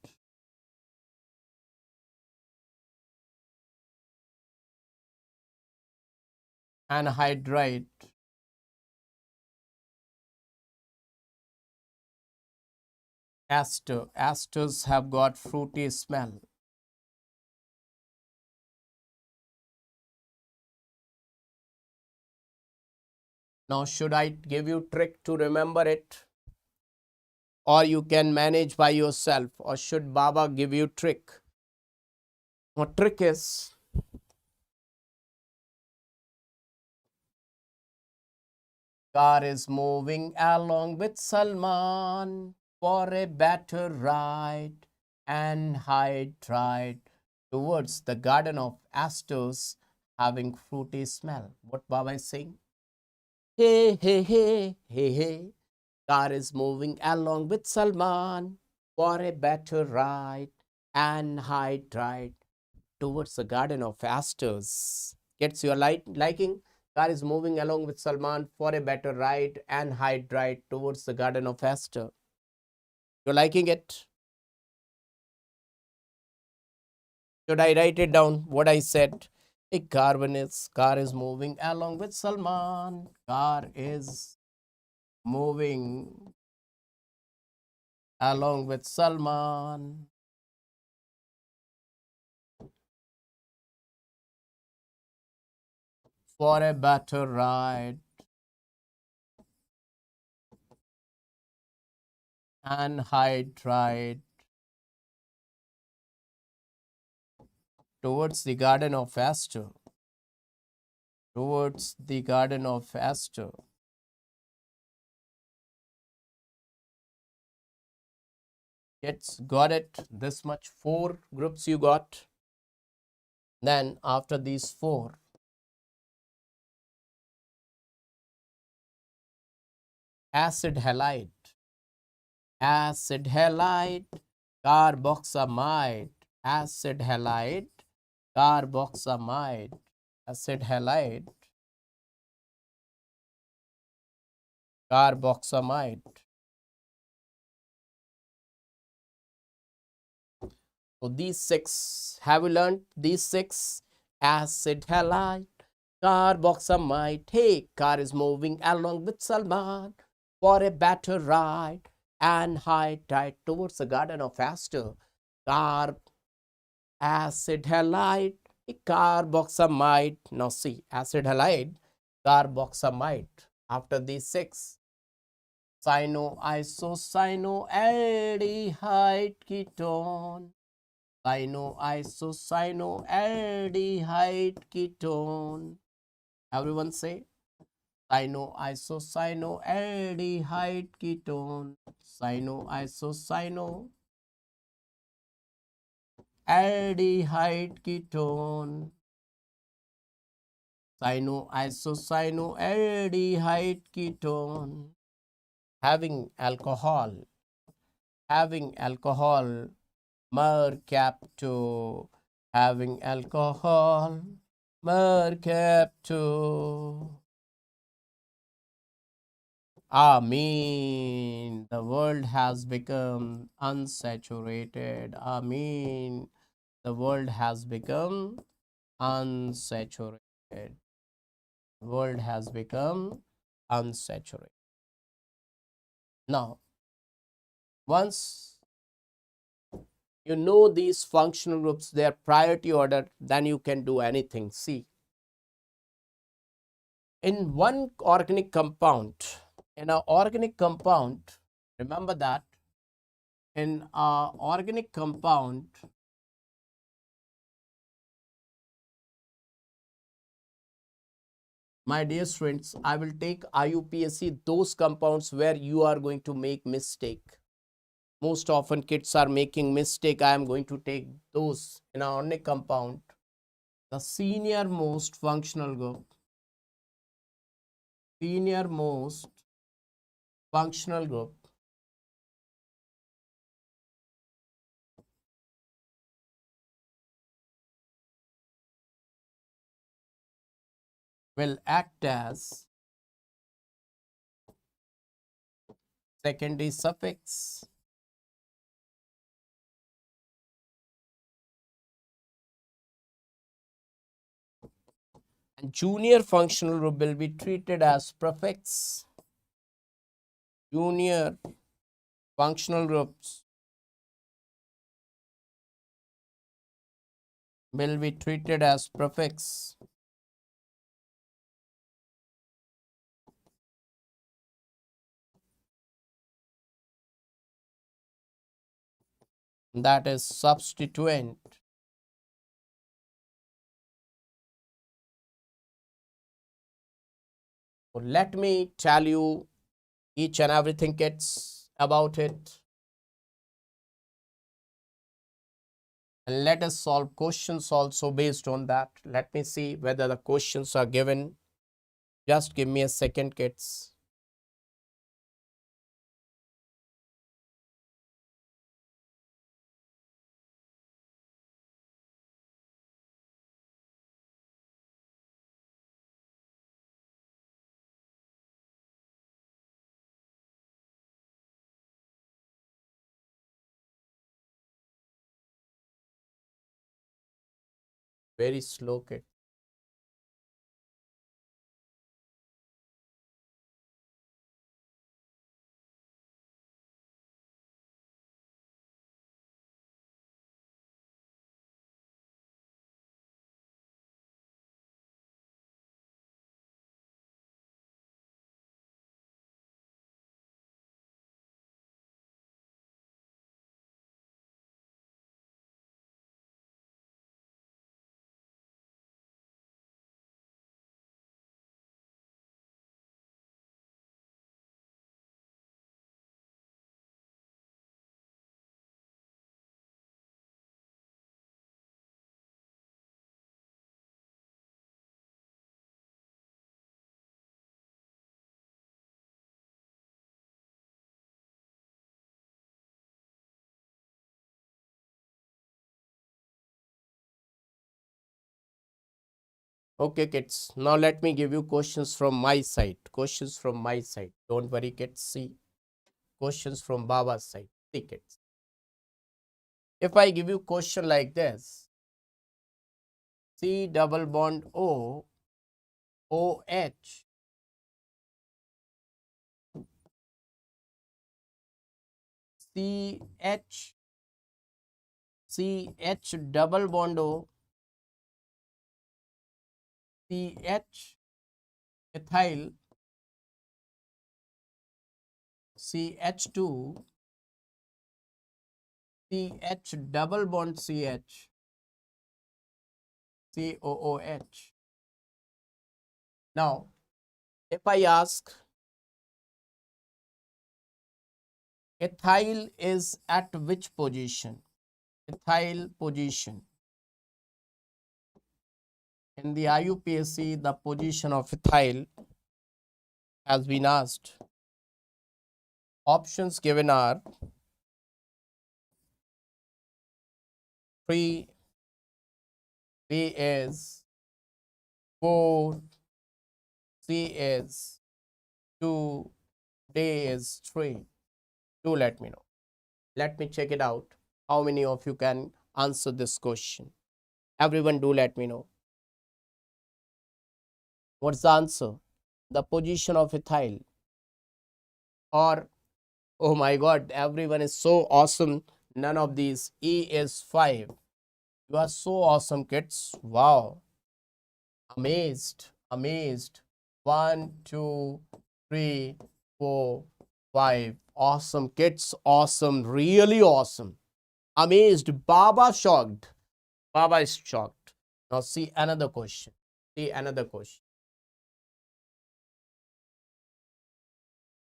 anhydride, ester. Esters have got fruity smell. Now, should I give you trick to remember it? Or you can manage by yourself? Or should Baba give you trick? What trick is? Car is moving along with Salman for a better ride and hydride towards the garden of asters having fruity smell. What Baba is saying? Hey, hey, hey, hey, hey. Car is moving along with Salman for a better ride and hydride towards the garden of asters. Gets your liking? Car is moving along with Salman for a better ride and hydride towards the garden of Aster. You're liking it? Should I write it down? What I said? A car is moving along with Salman. Car is moving along with Salman. For a better ride and hydride towards the garden of Aster. Towards the garden of Aster. It's got it. This much 4 groups you got. Then after these 4, acid halide, acid halide, carboxamide, acid halide, carboxamide, acid halide, carboxamide. So these 6, have you learned these 6? Acid halide, carboxamide. Hey, car is moving along with Salman for a better ride and hydride towards the garden of Aster. Acid halide, carboxamide. Now see, acid halide, carboxamide. After these 6, cyanoaldehyde ketone, cyanoaldehyde ketone. Everyone say cyanoaldehyde ketone, cyanoaldehyde ketone, cyanoaldehyde ketone. Having alcohol, mercapto, having alcohol, mercapto. Amen. The world has become unsaturated. Amen. The world has become unsaturated. The world has become unsaturated. Now, once you know these functional groups, their priority order, then you can do anything. See, in one organic compound, in an organic compound, remember that in an organic compound, my dear students, I will take IUPAC, those compounds where you are going to make mistake. Most often kids are making mistake. I am going to take those in an organic compound. The senior most functional group, senior most functional group will act as secondary suffix, and junior functional group will be treated as prefix. Junior functional groups will be treated as prefix. That is substituent. So let me tell you each and everything kids about it. And let us solve questions also based on that. Let me see whether the questions are given. Just give me a second kids. Very slow kids. Okay, kids. Now let me give you questions from my side. Questions from my side. Don't worry, kids. See, questions from Baba's side. See, kids. If I give you question like this, C double bond O, OH, CH, CH double bond O, CH, ethyl, CH2, CH double bond CH, COOH. Now, if I ask, ethyl is at which position? Ethyl position. In the IUPAC, the position of ethyl has been asked. Options given are 3, B is 4, C is 2, Day is 3. Do let me know. Let me check it out. How many of you can answer this question? Everyone do let me know. What's the answer? The position of ethyl. Or, oh my god, everyone is so awesome. None of these. E is 5. You are so awesome, kids. Wow. Amazed. Amazed. 1, 2, 3, 4, 5. Awesome, kids. Awesome. Really awesome. Amazed. Baba shocked. Baba is shocked. Now see another question. See another question.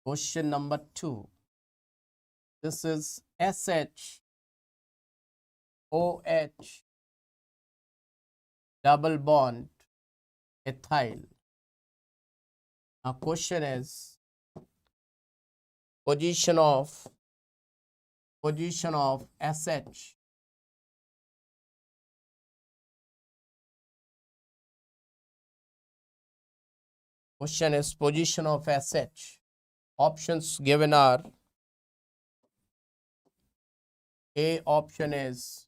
Question number 2. This is SH OH double bond ethyl. Now question is position of SH. Question is position of SH. Options given are: A option is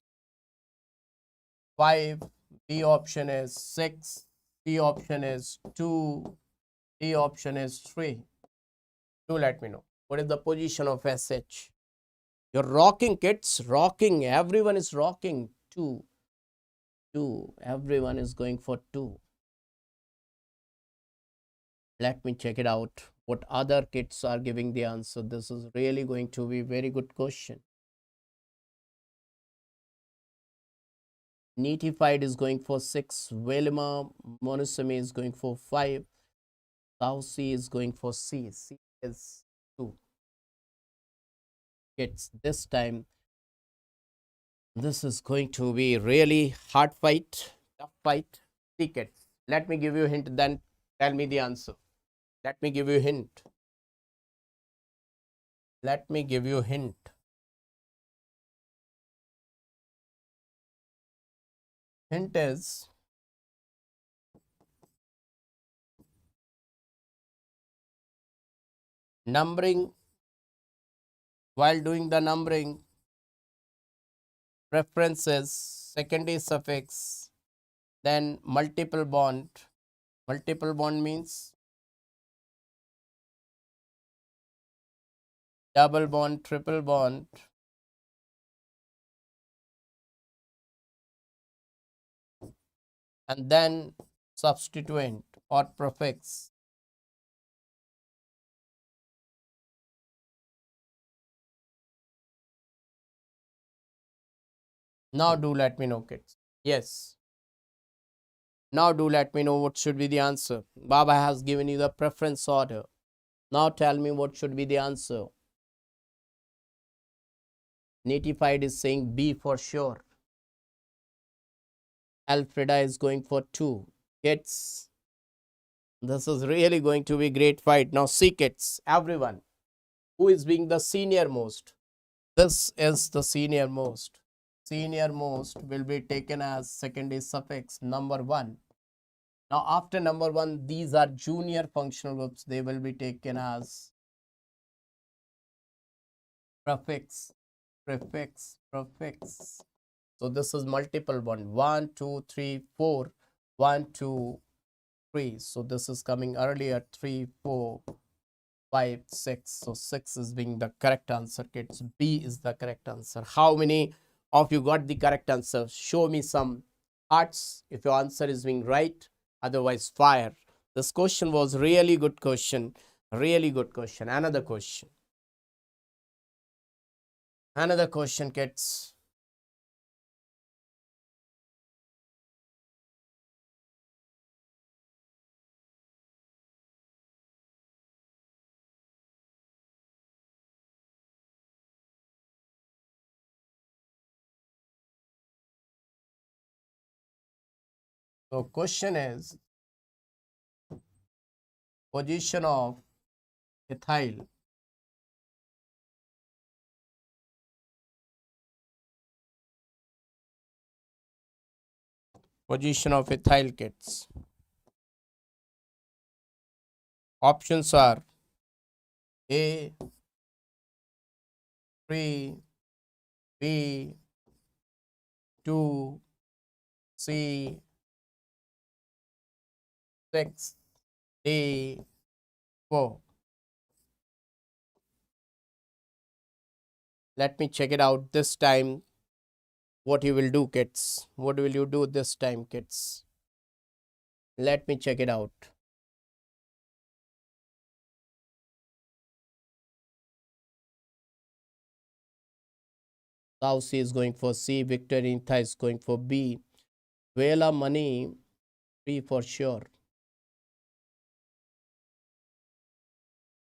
5, B option is 6, C option is 2, D option is 3. Do let me know. What is the position of SH? You're rocking, kids. Rocking. Everyone is rocking. 2. 2. Everyone is going for 2. Let me check it out. What other kids are giving the answer? This is really going to be very good question. Netified is going for 6. Wilma Monosemy is going for 5. Saucy is going for C. C is 2. Kids, this time, this is going to be really hard fight, tough fight. See, kids, let me give you a hint, then tell me the answer. Let me give you a hint. Let me give you a hint. Hint is numbering. While doing the numbering, preferences, secondary suffix, then multiple bond. Multiple bond means double bond, triple bond, and then substituent or prefix. Now do let me know, kids. Yes. Now do let me know what should be the answer. Baba has given you the preference order. Now tell me what should be the answer. Netified is saying B for sure. Alfreda is going for 2. Kids, this is really going to be a great fight. Now see, kids, everyone, who is being the senior most? This is the senior most. Senior most will be taken as secondary suffix number 1. Now after number 1, these are junior functional groups. They will be taken as prefix, prefix, prefix. So this is multiple bond. 1, 2, 3, 4. 1, 2, 3. So this is coming earlier. 3, 4, 5, 6. So 6 is being the correct answer, kids. B is the correct answer. How many of you got the correct answer? Show me some hearts if your answer is being right. Otherwise, fire. This question was really good question. Really good question. Another question. Another question, kids. So question is position of ethyl. Position of ethyl, kids. Options are A, 3, B, 2, C, 6, D, 4. Let me check it out this time. What you will do, kids? What will you do this time, kids? Let me check it out. Saucy is going for C. Victor Intha is going for B. Vela Money, B for sure.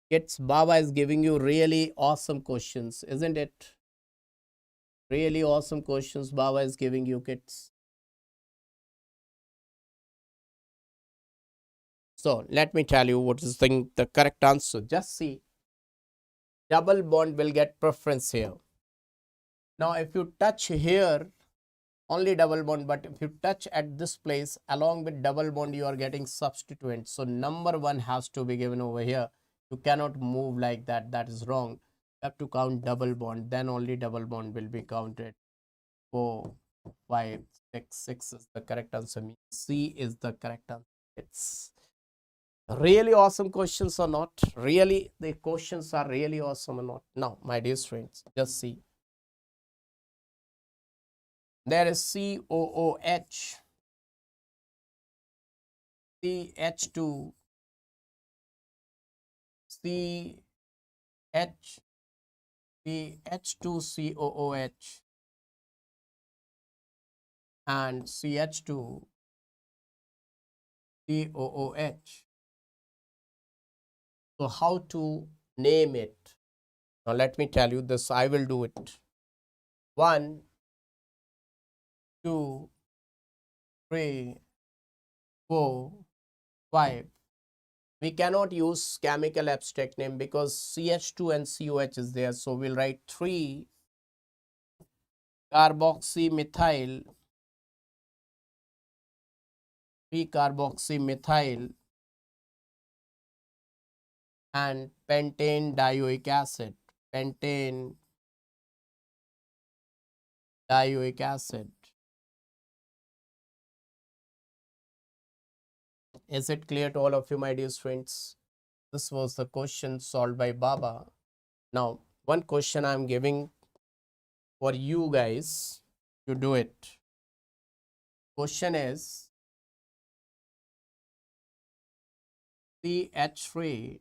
Kids, Baba is giving you really awesome questions, isn't it? Really awesome questions Baba is giving you, kids. So let me tell you what is the correct answer. Just see, double bond will get preference here. Now if you touch here, only double bond, but if you touch at this place along with double bond, you are getting substituent. So number 1 has to be given over here. You cannot move like that. That is wrong. You have to count double bond, then only double bond will be counted. 4, 5, 6. 6 is the correct answer. C is the correct answer. It's really awesome questions or not? Really, the questions are really awesome or not? Now, my dear friends, just see. There is COOH, CH2, CH, CH2COOH, and CH2COOH. So how to name it? Now let me tell you this. I will do it. 1, 2, 3, 4, 5. We cannot use chemical abstract name because CH2 and COH is there. So we'll write 3 carboxymethyl, 3 carboxymethyl and pentane dioic acid. Pentane dioic acid. Is it clear to all of you, my dear friends? This was the question solved by Baba. Now, one question I am giving for you guys to do it. Question is CH3,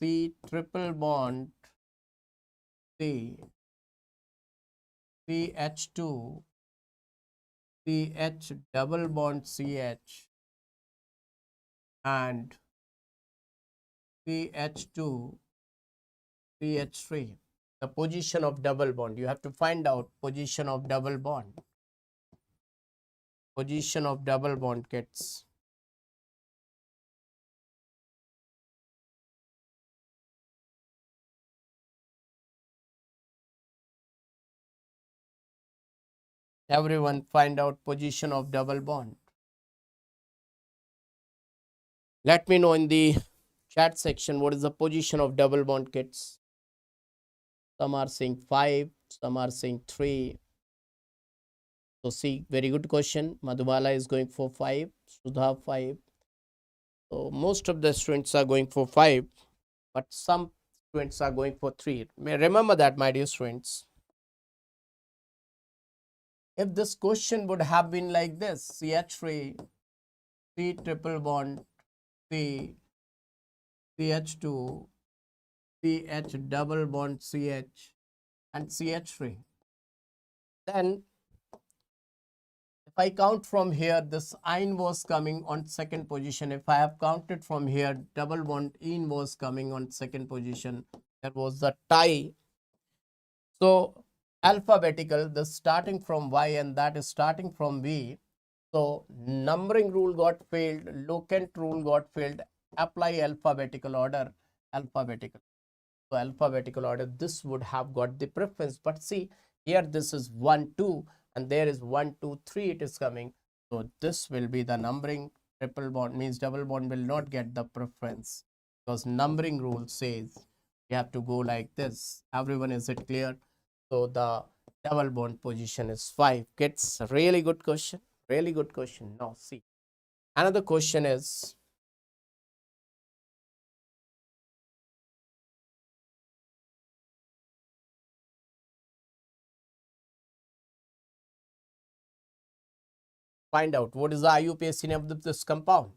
C triple bond C, CH2, CH double bond CH and CH2, CH3. The position of double bond. You have to find out position of double bond. Position of double bond, kids. Everyone find out position of double bond. Let me know in the chat section what is the position of double bond, kids. Some are saying 5, some are saying 3. So see, very good question. Madhubala is going for 5, Sudha 5. So most of the students are going for 5, but some students are going for 3. Remember that, my dear students. If this question would have been like this, CH3, C triple bond, C, CH2, CH double bond CH and CH3. Then if I count from here, this ine was coming on second position. If I have counted from here, double bond ene was coming on second position. There was the tie. So alphabetical, the starting from Y and that is starting from V. So numbering rule got failed, locant rule got failed. Apply alphabetical order, alphabetical. So alphabetical order, this would have got the preference. But see, here this is 1, 2 and there is 1, 2, 3 it is coming. So this will be the numbering. Triple bond means double bond will not get the preference. because numbering rule says you have to go like this. Everyone, is it clear? So the double bond position is 5. Kids, really good question. Really good question. Now see, another question is, find out what is the IUPAC name of this compound.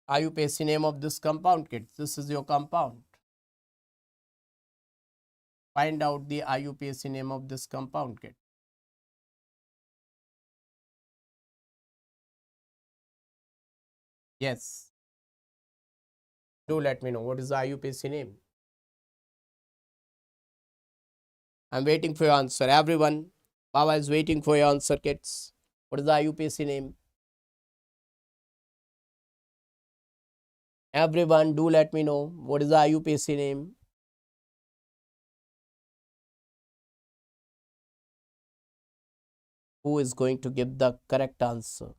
IUPAC name of this compound, kids. This is your compound. Find out the IUPAC name of this compound, kids. Yes. Do let me know what is the IUPAC name. I'm waiting for your answer. Everyone, Baba is waiting for your answer, kids. What is the IUPAC name? Everyone, do let me know what is the IUPAC name. Who is going to give the correct answer?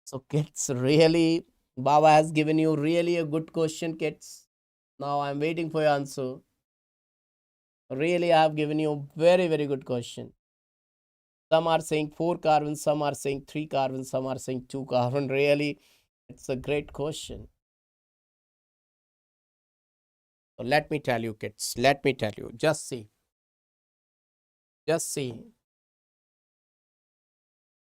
So, kids, really, Baba has given you really a good question, kids. Now I'm waiting for your answer. Really, I have given you a very, very good question. Some are saying 4 carbon, some are saying 3 carbon, some are saying 2 carbon. Really, it's a great question. So let me tell you, kids, let me tell you. Just see. Just see.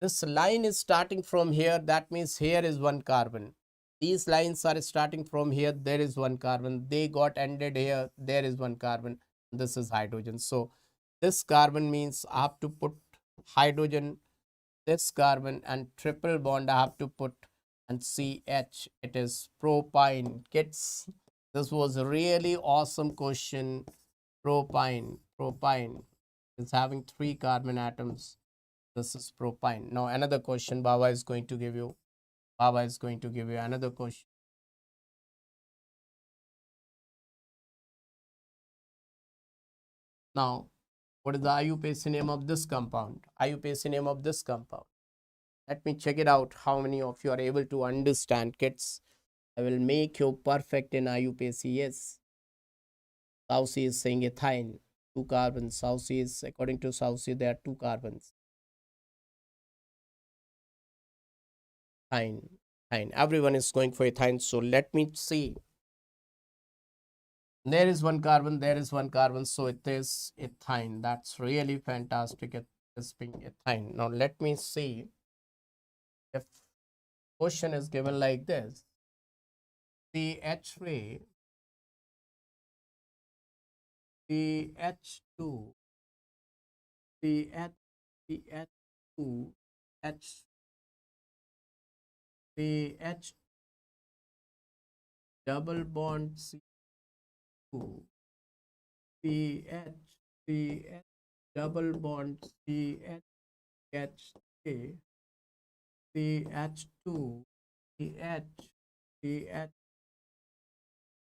This line is starting from here. That means here is 1 carbon. These lines are starting from here. There is 1 carbon. They got ended here. There is 1 carbon. This is hydrogen. So this carbon means I have to put hydrogen, this carbon, and triple bond I have to put, and CH. It is propyne. Kids, this was a really awesome question. Propyne. Propyne is having 3 carbon atoms. This is propyne. Now another question Baba is going to give you. Baba is going to give you another question. Now, what is the IUPAC name of this compound? IUPAC name of this compound. Let me check it out. How many of you are able to understand, kids? I will make you perfect in IUPAC. Yes. Saucy is saying ethine. 2 carbons. Saucy is, according to Saucy, there are 2 carbons. Ethine. Ethine. Everyone is going for ethine. So let me see. There is 1 carbon, there is 1 carbon, so it is ethine. That's really fantastic. It is being ethine. Now let me see if question is given like this. CH3, CH2, CH, CH2, H, CH, double bond C2, CH, CH, double bond CH, CH3, CH2, CH, CH,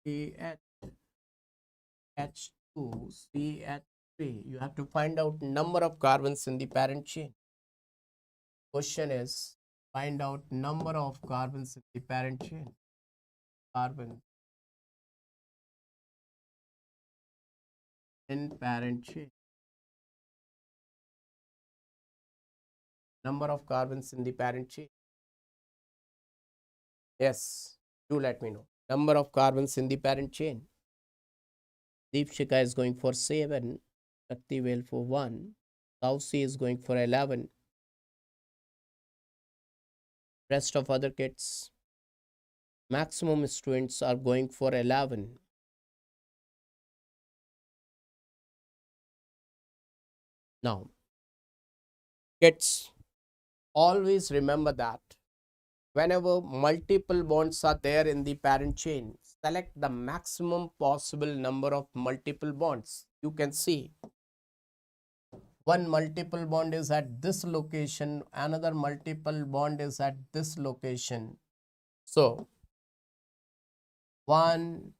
CH, H2, CH3. You have to find out number of carbons in the parent chain. Question is, find out number of carbons in the parent chain. Carbon in parent chain. Number of carbons in the parent chain. Yes, do let me know. Number of carbons in the parent chain. Deepshika is going for 7. Shaktivel for 1. Saucy is going for 11. Rest of other kids, maximum students are going for 11. Now, kids, always remember that whenever multiple bonds are there in the parent chain, select the maximum possible number of multiple bonds. You can see one multiple bond is at this location, another multiple bond is at this location. So 1,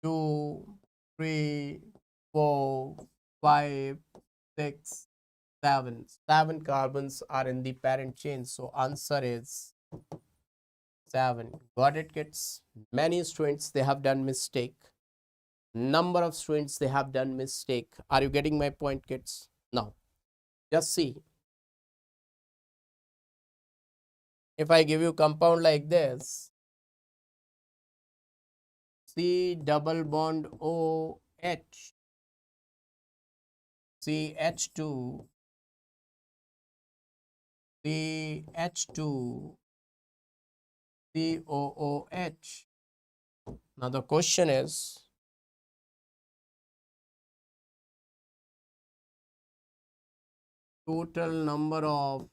2, 3, 4, 5, 6, 7. 7 carbons are in the parent chain. So answer is 7. Got it, kids? Many students, they have done mistake. Number of students, they have done mistake. Are you getting my point, kids? Now, just see. If I give you compound like this, C double bond OH, CH2, CH2, COOH. Now the question is, total number of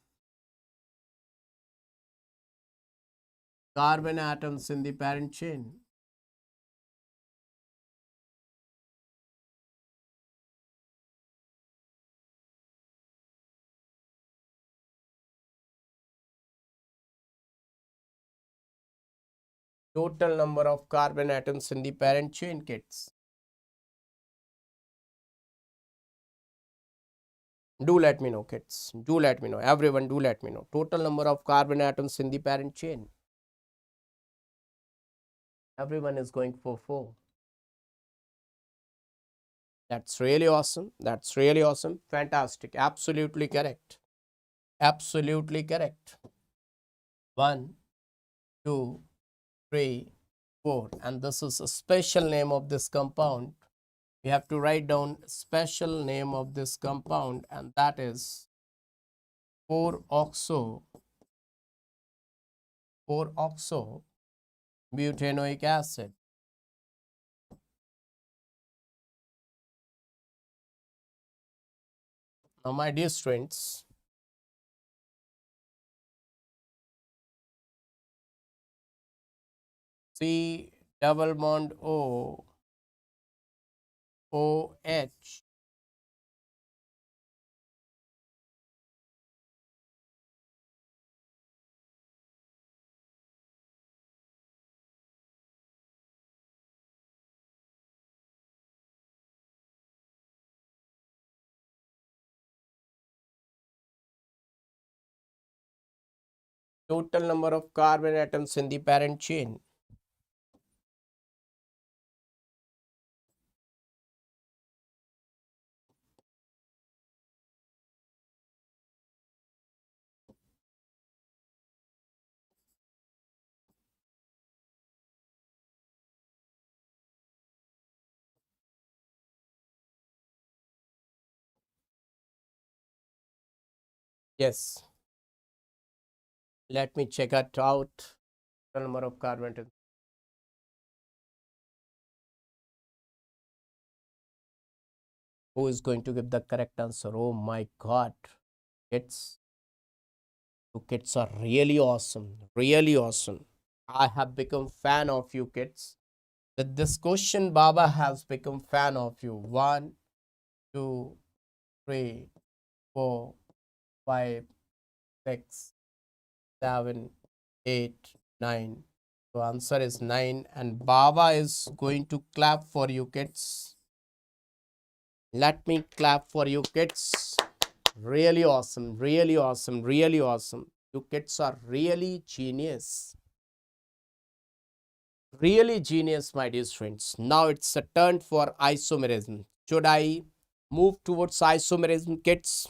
carbon atoms in the parent chain. Total number of carbon atoms in the parent chain, kids. Do let me know, kids. Do let me know. Everyone, do let me know. Total number of carbon atoms in the parent chain. Everyone is going for 4. That's really awesome. That's really awesome. Fantastic. Absolutely correct. Absolutely correct. 1, 2, 3, 4. And this is a special name of this compound. We have to write down special name of this compound, and that is 4-oxo butanoic acid. Now, my dear students, C double bond O OH total number of carbon atoms in the parent chain. Yes, let me check it out. Total number of carbon atoms. Who is going to give the correct answer? Oh my God. It's you kids are really awesome. Really awesome. I have become fan of you kids. With this question, Baba has become fan of you. 1, 2, 3, 4, 5, 6, 7, 8, 9. So answer is 9, and Baba is going to clap for you kids. Let me clap for you kids. Really awesome, really awesome, really awesome. You kids are really genius. Really genius, my dear friends. Now it's a turn for isomerism. Should I move towards isomerism, kids?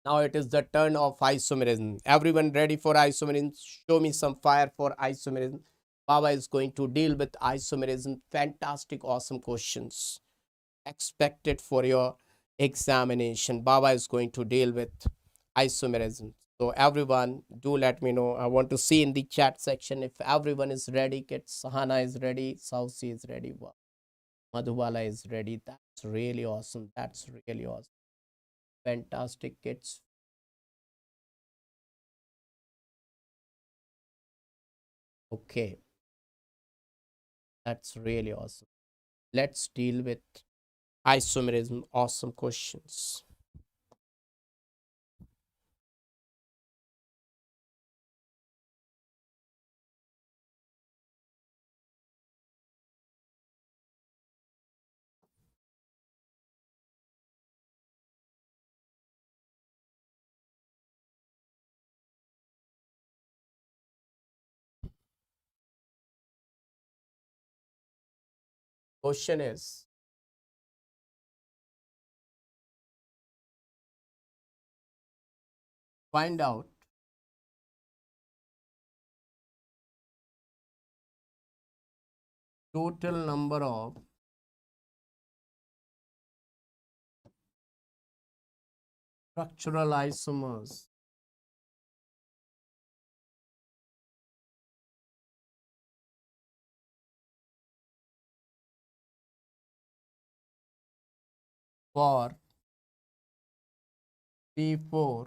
Now it is the turn of isomerism. Everyone ready for isomerism? Show me some fire for isomerism. Baba is going to deal with isomerism. Fantastic, awesome questions expected for your examination. Baba is going to deal with isomerism. So everyone, do let me know. I want to see in the chat section if everyone is ready. Kids, Sahana is ready. Sausi is ready. Madhubala is ready. That's really awesome. That's really awesome. Fantastic, kids. Okay, that's really awesome. Let's deal with isomerism. Awesome questions. Question is, find out total number of structural isomers for C4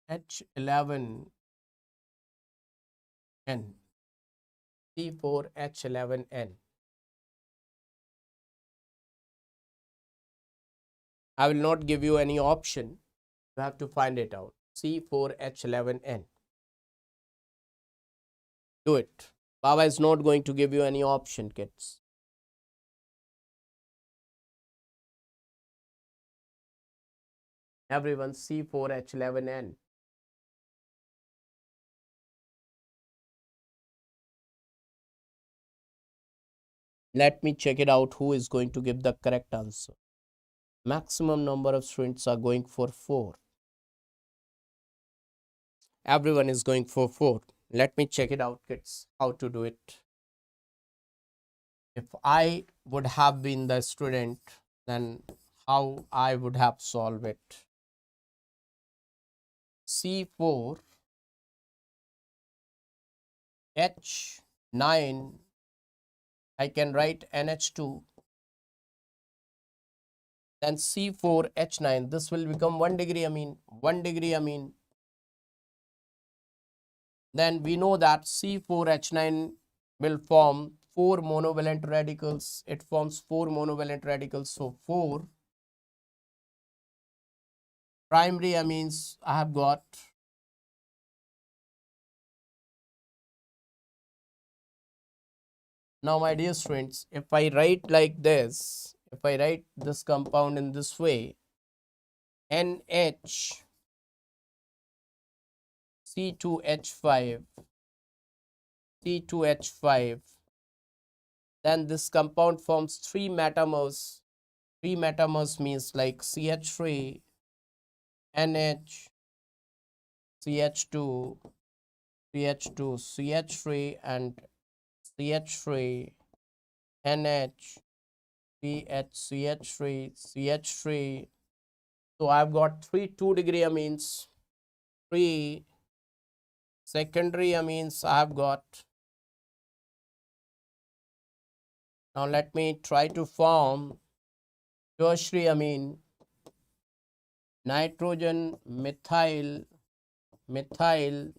H11N. C4H11N. I will not give you any option. You have to find it out. C4H11N. Do it. Baba is not going to give you any option, kids. Everyone, C4H11N. Let me check it out who is going to give the correct answer. Maximum number of students are going for 4. Everyone is going for 4. Let me check it out, kids, how to do it. If I would have been the student, then how I would have solved it. C4 H9, I can write NH2, then C4 H9, this will become 1 degree amine, 1 degree amine. Then we know that C4 H9 will form 4 monovalent radicals. It forms 4 monovalent radicals. So 4 primary amines I have got. Now, my dear students, if I write like this, if I write this compound in this way, NH C2H5, C2H5, then this compound forms 3 metamers. 3 metamers means like CH3, NH, CH2, CH2, CH3 and CH3, NH, CH, CH3, CH3. So I've got 3 2 degree amines, 3 secondary amines I've got. Now let me try to form tertiary amine, nitrogen, methyl, methyl,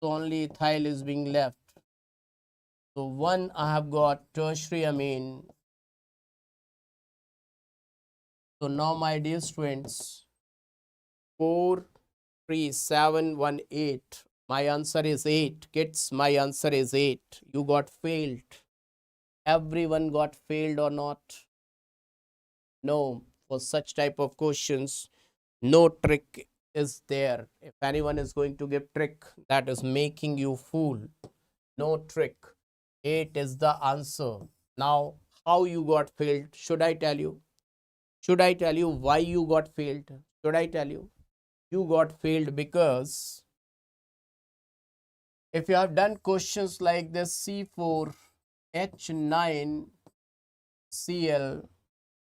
so only ethyl is being left. So 1 I have got tertiary amine. So now, my dear students, 4, 3, 7, 1, 8. My answer is 8. Kids, my answer is 8. You got failed. Everyone got failed or not? No, for such type of questions, no trick is there. If anyone is going to give trick, that is making you fool. No trick. 8 is the answer. Now, how you got failed? Should I tell you? Should I tell you why you got failed? Should I tell you? You got failed because if you have done questions like this, C4H9 Cl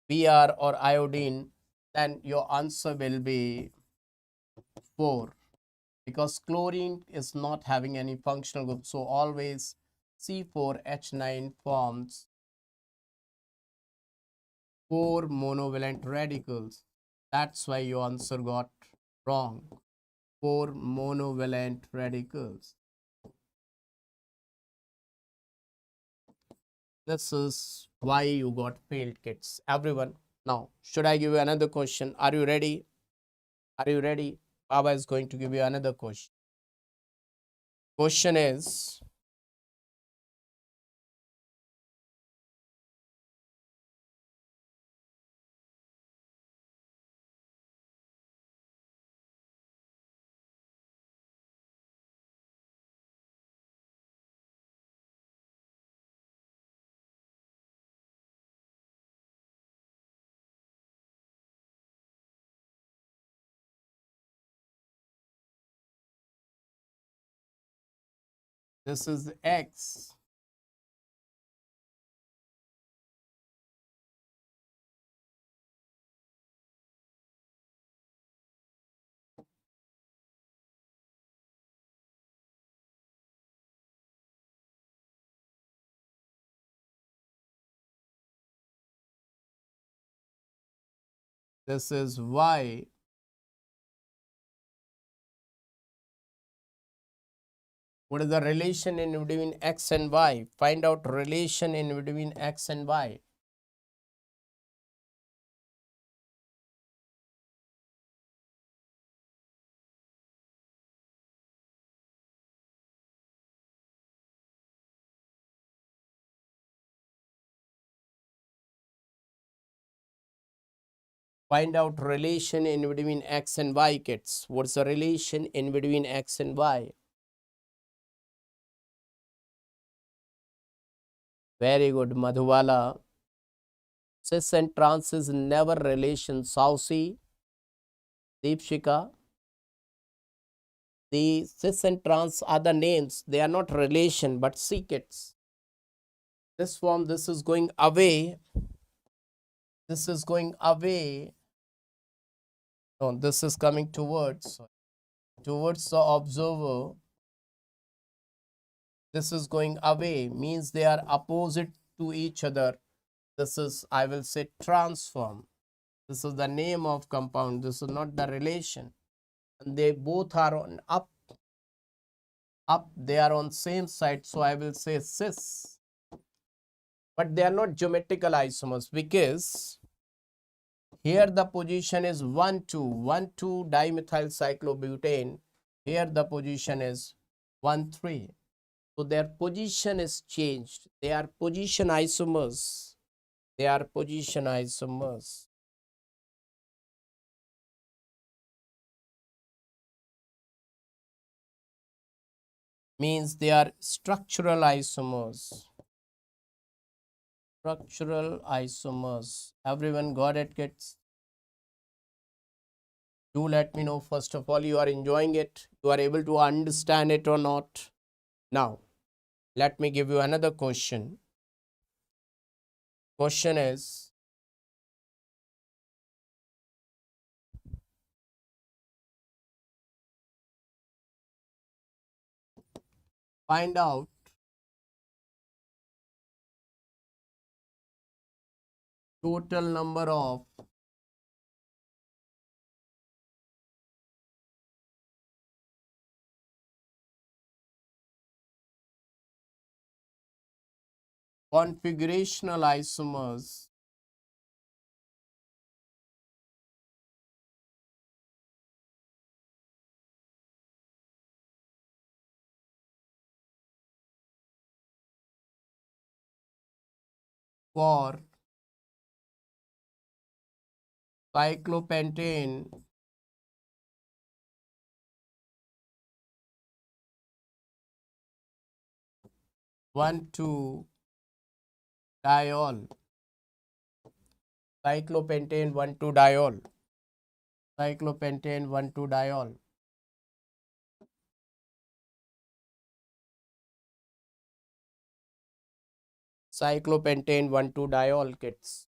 Br or iodine, then your answer will be 4, because chlorine is not having any functional group. So always C4H9 forms 4 monovalent radicals. That's why your answer got wrong. 4 monovalent radicals. This is why you got failed, kids. Everyone. Now, should I give you another question? Are you ready? Are you ready? Baba is going to give you another question. Question is, This is X. This is Y. What is the relation in between X and Y? Find out relation in between X and Y. Find out relation in between X and Y, kids. What's the relation in between X and Y? Very good, Madhubala. Cis and trans is never relation. Saucy, Deepshika. The cis and trans are the names. They are not relation, but see, kids. This form, this is going away. This is going away. No, this is coming towards the observer. This is going away, means they are opposite to each other. This is, I will say, transform. This is the name of compound. This is not the relation. And they both are on up. They are on same side. So I will say cis. But they are not geometrical isomers, because here the position is 1,2 dimethyl cyclobutane. Here the position is 1,3. So their position is changed. They are position isomers. They are position isomers. Means they are structural isomers. Structural isomers. Everyone got it, kids? Do let me know, first of all, you are enjoying it. You are able to understand it or not. Now, let me give you another question. Question is, find out total number of configurational isomers for cyclopentane, 1,2-diol. Cyclopentane 1,2-diol. Cyclopentane 1,2-diol. Cyclopentane 1,2-diol, kids.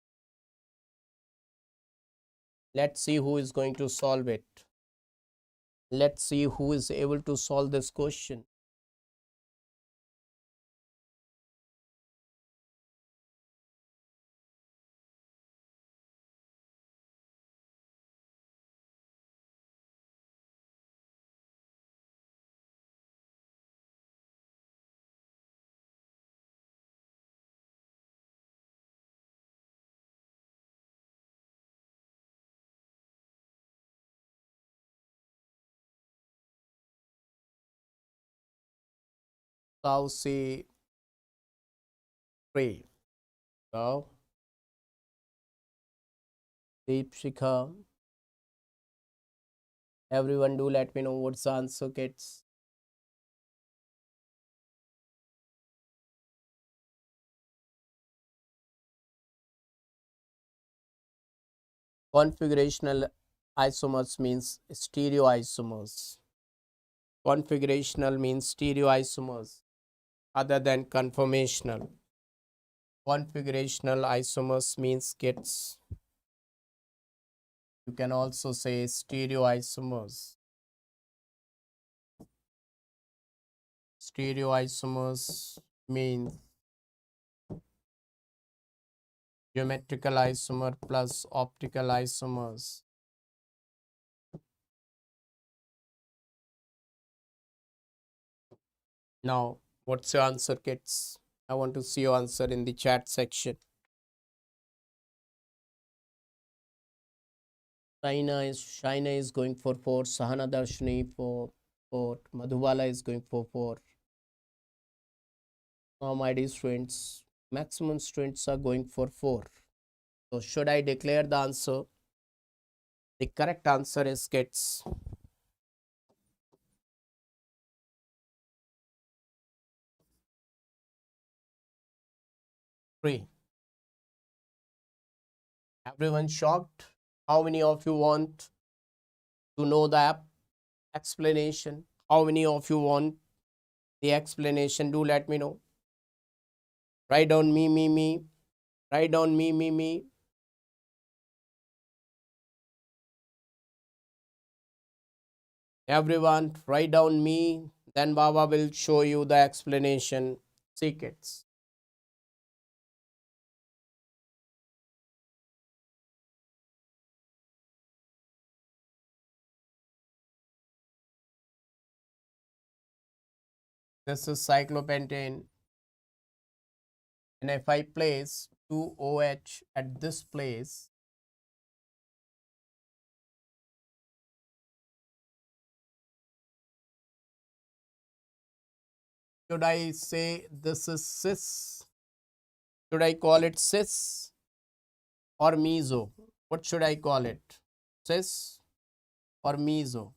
Let's see who is going to solve it. Let's see who is able to solve this question. Saucy 3. Now, Deepshika. Everyone do let me know what's the answer, kids. Configurational isomers means stereoisomers. Configurational means stereoisomers. other than conformational. Configurational isomers means kids. You can also say stereoisomers. Stereoisomers means geometrical isomer plus optical isomers. Now, what's your answer, kids? I want to see your answer in the chat section. Shaina is going for 4. Sahana Darshini for 4. Madhubala is going for 4. Now, my dear students, maximum students are going for 4. So, should I declare the answer? The correct answer is kids 3. Everyone shocked? How many of you want to know the explanation? How many of you want the explanation? Do let me know. Write down me. Write down me. Everyone, write down me. Then Baba will show you the explanation. See, kids. This is cyclopentane. And if I place 2OH at this place, should I say this is cis? Should I call it cis or meso? What should I call it? Cis or meso?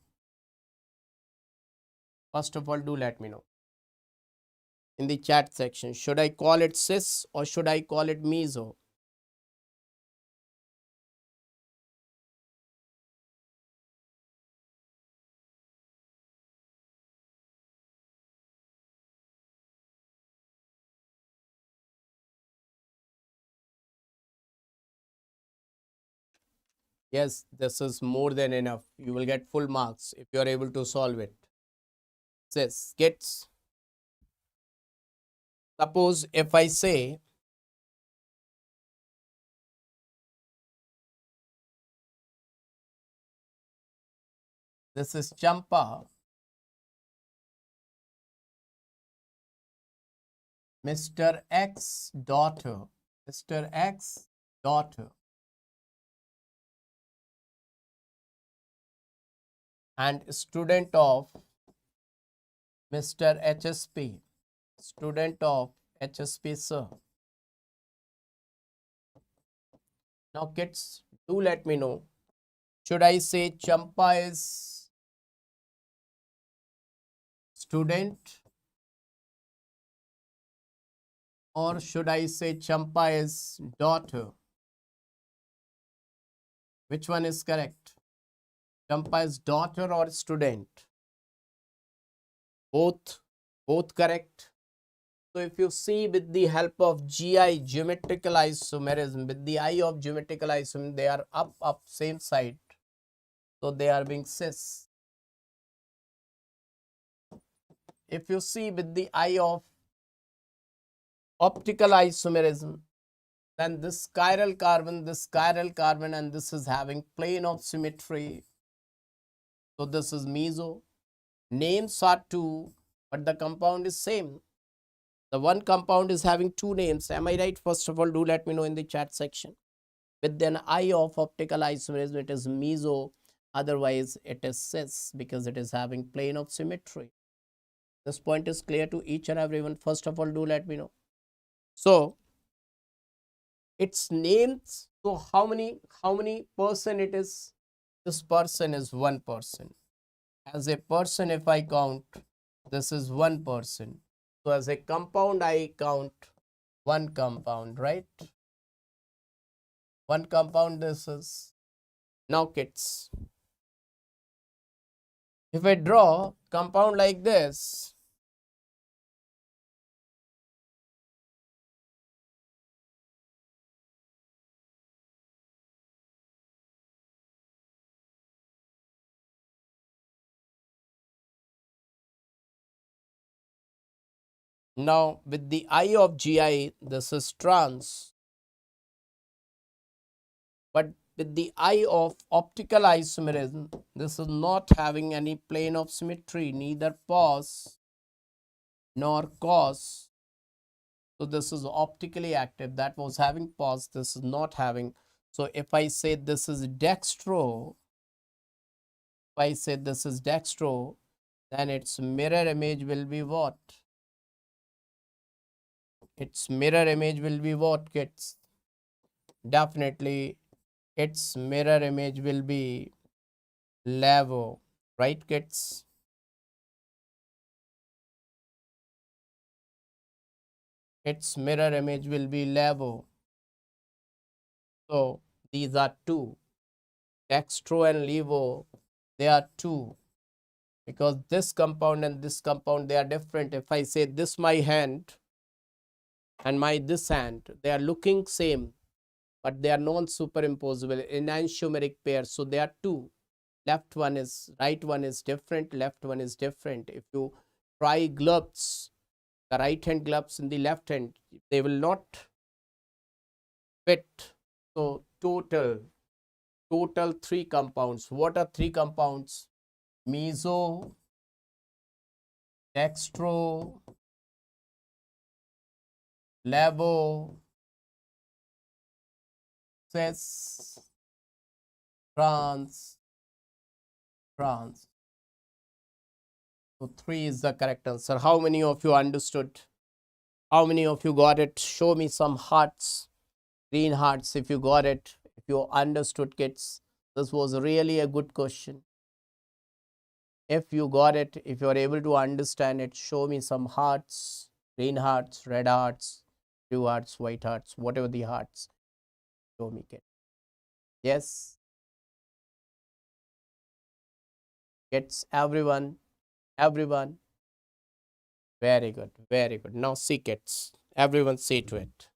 First of all, do let me know in the chat section. Should I call it cis or should I call it meso? Yes, this is more than enough. You will get full marks if you are able to solve it. Cis, kids. Suppose if I say this is Champa, Mr. X daughter, Mr. X daughter, and student of Mr. HSP, student of HSP sir. Now kids, do let me know. Should I say Champa is student or should I say Champa is daughter? Which one is correct? Champa is daughter or student? Both correct. So if you see with the help of GI, geometrical isomerism, with the eye of geometrical isomerism, they are up, same side. So they are being cis. If you see with the eye of optical isomerism, then this chiral carbon, and this is having plane of symmetry. So this is meso. Names are 2, but the compound is same. The one compound is having 2 names. Am I right? First of all, do let me know in the chat section. With an eye of optical isomerism, it is meso. Otherwise, it is cis because it is having plane of symmetry. This point is clear to each and everyone. First of all, do let me know. So, its names. So, how many person it is? This person is 1 person. As a person, if I count, this is 1 person. So, as a compound, I count 1 compound, right? 1 compound this is. Now, kids, if I draw compound like this, Now with the I of GI, this is trans. But with the I of optical isomerism, this is not having any plane of symmetry, neither pos nor cos. So this is optically active. That was having pos, this is not having. So if I say this is dextro, if I say this is dextro, then its mirror image will be what? Its mirror image will be what, kids? Definitely its mirror image will be levo, right, kids? Its mirror image will be levo. So these are two. Dextro and levo, they are two. Because this compound and this compound, they are different. If I say this my hand and my this hand, they are looking same, but they are non-superimposable in enantiomeric pairs. So they are two. Left one is, right one is different, left one is different. If you try gloves, the right hand gloves in the left hand, they will not fit. So total three compounds. What are three compounds? Meso, dextro, levo, cis, trans. So 3 is the correct answer. How many of you understood? How many of you got it? Show me some hearts, green hearts if you got it, if you understood, kids. This was really a good question. If you got it, if you are able to understand it, show me some hearts, green hearts, red hearts, blue hearts, white hearts, whatever the hearts. Show me, kids. Yes, kids, everyone. Very good, very good. Now see, kids, everyone see to it.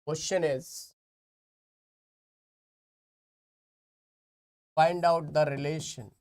Question is, find out the relation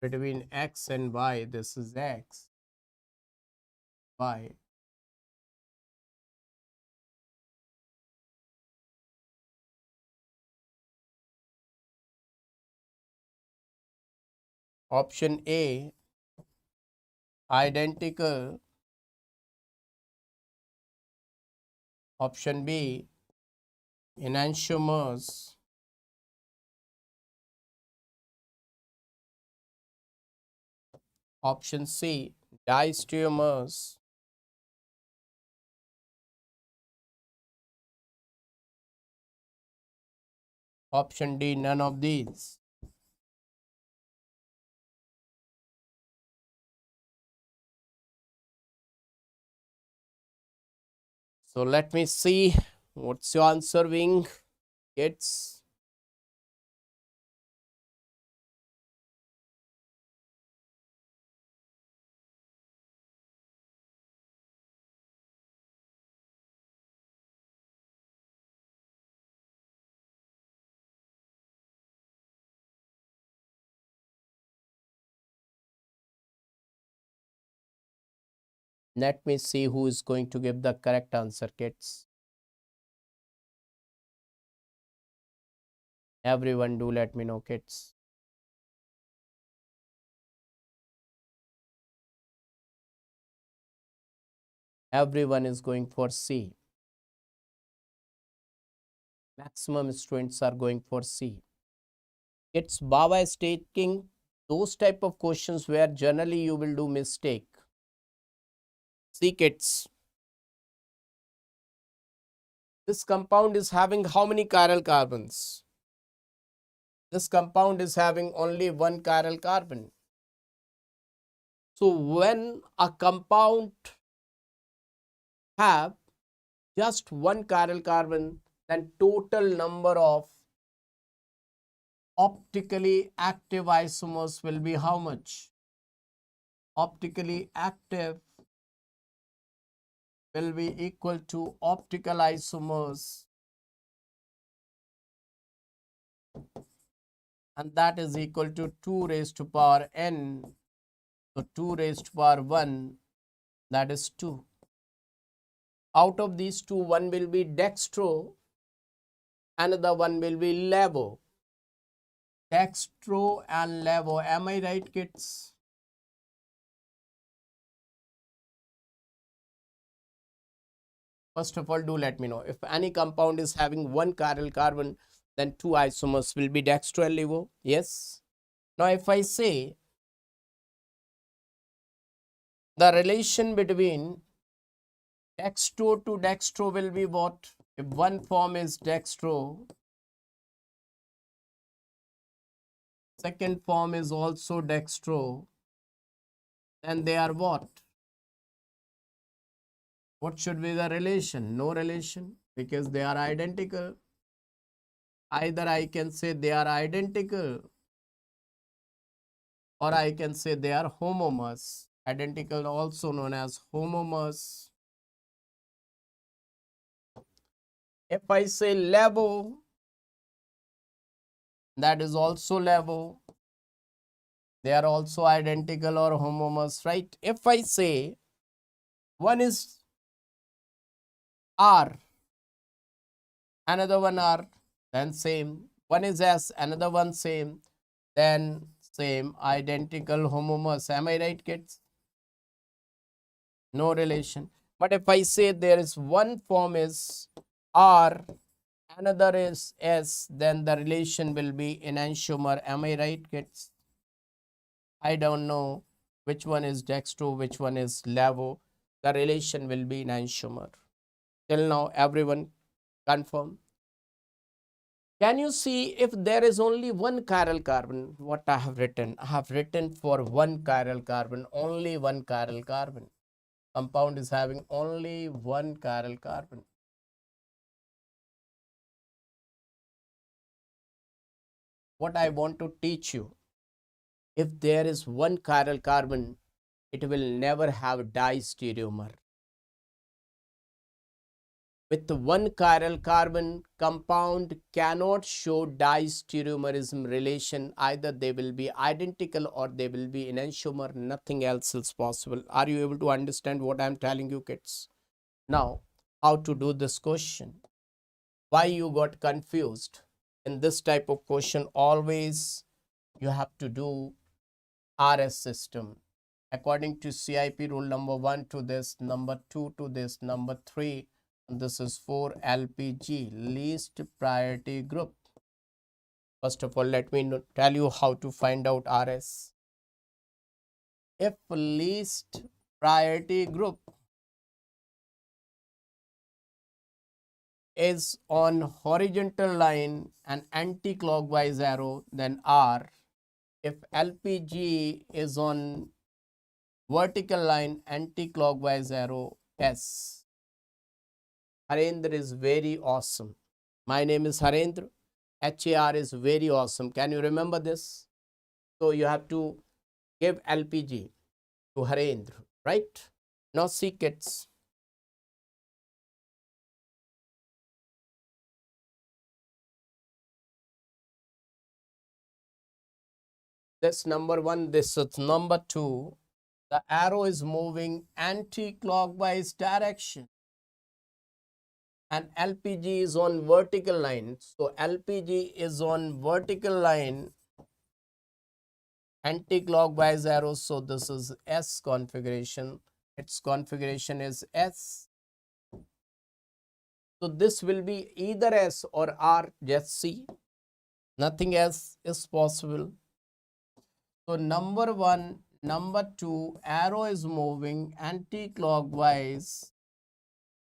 between x and y. This is x, y. Option A, identical. Option B, enantiomers. Option C, diastereomers. Option D, none of these. So let me see what's your answer being, kids. Let me see who is going to give the correct answer, kids. Everyone do let me know, kids. Everyone is going for C. Maximum students are going for C. It's Baba is taking those type of questions where generally you will do mistake. See, kids, This compound is having how many chiral carbons? This compound is having only one chiral carbon. So when a compound have just one chiral carbon, then total number of optically active isomers will be how much? Optically active will be equal to optical isomers, and that is equal to 2 raised to power n. So 2 raised to power 1, that is 2. Out of these two, one will be dextro, another one will be levo. Dextro and levo, am I right, kids? First of all, do let me know. If any compound is having one chiral carbon, then two isomers will be dextro and levo. Yes? Now, if I say the relation between dextro to dextro will be what? If one form is dextro, second form is also dextro, then they are what? What should be the relation? No relation, because they are identical. Either I can say they are identical, or I can say they are homomers. Identical also known as homomers. If I say levo, that is also levo. They are also identical or homomers, right? If I say one is R, another one R, then same. One is S, another one same, then same, identical, homomers. Am I right, kids? No relation. But if I say there is one form is R, another is S, then the relation will be enantiomer. Am I right, kids? I don't know which one is dextro, which one is levo. The relation will be enantiomer. Till now, everyone confirm. Can you see if there is only one chiral carbon? What I have written? I have written for one chiral carbon, only one chiral carbon. Compound is having only one chiral carbon. What I want to teach you, if there is one chiral carbon, it will never have distereomer. With one chiral carbon, compound cannot show distereomerism relation. Either they will be identical or they will be enantiomer. Nothing else is possible. Are you able to understand what I am telling you, kids? Now, how to do this question? Why you got confused? In this type of question, always you have to do RS system. According to CIP rule number 1 to this, number 2 to this, number 3, this is for LPG, least priority group. First of all, let me tell you how to find out RS. If least priority group is on horizontal line and anti-clockwise arrow, then R. If LPG is on vertical line, anti-clockwise arrow, S. Harendra is very awesome. My name is Harendra. HAR is very awesome. Can you remember this? So you have to give LPG to Harendra, right? Now see, kids. This number 1, this is number 2. The arrow is moving anti-clockwise direction. And LPG is on vertical line. So LPG is on vertical line, anti-clockwise arrow. So this is S configuration. Its configuration is S. So this will be either S or R. Just see. Nothing else is possible. So number 1, number 2, arrow is moving anti-clockwise.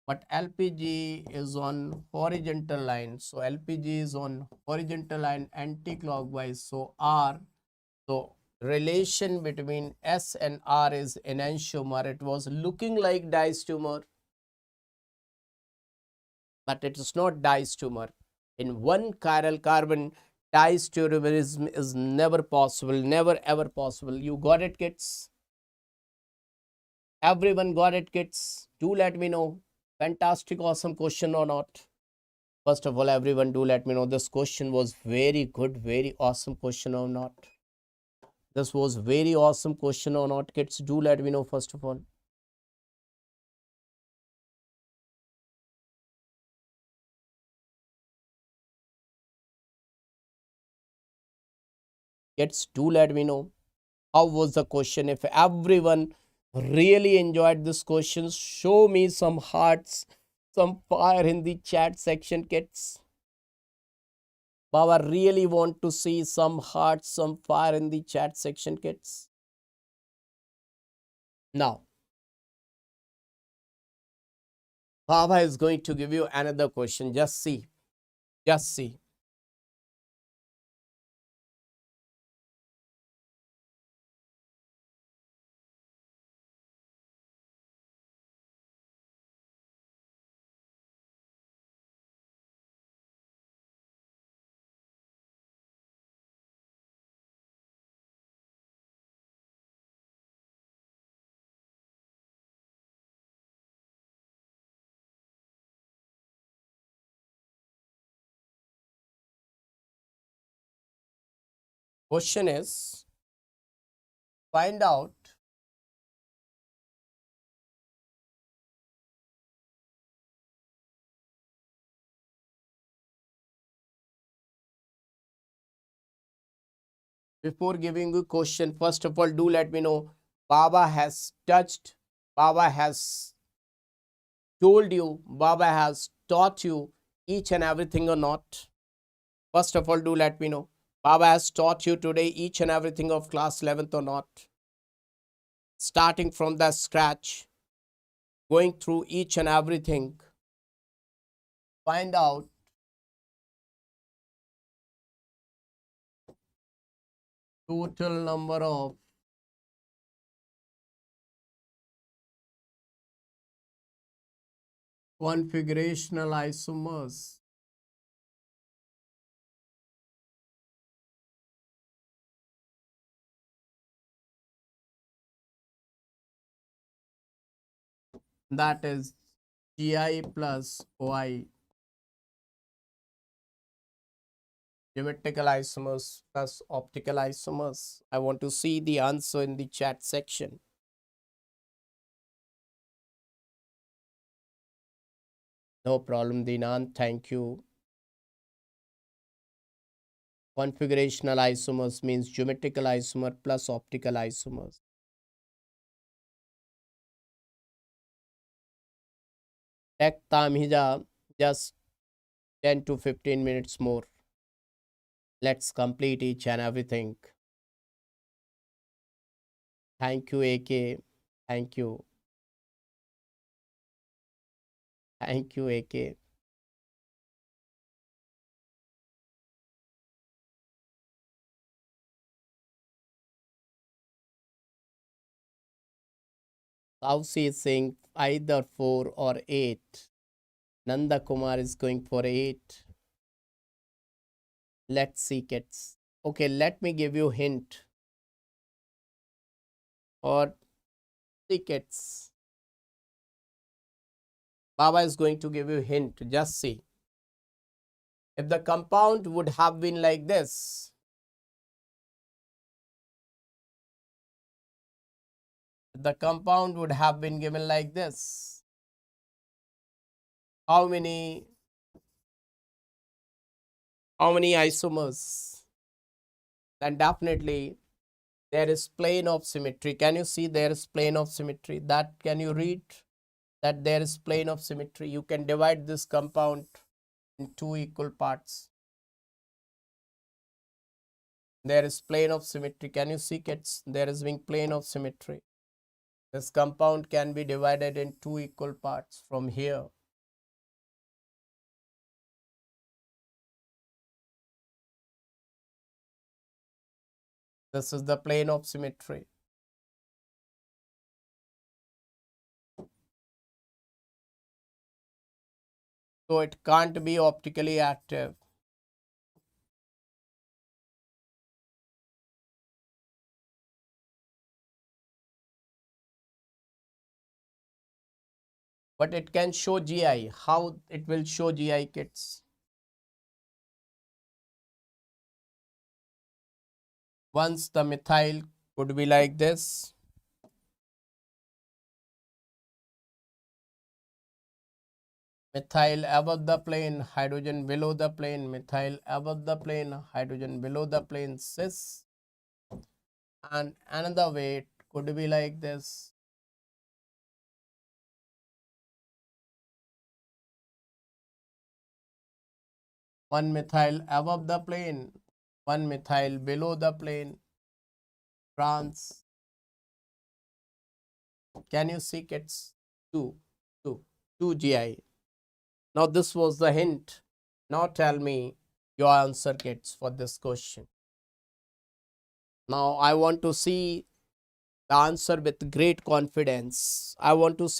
but LPG is on horizontal line. So LPG is on horizontal line anti-clockwise. So R, so relation between S and R is enantiomer. It was looking like diastereomer, but it is not diastereomer. In one chiral carbon, diastereomerism is never possible, never ever possible. You got it, kids? Everyone got it, kids? Do let me know. Fantastic, awesome question or not? First of all, everyone, do let me know this question was very good, very awesome question or not? This was very awesome question or not, kids? Do let me know first of all. Kids, do let me know. How was the question? If everyone really enjoyed this question, show me some hearts, some fire in the chat section, kids. Baba really want to see some hearts, some fire in the chat section, kids. Now, Baba is going to give you another question. Just see. Just see. Question is, find out before giving you question. First of all, do let me know Baba has touched, Baba has told you, Baba has taught you each and everything or not. First of all, do let me know Baba has taught you today each and everything of class 11th or not. Starting from the scratch, going through each and everything. Find out total number of configurational isomers. That is GI plus OI. Geometrical isomers plus optical isomers. I want to see the answer in the chat section. No problem, Dinan. Thank you. Configurational isomers means geometrical isomer plus optical isomers. Tech Tamhija, just 10 to 15 minutes more. Let's complete each and everything. Thank you, AK. Thank you. Thank you, AK. Sausi is saying either 4 or 8. Nanda Kumar is going for 8. Let's see, kids. Okay, let me give you hint. Or see, kids. Baba is going to give you hint. Just see. If the compound would have been like this, the compound would have been given like this. How many isomers? Then definitely there is plane of symmetry. Can you see there is plane of symmetry? That can you read? That there is plane of symmetry. You can divide this compound in 2 equal parts. There is plane of symmetry. Can you see, kids? There is being plane of symmetry. This compound can be divided in 2 equal parts from here. This is the plane of symmetry. So it can't be optically active. But it can show GI. How it will show GI, kids? Once the methyl could be like this. Methyl above the plane, hydrogen below the plane, methyl above the plane, hydrogen below the plane, cis. And another way it could be like this. One methyl above the plane, one methyl below the plane, trans. Can you see, kids? 2, 2, 2 GI. Now this was the hint. Now tell me your answer, kids, for this question. Now I want to see the answer with great confidence. I want to see